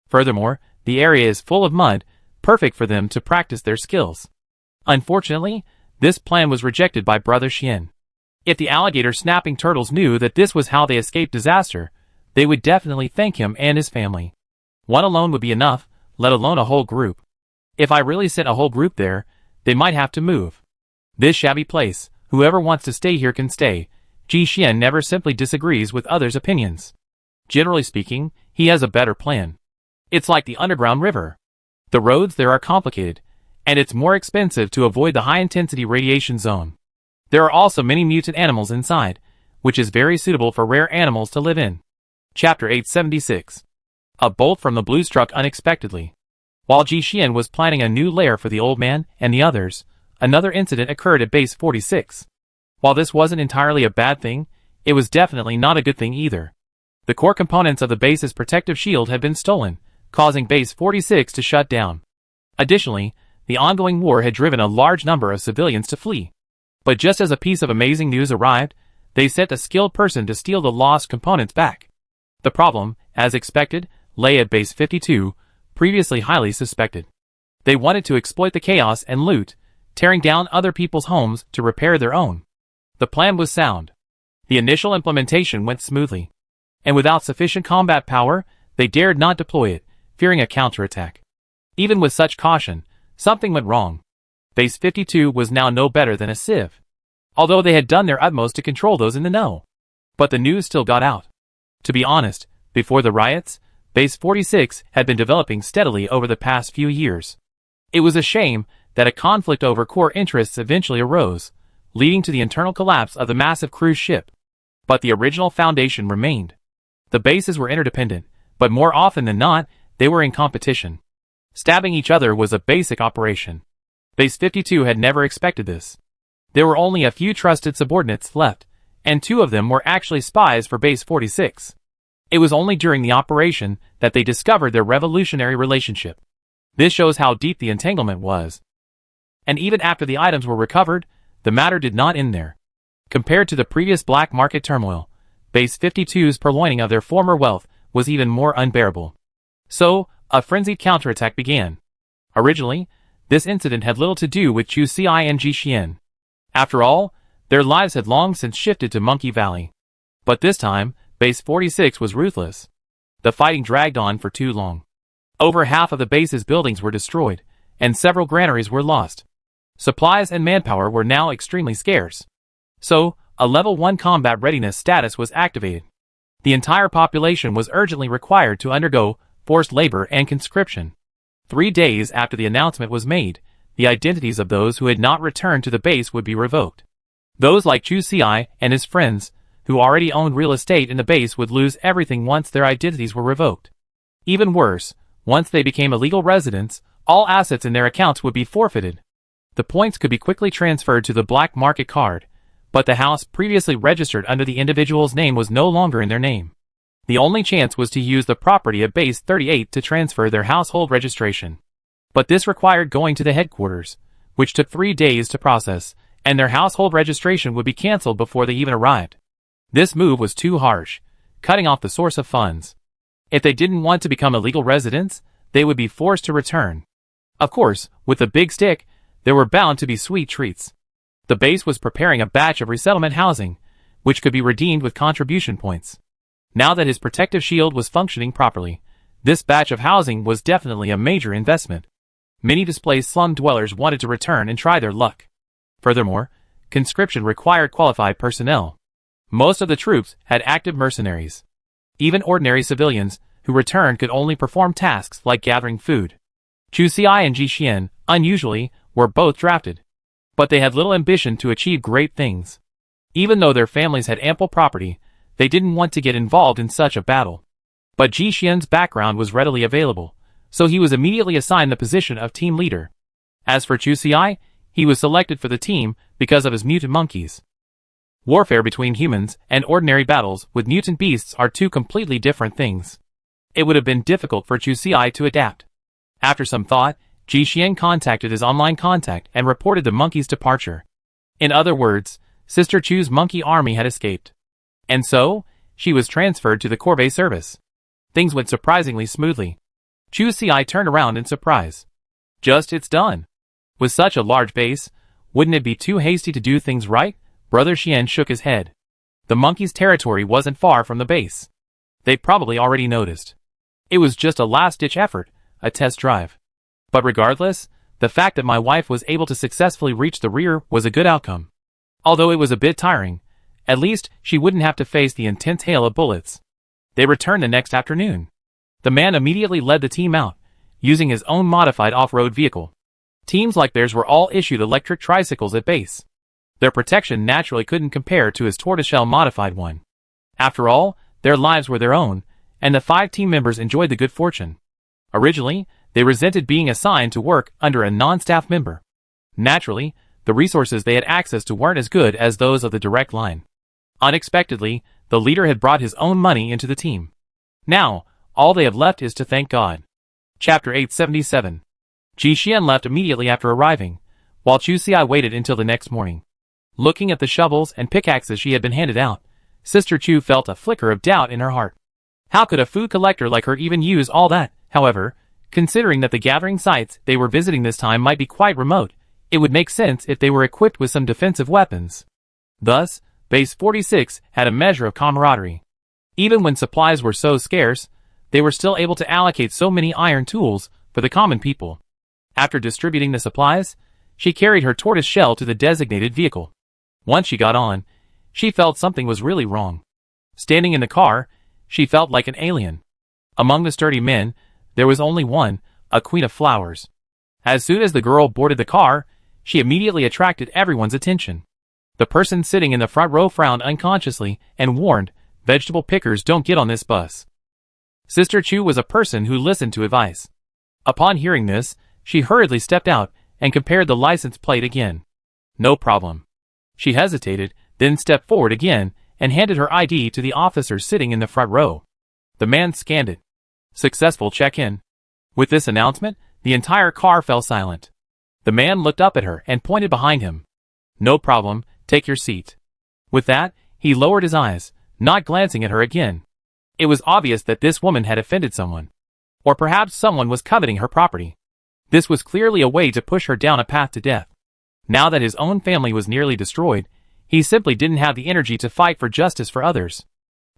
Furthermore, the area is full of mud, perfect for them to practice their skills. Unfortunately, this plan was rejected by Brother Xian. If the alligator snapping turtles knew that this was how they escaped disaster, they would definitely thank him and his family. One alone would be enough, let alone a whole group. If I really sent a whole group there, they might have to move. This shabby place, whoever wants to stay here can stay. Ji Xian never simply disagrees with others' opinions. Generally speaking, he has a better plan. It's like the underground river. The roads there are complicated, and it's more expensive to avoid the high-intensity radiation zone. There are also many mutant animals inside, which is very suitable for rare animals to live in. Chapter 876. A bolt from the blue struck unexpectedly. While Ji Xian was planning a new lair for the old man and the others, another incident occurred at Base 46. While this wasn't entirely a bad thing, it was definitely not a good thing either. The core components of the base's protective shield had been stolen, causing Base 46 to shut down. Additionally, the ongoing war had driven a large number of civilians to flee. But just as a piece of amazing news arrived, they sent a skilled person to steal the lost components back. The problem, as expected, lay at Base 52, previously highly suspected. They wanted to exploit the chaos and loot, tearing down other people's homes to repair their own. The plan was sound. The initial implementation went smoothly, and without sufficient combat power, they dared not deploy it, fearing a counterattack. Even with such caution, something went wrong. Base 52 was now no better than a sieve, although they had done their utmost to control those in the know. But the news still got out. To be honest, before the riots, Base 46 had been developing steadily over the past few years. It was a shame that a conflict over core interests eventually arose, leading to the internal collapse of the massive cruise ship. But the original foundation remained. The bases were interdependent, but more often than not, they were in competition. Stabbing each other was a basic operation. Base 52 had never expected this. There were only a few trusted subordinates left, and 2 of them were actually spies for Base 46. It was only during the operation that they discovered their revolutionary relationship. This shows how deep the entanglement was. And even after the items were recovered, the matter did not end there. Compared to the previous black market turmoil, Base 52's purloining of their former wealth was even more unbearable. So, a frenzied counterattack began. Originally, this incident had little to do with Chu Ci and Ji Xian. After all, their lives had long since shifted to Monkey Valley. But this time, Base 46 was ruthless. The fighting dragged on for too long. Over half of the base's buildings were destroyed, and several granaries were lost. Supplies and manpower were now extremely scarce. So, a Level 1 combat readiness status was activated. The entire population was urgently required to undergo forced labor and conscription. 3 days after the announcement was made, the identities of those who had not returned to the base would be revoked. Those like Chu Ci and his friends, who already owned real estate in the base, would lose everything once their identities were revoked. Even worse, once they became illegal residents, all assets in their accounts would be forfeited. The points could be quickly transferred to the black market card, but the house previously registered under the individual's name was no longer in their name. The only chance was to use the property at Base 38 to transfer their household registration. But this required going to the headquarters, which took 3 days to process, and their household registration would be cancelled before they even arrived. This move was too harsh, cutting off the source of funds. If they didn't want to become illegal residents, they would be forced to return. Of course, with the big stick, there were bound to be sweet treats. The base was preparing a batch of resettlement housing, which could be redeemed with contribution points. Now that his protective shield was functioning properly, this batch of housing was definitely a major investment. Many displaced slum dwellers wanted to return and try their luck. Furthermore, conscription required qualified personnel. Most of the troops had active mercenaries. Even ordinary civilians who returned could only perform tasks like gathering food. Chu Ci and Ji Xian, unusually, were both drafted. But they had little ambition to achieve great things. Even though their families had ample property, they didn't want to get involved in such a battle. But Ji Xian's background was readily available, so he was immediately assigned the position of team leader. As for Chu Ci, he was selected for the team because of his mutant monkeys. Warfare between humans and ordinary battles with mutant beasts are 2 completely different things. It would have been difficult for Chu Ci to adapt. After some thought, Ji Xian contacted his online contact and reported the monkey's departure. In other words, Sister Chu's monkey army had escaped. And so, she was transferred to the corvée service. Things went surprisingly smoothly. Chu Ci turned around in surprise. Just, it's done. With such a large base, wouldn't it be too hasty to do things right? Brother Xian shook his head. The monkey's territory wasn't far from the base. They probably already noticed. It was just a last-ditch effort, a test drive. But regardless, the fact that my wife was able to successfully reach the rear was a good outcome. Although it was a bit tiring, at least she wouldn't have to face the intense hail of bullets. They returned the next afternoon. The man immediately led the team out, using his own modified off-road vehicle. Teams like theirs were all issued electric tricycles at base. Their protection naturally couldn't compare to his tortoiseshell modified one. After all, their lives were their own, and the 5 team members enjoyed the good fortune. Originally, they resented being assigned to work under a non-staff member. Naturally, the resources they had access to weren't as good as those of the direct line. Unexpectedly, the leader had brought his own money into the team. Now, all they have left is to thank God. Chapter 877. Ji Xian left immediately after arriving, while Chu Ci waited until the next morning. Looking at the shovels and pickaxes she had been handed out, Sister Chu felt a flicker of doubt in her heart. How could a food collector like her even use all that? However, considering that the gathering sites they were visiting this time might be quite remote, it would make sense if they were equipped with some defensive weapons. Thus, Base 46 had a measure of camaraderie. Even when supplies were so scarce, they were still able to allocate so many iron tools for the common people. After distributing the supplies, she carried her tortoise shell to the designated vehicle. Once she got on, she felt something was really wrong. Standing in the car, she felt like an alien. Among the sturdy men, there was only one, a queen of flowers. As soon as the girl boarded the car, she immediately attracted everyone's attention. The person sitting in the front row frowned unconsciously and warned, "Vegetable pickers don't get on this bus." Sister Chu was a person who listened to advice. Upon hearing this, she hurriedly stepped out and compared the license plate again. No problem. She hesitated, then stepped forward again and handed her ID to the officer sitting in the front row. The man scanned it. Successful check-in. With this announcement, the entire car fell silent. The man looked up at her and pointed behind him. "No problem, take your seat." With that, he lowered his eyes, not glancing at her again. It was obvious that this woman had offended someone. Or perhaps someone was coveting her property. This was clearly a way to push her down a path to death. Now that his own family was nearly destroyed, he simply didn't have the energy to fight for justice for others.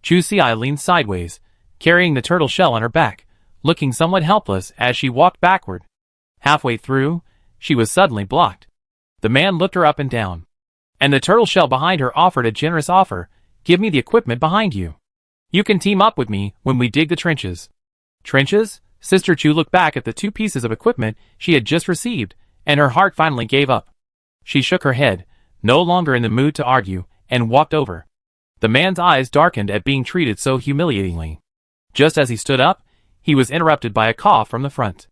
Chu Xi leaned sideways, carrying the turtle shell on her back, looking somewhat helpless as she walked backward. Halfway through, she was suddenly blocked. The man looked her up and down. And the turtle shell behind her offered a generous offer, "Give me the equipment behind you. You can team up with me when we dig the trenches." Trenches? Sister Chu looked back at the 2 pieces of equipment she had just received, and her heart finally gave up. She shook her head, no longer in the mood to argue, and walked over. The man's eyes darkened at being treated so humiliatingly. Just as he stood up, he was interrupted by a cough from the front.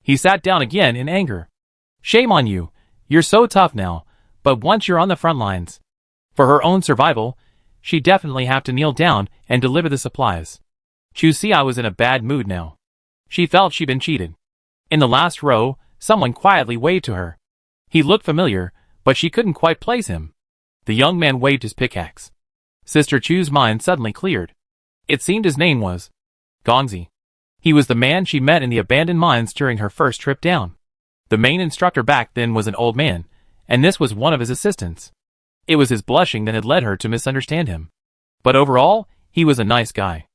He sat down again in anger. "Shame on you. You're so tough now, but once you're on the front lines." For her own survival, she'd definitely have to kneel down and deliver the supplies. Chu Xi was in a bad mood now. She felt she'd been cheated. In the last row, someone quietly waved to her. He looked familiar, but she couldn't quite place him. The young man waved his pickaxe. Sister Chu's mind suddenly cleared. It seemed his name was Gongzi. He was the man she met in the abandoned mines during her first trip down. The main instructor back then was an old man, and this was one of his assistants. It was his blushing that had led her to misunderstand him. But overall, he was a nice guy.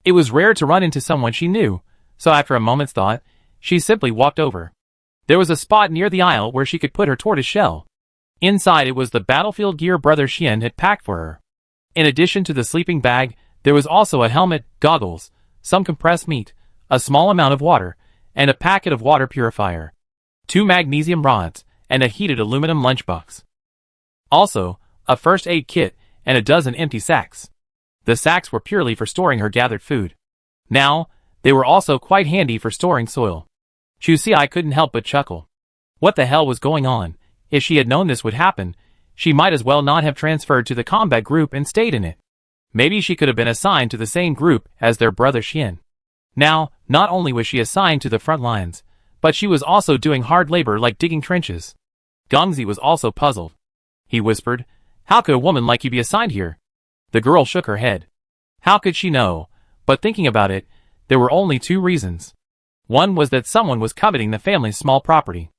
It was rare to run into someone she knew, so after a moment's thought, she simply walked over. There was a spot near the aisle where she could put her tortoise shell. Inside it was the battlefield gear Brother Xian had packed for her. In addition to the sleeping bag, there was also a helmet, goggles, some compressed meat, a small amount of water, and a packet of water purifier, 2 magnesium rods, and a heated aluminum lunchbox. Also, a first aid kit, and a dozen empty sacks. The sacks were purely for storing her gathered food. Now, they were also quite handy for storing soil. Chu Xi couldn't help but chuckle. What the hell was going on? If she had known this would happen, she might as well not have transferred to the combat group and stayed in it. Maybe she could have been assigned to the same group as their brother Xian. Now, not only was she assigned to the front lines, but she was also doing hard labor like digging trenches. Gongzi was also puzzled. He whispered, "How could a woman like you be assigned here?" The girl shook her head. How could she know? But thinking about it, there were only 2 reasons. One was that someone was coveting the family's small property.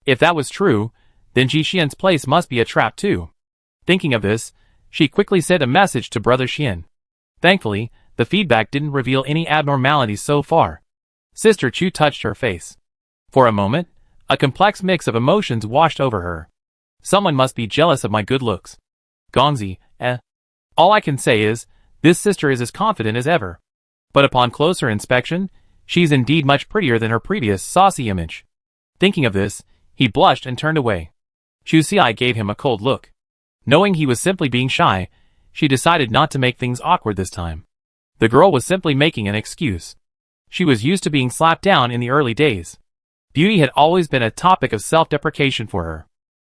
If that was true, then Ji Xian's place must be a trap too. Thinking of this, she quickly sent a message to Brother Xian. Thankfully, the feedback didn't reveal any abnormalities so far. Sister Chu touched her face. For a moment, a complex mix of emotions washed over her. Someone must be jealous of my good looks. Gongzi, All I can say is, this sister is as confident as ever. But upon closer inspection, she's indeed much prettier than her previous saucy image. Thinking of this, he blushed and turned away. Chu Xi gave him a cold look. Knowing he was simply being shy, she decided not to make things awkward this time. The girl was simply making an excuse. She was used to being slapped down in the early days. Beauty had always been a topic of self-deprecation for her.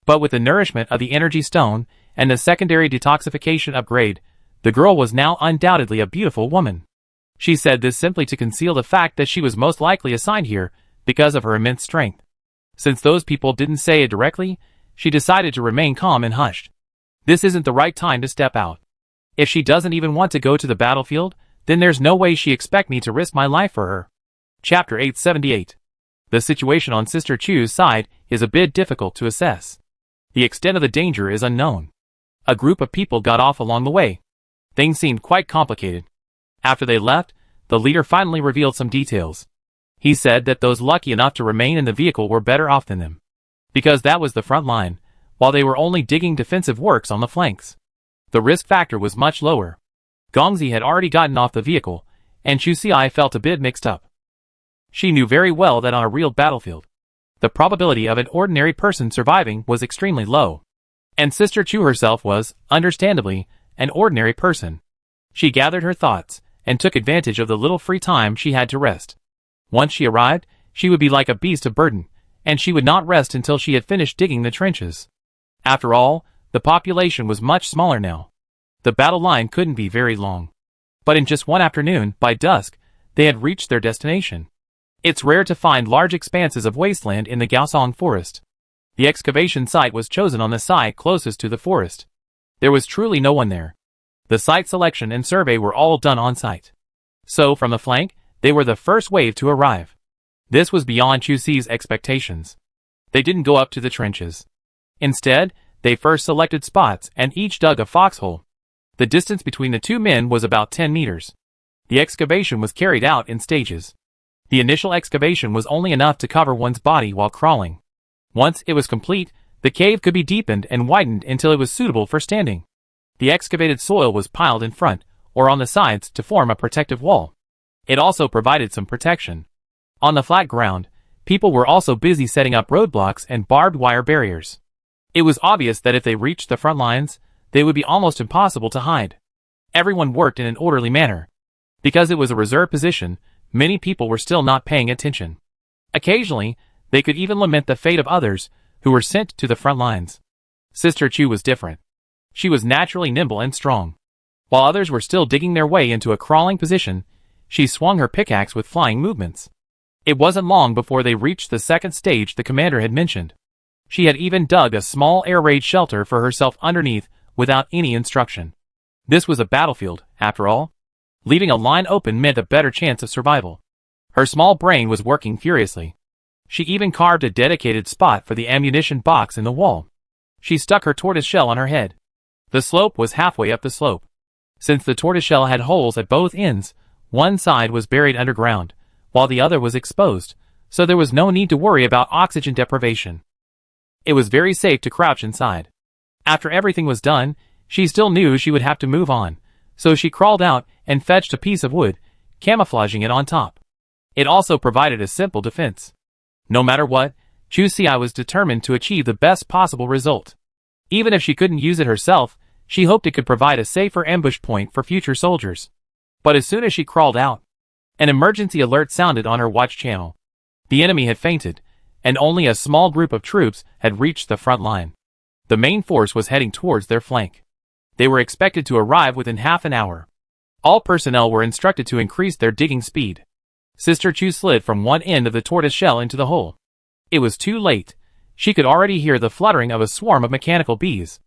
But with the nourishment of the energy stone and the secondary detoxification upgrade, the girl was now undoubtedly a beautiful woman. She said this simply to conceal the fact that she was most likely assigned here because of her immense strength. Since those people didn't say it directly, she decided to remain calm and hushed. This isn't the right time to step out. If she doesn't even want to go to the battlefield, then there's no way she expect me to risk my life for her. Chapter 878. The situation on Sister Chu's side is a bit difficult to assess. The extent of the danger is unknown. A group of people got off along the way. Things seemed quite complicated. After they left, the leader finally revealed some details. He said that those lucky enough to remain in the vehicle were better off than them, because that was the front line, while they were only digging defensive works on the flanks. The risk factor was much lower. Gongzi had already gotten off the vehicle, and Chu Xiai felt a bit mixed up. She knew very well that on a real battlefield, the probability of an ordinary person surviving was extremely low. And Sister Chu herself was, understandably, an ordinary person. She gathered her thoughts, and took advantage of the little free time she had to rest. Once she arrived, she would be like a beast of burden, and she would not rest until she had finished digging the trenches. After all, the population was much smaller now. The battle line couldn't be very long. But in just one afternoon, by dusk, they had reached their destination. It's rare to find large expanses of wasteland in the Gaosong forest. The excavation site was chosen on the side closest to the forest. There was truly no one there. The site selection and survey were all done on site. So, from the flank, they were the first wave to arrive. This was beyond Chu Xi's expectations. They didn't go up to the trenches. Instead, they first selected spots and each dug a foxhole. The distance between the two men was about 10 meters. The excavation was carried out in stages. The initial excavation was only enough to cover one's body while crawling. Once it was complete, the cave could be deepened and widened until it was suitable for standing. The excavated soil was piled in front, or on the sides to form a protective wall. It also provided some protection. On the flat ground, people were also busy setting up roadblocks and barbed wire barriers. It was obvious that if they reached the front lines, they would be almost impossible to hide. Everyone worked in an orderly manner. Because it was a reserve position, many people were still not paying attention. Occasionally, they could even lament the fate of others who were sent to the front lines. Sister Chu was different. She was naturally nimble and strong. While others were still digging their way into a crawling position, she swung her pickaxe with flying movements. It wasn't long before they reached the second stage the commander had mentioned. She had even dug a small air raid shelter for herself underneath without any instruction. This was a battlefield, after all. Leaving a line open meant a better chance of survival. Her small brain was working furiously. She even carved a dedicated spot for the ammunition box in the wall. She stuck her tortoiseshell on her head. The slope was halfway up the slope. Since the tortoiseshell had holes at both ends, one side was buried underground, while the other was exposed, so there was no need to worry about oxygen deprivation. It was very safe to crouch inside. After everything was done, she still knew she would have to move on, so she crawled out and fetched a piece of wood, camouflaging it on top. It also provided a simple defense. No matter what, Chu Xiai was determined to achieve the best possible result. Even if she couldn't use it herself, she hoped it could provide a safer ambush point for future soldiers. But as soon as she crawled out, an emergency alert sounded on her watch channel. The enemy had fainted, and only a small group of troops had reached the front line. The main force was heading towards their flank. They were expected to arrive within half an hour. All personnel were instructed to increase their digging speed. Sister Chu slid from one end of the tortoise shell into the hole. It was too late. She could already hear the fluttering of a swarm of mechanical bees.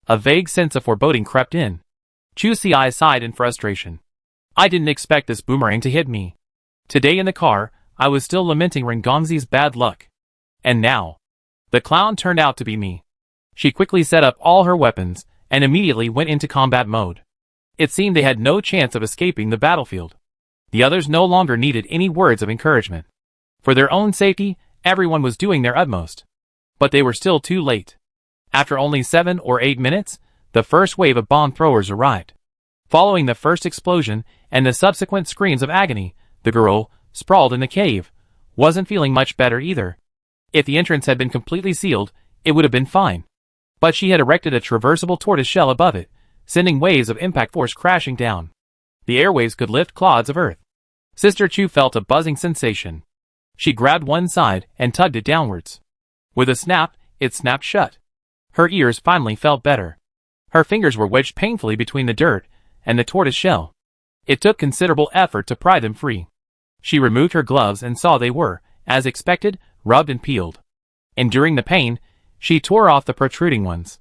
A vague sense of foreboding crept in. Chu Xiai sighed in frustration. I didn't expect this boomerang to hit me. Today in the car, I was still lamenting Rengongzi's bad luck. And now, the clown turned out to be me. She quickly set up all her weapons, and immediately went into combat mode. It seemed they had no chance of escaping the battlefield. The others no longer needed any words of encouragement. For their own safety, everyone was doing their utmost. But they were still too late. After only 7 or 8 minutes, the first wave of bomb throwers arrived. Following the first explosion and the subsequent screams of agony, the girl, sprawled in the cave, wasn't feeling much better either. If the entrance had been completely sealed, it would have been fine. But she had erected a traversable tortoise shell above it, sending waves of impact force crashing down. The airwaves could lift clods of earth. Sister Chu felt a buzzing sensation. She grabbed one side and tugged it downwards. With a snap, it snapped shut. Her ears finally felt better. Her fingers were wedged painfully between the dirt and the tortoise shell. It took considerable effort to pry them free. She removed her gloves and saw they were, as expected, rubbed and peeled. Enduring the pain, she tore off the protruding ones.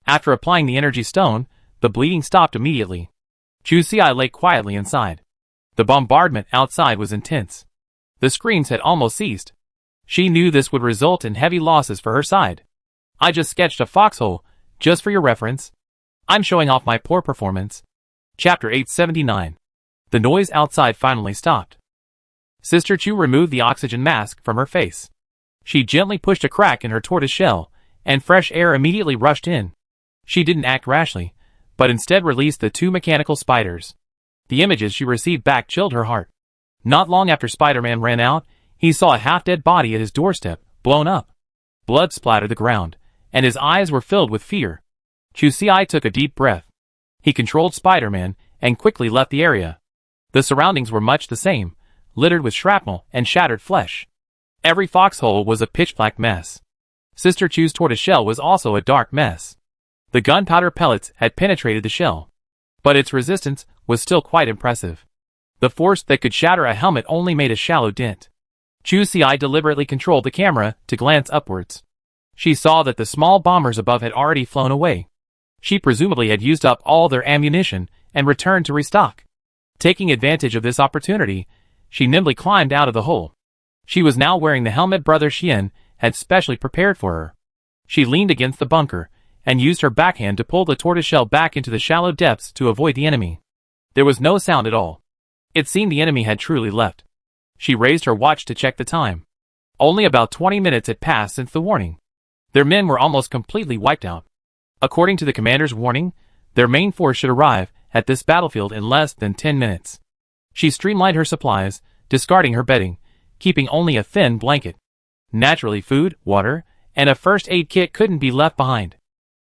After applying the energy stone, the bleeding stopped immediately. Chu Xiai lay quietly inside. The bombardment outside was intense. The screams had almost ceased. She knew this would result in heavy losses for her side. I just sketched a foxhole, just for your reference. I'm showing off my poor performance. Chapter 879. The noise outside finally stopped. Sister Chu removed the oxygen mask from her face. She gently pushed a crack in her tortoise shell, and fresh air immediately rushed in. She didn't act rashly, but instead released the 2 mechanical spiders. The images she received back chilled her heart. Not long after Spider-Man ran out, he saw a half-dead body at his doorstep, blown up. Blood splattered the ground, and his eyes were filled with fear. Chu Si took a deep breath. He controlled Spider-Man and quickly left the area. The surroundings were much the same, littered with shrapnel and shattered flesh. Every foxhole was a pitch-black mess. Sister Chu's tortoise shell was also a dark mess. The gunpowder pellets had penetrated the shell, but its resistance was still quite impressive. The force that could shatter a helmet only made a shallow dent. Chu Si deliberately controlled the camera to glance upwards. She saw that the small bombers above had already flown away. She presumably had used up all their ammunition and returned to restock. Taking advantage of this opportunity, she nimbly climbed out of the hole. She was now wearing the helmet Brother Xian had specially prepared for her. She leaned against the bunker and used her backhand to pull the tortoiseshell back into the shallow depths to avoid the enemy. There was no sound at all. It seemed the enemy had truly left. She raised her watch to check the time. Only about 20 minutes had passed since the warning. Their men were almost completely wiped out. According to the commander's warning, their main force should arrive at this battlefield in less than 10 minutes. She streamlined her supplies, discarding her bedding, keeping only a thin blanket. Naturally, food, water, and a first aid kit couldn't be left behind.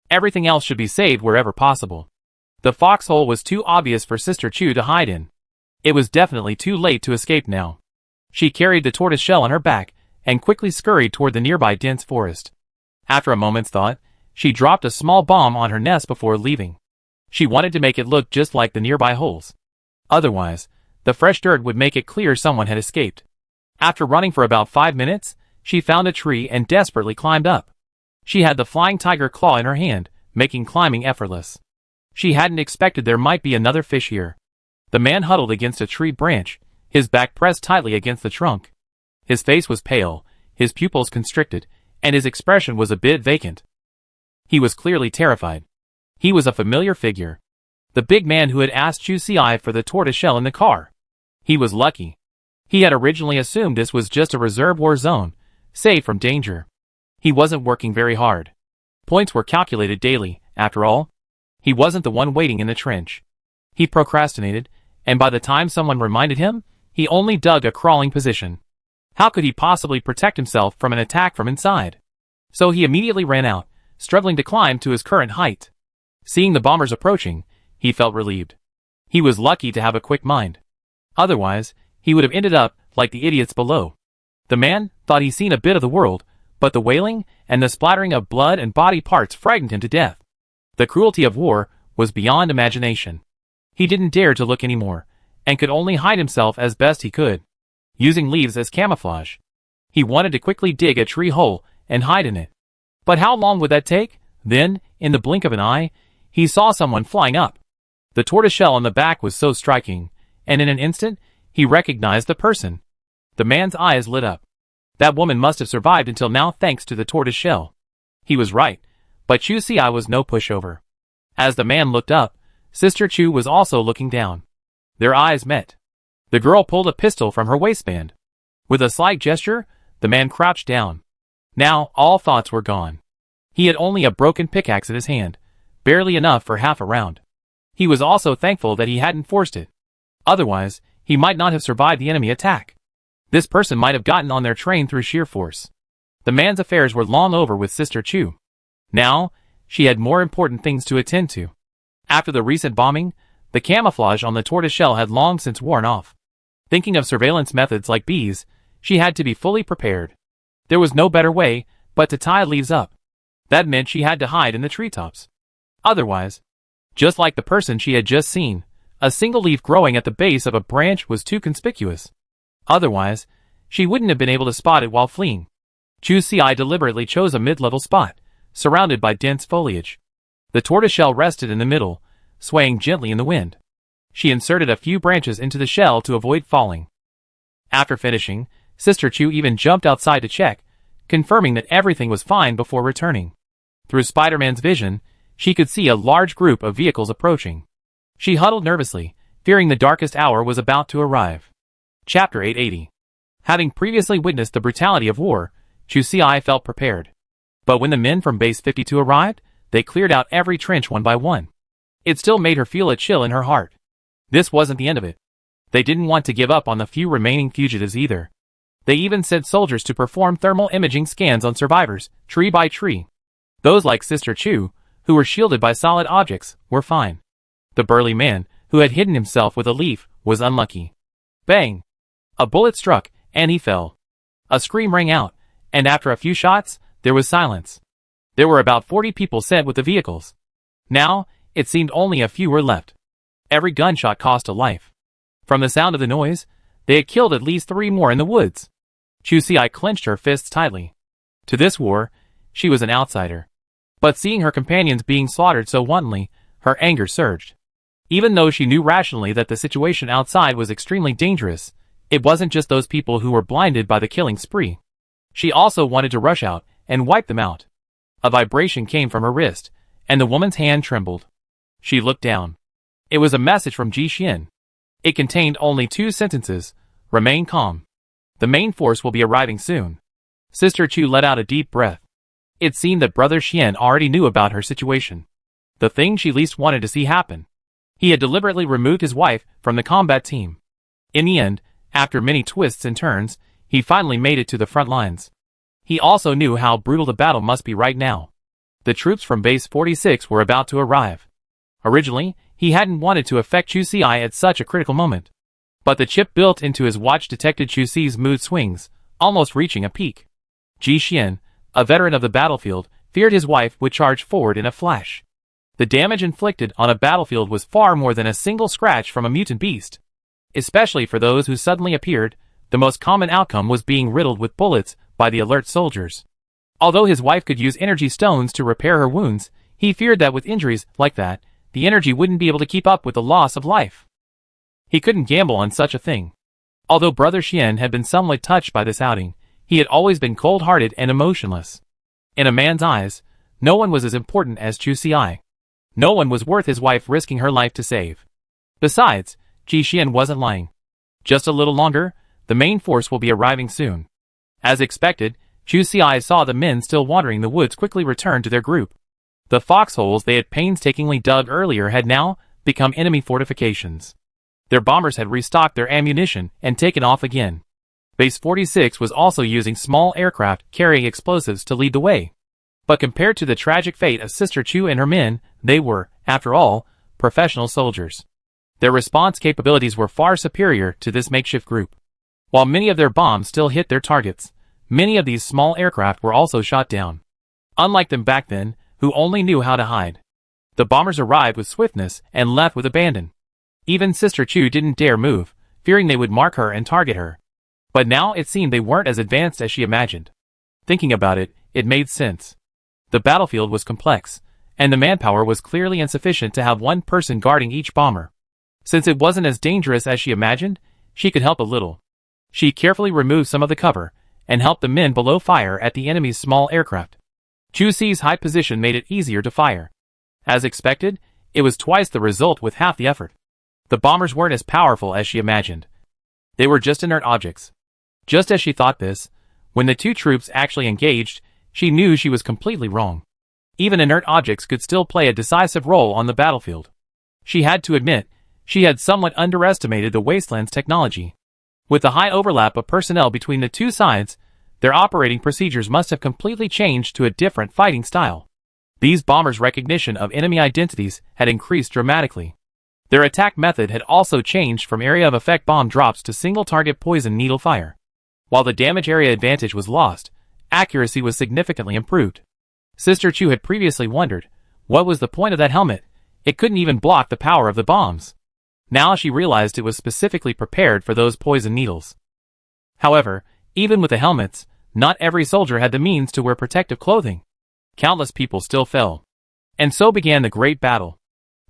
Everything else should be saved wherever possible. The foxhole was too obvious for Sister Chu to hide in. It was definitely too late to escape now. She carried the tortoise shell on her back and quickly scurried toward the nearby dense forest. After a moment's thought, she dropped a small bomb on her nest before leaving. She wanted to make it look just like the nearby holes. Otherwise, the fresh dirt would make it clear someone had escaped. After running for about 5 minutes, she found a tree and desperately climbed up. She had the flying tiger claw in her hand, making climbing effortless. She hadn't expected there might be another fish here. The man huddled against a tree branch, his back pressed tightly against the trunk. His face was pale, his pupils constricted, and his expression was a bit vacant. He was clearly terrified. He was a familiar figure. The big man who had asked Chu Si for the tortoiseshell in the car. He was lucky. He had originally assumed this was just a reserve war zone, safe from danger. He wasn't working very hard. Points were calculated daily, after all. He wasn't the one waiting in the trench. He procrastinated, and by the time someone reminded him, he only dug a crawling position. How could he possibly protect himself from an attack from inside? So he immediately ran out, struggling to climb to his current height. Seeing the bombers approaching, he felt relieved. He was lucky to have a quick mind. Otherwise, he would have ended up like the idiots below. The man thought he'd seen a bit of the world, but the wailing and the splattering of blood and body parts frightened him to death. The cruelty of war was beyond imagination. He didn't dare to look anymore, and could only hide himself as best he could, using leaves as camouflage. He wanted to quickly dig a tree hole and hide in it. But how long would that take? Then, in the blink of an eye, he saw someone flying up. The tortoiseshell on the back was so striking, and in an instant, he recognized the person. The man's eyes lit up. That woman must have survived until now thanks to the tortoiseshell. He was right, but Chu Si was no pushover. As the man looked up, Sister Chu was also looking down. Their eyes met. The girl pulled a pistol from her waistband. With a slight gesture, the man crouched down. Now, all thoughts were gone. He had only a broken pickaxe in his hand, barely enough for half a round. He was also thankful that he hadn't forced it. Otherwise, he might not have survived the enemy attack. This person might have gotten on their train through sheer force. The man's affairs were long over with Sister Chu. Now, she had more important things to attend to. After the recent bombing, the camouflage on the tortoiseshell had long since worn off. Thinking of surveillance methods like bees, she had to be fully prepared. There was no better way but to tie leaves up. That meant she had to hide in the treetops. Otherwise, just like the person she had just seen, a single leaf growing at the base of a branch was too conspicuous. Otherwise, she wouldn't have been able to spot it while fleeing. Chu Si deliberately chose a mid-level spot, surrounded by dense foliage. The tortoiseshell rested in the middle, swaying gently in the wind. She inserted a few branches into the shell to avoid falling. After finishing, Sister Chu even jumped outside to check, confirming that everything was fine before returning. Through Spider-Man's vision, she could see a large group of vehicles approaching. She huddled nervously, fearing the darkest hour was about to arrive. Chapter 880. Having previously witnessed the brutality of war, Chu Si felt prepared. But when the men from Base 52 arrived, they cleared out every trench one by one. It still made her feel a chill in her heart. This wasn't the end of it. They didn't want to give up on the few remaining fugitives either. They even sent soldiers to perform thermal imaging scans on survivors, tree by tree. Those like Sister Chu, who were shielded by solid objects, were fine. The burly man, who had hidden himself with a leaf, was unlucky. Bang! A bullet struck, and he fell. A scream rang out, and after a few shots, there was silence. There were about 40 people sent with the vehicles. Now, it seemed only a few were left. Every gunshot cost a life. From the sound of the noise, they had killed at least 3 more in the woods. Chu Si clenched her fists tightly. To this war, she was an outsider. But seeing her companions being slaughtered so wantonly, her anger surged. Even though she knew rationally that the situation outside was extremely dangerous, it wasn't just those people who were blinded by the killing spree. She also wanted to rush out and wipe them out. A vibration came from her wrist, and the woman's hand trembled. She looked down. It was a message from Ji Xian. It contained only 2 sentences: remain calm. The main force will be arriving soon. Sister Chu let out a deep breath. It seemed that Brother Xian already knew about her situation. The thing she least wanted to see happen. He had deliberately removed his wife from the combat team. In the end, after many twists and turns, he finally made it to the front lines. He also knew how brutal the battle must be right now. The troops from Base 46 were about to arrive. Originally, he hadn't wanted to affect Chu Si at such a critical moment. But the chip built into his watch detected Chu Si's mood swings, almost reaching a peak. Ji Xian, a veteran of the battlefield, feared his wife would charge forward in a flash. The damage inflicted on a battlefield was far more than a single scratch from a mutant beast. Especially for those who suddenly appeared, the most common outcome was being riddled with bullets by the alert soldiers. Although his wife could use energy stones to repair her wounds, he feared that with injuries like that, the energy wouldn't be able to keep up with the loss of life. He couldn't gamble on such a thing. Although Brother Xian had been somewhat touched by this outing, he had always been cold-hearted and emotionless. In a man's eyes, no one was as important as Chu Si. No one was worth his wife risking her life to save. Besides, Ji Xian wasn't lying. Just a little longer, the main force will be arriving soon. As expected, Chu Si saw the men still wandering the woods quickly return to their group. The foxholes they had painstakingly dug earlier had now become enemy fortifications. Their bombers had restocked their ammunition and taken off again. Base 46 was also using small aircraft carrying explosives to lead the way. But compared to the tragic fate of Sister Chu and her men, they were, after all, professional soldiers. Their response capabilities were far superior to this makeshift group. While many of their bombs still hit their targets, many of these small aircraft were also shot down. Unlike them back then, who only knew how to hide. The bombers arrived with swiftness and left with abandon. Even Sister Chu didn't dare move, fearing they would mark her and target her. But now it seemed they weren't as advanced as she imagined. Thinking about it, it made sense. The battlefield was complex, and the manpower was clearly insufficient to have one person guarding each bomber. Since it wasn't as dangerous as she imagined, she could help a little. She carefully removed some of the cover, and helped the men below fire at the enemy's small aircraft. Chu Si's high position made it easier to fire. As expected, it was twice the result with half the effort. The bombers weren't as powerful as she imagined. They were just inert objects. Just as she thought this, when the 2 troops actually engaged, she knew she was completely wrong. Even inert objects could still play a decisive role on the battlefield. She had to admit, she had somewhat underestimated the Wasteland's technology. With the high overlap of personnel between the 2 sides, their operating procedures must have completely changed to a different fighting style. These bombers' recognition of enemy identities had increased dramatically. Their attack method had also changed from area of effect bomb drops to single-target poison needle fire. While the damage area advantage was lost, accuracy was significantly improved. Sister Chu had previously wondered, what was the point of that helmet? It couldn't even block the power of the bombs. Now she realized it was specifically prepared for those poison needles. However, even with the helmets, not every soldier had the means to wear protective clothing. Countless people still fell. And so began the great battle.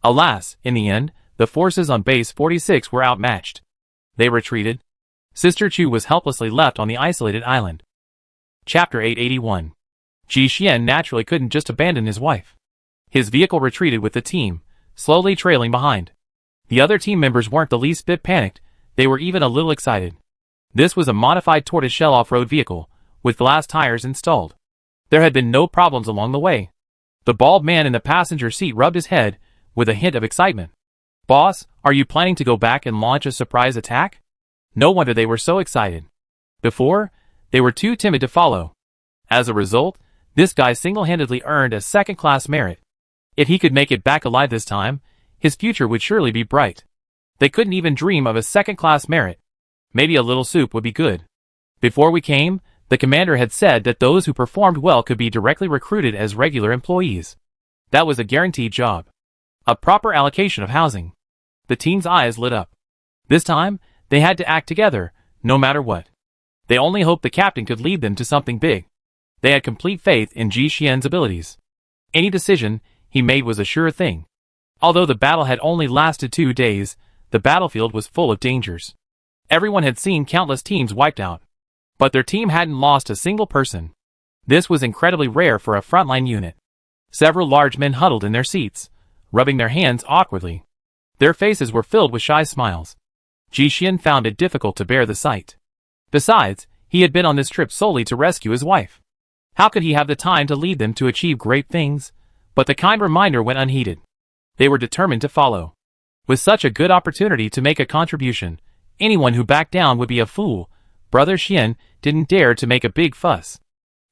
Alas, in the end, the forces on Base 46 were outmatched. They retreated. Sister Chu was helplessly left on the isolated island. Chapter 881. Ji Xian naturally couldn't just abandon his wife. His vehicle retreated with the team, slowly trailing behind. The other team members weren't the least bit panicked, they were even a little excited. This was a modified tortoiseshell off-road vehicle, with glass tires installed. There had been no problems along the way. The bald man in the passenger seat rubbed his head, with a hint of excitement. "Boss, are you planning to go back and launch a surprise attack?" No wonder they were so excited. Before, they were too timid to follow. As a result, this guy single-handedly earned a second-class merit. If he could make it back alive this time, his future would surely be bright. They couldn't even dream of a second-class merit. Maybe a little soup would be good. Before we came, the commander had said that those who performed well could be directly recruited as regular employees. That was a guaranteed job. A proper allocation of housing. The team's eyes lit up. This time, they had to act together, no matter what. They only hoped the captain could lead them to something big. They had complete faith in Ji Xian's abilities. Any decision he made was a sure thing. Although the battle had only lasted 2 days, the battlefield was full of dangers. Everyone had seen countless teams wiped out. But their team hadn't lost a single person. This was incredibly rare for a frontline unit. Several large men huddled in their seats, rubbing their hands awkwardly. Their faces were filled with shy smiles. Ji Xian found it difficult to bear the sight. Besides, he had been on this trip solely to rescue his wife. How could he have the time to lead them to achieve great things? But the kind reminder went unheeded. They were determined to follow. With such a good opportunity to make a contribution, anyone who backed down would be a fool. Brother Xian didn't dare to make a big fuss.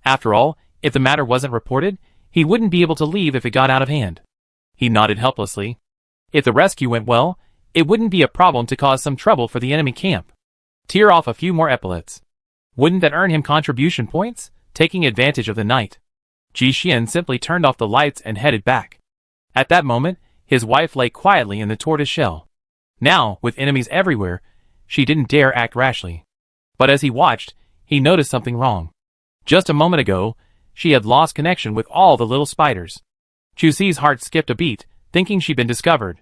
After all, if the matter wasn't reported, he wouldn't be able to leave if it got out of hand. He nodded helplessly. If the rescue went well, it wouldn't be a problem to cause some trouble for the enemy camp. Tear off a few more epaulets. Wouldn't that earn him contribution points? Taking advantage of the night, Ji Xian simply turned off the lights and headed back. At that moment, his wife lay quietly in the tortoise shell. Now, with enemies everywhere, she didn't dare act rashly. But as he watched, he noticed something wrong. Just a moment ago, she had lost connection with all the little spiders. Chu Si's heart skipped a beat, thinking she'd been discovered.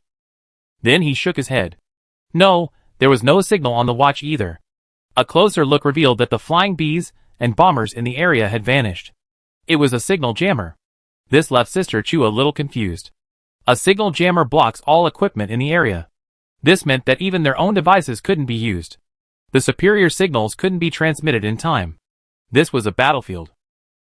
Then he shook his head. No, there was no signal on the watch either. A closer look revealed that the flying bees and bombers in the area had vanished. It was a signal jammer. This left Sister Chu a little confused. A signal jammer blocks all equipment in the area. This meant that even their own devices couldn't be used. The superior signals couldn't be transmitted in time. This was a battlefield.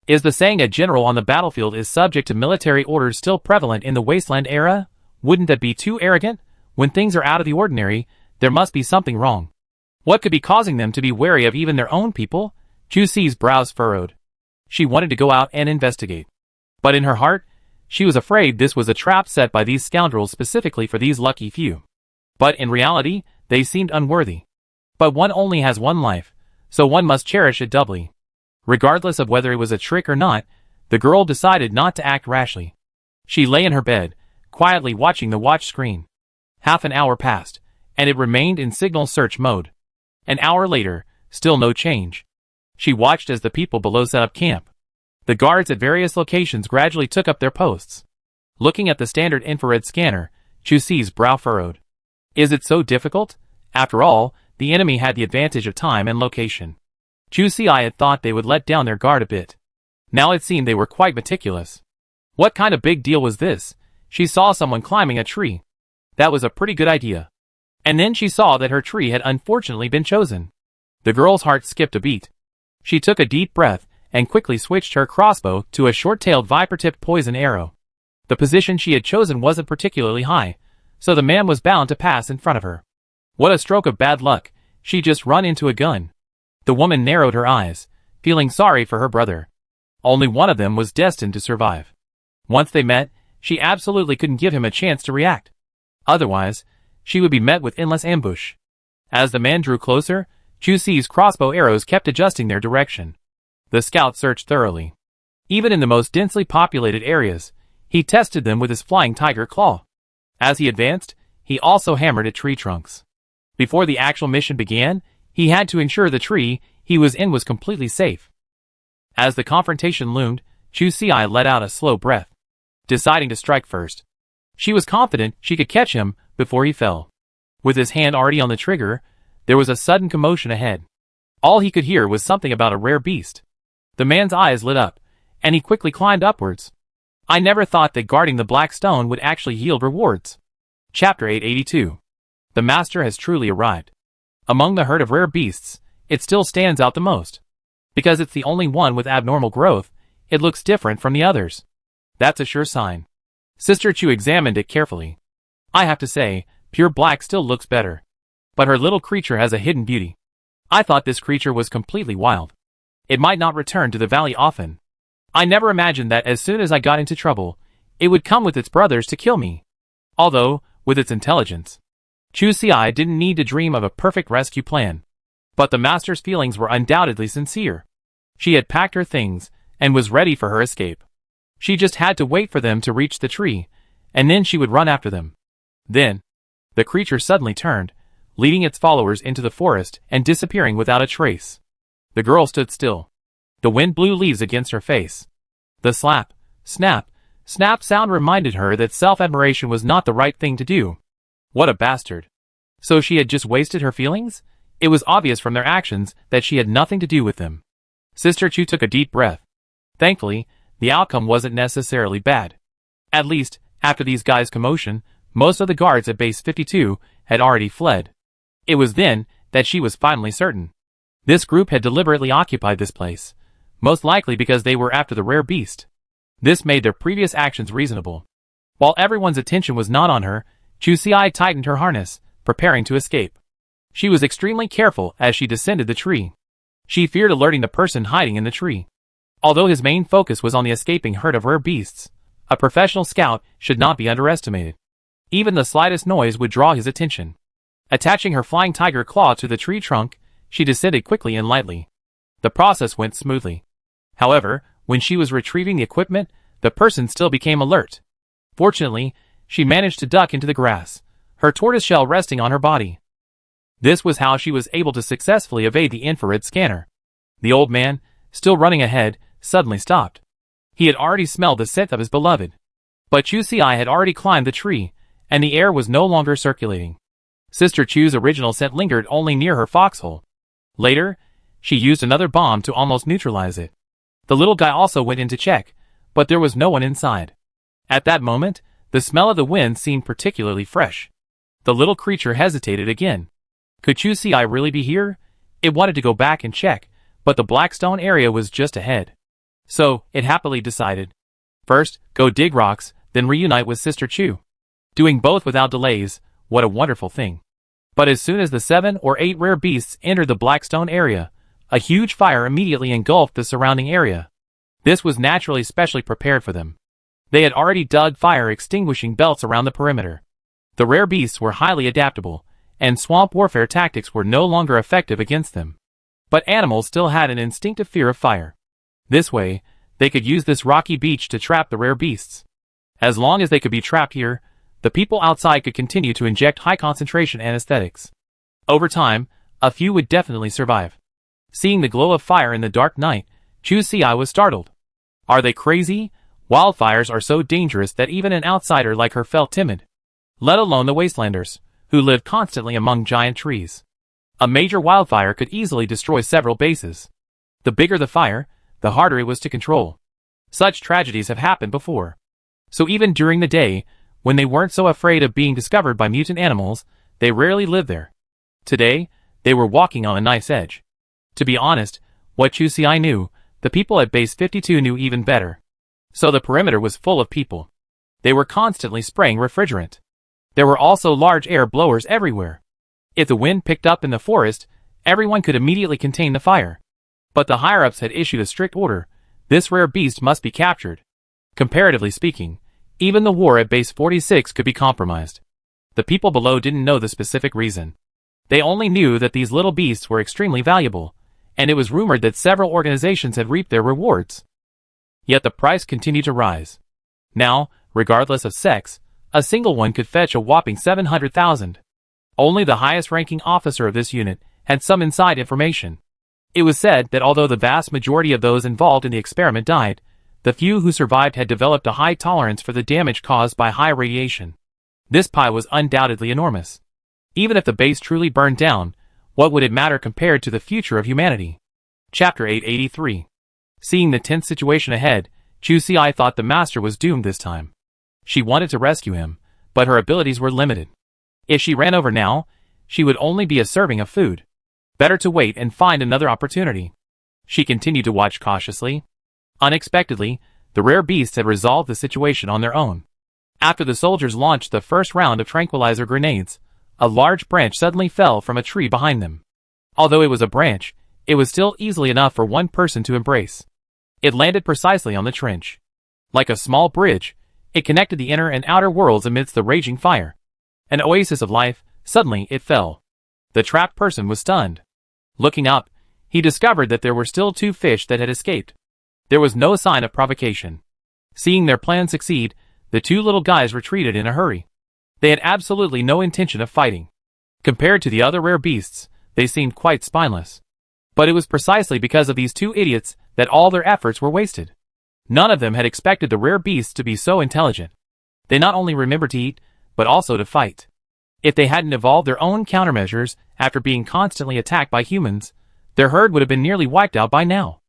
Is the saying a general on the battlefield is subject to military orders still prevalent in the Wasteland era? Wouldn't that be too arrogant? When things are out of the ordinary, there must be something wrong. What could be causing them to be wary of even their own people? Chu Si's brows furrowed. She wanted to go out and investigate. But in her heart, she was afraid this was a trap set by these scoundrels specifically for these lucky few. But in reality, they seemed unworthy. But one only has one life, so one must cherish it doubly. Regardless of whether it was a trick or not, the girl decided not to act rashly. She lay in her bed, quietly watching the watch screen. Half an hour passed, and it remained in signal search mode. An hour later, still no change. She watched as the people below set up camp. The guards at various locations gradually took up their posts. Looking at the standard infrared scanner, Chu Si's brow furrowed. Is it so difficult? After all, the enemy had the advantage of time and location. Chu Si had thought they would let down their guard a bit. Now it seemed they were quite meticulous. What kind of big deal was this? She saw someone climbing a tree. That was a pretty good idea. And then she saw that her tree had unfortunately been chosen. The girl's heart skipped a beat. She took a deep breath and quickly switched her crossbow to a short-tailed viper-tipped poison arrow. The position she had chosen wasn't particularly high, so the man was bound to pass in front of her. What a stroke of bad luck, she'd just run into a gun. The woman narrowed her eyes, feeling sorry for her brother. Only one of them was destined to survive. Once they met, she absolutely couldn't give him a chance to react. Otherwise, she would be met with endless ambush. As the man drew closer, Chu Si's crossbow arrows kept adjusting their direction. The scout searched thoroughly. Even in the most densely populated areas, he tested them with his flying tiger claw. As he advanced, he also hammered at tree trunks. Before the actual mission began, he had to ensure the tree he was in was completely safe. As the confrontation loomed, Chu Si let out a slow breath, deciding to strike first. She was confident she could catch him before he fell. With his hand already on the trigger, there was a sudden commotion ahead. All he could hear was something about a rare beast. The man's eyes lit up, and he quickly climbed upwards. I never thought that guarding the black stone would actually yield rewards. Chapter 882. The Master has truly arrived. Among the herd of rare beasts, it still stands out the most. Because it's the only one with abnormal growth, it looks different from the others. That's a sure sign. Sister Chu examined it carefully. I have to say, pure black still looks better. But her little creature has a hidden beauty. I thought this creature was completely wild. It might not return to the valley often. I never imagined that as soon as I got into trouble, it would come with its brothers to kill me. Although, with its intelligence, Chu Xiai didn't need to dream of a perfect rescue plan. But the Master's feelings were undoubtedly sincere. She had packed her things, and was ready for her escape. She just had to wait for them to reach the tree, and then she would run after them. Then, the creature suddenly turned, leading its followers into the forest and disappearing without a trace. The girl stood still. The wind blew leaves against her face. The slap, snap, snap sound reminded her that self-admiration was not the right thing to do. What a bastard. So she had just wasted her feelings? It was obvious from their actions that she had nothing to do with them. Sister Chu took a deep breath. Thankfully, the outcome wasn't necessarily bad. At least, after these guys' commotion, most of the guards at Base 52 had already fled. It was then that she was finally certain. This group had deliberately occupied this place, most likely because they were after the rare beast. This made their previous actions reasonable. While everyone's attention was not on her, Chu Xiai tightened her harness, preparing to escape. She was extremely careful as she descended the tree. She feared alerting the person hiding in the tree. Although his main focus was on the escaping herd of rare beasts, a professional scout should not be underestimated. Even the slightest noise would draw his attention. Attaching her flying tiger claw to the tree trunk, she descended quickly and lightly. The process went smoothly. However, when she was retrieving the equipment, the person still became alert. Fortunately, she managed to duck into the grass, her tortoiseshell resting on her body. This was how she was able to successfully evade the infrared scanner. The old man, still running ahead, suddenly stopped. He had already smelled the scent of his beloved. But Chu Xiai had already climbed the tree, and the air was no longer circulating. Sister Chu's original scent lingered only near her foxhole. Later, she used another bomb to almost neutralize it. The little guy also went in to check, but there was no one inside. At that moment, the smell of the wind seemed particularly fresh. The little creature hesitated again. Could Chu Xiai really be here? It wanted to go back and check, but the Blackstone area was just ahead. So, it happily decided. First, go dig rocks, then reunite with Sister Chu. Doing both without delays, what a wonderful thing. But as soon as the 7 or 8 rare beasts entered the Blackstone area, a huge fire immediately engulfed the surrounding area. This was naturally specially prepared for them. They had already dug fire extinguishing belts around the perimeter. The rare beasts were highly adaptable, and swamp warfare tactics were no longer effective against them. But animals still had an instinctive fear of fire. This way, they could use this rocky beach to trap the rare beasts. As long as they could be trapped here, the people outside could continue to inject high-concentration anesthetics. Over time, a few would definitely survive. Seeing the glow of fire in the dark night, Chu Xiai was startled. Are they crazy? Wildfires are so dangerous that even an outsider like her felt timid. Let alone the Wastelanders, who lived constantly among giant trees. A major wildfire could easily destroy several bases. The bigger the fire, the harder it was to control. Such tragedies have happened before. So even during the day, when they weren't so afraid of being discovered by mutant animals, they rarely lived there. Today, they were walking on a nice edge. To be honest, what Chu Xiai knew, the people at Base 52 knew even better. So the perimeter was full of people. They were constantly spraying refrigerant. There were also large air blowers everywhere. If the wind picked up in the forest, everyone could immediately contain the fire. But the higher-ups had issued a strict order: this rare beast must be captured. Comparatively speaking, even the war at Base 46 could be compromised. The people below didn't know the specific reason. They only knew that these little beasts were extremely valuable, and it was rumored that several organizations had reaped their rewards. Yet the price continued to rise. Now, regardless of sex, a single one could fetch a whopping 700,000. Only the highest-ranking officer of this unit had some inside information. It was said that although the vast majority of those involved in the experiment died, the few who survived had developed a high tolerance for the damage caused by high radiation. This pie was undoubtedly enormous. Even if the base truly burned down, what would it matter compared to the future of humanity? Chapter 883. Seeing the tense situation ahead, Chu Si thought the master was doomed this time. She wanted to rescue him, but her abilities were limited. If she ran over now, she would only be a serving of food. Better to wait and find another opportunity. She continued to watch cautiously. Unexpectedly, the rare beasts had resolved the situation on their own. After the soldiers launched the first round of tranquilizer grenades, a large branch suddenly fell from a tree behind them. Although it was a branch, it was still easily enough for one person to embrace. It landed precisely on the trench. Like a small bridge, it connected the inner and outer worlds amidst the raging fire. An oasis of life, suddenly it fell. The trapped person was stunned. Looking up, he discovered that there were still 2 fish that had escaped. There was no sign of provocation. Seeing their plan succeed, the 2 little guys retreated in a hurry. They had absolutely no intention of fighting. Compared to the other rare beasts, they seemed quite spineless. But it was precisely because of these 2 idiots that all their efforts were wasted. None of them had expected the rare beasts to be so intelligent. They not only remembered to eat, but also to fight. If they hadn't evolved their own countermeasures after being constantly attacked by humans, their herd would have been nearly wiped out by now.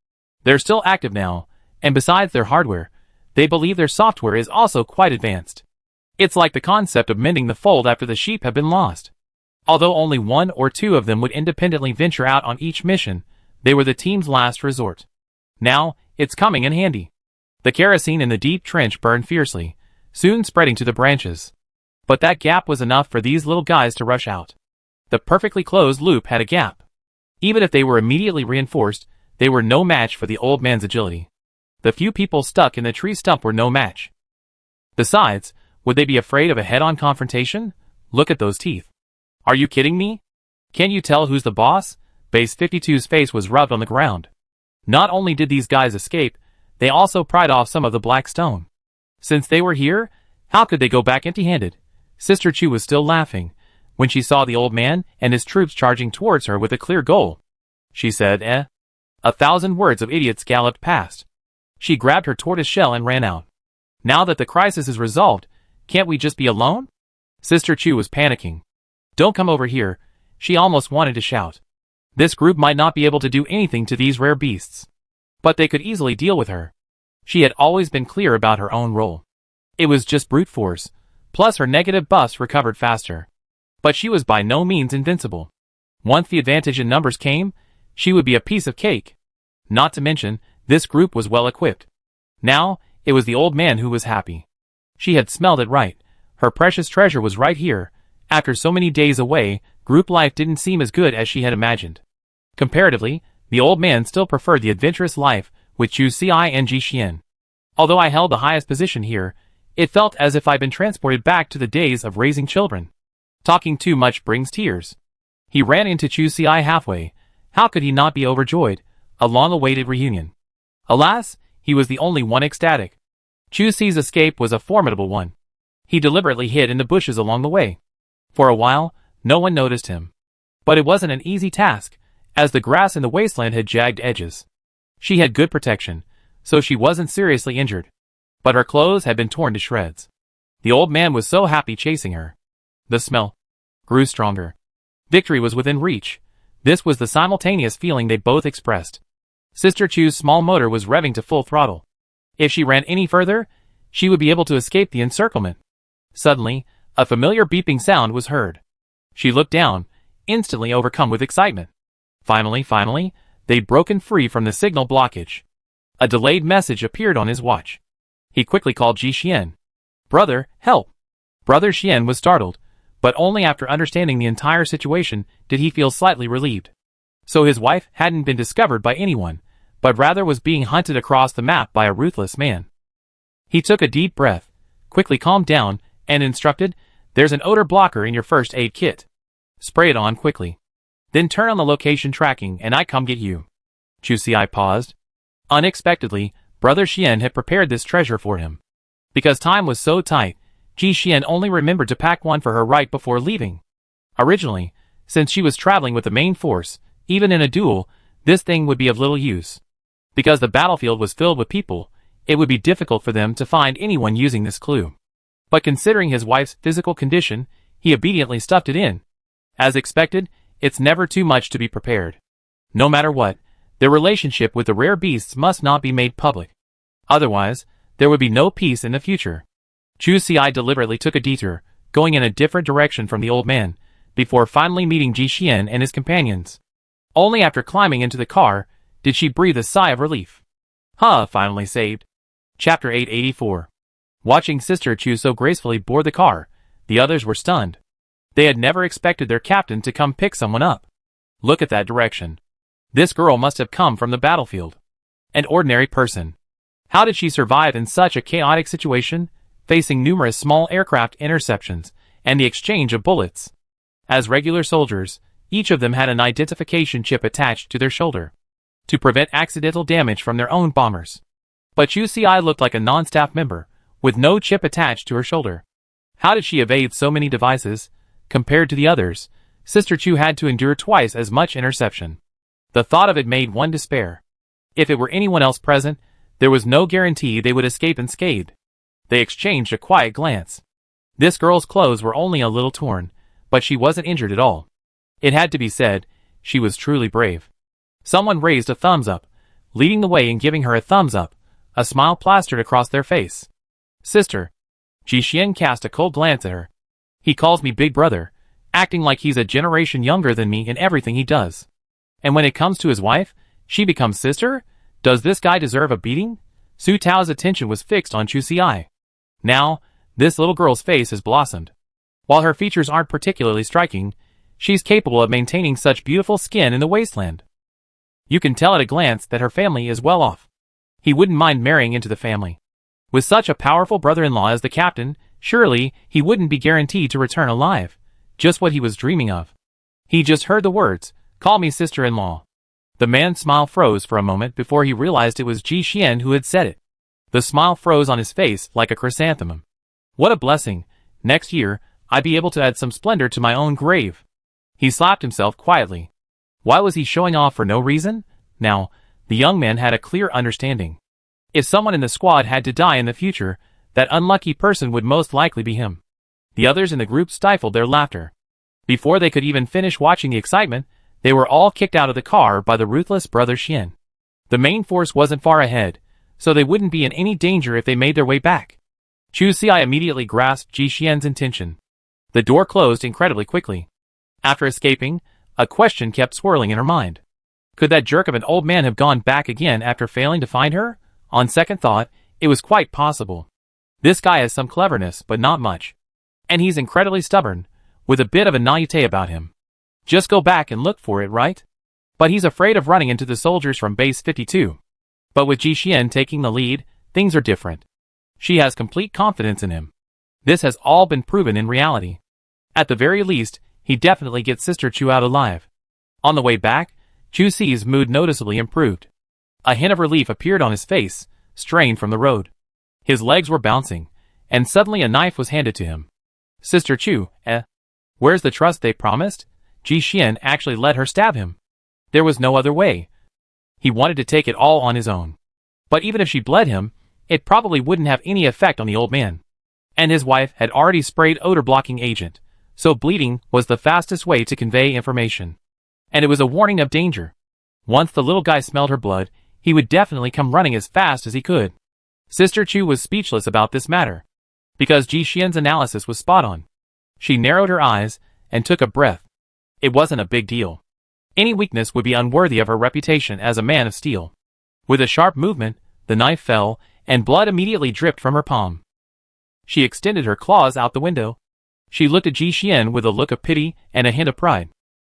They're still active now, and besides their hardware, they believe their software is also quite advanced. It's like the concept of mending the fold after the sheep have been lost. Although only 1 or 2 of them would independently venture out on each mission, they were the team's last resort. Now, it's coming in handy. The kerosene in the deep trench burned fiercely, soon spreading to the branches. But that gap was enough for these little guys to rush out. The perfectly closed loop had a gap. Even if they were immediately reinforced, they were no match for the old man's agility. The few people stuck in the tree stump were no match. Besides, would they be afraid of a head-on confrontation? Look at those teeth. Are you kidding me? Can't you tell who's the boss? Base 52's face was rubbed on the ground. Not only did these guys escape, they also pried off some of the black stone. Since they were here, how could they go back empty-handed? Sister Chu was still laughing when she saw the old man and his troops charging towards her with a clear goal. She said, 1,000 words of idiots galloped past. She grabbed her tortoise shell and ran out. Now that the crisis is resolved, can't we just be alone? Sister Chu was panicking. Don't come over here, she almost wanted to shout. This group might not be able to do anything to these rare beasts. But they could easily deal with her. She had always been clear about her own role. It was just brute force, plus her negative buffs recovered faster. But she was by no means invincible. Once the advantage in numbers came, she would be a piece of cake. Not to mention, this group was well equipped. Now, it was the old man who was happy. She had smelled it right. Her precious treasure was right here. After so many days away, group life didn't seem as good as she had imagined. Comparatively, the old man still preferred the adventurous life with Chu Si and Ji Xian. Although I held the highest position here, it felt as if I'd been transported back to the days of raising children. Talking too much brings tears. He ran into Chu Si halfway. How could he not be overjoyed? A long-awaited reunion. Alas, he was the only one ecstatic. Chu Si's escape was a formidable one. He deliberately hid in the bushes along the way. For a while, no one noticed him. But it wasn't an easy task, as the grass in the wasteland had jagged edges. She had good protection, so she wasn't seriously injured. But her clothes had been torn to shreds. The old man was so happy chasing her. The smell grew stronger. Victory was within reach. This was the simultaneous feeling they both expressed. Sister Chu's small motor was revving to full throttle. If she ran any further, she would be able to escape the encirclement. Suddenly, a familiar beeping sound was heard. She looked down, instantly overcome with excitement. Finally, they'd broken free from the signal blockage. A delayed message appeared on his watch. He quickly called Ji Xian. Brother, help! Brother Xian was startled, but only after understanding the entire situation did he feel slightly relieved. So his wife hadn't been discovered by anyone, but rather was being hunted across the map by a ruthless man. He took a deep breath, quickly calmed down, and instructed, "There's an odor blocker in your first aid kit. Spray it on quickly. Then turn on the location tracking and I come get you." Chu Si paused. Unexpectedly, Brother Xian had prepared this treasure for him. Because time was so tight, Ji Xian only remembered to pack one for her right before leaving. Originally, since she was traveling with the main force, even in a duel, this thing would be of little use. Because the battlefield was filled with people, it would be difficult for them to find anyone using this clue. But considering his wife's physical condition, he obediently stuffed it in. As expected, it's never too much to be prepared. No matter what, their relationship with the rare beasts must not be made public. Otherwise, there would be no peace in the future. Chu Si deliberately took a detour, going in a different direction from the old man, before finally meeting Ji Xian and his companions. Only after climbing into the car did she breathe a sigh of relief. Finally saved. Chapter 884. Watching Sister Chu so gracefully board the car, the others were stunned. They had never expected their captain to come pick someone up. Look at that direction. This girl must have come from the battlefield. An ordinary person. How did she survive in such a chaotic situation, facing numerous small aircraft interceptions and the exchange of bullets? As regular soldiers, each of them had an identification chip attached to their shoulder to prevent accidental damage from their own bombers. But Chu Si looked like a non-staff member, with no chip attached to her shoulder. How did she evade so many devices? Compared to the others, Sister Chu had to endure twice as much interception. The thought of it made one despair. If it were anyone else present, there was no guarantee they would escape unscathed. They exchanged a quiet glance. This girl's clothes were only a little torn, but she wasn't injured at all. It had to be said, she was truly brave. Someone raised a thumbs up, leading the way and giving her a thumbs up, a smile plastered across their face. Sister. Ji Xian cast a cold glance at her. He calls me big brother, acting like he's a generation younger than me in everything he does. And when it comes to his wife, she becomes sister? Does this guy deserve a beating? Su Tao's attention was fixed on Chu Si. Now, this little girl's face has blossomed. While her features aren't particularly striking, she's capable of maintaining such beautiful skin in the wasteland. You can tell at a glance that her family is well off. He wouldn't mind marrying into the family. With such a powerful brother-in-law as the captain, surely he wouldn't be guaranteed to return alive. Just what he was dreaming of. He just heard the words, "Call me sister-in-law." The man's smile froze for a moment before he realized it was Ji Xian who had said it. The smile froze on his face like a chrysanthemum. What a blessing. Next year, I'd be able to add some splendor to my own grave. He slapped himself quietly. Why was he showing off for no reason? Now, the young man had a clear understanding. If someone in the squad had to die in the future, that unlucky person would most likely be him. The others in the group stifled their laughter. Before they could even finish watching the excitement, they were all kicked out of the car by the ruthless brother Xian. The main force wasn't far ahead, so they wouldn't be in any danger if they made their way back. Chu Si immediately grasped Ji Xian's intention. The door closed incredibly quickly. After escaping, a question kept swirling in her mind. Could that jerk of an old man have gone back again after failing to find her? On second thought, it was quite possible. This guy has some cleverness, but not much. And he's incredibly stubborn, with a bit of a naivete about him. Just go back and look for it, right? But he's afraid of running into the soldiers from Base 52. But with Ji Xian taking the lead, things are different. She has complete confidence in him. This has all been proven in reality. At the very least, he definitely gets Sister Chu out alive. On the way back, Chu Si's mood noticeably improved. A hint of relief appeared on his face, strained from the road. His legs were bouncing, and suddenly a knife was handed to him. Sister Chu, where's the trust they promised? Ji Xian actually let her stab him. There was no other way. He wanted to take it all on his own. But even if she bled him, it probably wouldn't have any effect on the old man. And his wife had already sprayed odor-blocking agent, so bleeding was the fastest way to convey information. And it was a warning of danger. Once the little guy smelled her blood, he would definitely come running as fast as he could. Sister Chu was speechless about this matter, because Ji Xian's analysis was spot on. She narrowed her eyes and took a breath. It wasn't a big deal. Any weakness would be unworthy of her reputation as a man of steel. With a sharp movement, the knife fell, and blood immediately dripped from her palm. She extended her claws out the window. She looked at Ji Xian with a look of pity and a hint of pride.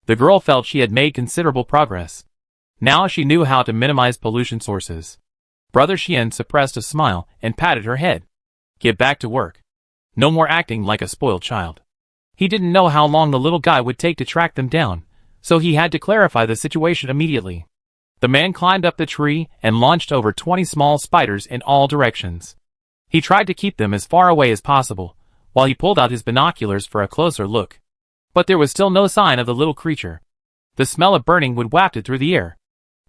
The girl felt she had made considerable progress. Now she knew how to minimize pollution sources. Brother Xian suppressed a smile and patted her head. Get back to work. No more acting like a spoiled child. He didn't know how long the little guy would take to track them down, so he had to clarify the situation immediately. The man climbed up the tree and launched over 20 small spiders in all directions. He tried to keep them as far away as possible, while he pulled out his binoculars for a closer look. But there was still no sign of the little creature. The smell of burning would wafted through the air.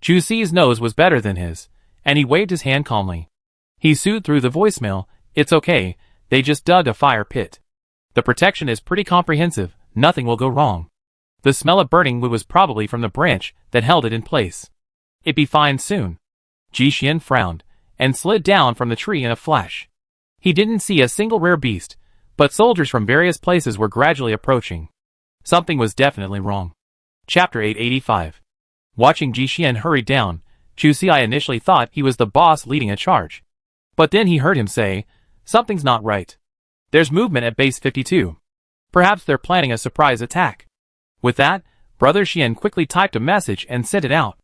Chu Si's nose was better than his, and he waved his hand calmly. He soothed through the voicemail, "It's okay, they just dug a fire pit. The protection is pretty comprehensive, nothing will go wrong." The smell of burning wood was probably from the branch that held it in place. It'd be fine soon. Ji Xian frowned, and slid down from the tree in a flash. He didn't see a single rare beast, but soldiers from various places were gradually approaching. Something was definitely wrong. Chapter 885. Watching Jixian hurry down, Chu Xi initially thought he was the boss leading a charge. But then he heard him say, "Something's not right. There's movement at base 52. Perhaps they're planning a surprise attack." With that, Brother Xian quickly typed a message and sent it out.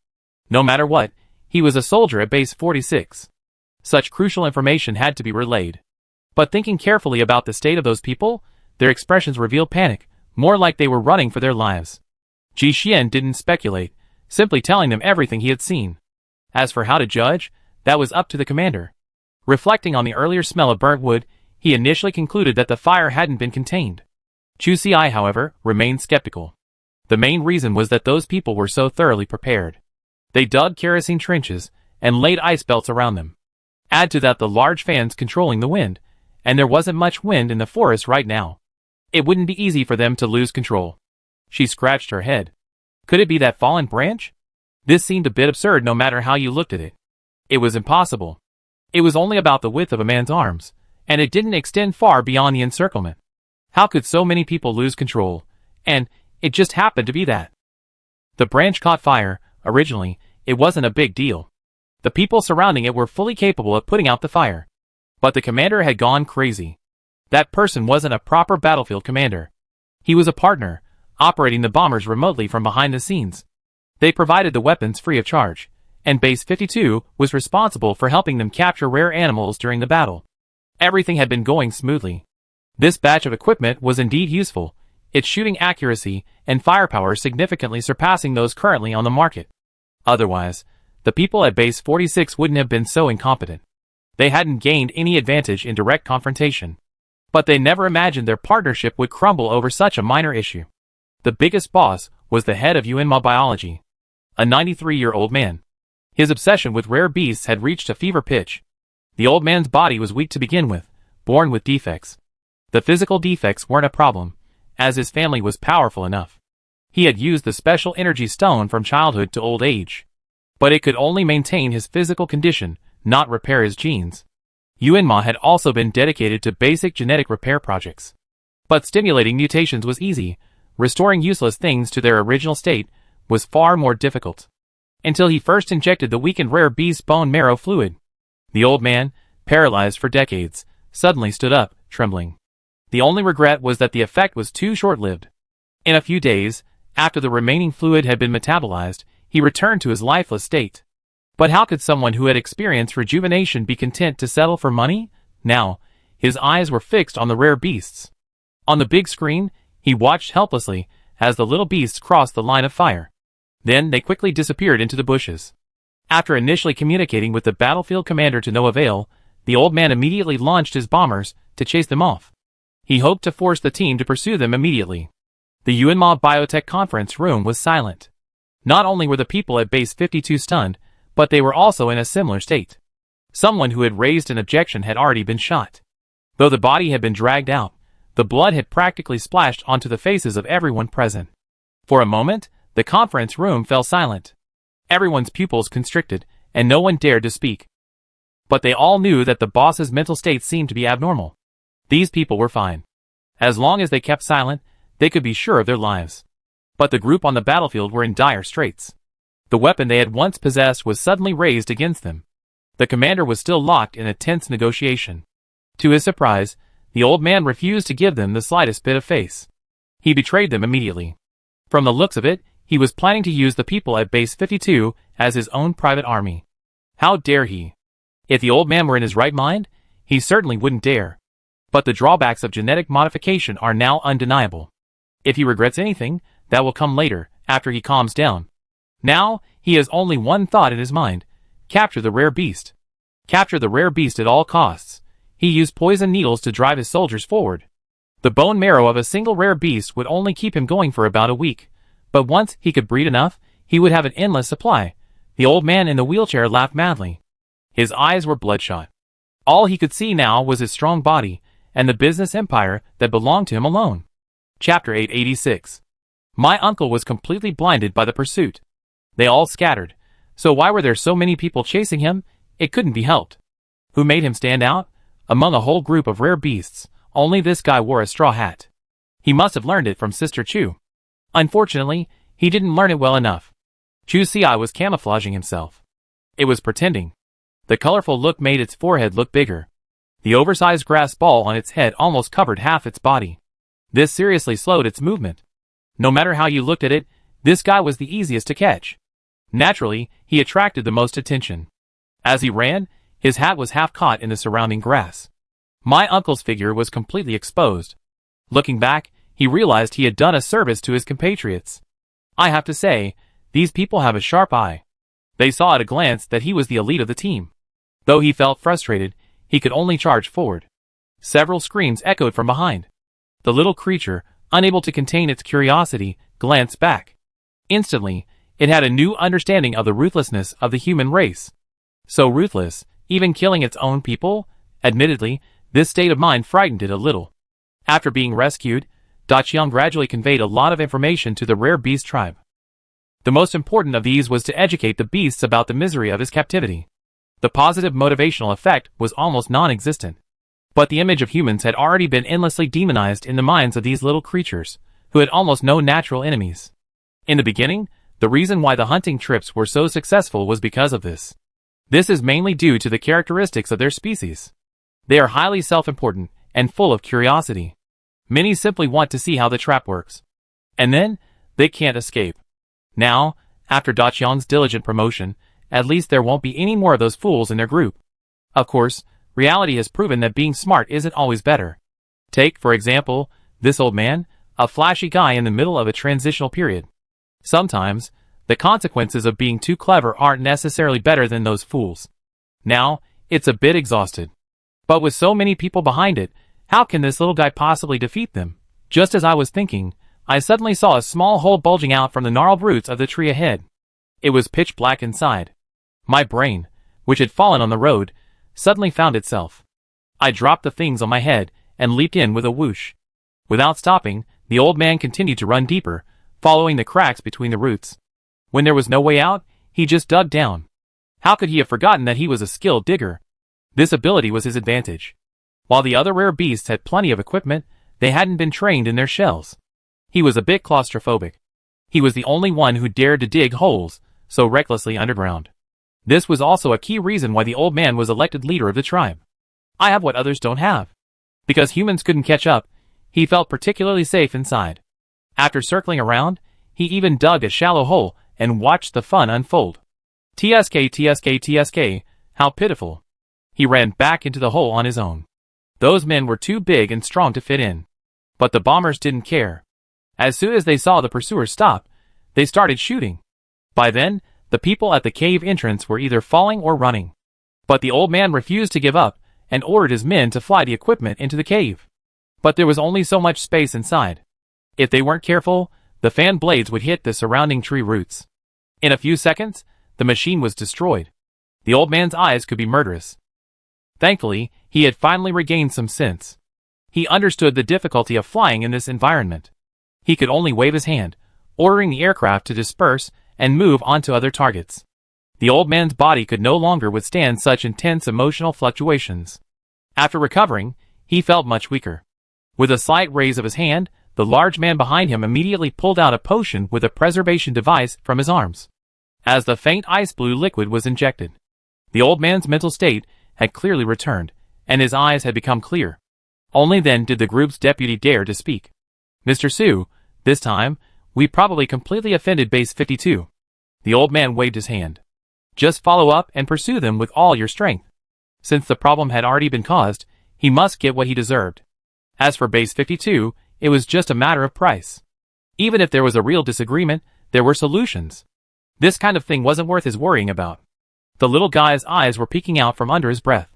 No matter what, he was a soldier at base 46. Such crucial information had to be relayed. But thinking carefully about the state of those people, their expressions revealed panic, more like they were running for their lives. Ji Xian didn't speculate, simply telling them everything he had seen. As for how to judge, that was up to the commander. Reflecting on the earlier smell of burnt wood, he initially concluded that the fire hadn't been contained. Chu Xi, however, remained skeptical. The main reason was that those people were so thoroughly prepared. They dug kerosene trenches and laid ice belts around them. Add to that the large fans controlling the wind, and there wasn't much wind in the forest right now. It wouldn't be easy for them to lose control. She scratched her head. Could it be that fallen branch? This seemed a bit absurd no matter how you looked at it. It was impossible. It was only about the width of a man's arms, and it didn't extend far beyond the encirclement. How could so many people lose control? And it just happened to be that. The branch caught fire. Originally, it wasn't a big deal. The people surrounding it were fully capable of putting out the fire. But the commander had gone crazy. That person wasn't a proper battlefield commander. He was a partner, operating the bombers remotely from behind the scenes. They provided the weapons free of charge, and Base 52 was responsible for helping them capture rare animals during the battle. Everything had been going smoothly. This batch of equipment was indeed useful, its shooting accuracy and firepower significantly surpassing those currently on the market. Otherwise, the people at Base 46 wouldn't have been so incompetent. They hadn't gained any advantage in direct confrontation. But they never imagined their partnership would crumble over such a minor issue. The biggest boss was the head of Yuanma Biology, a 93-year-old man. His obsession with rare beasts had reached a fever pitch. The old man's body was weak to begin with, born with defects. The physical defects weren't a problem, as his family was powerful enough. He had used the special energy stone from childhood to old age. But it could only maintain his physical condition, not repair his genes. Yuanma had also been dedicated to basic genetic repair projects. But stimulating mutations was easy. Restoring useless things to their original state was far more difficult. Until he first injected the weakened rare beast's bone marrow fluid. The old man, paralyzed for decades, suddenly stood up, trembling. The only regret was that the effect was too short-lived. In a few days, after the remaining fluid had been metabolized, he returned to his lifeless state. But how could someone who had experienced rejuvenation be content to settle for money? Now, his eyes were fixed on the rare beasts. On the big screen, he watched helplessly as the little beasts crossed the line of fire. Then they quickly disappeared into the bushes. After initially communicating with the battlefield commander to no avail, the old man immediately launched his bombers to chase them off. He hoped to force the team to pursue them immediately. The Yuanma Biotech conference room was silent. Not only were the people at Base 52 stunned, but they were also in a similar state. Someone who had raised an objection had already been shot. Though the body had been dragged out, the blood had practically splashed onto the faces of everyone present. For a moment, the conference room fell silent. Everyone's pupils constricted, and no one dared to speak. But they all knew that the boss's mental state seemed to be abnormal. These people were fine. As long as they kept silent, they could be sure of their lives. But the group on the battlefield were in dire straits. The weapon they had once possessed was suddenly raised against them. The commander was still locked in a tense negotiation. To his surprise, the old man refused to give them the slightest bit of face. He betrayed them immediately. From the looks of it, he was planning to use the people at Base 52 as his own private army. How dare he? If the old man were in his right mind, he certainly wouldn't dare. But the drawbacks of genetic modification are now undeniable. If he regrets anything, that will come later, after he calms down. Now, he has only one thought in his mind: capture the rare beast. Capture the rare beast at all costs. He used poison needles to drive his soldiers forward. The bone marrow of a single rare beast would only keep him going for about a week. But once he could breed enough, he would have an endless supply. The old man in the wheelchair laughed madly. His eyes were bloodshot. All he could see now was his strong body, and the business empire that belonged to him alone. Chapter 886. My uncle was completely blinded by the pursuit. They all scattered. So why were there so many people chasing him? It couldn't be helped. Who made him stand out? Among a whole group of rare beasts, only this guy wore a straw hat. He must have learned it from Sister Chu. Unfortunately, he didn't learn it well enough. Chu Ci was camouflaging himself. It was pretending. The colorful look made its forehead look bigger. The oversized grass ball on its head almost covered half its body. This seriously slowed its movement. No matter how you looked at it, this guy was the easiest to catch. Naturally, he attracted the most attention. As he ran, his hat was half caught in the surrounding grass. My uncle's figure was completely exposed. Looking back, he realized he had done a service to his compatriots. I have to say, these people have a sharp eye. They saw at a glance that he was the elite of the team. Though he felt frustrated, he could only charge forward. Several screams echoed from behind. The little creature, unable to contain its curiosity, glanced back. Instantly, it had a new understanding of the ruthlessness of the human race. So ruthless, even killing its own people? Admittedly, this state of mind frightened it a little. After being rescued, Daqiang gradually conveyed a lot of information to the rare beast tribe. The most important of these was to educate the beasts about the misery of his captivity. The positive motivational effect was almost non-existent. But the image of humans had already been endlessly demonized in the minds of these little creatures, who had almost no natural enemies. In the beginning, the reason why the hunting trips were so successful was because of this. This is mainly due to the characteristics of their species. They are highly self-important and full of curiosity. Many simply want to see how the trap works. And then, they can't escape. Now, after Daqiang's diligent promotion, at least there won't be any more of those fools in their group. Of course, reality has proven that being smart isn't always better. Take, for example, this old man, a flashy guy in the middle of a transitional period. Sometimes, the consequences of being too clever aren't necessarily better than those fools. Now, it's a bit exhausted. But with so many people behind it, how can this little guy possibly defeat them? Just as I was thinking, I suddenly saw a small hole bulging out from the gnarled roots of the tree ahead. It was pitch black inside. My brain, which had fallen on the road, suddenly found itself. I dropped the things on my head and leaped in with a whoosh. Without stopping, the old man continued to run deeper, following the cracks between the roots. When there was no way out, he just dug down. How could he have forgotten that he was a skilled digger? This ability was his advantage. While the other rare beasts had plenty of equipment, they hadn't been trained in their shells. He was a bit claustrophobic. He was the only one who dared to dig holes so recklessly underground. This was also a key reason why the old man was elected leader of the tribe. I have what others don't have. Because humans couldn't catch up, he felt particularly safe inside. After circling around, he even dug a shallow hole and watched the fun unfold. TSK, how pitiful. He ran back into the hole on his own. Those men were too big and strong to fit in. But the bombers didn't care. As soon as they saw the pursuers stop, they started shooting. By then, the people at the cave entrance were either falling or running. But the old man refused to give up and ordered his men to fly the equipment into the cave. But there was only so much space inside. If they weren't careful, the fan blades would hit the surrounding tree roots. In a few seconds, the machine was destroyed. The old man's eyes could be murderous. Thankfully, he had finally regained some sense. He understood the difficulty of flying in this environment. He could only wave his hand, ordering the aircraft to disperse and move on to other targets. The old man's body could no longer withstand such intense emotional fluctuations. After recovering, he felt much weaker. With a slight raise of his hand, the large man behind him immediately pulled out a potion with a preservation device from his arms. As the faint ice blue liquid was injected, the old man's mental state had clearly returned, and his eyes had become clear. Only then did the group's deputy dare to speak. Mr. Su, this time, we probably completely offended Base 52. The old man waved his hand. Just follow up and pursue them with all your strength. Since the problem had already been caused, he must get what he deserved. As for Base 52, it was just a matter of price. Even if there was a real disagreement, there were solutions. This kind of thing wasn't worth his worrying about. The little guy's eyes were peeking out from under his breath.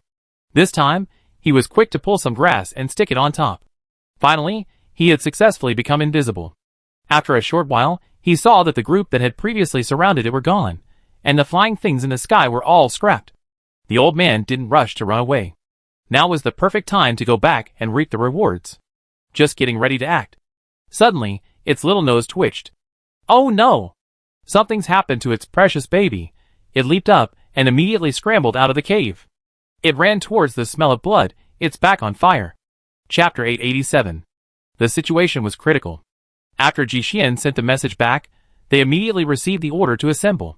This time, he was quick to pull some grass and stick it on top. Finally, he had successfully become invisible. After a short while, he saw that the group that had previously surrounded it were gone, and the flying things in the sky were all scrapped. The old man didn't rush to run away. Now was the perfect time to go back and reap the rewards. Just getting ready to act. Suddenly, its little nose twitched. Oh no! Something's happened to its precious baby. It leaped up and immediately scrambled out of the cave. It ran towards the smell of blood, its back on fire. Chapter 887. The situation was critical. After Ji Xian sent the message back, they immediately received the order to assemble.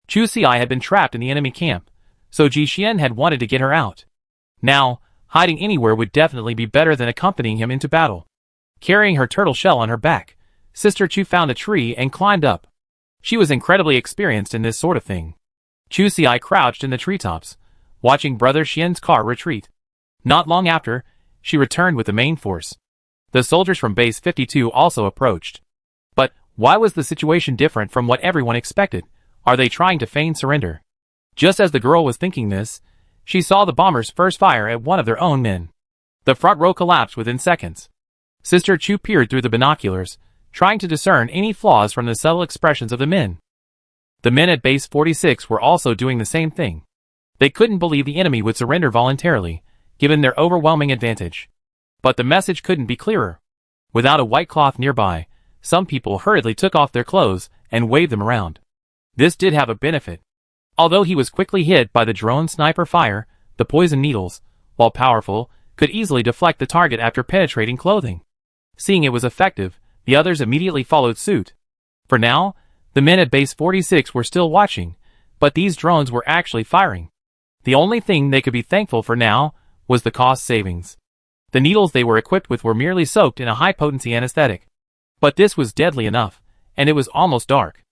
Chu Xi had been trapped in the enemy camp, so Ji Xian had wanted to get her out. Now, hiding anywhere would definitely be better than accompanying him into battle. Carrying her turtle shell on her back, Sister Chu found a tree and climbed up. She was incredibly experienced in this sort of thing. Chu Xi crouched in the treetops, watching Brother Xian's car retreat. Not long after, she returned with the main force. The soldiers from Base 52 also approached. But why was the situation different from what everyone expected? Are they trying to feign surrender? Just as the girl was thinking this, she saw the bombers first fire at one of their own men. The front row collapsed within seconds. Sister Chu peered through the binoculars, trying to discern any flaws from the subtle expressions of the men. The men at Base 46 were also doing the same thing. They couldn't believe the enemy would surrender voluntarily, given their overwhelming advantage. But the message couldn't be clearer. Without a white cloth nearby, some people hurriedly took off their clothes and waved them around. This did have a benefit. Although he was quickly hit by the drone sniper fire, the poison needles, while powerful, could easily deflect the target after penetrating clothing. Seeing it was effective, the others immediately followed suit. For now, the men at Base 46 were still watching, but these drones were actually firing. The only thing they could be thankful for now was the cost savings. The needles they were equipped with were merely soaked in a high-potency anesthetic. But this was deadly enough, and it was almost dark.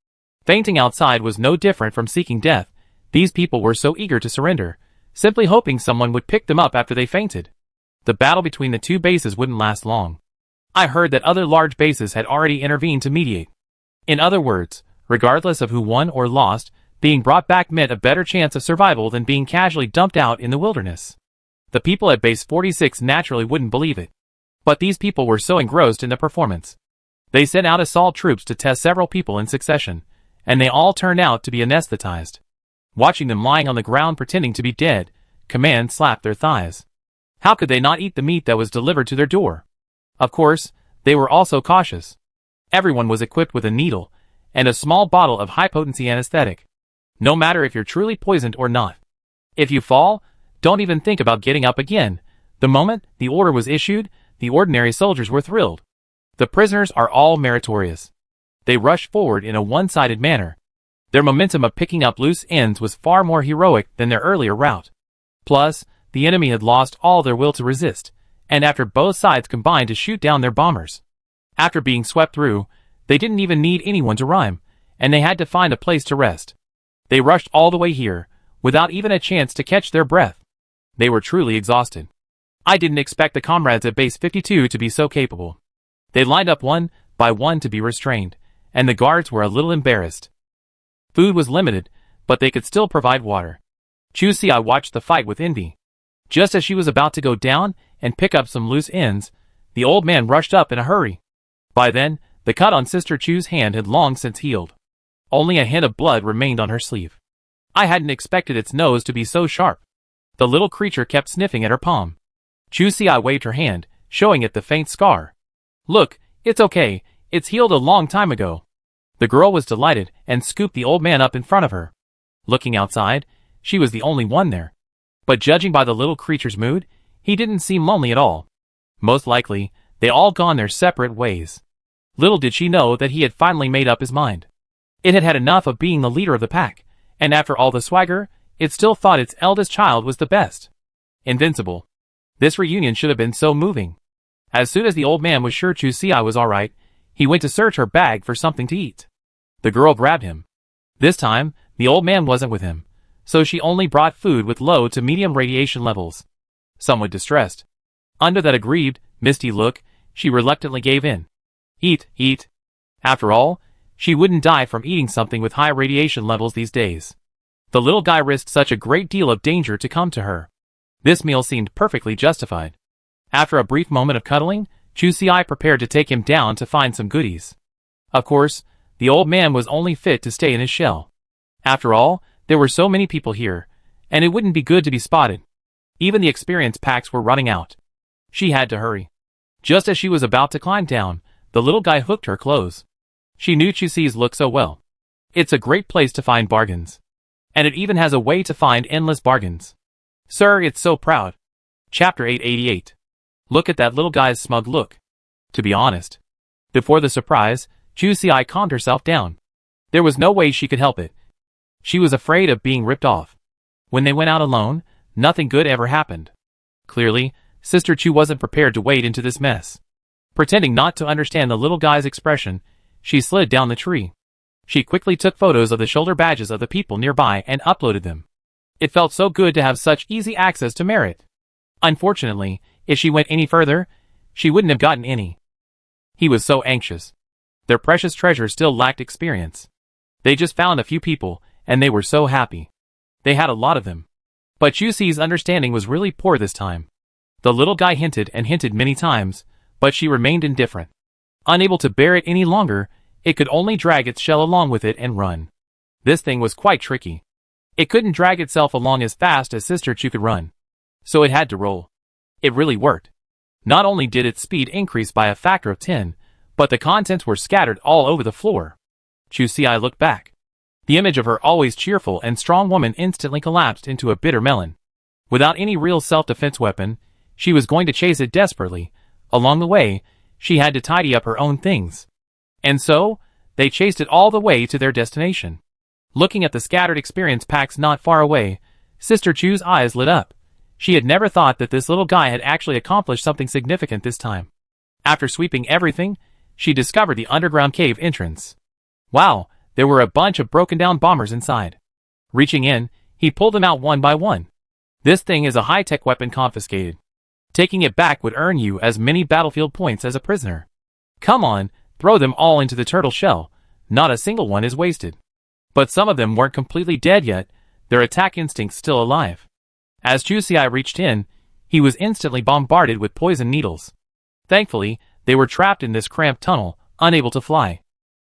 Fainting outside was no different from seeking death. These people were so eager to surrender, simply hoping someone would pick them up after they fainted. The battle between the two bases wouldn't last long. I heard that other large bases had already intervened to mediate. In other words, regardless of who won or lost, being brought back meant a better chance of survival than being casually dumped out in the wilderness. The people at Base 46 naturally wouldn't believe it. But these people were so engrossed in the performance. They sent out assault troops to test several people in succession, and they all turned out to be anesthetized. Watching them lying on the ground pretending to be dead, Command slapped their thighs. How could they not eat the meat that was delivered to their door? Of course, they were also cautious. Everyone was equipped with a needle and a small bottle of high-potency anesthetic. No matter if you're truly poisoned or not. If you fall, don't even think about getting up again. The moment the order was issued, the ordinary soldiers were thrilled. The prisoners are all meritorious. They rushed forward in a one-sided manner. Their momentum of picking up loose ends was far more heroic than their earlier rout. Plus, the enemy had lost all their will to resist, and after both sides combined to shoot down their bombers. After being swept through, they didn't even need anyone to rhyme, and they had to find a place to rest. They rushed all the way here, without even a chance to catch their breath. They were truly exhausted. I didn't expect the comrades at Base 52 to be so capable. They lined up one by one to be restrained, and the guards were a little embarrassed. Food was limited, but they could still provide water. Chu Xi watched the fight with envy. Just as she was about to go down and pick up some loose ends, the old man rushed up in a hurry. By then, the cut on Sister Chu's hand had long since healed. Only a hint of blood remained on her sleeve. I hadn't expected its nose to be so sharp. The little creature kept sniffing at her palm. Chu Xi waved her hand, showing it the faint scar. Look, it's okay, it's healed a long time ago. The girl was delighted and scooped the old man up in front of her. Looking outside, she was the only one there. But judging by the little creature's mood, he didn't seem lonely at all. Most likely, they all gone their separate ways. Little did she know that he had finally made up his mind. It had had enough of being the leader of the pack, and after all the swagger, it still thought its eldest child was the best. Invincible. This reunion should have been so moving. As soon as the old man was sure Chu Xi was alright, he went to search her bag for something to eat. The girl grabbed him. This time, the old man wasn't with him, so she only brought food with low to medium radiation levels. Somewhat distressed. Under that aggrieved, misty look, she reluctantly gave in. Eat, eat. After all, she wouldn't die from eating something with high radiation levels these days. The little guy risked such a great deal of danger to come to her. This meal seemed perfectly justified. After a brief moment of cuddling, Chu Xi prepared to take him down to find some goodies. Of course, the old man was only fit to stay in his shell. After all, there were so many people here, and it wouldn't be good to be spotted. Even the experienced packs were running out. She had to hurry. Just as she was about to climb down, the little guy hooked her clothes. She knew Chu Xi's look so well. It's a great place to find bargains. And it even has a way to find endless bargains. Sir, it's so proud. Chapter 888. Look at that little guy's smug look. To be honest, before the surprise, Juicy Eye calmed herself down. There was no way she could help it. She was afraid of being ripped off. When they went out alone, nothing good ever happened. Clearly, Sister Chu wasn't prepared to wade into this mess. Pretending not to understand the little guy's expression, she slid down the tree. She quickly took photos of the shoulder badges of the people nearby and uploaded them. It felt so good to have such easy access to merit. Unfortunately, if she went any further, she wouldn't have gotten any. He was so anxious. Their precious treasure still lacked experience. They just found a few people, and they were so happy. They had a lot of them. But Juicy's understanding was really poor this time. The little guy hinted and hinted many times, but she remained indifferent. Unable to bear it any longer, it could only drag its shell along with it and run. This thing was quite tricky. It couldn't drag itself along as fast as Sister Chu could run. So it had to roll. It really worked. Not only did its speed increase by a factor of 10, but the contents were scattered all over the floor. Juicy Eye looked back. The image of her always cheerful and strong woman instantly collapsed into a bitter melon. Without any real self-defense weapon, she was going to chase it desperately. Along the way, she had to tidy up her own things. And so, they chased it all the way to their destination. Looking at the scattered experience packs not far away, Sister Chu's eyes lit up. She had never thought that this little guy had actually accomplished something significant this time. After sweeping everything, she discovered the underground cave entrance. Wow, there were a bunch of broken-down bombers inside. Reaching in, he pulled them out one by one. This thing is a high-tech weapon confiscated. Taking it back would earn you as many battlefield points as a prisoner. Come on, throw them all into the turtle shell. Not a single one is wasted. But some of them weren't completely dead yet, their attack instincts still alive. As Juicy Eye reached in, he was instantly bombarded with poison needles. Thankfully, they were trapped in this cramped tunnel, unable to fly.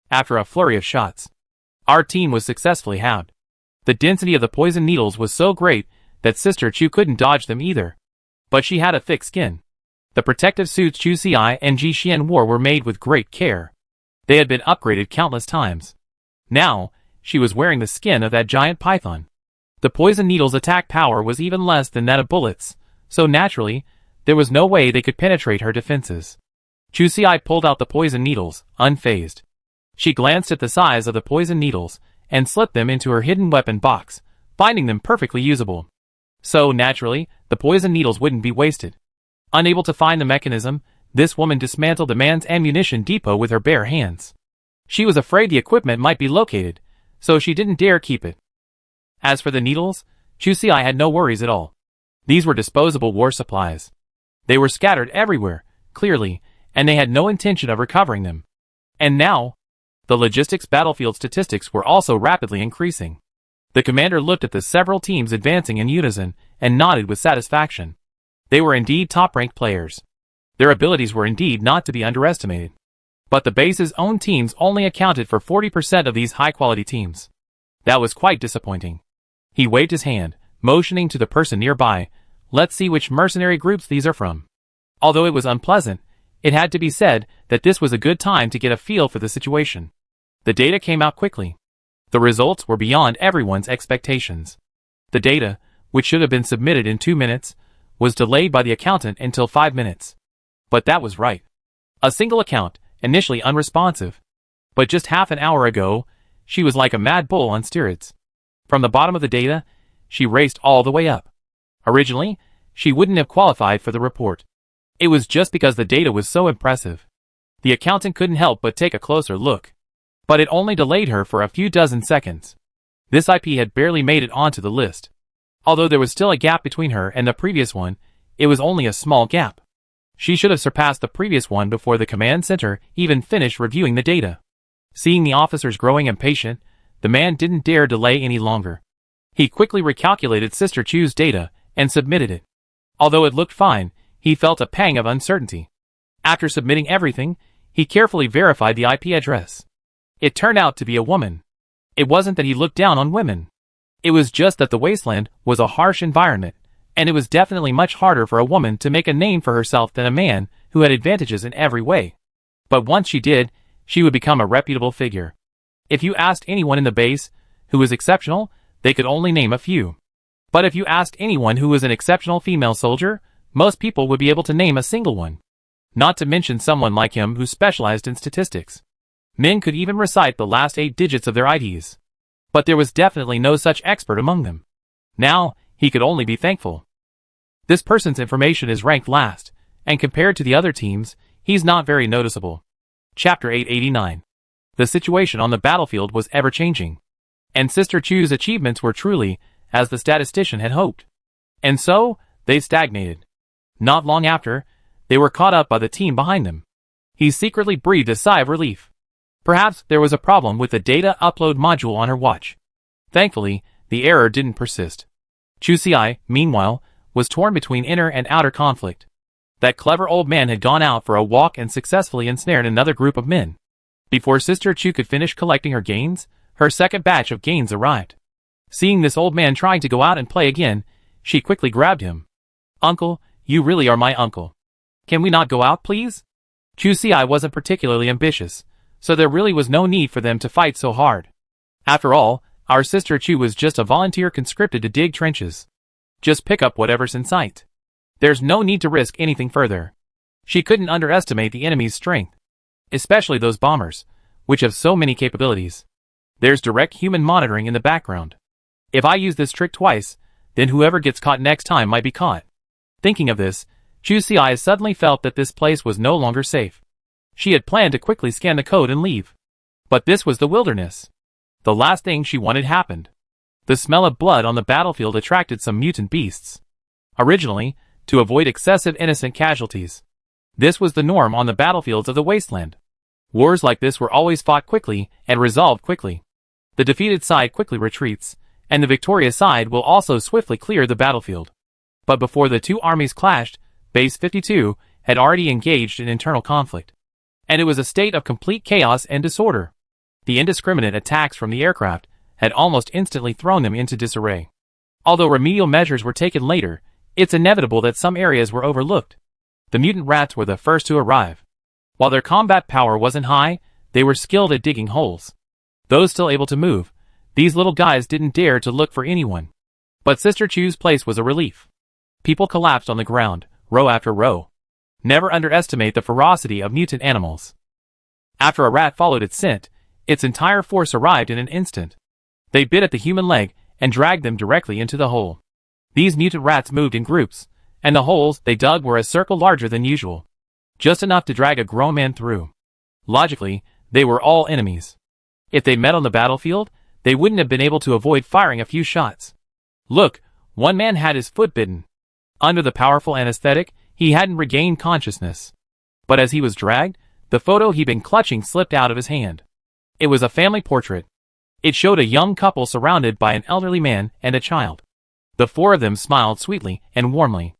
After a flurry of shots, our team was successfully housed. The density of the poison needles was so great that Sister Chu couldn't dodge them either. But she had a thick skin. The protective suits Juicy Eye and Ji Xian wore were made with great care. They had been upgraded countless times. Now, she was wearing the skin of that giant python. The poison needles' attack power was even less than that of bullets, so naturally, there was no way they could penetrate her defenses. Juicy Eye pulled out the poison needles, unfazed. She glanced at the size of the poison needles, and slipped them into her hidden weapon box, finding them perfectly usable. So, naturally, the poison needles wouldn't be wasted. Unable to find the mechanism, this woman dismantled the man's ammunition depot with her bare hands. She was afraid the equipment might be located, so she didn't dare keep it. As for the needles, Juicy Eye had no worries at all. These were disposable war supplies. They were scattered everywhere, clearly, and they had no intention of recovering them. And now, the logistics battlefield statistics were also rapidly increasing. The commander looked at the several teams advancing in unison and nodded with satisfaction. They were indeed top-ranked players. Their abilities were indeed not to be underestimated. But the base's own teams only accounted for 40% of these high-quality teams. That was quite disappointing. He waved his hand, motioning to the person nearby. Let's see which mercenary groups these are from. Although it was unpleasant, it had to be said that this was a good time to get a feel for the situation. The data came out quickly. The results were beyond everyone's expectations. The data, which should have been submitted in 2 minutes, was delayed by the accountant until 5 minutes. But that was right. A single account, initially unresponsive. But just half an hour ago, she was like a mad bull on steroids. From the bottom of the data, she raced all the way up. Originally, she wouldn't have qualified for the report. It was just because the data was so impressive. The accountant couldn't help but take a closer look. But it only delayed her for a few dozen seconds. This IP had barely made it onto the list. Although there was still a gap between her and the previous one, it was only a small gap. She should have surpassed the previous one before the command center even finished reviewing the data. Seeing the officers growing impatient, the man didn't dare delay any longer. He quickly recalculated Sister Chu's data and submitted it. Although it looked fine, he felt a pang of uncertainty. After submitting everything, he carefully verified the IP address. It turned out to be a woman. It wasn't that he looked down on women. It was just that the Wasteland was a harsh environment, and it was definitely much harder for a woman to make a name for herself than a man who had advantages in every way. But once she did, she would become a reputable figure. If you asked anyone in the base who was exceptional, they could only name a few. But if you asked anyone who was an exceptional female soldier, most people would be able to name a single one. Not to mention someone like him who specialized in statistics. Men could even recite the last 8 digits of their IDs. But there was definitely no such expert among them. Now, he could only be thankful. This person's information is ranked last, and compared to the other teams, he's not very noticeable. Chapter 889. The situation on the battlefield was ever-changing. And Sister Chu's achievements were truly, as the statistician had hoped. And so, they stagnated. Not long after, they were caught up by the team behind them. He secretly breathed a sigh of relief. Perhaps there was a problem with the data upload module on her watch. Thankfully, the error didn't persist. Chu Xi, meanwhile, was torn between inner and outer conflict. That clever old man had gone out for a walk and successfully ensnared another group of men. Before Sister Chu could finish collecting her gains, her second batch of gains arrived. Seeing this old man trying to go out and play again, she quickly grabbed him. "Uncle, you really are my uncle. Can we not go out, please?" Chu Xi wasn't particularly ambitious, so there really was no need for them to fight so hard. After all, our Sister Chu was just a volunteer conscripted to dig trenches. Just pick up whatever's in sight. There's no need to risk anything further. She couldn't underestimate the enemy's strength. Especially those bombers, which have so many capabilities. There's direct human monitoring in the background. If I use this trick twice, then whoever gets caught next time might be caught. Thinking of this, Chu Xi suddenly felt that this place was no longer safe. She had planned to quickly scan the code and leave. But this was the wilderness. The last thing she wanted happened. The smell of blood on the battlefield attracted some mutant beasts. Originally, to avoid excessive innocent casualties. This was the norm on the battlefields of the Wasteland. Wars like this were always fought quickly and resolved quickly. The defeated side quickly retreats, and the victorious side will also swiftly clear the battlefield. But before the two armies clashed, Base 52 had already engaged in internal conflict. And it was a state of complete chaos and disorder. The indiscriminate attacks from the aircraft had almost instantly thrown them into disarray. Although remedial measures were taken later, it's inevitable that some areas were overlooked. The mutant rats were the first to arrive. While their combat power wasn't high, they were skilled at digging holes. Those still able to move, these little guys didn't dare to look for anyone. But Sister Chu's place was a relief. People collapsed on the ground, row after row. Never underestimate the ferocity of mutant animals. After a rat followed its scent, its entire force arrived in an instant. They bit at the human leg and dragged them directly into the hole. These mutant rats moved in groups, and the holes they dug were a circle larger than usual. Just enough to drag a grown man through. Logically, they were all enemies. If they met on the battlefield, they wouldn't have been able to avoid firing a few shots. Look, one man had his foot bitten. Under the powerful anesthetic, he hadn't regained consciousness. But as he was dragged, the photo he'd been clutching slipped out of his hand. It was a family portrait. It showed a young couple surrounded by an elderly man and a child. The four of them smiled sweetly and warmly.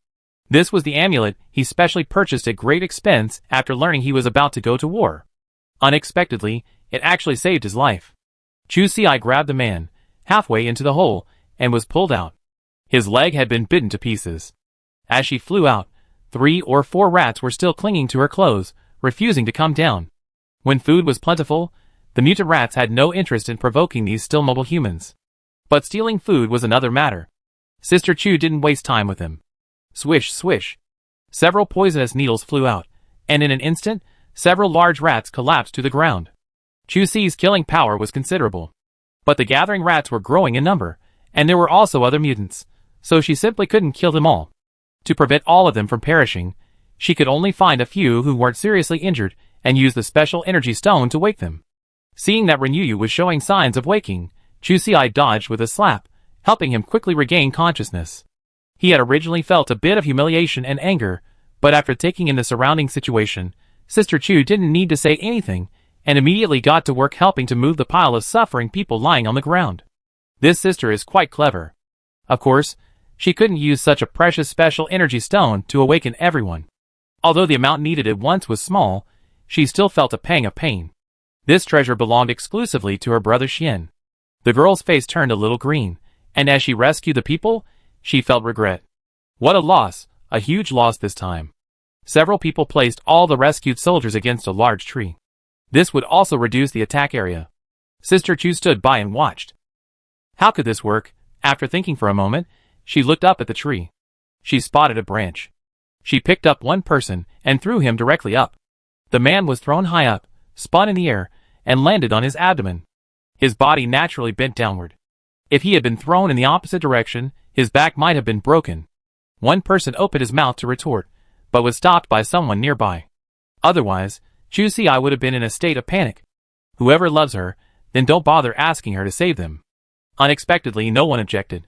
This was the amulet he specially purchased at great expense after learning he was about to go to war. Unexpectedly, it actually saved his life. Chu Xi grabbed the man, halfway into the hole, and was pulled out. His leg had been bitten to pieces. As she flew out, 3 or 4 rats were still clinging to her clothes, refusing to come down. When food was plentiful, the mutant rats had no interest in provoking these still mobile humans. But stealing food was another matter. Sister Chu didn't waste time with them. Swish, swish. Several poisonous needles flew out, and in an instant, several large rats collapsed to the ground. Chu Xi's killing power was considerable. But the gathering rats were growing in number, and there were also other mutants, so she simply couldn't kill them all. To prevent all of them from perishing, she could only find a few who weren't seriously injured and use the special energy stone to wake them. Seeing that Renyu was showing signs of waking, Chu Xi dodged with a slap, helping him quickly regain consciousness. He had originally felt a bit of humiliation and anger, but after taking in the surrounding situation, Sister Chu didn't need to say anything, and immediately got to work helping to move the pile of suffering people lying on the ground. This sister is quite clever. Of course, she couldn't use such a precious special energy stone to awaken everyone. Although the amount needed at once was small, she still felt a pang of pain. This treasure belonged exclusively to her brother Xian. The girl's face turned a little green, and as she rescued the people, she felt regret. What a loss, a huge loss this time. Several people placed all the rescued soldiers against a large tree. This would also reduce the attack area. Sister Chu stood by and watched. How could this work? After thinking for a moment, she looked up at the tree. She spotted a branch. She picked up one person and threw him directly up. The man was thrown high up, spun in the air, and landed on his abdomen. His body naturally bent downward. If he had been thrown in the opposite direction, his back might have been broken. One person opened his mouth to retort, but was stopped by someone nearby. Otherwise, Chu Si would have been in a state of panic. Whoever loves her, then don't bother asking her to save them. Unexpectedly, no one objected.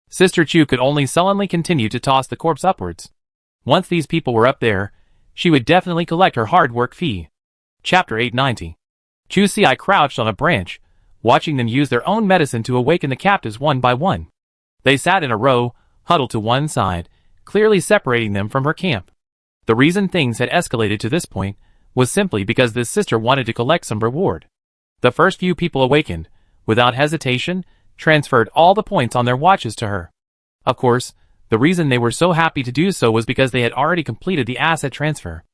Sister Chu could only sullenly continue to toss the corpse upwards. Once these people were up there, she would definitely collect her hard work fee. Chapter 890. Chu Si crouched on a branch, watching them use their own medicine to awaken the captives one by one. They sat in a row, huddled to one side, clearly separating them from her camp. The reason things had escalated to this point was simply because this sister wanted to collect some reward. The first few people awakened, without hesitation, transferred all the points on their watches to her. Of course, the reason they were so happy to do so was because they had already completed the asset transfer.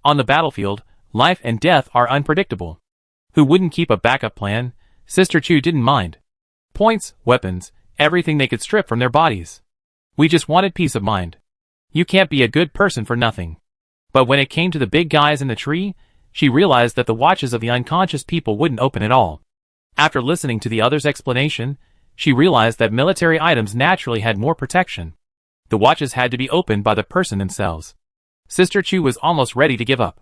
On the battlefield, life and death are unpredictable. Who wouldn't keep a backup plan? Sister Chu didn't mind. Points, weapons, everything they could strip from their bodies. We just wanted peace of mind. You can't be a good person for nothing. But when it came to the big guys in the tree, she realized that the watches of the unconscious people wouldn't open at all. After listening to the other's explanation, she realized that military items naturally had more protection. The watches had to be opened by the person themselves. Sister Chu was almost ready to give up.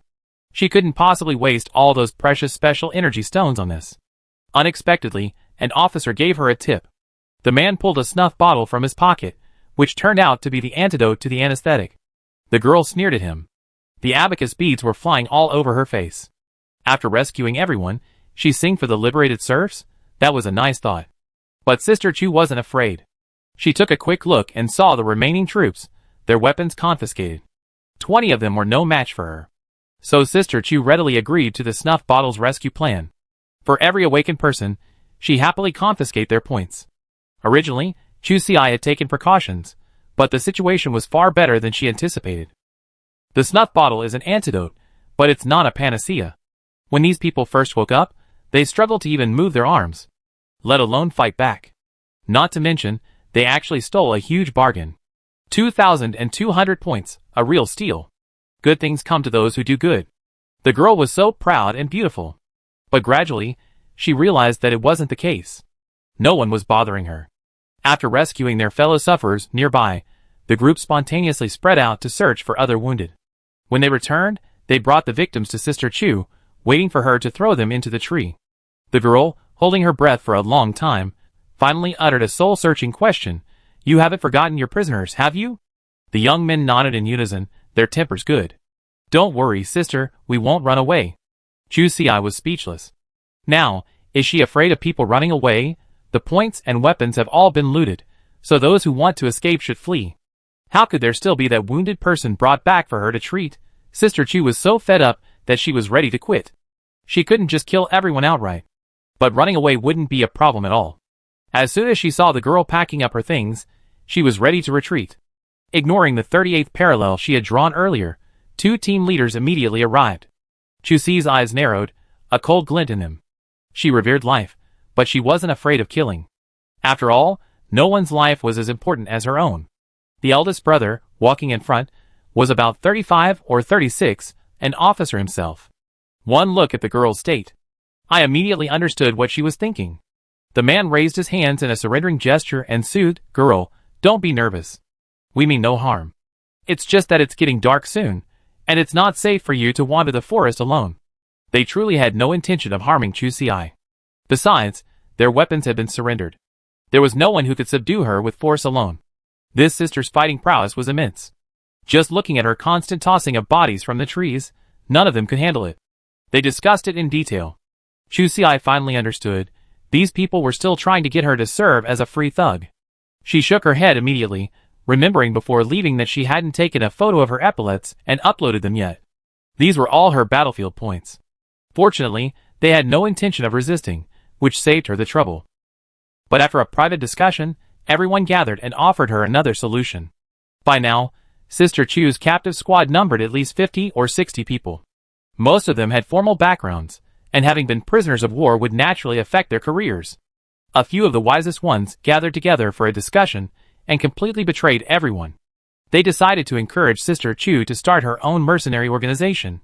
She couldn't possibly waste all those precious special energy stones on this. Unexpectedly, an officer gave her a tip. The man pulled a snuff bottle from his pocket, which turned out to be the antidote to the anesthetic. The girl sneered at him. The abacus beads were flying all over her face. After rescuing everyone, she sing for the liberated serfs? That was a nice thought. But Sister Chu wasn't afraid. She took a quick look and saw the remaining troops, their weapons confiscated. 20 of them were no match for her. So Sister Chu readily agreed to the snuff bottle's rescue plan. For every awakened person, she happily confiscated their points. Originally, Chu Si had taken precautions, but the situation was far better than she anticipated. The snuff bottle is an antidote, but it's not a panacea. When these people first woke up, they struggled to even move their arms, let alone fight back. Not to mention, they actually stole a huge bargain. 2,200 points, a real steal. Good things come to those who do good. The girl was so proud and beautiful. But gradually, she realized that it wasn't the case. No one was bothering her. After rescuing their fellow sufferers nearby, the group spontaneously spread out to search for other wounded. When they returned, they brought the victims to Sister Chu, waiting for her to throw them into the tree. The girl, holding her breath for a long time, finally uttered a soul-searching question. You haven't forgotten your prisoners, have you? The young men nodded in unison, their tempers good. Don't worry, sister, we won't run away. Chu Si was speechless. Now, is she afraid of people running away? The points and weapons have all been looted, so those who want to escape should flee. How could there still be that wounded person brought back for her to treat? Sister Chu was so fed up that she was ready to quit. She couldn't just kill everyone outright. But running away wouldn't be a problem at all. As soon as she saw the girl packing up her things, she was ready to retreat. Ignoring the 38th parallel she had drawn earlier, two team leaders immediately arrived. Chu Si's eyes narrowed, a cold glint in them. She revered life, but she wasn't afraid of killing. After all, no one's life was as important as her own. The eldest brother, walking in front, was about 35 or 36, an officer himself. One look at the girl's state. I immediately understood what she was thinking. The man raised his hands in a surrendering gesture and soothed, Girl, don't be nervous. We mean no harm. It's just that it's getting dark soon, and it's not safe for you to wander the forest alone. They truly had no intention of harming Chu Si. Besides, their weapons had been surrendered. There was no one who could subdue her with force alone. This sister's fighting prowess was immense. Just looking at her constant tossing of bodies from the trees, none of them could handle it. They discussed it in detail. Chu Si finally understood. These people were still trying to get her to serve as a free thug. She shook her head immediately, remembering before leaving that she hadn't taken a photo of her epaulets and uploaded them yet. These were all her battlefield points. Fortunately, they had no intention of resisting, which saved her the trouble. But after a private discussion, everyone gathered and offered her another solution. By now, Sister Chu's captive squad numbered at least 50 or 60 people. Most of them had formal backgrounds, and having been prisoners of war would naturally affect their careers. A few of the wisest ones gathered together for a discussion, and completely betrayed everyone. They decided to encourage Sister Chu to start her own mercenary organization.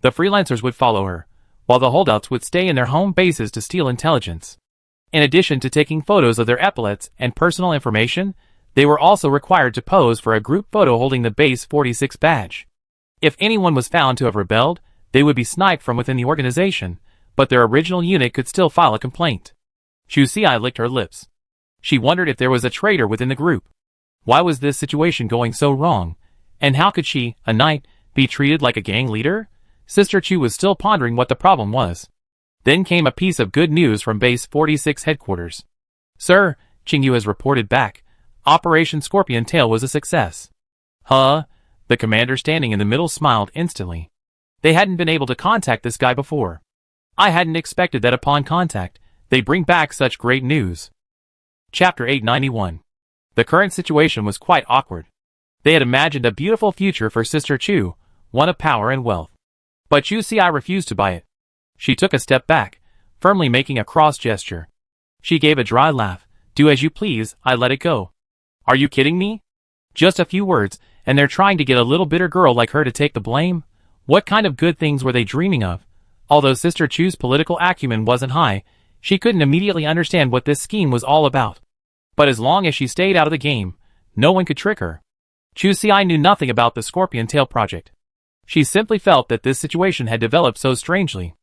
The freelancers would follow her, while the holdouts would stay in their home bases to steal intelligence. In addition to taking photos of their epaulets and personal information, they were also required to pose for a group photo holding the Base 46 badge. If anyone was found to have rebelled, they would be sniped from within the organization, but their original unit could still file a complaint. Chu Si licked her lips. She wondered if there was a traitor within the group. Why was this situation going so wrong? And how could she, a knight, be treated like a gang leader? Sister Chu was still pondering what the problem was. Then came a piece of good news from Base 46 headquarters. Sir, Qingyu has reported back. Operation Scorpion Tail was a success. Huh? The commander standing in the middle smiled instantly. They hadn't been able to contact this guy before. I hadn't expected that upon contact, they'd bring back such great news. Chapter 891. The current situation was quite awkward. They had imagined a beautiful future for Sister Chu, one of power and wealth. But Chu Si refused to buy it. She took a step back, firmly making a cross gesture. She gave a dry laugh. Do as you please, I let it go. Are you kidding me? Just a few words, and they're trying to get a little bitter girl like her to take the blame? What kind of good things were they dreaming of? Although Sister Chu's political acumen wasn't high, she couldn't immediately understand what this scheme was all about. But as long as she stayed out of the game, no one could trick her. Chu Si knew nothing about the Scorpion Tail project. She simply felt that this situation had developed so strangely.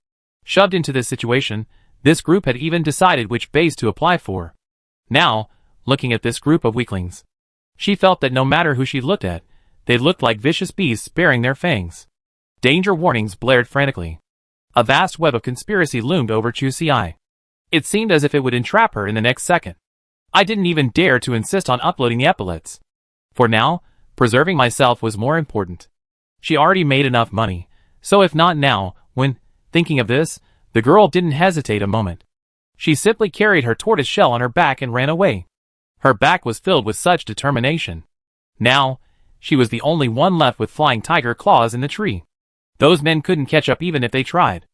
Shoved into this situation, this group had even decided which base to apply for. Now, looking at this group of weaklings, she felt that no matter who she looked at, they looked like vicious beasts baring their fangs. Danger warnings blared frantically. A vast web of conspiracy loomed over Chu Si. It seemed as if it would entrap her in the next second. I didn't even dare to insist on uploading the epaulets. For now, preserving myself was more important. She already made enough money, so if not now, when, thinking of this, the girl didn't hesitate a moment. She simply carried her tortoise shell on her back and ran away. Her back was filled with such determination. Now, she was the only one left with flying tiger claws in the tree. Those men couldn't catch up even if they tried.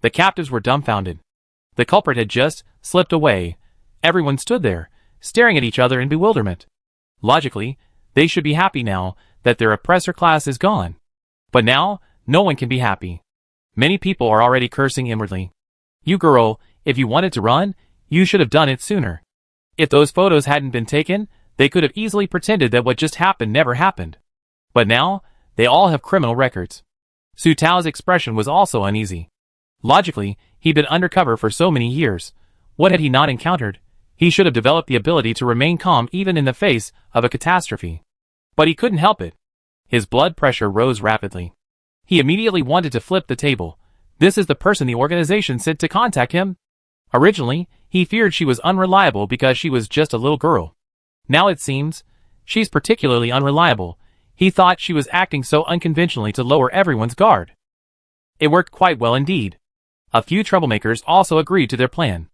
The captives were dumbfounded. The culprit had just slipped away. Everyone stood there, staring at each other in bewilderment. Logically, they should be happy now that their oppressor class is gone. But now, no one can be happy. Many people are already cursing inwardly. You girl, if you wanted to run, you should have done it sooner. If those photos hadn't been taken, they could have easily pretended that what just happened never happened. But now, they all have criminal records. Su Tao's expression was also uneasy. Logically, he'd been undercover for so many years. What had he not encountered? He should have developed the ability to remain calm even in the face of a catastrophe. But he couldn't help it. His blood pressure rose rapidly. He immediately wanted to flip the table. This is the person the organization sent to contact him? Originally, he feared she was unreliable because she was just a little girl. Now it seems, she's particularly unreliable. He thought she was acting so unconventionally to lower everyone's guard. It worked quite well indeed. A few troublemakers also agreed to their plan.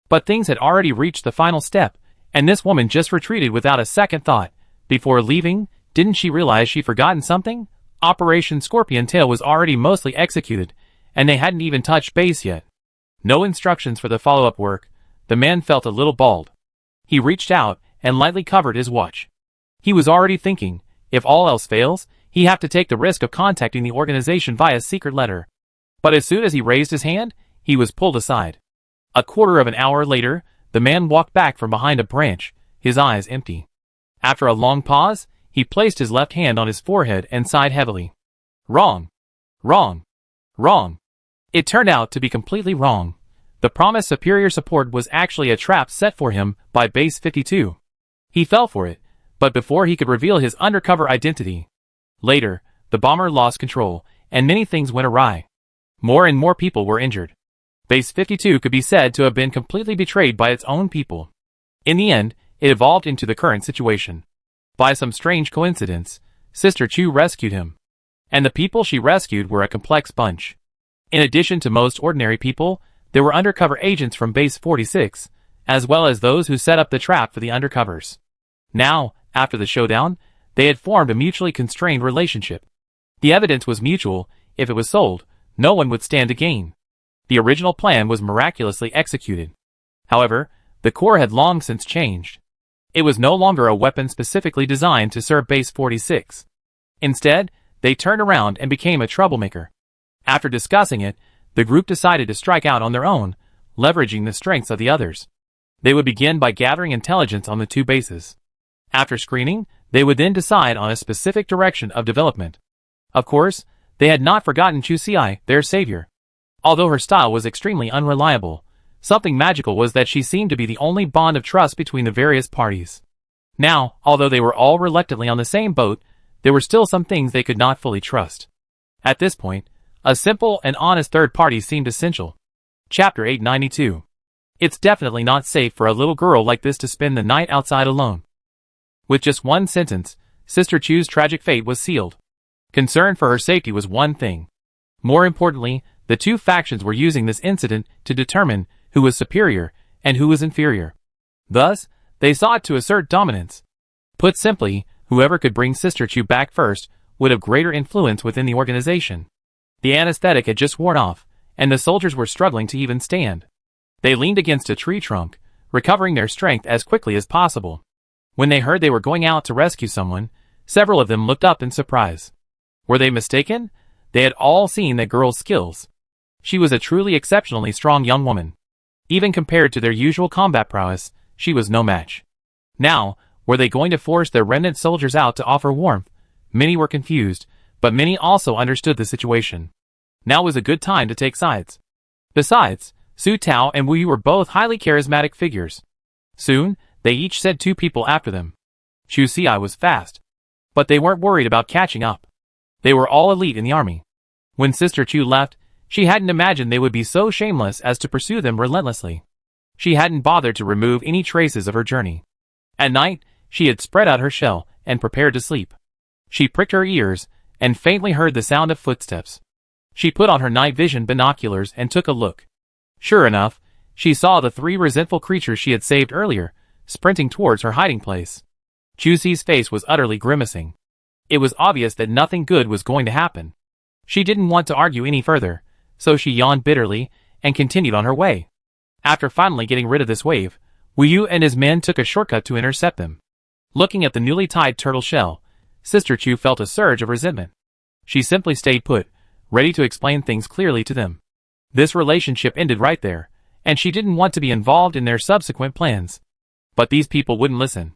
But things had already reached the final step, and this woman just retreated without a second thought. Before leaving, didn't she realize she'd forgotten something? Operation Scorpion Tail was already mostly executed, and they hadn't even touched base yet. No instructions for the follow-up work. The man felt a little bald. He reached out and lightly covered his watch. He was already thinking, if all else fails, he'd have to take the risk of contacting the organization via secret letter. But as soon as he raised his hand, he was pulled aside. A quarter of an hour later, the man walked back from behind a branch, his eyes empty. After a long pause, he placed his left hand on his forehead and sighed heavily. Wrong. Wrong. Wrong. It turned out to be completely wrong. The promised superior support was actually a trap set for him by Base 52. He fell for it, but before he could reveal his undercover identity. Later, the bomber lost control, and many things went awry. More and more people were injured. Base 52 could be said to have been completely betrayed by its own people. In the end, it evolved into the current situation. By some strange coincidence, Sister Chu rescued him. And the people she rescued were a complex bunch. In addition to most ordinary people, there were undercover agents from Base 46, as well as those who set up the trap for the undercovers. Now, after the showdown, they had formed a mutually constrained relationship. The evidence was mutual. If it was sold, no one would stand to gain. The original plan was miraculously executed. However, the core had long since changed. It was no longer a weapon specifically designed to serve Base 46. Instead, they turned around and became a troublemaker. After discussing it, the group decided to strike out on their own, leveraging the strengths of the others. They would begin by gathering intelligence on the two bases. After screening, they would then decide on a specific direction of development. Of course, they had not forgotten Chusi, their savior. Although her style was extremely unreliable, something magical was that she seemed to be the only bond of trust between the various parties. Now, although they were all reluctantly on the same boat, there were still some things they could not fully trust. At this point, a simple and honest third party seemed essential. Chapter 892. It's definitely not safe for a little girl like this to spend the night outside alone. With just one sentence, Sister Chu's tragic fate was sealed. Concern for her safety was one thing. More importantly, the two factions were using this incident to determine who was superior and who was inferior. Thus, they sought to assert dominance. Put simply, whoever could bring Sister Chu back first would have greater influence within the organization. The anesthetic had just worn off, and the soldiers were struggling to even stand. They leaned against a tree trunk, recovering their strength as quickly as possible. When they heard they were going out to rescue someone, several of them looked up in surprise. Were they mistaken? They had all seen that girl's skills. She was a truly exceptionally strong young woman. Even compared to their usual combat prowess, she was no match. Now, were they going to force their remnant soldiers out to offer warmth? Many were confused, but many also understood the situation. Now was a good time to take sides. Besides, Su Tao and Wu Yu were both highly charismatic figures. Soon, they each sent two people after them. Chu Si was fast. But they weren't worried about catching up. They were all elite in the army. When Sister Chu left, she hadn't imagined they would be so shameless as to pursue them relentlessly. She hadn't bothered to remove any traces of her journey. At night, she had spread out her shell and prepared to sleep. She pricked her ears and faintly heard the sound of footsteps. She put on her night vision binoculars and took a look. Sure enough, she saw the three resentful creatures she had saved earlier, sprinting towards her hiding place. Chu Si's face was utterly grimacing. It was obvious that nothing good was going to happen. She didn't want to argue any further, so she yawned bitterly and continued on her way. After finally getting rid of this wave, Wu Yu and his men took a shortcut to intercept them. Looking at the newly tied turtle shell, Sister Chu felt a surge of resentment. She simply stayed put, ready to explain things clearly to them. This relationship ended right there, and she didn't want to be involved in their subsequent plans. But these people wouldn't listen.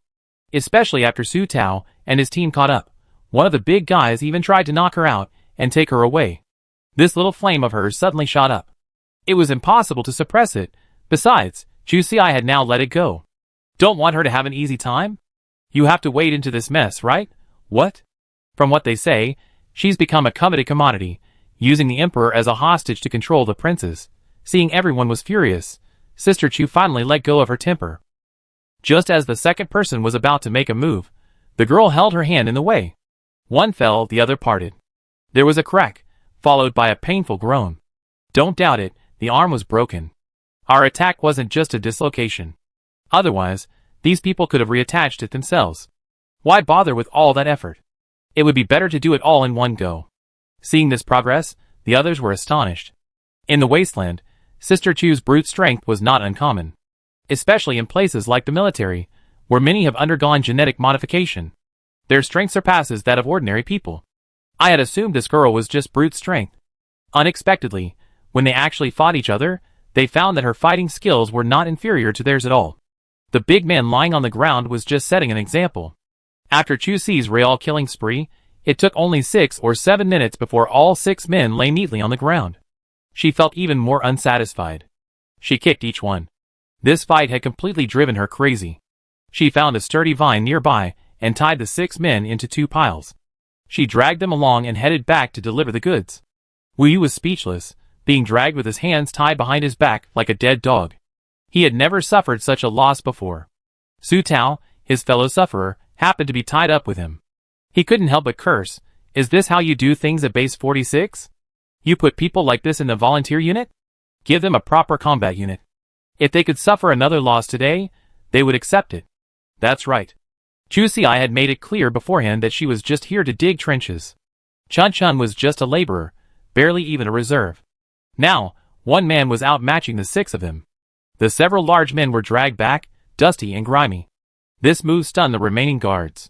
Especially after Su Tao and his team caught up. One of the big guys even tried to knock her out and take her away. This little flame of hers suddenly shot up. It was impossible to suppress it. Besides, Chu Si had now let it go. Don't want her to have an easy time? You have to wade into this mess, right? What? From what they say, she's become a coveted commodity, using the emperor as a hostage to control the princes. Seeing everyone was furious, Sister Chu finally let go of her temper. Just as the second person was about to make a move, the girl held her hand in the way. One fell, the other parted. There was a crack, followed by a painful groan. Don't doubt it, the arm was broken. Our attack wasn't just a dislocation. Otherwise, these people could have reattached it themselves. Why bother with all that effort? It would be better to do it all in one go. Seeing this progress, the others were astonished. In the Wasteland, Sister Chu's brute strength was not uncommon. Especially in places like the military, where many have undergone genetic modification. Their strength surpasses that of ordinary people. I had assumed this girl was just brute strength. Unexpectedly, when they actually fought each other, they found that her fighting skills were not inferior to theirs at all. The big man lying on the ground was just setting an example. After Chu Si's real killing spree, it took only 6 or 7 minutes before all 6 men lay neatly on the ground. She felt even more unsatisfied. She kicked each one. This fight had completely driven her crazy. She found a sturdy vine nearby and tied the 6 men into 2 piles. She dragged them along and headed back to deliver the goods. Wu Yu was speechless, being dragged with his hands tied behind his back like a dead dog. He had never suffered such a loss before. Su Tao, his fellow sufferer, happened to be tied up with him. He couldn't help but curse. Is this how you do things at Base 46? You put people like this in the volunteer unit? Give them a proper combat unit. If they could suffer another loss today, they would accept it. That's right. Chu Si had made it clear beforehand that she was just here to dig trenches. Chun Chun was just a laborer, barely even a reserve. Now, one man was outmatching the 6 of them. The several large men were dragged back, dusty and grimy. This move stunned the remaining guards.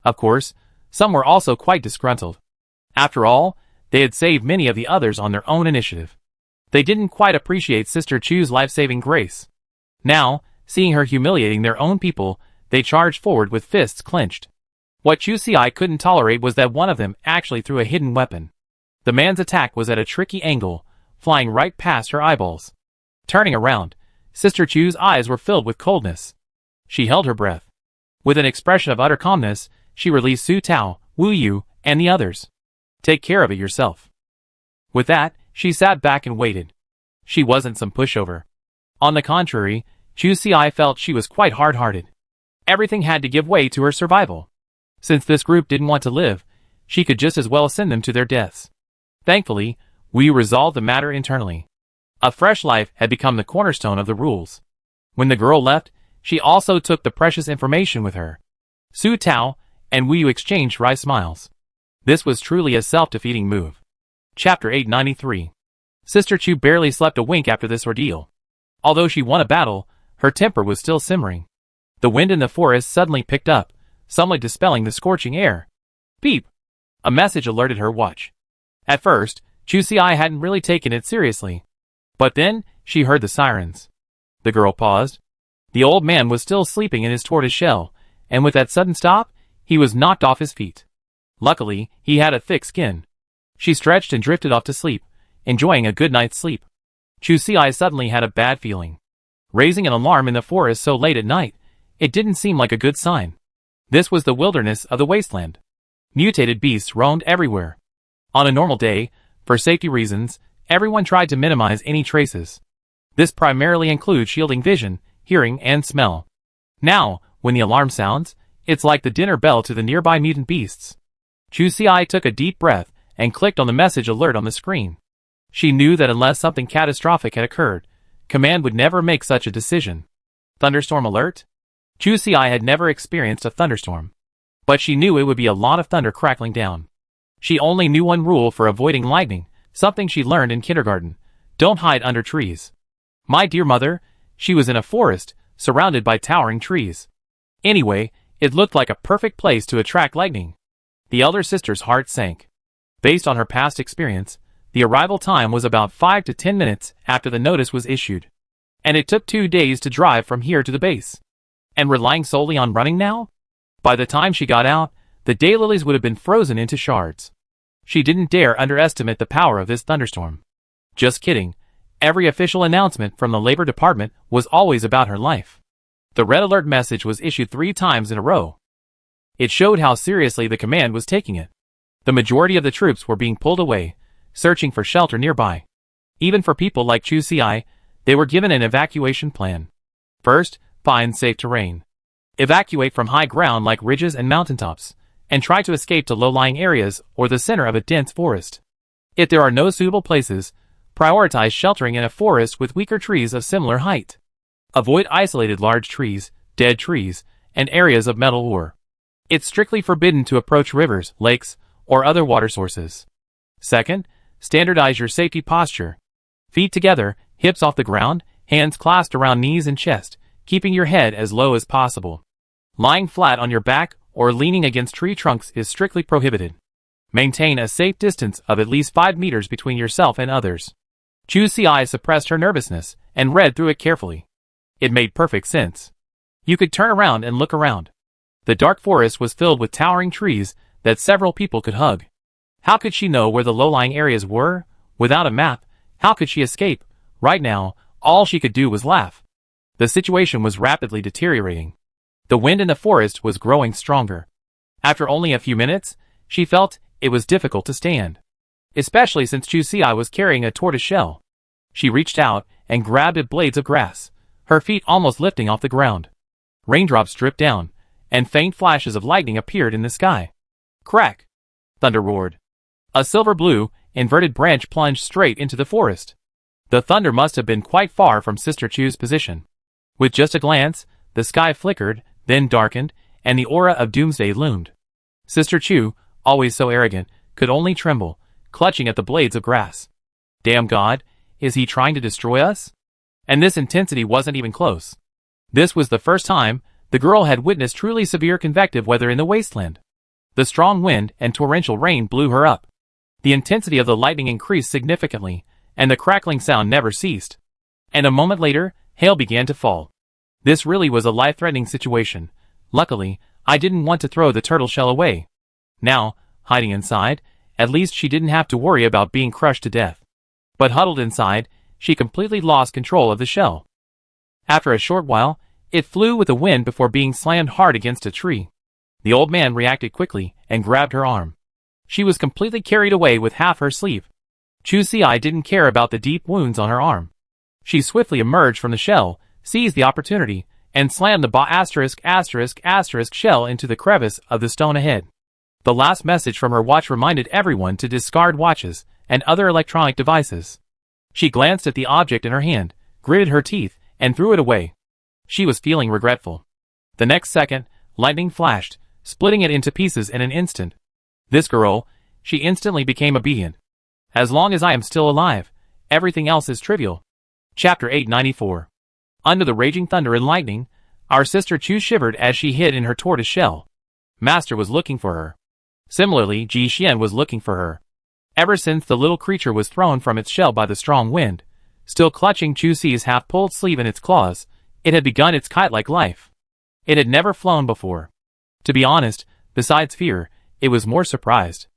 Of course, some were also quite disgruntled. After all, they had saved many of the others on their own initiative. They didn't quite appreciate Sister Chu's life-saving grace. Now, seeing her humiliating their own people, they charged forward with fists clenched. What Chu Si couldn't tolerate was that one of them actually threw a hidden weapon. The man's attack was at a tricky angle, flying right past her eyeballs. Turning around, Sister Chu's eyes were filled with coldness. She held her breath. With an expression of utter calmness, she released Su Tao, Wu Yu, and the others. Take care of it yourself. With that, she sat back and waited. She wasn't some pushover. On the contrary, Chu Si felt she was quite hard-hearted. Everything had to give way to her survival. Since this group didn't want to live, she could just as well send them to their deaths. Thankfully, we resolved the matter internally. A fresh life had become the cornerstone of the rules. When the girl left, she also took the precious information with her. Su Tao and Wu Yu exchanged wry smiles. This was truly a self-defeating move. Chapter 893. Sister Chu barely slept a wink after this ordeal. Although she won a battle, her temper was still simmering. The wind in the forest suddenly picked up, somewhat dispelling the scorching air. Beep! A message alerted her watch. At first, Chu Si hadn't really taken it seriously. But then, she heard the sirens. The girl paused. The old man was still sleeping in his tortoise shell, and with that sudden stop, he was knocked off his feet. Luckily, he had a thick skin. She stretched and drifted off to sleep, enjoying a good night's sleep. Chu Si suddenly had a bad feeling. Raising an alarm in the forest so late at night, it didn't seem like a good sign. This was the wilderness of the Wasteland. Mutated beasts roamed everywhere. On a normal day, for safety reasons, everyone tried to minimize any traces. This primarily includes shielding vision, hearing, and smell. Now, when the alarm sounds, it's like the dinner bell to the nearby mutant beasts. Chu Si took a deep breath and clicked on the message alert on the screen. She knew that unless something catastrophic had occurred, Command would never make such a decision. Thunderstorm alert? Chu Si had never experienced a thunderstorm. But she knew it would be a lot of thunder crackling down. She only knew one rule for avoiding lightning, something she learned in kindergarten. Don't hide under trees. My dear mother, she was in a forest, surrounded by towering trees. Anyway, it looked like a perfect place to attract lightning. The elder sister's heart sank. Based on her past experience, the arrival time was about 5 to 10 minutes after the notice was issued. And it took 2 days to drive from here to the base. And relying solely on running now? By the time she got out, the daylilies would have been frozen into shards. She didn't dare underestimate the power of this thunderstorm. Just kidding. Every official announcement from the Labor Department was always about her life. The red alert message was issued 3 times in a row. It showed how seriously the command was taking it. The majority of the troops were being pulled away, searching for shelter nearby. Even for people like Chu Si, they were given an evacuation plan. First, find safe terrain. Evacuate from high ground like ridges and mountaintops, and try to escape to low-lying areas or the center of a dense forest. If there are no suitable places, prioritize sheltering in a forest with weaker trees of similar height. Avoid isolated large trees, dead trees, and areas of metal ore. It's strictly forbidden to approach rivers, lakes, or other water sources. Second, standardize your safety posture. Feet together, hips off the ground, hands clasped around knees and chest, keeping your head as low as possible. Lying flat on your back or leaning against tree trunks is strictly prohibited. Maintain a safe distance of at least 5 meters between yourself and others. Chu Si suppressed her nervousness and read through it carefully. It made perfect sense. You could turn around and look around. The dark forest was filled with towering trees that several people could hug. How could she know where the low-lying areas were? Without a map, how could she escape? Right now, all she could do was laugh. The situation was rapidly deteriorating. The wind in the forest was growing stronger. After only a few minutes, she felt it was difficult to stand. Especially since Chu Si was carrying a tortoise shell. She reached out and grabbed at blades of grass, her feet almost lifting off the ground. Raindrops dripped down, and faint flashes of lightning appeared in the sky. Crack! Thunder roared. A silver-blue, inverted branch plunged straight into the forest. The thunder must have been quite far from Sister Chu's position. With just a glance, the sky flickered, then darkened, and the aura of doomsday loomed. Sister Chu, always so arrogant, could only tremble, clutching at the blades of grass. Damn God, is he trying to destroy us? And this intensity wasn't even close. This was the first time the girl had witnessed truly severe convective weather in the wasteland. The strong wind and torrential rain blew her up. The intensity of the lightning increased significantly, and the crackling sound never ceased. And a moment later, hail began to fall. This really was a life-threatening situation. Luckily, I didn't want to throw the turtle shell away. Now, hiding inside, at least she didn't have to worry about being crushed to death. But huddled inside, she completely lost control of the shell. After a short while, it flew with the wind before being slammed hard against a tree. The old man reacted quickly and grabbed her arm. She was completely carried away with half her sleeve. Chu Si didn't care about the deep wounds on her arm. She swiftly emerged from the shell, seized the opportunity, and slammed the shell into the crevice of the stone ahead. The last message from her watch reminded everyone to discard watches and other electronic devices. She glanced at the object in her hand, gritted her teeth, and threw it away. She was feeling regretful. The next second, lightning flashed, splitting it into pieces in an instant. This girl, she instantly became obedient. As long as I am still alive, everything else is trivial. Chapter 894. Under the raging thunder and lightning, our sister Chu shivered as she hid in her tortoise shell. Master was looking for her. Similarly, Ji Xian was looking for her. Ever since the little creature was thrown from its shell by the strong wind, still clutching Chu Si's half-pulled sleeve in its claws, it had begun its kite-like life. It had never flown before. To be honest, besides fear, it was more surprised.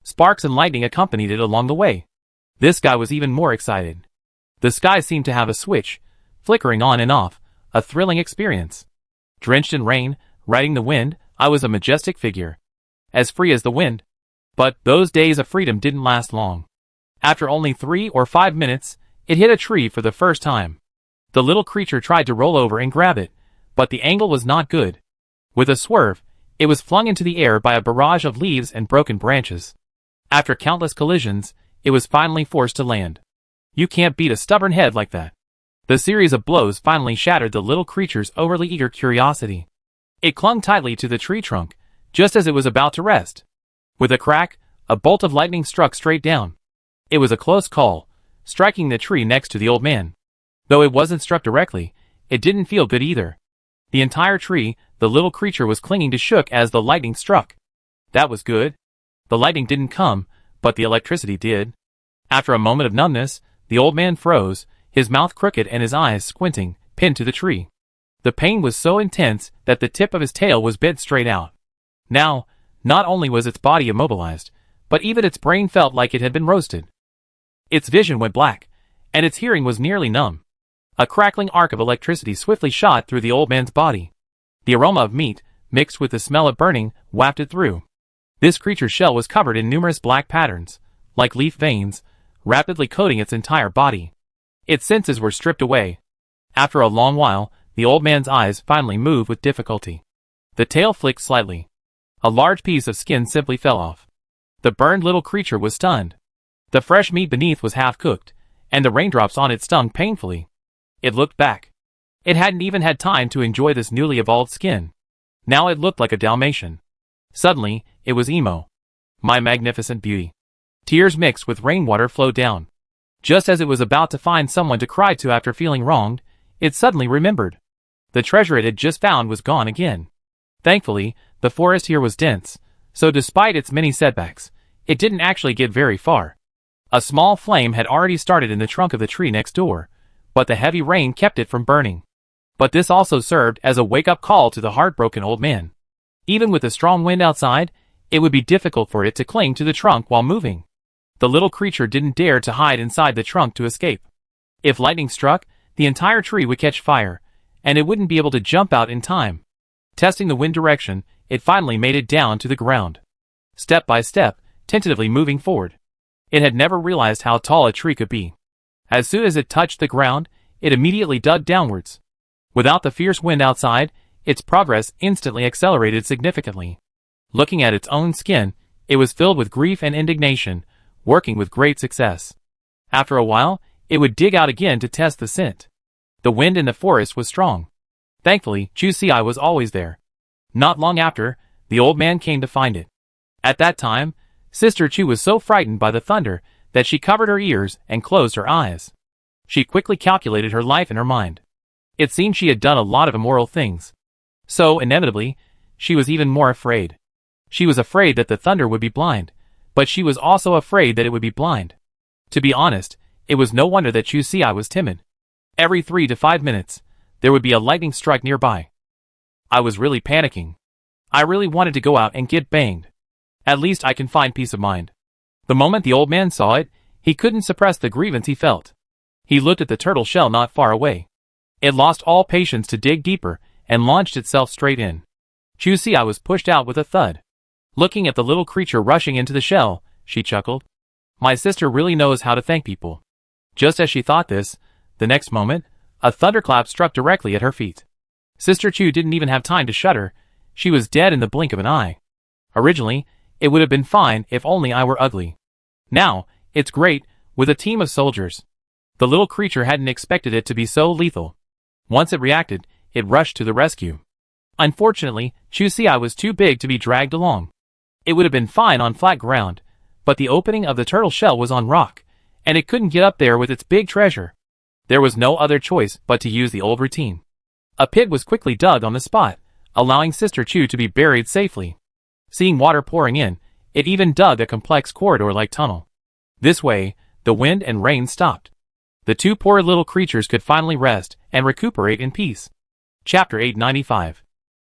Sparks and lightning accompanied it along the way. This guy was even more excited. The sky seemed to have a switch, flickering on and off, a thrilling experience. Drenched in rain, riding the wind, I was a majestic figure. As free as the wind. But those days of freedom didn't last long. After only 3 or 5 minutes, it hit a tree for the first time. The little creature tried to roll over and grab it, but the angle was not good. With a swerve, it was flung into the air by a barrage of leaves and broken branches. After countless collisions, it was finally forced to land. You can't beat a stubborn head like that. The series of blows finally shattered the little creature's overly eager curiosity. It clung tightly to the tree trunk, just as it was about to rest. With a crack, a bolt of lightning struck straight down. It was a close call, striking the tree next to the old man. Though it wasn't struck directly, it didn't feel good either. The entire tree, the little creature was clinging to shook as the lightning struck. That was good. The lightning didn't come, but the electricity did. After a moment of numbness, the old man froze, his mouth crooked and his eyes squinting, pinned to the tree. The pain was so intense that the tip of his tail was bent straight out. Now, not only was its body immobilized, but even its brain felt like it had been roasted. Its vision went black, and its hearing was nearly numb. A crackling arc of electricity swiftly shot through the old man's body. The aroma of meat, mixed with the smell of burning, wafted through. This creature's shell was covered in numerous black patterns, like leaf veins, rapidly coating its entire body. Its senses were stripped away. After a long while, the old man's eyes finally moved with difficulty. The tail flicked slightly. A large piece of skin simply fell off. The burned little creature was stunned. The fresh meat beneath was half-cooked, and the raindrops on it stung painfully. It looked back. It hadn't even had time to enjoy this newly evolved skin. Now it looked like a Dalmatian. Suddenly, it was Emo. My magnificent beauty. Tears mixed with rainwater flowed down. Just as it was about to find someone to cry to after feeling wronged, it suddenly remembered. The treasure it had just found was gone again. Thankfully, the forest here was dense, so despite its many setbacks, it didn't actually get very far. A small flame had already started in the trunk of the tree next door, but the heavy rain kept it from burning. But this also served as a wake-up call to the heartbroken old man. Even with the strong wind outside, it would be difficult for it to cling to the trunk while moving. The little creature didn't dare to hide inside the trunk to escape. If lightning struck, the entire tree would catch fire, and it wouldn't be able to jump out in time. Testing the wind direction, it finally made it down to the ground. Step by step, tentatively moving forward. It had never realized how tall a tree could be. As soon as it touched the ground, it immediately dug downwards. Without the fierce wind outside, its progress instantly accelerated significantly. Looking at its own skin, it was filled with grief and indignation, working with great success. After a while, it would dig out again to test the scent. The wind in the forest was strong. Thankfully, Chu Si was always there. Not long after, the old man came to find it. At that time, Sister Chu was so frightened by the thunder that she covered her ears and closed her eyes. She quickly calculated her life in her mind. It seemed she had done a lot of immoral things. So, inevitably, she was even more afraid. She was afraid that the thunder would be blind, but she was also afraid that it would be blind. To be honest, it was no wonder that Chusi was timid. Every 3 to 5 minutes, there would be a lightning strike nearby. I was really panicking. I really wanted to go out and get banged. At least I can find peace of mind. The moment the old man saw it, he couldn't suppress the grievance he felt. He looked at the turtle shell not far away. It lost all patience to dig deeper and launched itself straight in. Chusi was pushed out with a thud. Looking at the little creature rushing into the shell, she chuckled. My sister really knows how to thank people. Just as she thought this, the next moment, a thunderclap struck directly at her feet. Sister Chu didn't even have time to shudder. She was dead in the blink of an eye. Originally, it would have been fine if only I were ugly. Now, it's great, with a team of soldiers. The little creature hadn't expected it to be so lethal. Once it reacted, it rushed to the rescue. Unfortunately, Chusi was too big to be dragged along. It would have been fine on flat ground, but the opening of the turtle shell was on rock, and it couldn't get up there with its big treasure. There was no other choice but to use the old routine. A pit was quickly dug on the spot, allowing Sister Chu to be buried safely. Seeing water pouring in, it even dug a complex corridor-like tunnel. This way, the wind and rain stopped. The two poor little creatures could finally rest and recuperate in peace. Chapter 895.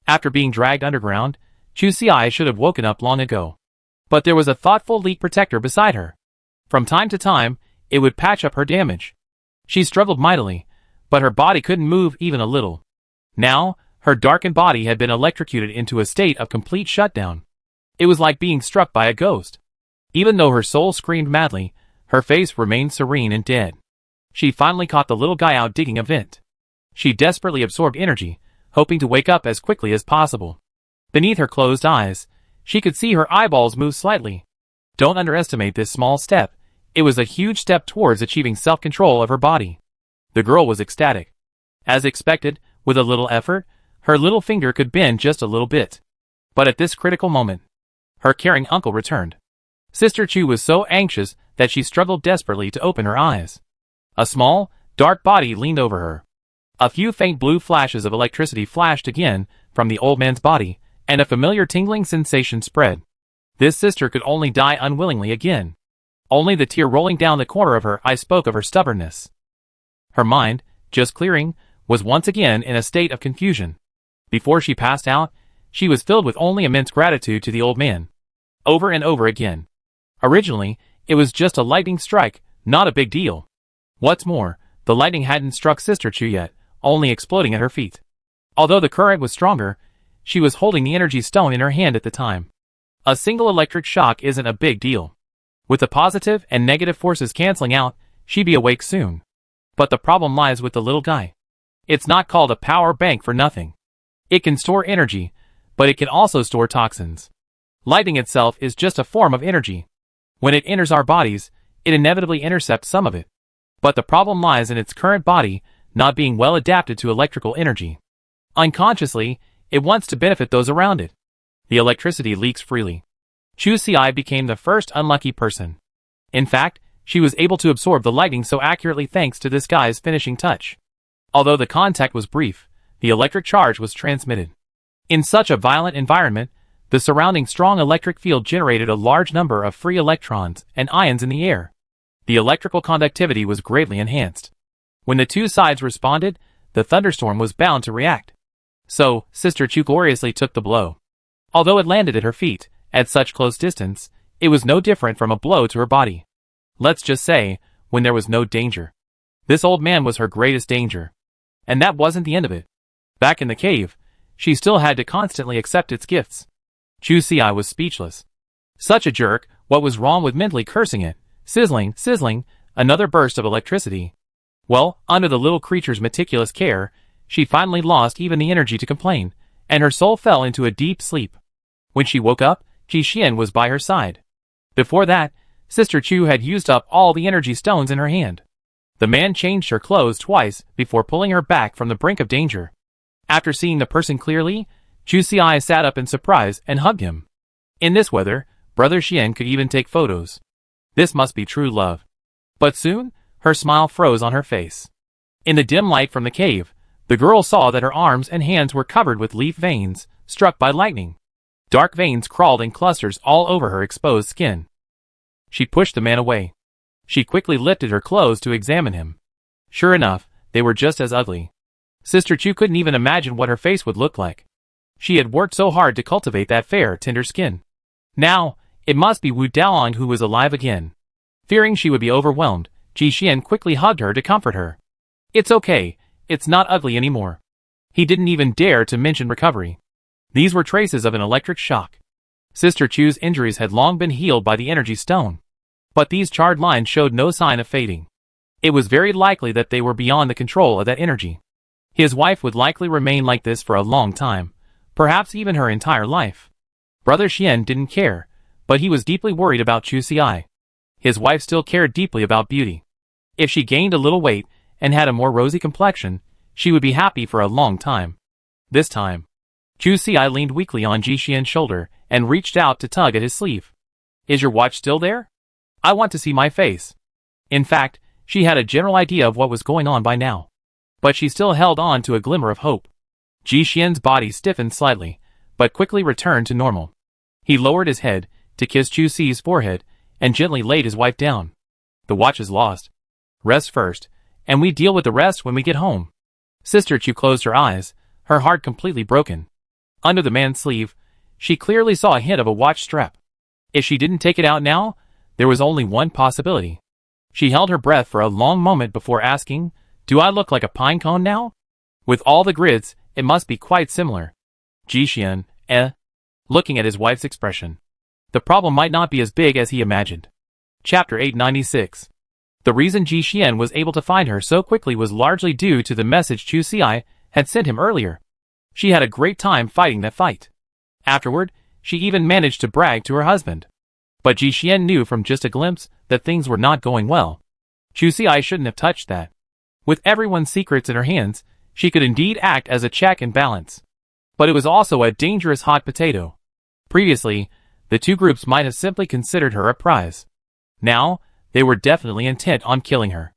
After being dragged underground, Chusi should have woken up long ago. But there was a thoughtful leak protector beside her. From time to time, it would patch up her damage. She struggled mightily, but her body couldn't move even a little. Now, her darkened body had been electrocuted into a state of complete shutdown. It was like being struck by a ghost. Even though her soul screamed madly, her face remained serene and dead. She finally caught the little guy out digging a vent. She desperately absorbed energy, hoping to wake up as quickly as possible. Beneath her closed eyes, she could see her eyeballs move slightly. Don't underestimate this small step. It was a huge step towards achieving self-control of her body. The girl was ecstatic. As expected, with a little effort, her little finger could bend just a little bit. But at this critical moment, her caring uncle returned. Sister Chu was so anxious that she struggled desperately to open her eyes. A small, dark body leaned over her. A few faint blue flashes of electricity flashed again from the old man's body, and a familiar tingling sensation spread. This sister could only die unwillingly again. Only the tear rolling down the corner of her eye spoke of her stubbornness. Her mind, just clearing, was once again in a state of confusion. Before she passed out, she was filled with only immense gratitude to the old man. Over and over again. Originally, it was just a lightning strike, not a big deal. What's more, the lightning hadn't struck Sister Chu yet, only exploding at her feet. Although the current was stronger, she was holding the energy stone in her hand at the time. A single electric shock isn't a big deal. With the positive and negative forces canceling out, she'd be awake soon. But the problem lies with the little guy. It's not called a power bank for nothing. It can store energy, but it can also store toxins. Lightning itself is just a form of energy. When it enters our bodies, it inevitably intercepts some of it. But the problem lies in its current body not being well adapted to electrical energy. Unconsciously, it wants to benefit those around it. The electricity leaks freely. Chusi became the first unlucky person. In fact, she was able to absorb the lightning so accurately thanks to this guy's finishing touch. Although the contact was brief, the electric charge was transmitted. In such a violent environment, the surrounding strong electric field generated a large number of free electrons and ions in the air. The electrical conductivity was greatly enhanced. When the two sides responded, the thunderstorm was bound to react. So, Sister Chu gloriously took the blow. Although it landed at her feet, at such close distance, it was no different from a blow to her body. Let's just say, when there was no danger. This old man was her greatest danger. And that wasn't the end of it. Back in the cave, she still had to constantly accept its gifts. Chusi was speechless. Such a jerk, what was wrong with mentally cursing it? Sizzling, sizzling, another burst of electricity. Well, under the little creature's meticulous care, she finally lost even the energy to complain, and her soul fell into a deep sleep. When she woke up, Ji Xian was by her side. Before that, Sister Chu had used up all the energy stones in her hand. The man changed her clothes twice before pulling her back from the brink of danger. After seeing the person clearly, Chusi sat up in surprise and hugged him. In this weather, Brother Xian could even take photos. This must be true love. But soon, her smile froze on her face. In the dim light from the cave, The girl saw that her arms and hands were covered with leaf veins, struck by lightning. Dark veins crawled in clusters all over her exposed skin. She pushed the man away. She quickly lifted her clothes to examine him. Sure enough, they were just as ugly. Sister Chu couldn't even imagine what her face would look like. She had worked so hard to cultivate that fair, tender skin. Now, it must be Wu Daolang who was alive again. Fearing she would be overwhelmed, Ji Xian quickly hugged her to comfort her. It's okay, it's not ugly anymore. He didn't even dare to mention recovery. These were traces of an electric shock. Sister Chu's injuries had long been healed by the energy stone. But these charred lines showed no sign of fading. It was very likely that they were beyond the control of that energy. His wife would likely remain like this for a long time, perhaps even her entire life. Brother Xian didn't care, but he was deeply worried about Chu Xi. His wife still cared deeply about beauty. If she gained a little weight and had a more rosy complexion, she would be happy for a long time. This time, Chu Xi leaned weakly on Ji Xian's shoulder and reached out to tug at his sleeve. Is your watch still there? I want to see my face. In fact, she had a general idea of what was going on by now. But she still held on to a glimmer of hope. Ji Xian's body stiffened slightly, but quickly returned to normal. He lowered his head to kiss Chu Xi's forehead and gently laid his wife down. The watch is lost. Rest first, and we deal with the rest when we get home. Sister Chu closed her eyes, her heart completely broken. Under the man's sleeve, she clearly saw a hint of a watch strap. If she didn't take it out now, there was only one possibility. She held her breath for a long moment before asking, do I look like a pine cone now? With all the grids, it must be quite similar. Ji Xian, looking at his wife's expression. The problem might not be as big as he imagined. Chapter 896. The reason Ji Xian was able to find her so quickly was largely due to the message Chu Xi had sent him earlier. She had a great time fighting that fight. Afterward, she even managed to brag to her husband. But Ji Xian knew from just a glimpse that things were not going well. Chu Xi shouldn't have touched that. With everyone's secrets in her hands, she could indeed act as a check and balance. But it was also a dangerous hot potato. Previously, the two groups might have simply considered her a prize. Now, they were definitely intent on killing her.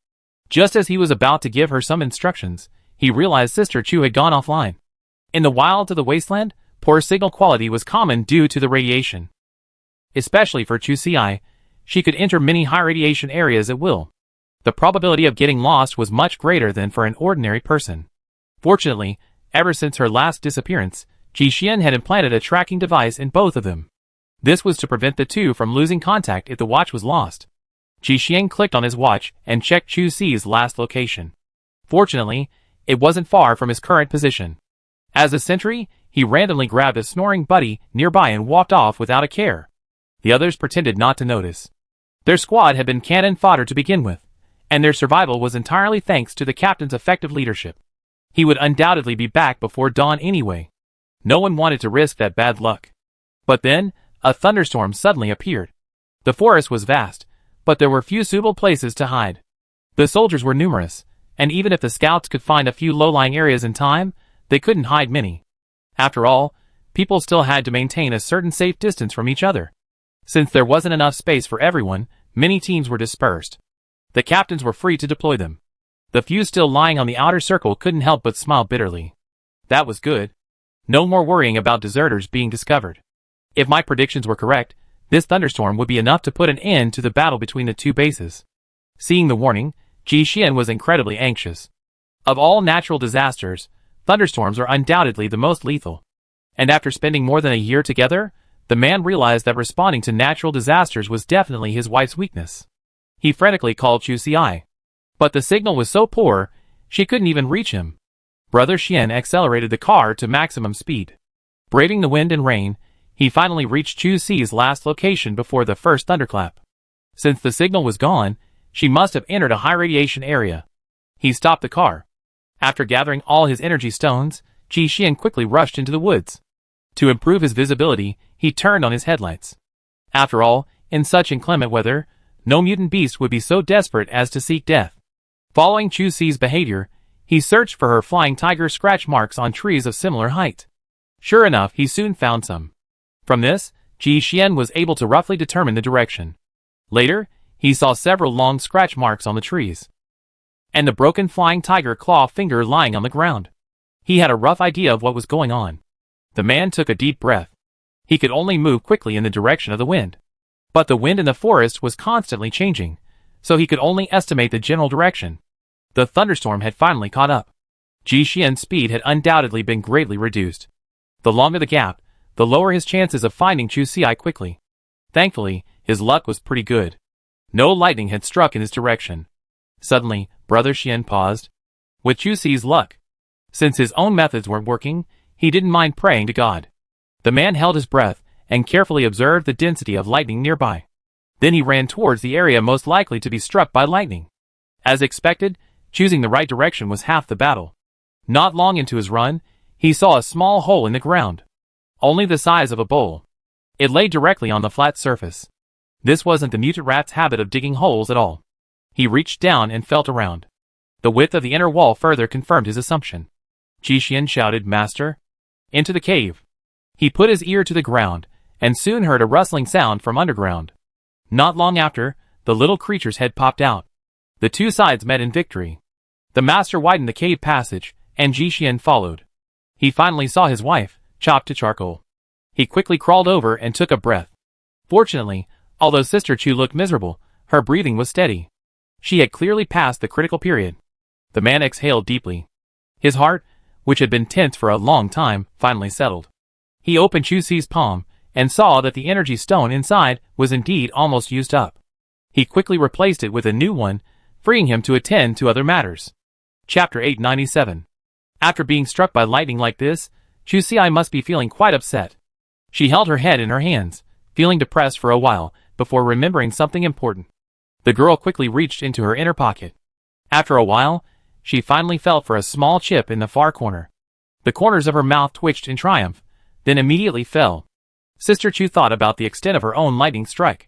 Just as he was about to give her some instructions, he realized Sister Chu had gone offline. In the wilds of the Wasteland, poor signal quality was common due to the radiation. Especially for Chu Xi, she could enter many high radiation areas at will. The probability of getting lost was much greater than for an ordinary person. Fortunately, ever since her last disappearance, Ji Xian had implanted a tracking device in both of them. This was to prevent the two from losing contact if the watch was lost. Ji Xian clicked on his watch and checked Chu Xi's last location. Fortunately, it wasn't far from his current position. As a sentry, he randomly grabbed a snoring buddy nearby and walked off without a care. The others pretended not to notice. Their squad had been cannon fodder to begin with, and their survival was entirely thanks to the captain's effective leadership. He would undoubtedly be back before dawn anyway. No one wanted to risk that bad luck. But then, a thunderstorm suddenly appeared. The forest was vast, but there were few suitable places to hide. The soldiers were numerous, and even if the scouts could find a few low-lying areas in time, they couldn't hide many. After all, people still had to maintain a certain safe distance from each other. Since there wasn't enough space for everyone, many teams were dispersed. The captains were free to deploy them. The few still lying on the outer circle couldn't help but smile bitterly. That was good. No more worrying about deserters being discovered. If my predictions were correct, this thunderstorm would be enough to put an end to the battle between the two bases. Seeing the warning, Ji Xian was incredibly anxious. Of all natural disasters, thunderstorms are undoubtedly the most lethal. And after spending more than a year together, the man realized that responding to natural disasters was definitely his wife's weakness. He frantically called Chu Xi. But the signal was so poor, she couldn't even reach him. Brother Xian accelerated the car to maximum speed. Braving the wind and rain, he finally reached Chu Xi's last location before the first thunderclap. Since the signal was gone, she must have entered a high radiation area. He stopped the car. After gathering all his energy stones, Ji Xian quickly rushed into the woods. To improve his visibility, he turned on his headlights. After all, in such inclement weather, no mutant beast would be so desperate as to seek death. Following Chu Xi's behavior, he searched for her flying tiger scratch marks on trees of similar height. Sure enough, he soon found some. From this, Ji Xian was able to roughly determine the direction. Later, he saw several long scratch marks on the trees. And the broken flying tiger claw finger lying on the ground. He had a rough idea of what was going on. The man took a deep breath. He could only move quickly in the direction of the wind. But the wind in the forest was constantly changing, so he could only estimate the general direction. The thunderstorm had finally caught up. Ji Xian's speed had undoubtedly been greatly reduced. The longer the gap, the lower his chances of finding Chu Xi quickly. Thankfully, his luck was pretty good. No lightning had struck in his direction. Suddenly, Brother Xian paused. With Chu Xi's luck, since his own methods weren't working, he didn't mind praying to God. The man held his breath and carefully observed the density of lightning nearby. Then he ran towards the area most likely to be struck by lightning. As expected, choosing the right direction was half the battle. Not long into his run, he saw a small hole in the ground. Only the size of a bowl. It lay directly on the flat surface. This wasn't the mutant rat's habit of digging holes at all. He reached down and felt around. The width of the inner wall further confirmed his assumption. Ji Xian shouted, "Master!" Into the cave. He put his ear to the ground, and soon heard a rustling sound from underground. Not long after, the little creature's head popped out. The two sides met in victory. The master widened the cave passage, and Ji Xian followed. He finally saw his wife, chopped to charcoal. He quickly crawled over and took a breath. Fortunately, although Sister Chu looked miserable, her breathing was steady. She had clearly passed the critical period. The man exhaled deeply. His heart, which had been tense for a long time, finally settled. He opened Chu Xi's palm, and saw that the energy stone inside was indeed almost used up. He quickly replaced it with a new one, freeing him to attend to other matters. Chapter 897. After being struck by lightning like this, Chu Xi must be feeling quite upset. She held her head in her hands, feeling depressed for a while, before remembering something important. The girl quickly reached into her inner pocket. After a while, she finally felt for a small chip in the far corner. The corners of her mouth twitched in triumph, then immediately fell. Sister Chu thought about the extent of her own lightning strike.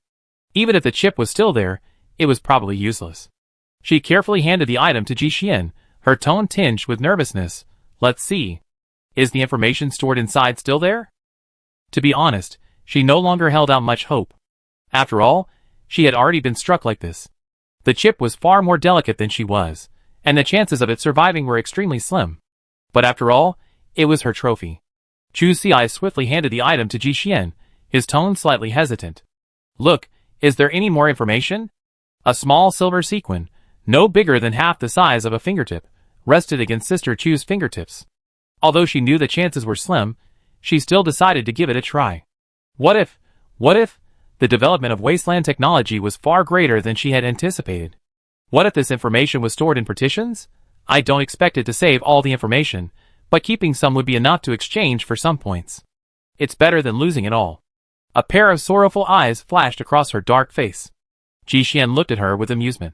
Even if the chip was still there, it was probably useless. She carefully handed the item to Ji Xian, her tone tinged with nervousness. "Let's see. Is the information stored inside still there?" To be honest, she no longer held out much hope. After all, she had already been struck like this. The chip was far more delicate than she was, and the chances of it surviving were extremely slim. But after all, it was her trophy. Chu Xi swiftly handed the item to Ji Xian, his tone slightly hesitant. "Look, is there any more information?" A small silver sequin, no bigger than half the size of a fingertip, rested against Sister Chu's fingertips. Although she knew the chances were slim, she still decided to give it a try. What if the development of Wasteland technology was far greater than she had anticipated? What if this information was stored in partitions? I don't expect it to save all the information, but keeping some would be enough to exchange for some points. It's better than losing it all. A pair of sorrowful eyes flashed across her dark face. Ji Xian looked at her with amusement.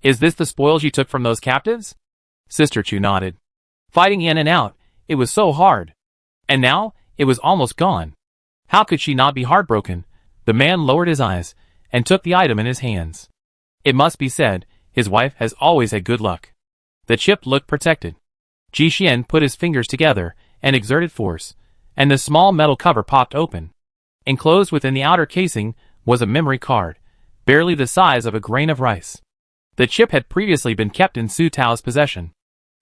"Is this the spoils you took from those captives?" Sister Chu nodded. "Fighting in and out, it was so hard. And now, it was almost gone." How could she not be heartbroken? The man lowered his eyes, and took the item in his hands. It must be said, his wife has always had good luck. The chip looked protected. Ji Xian put his fingers together, and exerted force, and the small metal cover popped open. Enclosed within the outer casing was a memory card, barely the size of a grain of rice. The chip had previously been kept in Su Tao's possession.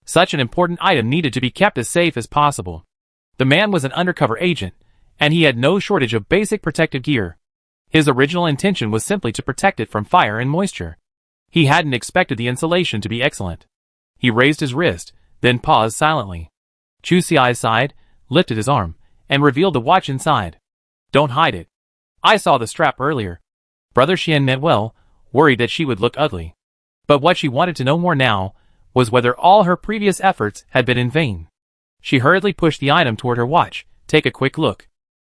Such an important item needed to be kept as safe as possible. The man was an undercover agent, and he had no shortage of basic protective gear. His original intention was simply to protect it from fire and moisture. He hadn't expected the insulation to be excellent. He raised his wrist, then paused silently. Chu Xi sighed, lifted his arm, and revealed the watch inside. "Don't hide it. I saw the strap earlier." Brother Xian meant well, worried that she would look ugly. But what she wanted to know more now was whether all her previous efforts had been in vain. She hurriedly pushed the item toward her watch. "Take a quick look."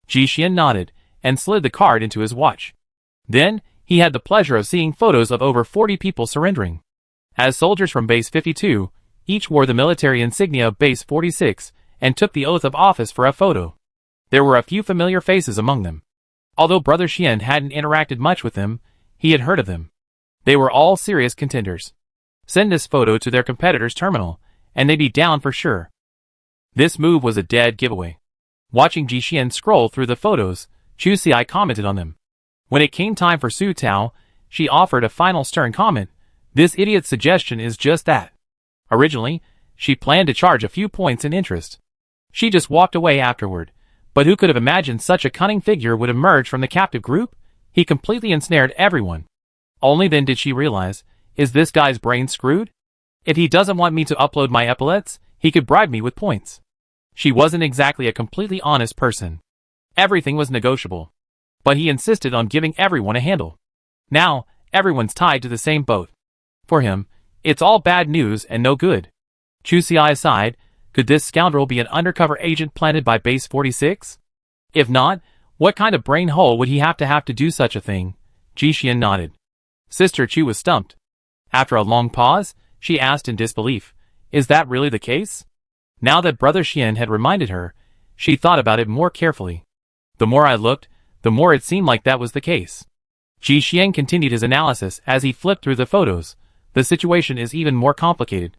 Ji Xian nodded, and slid the card into his watch. Then, he had the pleasure of seeing photos of over 40 people surrendering. As soldiers from Base 52, each wore the military insignia of Base 46, and took the oath of office for a photo. There were a few familiar faces among them. Although Brother Xian hadn't interacted much with them, he had heard of them. They were all serious contenders. Send this photo to their competitor's terminal, and they'd be down for sure. This move was a dead giveaway. Watching Ji Xian scroll through the photos, Chu Xi commented on them. When it came time for Su Tao, she offered a final stern comment. "This idiot's suggestion is just that." Originally, she planned to charge a few points in interest. She just walked away afterward. But who could have imagined such a cunning figure would emerge from the captive group? He completely ensnared everyone. Only then did she realize, is this guy's brain screwed? If he doesn't want me to upload my epaulets, he could bribe me with points. She wasn't exactly a completely honest person. Everything was negotiable. But he insisted on giving everyone a handle. Now, everyone's tied to the same boat. For him, it's all bad news and no good. Chu Xi sighed. Could this scoundrel be an undercover agent planted by Base 46? If not, what kind of brain hole would he have to do such a thing? Ji Xian nodded. Sister Chu was stumped. After a long pause, she asked in disbelief, is that really the case? Now that Brother Xian had reminded her, she thought about it more carefully. The more I looked, the more it seemed like that was the case. Ji Xian continued his analysis as he flipped through the photos. The situation is even more complicated.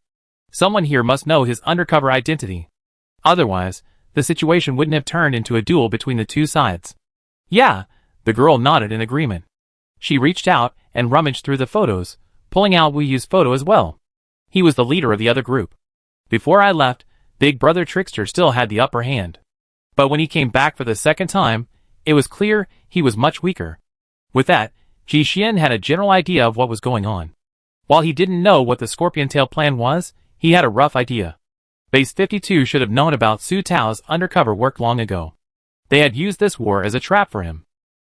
Someone here must know his undercover identity. Otherwise, the situation wouldn't have turned into a duel between the two sides. Yeah, the girl nodded in agreement. She reached out and rummaged through the photos, pulling out Wu Yu's photo as well. He was the leader of the other group. Before I left, Big Brother Trickster still had the upper hand. But when he came back for the second time, it was clear he was much weaker. With that, Ji Xian had a general idea of what was going on. While he didn't know what the Scorpion Tail plan was, he had a rough idea. Base 52 should have known about Su Tao's undercover work long ago. They had used this war as a trap for him.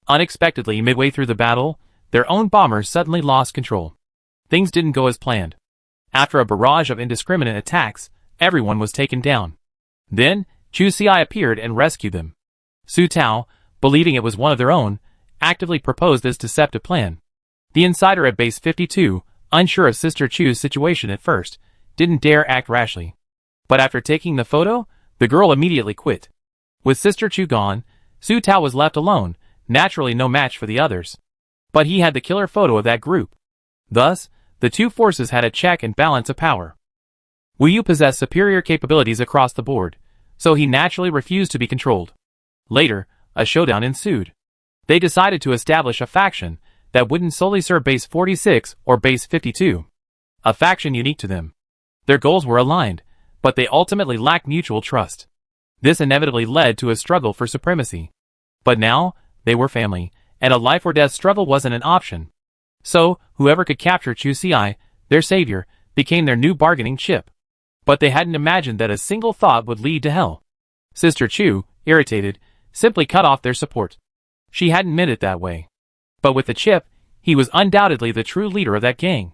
Unexpectedly, midway through the battle, their own bombers suddenly lost control. Things didn't go as planned. After a barrage of indiscriminate attacks, everyone was taken down. Then, Chu Xi appeared and rescued them. Su Tao, believing it was one of their own, actively proposed this deceptive plan. The insider at Base 52, unsure of Sister Chu's situation at first, didn't dare act rashly. But after taking the photo, the girl immediately quit. With Sister Chu gone, Su Tao was left alone, naturally no match for the others. But he had the killer photo of that group. Thus, the two forces had a check and balance of power. Wu Yu possessed superior capabilities across the board, so he naturally refused to be controlled. Later, a showdown ensued. They decided to establish a faction that wouldn't solely serve Base 46 or Base 52. A faction unique to them. Their goals were aligned, but they ultimately lacked mutual trust. This inevitably led to a struggle for supremacy. But now, they were family, and a life-or-death struggle wasn't an option. So, whoever could capture Chu Xi, their savior, became their new bargaining chip. But they hadn't imagined that a single thought would lead to hell. Sister Chu, irritated, simply cut off their support. She hadn't meant it that way. But with the chip, he was undoubtedly the true leader of that gang.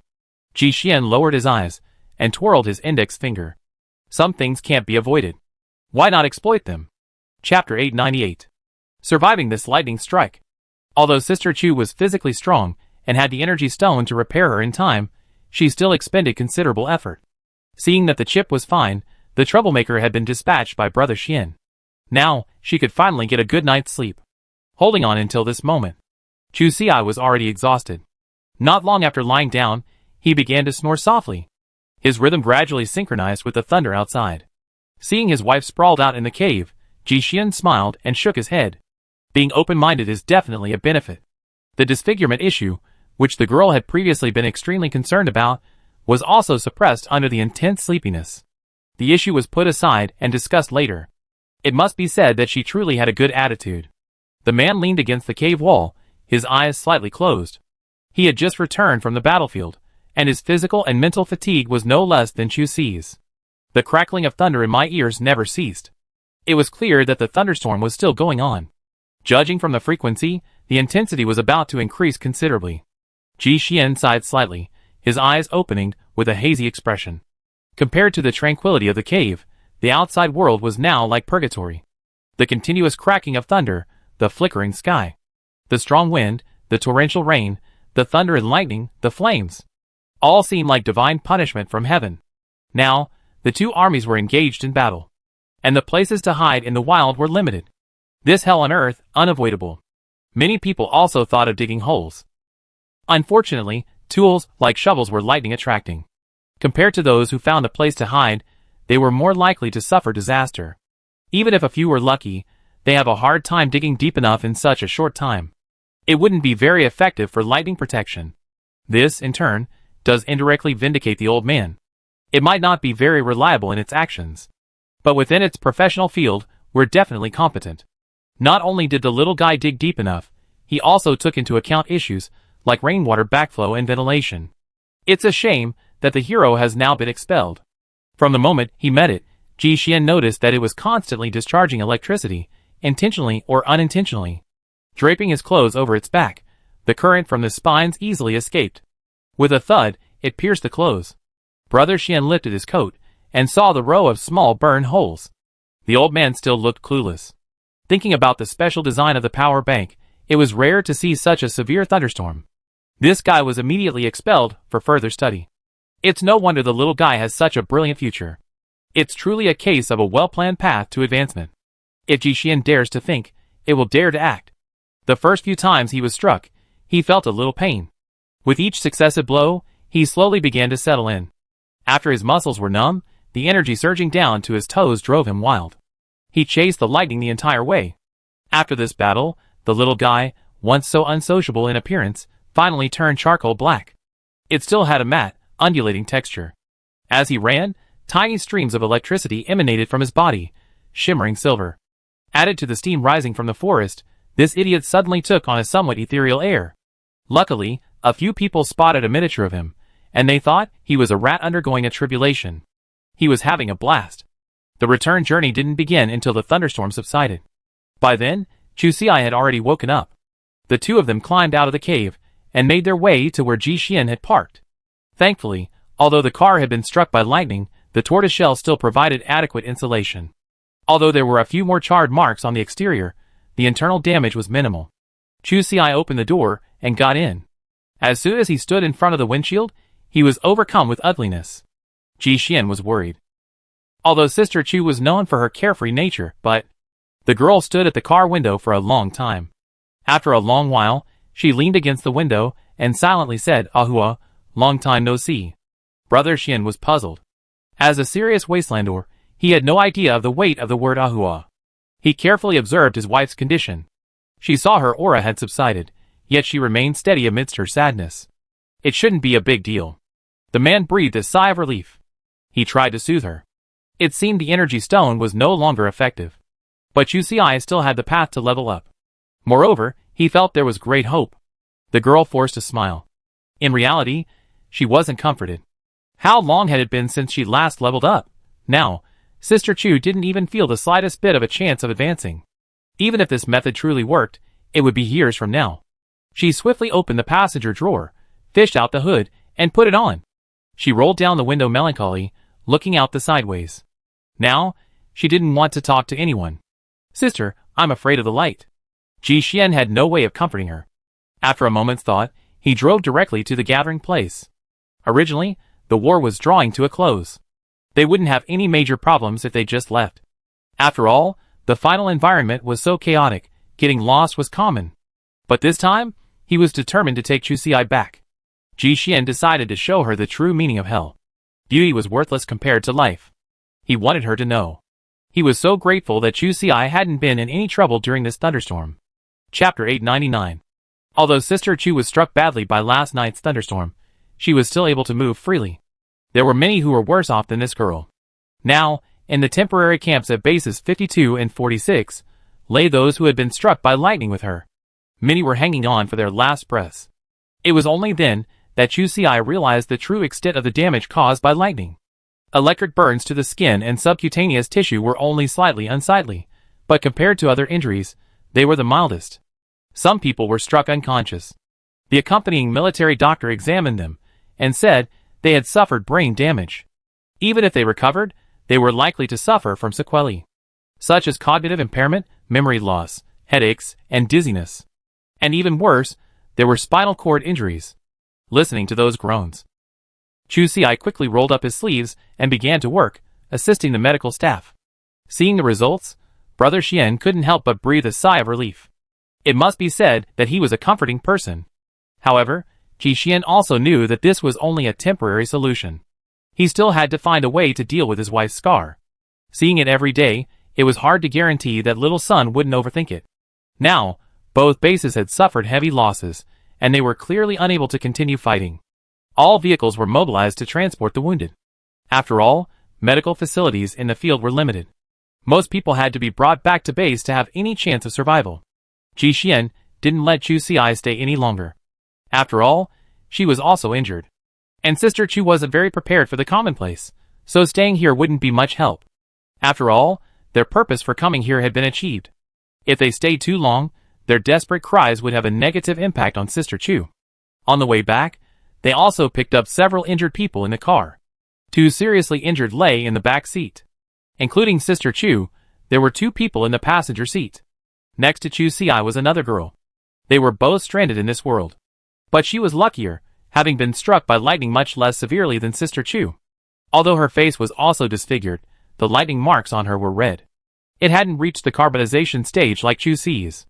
Ji Xian lowered his eyes and twirled his index finger. Some things can't be avoided. Why not exploit them? Chapter 898. Surviving this lightning strike. Although Sister Chu was physically strong and had the energy stone to repair her in time, she still expended considerable effort. Seeing that the chip was fine, the troublemaker had been dispatched by Brother Xian. Now, she could finally get a good night's sleep. Holding on until this moment. Chu Xi was already exhausted. Not long after lying down, he began to snore softly. His rhythm gradually synchronized with the thunder outside. Seeing his wife sprawled out in the cave, Ji Xian smiled and shook his head. Being open-minded is definitely a benefit. The disfigurement issue, which the girl had previously been extremely concerned about, was also suppressed under the intense sleepiness. The issue was put aside and discussed later. It must be said that she truly had a good attitude. The man leaned against the cave wall, his eyes slightly closed. He had just returned from the battlefield, and his physical and mental fatigue was no less than Chu Xi's. The crackling of thunder in my ears never ceased. It was clear that the thunderstorm was still going on. Judging from the frequency, the intensity was about to increase considerably. Ji Xian sighed slightly, his eyes opening with a hazy expression. Compared to the tranquility of the cave, the outside world was now like purgatory. The continuous cracking of thunder, the flickering sky, the strong wind, the torrential rain, the thunder and lightning, the flames. All seemed like divine punishment from heaven. Now, the two armies were engaged in battle. And the places to hide in the wild were limited. This hell on earth, unavoidable. Many people also thought of digging holes. Unfortunately, tools like shovels were lightning attracting. Compared to those who found a place to hide, they were more likely to suffer disaster. Even if a few were lucky, they have a hard time digging deep enough in such a short time. It wouldn't be very effective for lightning protection. This, in turn, does indirectly vindicate the old man. It might not be very reliable in its actions, but within its professional field, we're definitely competent. Not only did the little guy dig deep enough, he also took into account issues like rainwater backflow and ventilation. It's a shame that the hero has now been expelled. From the moment he met it, Ji Xian noticed that it was constantly discharging electricity, intentionally or unintentionally. Draping his clothes over its back, the current from the spines easily escaped. With a thud, it pierced the clothes. Brother Xian lifted his coat and saw the row of small burn holes. The old man still looked clueless. Thinking about the special design of the power bank, it was rare to see such a severe thunderstorm. This guy was immediately expelled for further study. It's no wonder the little guy has such a brilliant future. It's truly a case of a well-planned path to advancement. If Ji Xian dares to think, it will dare to act. The first few times he was struck, he felt a little pain. With each successive blow, he slowly began to settle in. After his muscles were numb, the energy surging down to his toes drove him wild. He chased the lightning the entire way. After this battle, the little guy, once so unsociable in appearance, finally turned charcoal black. It still had a matte, undulating texture. As he ran, tiny streams of electricity emanated from his body, shimmering silver. Added to the steam rising from the forest, this idiot suddenly took on a somewhat ethereal air. Luckily, a few people spotted a miniature of him, and they thought he was a rat undergoing a tribulation. He was having a blast. The return journey didn't begin until the thunderstorm subsided. By then, Chu Xi had already woken up. The two of them climbed out of the cave and made their way to where Ji Xian had parked. Thankfully, although the car had been struck by lightning, the tortoiseshell still provided adequate insulation. Although there were a few more charred marks on the exterior, the internal damage was minimal. Chu Xi opened the door and got in. As soon as he stood in front of the windshield, he was overcome with ugliness. Ji Xian was worried. Although Sister Chu was known for her carefree nature, but the girl stood at the car window for a long time. After a long while, she leaned against the window and silently said, "Ahua, long time no see." Brother Xian was puzzled. As a serious Wastelander, he had no idea of the weight of the word Ahua. He carefully observed his wife's condition. She saw her aura had subsided, yet she remained steady amidst her sadness. It shouldn't be a big deal. The man breathed a sigh of relief. He tried to soothe her. It seemed the energy stone was no longer effective. But Chu Xi still had the path to level up. Moreover, he felt there was great hope. The girl forced a smile. In reality, she wasn't comforted. How long had it been since she last leveled up? Now, Sister Chu didn't even feel the slightest bit of a chance of advancing. Even if this method truly worked, it would be years from now. She swiftly opened the passenger drawer, fished out the hood, and put it on. She rolled down the window melancholy, looking out the sideways. Now, she didn't want to talk to anyone. "Sister, I'm afraid of the light." Ji Xian had no way of comforting her. After a moment's thought, he drove directly to the gathering place. Originally, the war was drawing to a close. They wouldn't have any major problems if they just left. After all, the final environment was so chaotic, getting lost was common. But this time, he was determined to take Chu Xi back. Ji Xian decided to show her the true meaning of hell. Beauty was worthless compared to life. He wanted her to know. He was so grateful that Chu Xi hadn't been in any trouble during this thunderstorm. Chapter 899. Although Sister Chu was struck badly by last night's thunderstorm, she was still able to move freely. There were many who were worse off than this girl. Now, in the temporary camps at bases 52 and 46, lay those who had been struck by lightning with her. Many were hanging on for their last breaths. It was only then that Chu Xi realized the true extent of the damage caused by lightning. Electric burns to the skin and subcutaneous tissue were only slightly unsightly, but compared to other injuries, they were the mildest. Some people were struck unconscious. The accompanying military doctor examined them and said they had suffered brain damage. Even if they recovered, they were likely to suffer from sequelae, such as cognitive impairment, memory loss, headaches, and dizziness. And even worse, there were spinal cord injuries. Listening to those groans, Chu Xi quickly rolled up his sleeves and began to work, assisting the medical staff. Seeing the results, Brother Xian couldn't help but breathe a sigh of relief. It must be said that he was a comforting person. However, Ji Xian also knew that this was only a temporary solution. He still had to find a way to deal with his wife's scar. Seeing it every day, it was hard to guarantee that little son wouldn't overthink it. Now, both bases had suffered heavy losses, and they were clearly unable to continue fighting. All vehicles were mobilized to transport the wounded. After all, medical facilities in the field were limited. Most people had to be brought back to base to have any chance of survival. Ji Xian didn't let Chu Ci stay any longer. After all, she was also injured. And Sister Chu wasn't very prepared for the commonplace, so staying here wouldn't be much help. After all, their purpose for coming here had been achieved. If they stayed too long, their desperate cries would have a negative impact on Sister Chu. On the way back, they also picked up several injured people in the car. 2 seriously injured lay in the back seat. Including Sister Chu, there were 2 people in the passenger seat. Next to Chu Ci was another girl. They were both stranded in this world. But she was luckier, having been struck by lightning much less severely than Sister Chu. Although her face was also disfigured, the lightning marks on her were red. It hadn't reached the carbonization stage like Chu Ci's.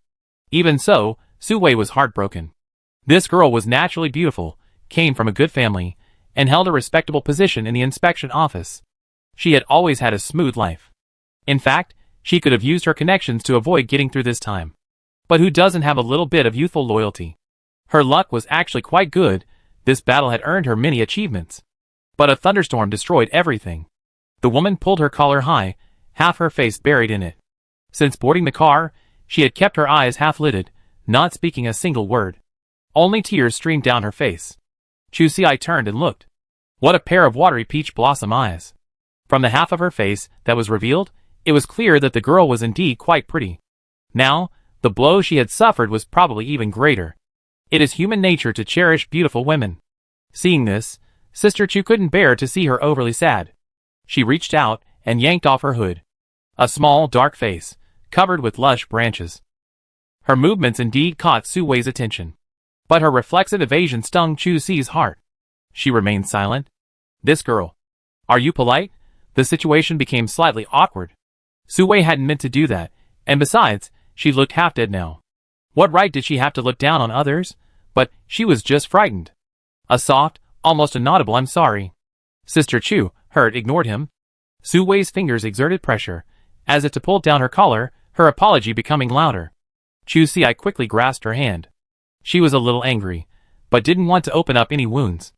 Even so, Su Wei was heartbroken. This girl was naturally beautiful, came from a good family, and held a respectable position in the inspection office. She had always had a smooth life. In fact, she could have used her connections to avoid getting through this time. But who doesn't have a little bit of youthful loyalty? Her luck was actually quite good. This battle had earned her many achievements. But a thunderstorm destroyed everything. The woman pulled her collar high, half her face buried in it. Since boarding the car, she had kept her eyes half-lidded, not speaking a single word. Only tears streamed down her face. Chu Ci turned and looked. What a pair of watery peach blossom eyes. From the half of her face that was revealed, it was clear that the girl was indeed quite pretty. Now, the blow she had suffered was probably even greater. It is human nature to cherish beautiful women. Seeing this, Sister Chu couldn't bear to see her overly sad. She reached out and yanked off her hood. A small, dark face, covered with lush branches. Her movements indeed caught Su Wei's attention. But her reflexive evasion stung Chu Ci's heart. She remained silent. This girl. Are you polite? The situation became slightly awkward. Su Wei hadn't meant to do that, and besides, she looked half dead now. What right did she have to look down on others? But she was just frightened. A soft, almost inaudible "I'm sorry." Sister Chu, hurt, ignored him. Su Wei's fingers exerted pressure, as if to pull down her collar, her apology becoming louder. Chu Ci quickly grasped her hand. She was a little angry, but didn't want to open up any wounds.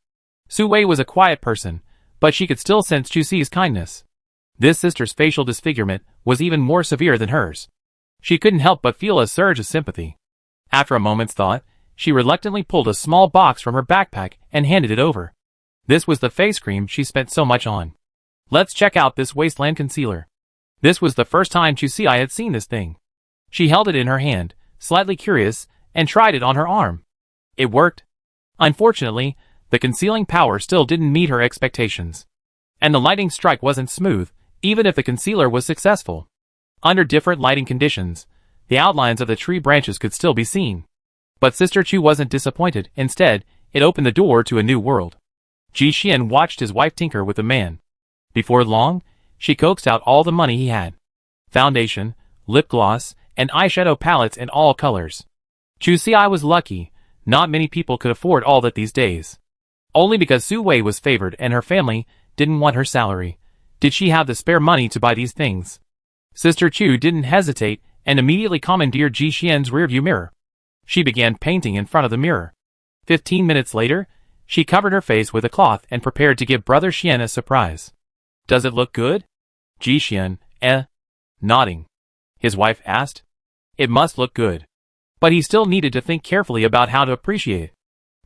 Su Wei was a quiet person, but she could still sense Chu Ci's kindness. This sister's facial disfigurement was even more severe than hers. She couldn't help but feel a surge of sympathy. After a moment's thought, she reluctantly pulled a small box from her backpack and handed it over. This was the face cream she spent so much on. Let's check out this Wasteland concealer. This was the first time Chu Ci had seen this thing. She held it in her hand, slightly curious, and tried it on her arm. It worked. Unfortunately, the concealing power still didn't meet her expectations. And the lighting strike wasn't smooth, even if the concealer was successful. Under different lighting conditions, the outlines of the tree branches could still be seen. But Sister Chu wasn't disappointed. Instead, it opened the door to a new world. Ji Xian watched his wife tinker with the man. Before long, she coaxed out all the money he had. Foundation, lip gloss, and eyeshadow palettes in all colors. Chu Ci was lucky. Not many people could afford all that these days. Only because Su Wei was favored and her family didn't want her salary did she have the spare money to buy these things. Sister Chu didn't hesitate and immediately commandeered Ji Xian's rearview mirror. She began painting in front of the mirror. 15 minutes later, she covered her face with a cloth and prepared to give Brother Xian a surprise. Does it look good? Ji Xian, nodding. His wife asked. It must look good. But he still needed to think carefully about how to appreciate it.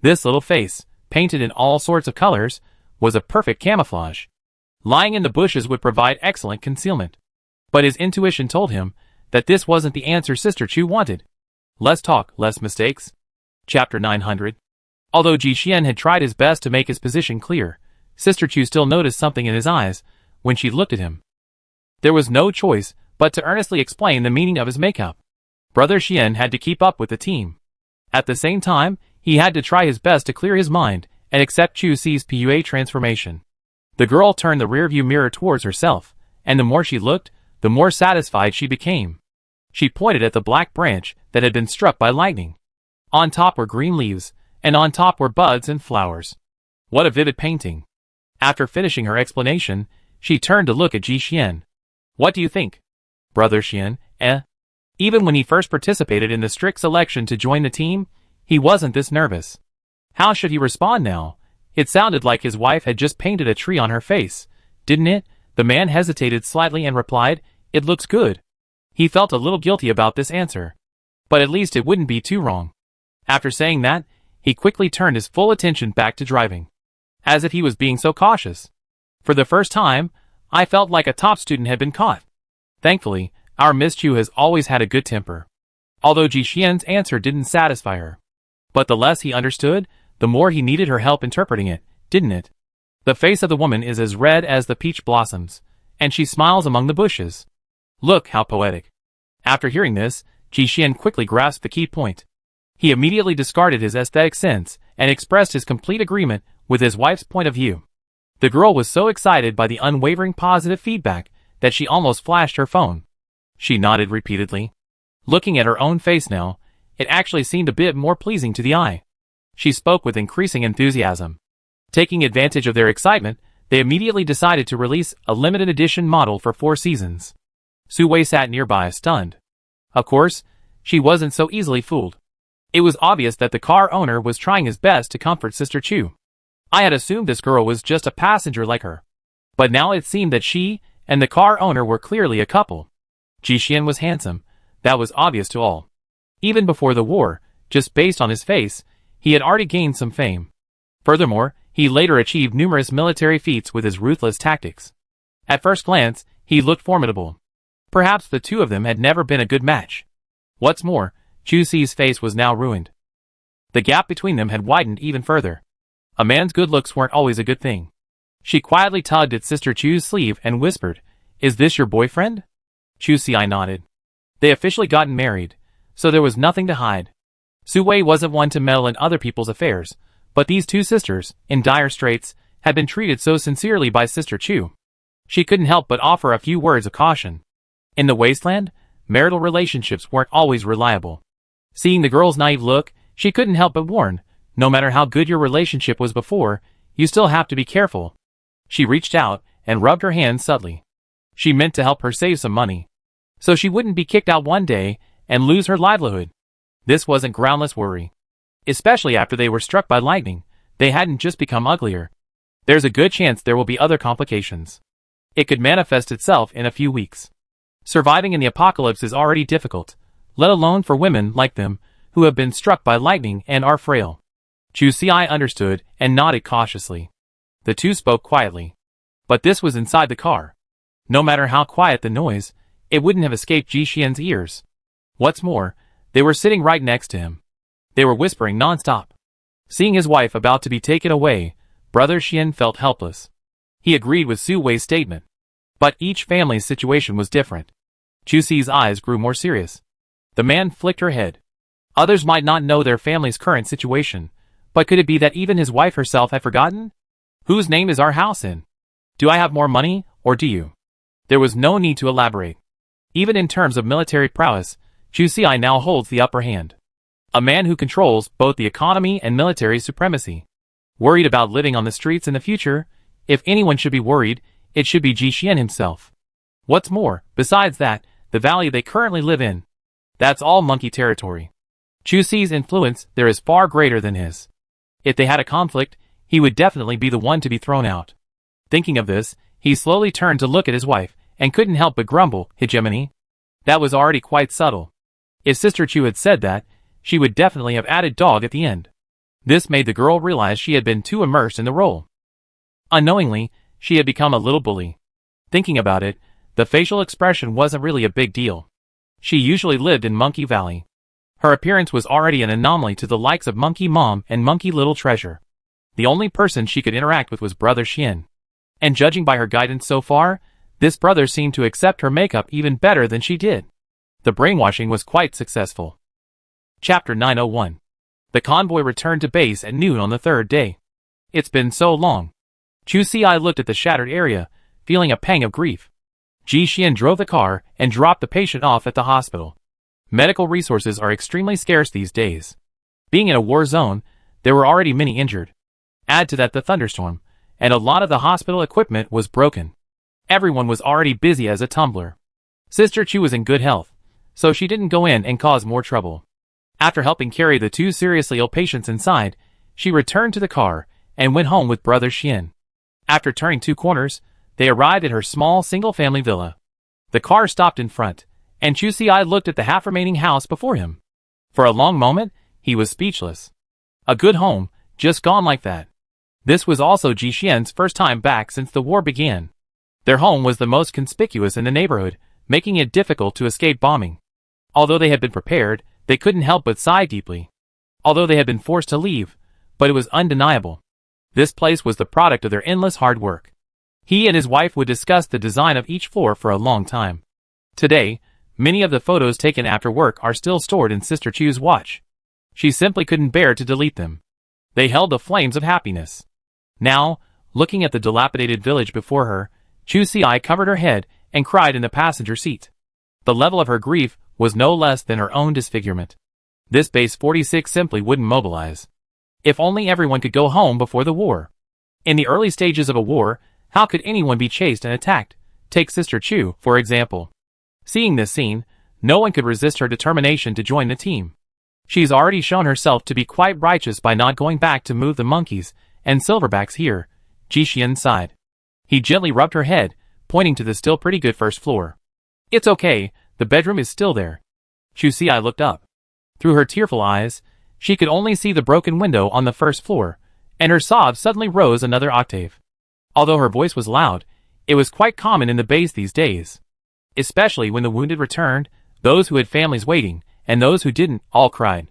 This little face, painted in all sorts of colors, was a perfect camouflage. Lying in the bushes would provide excellent concealment. But his intuition told him that this wasn't the answer Sister Chu wanted. Less talk, less mistakes. Chapter 900. Although Ji Xian had tried his best to make his position clear, Sister Chu still noticed something in his eyes when she looked at him. There was no choice but to earnestly explain the meaning of his makeup. Brother Xian had to keep up with the team. At the same time, he had to try his best to clear his mind and accept Chu Ci's PUA transformation. The girl turned the rearview mirror towards herself, and the more she looked, the more satisfied she became. She pointed at the black branch that had been struck by lightning. On top were green leaves, and on top were buds and flowers. What a vivid painting. After finishing her explanation, she turned to look at Ji Xian. What do you think? Brother Xian, Even when he first participated in the strict selection to join the team, he wasn't this nervous. How should he respond now? It sounded like his wife had just painted a tree on her face, Didn't it? The man hesitated slightly and replied, "It looks good." He felt a little guilty about this answer. But at least it wouldn't be too wrong. After saying that, he quickly turned his full attention back to driving. As if he was being so cautious. For the first time, I felt like a top student had been caught. Thankfully, our Miss Chu has always had a good temper. Although Ji Xian's answer didn't satisfy her. But the less he understood, the more he needed her help interpreting it, didn't it? The face of the woman is as red as the peach blossoms, and she smiles among the bushes. Look how poetic. After hearing this, Ji Xian quickly grasped the key point. He immediately discarded his aesthetic sense and expressed his complete agreement with his wife's point of view. The girl was so excited by the unwavering positive feedback that she almost flashed her phone. She nodded repeatedly. Looking at her own face now, it actually seemed a bit more pleasing to the eye. She spoke with increasing enthusiasm. Taking advantage of their excitement, they immediately decided to release a limited edition model for 4 seasons. Su Wei sat nearby, stunned. Of course, she wasn't so easily fooled. It was obvious that the car owner was trying his best to comfort Sister Chu. I had assumed this girl was just a passenger like her. But now it seemed that she and the car owner were clearly a couple. Ji Xian was handsome, that was obvious to all. Even before the war, just based on his face, he had already gained some fame. Furthermore, he later achieved numerous military feats with his ruthless tactics. At first glance, he looked formidable. Perhaps the two of them had never been a good match. What's more, Chu Si's face was now ruined. The gap between them had widened even further. A man's good looks weren't always a good thing. She quietly tugged at Sister Chu's sleeve and whispered, "Is this your boyfriend?" Chu Si nodded. They officially gotten married, so there was nothing to hide. Su Wei wasn't one to meddle in other people's affairs, but these two sisters, in dire straits, had been treated so sincerely by Sister Chu. She couldn't help but offer a few words of caution. In the Wasteland, marital relationships weren't always reliable. Seeing the girl's naive look, she couldn't help but warn, no matter how good your relationship was before, you still have to be careful. She reached out and rubbed her hands subtly. She meant to help her save some money, so she wouldn't be kicked out one day and lose her livelihood. This wasn't groundless worry. Especially after they were struck by lightning, they hadn't just become uglier. There's a good chance there will be other complications. It could manifest itself in a few weeks. Surviving in the apocalypse is already difficult, let alone for women like them, who have been struck by lightning and are frail. Chu Si understood and nodded cautiously. The two spoke quietly. But this was inside the car. No matter how quiet the noise, it wouldn't have escaped Ji Xian's ears. What's more, they were sitting right next to him. They were whispering non-stop. Seeing his wife about to be taken away, Brother Xian felt helpless. He agreed with Su Wei's statement. But each family's situation was different. Chu Si's eyes grew more serious. The man flicked her head. Others might not know their family's current situation, but could it be that even his wife herself had forgotten? Whose name is our house in? Do I have more money, or do you? There was no need to elaborate. Even in terms of military prowess, Chu Si now holds the upper hand. A man who controls both the economy and military supremacy. Worried about living on the streets in the future, if anyone should be worried, it should be Ji Xian himself. What's more, besides that, the valley they currently live in. That's all monkey territory. Chu Si's influence there is far greater than his. If they had a conflict, he would definitely be the one to be thrown out. Thinking of this, he slowly turned to look at his wife, and couldn't help but grumble, hegemony. That was already quite subtle. If Sister Chu had said that, she would definitely have added dog at the end. This made the girl realize she had been too immersed in the role. Unknowingly, she had become a little bully. Thinking about it, the facial expression wasn't really a big deal. She usually lived in Monkey Valley. Her appearance was already an anomaly to the likes of Monkey Mom and Monkey Little Treasure. The only person she could interact with was Brother Xian. And judging by her guidance so far, this brother seemed to accept her makeup even better than she did. The brainwashing was quite successful. Chapter 901. The convoy returned to base at noon on the third day. It's been so long. Chu Si looked at the shattered area, feeling a pang of grief. Ji Xian drove the car and dropped the patient off at the hospital. Medical resources are extremely scarce these days. Being in a war zone, there were already many injured. Add to that the thunderstorm, and a lot of the hospital equipment was broken. Everyone was already busy as a tumbler. Sister Chu was in good health, so she didn't go in and cause more trouble. After helping carry the two seriously ill patients inside, she returned to the car and went home with Brother Xian. After turning 2 corners, They arrived at her small single-family villa. The car stopped in front, and Chu Si looked at the half-remaining house before him. For a long moment, he was speechless. A good home, just gone like that. This was also Ji Xian's first time back since the war began. Their home was the most conspicuous in the neighborhood, making it difficult to escape bombing. Although they had been prepared, they couldn't help but sigh deeply. Although they had been forced to leave, but it was undeniable. This place was the product of their endless hard work. He and his wife would discuss the design of each floor for a long time. Today, many of the photos taken after work are still stored in Sister Chu's watch. She simply couldn't bear to delete them. They held the flames of happiness. Now, looking at the dilapidated village before her, Chu Si covered her head and cried in the passenger seat. The level of her grief was no less than her own disfigurement. This base 46 simply wouldn't mobilize. If only everyone could go home before the war. In the early stages of a war, how could anyone be chased and attacked? Take Sister Chu, for example. Seeing this scene, no one could resist her determination to join the team. She's already shown herself to be quite righteous by not going back to move the monkeys and silverbacks here, Ji Xian sighed. He gently rubbed her head, pointing to the still pretty good first floor. It's okay, the bedroom is still there. Chu Si looked up. Through her tearful eyes, she could only see the broken window on the first floor, and her sobs suddenly rose another octave. Although her voice was loud, it was quite common in the base these days. Especially when the wounded returned, those who had families waiting, and those who didn't, all cried.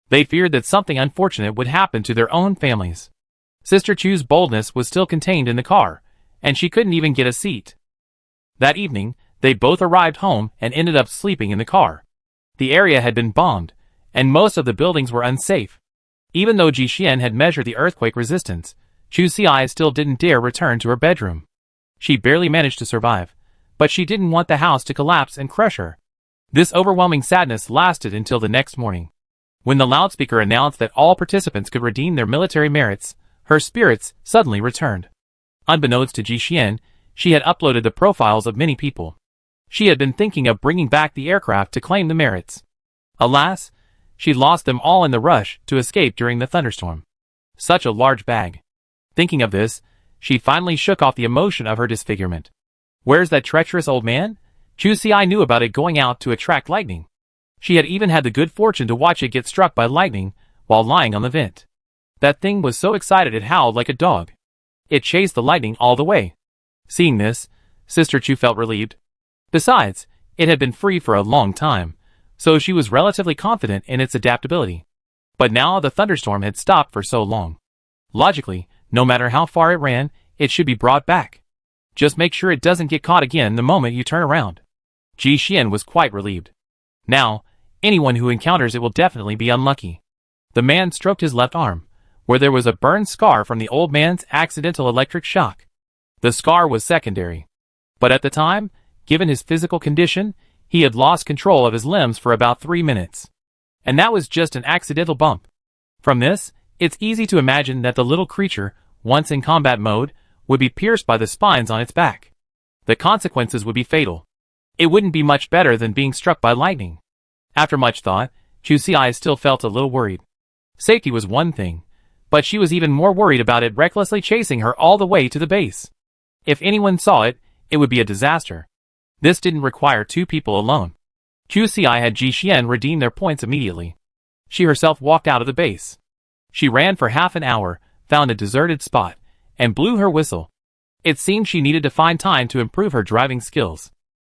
They feared that something unfortunate would happen to their own families. Sister Chu's boldness was still contained in the car, and she couldn't even get a seat. That evening, they both arrived home and ended up sleeping in the car. The area had been bombed, and most of the buildings were unsafe. Even though Ji Xian had measured the earthquake resistance, Chu Si still didn't dare return to her bedroom. She barely managed to survive, but she didn't want the house to collapse and crush her. This overwhelming sadness lasted until the next morning. When the loudspeaker announced that all participants could redeem their military merits, her spirits suddenly returned. Unbeknownst to Ji Xian, she had uploaded the profiles of many people. She had been thinking of bringing back the aircraft to claim the merits. Alas, she'd lost them all in the rush to escape during the thunderstorm. Such a large bag. Thinking of this, she finally shook off the emotion of her disfigurement. Where's that treacherous old man? Chu Si knew about it going out to attract lightning. She had even had the good fortune to watch it get struck by lightning while lying on the vent. That thing was so excited it howled like a dog. It chased the lightning all the way. Seeing this, Sister Chu felt relieved. Besides, it had been free for a long time, so she was relatively confident in its adaptability. But now the thunderstorm had stopped for so long. Logically, no matter how far it ran, it should be brought back. Just make sure it doesn't get caught again the moment you turn around. Ji Xian was quite relieved. Now, anyone who encounters it will definitely be unlucky. The man stroked his left arm, where there was a burn scar from the old man's accidental electric shock. The scar was secondary. But at the time, given his physical condition, he had lost control of his limbs for about 3 minutes. And that was just an accidental bump. From this, it's easy to imagine that the little creature, once in combat mode, would be pierced by the spines on its back. The consequences would be fatal. It wouldn't be much better than being struck by lightning. After much thought, Chu Si still felt a little worried. Safety was one thing, but she was even more worried about it recklessly chasing her all the way to the base. If anyone saw it, it would be a disaster. This didn't require 2 people alone. Chu Si had Ji Xian redeem their points immediately. She herself walked out of the base. She ran for half an hour, found a deserted spot, and blew her whistle. It seemed she needed to find time to improve her driving skills.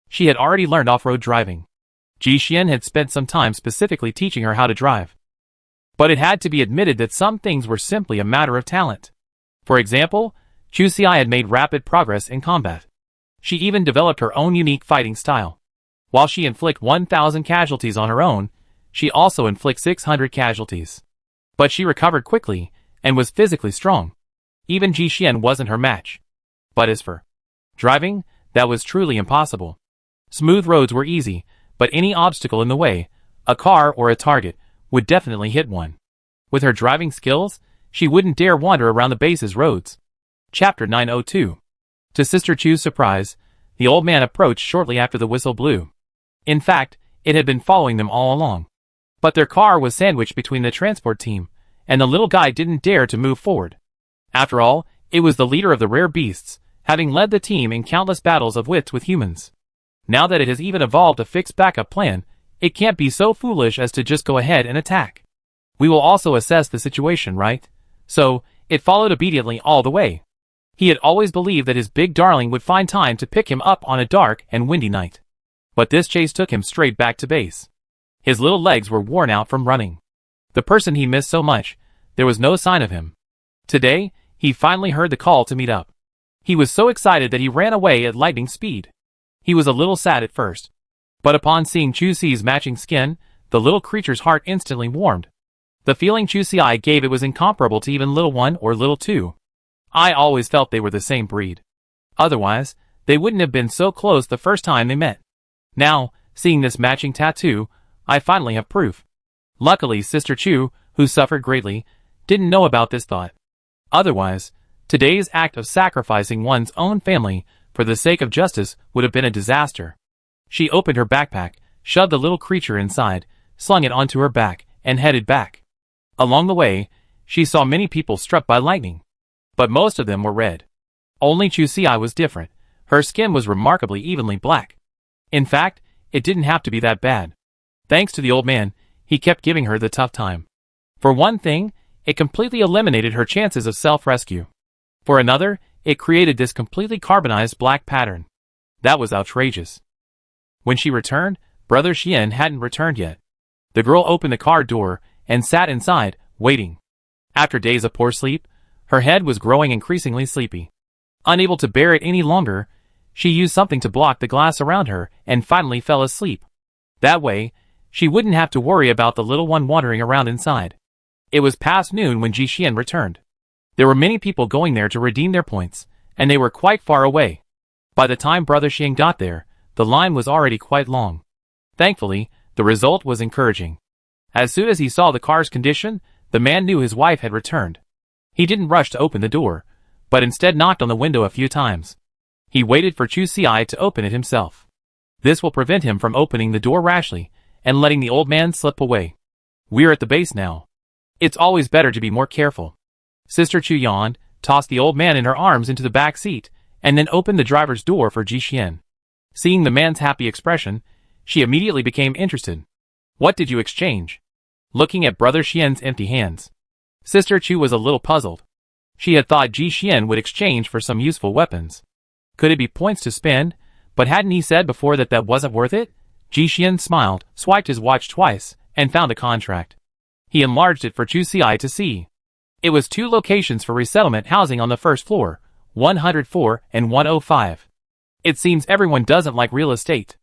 She had already learned off-road driving. Ji Xian had spent some time specifically teaching her how to drive. But it had to be admitted that some things were simply a matter of talent. For example, Chu Si had made rapid progress in combat. She even developed her own unique fighting style. While she inflicted 1,000 casualties on her own, she also inflicted 600 casualties. But she recovered quickly, and was physically strong. Even Ji Xian wasn't her match. But as for driving, that was truly impossible. Smooth roads were easy, but any obstacle in the way, a car or a target, would definitely hit one. With her driving skills, she wouldn't dare wander around the base's roads. Chapter 902. To Sister Chu's surprise, the old man approached shortly after the whistle blew. In fact, it had been following them all along. But their car was sandwiched between the transport team, and the little guy didn't dare to move forward. After all, it was the leader of the rare beasts, having led the team in countless battles of wits with humans. Now that it has even evolved a fixed backup plan, it can't be so foolish as to just go ahead and attack. We will also assess the situation, right? So, it followed obediently all the way. He had always believed that his big darling would find time to pick him up on a dark and windy night. But this chase took him straight back to base. His little legs were worn out from running. The person he missed so much, there was no sign of him. Today, he finally heard the call to meet up. He was so excited that he ran away at lightning speed. He was a little sad at first. But upon seeing Chu-Si's matching skin, the little creature's heart instantly warmed. The feeling Chu-Si gave it was incomparable to even Little One or Little Two. I always felt they were the same breed. Otherwise, they wouldn't have been so close the first time they met. Now, seeing this matching tattoo, I finally have proof. Luckily, Sister Chu, who suffered greatly, didn't know about this thought. Otherwise, today's act of sacrificing one's own family for the sake of justice would have been a disaster. She opened her backpack, shoved the little creature inside, slung it onto her back, and headed back. Along the way, she saw many people struck by lightning. But most of them were red. Only Chu-Si was different. Her skin was remarkably evenly black. In fact, it didn't have to be that bad. Thanks to the old man, he kept giving her the tough time. For one thing, it completely eliminated her chances of self-rescue. For another, it created this completely carbonized black pattern. That was outrageous. When she returned, Brother Xian hadn't returned yet. The girl opened the car door and sat inside, waiting. After days of poor sleep, her head was growing increasingly sleepy. Unable to bear it any longer, she used something to block the glass around her and finally fell asleep. That way, she wouldn't have to worry about the little one wandering around inside. It was past noon when Ji Xian returned. There were many people going there to redeem their points, and they were quite far away. By the time Brother Xiang got there, the line was already quite long. Thankfully, the result was encouraging. As soon as he saw the car's condition, the man knew his wife had returned. He didn't rush to open the door, but instead knocked on the window a few times. He waited for Chu-Si to open it himself. This will prevent him from opening the door rashly and letting the old man slip away. We're at the base now. It's always better to be more careful. Sister Chu yawned, tossed the old man in her arms into the back seat, and then opened the driver's door for Ji Xian. Seeing the man's happy expression, she immediately became interested. What did you exchange? Looking at Brother Xian's empty hands, Sister Chu was a little puzzled. She had thought Ji Xian would exchange for some useful weapons. Could it be points to spend? But hadn't he said before that that wasn't worth it? Ji Xian smiled, swiped his watch twice, and found a contract. He enlarged it for Chu-Si to see. It was 2 locations for resettlement housing on the first floor, 104 and 105. It seems everyone doesn't like real estate.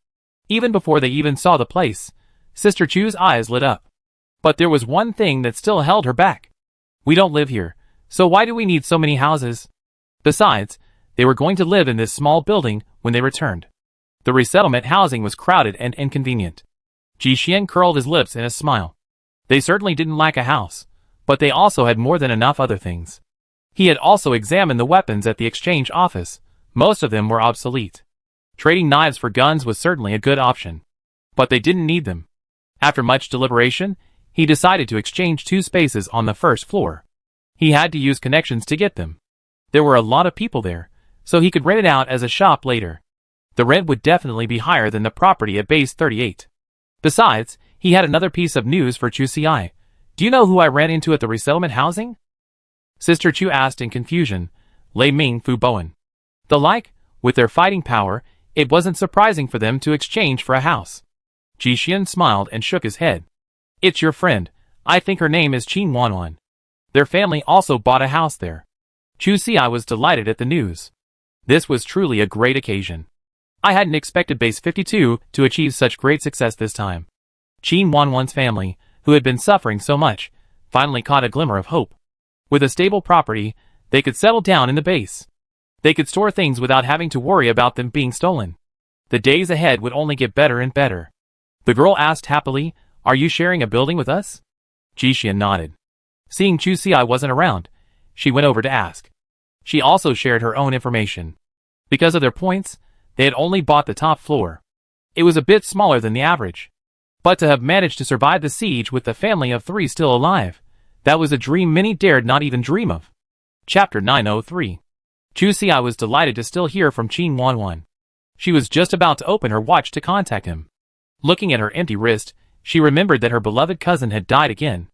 Even before they even saw the place, Sister Chu's eyes lit up. But there was one thing that still held her back. We don't live here, so why do we need so many houses? Besides, they were going to live in this small building when they returned. The resettlement housing was crowded and inconvenient. Ji Xian curled his lips in a smile. They certainly didn't lack a house, but they also had more than enough other things. He had also examined the weapons at the exchange office. Most of them were obsolete. Trading knives for guns was certainly a good option. But they didn't need them. After much deliberation, he decided to exchange 2 spaces on the first floor. He had to use connections to get them. There were a lot of people there, so he could rent it out as a shop later. The rent would definitely be higher than the property at base 38. Besides, he had another piece of news for Chu-Si. Do you know who I ran into at the resettlement housing? Sister Chu asked in confusion. Lei Ming Fu Bowen. The like, with their fighting power, it wasn't surprising for them to exchange for a house. Ji Xian smiled and shook his head. It's your friend. I think her name is Qin Wanwan. Their family also bought a house there. Chu-Si was delighted at the news. This was truly a great occasion. I hadn't expected Base 52 to achieve such great success this time. Qin Wanwan's family, who had been suffering so much, finally caught a glimmer of hope. With a stable property, they could settle down in the base. They could store things without having to worry about them being stolen. The days ahead would only get better and better. The girl asked happily, Are you sharing a building with us? Ji Xian nodded. Seeing Chu-Si wasn't around, she went over to ask. She also shared her own information. Because of their points, they had only bought the top floor. It was a bit smaller than the average. But to have managed to survive the siege with the family of 3 still alive, that was a dream many dared not even dream of. Chapter 903. Chu Xi was delighted to still hear from Qin Wanwan. She was just about to open her watch to contact him. Looking at her empty wrist, she remembered that her beloved cousin had died again.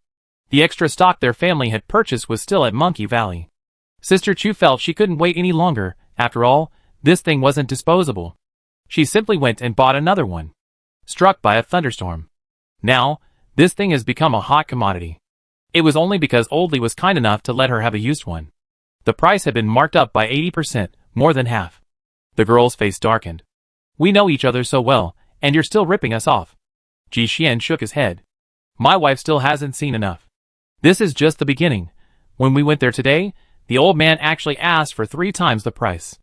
The extra stock their family had purchased was still at Monkey Valley. Sister Chu felt she couldn't wait any longer. After all, this thing wasn't disposable. She simply went and bought another one. Struck by a thunderstorm. Now, this thing has become a hot commodity. It was only because Oldley was kind enough to let her have a used one. The price had been marked up by 80%, more than half. The girl's face darkened. We know each other so well, and you're still ripping us off. Ji Xian shook his head. My wife still hasn't seen enough. This is just the beginning. When we went there today, the old man actually asked for 3 times the price.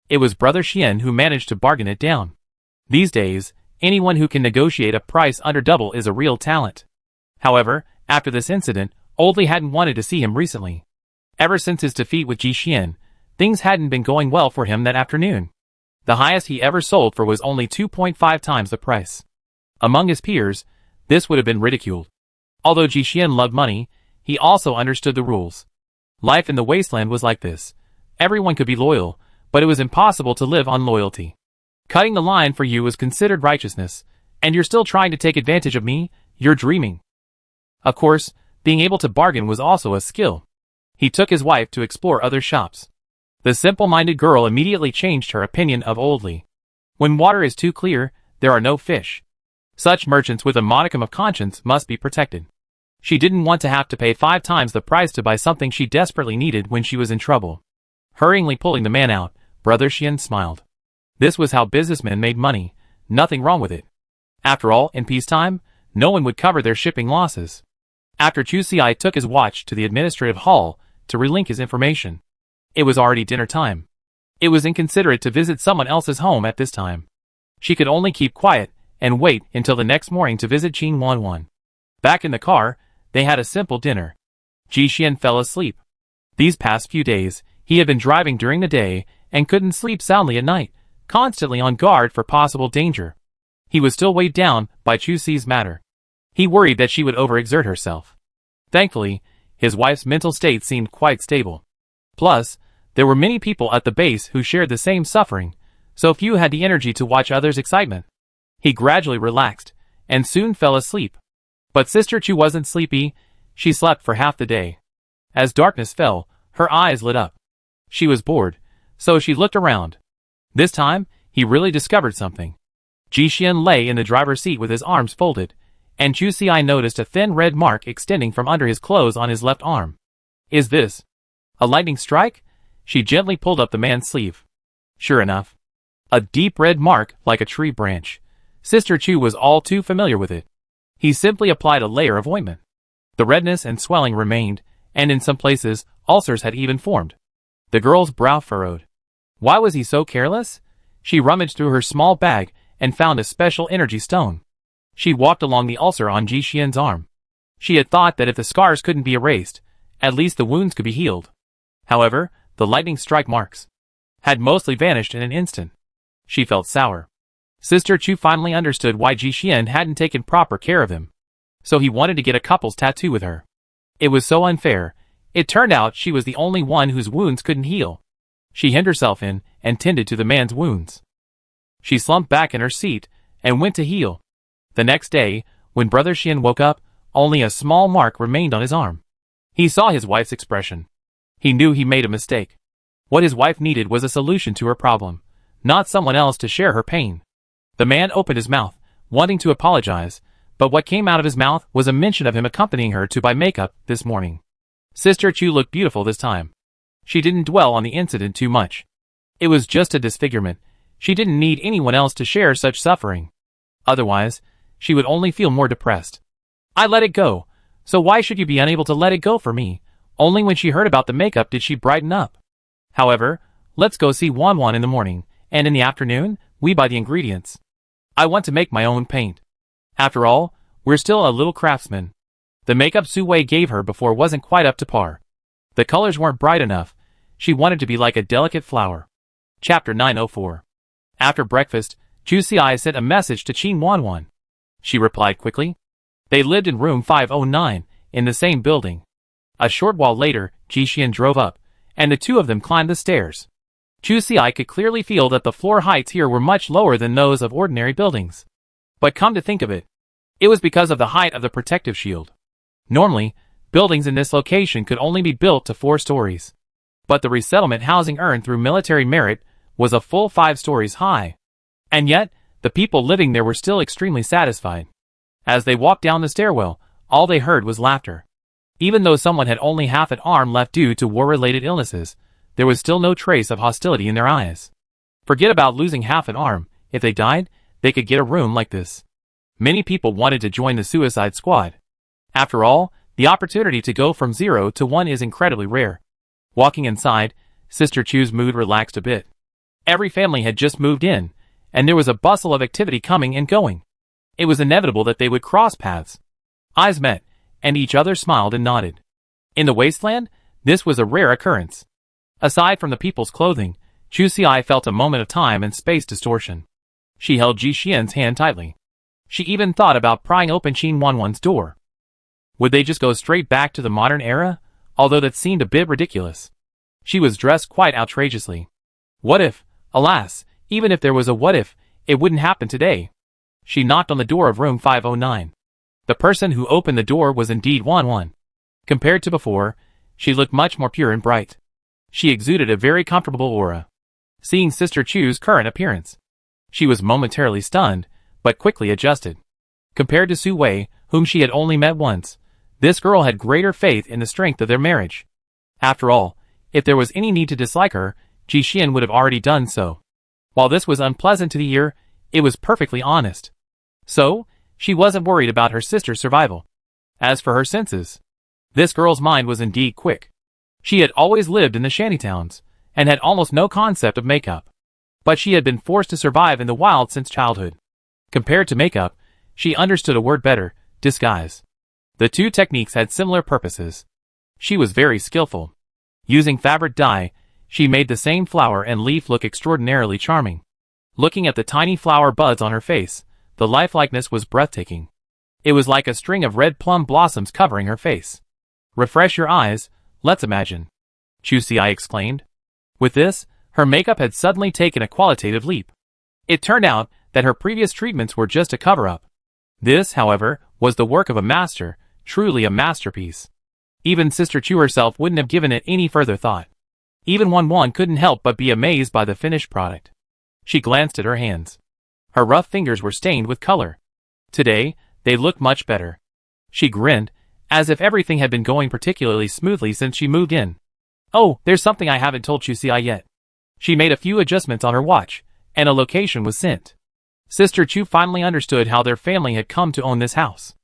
It was Brother Xian who managed to bargain it down. These days, anyone who can negotiate a price under double is a real talent. However, after this incident, Oldley hadn't wanted to see him recently. Ever since his defeat with Ji Xian, things hadn't been going well for him that afternoon. The highest he ever sold for was only 2.5 times the price. Among his peers, this would have been ridiculed. Although Ji Xian loved money, he also understood the rules. Life in the Wasteland was like this. Everyone could be loyal, but it was impossible to live on loyalty. Cutting the line for you was considered righteousness, and you're still trying to take advantage of me, you're dreaming. Of course, being able to bargain was also a skill. He took his wife to explore other shops. The simple-minded girl immediately changed her opinion of Oldley. When water is too clear, there are no fish. Such merchants with a modicum of conscience must be protected. She didn't want to have to pay 5 times the price to buy something she desperately needed when she was in trouble. Hurriedly pulling the man out, Brother Xian smiled. This was how businessmen made money, nothing wrong with it. After all, in peacetime, no one would cover their shipping losses. After Chu Xi took his watch to the administrative hall to relink his information. It was already dinner time. It was inconsiderate to visit someone else's home at this time. She could only keep quiet and wait until the next morning to visit Qin Wanwan. Back in the car, they had a simple dinner. Ji Xian fell asleep. These past few days, he had been driving during the day and couldn't sleep soundly at night, constantly on guard for possible danger. He was still weighed down by Chu Xi's matter. He worried that she would overexert herself. Thankfully, his wife's mental state seemed quite stable. Plus, there were many people at the base who shared the same suffering, so few had the energy to watch others' excitement. He gradually relaxed, and soon fell asleep. But Sister Chu wasn't sleepy, she slept for half the day. As darkness fell, her eyes lit up. She was bored, so she looked around. This time, he really discovered something. Ji Xian lay in the driver's seat with his arms folded, and Chu Xi noticed a thin red mark extending from under his clothes on his left arm. Is this a lightning strike? She gently pulled up the man's sleeve. Sure enough. A deep red mark like a tree branch. Sister Chu was all too familiar with it. He simply applied a layer of ointment. The redness and swelling remained, and in some places, ulcers had even formed. The girl's brow furrowed. Why was he so careless? She rummaged through her small bag and found a special energy stone. She walked along the ulcer on Ji Xian's arm. She had thought that if the scars couldn't be erased, at least the wounds could be healed. However, the lightning strike marks had mostly vanished in an instant. She felt sour. Sister Chu finally understood why Ji Xian hadn't taken proper care of him. So he wanted to get a couple's tattoo with her. It was so unfair. It turned out she was the only one whose wounds couldn't heal. She hemmed herself in and tended to the man's wounds. She slumped back in her seat and went to heal. The next day, when Brother Xian woke up, only a small mark remained on his arm. He saw his wife's expression. He knew he made a mistake. What his wife needed was a solution to her problem, not someone else to share her pain. The man opened his mouth, wanting to apologize, but what came out of his mouth was a mention of him accompanying her to buy makeup this morning. Sister Chu looked beautiful this time. She didn't dwell on the incident too much. It was just a disfigurement. She didn't need anyone else to share such suffering. Otherwise, she would only feel more depressed. I let it go, so why should you be unable to let it go for me? Only when she heard about the makeup did she brighten up. However, let's go see Wanwan in the morning, and in the afternoon, we buy the ingredients. I want to make my own paint. After all, we're still a little craftsman. The makeup Su-Wei gave her before wasn't quite up to par. The colors weren't bright enough. She wanted to be like a delicate flower. Chapter 904. After breakfast, Chu Xi sent a message to Qin Wanwan. She replied quickly. They lived in room 509, in the same building. A short while later, Ji Xian drove up, and the two of them climbed the stairs. Chu Si could clearly feel that the floor heights here were much lower than those of ordinary buildings. But come to think of it, it was because of the height of the protective shield. Normally, buildings in this location could only be built to 4 stories. But the resettlement housing earned through military merit was a full 5 stories high. And yet, the people living there were still extremely satisfied. As they walked down the stairwell, all they heard was laughter. Even though someone had only half an arm left due to war-related illnesses, there was still no trace of hostility in their eyes. Forget about losing half an arm. If they died, they could get a room like this. Many people wanted to join the suicide squad. After all, the opportunity to go from 0 to 1 is incredibly rare. Walking inside, Sister Chu's mood relaxed a bit. Every family had just moved in, and there was a bustle of activity coming and going. It was inevitable that they would cross paths. Eyes met, and each other smiled and nodded. In the Wasteland, this was a rare occurrence. Aside from the people's clothing, Chu Si felt a moment of time and space distortion. She held Ji Xian's hand tightly. She even thought about prying open Qin Wanwan's door. Would they just go straight back to the modern era? Although that seemed a bit ridiculous. She was dressed quite outrageously. What if, alas, even if there was a what if, it wouldn't happen today? She knocked on the door of room 509. The person who opened the door was indeed Wanwan. Compared to before, she looked much more pure and bright. She exuded a very comfortable aura. Seeing Sister Chu's current appearance, she was momentarily stunned, but quickly adjusted. Compared to Su Wei, whom she had only met once, this girl had greater faith in the strength of their marriage. After all, if there was any need to dislike her, Ji Xian would have already done so. While this was unpleasant to the ear, it was perfectly honest. So, she wasn't worried about her sister's survival. As for her senses, this girl's mind was indeed quick. She had always lived in the shantytowns, and had almost no concept of makeup. But she had been forced to survive in the wild since childhood. Compared to makeup, she understood a word better: disguise. The two techniques had similar purposes. She was very skillful. Using fabric dye, she made the same flower and leaf look extraordinarily charming. Looking at the tiny flower buds on her face, the lifelikeness was breathtaking. It was like a string of red plum blossoms covering her face. Refresh your eyes, let's imagine, Chu Si exclaimed. With this, her makeup had suddenly taken a qualitative leap. It turned out that her previous treatments were just a cover-up. This, however, was the work of a master, truly a masterpiece. Even Sister Chu herself wouldn't have given it any further thought. Even Wanwan couldn't help but be amazed by the finished product. She glanced at her hands. Her rough fingers were stained with color. Today, they looked much better. She grinned, as if everything had been going particularly smoothly since she moved in. Oh, there's something I haven't told Chu Si yet. She made a few adjustments on her watch, and a location was sent. Sister Chu finally understood how their family had come to own this house.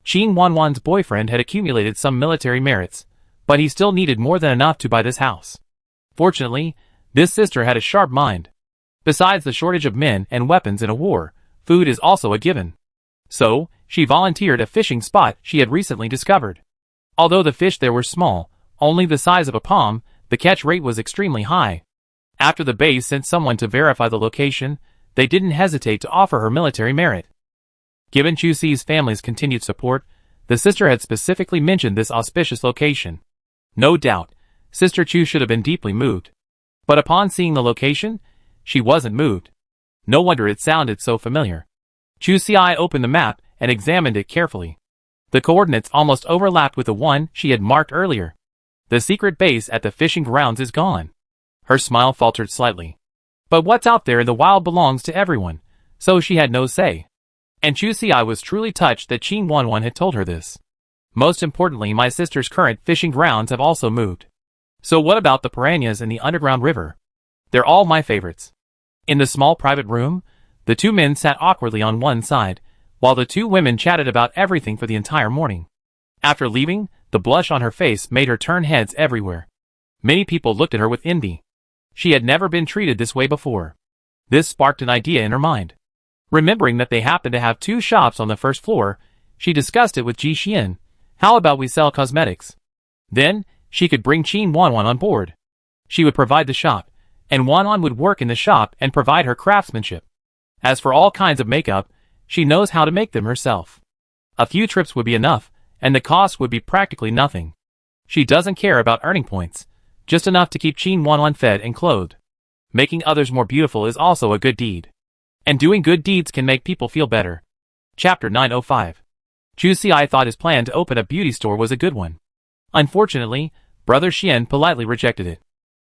Qin Wanwan's boyfriend had accumulated some military merits, but he still needed more than enough to buy this house. Fortunately, this sister had a sharp mind. Besides the shortage of men and weapons in a war, food is also a given. So, she volunteered a fishing spot she had recently discovered. Although the fish there were small, only the size of a palm, the catch rate was extremely high. After the base sent someone to verify the location, they didn't hesitate to offer her military merit. Given Chu Si's family's continued support, the sister had specifically mentioned this auspicious location. No doubt, Sister Chu should have been deeply moved. But upon seeing the location, she wasn't moved. No wonder it sounded so familiar. Chu Si opened the map and examined it carefully. The coordinates almost overlapped with the one she had marked earlier. The secret base at the fishing grounds is gone. Her smile faltered slightly. But what's out there in the wild belongs to everyone, so she had no say. And Chu Si was truly touched that Qin Wanwan had told her this. Most importantly, my sister's current fishing grounds have also moved. So what about the piranhas in the underground river? They're all my favorites. In the small private room, the two men sat awkwardly on one side, while the two women chatted about everything for the entire morning. After leaving, the blush on her face made her turn heads everywhere. Many people looked at her with envy. She had never been treated this way before. This sparked an idea in her mind. Remembering that they happened to have 2 shops on the first floor, she discussed it with Ji Xian. How about we sell cosmetics? Then, she could bring Qin Wanwan on board. She would provide the shop, and Wanwan would work in the shop and provide her craftsmanship. As for all kinds of makeup, she knows how to make them herself. A few trips would be enough, and the cost would be practically nothing. She doesn't care about earning points, just enough to keep Qin Wanwan fed and clothed. Making others more beautiful is also a good deed. And doing good deeds can make people feel better. Chapter 905. Chu Xi thought his plan to open a beauty store was a good one. Unfortunately, Brother Xian politely rejected it.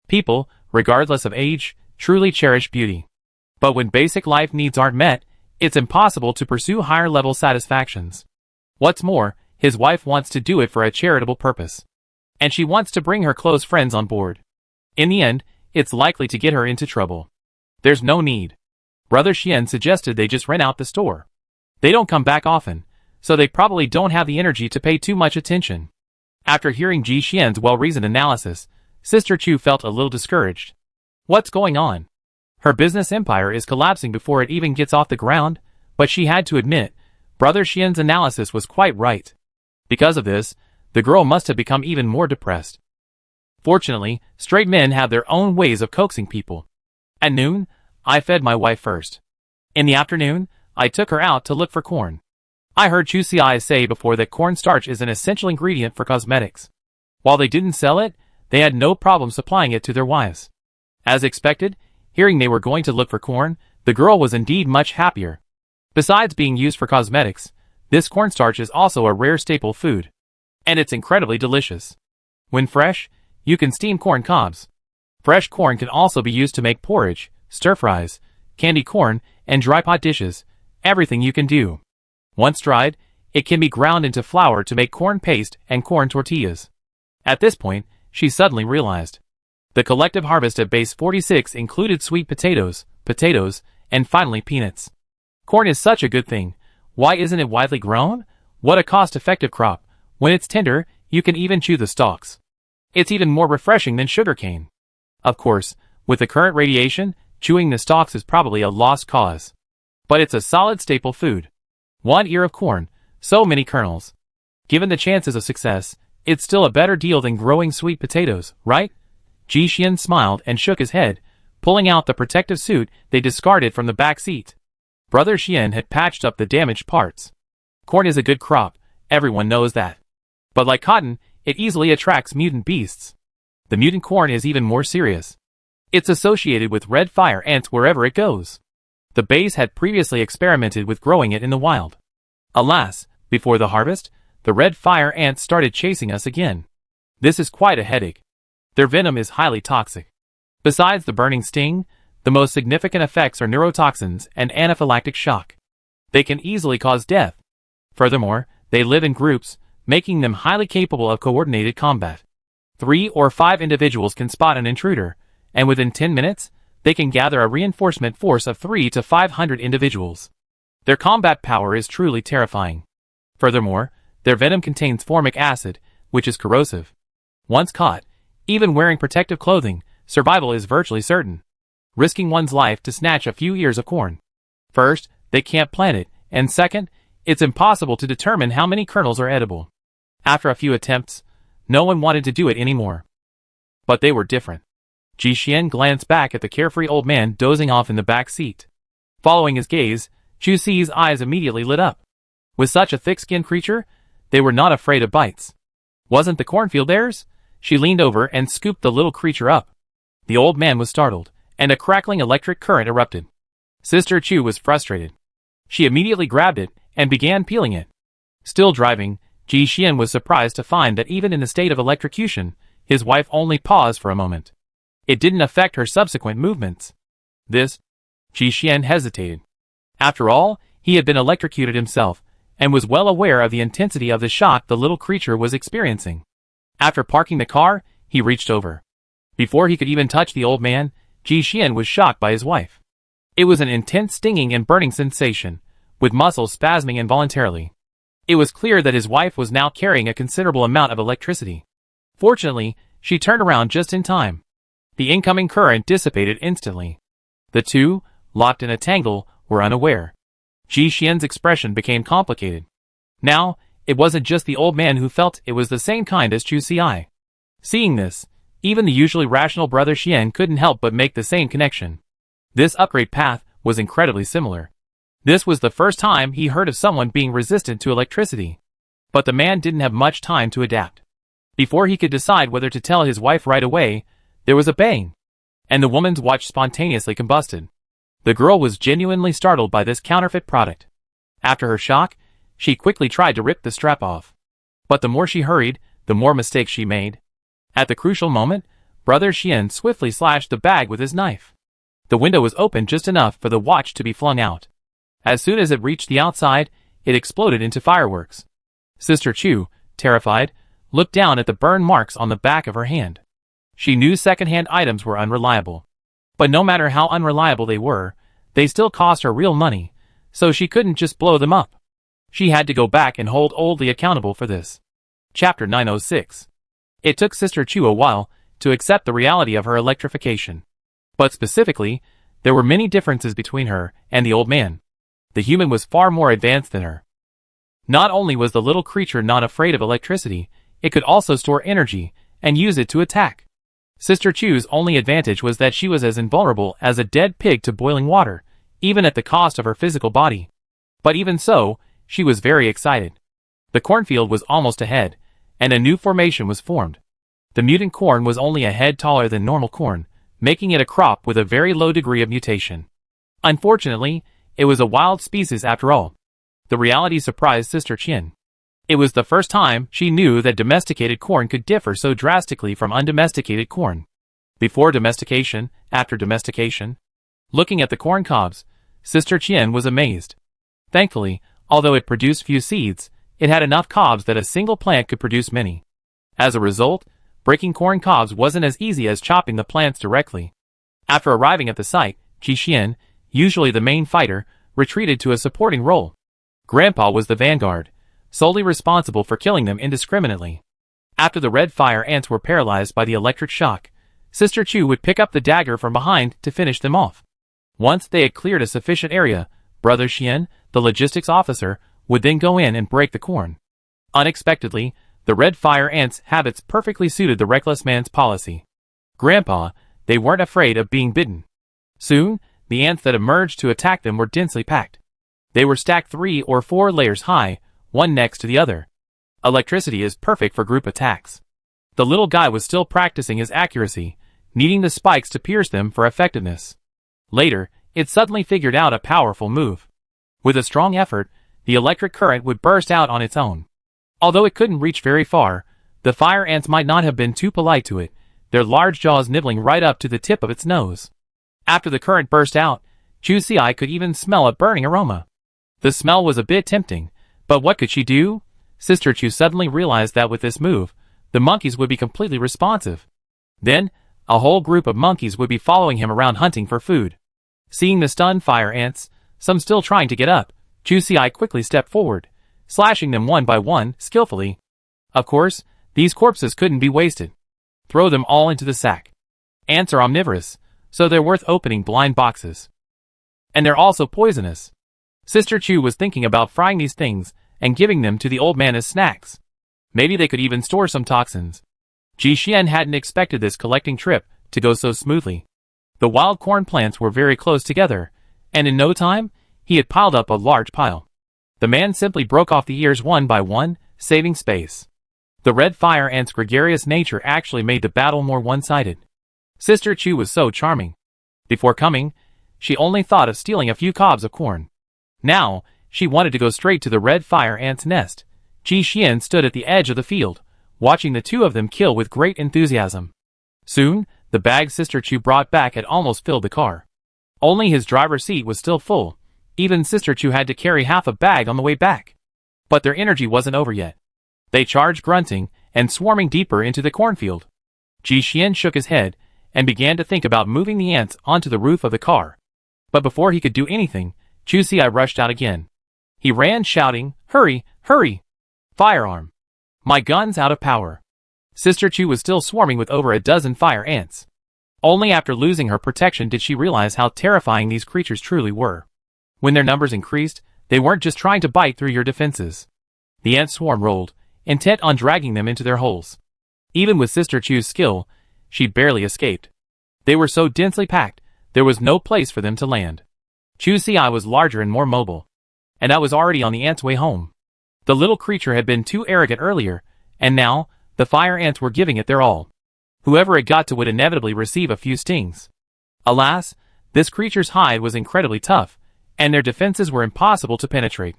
People, regardless of age, truly cherish beauty. But when basic life needs aren't met, it's impossible to pursue higher-level satisfactions. What's more, his wife wants to do it for a charitable purpose. And she wants to bring her close friends on board. In the end, it's likely to get her into trouble. There's no need. Brother Xian suggested they just rent out the store. They don't come back often, so they probably don't have the energy to pay too much attention. After hearing Ji Xian's well-reasoned analysis, Sister Chu felt a little discouraged. What's going on? Her business empire is collapsing before it even gets off the ground, but she had to admit, Brother Xian's analysis was quite right. Because of this, the girl must have become even more depressed. Fortunately, straight men have their own ways of coaxing people. At noon, I fed my wife first. In the afternoon, I took her out to look for corn. I heard Chu Xi say before that cornstarch is an essential ingredient for cosmetics. While they didn't sell it, they had no problem supplying it to their wives. As expected, hearing they were going to look for corn, the girl was indeed much happier. Besides being used for cosmetics, this cornstarch is also a rare staple food. And it's incredibly delicious. When fresh, you can steam corn cobs. Fresh corn can also be used to make porridge, stir-fries, candy corn, and dry pot dishes, everything you can do. Once dried, it can be ground into flour to make corn paste and corn tortillas. At this point, she suddenly realized. The collective harvest of base 46 included sweet potatoes, and finally peanuts. Corn is such a good thing. Why isn't it widely grown? What a cost-effective crop. When it's tender, you can even chew the stalks. It's even more refreshing than sugarcane. Of course, with the current radiation, chewing the stalks is probably a lost cause. But it's a solid staple food. 1 ear of corn, so many kernels. Given the chances of success, it's still a better deal than growing sweet potatoes, right? Ji Xian smiled and shook his head, pulling out the protective suit they discarded from the back seat. Brother Xian had patched up the damaged parts. Corn is a good crop, everyone knows that. But like cotton, it easily attracts mutant beasts. The mutant corn is even more serious. It's associated with red fire ants wherever it goes. The base had previously experimented with growing it in the wild. Alas, before the harvest, the red fire ants started chasing us again. This is quite a headache. Their venom is highly toxic. Besides the burning sting, the most significant effects are neurotoxins and anaphylactic shock. They can easily cause death. Furthermore, they live in groups, making them highly capable of coordinated combat. 3 or 5 individuals can spot an intruder, and within 10 minutes, they can gather a reinforcement force of 300 to 500 individuals. Their combat power is truly terrifying. Furthermore, their venom contains formic acid, which is corrosive. Once caught, even wearing protective clothing, survival is virtually certain. Risking one's life to snatch a few ears of corn. First, they can't plant it, and second, it's impossible to determine how many kernels are edible. After a few attempts, no one wanted to do it anymore. But they were different. Ji Xian glanced back at the carefree old man dozing off in the back seat. Following his gaze, Chu Xi's eyes immediately lit up. With such a thick-skinned creature, they were not afraid of bites. Wasn't the cornfield theirs? She leaned over and scooped the little creature up. The old man was startled, and a crackling electric current erupted. Sister Chu was frustrated. She immediately grabbed it and began peeling it. Still driving, Ji Xian was surprised to find that even in the state of electrocution, his wife only paused for a moment. It didn't affect her subsequent movements. Ji Xian hesitated. After all, he had been electrocuted himself, and was well aware of the intensity of the shock the little creature was experiencing. After parking the car, he reached over. Before he could even touch the old man, Ji Xian was shocked by his wife. It was an intense stinging and burning sensation, with muscles spasming involuntarily. It was clear that his wife was now carrying a considerable amount of electricity. Fortunately, she turned around just in time. The incoming current dissipated instantly. The two, locked in a tangle, were unaware. Ji Xian's expression became complicated. Now, it wasn't just the old man who felt it was the same kind as Chu Xi. Seeing this, even the usually rational Brother Xian couldn't help but make the same connection. This upgrade path was incredibly similar. This was the first time he heard of someone being resistant to electricity. But the man didn't have much time to adapt. Before he could decide whether to tell his wife right away, there was a bang. and the woman's watch spontaneously combusted. The girl was genuinely startled by this counterfeit product. After her shock, she quickly tried to rip the strap off. But the more she hurried, the more mistakes she made. At the crucial moment, Brother Xian swiftly slashed the bag with his knife. The window was open just enough for the watch to be flung out. As soon as it reached the outside, it exploded into fireworks. Sister Chu, terrified, looked down at the burn marks on the back of her hand. She knew second-hand items were unreliable. But no matter how unreliable they still cost her real money, so she couldn't just blow them up. She had to go back and hold Oldly accountable for this. Chapter 906. It took Sister Chu a while to accept the reality of her electrification. But specifically, there were many differences between her and the old man. The human was far more advanced than her. Not only was the little creature not afraid of electricity, it could also store energy and use it to attack. Sister Chu's only advantage was that she was as invulnerable as a dead pig to boiling water, even at the cost of her physical body. But even so, she was very excited. The cornfield was almost ahead, and a new formation was formed. The mutant corn was only a head taller than normal corn, making it a crop with a very low degree of mutation. Unfortunately, it was a wild species after all. The reality surprised Sister Qian. It was the first time she knew that domesticated corn could differ so drastically from undomesticated corn. Before domestication, after domestication. Looking at the corn cobs, Sister Qian was amazed. Thankfully, although it produced few seeds, it had enough cobs that a single plant could produce many. As a result, breaking corn cobs wasn't as easy as chopping the plants directly. After arriving at the site, Ji Xian, usually the main fighter, retreated to a supporting role. Grandpa was the vanguard, solely responsible for killing them indiscriminately. After the red fire ants were paralyzed by the electric shock, Sister Chu would pick up the dagger from behind to finish them off. Once they had cleared a sufficient area, Brother Xian, the logistics officer, would then go in and break the corn. Unexpectedly, the red fire ants' habits perfectly suited the reckless man's policy. Grandpa, they weren't afraid of being bitten. Soon, the ants that emerged to attack them were densely packed. They were stacked 3 or 4 layers high, one next to the other. Electricity is perfect for group attacks. The little guy was still practicing his accuracy, needing the spikes to pierce them for effectiveness. Later, it suddenly figured out a powerful move. With a strong effort, the electric current would burst out on its own. Although it couldn't reach very far, the fire ants might not have been too polite to it, their large jaws nibbling right up to the tip of its nose. After the current burst out, Chu Xi could even smell a burning aroma. The smell was a bit tempting, but what could she do? Sister Chu suddenly realized that with this move, the monkeys would be completely responsive. Then, a whole group of monkeys would be following him around hunting for food. Seeing the stunned fire ants, some still trying to get up, Chu Xi quickly stepped forward, slashing them one by one, skillfully. Of course, these corpses couldn't be wasted. Throw them all into the sack. Ants are omnivorous, so they're worth opening blind boxes. And they're also poisonous. Sister Chu was thinking about frying these things and giving them to the old man as snacks. Maybe they could even store some toxins. Ji Xian hadn't expected this collecting trip to go so smoothly. The wild corn plants were very close together, and in no time, he had piled up a large pile. The man simply broke off the ears one by one, saving space. The red fire ant's gregarious nature actually made the battle more one-sided. Sister Chu was so charming. Before coming, she only thought of stealing a few cobs of corn. Now, she wanted to go straight to the red fire ant's nest. Ji Xian stood at the edge of the field, watching the two of them kill with great enthusiasm. Soon, the bag Sister Chu brought back had almost filled the car. Only his driver's seat was still full. Even Sister Chu had to carry half a bag on the way back. But their energy wasn't over yet. They charged grunting and swarming deeper into the cornfield. Ji Xian shook his head and began to think about moving the ants onto the roof of the car. But before he could do anything, Chu Xi rushed out again. He ran shouting, "Hurry, hurry! Firearm! My gun's out of power!" Sister Chu was still swarming with over a dozen fire ants. Only after losing her protection did she realize how terrifying these creatures truly were. When their numbers increased, they weren't just trying to bite through your defenses. The ant swarm rolled, intent on dragging them into their holes. Even with Sister Chu's skill, she barely escaped. They were so densely packed, there was no place for them to land. Chu Xi was larger and more mobile. And I was already on the ant's way home. The little creature had been too arrogant earlier, and now, the fire ants were giving it their all. Whoever it got to would inevitably receive a few stings. Alas, this creature's hide was incredibly tough, and their defenses were impossible to penetrate.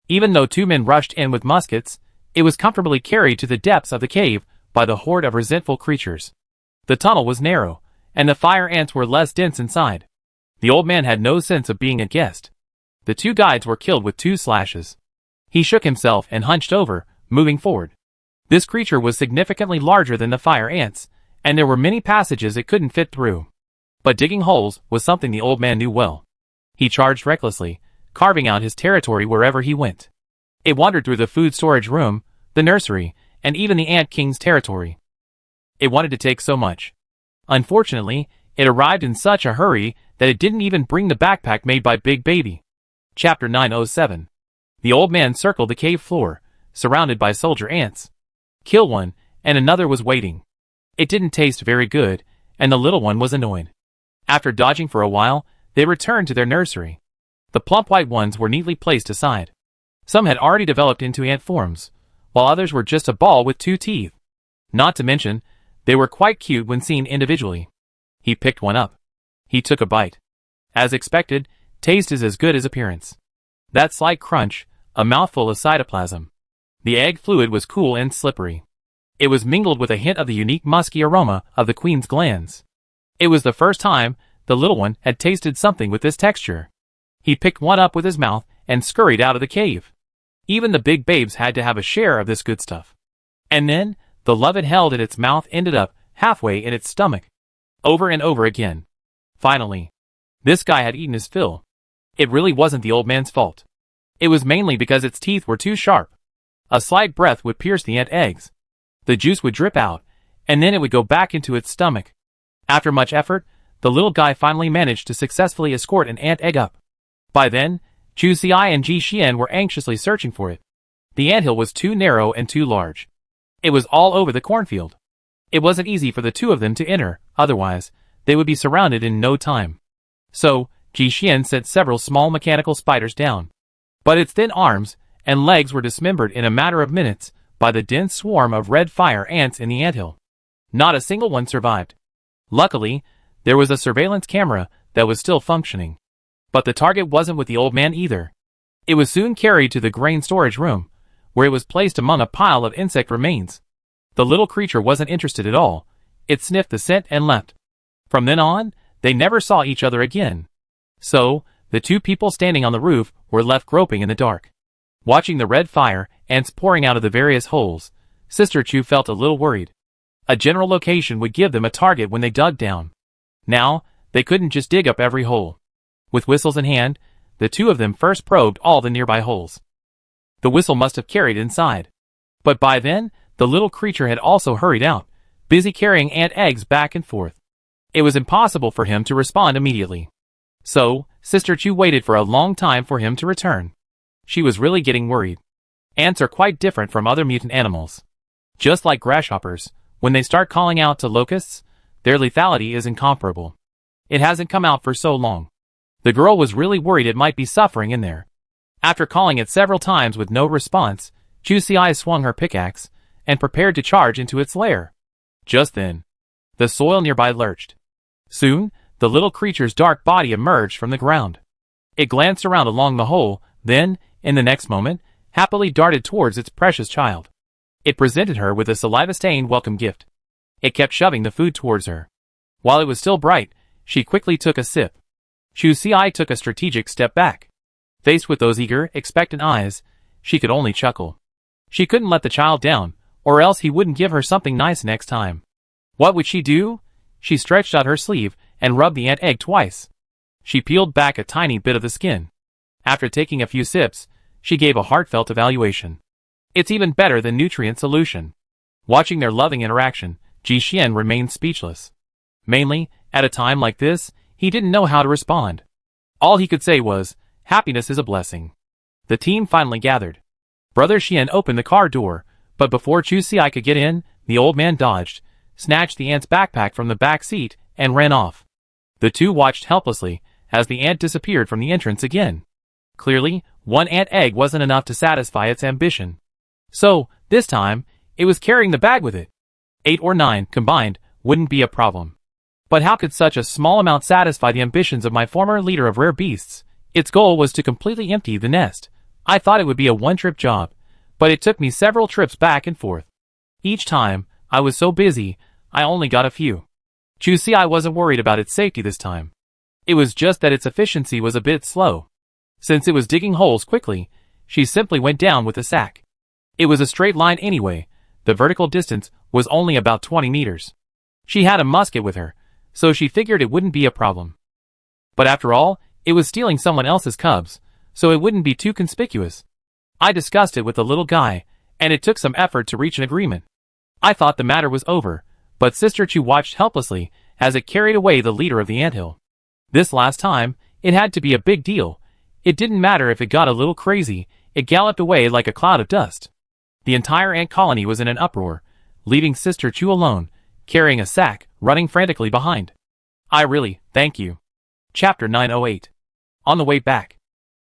Even though 2 men rushed in with muskets, it was comfortably carried to the depths of the cave by the horde of resentful creatures. The tunnel was narrow, and the fire ants were less dense inside. The old man had no sense of being a guest. The 2 guides were killed with 2 slashes. He shook himself and hunched over, moving forward. This creature was significantly larger than the fire ants, and there were many passages it couldn't fit through. But digging holes was something the old man knew well. He charged recklessly, carving out his territory wherever he went. It wandered through the food storage room, the nursery, and even the Ant King's territory. It wanted to take so much. Unfortunately, it arrived in such a hurry that it didn't even bring the backpack made by Big Baby. Chapter 907. The old man circled the cave floor, surrounded by soldier ants. Kill one, and another was waiting. It didn't taste very good, and the little one was annoyed. After dodging for a while, they returned to their nursery. The plump white ones were neatly placed aside. Some had already developed into ant forms, while others were just a ball with 2 teeth. Not to mention, they were quite cute when seen individually. He picked one up. He took a bite. As expected, taste is as good as appearance. That slight crunch, a mouthful of cytoplasm. The egg fluid was cool and slippery. It was mingled with a hint of the unique musky aroma of the queen's glands. It was the first time the little one had tasted something with this texture. He picked one up with his mouth and scurried out of the cave. Even the big babes had to have a share of this good stuff. And then, the love it held in its mouth ended up halfway in its stomach. Over and over again. Finally, this guy had eaten his fill. It really wasn't the old man's fault. It was mainly because its teeth were too sharp. A slight breath would pierce the ant eggs. The juice would drip out, and then it would go back into its stomach. After much effort, the little guy finally managed to successfully escort an ant egg up. By then, Chu Xiai and Ji Xian were anxiously searching for it. The anthill was too narrow and too large. It was all over the cornfield. It wasn't easy for the 2 of them to enter, otherwise, they would be surrounded in no time. So, Ji Xian sent several small mechanical spiders down. But its thin arms and legs were dismembered in a matter of minutes by the dense swarm of red fire ants in the anthill. Not a single one survived. Luckily, there was a surveillance camera that was still functioning. But the target wasn't with the old man either. It was soon carried to the grain storage room, where it was placed among a pile of insect remains. The little creature wasn't interested at all. It sniffed the scent and left. From then on, they never saw each other again. So, the 2 people standing on the roof were left groping in the dark. Watching the red fire ants pouring out of the various holes, Sister Chu felt a little worried. A general location would give them a target when they dug down. Now, they couldn't just dig up every hole. With whistles in hand, the 2 of them first probed all the nearby holes. The whistle must have carried inside. But by then, the little creature had also hurried out, busy carrying ant eggs back and forth. It was impossible for him to respond immediately. So, Sister Chu waited for a long time for him to return. She was really getting worried. Ants are quite different from other mutant animals. Just like grasshoppers, when they start calling out to locusts, their lethality is incomparable. It hasn't come out for so long. The girl was really worried it might be suffering in there. After calling it several times with no response, Chu Xiai swung her pickaxe and prepared to charge into its lair. Just then, the soil nearby lurched. Soon, the little creature's dark body emerged from the ground. It glanced around along the hole, then, in the next moment, happily darted towards its precious child. It presented her with a saliva-stained welcome gift. It kept shoving the food towards her. While it was still bright, she quickly took a sip. Chu Xiai took a strategic step back. Faced with those eager, expectant eyes, she could only chuckle. She couldn't let the child down, or else he wouldn't give her something nice next time. What would she do? She stretched out her sleeve and rubbed the ant egg twice. She peeled back a tiny bit of the skin. After taking a few sips, she gave a heartfelt evaluation. It's even better than nutrient solution. Watching their loving interaction, Ji Xian remained speechless. Mainly, at a time like this, he didn't know how to respond. All he could say was, "Happiness is a blessing." The team finally gathered. Brother Xian opened the car door, but before Chu Xiai could get in, the old man dodged, snatched the ant's backpack from the back seat, and ran off. The 2 watched helplessly as the ant disappeared from the entrance again. Clearly, 1 ant egg wasn't enough to satisfy its ambition. So, this time, it was carrying the bag with it. 8 or 9, combined, wouldn't be a problem. But how could such a small amount satisfy the ambitions of my former leader of rare beasts? Its goal was to completely empty the nest. I thought it would be a one-trip job, but it took me several trips back and forth. Each time, I was so busy, I only got a few. Choosy I wasn't worried about its safety this time. It was just that its efficiency was a bit slow. Since it was digging holes quickly, she simply went down with the sack. It was a straight line anyway. The vertical distance was only about 20 meters. She had a musket with her, so she figured it wouldn't be a problem. But after all, it was stealing someone else's cubs, so it wouldn't be too conspicuous. I discussed it with the little guy, and it took some effort to reach an agreement. I thought the matter was over, but Sister Chu watched helplessly as it carried away the leader of the anthill. This last time, it had to be a big deal. It didn't matter if it got a little crazy, it galloped away like a cloud of dust. The entire ant colony was in an uproar, leaving Sister Chu alone, carrying a sack, running frantically behind. Thank you. Chapter 908. On the way back,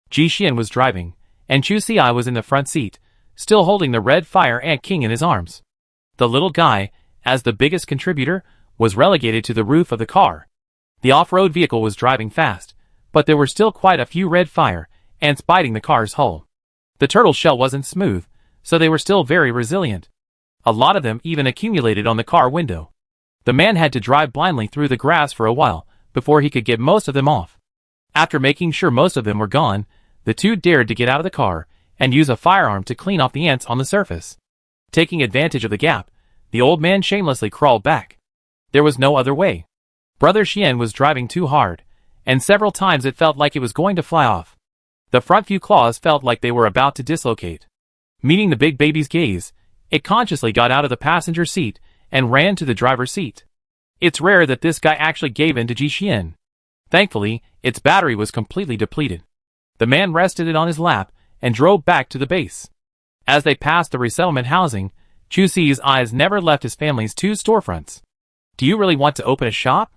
Ji Xian was driving, and Chu Si was in the front seat, still holding the red fire ant king in his arms. The little guy, as the biggest contributor, was relegated to the roof of the car. The off-road vehicle was driving fast, but there were still quite a few red fire ants biting the car's hull. The turtle shell wasn't smooth, so they were still very resilient. A lot of them even accumulated on the car window. The man had to drive blindly through the grass for a while before he could get most of them off. After making sure most of them were gone, the two dared to get out of the car and use a firearm to clean off the ants on the surface. Taking advantage of the gap, the old man shamelessly crawled back. There was no other way. Brother Xian was driving too hard, and several times it felt like it was going to fly off. The front few claws felt like they were about to dislocate. Meeting the big baby's gaze, it consciously got out of the passenger seat and ran to the driver's seat. It's rare that this guy actually gave in to Ji Xian. Thankfully, its battery was completely depleted. The man rested it on his lap and drove back to the base. As they passed the resettlement housing, Chu Si's eyes never left his family's two storefronts. Do you really want to open a shop?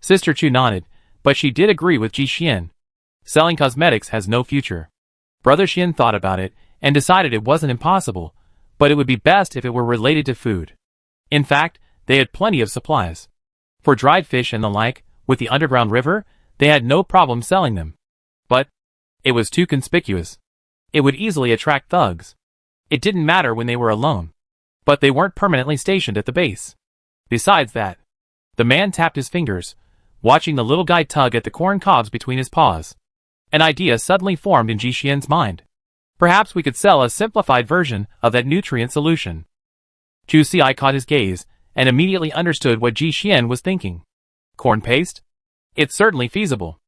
Sister Chu nodded, but she did agree with Ji Xian. Selling cosmetics has no future. Brother Xian thought about it and decided it wasn't impossible, but it would be best if it were related to food. In fact, they had plenty of supplies. For dried fish and the like, with the underground river, they had no problem selling them. But it was too conspicuous. It would easily attract thugs. It didn't matter when they were alone. But they weren't permanently stationed at the base. Besides that, the man tapped his fingers, watching the little guy tug at the corn cobs between his paws. An idea suddenly formed in Ji Xian's mind. Perhaps we could sell a simplified version of that nutrient solution. Chu Si caught his gaze and immediately understood what Ji Xian was thinking. Corn paste? It's certainly feasible.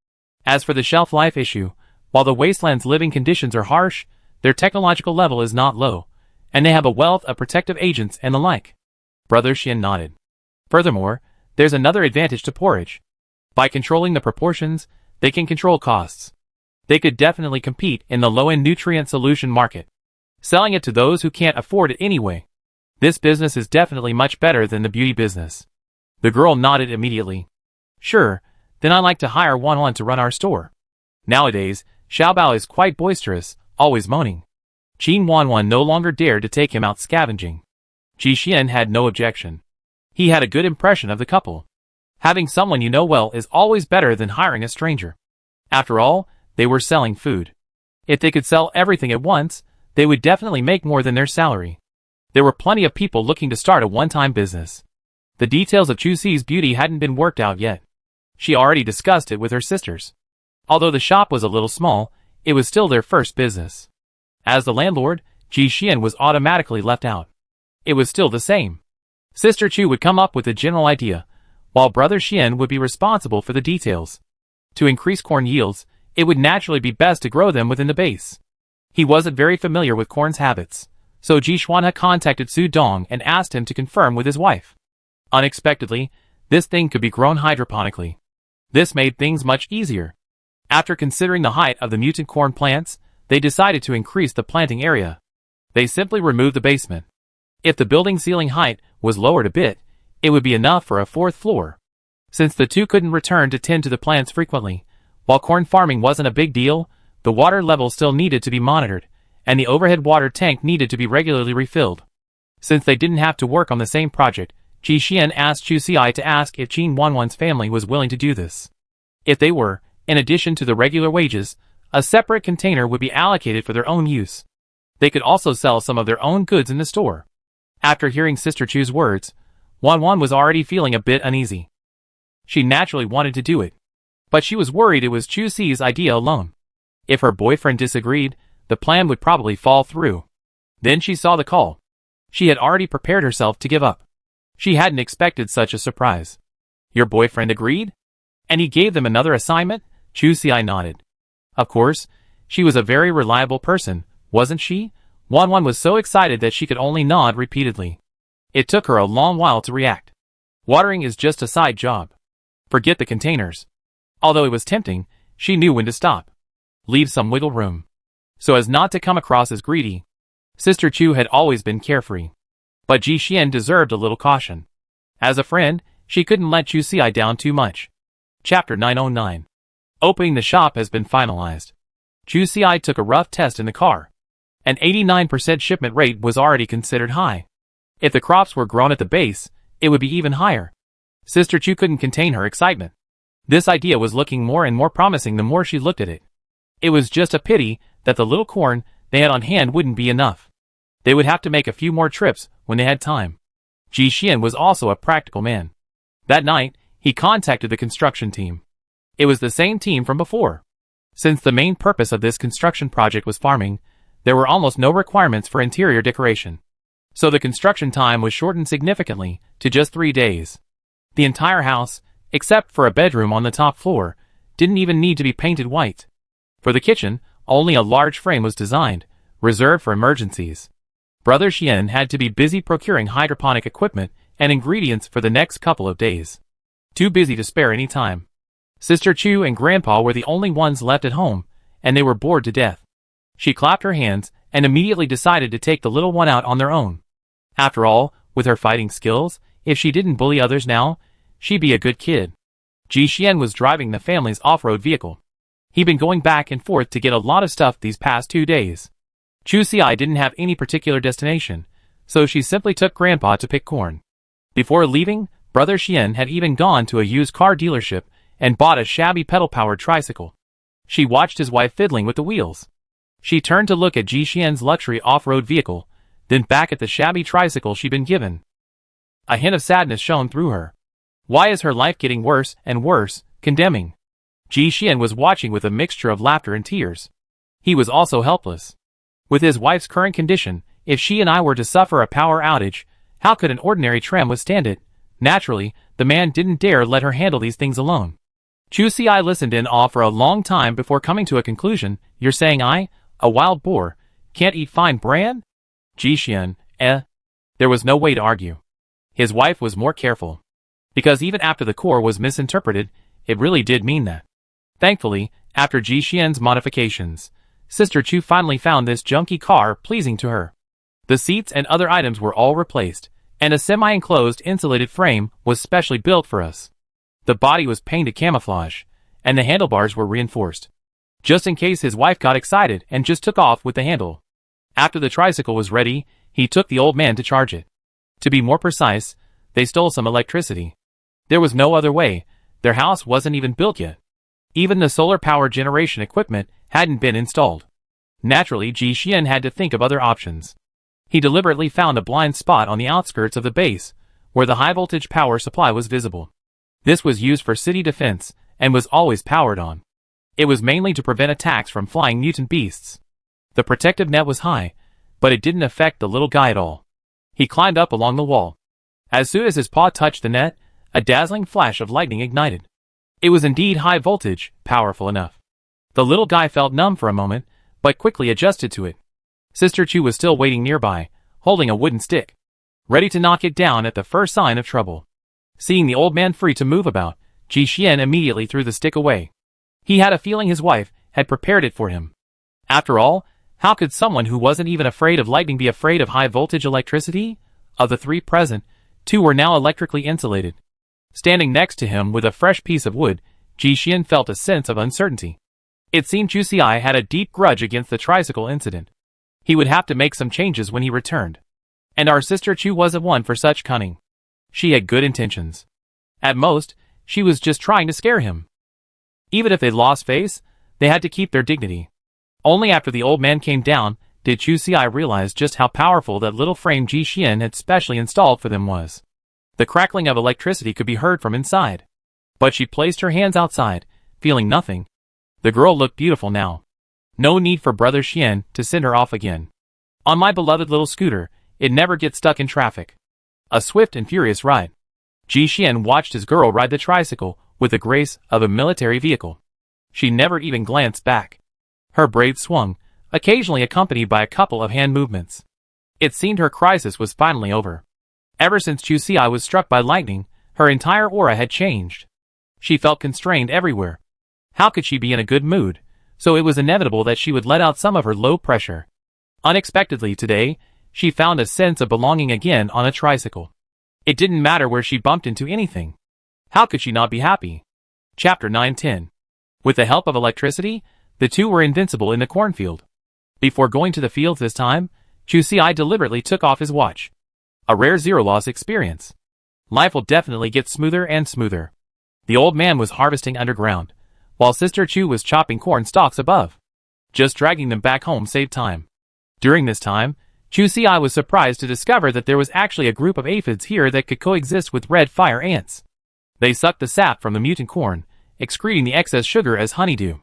As for the shelf life issue, while the Wasteland's living conditions are harsh, their technological level is not low, and they have a wealth of protective agents and the like. Brother Xian nodded. Furthermore, there's another advantage to porridge. By controlling the proportions, they can control costs. They could definitely compete in the low-end nutrient solution market, selling it to those who can't afford it anyway. This business is definitely much better than the beauty business. The girl nodded immediately. Sure, then I'd like to hire Wan to run our store. Nowadays, Xiaobao is quite boisterous, always moaning. Qin Wan no longer dared to take him out scavenging. Ji Xian had no objection. He had a good impression of the couple. Having someone you know well is always better than hiring a stranger. After all, they were selling food. If they could sell everything at once, they would definitely make more than their salary. There were plenty of people looking to start a one-time business. The details of Chu Si's beauty hadn't been worked out yet. She already discussed it with her sisters. Although the shop was a little small, it was still their first business. As the landlord, Ji Xian was automatically left out. It was still the same. Sister Chu would come up with the general idea, while Brother Xian would be responsible for the details. To increase corn yields, it would naturally be best to grow them within the base. He wasn't very familiar with corn's habits, so Ji Xuanhe contacted Su Dong and asked him to confirm with his wife. Unexpectedly, this thing could be grown hydroponically. This made things much easier. After considering the height of the mutant corn plants, they decided to increase the planting area. They simply removed the basement. If the building ceiling height was lowered a bit, it would be enough for a fourth floor. Since the two couldn't return to tend to the plants frequently, while corn farming wasn't a big deal, the water level still needed to be monitored, and the overhead water tank needed to be regularly refilled. Since they didn't have to work on the same project, Ji Xian asked Chu Xi to ask if Qin Wanwan's family was willing to do this. If they were, in addition to the regular wages, a separate container would be allocated for their own use. They could also sell some of their own goods in the store. After hearing Sister Chu's words, Wanwan was already feeling a bit uneasy. She naturally wanted to do it, but she was worried it was Chu Xi's idea alone. If her boyfriend disagreed, the plan would probably fall through. Then she saw the call. She had already prepared herself to give up. She hadn't expected such a surprise. Your boyfriend agreed? And he gave them another assignment? Chu Xi nodded. Of course, she was a very reliable person, wasn't she? Wanwan was so excited that she could only nod repeatedly. It took her a long while to react. Watering is just a side job. Forget the containers. Although it was tempting, she knew when to stop. Leave some wiggle room, so as not to come across as greedy. Sister Chu had always been carefree. But Ji Xian deserved a little caution. As a friend, she couldn't let Chu Xi down too much. Chapter 909. Opening the shop has been finalized. Chu Xi took a rough test in the car. An 89% shipment rate was already considered high. If the crops were grown at the base, it would be even higher. Sister Chu couldn't contain her excitement. This idea was looking more and more promising the more she looked at it. It was just a pity that the little corn they had on hand wouldn't be enough. They would have to make a few more trips when they had time. Ji Xian was also a practical man. That night, he contacted the construction team. It was the same team from before. Since the main purpose of this construction project was farming, there were almost no requirements for interior decoration. So the construction time was shortened significantly to just 3 days. The entire house, except for a bedroom on the top floor, didn't even need to be painted white. For the kitchen, only a large frame was designed, reserved for emergencies. Brother Xian had to be busy procuring hydroponic equipment and ingredients for the next couple of days. Too busy to spare any time. Sister Chu and Grandpa were the only ones left at home, and they were bored to death. She clapped her hands and immediately decided to take the little one out on their own. After all, with her fighting skills, if she didn't bully others now, she'd be a good kid. Ji Xian was driving the family's off-road vehicle. He'd been going back and forth to get a lot of stuff these past 2 days. Chu Xi didn't have any particular destination, so she simply took Grandpa to pick corn. Before leaving, Brother Xian had even gone to a used car dealership and bought a shabby pedal-powered tricycle. She watched his wife fiddling with the wheels. She turned to look at Ji Xian's luxury off-road vehicle, then back at the shabby tricycle she'd been given. A hint of sadness shone through her. Why is her life getting worse and worse, condemning? Ji Xian was watching with a mixture of laughter and tears. He was also helpless. With his wife's current condition, if she and I were to suffer a power outage, how could an ordinary tram withstand it? Naturally, the man didn't dare let her handle these things alone. Chu Xi listened in awe for a long time before coming to a conclusion. You're saying I, a wild boar, can't eat fine bran? Ji Xian, There was no way to argue. His wife was more careful. Because even after the core was misinterpreted, it really did mean that. Thankfully, after Ji Xian's modifications, Sister Chu finally found this junky car pleasing to her. The seats and other items were all replaced, and a semi-enclosed insulated frame was specially built for us. The body was painted camouflage, and the handlebars were reinforced. Just in case his wife got excited and just took off with the handle. After the tricycle was ready, he took the old man to charge it. To be more precise, they stole some electricity. There was no other way, their house wasn't even built yet. Even the solar power generation equipment hadn't been installed. Naturally, Ji Xian had to think of other options. He deliberately found a blind spot on the outskirts of the base, where the high-voltage power supply was visible. This was used for city defense, and was always powered on. It was mainly to prevent attacks from flying mutant beasts. The protective net was high, but it didn't affect the little guy at all. He climbed up along the wall. As soon as his paw touched the net, a dazzling flash of lightning ignited. It was indeed high voltage, powerful enough. The little guy felt numb for a moment, but quickly adjusted to it. Sister Chu was still waiting nearby, holding a wooden stick, ready to knock it down at the first sign of trouble. Seeing the old man free to move about, Ji Xian immediately threw the stick away. He had a feeling his wife had prepared it for him. After all, how could someone who wasn't even afraid of lightning be afraid of high-voltage electricity? Of the 3 present, 2 were now electrically insulated. Standing next to him with a fresh piece of wood, Ji Xian felt a sense of uncertainty. It seemed Chu Xi had a deep grudge against the tricycle incident. He would have to make some changes when he returned. And our Sister Chu wasn't one for such cunning. She had good intentions. At most, she was just trying to scare him. Even if they lost face, they had to keep their dignity. Only after the old man came down did Chu Xiai realize just how powerful that little frame Ji Xian had specially installed for them was. The crackling of electricity could be heard from inside. But she placed her hands outside, feeling nothing. The girl looked beautiful now. No need for Brother Xian to send her off again. On my beloved little scooter, it never gets stuck in traffic. A swift and furious ride. Ji Xian watched his girl ride the tricycle with the grace of a military vehicle. She never even glanced back. Her braids swung, occasionally accompanied by a couple of hand movements. It seemed her crisis was finally over. Ever since Chu Xiai was struck by lightning, her entire aura had changed. She felt constrained everywhere. How could she be in a good mood? So it was inevitable that she would let out some of her low pressure. Unexpectedly today, she found a sense of belonging again on a tricycle. It didn't matter where she bumped into anything. How could she not be happy? Chapter 9-10. With the help of electricity, the two were invincible in the cornfield. Before going to the fields this time, Chu Xiai deliberately took off his watch. A rare zero-loss experience. Life will definitely get smoother and smoother. The old man was harvesting underground, while Sister Chu was chopping corn stalks above. Just dragging them back home saved time. During this time, Chu Xiai was surprised to discover that there was actually a group of aphids here that could coexist with red fire ants. They sucked the sap from the mutant corn, excreting the excess sugar as honeydew.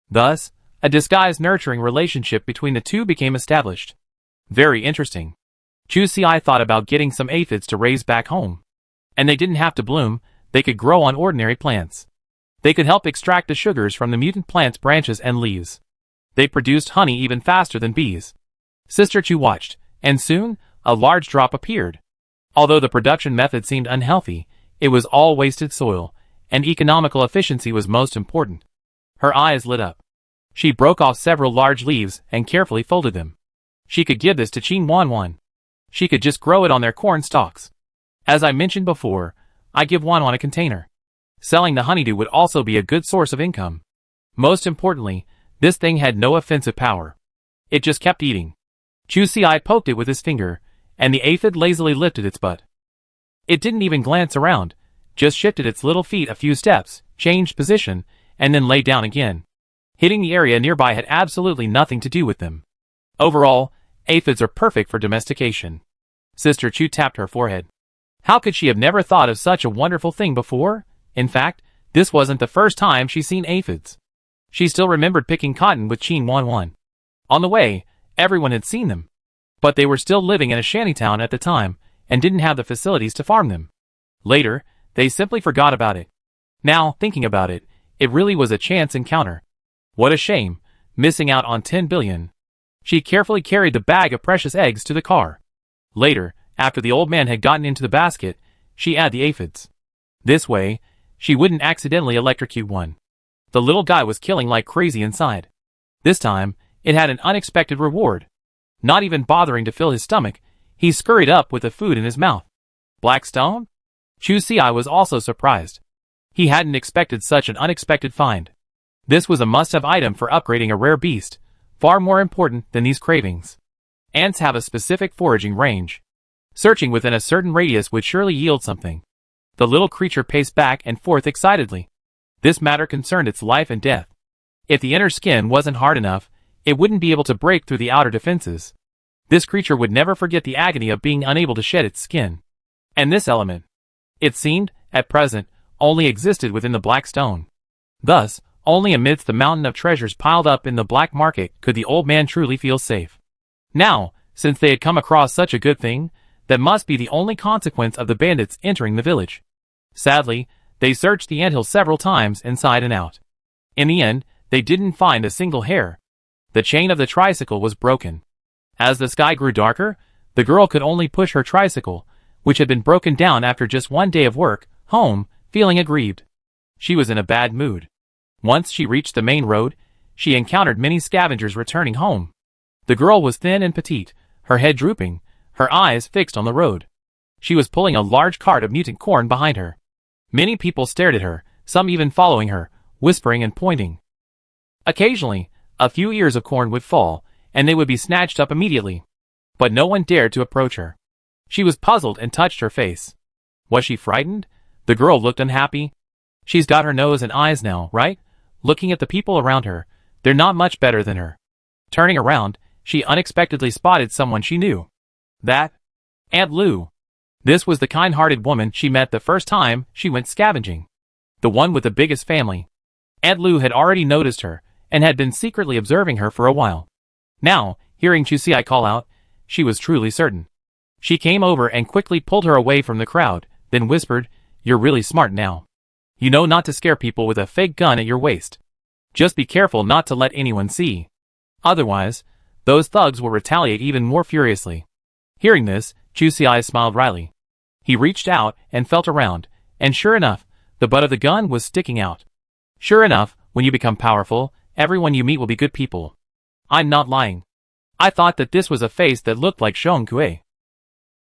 Thus, a disguised nurturing relationship between the two became established. Very interesting. Chu Xiai thought about getting some aphids to raise back home. And they didn't have to bloom, they could grow on ordinary plants. They could help extract the sugars from the mutant plant's branches and leaves. They produced honey even faster than bees. Sister Chu watched, and soon, a large drop appeared. Although the production method seemed unhealthy, it was all wasted soil, and economical efficiency was most important. Her eyes lit up. She broke off several large leaves and carefully folded them. She could give this to Qin Wanwan. She could just grow it on their corn stalks. As I mentioned before, I give Wanwan a container. Selling the honeydew would also be a good source of income. Most importantly, this thing had no offensive power. It just kept eating. Chu Xiai poked it with his finger, and the aphid lazily lifted its butt. It didn't even glance around, just shifted its little feet a few steps, changed position, and then lay down again. Hitting the area nearby had absolutely nothing to do with them. Overall, aphids are perfect for domestication. Sister Chu tapped her forehead. How could she have never thought of such a wonderful thing before? In fact, this wasn't the first time she'd seen aphids. She still remembered picking cotton with Qin Wanwan. On the way, everyone had seen them. But they were still living in a shantytown at the time, and didn't have the facilities to farm them. Later, they simply forgot about it. Now, thinking about it, it really was a chance encounter. What a shame, missing out on 10 billion. She carefully carried the bag of precious eggs to the car. Later, after the old man had gotten into the basket, she added the aphids. This way, she wouldn't accidentally electrocute one. The little guy was killing like crazy inside. This time, it had an unexpected reward. Not even bothering to fill his stomach, he scurried up with the food in his mouth. Black stone? Chu Xiai was also surprised. He hadn't expected such an unexpected find. This was a must-have item for upgrading a rare beast, far more important than these cravings. Ants have a specific foraging range. Searching within a certain radius would surely yield something. The little creature paced back and forth excitedly. This matter concerned its life and death. If the inner skin wasn't hard enough, it wouldn't be able to break through the outer defenses. This creature would never forget the agony of being unable to shed its skin. And this element, it seemed, at present, only existed within the black stone. Thus, only amidst the mountain of treasures piled up in the black market could the old man truly feel safe. Now, since they had come across such a good thing, that must be the only consequence of the bandits entering the village. Sadly, they searched the anthill several times inside and out. In the end, they didn't find a single hair. The chain of the tricycle was broken. As the sky grew darker, the girl could only push her tricycle, which had been broken down after just one day of work, home, feeling aggrieved. She was in a bad mood. Once she reached the main road, she encountered many scavengers returning home. The girl was thin and petite, her head drooping, her eyes fixed on the road. She was pulling a large cart of mutant corn behind her. Many people stared at her, some even following her, whispering and pointing. Occasionally, a few ears of corn would fall, and they would be snatched up immediately. But no one dared to approach her. She was puzzled and touched her face. Was she frightened? The girl looked unhappy. She's got her nose and eyes now, right? Looking at the people around her, they're not much better than her. Turning around, she unexpectedly spotted someone she knew. That? Aunt Lou. This was the kind-hearted woman she met the first time she went scavenging. The one with the biggest family. Aunt Lou had already noticed her, and had been secretly observing her for a while. Now, hearing Chusi call out, she was truly certain. She came over and quickly pulled her away from the crowd, then whispered, "You're really smart now. You know not to scare people with a fake gun at your waist. Just be careful not to let anyone see. Otherwise, those thugs will retaliate even more furiously." Hearing this, Chusi smiled wryly. He reached out and felt around, and sure enough, the butt of the gun was sticking out. Sure enough, when you become powerful, everyone you meet will be good people. I'm not lying. I thought that this was a face that looked like Shong Kue.